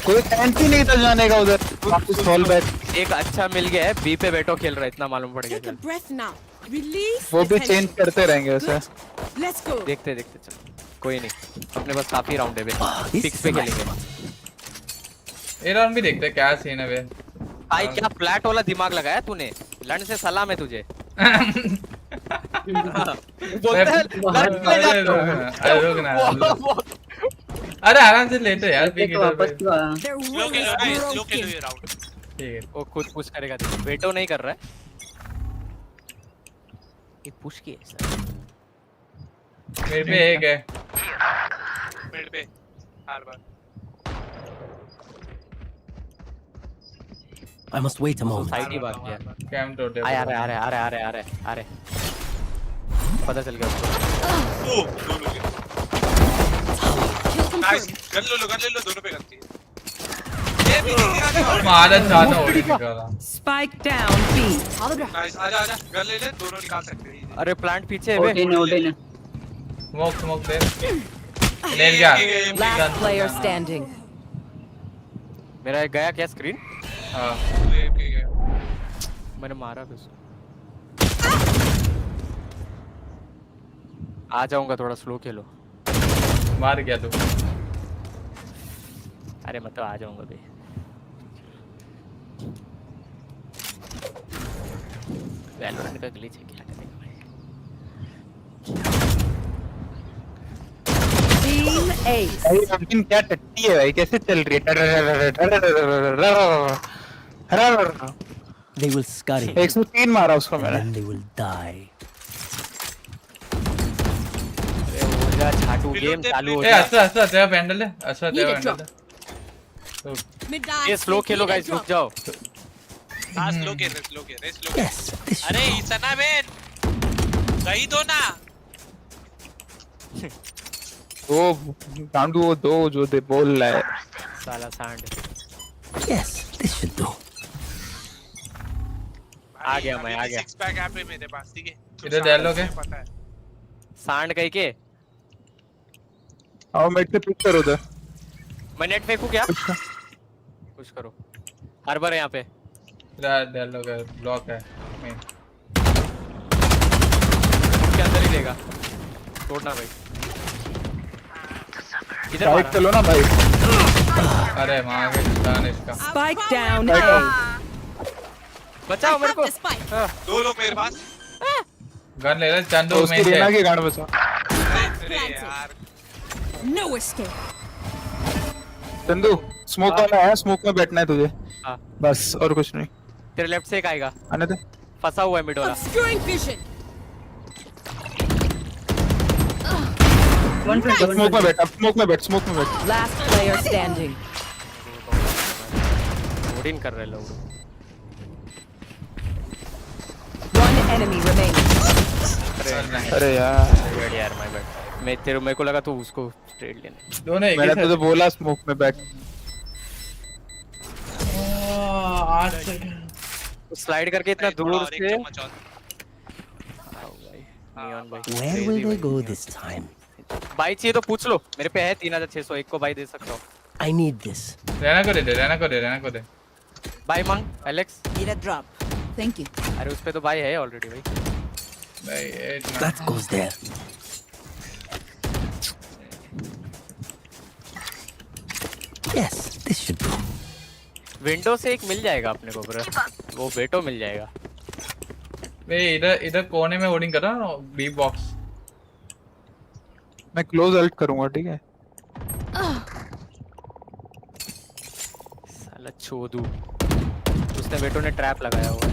S5: कोई सेंस ही नहीं था जाने का उधर वापस फॉल बैक।
S6: एक अच्छा मिल गया है बी पे बैठो खेल रहा है इतना मालूम पड़
S12: Take a
S6: गया
S12: breath now. Release.
S5: वो भी
S12: the
S5: चेंज
S12: tension.
S5: करते रहेंगे वैसे।
S12: Let's go.
S6: देखते चल कोई नहीं अपने पास काफी राउंड है बे फिक्स पे खेलेंगे
S20: ये राउंड भी देखते हैं क्या सीन है बे।
S6: भाई क्या फ्लैट वाला दिमाग लगाया तूने लड़ने से सलाम है तुझे
S20: अरे रुक ना अरे आराम से लेते यार पी के
S15: स्लो खेलो ये राउंड
S20: ठीक है
S6: वो खुद पुश करेगा वेटो नहीं कर रहा है ये पुश किए सर
S20: मेरे पे एक है
S15: मिड पे हर बार
S21: I must wait a moment.
S6: Side ही बात किया
S20: कैम टोटे
S6: आ रहे पता चल गया उसको
S15: ओ दोनों के नाइस गन ले लो दोनों पे गलती है ये भी
S20: मारा चाहता ओडी निकाला।
S4: Spike down B.
S15: नाइस आजा गन ले दोनों निकाल सकते हैं।
S6: अरे प्लांट पीछे है बे
S9: ओटिन
S20: स्मोक दे ले गया।
S4: Last player standing.
S6: मेरा गया क्या स्क्रीन
S20: हां
S6: मैंने मारा भी आ जाऊंगा थोड़ा स्लो खेलो
S20: मार गया तू
S6: अरे मतलब आ जाऊंगा बे वैलोरेंट का ग्लिच है क्या करेंगे
S4: Team Ace.
S5: भाई रंकिन क्या टट्टी है भाई कैसे चल रही है।
S21: They will scurry.
S5: 103 मारा उसको मैंने।
S21: And they will die.
S6: छाटू गेम चालू हो
S20: ए अच्छा तेरा पैंडल है अच्छा तेरा पैंडल है
S6: ये स्लो खेलो गाइस रुक जाओ
S15: हां स्लो के अरे इतना बेन सही दो ना
S5: वो गांडू वो दो जो दे बोल रहा है
S6: साला सांड
S21: Yes, this should do.
S6: आ गया
S15: 6 पैक ऐप है मेरे पास ठीक है
S20: इधर डाल लोगे
S15: पता है
S6: सांड कहीं के
S5: आओ मेट पे पिक करो उधर
S6: मैं नेट फेंकू क्या कुछ करो हर बार यहाँ पे
S20: डाल लोगे ब्लॉक है नहीं
S6: के अंदर ही लेगा तोड़ना भाई इधर
S5: साइड चलो ना भाई
S20: अरे मार के जान इसका
S4: Spike down A.
S6: बचाओ मेरे को
S15: दो लोग मेरे पास
S20: गन ले ले चंदू
S5: उसकी रेना की गांड बचा
S15: अरे यार
S12: No escape.
S5: चंदू स्मोक वाला है स्मोक में बैठना है तुझे
S6: हां
S5: बस और कुछ नहीं
S6: तेरे लेफ्ट से एक आएगा
S5: आने दे
S6: फंसा हुआ है मिड वाला
S12: Obscuring vision.
S5: स्मोक में बैठ
S4: Last player standing.
S6: ओडिन कर रहे लोग
S4: One enemy remaining.
S5: अरे यार
S6: माय बैड मेरे को लगा तू उसको ट्रेड लेने
S20: दोनों एक
S5: मैंने तुझे बोला स्मोक में बैठ
S20: 8 सेकंड
S6: स्लाइड करके इतना दूर से
S21: Where will they go this time?
S6: भाई चाहिए तो पूछ लो, मेरे पे है 3600, एक को भाई दे सकता हूँ।
S21: I need this.
S20: रहना को दे।
S6: भाई मांग Alex.
S2: Need a drop. Thank you.
S6: अरे उस पे तो भाई है ऑलरेडी भाई।
S21: That goes there. Yes, this should do.
S6: Window से एक मिल जाएगा अपने को ब्रो, वो बेटो मिल जाएगा।
S20: इधर कोने में होल्डिंग कर रहा हूँ बी बॉक्स।
S5: मैं क्लोज अल्ट करूंगा, ठीक है?
S6: साला छोदू, उसने बेटो ने ट्रैप लगाया हुआ है।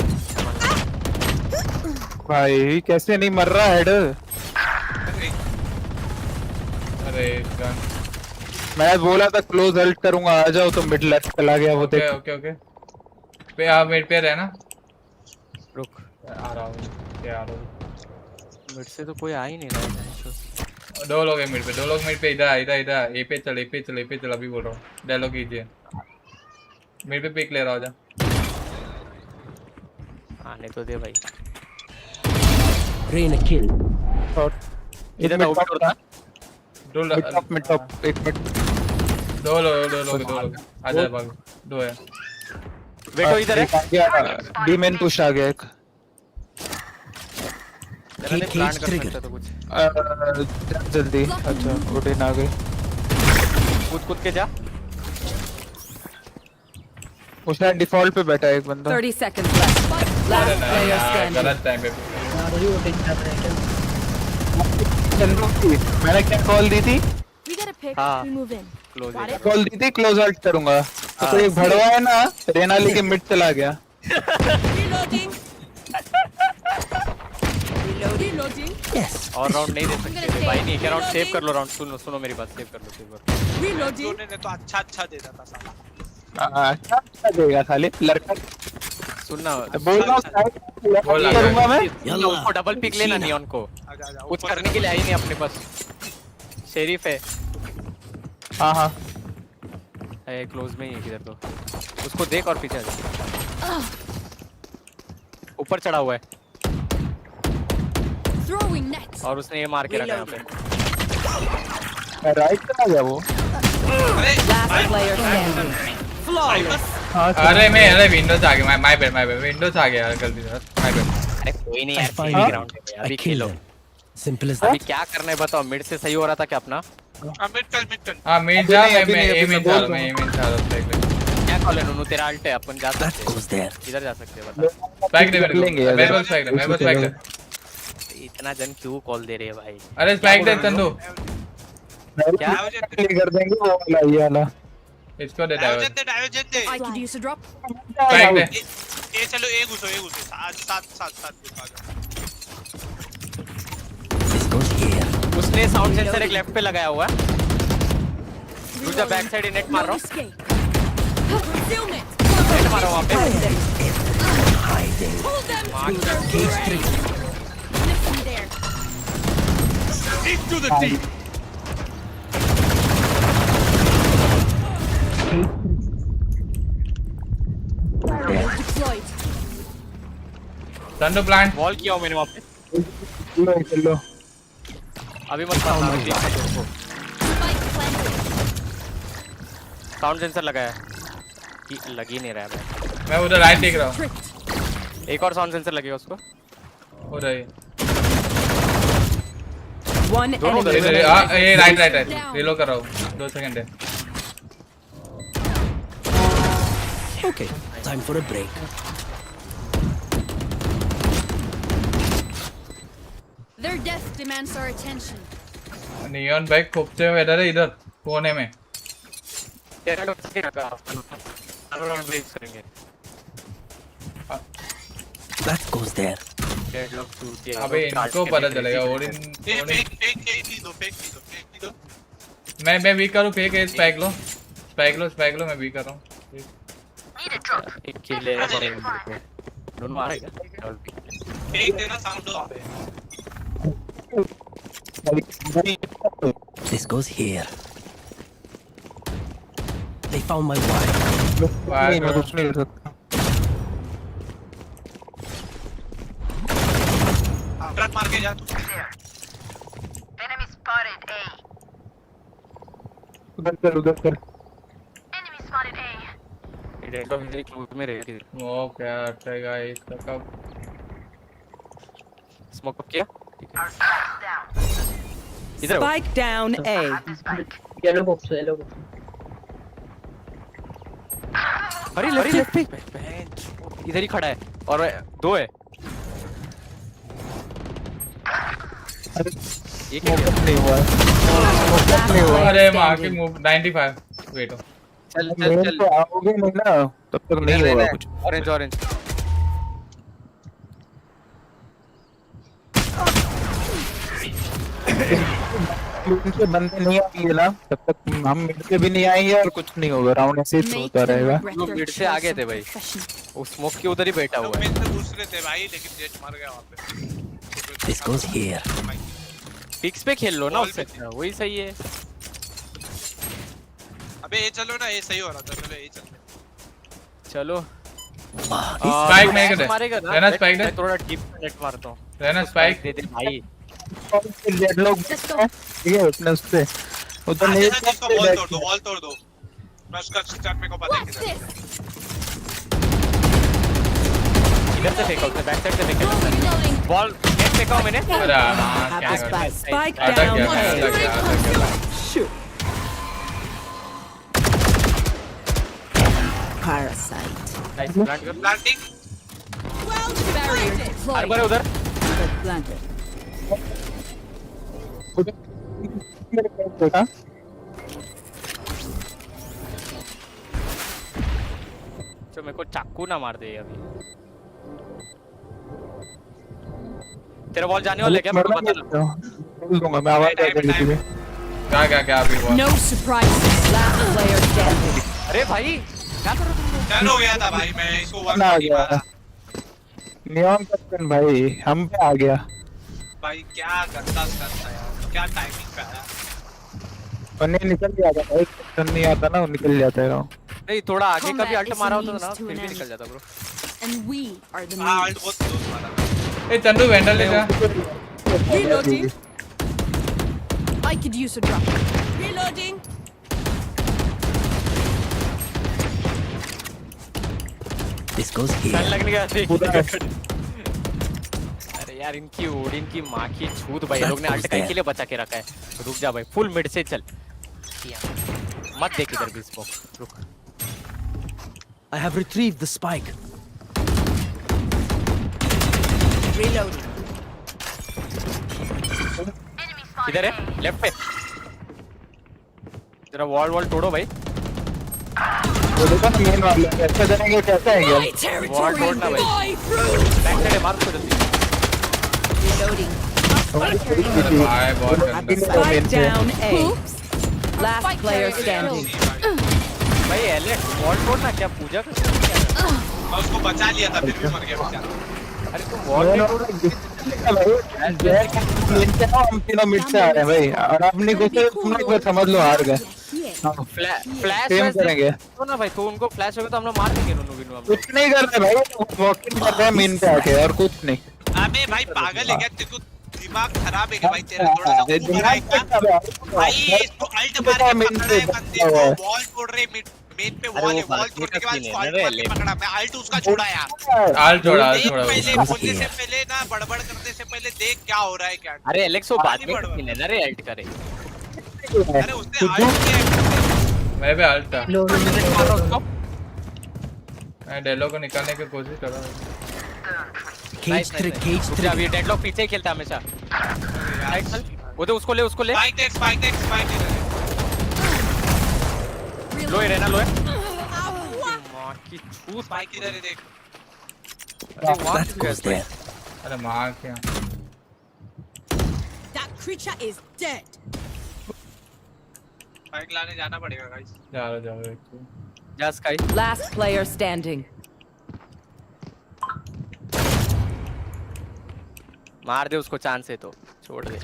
S5: भाई कैसे नहीं मर रहा हेड?
S20: अरे गन,
S5: मैं बोला था क्लोज अल्ट करूंगा, आ जाओ तो मिड लेफ्ट चला गया वो। देख
S20: ओके पे आप मिड पे रहना।
S6: रुक
S20: आ रहा हूँ, क्या आ रहा हूँ?
S6: मिड से तो कोई आ ही नहीं रहा है।
S20: दो लोग हैं मिड पे, इधर ए पे चल अभी बोल रहा हूँ। डायलॉग कीजिए, मिड पे पिक ले रहा हो जा।
S6: आने तो दे भाई।
S21: Rain a kill.
S5: और
S6: इधर ना ऊपर था।
S5: मिड टॉप एक मिनट।
S20: दो लोग आजा भाग, दो है।
S6: बेटो इधर है।
S5: डी मेन पुश आ गया एक।
S6: प्लान कर सकता तो कुछ
S5: जल्दी। अच्छा ओडिन आ गए।
S6: कूद के जा।
S5: वो शायद डिफॉल्ट पे बैठा है एक बंदा।
S4: 30 seconds left. Last player standing.
S20: गलत टाइम पे।
S5: मैंने क्या कॉल दी थी?
S12: We get a pick.
S6: हाँ।
S12: We move in.
S6: Close
S12: Got it?
S5: Call दी थी क्लोज अल्ट करूंगा। तो एक भड़वा है ना, रेना लेके मिड चला गया।
S12: Reloading. Reloading.
S21: Yes.
S6: और राउंड नहीं दे सकते भाई, नहीं क्या राउंड सेव कर लो। राउंड सुनो मेरी बात, सेव कर लो।
S12: Reloading.
S15: ने तो अच्छा दे रहा था साला।
S5: क्या देगा खाली लड़का?
S6: सुनना
S5: बोल रहा हूँ करूंगा मैं।
S6: उसको डबल पिक लेना नियॉन को, कुछ करने के लिए आई नहीं अपने पास। शेरिफ है।
S5: हाँ
S6: क्लोज में ही है किधर तो, उसको देख और पीछे जा। ऊपर चढ़ा हुआ है
S12: Throwing net.
S6: और उसने ये मार के रखा यहाँ पे।
S5: राइट चला गया वो।
S4: Last player standing. Flawless.
S20: अरे विंडो से आ गया। माय बैड विंडो से आ गया गलती से। My bad.
S6: अरे कोई नहीं यार, ग्राउंड पे अभी खेलो।
S21: Simple as
S6: अभी
S21: that.
S6: क्या करना है बताओ? मिड से सही हो रहा था क्या अपना?
S15: मिड चल।
S20: हां मिड जा, मैं ए में जा रहा हूं।
S6: क्या कॉल है नूनू तेरा? अल्ट है, अपन जा सकते हैं इधर, जा सकते हैं बता।
S20: स्पाइक दे मेरे को, मेरे को स्पाइक दे।
S6: इतना जन क्यों कॉल दे रहे हैं भाई?
S20: अरे स्पाइक दे चंदू।
S6: क्या
S5: कर देंगे वो वाला ये वाला।
S20: इसको दे डाइवर्जन दे।
S12: I could use a drop.
S20: Spike दे।
S15: ए चलो ए घुसो साथ
S6: उसने साउंड सेंसर एक लेफ्ट पे लगाया हुआ है। दूसरा बैक साइड नेट मार रहा हूं। नेट मारो वहां पे।
S12: Hold them. There.
S7: Into the deep.
S12: Deployed.
S20: Chandu plant
S6: wall किया हूं मैंने वहां पे।
S5: चलो
S6: अभी मत मारना उसको। साउंड सेंसर लगाया लग ही नहीं रहा है।
S20: मैं उधर राइट देख रहा हूं।
S6: एक और साउंड सेंसर लगेगा उसको।
S20: उधर ही
S4: One enemy.
S20: ये राइट रिलोड कर रहा हूं। 2 सेकंड है।
S21: Okay, time for a break.
S12: Their death demands our attention.
S20: Neon बैग खोपते हुए इधर है, इधर कोने में।
S6: तेरा लोग से रखा राउंड वेस्ट करेंगे।
S21: That goes there.
S20: अबे इनको पता चलेगा और इन
S15: फेक दो।
S20: मैं वीक करूं। फेक है, स्पाइक लो मैं वीक कर रहा हूं।
S6: एक किल ले दोनों आ रहा है क्या?
S15: फेक देना साउंड दो पे।
S21: This goes here. They found my wife.
S5: नहीं मैं कुछ नहीं कर सकता।
S15: ट्रक मार के जा तू।
S13: Enemy spotted A.
S5: उधर कर
S6: डेल्टा मेरे क्लोज में रहेगी।
S20: वो क्या हटेगा इसका कब
S6: स्मोक अप किया इधर हो।
S4: Spike down A.
S9: Yellow box yellow box.
S6: अरे लेफ्ट पे इधर ही खड़ा है और 2 है। ये क्या
S5: नहीं हुआ
S20: अरे मार के मूव 95 वेट हो
S6: चल
S5: तो आओगे नहीं ना तब तक नहीं होगा कुछ।
S6: ऑरेंज
S5: उनके बंदे नहीं आएंगे ना तब तक हम मिड से भी नहीं आएंगे और कुछ नहीं होगा। राउंड ऐसे ही होता रहेगा।
S6: वो मिड से आगे थे भाई, वो स्मोक के उधर ही बैठा हुआ है।
S15: मिड से घुस रहे थे भाई लेकिन जेट मर गया वहां पे।
S21: This goes here.
S6: पिक्स पे खेल लो ना उससे, वही सही है।
S15: अबे ये चलो ना, ये सही हो रहा था। चलो ये
S6: चलो
S20: स्पाइक नहीं कर
S6: मारेगा ना।
S20: रहना स्पाइक दे,
S6: थोड़ा डीप नेट मारता हूं।
S20: रहना स्पाइक
S6: दे दे भाई।
S5: रेड लोग ठीक है अपने उससे उधर नहीं
S15: इसको वॉल तोड़ दो मैं उसका स्टार्ट में को पता है किधर
S6: इधर से फेंका उसने, बैक साइड से फेंका बॉल। नेट फेंका मैंने।
S20: अरे हां क्या कर
S4: Spike
S20: आता
S4: down
S20: क्या
S4: Shoot. Parasite.
S6: Nice planting.
S12: Barrier deployed.
S6: अरे उधर
S4: Planted.
S5: देखा
S6: जो मेरे को चाकू ना मार दे अभी। तेरा बॉल जाने वाला है क्या? मेरे को बता ना।
S5: बोल दूंगा मैं आवाज दे दूंगी तुम्हें।
S20: क्या अभी ball
S4: No surprises. Last player standing.
S6: अरे भाई क्या कर रहे हो तुम?
S15: डन हो गया था भाई, मैं इसको वन
S5: आ गया नियॉन कैप्टन भाई हम पे आ गया
S15: भाई। क्या गंदा करता यार, क्या टाइमिंग पे आया।
S5: और नहीं निकल जाता भाई, कैप्टन नहीं आता ना वो निकल जाता है।
S6: नहीं थोड़ा आगे का भी अल्ट मारा होता ना फिर भी निकल जाता bro.
S12: And we are the
S15: हां
S12: means.
S15: अल्ट बहुत क्लोज मारा।
S20: ए चंदू वेंडर ले जा।
S12: Reloading. I could use a drop. Reloading.
S21: This goes
S6: sun
S21: here.
S6: लगने का अरे यार इनकी ओडिन की माँ की छूत भाई, लोग ने अल्ट कहीं के लिए बचा के रखा है। रुक जा भाई, फुल मिड से चल मत देख इधर भी स्मोक। रुक
S21: I have retrieved the spike.
S12: Reloading.
S6: इधर है लेफ्ट पे। जरा वॉल तोड़ो भाई।
S5: वो देखो ना मेन वाला कैसे जाएंगे, कैसा है
S12: My
S5: क्या
S12: territory.
S6: वॉल तोड़ना भाई।
S12: Boy through.
S6: बैक साइड मार उसको जल्दी।
S12: Reloading.
S20: भाई बहुत गंदा।
S4: Spike down A.
S12: Oops.
S4: Last player standing.
S6: भाई एलेक्स वॉल तोड़ना क्या पूजा कर?
S15: मैं उसको बचा लिया था फिर भी मर गया बेचारा।
S6: अरे तुम वॉल नहीं तोड़
S5: हम तीनों मिड से आ रहे हैं भाई और अपनी घुसे तुम लोग समझ लो हार गए।
S6: फ्लैश
S5: सेम करेंगे
S6: तो ना भाई, तो उनको फ्लैश होगा तो हम लोग मार देंगे दोनों भी। हम
S5: कुछ नहीं कर रहे भाई, वॉकिंग कर रहे हैं मेन पे आके और कुछ नहीं।
S15: अबे भाई पागल है क्या? तेरे को दिमाग खराब है क्या भाई तेरा? थोड़ा सा ऊपर है क्या भाई? इसको अल्ट मार के पकड़ा है बंदे को, वॉल तोड़ रहे मेन पे वॉल है। वॉल तोड़ने के बाद इसको अल्ट मार के पकड़ा। मैं अल्ट उसका छोड़ा यार।
S20: आल छोड़ा
S15: पहले बोलने से पहले ना, बड़बड़ करने से पहले देख क्या हो रहा है क्या।
S6: अरे एलेक्स वो बाद में किन है रे अल्ट करे।
S15: अरे उसने अल्ट किया है।
S20: मैं भी अल्ट था। मैं डेलो को निकालने की कोशिश कर रहा हूं।
S21: Cage trick.
S6: अभी डेडलॉक पीछे ही खेलता हमेशा। राइट चल वो तो उसको ले
S15: स्पाइक
S6: लो है रहना लो है। मां की छूत
S15: स्पाइक इधर है देख।
S21: That goes there.
S20: अरे मार क्या?
S12: That creature is dead.
S15: Spike लाने जाना पड़ेगा गाइस।
S20: जाओ
S6: जा स्काई।
S4: Last player standing.
S6: मार दे उसको चांस है तो छोड़ दे।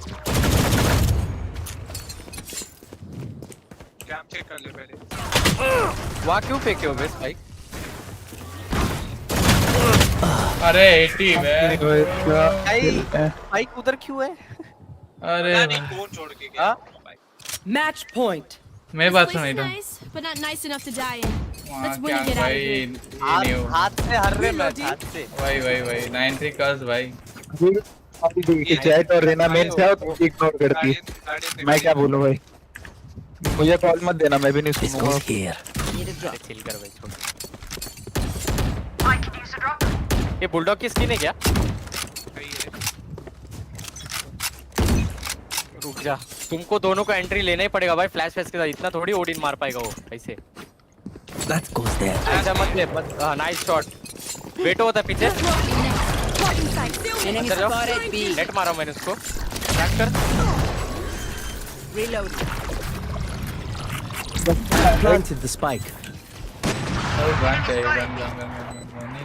S15: कैम चेक कर ले पहले।
S6: वहां क्यों फेंके हो बे स्पाइक?
S20: अरे 80 में
S6: स्पाइक उधर क्यों है?
S20: अरे
S15: नहीं कौन छोड़ के गया?
S4: Match point.
S20: मेरे
S12: This
S20: बात
S12: place
S20: सुनाई
S12: is
S20: दो।
S12: nice, but not nice enough to die in. Let's win
S20: क्या
S12: and get out of
S20: भाई
S12: here.
S20: ये नहीं हो।
S6: हाथ से हर रहे मैच, हाथ से।
S20: वही 93 कर्स भाई।
S5: अभी देखी चैट और रेना मेन से आओ तो इग्नोर करती है। मैं क्या बोलूं भाई, मुझे कॉल मत देना, मैं भी नहीं सुनूंगा।
S6: चिल कर भाई, छोड़। ये बुलडॉग की स्किन है क्या? रुक जा, तुमको दोनों को एंट्री लेना ही पड़ेगा भाई फ्लैश फेस के साथ, इतना थोड़ी ओडिन मार पाएगा वो ऐसे।
S21: That goes there.
S6: ऐसा मत ले, नाइस शॉट। वेटो होता है पीछे।
S2: Enemy spotted B.
S6: नेट मारा मैंने उसको। ट्रैक कर।
S2: Reload.
S21: Planted the spike.
S20: Gun चाहिए, गन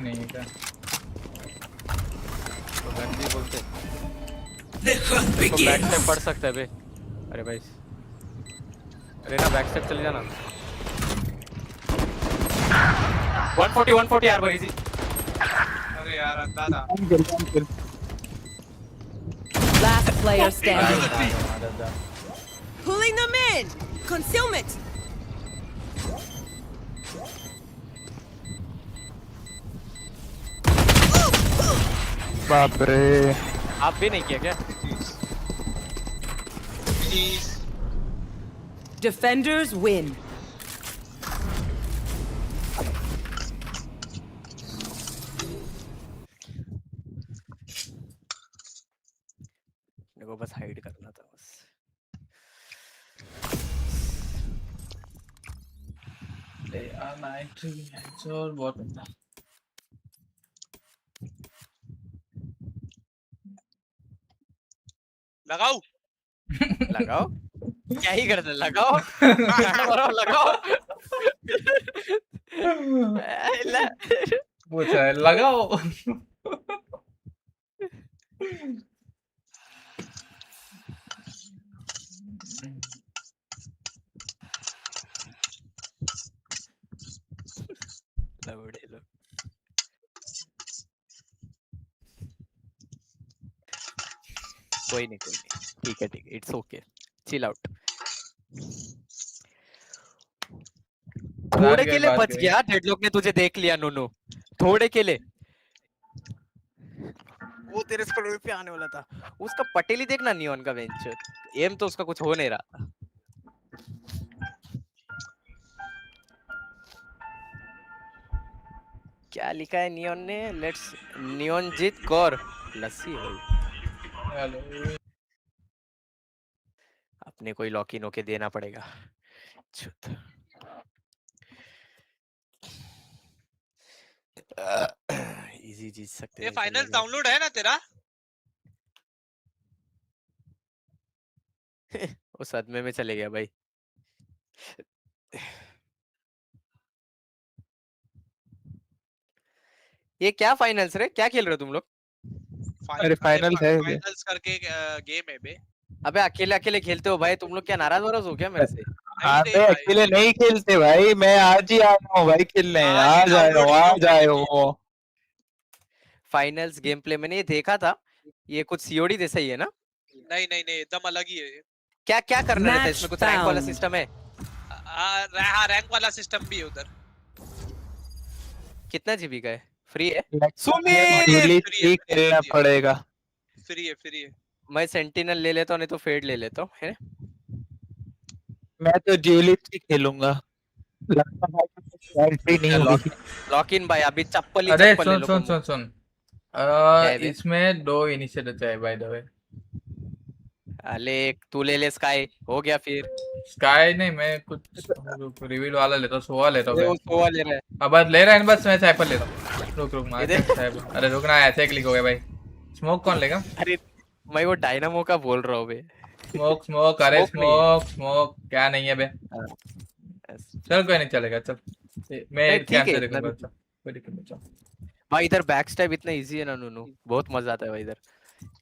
S20: नहीं है क्या?
S6: तो गन भी बोलते। देखो बैक स्टेप पड़ सकता है बे। अरे भाई, अरे ना बैक स्टेप चले जाना। 140 यार भाई, इजी।
S15: अरे यार अंदाजा।
S2: Last player standing. Pulling them in. Concealment.
S5: बाप रे,
S6: आप भी नहीं किया क्या?
S2: Defenders win.
S6: मेरे को बस हाइड करना था बस।
S20: ले आ 93 और बहुत बंदा।
S15: लगाओ
S6: लगाओ क्या ही करते, लगाओ लगाओ।
S20: पूछा है लगाओ।
S6: कोई नहीं, ठीक है, इट्स ओके, चिल आउट। थोड़े के लिए बच गया, डेडलॉक ने तुझे देख लिया नूनू, थोड़े के लिए। वो तेरे स्क्वाड पे आने वाला था, उसका पटेली देखना नियॉन का वेंचर, एम तो उसका कुछ हो नहीं रहा। क्या लिखा है नियॉन ने? लेट्स नियॉन जीत कौर लस्सी हो।
S20: हेलो,
S6: अपने कोई लॉक इन होके देना पड़ेगा। इजी जीत सकते हैं।
S15: ये फाइनल डाउनलोड है ना तेरा?
S6: वो सदमे में चले गया भाई। ये क्या फाइनल्स रे, क्या खेल रहे हो तुम लोग?
S5: अरे फाइनल है,
S15: फाइनल्स करके गेम है बे।
S6: अबे अकेले अकेले खेलते हो भाई तुम लोग, क्या नाराज वराज हो क्या मेरे से?
S5: अबे अकेले नहीं खेलते भाई, मैं आज ही आया हूँ भाई खेलने, आज आया हूँ।
S6: फाइनल्स गेम प्ले मैंने ये देखा था, ये कुछ सीओडी जैसा ही है ना?
S15: नहीं एकदम अलग ही है।
S6: क्या क्या करना रहता है इसमें? कुछ रैंक वाला सिस्टम है?
S15: हाँ रैंक वाला सिस्टम भी है उधर।
S6: कितना जीबी का है? फ्री है?
S5: खेलना पड़ेगा।
S15: फ्री है।
S6: मैं सेंटिनल ले लेता हूँ, नहीं तो फेड ले लेता हूँ, है?
S5: मैं तो ज्यूलिप ही खेलूंगा।
S6: लॉक इन भाई, अभी चप्पल ही
S20: अरे
S6: चप्पल ले लो।
S20: सुन इसमें 2 इनिशिएटर चाहिए बाय द वे।
S6: अले तू ले ले स्काई, हो गया फिर।
S20: स्काई नहीं, मैं कुछ रिवील वाला लेता हूँ, सोवा लेता हूँ।
S6: सोवा ले रहा है?
S20: अब ले रहा है बस, मैं साइपर लेता हूँ। रुक मार साइपर। अरे रुकना, ऐसे क्लिक हो गया भाई। स्मोक कौन लेगा?
S6: अरे मैं वो डायनामो का बोल रहा हूँ बे।
S20: स्मोक अरे स्मोक क्या नहीं है बे। चल कोई नहीं, चलेगा चल, मैं क्या से देखूंगा। कोई दिक्कत नहीं, चल
S6: भाई। इधर बैक स्टैब इतना इजी है ना नूनू, बहुत मजा आता है भाई इधर,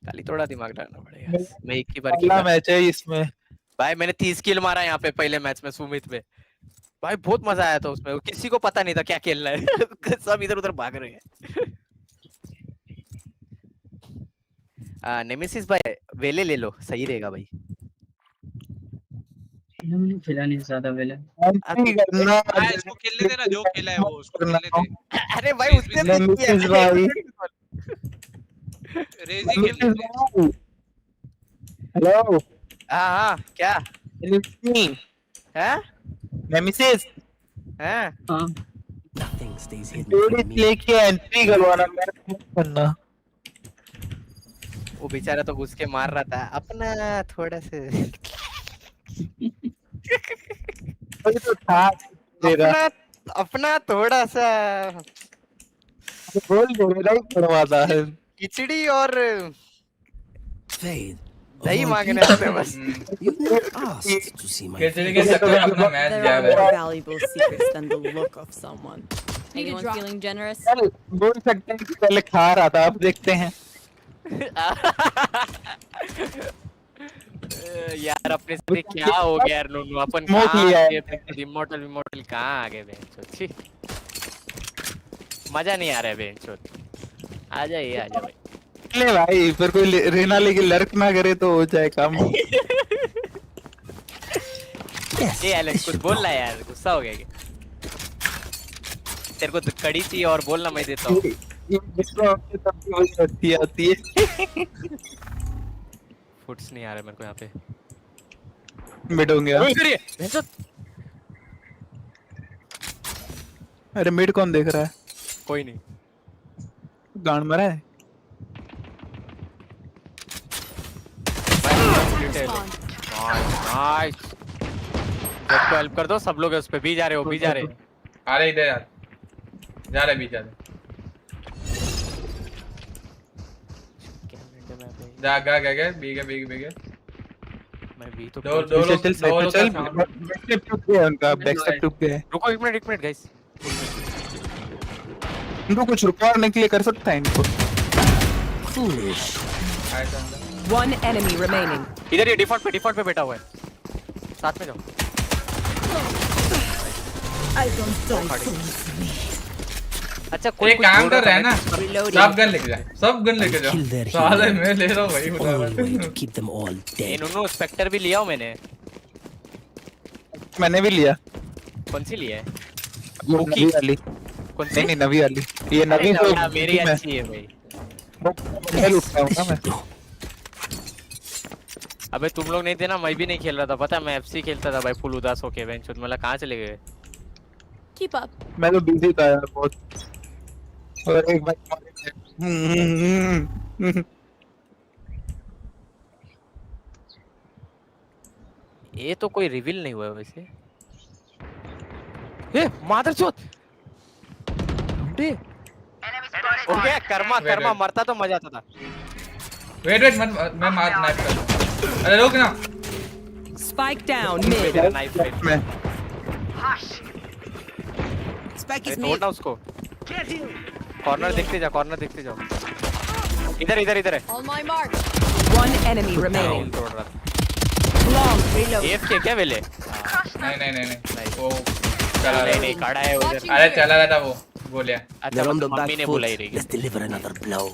S6: खाली थोड़ा दिमाग लगाना पड़ेगा। मैं एक ही बार
S5: पहला मैच है इसमें
S6: भाई, मैंने 30 किल मारा यहाँ पे पहले मैच में सुमित में भाई, बहुत मजा आया था उसमें, किसी को पता नहीं था क्या खेलना है। सब इधर उधर भाग रहे हैं। नेमेसिस भाई वेले ले लो, सही रहेगा भाई।
S9: मैंने खेला नहीं ज्यादा पहले।
S5: एंट्री करना
S15: हाँ इसको खेलने देना, जो खेला है वो उसको खेलने दे।
S6: अरे भाई
S15: रेज
S6: उसने
S15: भी
S6: भी किया
S5: नेमेसिस भाई
S15: रेज ही खेल
S5: नेमेसिस
S15: लेते।
S5: भाई हेलो
S6: हाँ क्या है
S5: नेमेसिस
S6: हैं
S9: हाँ
S21: Nothing stays hidden
S5: जोड़ी
S21: from me.
S5: लेके एंट्री करवाना मेरा करना।
S6: वो बेचारा तो घुस के मार रहा था अपना थोड़ा से
S5: वही तो था तेरा
S6: अपना अपना थोड़ा सा
S5: बोल बोल नहीं करवाता है।
S6: खिचड़ी और
S21: Fade.
S6: दही
S21: All
S6: मांगने
S21: people.
S6: आते हैं बस
S21: You never asked to see my
S20: khichdi
S21: face.
S20: के चक्कर में अपना मैच
S4: There
S20: गया
S4: are
S20: है।
S4: more valuable secrets than the look of someone.
S12: Need a
S4: Anyone
S12: drop.
S4: feeling generous?
S5: चल बोल सकते हैं कि पहले खा रहा था, अब देखते हैं।
S6: यार अपने से क्या हो गया यार नूनू, अपन
S5: स्मोक
S6: कहाँ
S5: लिया है।
S6: आगे इमोर्टल इमोर्टल कहाँ आगे बेंचो छी मजा नहीं आ रहा है बेंचो। आ जाइए आ जाओ भाई।
S5: ले भाई फिर कोई रेना लेके लर्क ना करे तो हो जाए काम।
S6: ये एलेक्स कुछ बोल रहा है यार, गुस्सा हो गया क्या? तेरे को कड़ी चाहिए और बोलना मैं देता हूँ।
S5: ये गुस्सा होके तब भी वही होती आती है।
S6: फुट्स नहीं आ रहे मेरे को यहाँ पे।
S5: मिड हो गया।
S6: इधर ही है, बेंचो।
S5: अरे मिड कौन देख रहा है?
S6: कोई नहीं।
S5: गांड मरा है।
S6: नाइस। जब को हेल्प कर दो, सब लोग उस पे भी जा रहे हो, भी जा रहे।
S20: आ रहे इधर यार, जा रहे भी जा रहे। जा गा गा गा बीगे बीगे बीगे।
S6: मैं भी तो
S20: दो लोग
S5: चल
S20: चल
S5: बैक स्टेप टूट गया उनका, बैक स्टेप टूट गया है।
S6: रुको एक मिनट गाइस।
S5: इनको कुछ रुकवा और निकले कर सकता है इनको।
S21: Foolish.
S4: One enemy remaining.
S6: इधर ये डिफॉल्ट पे बैठा हुआ है, साथ में जाओ।
S2: I don't die so easily.
S6: अच्छा कोई
S20: एक काम कर रहा है ना, सब गन लेके जा, सब गन लेके
S21: Kill their
S20: जाओ। साले
S21: hero.
S20: मैं ले रहा हूँ वही उठा
S21: Only way
S20: रहा
S21: to keep them all
S6: ये
S21: dead.
S6: नूनू स्पेक्टर भी लिया हूँ मैंने।
S5: मैंने भी लिया।
S6: कौन सी लिया है?
S5: वो नवी वाली।
S6: कौन सी?
S5: नहीं नवी वाली। ये नवी तो
S6: मेरी अच्छी है भाई।
S5: मैं लूटता हूँ ना मैं।
S6: अबे तुम लोग नहीं थे ना, मैं भी नहीं खेल रहा था, पता है मैं एफसी खेलता था भाई फुल उदास होके। बेंच मतलब कहाँ चले गए?
S12: Keep up.
S5: मैं तो बिजी था यार बहुत। और एक बार
S6: ये तो कोई रिवील नहीं हुआ है वैसे। ए मादरचोद। ओके कर्मा मरता तो मजा आता था।
S20: वेट मत, मैं मार नाइफ कर। अरे रुक ना।
S4: Spike down mid.
S6: मेरा नाइफ
S5: में
S2: Spike is
S6: तोड़ना
S2: mid.
S6: उसको। कॉर्नर देखते जाओ। इधर है।
S12: On my mark.
S4: One enemy remaining.
S6: तोड़ रहा था।
S4: Long reload.
S6: एफ के क्या वेले?
S20: नहीं वो चला रहा
S6: नहीं खड़ा है उधर।
S20: अरे चला रहा था वो गोलियां।
S6: अच्छा
S21: They're on the
S6: mummy
S21: back
S6: ने
S21: foot.
S6: बुलाई रही।
S21: Let's deliver another blow.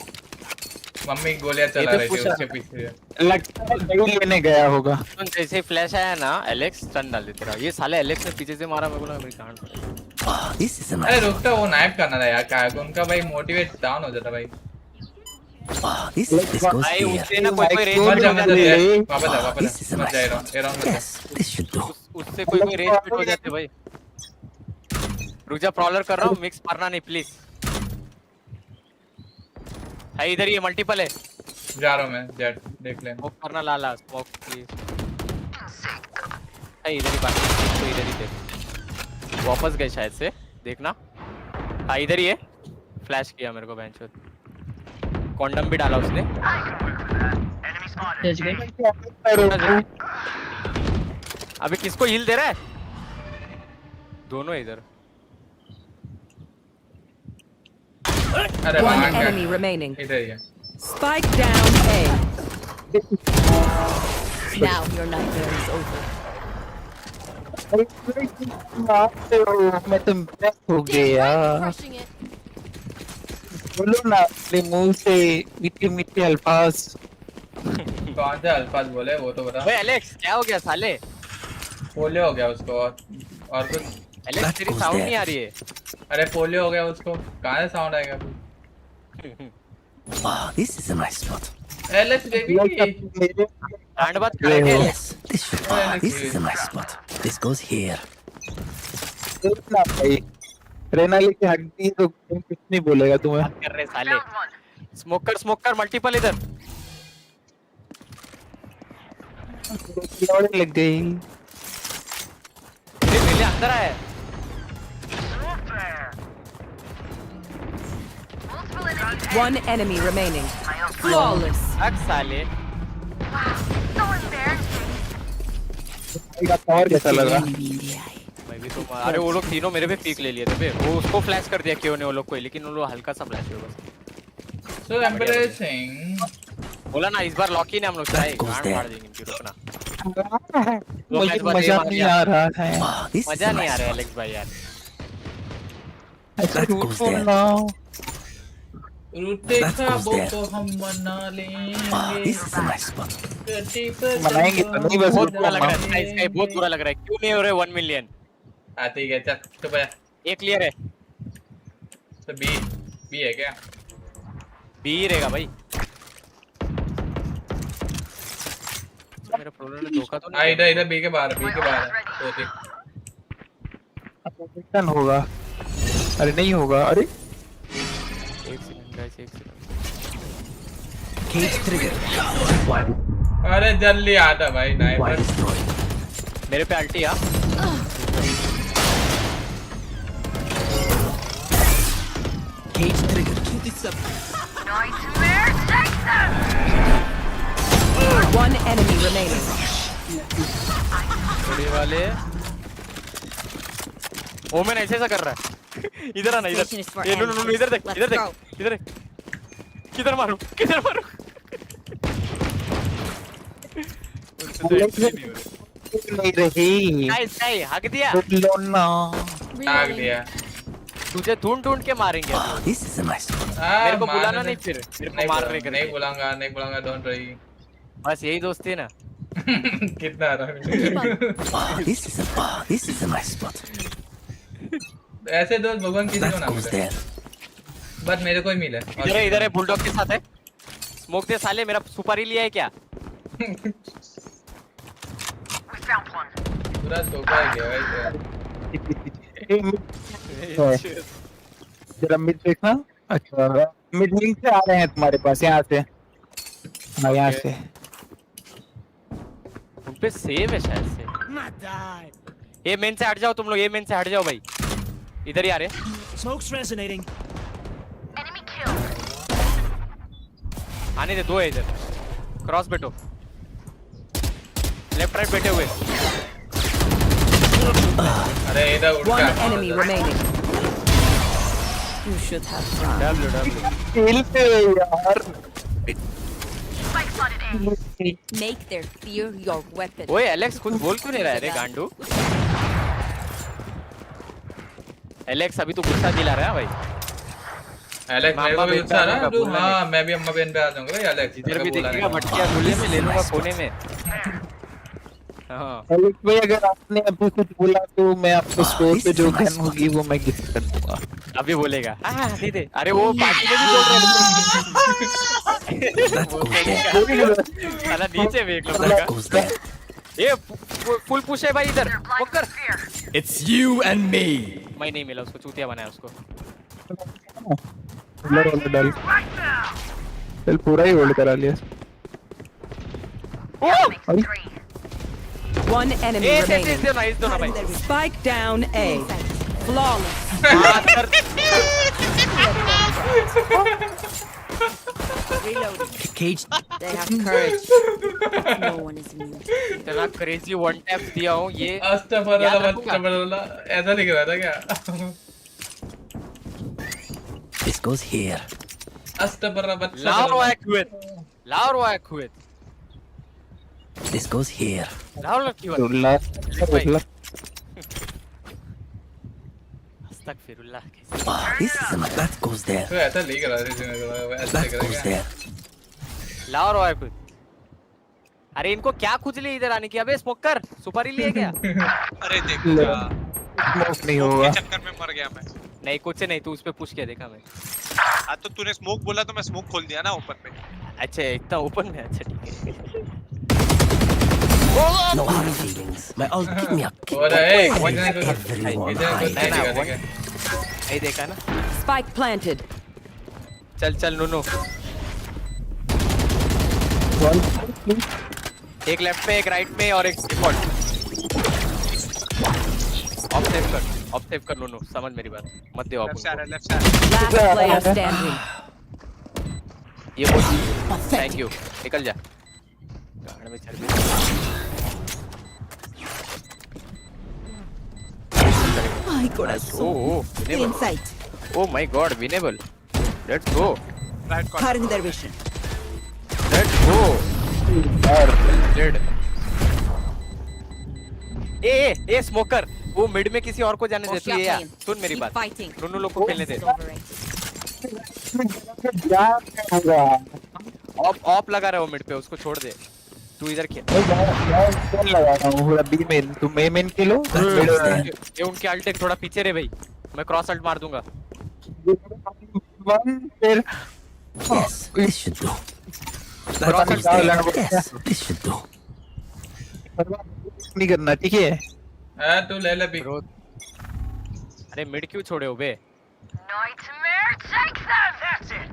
S20: Mummy गोलियां चला रही थी उसके पीछे।
S5: लगता है दही लेने गया होगा।
S6: सुन जैसे फ्लैश आया ना एलेक्स टर्न डाल देते रहा। ये साले एलेक्स ने पीछे से मारा, मैं बोला मेरी कान पर।
S21: This is a
S20: अरे रुकता वो नाइफ करना था यार, क्या उनका भाई मोटिवेट डाउन हो जाता भाई।
S21: this goes
S6: भाई
S21: here.
S6: उससे ना कोई रेंज
S20: मत जा वापस
S21: This is a
S20: मत जा
S21: nice. Yes, this should do.
S6: उससे कोई रेंज फिट हो जाते भाई। रुक जा, प्रॉलर कर रहा हूँ, मिक्स मारना नहीं प्लीज। है इधर ये मल्टीपल है।
S20: जा रहा हूँ मैं, जेट देख ले।
S6: स्मोक करना लाला स्मोक प्लीज। है इधर ही बाकी तो इधर ही थे, वापस गए शायद से, देखना। हाँ इधर ही है, फ्लैश किया मेरे को बेंच पे। कॉन्डम भी डाला उसने। अभी किसको हील दे रहा है? दोनों इधर।
S20: अरे
S4: One
S20: वहाँ क्या?
S4: enemy remaining.
S20: इधर ही है।
S4: Spike down A.
S12: Now your nightmare is over.
S5: मैं तो impress हो गया।
S12: Crushing it.
S5: बोलो ना अपने मुंह से मीठे अल्फाज।
S20: कौन से अल्फाज बोले वो तो बता।
S6: ओए एलेक्स क्या हो गया साले?
S20: पोलियो हो गया उसको और कुछ।
S6: एलेक्स तेरी साउंड नहीं आ रही है।
S20: अरे पोलियो हो गया उसको, कहाँ से साउंड आएगा?
S10: Wow, this is a nice spot.
S20: Alex baby
S6: कांड बात कर रहे हैं
S10: Yes, this is a nice spot. This goes here.
S5: ना भाई रेना लेके हट दी तो कुछ नहीं बोलेगा तुम्हें।
S6: कर रहे साले। स्मोक कर मल्टीपल इधर।
S5: लौड़े लग गई।
S6: ये अंदर आया।
S4: One enemy remaining. Flawless.
S6: अक साले।
S5: और कैसा लगा?
S6: मैं भी तो अरे वो लोग तीनों मेरे पे पीक ले लिए थे बे। वो उसको फ्लैश कर दिया क्यों ने वो लोग को, लेकिन वो लोग हल्का सा फ्लैश हुआ बस।
S20: So embarrassing.
S6: बोला ना इस बार लॉक ही ने हम लोग चाहे गांड फाड़ देंगे इनकी। रुकना
S5: मुझे मजा नहीं आ रहा है।
S6: मजा नहीं आ रहा है एलेक्स भाई यार।
S20: रूटे खाबो तो हम मना लेंगे।
S5: मनाएंगे तो नहीं बस।
S6: बहुत बुरा लग रहा है इसका, बहुत बुरा लग रहा है। क्यों नहीं हो रहे 1 मिलियन?
S20: हाँ ठीक है चल चुप है।
S6: एक क्लियर है
S20: तो बी है क्या?
S6: बी रहेगा भाई। मेरा प्रॉब्लम है धोखा तो नहीं।
S20: इधर बी के बाहर
S5: टन होगा। अरे नहीं होगा। अरे
S6: एक सेकंड गाइस, एक सेकंड।
S10: Cage trigger.
S20: अरे जल्दी आता भाई नाइपर।
S6: मेरे पे अल्टी आ।
S10: Cage trigger.
S4: One enemy remaining.
S6: बड़े वाले ओमेन ऐसे कर रहा है। इधर आना इधर। ये नो इधर देख इधर देख इधर देख। किधर मारूं?
S5: नहीं रही।
S6: नहीं हक दिया।
S20: भाग दिया।
S6: तुझे ढूंढ के मारेंगे।
S10: This is a nice spot.
S6: मेरे को बुलाना नहीं फिर। मेरे को मार रहे
S20: नहीं बुलाऊंगा डोंट वरी।
S6: बस यही दोस्ती है ना।
S20: कितना आ रहा है?
S10: This is a nice spot.
S20: ऐसे दोस्त भगवान किसी को ना मिले। बस मेरे को ही मिले।
S6: इधर है बुलडॉग के साथ है। स्मोक दे साले, मेरा सुपारी लिया है क्या?
S20: पूरा सोफा है क्या भाई?
S5: जरा मिड देखना। अच्छा मिड लिंक से आ रहे हैं तुम्हारे पास, यहाँ से। हाँ यहाँ से।
S6: उन पे सेव है शायद से। ये मेन से हट जाओ तुम लोग, ये मेन से हट जाओ भाई। इधर ही आ रहे।
S21: Smoke's resonating.
S6: आने दे, दो है इधर। क्रॉस बैठो, लेफ्ट राइट बैठे हुए।
S20: अरे इधर उठ
S4: One enemy remaining. You should have run.
S5: खेल पे यार।
S4: Make their fear your weapon.
S6: ओए एलेक्स कुछ बोल क्यों नहीं रहा है रे गांडू? एलेक्स अभी तो गुस्सा दिला रहा है भाई।
S20: एलेक्स मेरे को भी गुस्सा आ रहा है। तू हाँ मैं भी अम्मा बहन पे आ जाऊंगा भाई। एलेक्स
S6: इधर भी देखिएगा, मटकिया गुल्ले में ले लूंगा कोने में। हाँ
S5: एलेक्स भाई अगर आपने अभी कुछ बोला तो मैं आपको स्टोर पे जो गन होगी वो मैं गिफ्ट कर दूंगा।
S6: अभी बोलेगा हाँ दे। अरे वो पार्टी में भी बोल रहे हैं। साला नीचे देख लो। ये फुल पुश है भाई इधर। कर।
S21: It's you and me.
S6: मैं नहीं मिला उसको, चूतिया बनाया उसको।
S5: डाल चल पूरा ही होल्ड करा लिया।
S4: One enemy remaining. Spike down A. Flawless.
S10: Cage.
S4: They have courage. No one is immune.
S6: इतना क्रेजी वन टैप दिया हूँ ये।
S20: अस्तगफुरुल्लाह ऐसा दिख रहा था क्या?
S10: This goes here.
S6: Laur quit.
S10: This goes here.
S6: अस्तगफिरुल्लाह।
S10: This is that goes there.
S20: तो ऐसा लिख रहा है, ऐसा
S10: That goes there.
S6: लाओ quit. अरे इनको क्या खुजली इधर आने की? अबे स्मोक कर, सुपारी लिए क्या?
S15: अरे देख
S5: स्मोक नहीं होगा।
S15: चक्कर में मर गया मैं।
S6: नहीं कुछ नहीं, तू उस पे पुश किया देखा मैं।
S15: हाँ तो तूने स्मोक बोला तो मैं स्मोक खोल दिया ना ओपन पे।
S6: अच्छा इतना ओपन में, अच्छा ठीक है।
S21: No hard feelings. My ult give me a kick.
S20: और
S21: Everyone
S6: नहीं देखा ना?
S4: Spike planted.
S6: चल नूनू। एक लेफ्ट पे, एक राइट में और एक डिफॉल्ट। ऑफ सेव कर नूनू, समझ मेरी बात, मत दे off.
S15: Left side
S4: Last player standing.
S6: ये बोल थैंक यू, निकल जा। गाड़ में चल
S2: My corazón. In sight.
S6: Oh my god, winnable. Let's go.
S2: Cutting their vision.
S6: Let's go. Dead. A smoker, वो मिड में किसी और को जाने दे। तू ये यार सुन मेरी बात, दोनों लोग को खेलने दे। ऑफ लगा रहा है वो मिड पे, उसको छोड़ दे। तू इधर खेल।
S5: लगा रहा हूं पूरा बी मेन, तू मेन खेलो।
S6: ये उनके अल्ट एक थोड़ा पीछे रे भाई, मैं क्रॉस अल्ट मार दूंगा।
S5: वन फिर
S21: Yes, this should do. Yes, this should do.
S5: नहीं करना, ठीक है?
S20: हां तू ले ले भी।
S6: अरे मिड क्यों छोड़े हो बे?
S13: Nightmare takes them. That's it.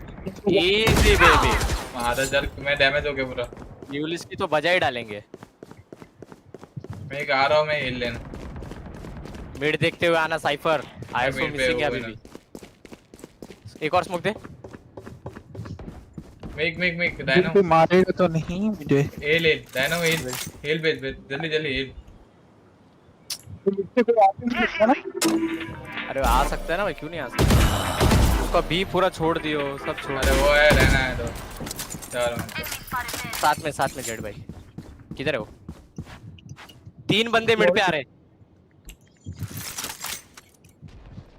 S6: Easy baby.
S20: मारा जर मैं डैमेज हो गया पूरा।
S6: यूलिस की तो बजा ही डालेंगे।
S20: मैं एक आ रहा हूं, मैं हिल लेना।
S6: मिड देखते हुए आना साइफर। आईएसओ मिसिंग क्या बेबी? एक और स्मोक दे।
S20: मेक डायनो
S5: मारेगा तो नहीं मुझे।
S20: हिल डायनो हिल भेज जल्दी हिल।
S6: अरे आ सकता है ना भाई, क्यों नहीं आ सकता? उसका बी पूरा छोड़ दियो, सब छोड़।
S20: अरे वो है रहना है तो चलो
S6: साथ में जेड भाई। किधर है वो? 3 बंदे मिड पे आ रहे हैं।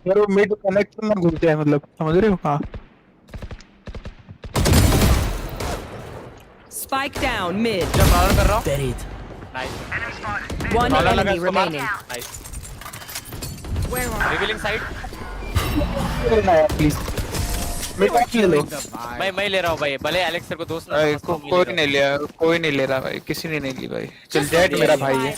S5: यार वो मिड कनेक्शन में घुस गया, मतलब समझ रहे हो? हाँ
S4: Spike down mid.
S6: जब कवर कर रहा हूँ।
S21: Buried.
S6: Nice.
S4: One enemy remaining.
S6: Nice. Revealing side.
S5: Please ले लो।
S6: मैं ले रहा हूँ भाई, भले एलेक्स सर को दोस्त ना।
S5: कोई नहीं लिया, कोई नहीं ले रहा भाई, किसी ने नहीं ली भाई। चल जेट मेरा भाई है।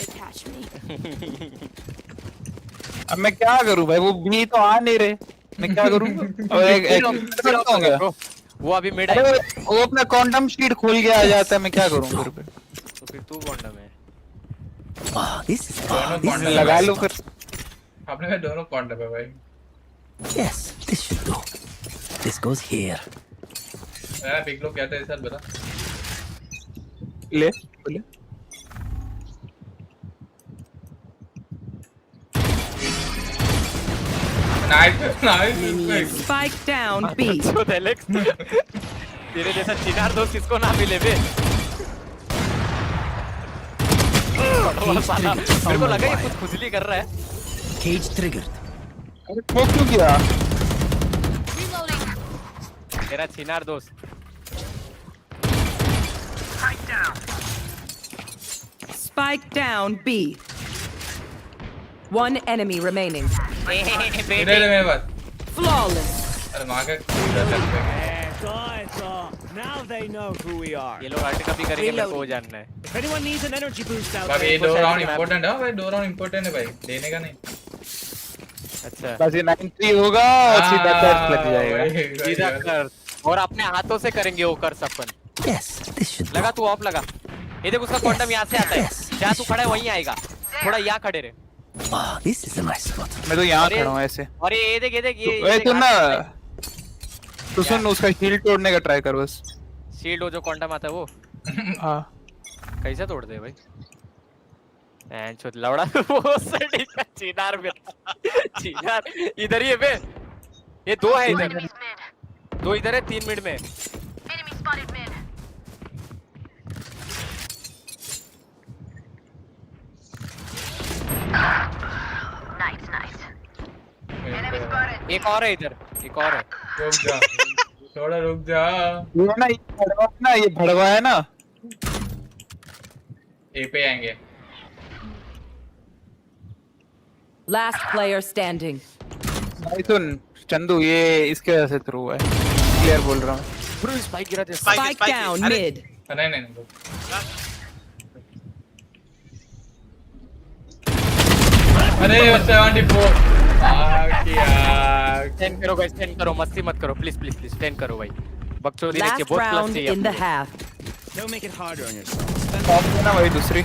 S5: अब मैं क्या करूं भाई, वो भी तो आ नहीं रहे, मैं क्या करूं? और एक
S6: वो अभी मिड है।
S5: वो अपना कॉन्डम शीट खोल के आ जाता है, मैं क्या करूं फिर पे?
S6: तो फिर तू कॉन्डम है।
S21: This
S5: लगा लो फिर।
S20: आपने कहा दोनों कॉन्डम है भाई।
S21: Yes, this should do. This goes here.
S20: यार पिक लो क्या था इस साथ बता।
S5: ले बोले।
S20: नाइस।
S4: Spike down B.
S6: तो एलेक्स तेरे जैसा चिनार दोस्त किसको ना मिले बे? मेरे को लगा ये कुछ खुजली कर रहा है।
S21: Cage triggered.
S5: अरे वो क्यों किया?
S6: तेरा चिनार दोस्त।
S4: Spike down B. One enemy remaining.
S20: इधर है मेरे पास।
S4: Flawless.
S20: अरे मां का
S21: Now they know who we are.
S6: ये लोग आर्ट का भी करेंगे, मेरे को वो जानना है।
S21: If anyone needs an energy boost out
S20: भाई
S21: there.
S20: ये 2 राउंड इंपॉर्टेंट है भाई, 2 राउंड इंपॉर्टेंट है भाई, देने का नहीं।
S6: अच्छा
S5: बस ये 93 होगा और सीधा टच लग जाएगा।
S6: सीधा कर, और अपने हाथों से करेंगे वो कर अपन।
S21: Yes, this should
S6: लगा तू ऑफ लगा। ये देख उसका क्वांटम यहाँ से आता है, जहाँ तू खड़ा है वहीं आएगा। थोड़ा यहाँ खड़े रहे।
S21: This is a nice spot.
S5: मैं तो यहाँ खड़ा हूँ ऐसे।
S6: और ये देख
S5: ये तू ना, तू सुन उसका शील्ड तोड़ने का ट्राई कर बस।
S6: शील्ड वो जो क्वांटम आता है वो।
S5: हाँ
S6: कैसे तोड़ दे भाई? एंड छोड़ लौड़ा वो सड़ी का चिनार में। चिनार इधर ही है बे। ये 2 है इधर, 2 इधर है, 3 मिड में।
S13: Enemy spotted mid. Nice. Enemy spotted.
S6: एक और है इधर, एक और है।
S20: रुक जा, थोड़ा रुक जा।
S5: ये ना ये भड़वा है ना,
S20: ए पे आएंगे।
S4: Last player standing.
S5: भाई सुन चंदू, ये इसके वजह से थ्रू है, क्लियर बोल रहा हूँ।
S6: ब्रो स्पाइक गिरा दे।
S4: Spike down mid.
S20: नहीं नहीं अरे 74
S6: 10 करो गाइस, 10 करो, मस्ती मत करो प्लीज प्लीज प्लीज, 10 करो भाई। बकचोदी ने
S4: Last
S6: किया, बहुत प्लस
S4: round
S6: चाहिए
S4: in the half.
S21: Don't make it harder on yourself.
S5: Top में ना भाई दूसरी।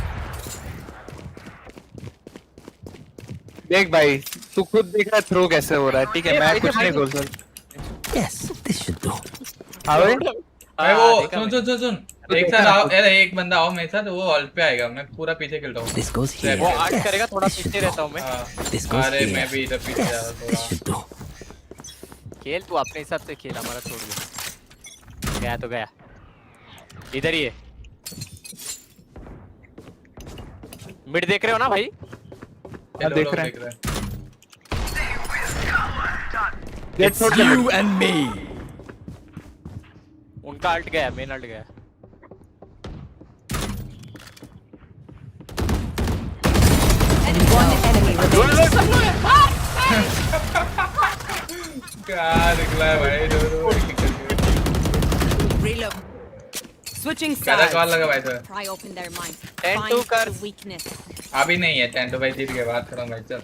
S5: देख भाई तू खुद देख रहा है थ्रो कैसे हो रहा है, ठीक है मैं कुछ नहीं बोल सकता।
S21: Yes, this should do.
S5: हाँ भाई
S20: भाई वो सुन एक साथ आओ, अरे एक बंदा आओ मेरे साथ, वो ऑल्ट पे आएगा, मैं पूरा पीछे खेलता हूँ।
S21: This goes here.
S6: वो आर्ट करेगा, थोड़ा पीछे रहता हूँ मैं।
S21: This goes
S20: अरे
S21: here.
S20: मैं भी इधर पीछे जा रहा
S21: This should do.
S6: खेल तू अपने हिसाब से खेल, हमारा छोड़ दे। गया तो गया, इधर ही है। मिड देख रहे हो ना भाई?
S5: हाँ देख रहे हैं।
S21: It's you and me.
S6: उनका अल्ट गया, मेन अल्ट गया।
S4: One enemy remaining.
S20: क्या निकला है भाई,
S4: Reload. Switching
S20: क्या कॉल
S4: sides.
S20: लगा भाई तो?
S12: Pry open their mind.
S6: 10-2 कर।
S12: The weakness.
S20: अभी नहीं है 10 तो भाई, जीत के बात करूँ भाई, चल।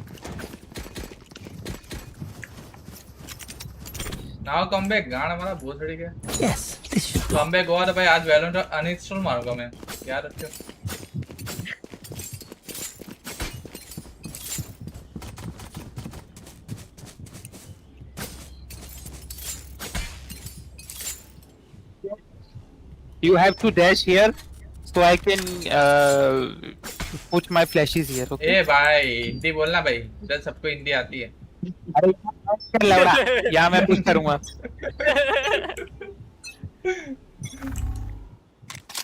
S20: नाउ कमबैक, गाना हमारा बहुत सड़ी गया।
S21: Yes, this should do.
S20: Comeback हुआ तो भाई आज वैलोरेंट अनइंस्टॉल मारूंगा मैं, याद रखियो।
S5: You have to dash here so I can put my flashes here. Okay?
S20: ए भाई हिंदी बोलना भाई, इधर सबको हिंदी आती है।
S5: अरे लवड़ा, यहाँ मैं पुश करूँगा।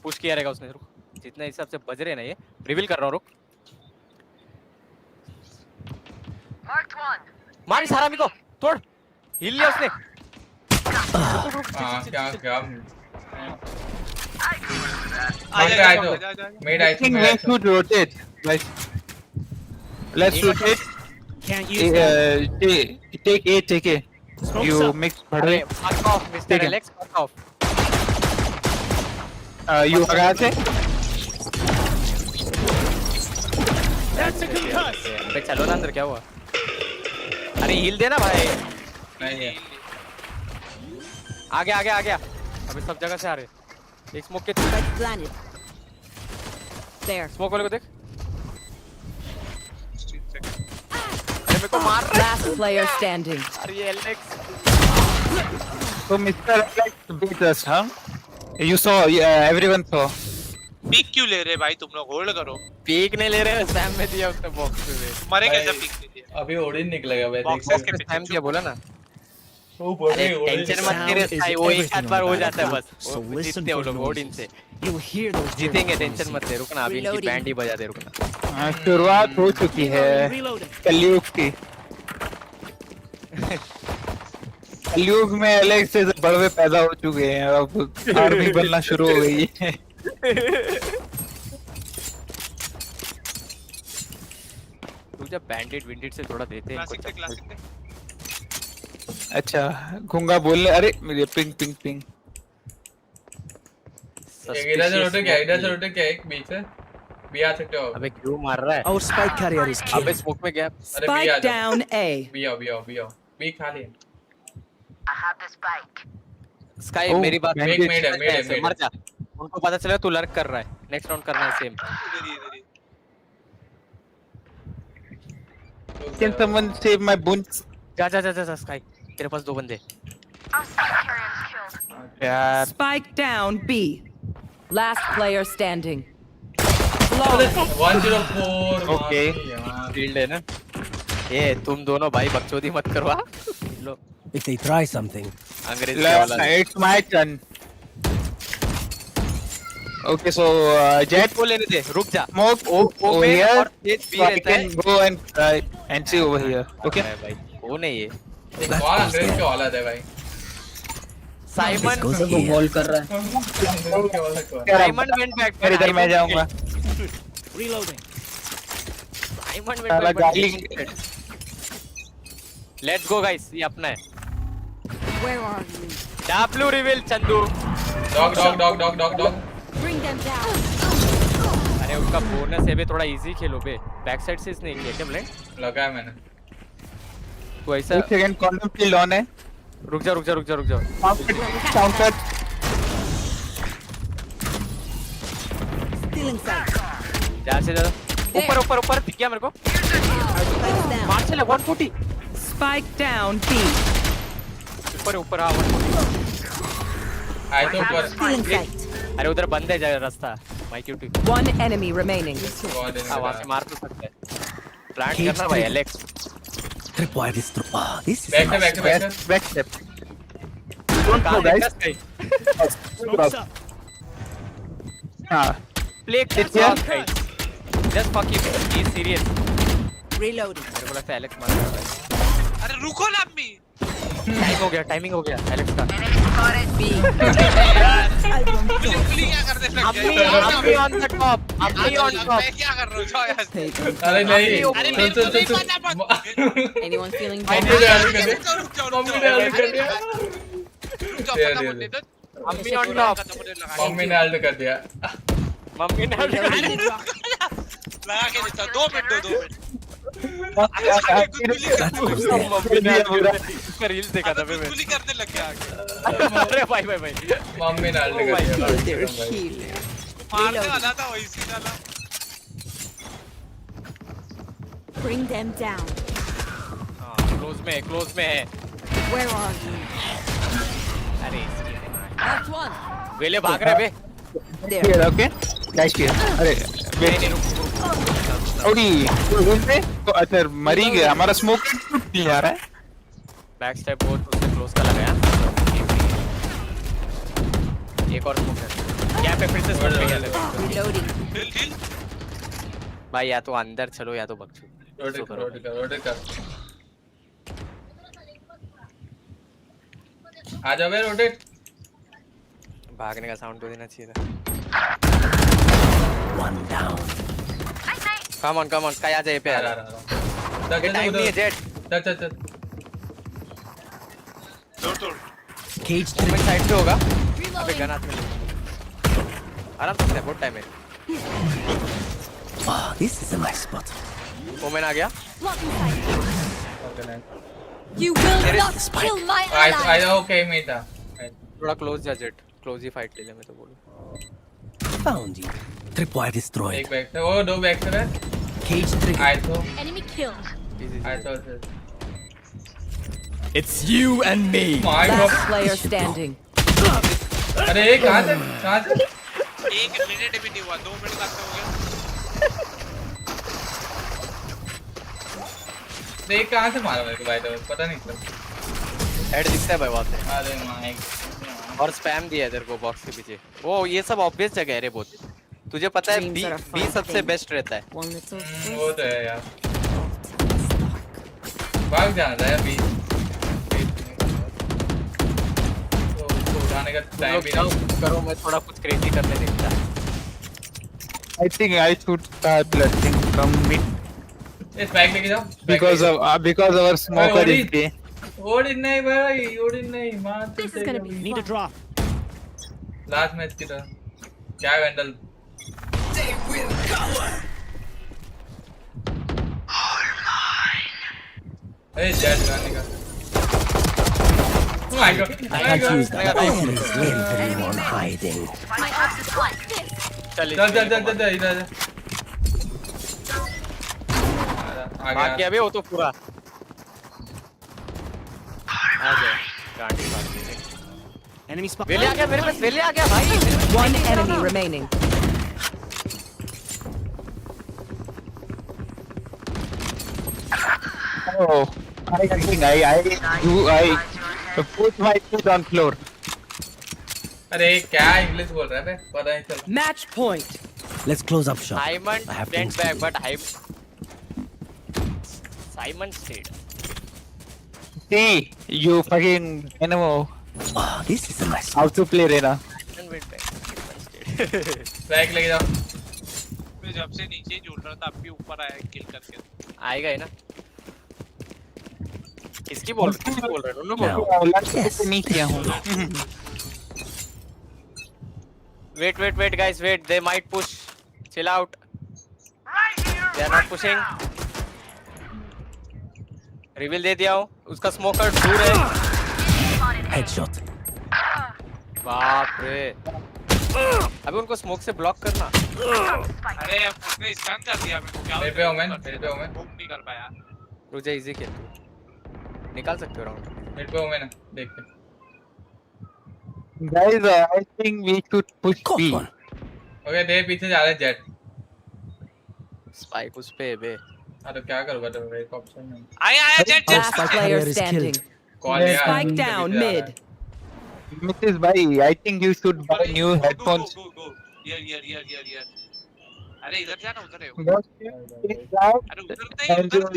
S6: पुश किया रहेगा उसने, रुक। जितने हिसाब से बज रहे ना ये, रिवील कर रहा हूँ, रुक। मार इस हरामी को, तोड़। हिल लिया उसने।
S20: हाँ क्या
S5: Let's rotate. Let's rotate.
S21: Can't use that.
S5: Take A.
S21: Smoke's
S5: You
S21: up.
S5: mix
S6: अरे
S5: बड़े।
S6: fuck off, Mr. Alex, fuck off.
S5: You कहाँ से?
S21: That's a concuss.
S6: अबे चलो ना अंदर, क्या हुआ? अरे हिल देना भाई।
S20: नहीं है।
S6: आ गया। अबे सब जगह से आ रहे। एक स्मोक के
S4: Spike planted. There.
S6: स्मोक वाले को देख। मेरे को मार रहा है।
S4: Last player standing.
S6: अरे ये Alex.
S5: So Mr. Alex beat us, huh? You saw, everyone saw.
S15: Peak क्यों ले रहे भाई तुम लोग, होल्ड करो।
S6: पीक नहीं ले रहे, स्पैम में दिया उसने बॉक्स में।
S15: मरे कैसे पीक नहीं दिया?
S20: अभी ओडिन निकलेगा भाई,
S15: बॉक्सेस के
S6: स्पैम दिया बोला ना।
S20: वो बोले
S6: टेंशन मत ले भाई, वो एक आध बार हो जाता है बस।
S21: So listen
S6: जीतते हो
S21: for
S6: लोग
S21: noises.
S6: ओडिन से।
S21: You'll hear those.
S6: जीतेंगे, टेंशन मत ले, रुकना अभी इनकी बैंड ही बजा दे, रुकना।
S5: शुरुआत हो चुकी है कलयुग की। कलयुग में एलेक्स से बड़वे पैदा हो चुके हैं, अब आर्मी बनना शुरू हो गई है।
S6: तू जब बैंडेड विंडेड से थोड़ा देते हैं इनको।
S5: अच्छा घूंगा बोलने, अरे मेरे पिंग।
S20: इधर से रोटे क्या एक बीच है, बी आ सकते हो।
S6: अबे क्यों मार रहा है?
S21: Our spike carrier is killed.
S6: अबे स्मोक में गया।
S20: अरे बी आ
S4: Spike down A.
S20: बी आओ बी खाली है।
S13: I have the spike.
S6: Skye मेरी बात
S20: मेड है।
S6: मर जा, उनको पता चला तू लर्क कर रहा है, नेक्स्ट राउंड करना है same.
S5: Can someone save my buns?
S6: जा स्काई, तेरे पास 2 बंदे।
S13: Our spike carrier is killed.
S5: यार
S4: Spike down B. Last player standing.
S20: 104
S6: okay field है ना ये, तुम दोनों भाई बकचोदी मत करवा लो।
S21: If they try something.
S6: अंग्रेज
S5: it's my turn. Okay, so Jet
S6: को लेने दे, रुक जा।
S5: smoke over
S6: में
S5: here,
S6: और तेज भी
S5: so I
S6: रहता है।
S5: can go and see over here. Okay.
S6: भाई वो नहीं है,
S20: कौन अंग्रेज की औलाद है भाई?
S6: साइमन
S9: वो बॉल कर रहा है।
S6: Simon went back.
S5: इधर मैं जाऊंगा।
S21: Reloading.
S6: Diamond
S5: साला गाली
S6: Let's go guys, ये अपना है.
S2: Where are you?
S6: W reveal Chandu.
S20: Dog.
S2: Bring them down.
S6: अरे उसका बोनस है बे, थोड़ा इजी खेलो बे. बैक साइड से इसने किया क्या ब्लेंड?
S20: लगाया मैंने.
S6: तो ऐसा.
S5: एक सेकंड कॉन्डम फील्ड ऑन है.
S6: रुक जा.
S5: काउंटर.
S2: Still inside.
S6: ज्यादा. ऊपर दिख गया मेरे को. मार चले 140.
S4: Spike down B.
S6: ऊपर आ 140.
S20: आए तो ऊपर.
S2: Still inside.
S6: अरे उधर बंद है जा रास्ता. My cutie.
S4: One enemy remaining.
S6: वहां से मार तो सकते हैं. प्लांट करना भाई Alex.
S21: Tripwire is through. This is
S20: back step.
S5: Don't go guys. हाँ.
S6: Play here. Just fuck him. He's serious.
S2: Reloading.
S6: मेरे को लगता है एलेक्स मार रहा है.
S15: अरे रुको ना अम्मी.
S6: टाइमिंग हो गया एलेक्स का.
S2: B.
S15: पुली क्या करने लग गए?
S6: अम्मी on the top.
S15: मैं क्या कर रहा हूँ? जाओ यहाँ से.
S20: अरे नहीं.
S15: अरे मेरे को नहीं पता मत.
S2: Anyone feeling
S20: मम्मी ने
S2: bad?
S20: आलू कर दिया.
S6: अम्मी on top.
S20: मम्मी ने आलू कर दिया.
S15: लगा के देता. 2 मिनट.
S6: रील्स देखा था मैं.
S15: पुली करने लग गया.
S6: अरे भाई.
S20: मम्मी ने आलू कर दिया.
S15: मारने वाला था वही सी डाला.
S2: Bring them down.
S6: क्लोज में है.
S2: Where are you?
S6: अरे इसकी
S2: Last one.
S6: वेले भाग रहे बे.
S5: Here, okay. Guys here. अरे ओडी तो अच्छा मरी गया. हमारा स्मोक नहीं आ रहा है.
S6: बैक स्टेप बहुत उससे क्लोज का लगाया. एक और स्मोक है. क्या पे फिर से स्मोक पे गया.
S2: Reloading.
S6: भाई या तो अंदर चलो या तो बक्सो.
S20: रोटेट कर. आ जाओ बे रोटेट.
S6: भागने का साउंड तो देना चाहिए था.
S21: one down.
S6: Come on Skye आ जाए पे. टाइम नहीं है जेट.
S20: चल.
S15: दूर.
S21: Cage
S6: मैं साइड पे होगा. अबे गन हाथ में ले. आराम से बहुत टाइम है.
S21: This is a nice spot.
S6: Omen आ गया.
S12: You will not kill my ally.
S20: I okay में था.
S6: थोड़ा क्लोज जा जेट. क्लोज ही फाइट ले ले मैं तो बोलूं.
S21: Found you. Tripwire destroyed.
S20: एक बैक से. वो 2 बैक से है.
S21: Cage trigger.
S20: आए तो.
S12: Enemy killed.
S20: आए तो.
S21: It's you and me.
S20: My God.
S4: Last player standing.
S20: अरे कहाँ से?
S15: 1 मिनट भी नहीं हुआ. 2 मिनट तक हो गया.
S20: देख कहाँ से मारा मेरे को भाई. तो पता नहीं चला.
S6: हेड दिखता है भाई वहां से.
S20: अरे माय.
S6: और स्पैम दिया है तेरे को बॉक्स के पीछे. वो ये सब ऑब्वियस जगह है रे बहुत. तुझे पता है बी सबसे बेस्ट रहता है.
S20: वो तो है यार. भाग जाना है बी. तो उठाने का टाइम भी नहीं.
S6: करो मैं थोड़ा कुछ क्रेजी करने देखता.
S5: I think I should start blessing from mid.
S20: इस बैग लेके जाओ.
S5: Because our smoker is gay.
S20: Odin नहीं भाई. ओडिन नहीं. मार.
S12: This is gonna be
S21: Need a drop.
S20: Last match की तरह. क्या vandal.
S10: They will cover.
S20: A jet गाने का. Oh my God.
S21: I can't use that. Enemy is literally on hiding.
S12: My ult is like this.
S20: चल इधर.
S6: भाग गया बे वो तो पूरा. आ जा. गाड़ी मार दे.
S21: Enemy spot.
S6: वेले आ गया मेरे पास. वेले आ गया भाई.
S4: One enemy remaining.
S5: Oh, I think I put my foot on floor.
S20: अरे क्या इंग्लिश बोल रहा है बे. पता नहीं चल.
S4: Match point.
S21: Let's close up shop.
S6: Simon
S21: I have
S6: went
S21: things to
S6: back,
S21: do.
S6: but Simon stayed.
S5: See, you fucking animal.
S21: Oh, this is a nice.
S5: How to play Rena?
S6: Simon went back. Simon stayed.
S20: Bag लेके जाओ.
S15: मैं जब से नीचे झूल रहा था अब भी ऊपर आया किल करके।
S6: आएगा ही ना। किसकी बोल रहे हैं? उन्होंने बोल
S5: नहीं किया हूँ।
S6: Wait guys, wait. They might push. Chill out. They are not pushing. Reveal दे दिया हूँ। उसका स्मोकर दूर है।
S21: Headshot.
S6: बाप रे। अभी उनको स्मोक से ब्लॉक करना।
S15: अरे उसने स्टन कर दिया मेरे को। क्या
S20: मेरे पे ओमेन
S15: मूव नहीं कर पाया।
S6: रुक जा, इजी खेल तू। निकाल सकते हो राउंड।
S20: मेरे पे ओमेन देखते।
S5: Guys, I think we should push B.
S20: Okay दे पीछे जा रहे जेट।
S6: स्पाइक उस पे बे।
S20: हाँ तो क्या करूँगा तो एक ऑप्शन नहीं।
S15: आया jet.
S4: Last player standing. Spike down mid.
S5: Mrs. Bhai, I think you should buy new headphones.
S15: Go. Here. अरे इधर जाना उधर है। अरे उधर नहीं।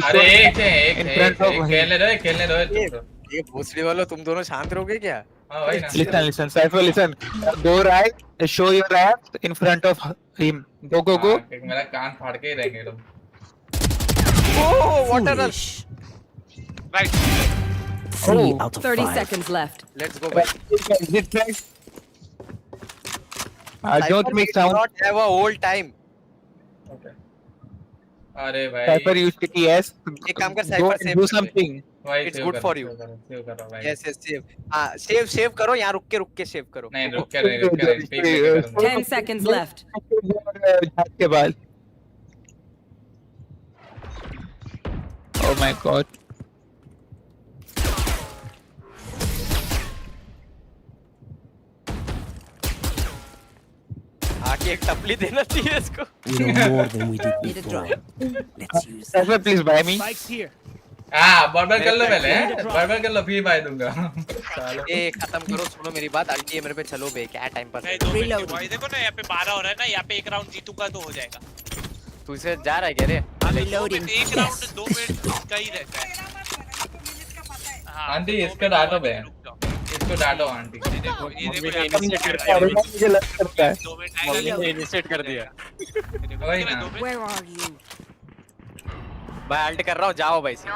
S20: अरे एक खेलने दो।
S6: ये भोसड़ी वालों तुम दोनों शांत रहोगे क्या?
S20: हाँ भाई ना।
S5: Listen, Cypher, listen. Go right, show your ass in front of him. Go.
S20: मेरा कान फाड़ के ही रहेंगे तुम।
S6: Oh, what a rush!
S15: Right.
S4: 30 seconds left.
S6: Let's go, guys.
S5: Don't make sound.
S6: Not have a whole time.
S20: Okay. अरे भाई।
S5: Cypher used to yes.
S6: एक काम कर Cypher save
S5: do something.
S6: It's good for you.
S20: Save कर रहा हूँ भाई।
S6: Yes, save. हाँ, save करो यहाँ रुक के save करो।
S20: नहीं रुक के
S4: 10 seconds left.
S5: के बाद। Oh my God.
S6: आके एक टपली देना चाहिए इसको।
S21: We know more than we did before. Let's use that.
S5: Cypher, please buy me.
S21: Spikes here.
S20: हाँ बर्बाद कर लो पहले। बर्बाद कर लो फिर बाय दूंगा।
S6: ये खत्म करो, सुनो मेरी बात। अल्टी मेरे पे चलो बे, क्या टाइम पास।
S15: भाई देखो ना यहाँ पे 12 हो रहा है ना, यहाँ पे एक राउंड जीतूंगा तो हो जाएगा।
S6: तू इसे जा रहा है क्या रे?
S15: एक राउंड 2 मिनट का ही रहता है।
S20: आंटी इसको डांटो बे। इसको डांटो आंटी।
S6: मुझे लग करता है। मम्मी ने इनिशिएट कर दिया।
S20: वही ना।
S4: Where are you?
S6: भाई अल्ट कर रहा हूँ, जाओ भाई से।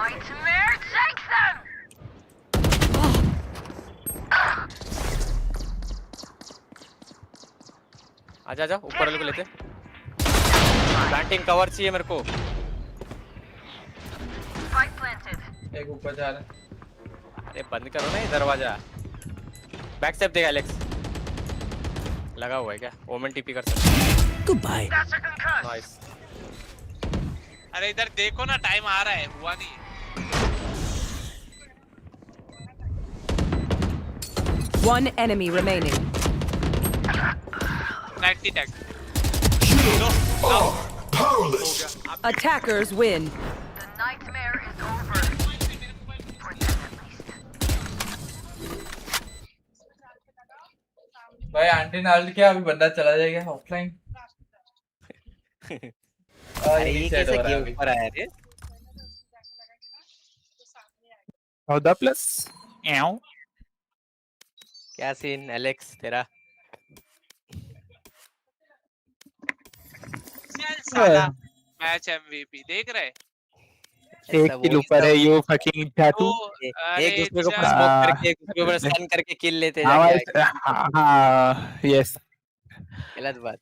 S6: आजा ऊपर वाले को लेते। प्लांटिंग कवर चाहिए मेरे को।
S20: एक ऊपर जा रहा है।
S6: अरे बंद करो ना ये दरवाजा। बैक स्टेप देगा एलेक्स। लगा हुआ है क्या? ओमेन टीपी कर सकते।
S21: Goodbye.
S6: नाइस।
S15: अरे इधर देखो ना, टाइम आ रहा है, हुआ नहीं।
S4: 1 enemy remaining.
S15: 90 tag.
S4: Powerless. Attackers win.
S13: The nightmare is over.
S20: भाई आंटी नाल्ट क्या अभी बंदा चला जाएगा ऑफलाइन।
S6: अरे ये कैसे गेम पर आया रे?
S5: Oda plus.
S6: क्या सीन एलेक्स तेरा?
S15: साला मैच एमवीपी देख रहे?
S5: एक किल ऊपर है यो फकिंग टैटू।
S6: एक दूसरे को स्मोक करके एक दूसरे को स्टन करके किल लेते जाके।
S5: हाँ यस।
S6: गलत बात।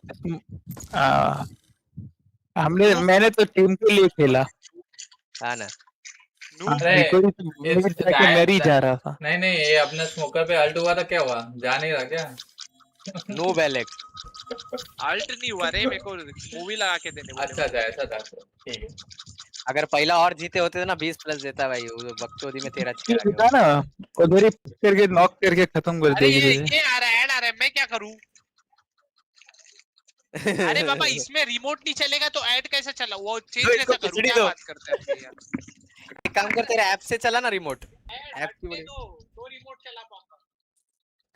S5: मैंने तो टीम के लिए खेला।
S6: हाँ ना।
S5: मैं ही जा रहा था।
S20: नहीं ये अपने स्मोकर पे अल्ट हुआ था, क्या हुआ? जा नहीं रहा क्या?
S6: नो बैलेक्स।
S15: अल्ट नहीं हुआ रे, मेरे को मूवी लगा के देने वाले।
S20: अच्छा ऐसा था। ठीक है।
S6: अगर पहला और जीते होते ना 20+ देता भाई। वो बकचोदी में 13
S5: था ना, उधर ही करके नॉक करके खत्म कर देगी।
S15: ये आ रहा है मैं क्या करूं? अरे बाबा इसमें रिमोट नहीं चलेगा तो ऐड कैसे चला? वो चेंज कैसे करूं? क्या बात करते हैं यार?
S6: एक काम कर, तेरा ऐप से चला ना रिमोट। ऐप की वजह
S15: तो रिमोट चला पाऊंगा।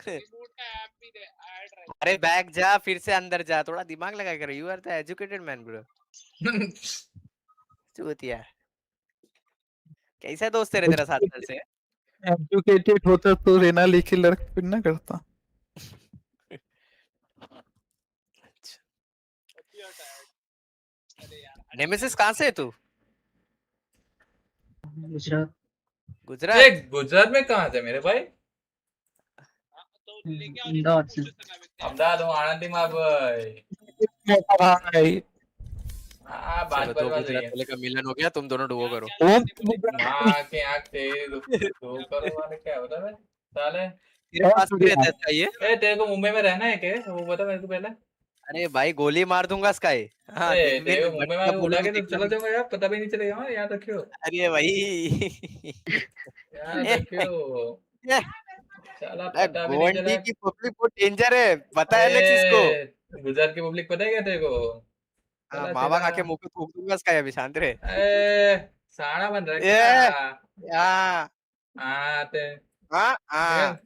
S15: रिमोट का ऐप भी दे ऐड रहा है।
S6: अरे बैक जा, फिर से अंदर जा, थोड़ा दिमाग लगा कर। You are the educated man bro. चूतिया कैसा दोस्त है तेरा 7 साल से?
S5: एजुकेटेड होता तो रेना लेके लड़का फिर ना करता।
S6: नेमेसिस कहाँ से है तू?
S9: गुजरात।
S6: गुजरात?
S20: गुजरात में कहाँ से मेरे भाई?
S9: अहमदाबाद से।
S20: अहमदाबाद हूँ, आनंदी माँ भाई।
S5: भाई
S20: हाँ
S6: चलो
S20: बात
S6: दो
S20: बर्बाद
S6: गुजरात
S20: है।
S6: वाले का मिलन हो गया, तुम दोनों डुओ करो।
S20: माँ के आँख तेरी दो करो वाले क्या होता है साले?
S6: तेरे पास भी रहता है इसका ये?
S20: तेरे को मुंबई में रहना है क्या? वो बता मेरे को पहले।
S6: अरे भाई गोली मार दूंगा स्काई। हाँ
S20: तेरे को मुंबई में उड़ा के तो
S6: देखना
S20: चला जाऊंगा यार, पता भी नहीं चलेगा। हाँ याद रखियो।
S6: अरे भाई
S20: याद रखियो। चला पता भी नहीं चला।
S6: गोंडी की पब्लिक बहुत डेंजर है, पता है एलेक्स इसको?
S20: गुजरात की पब्लिक पता है क्या तेरे को?
S6: हाँ,
S20: चला
S6: मावा
S20: तेरा
S6: खा के मुंह पे थूक दूंगा स्काई, अभी शांत रहे।
S20: साड़ा बन रहा है
S6: ए,
S20: क्या?
S6: हाँ
S20: हाँ ते
S6: हाँ हाँ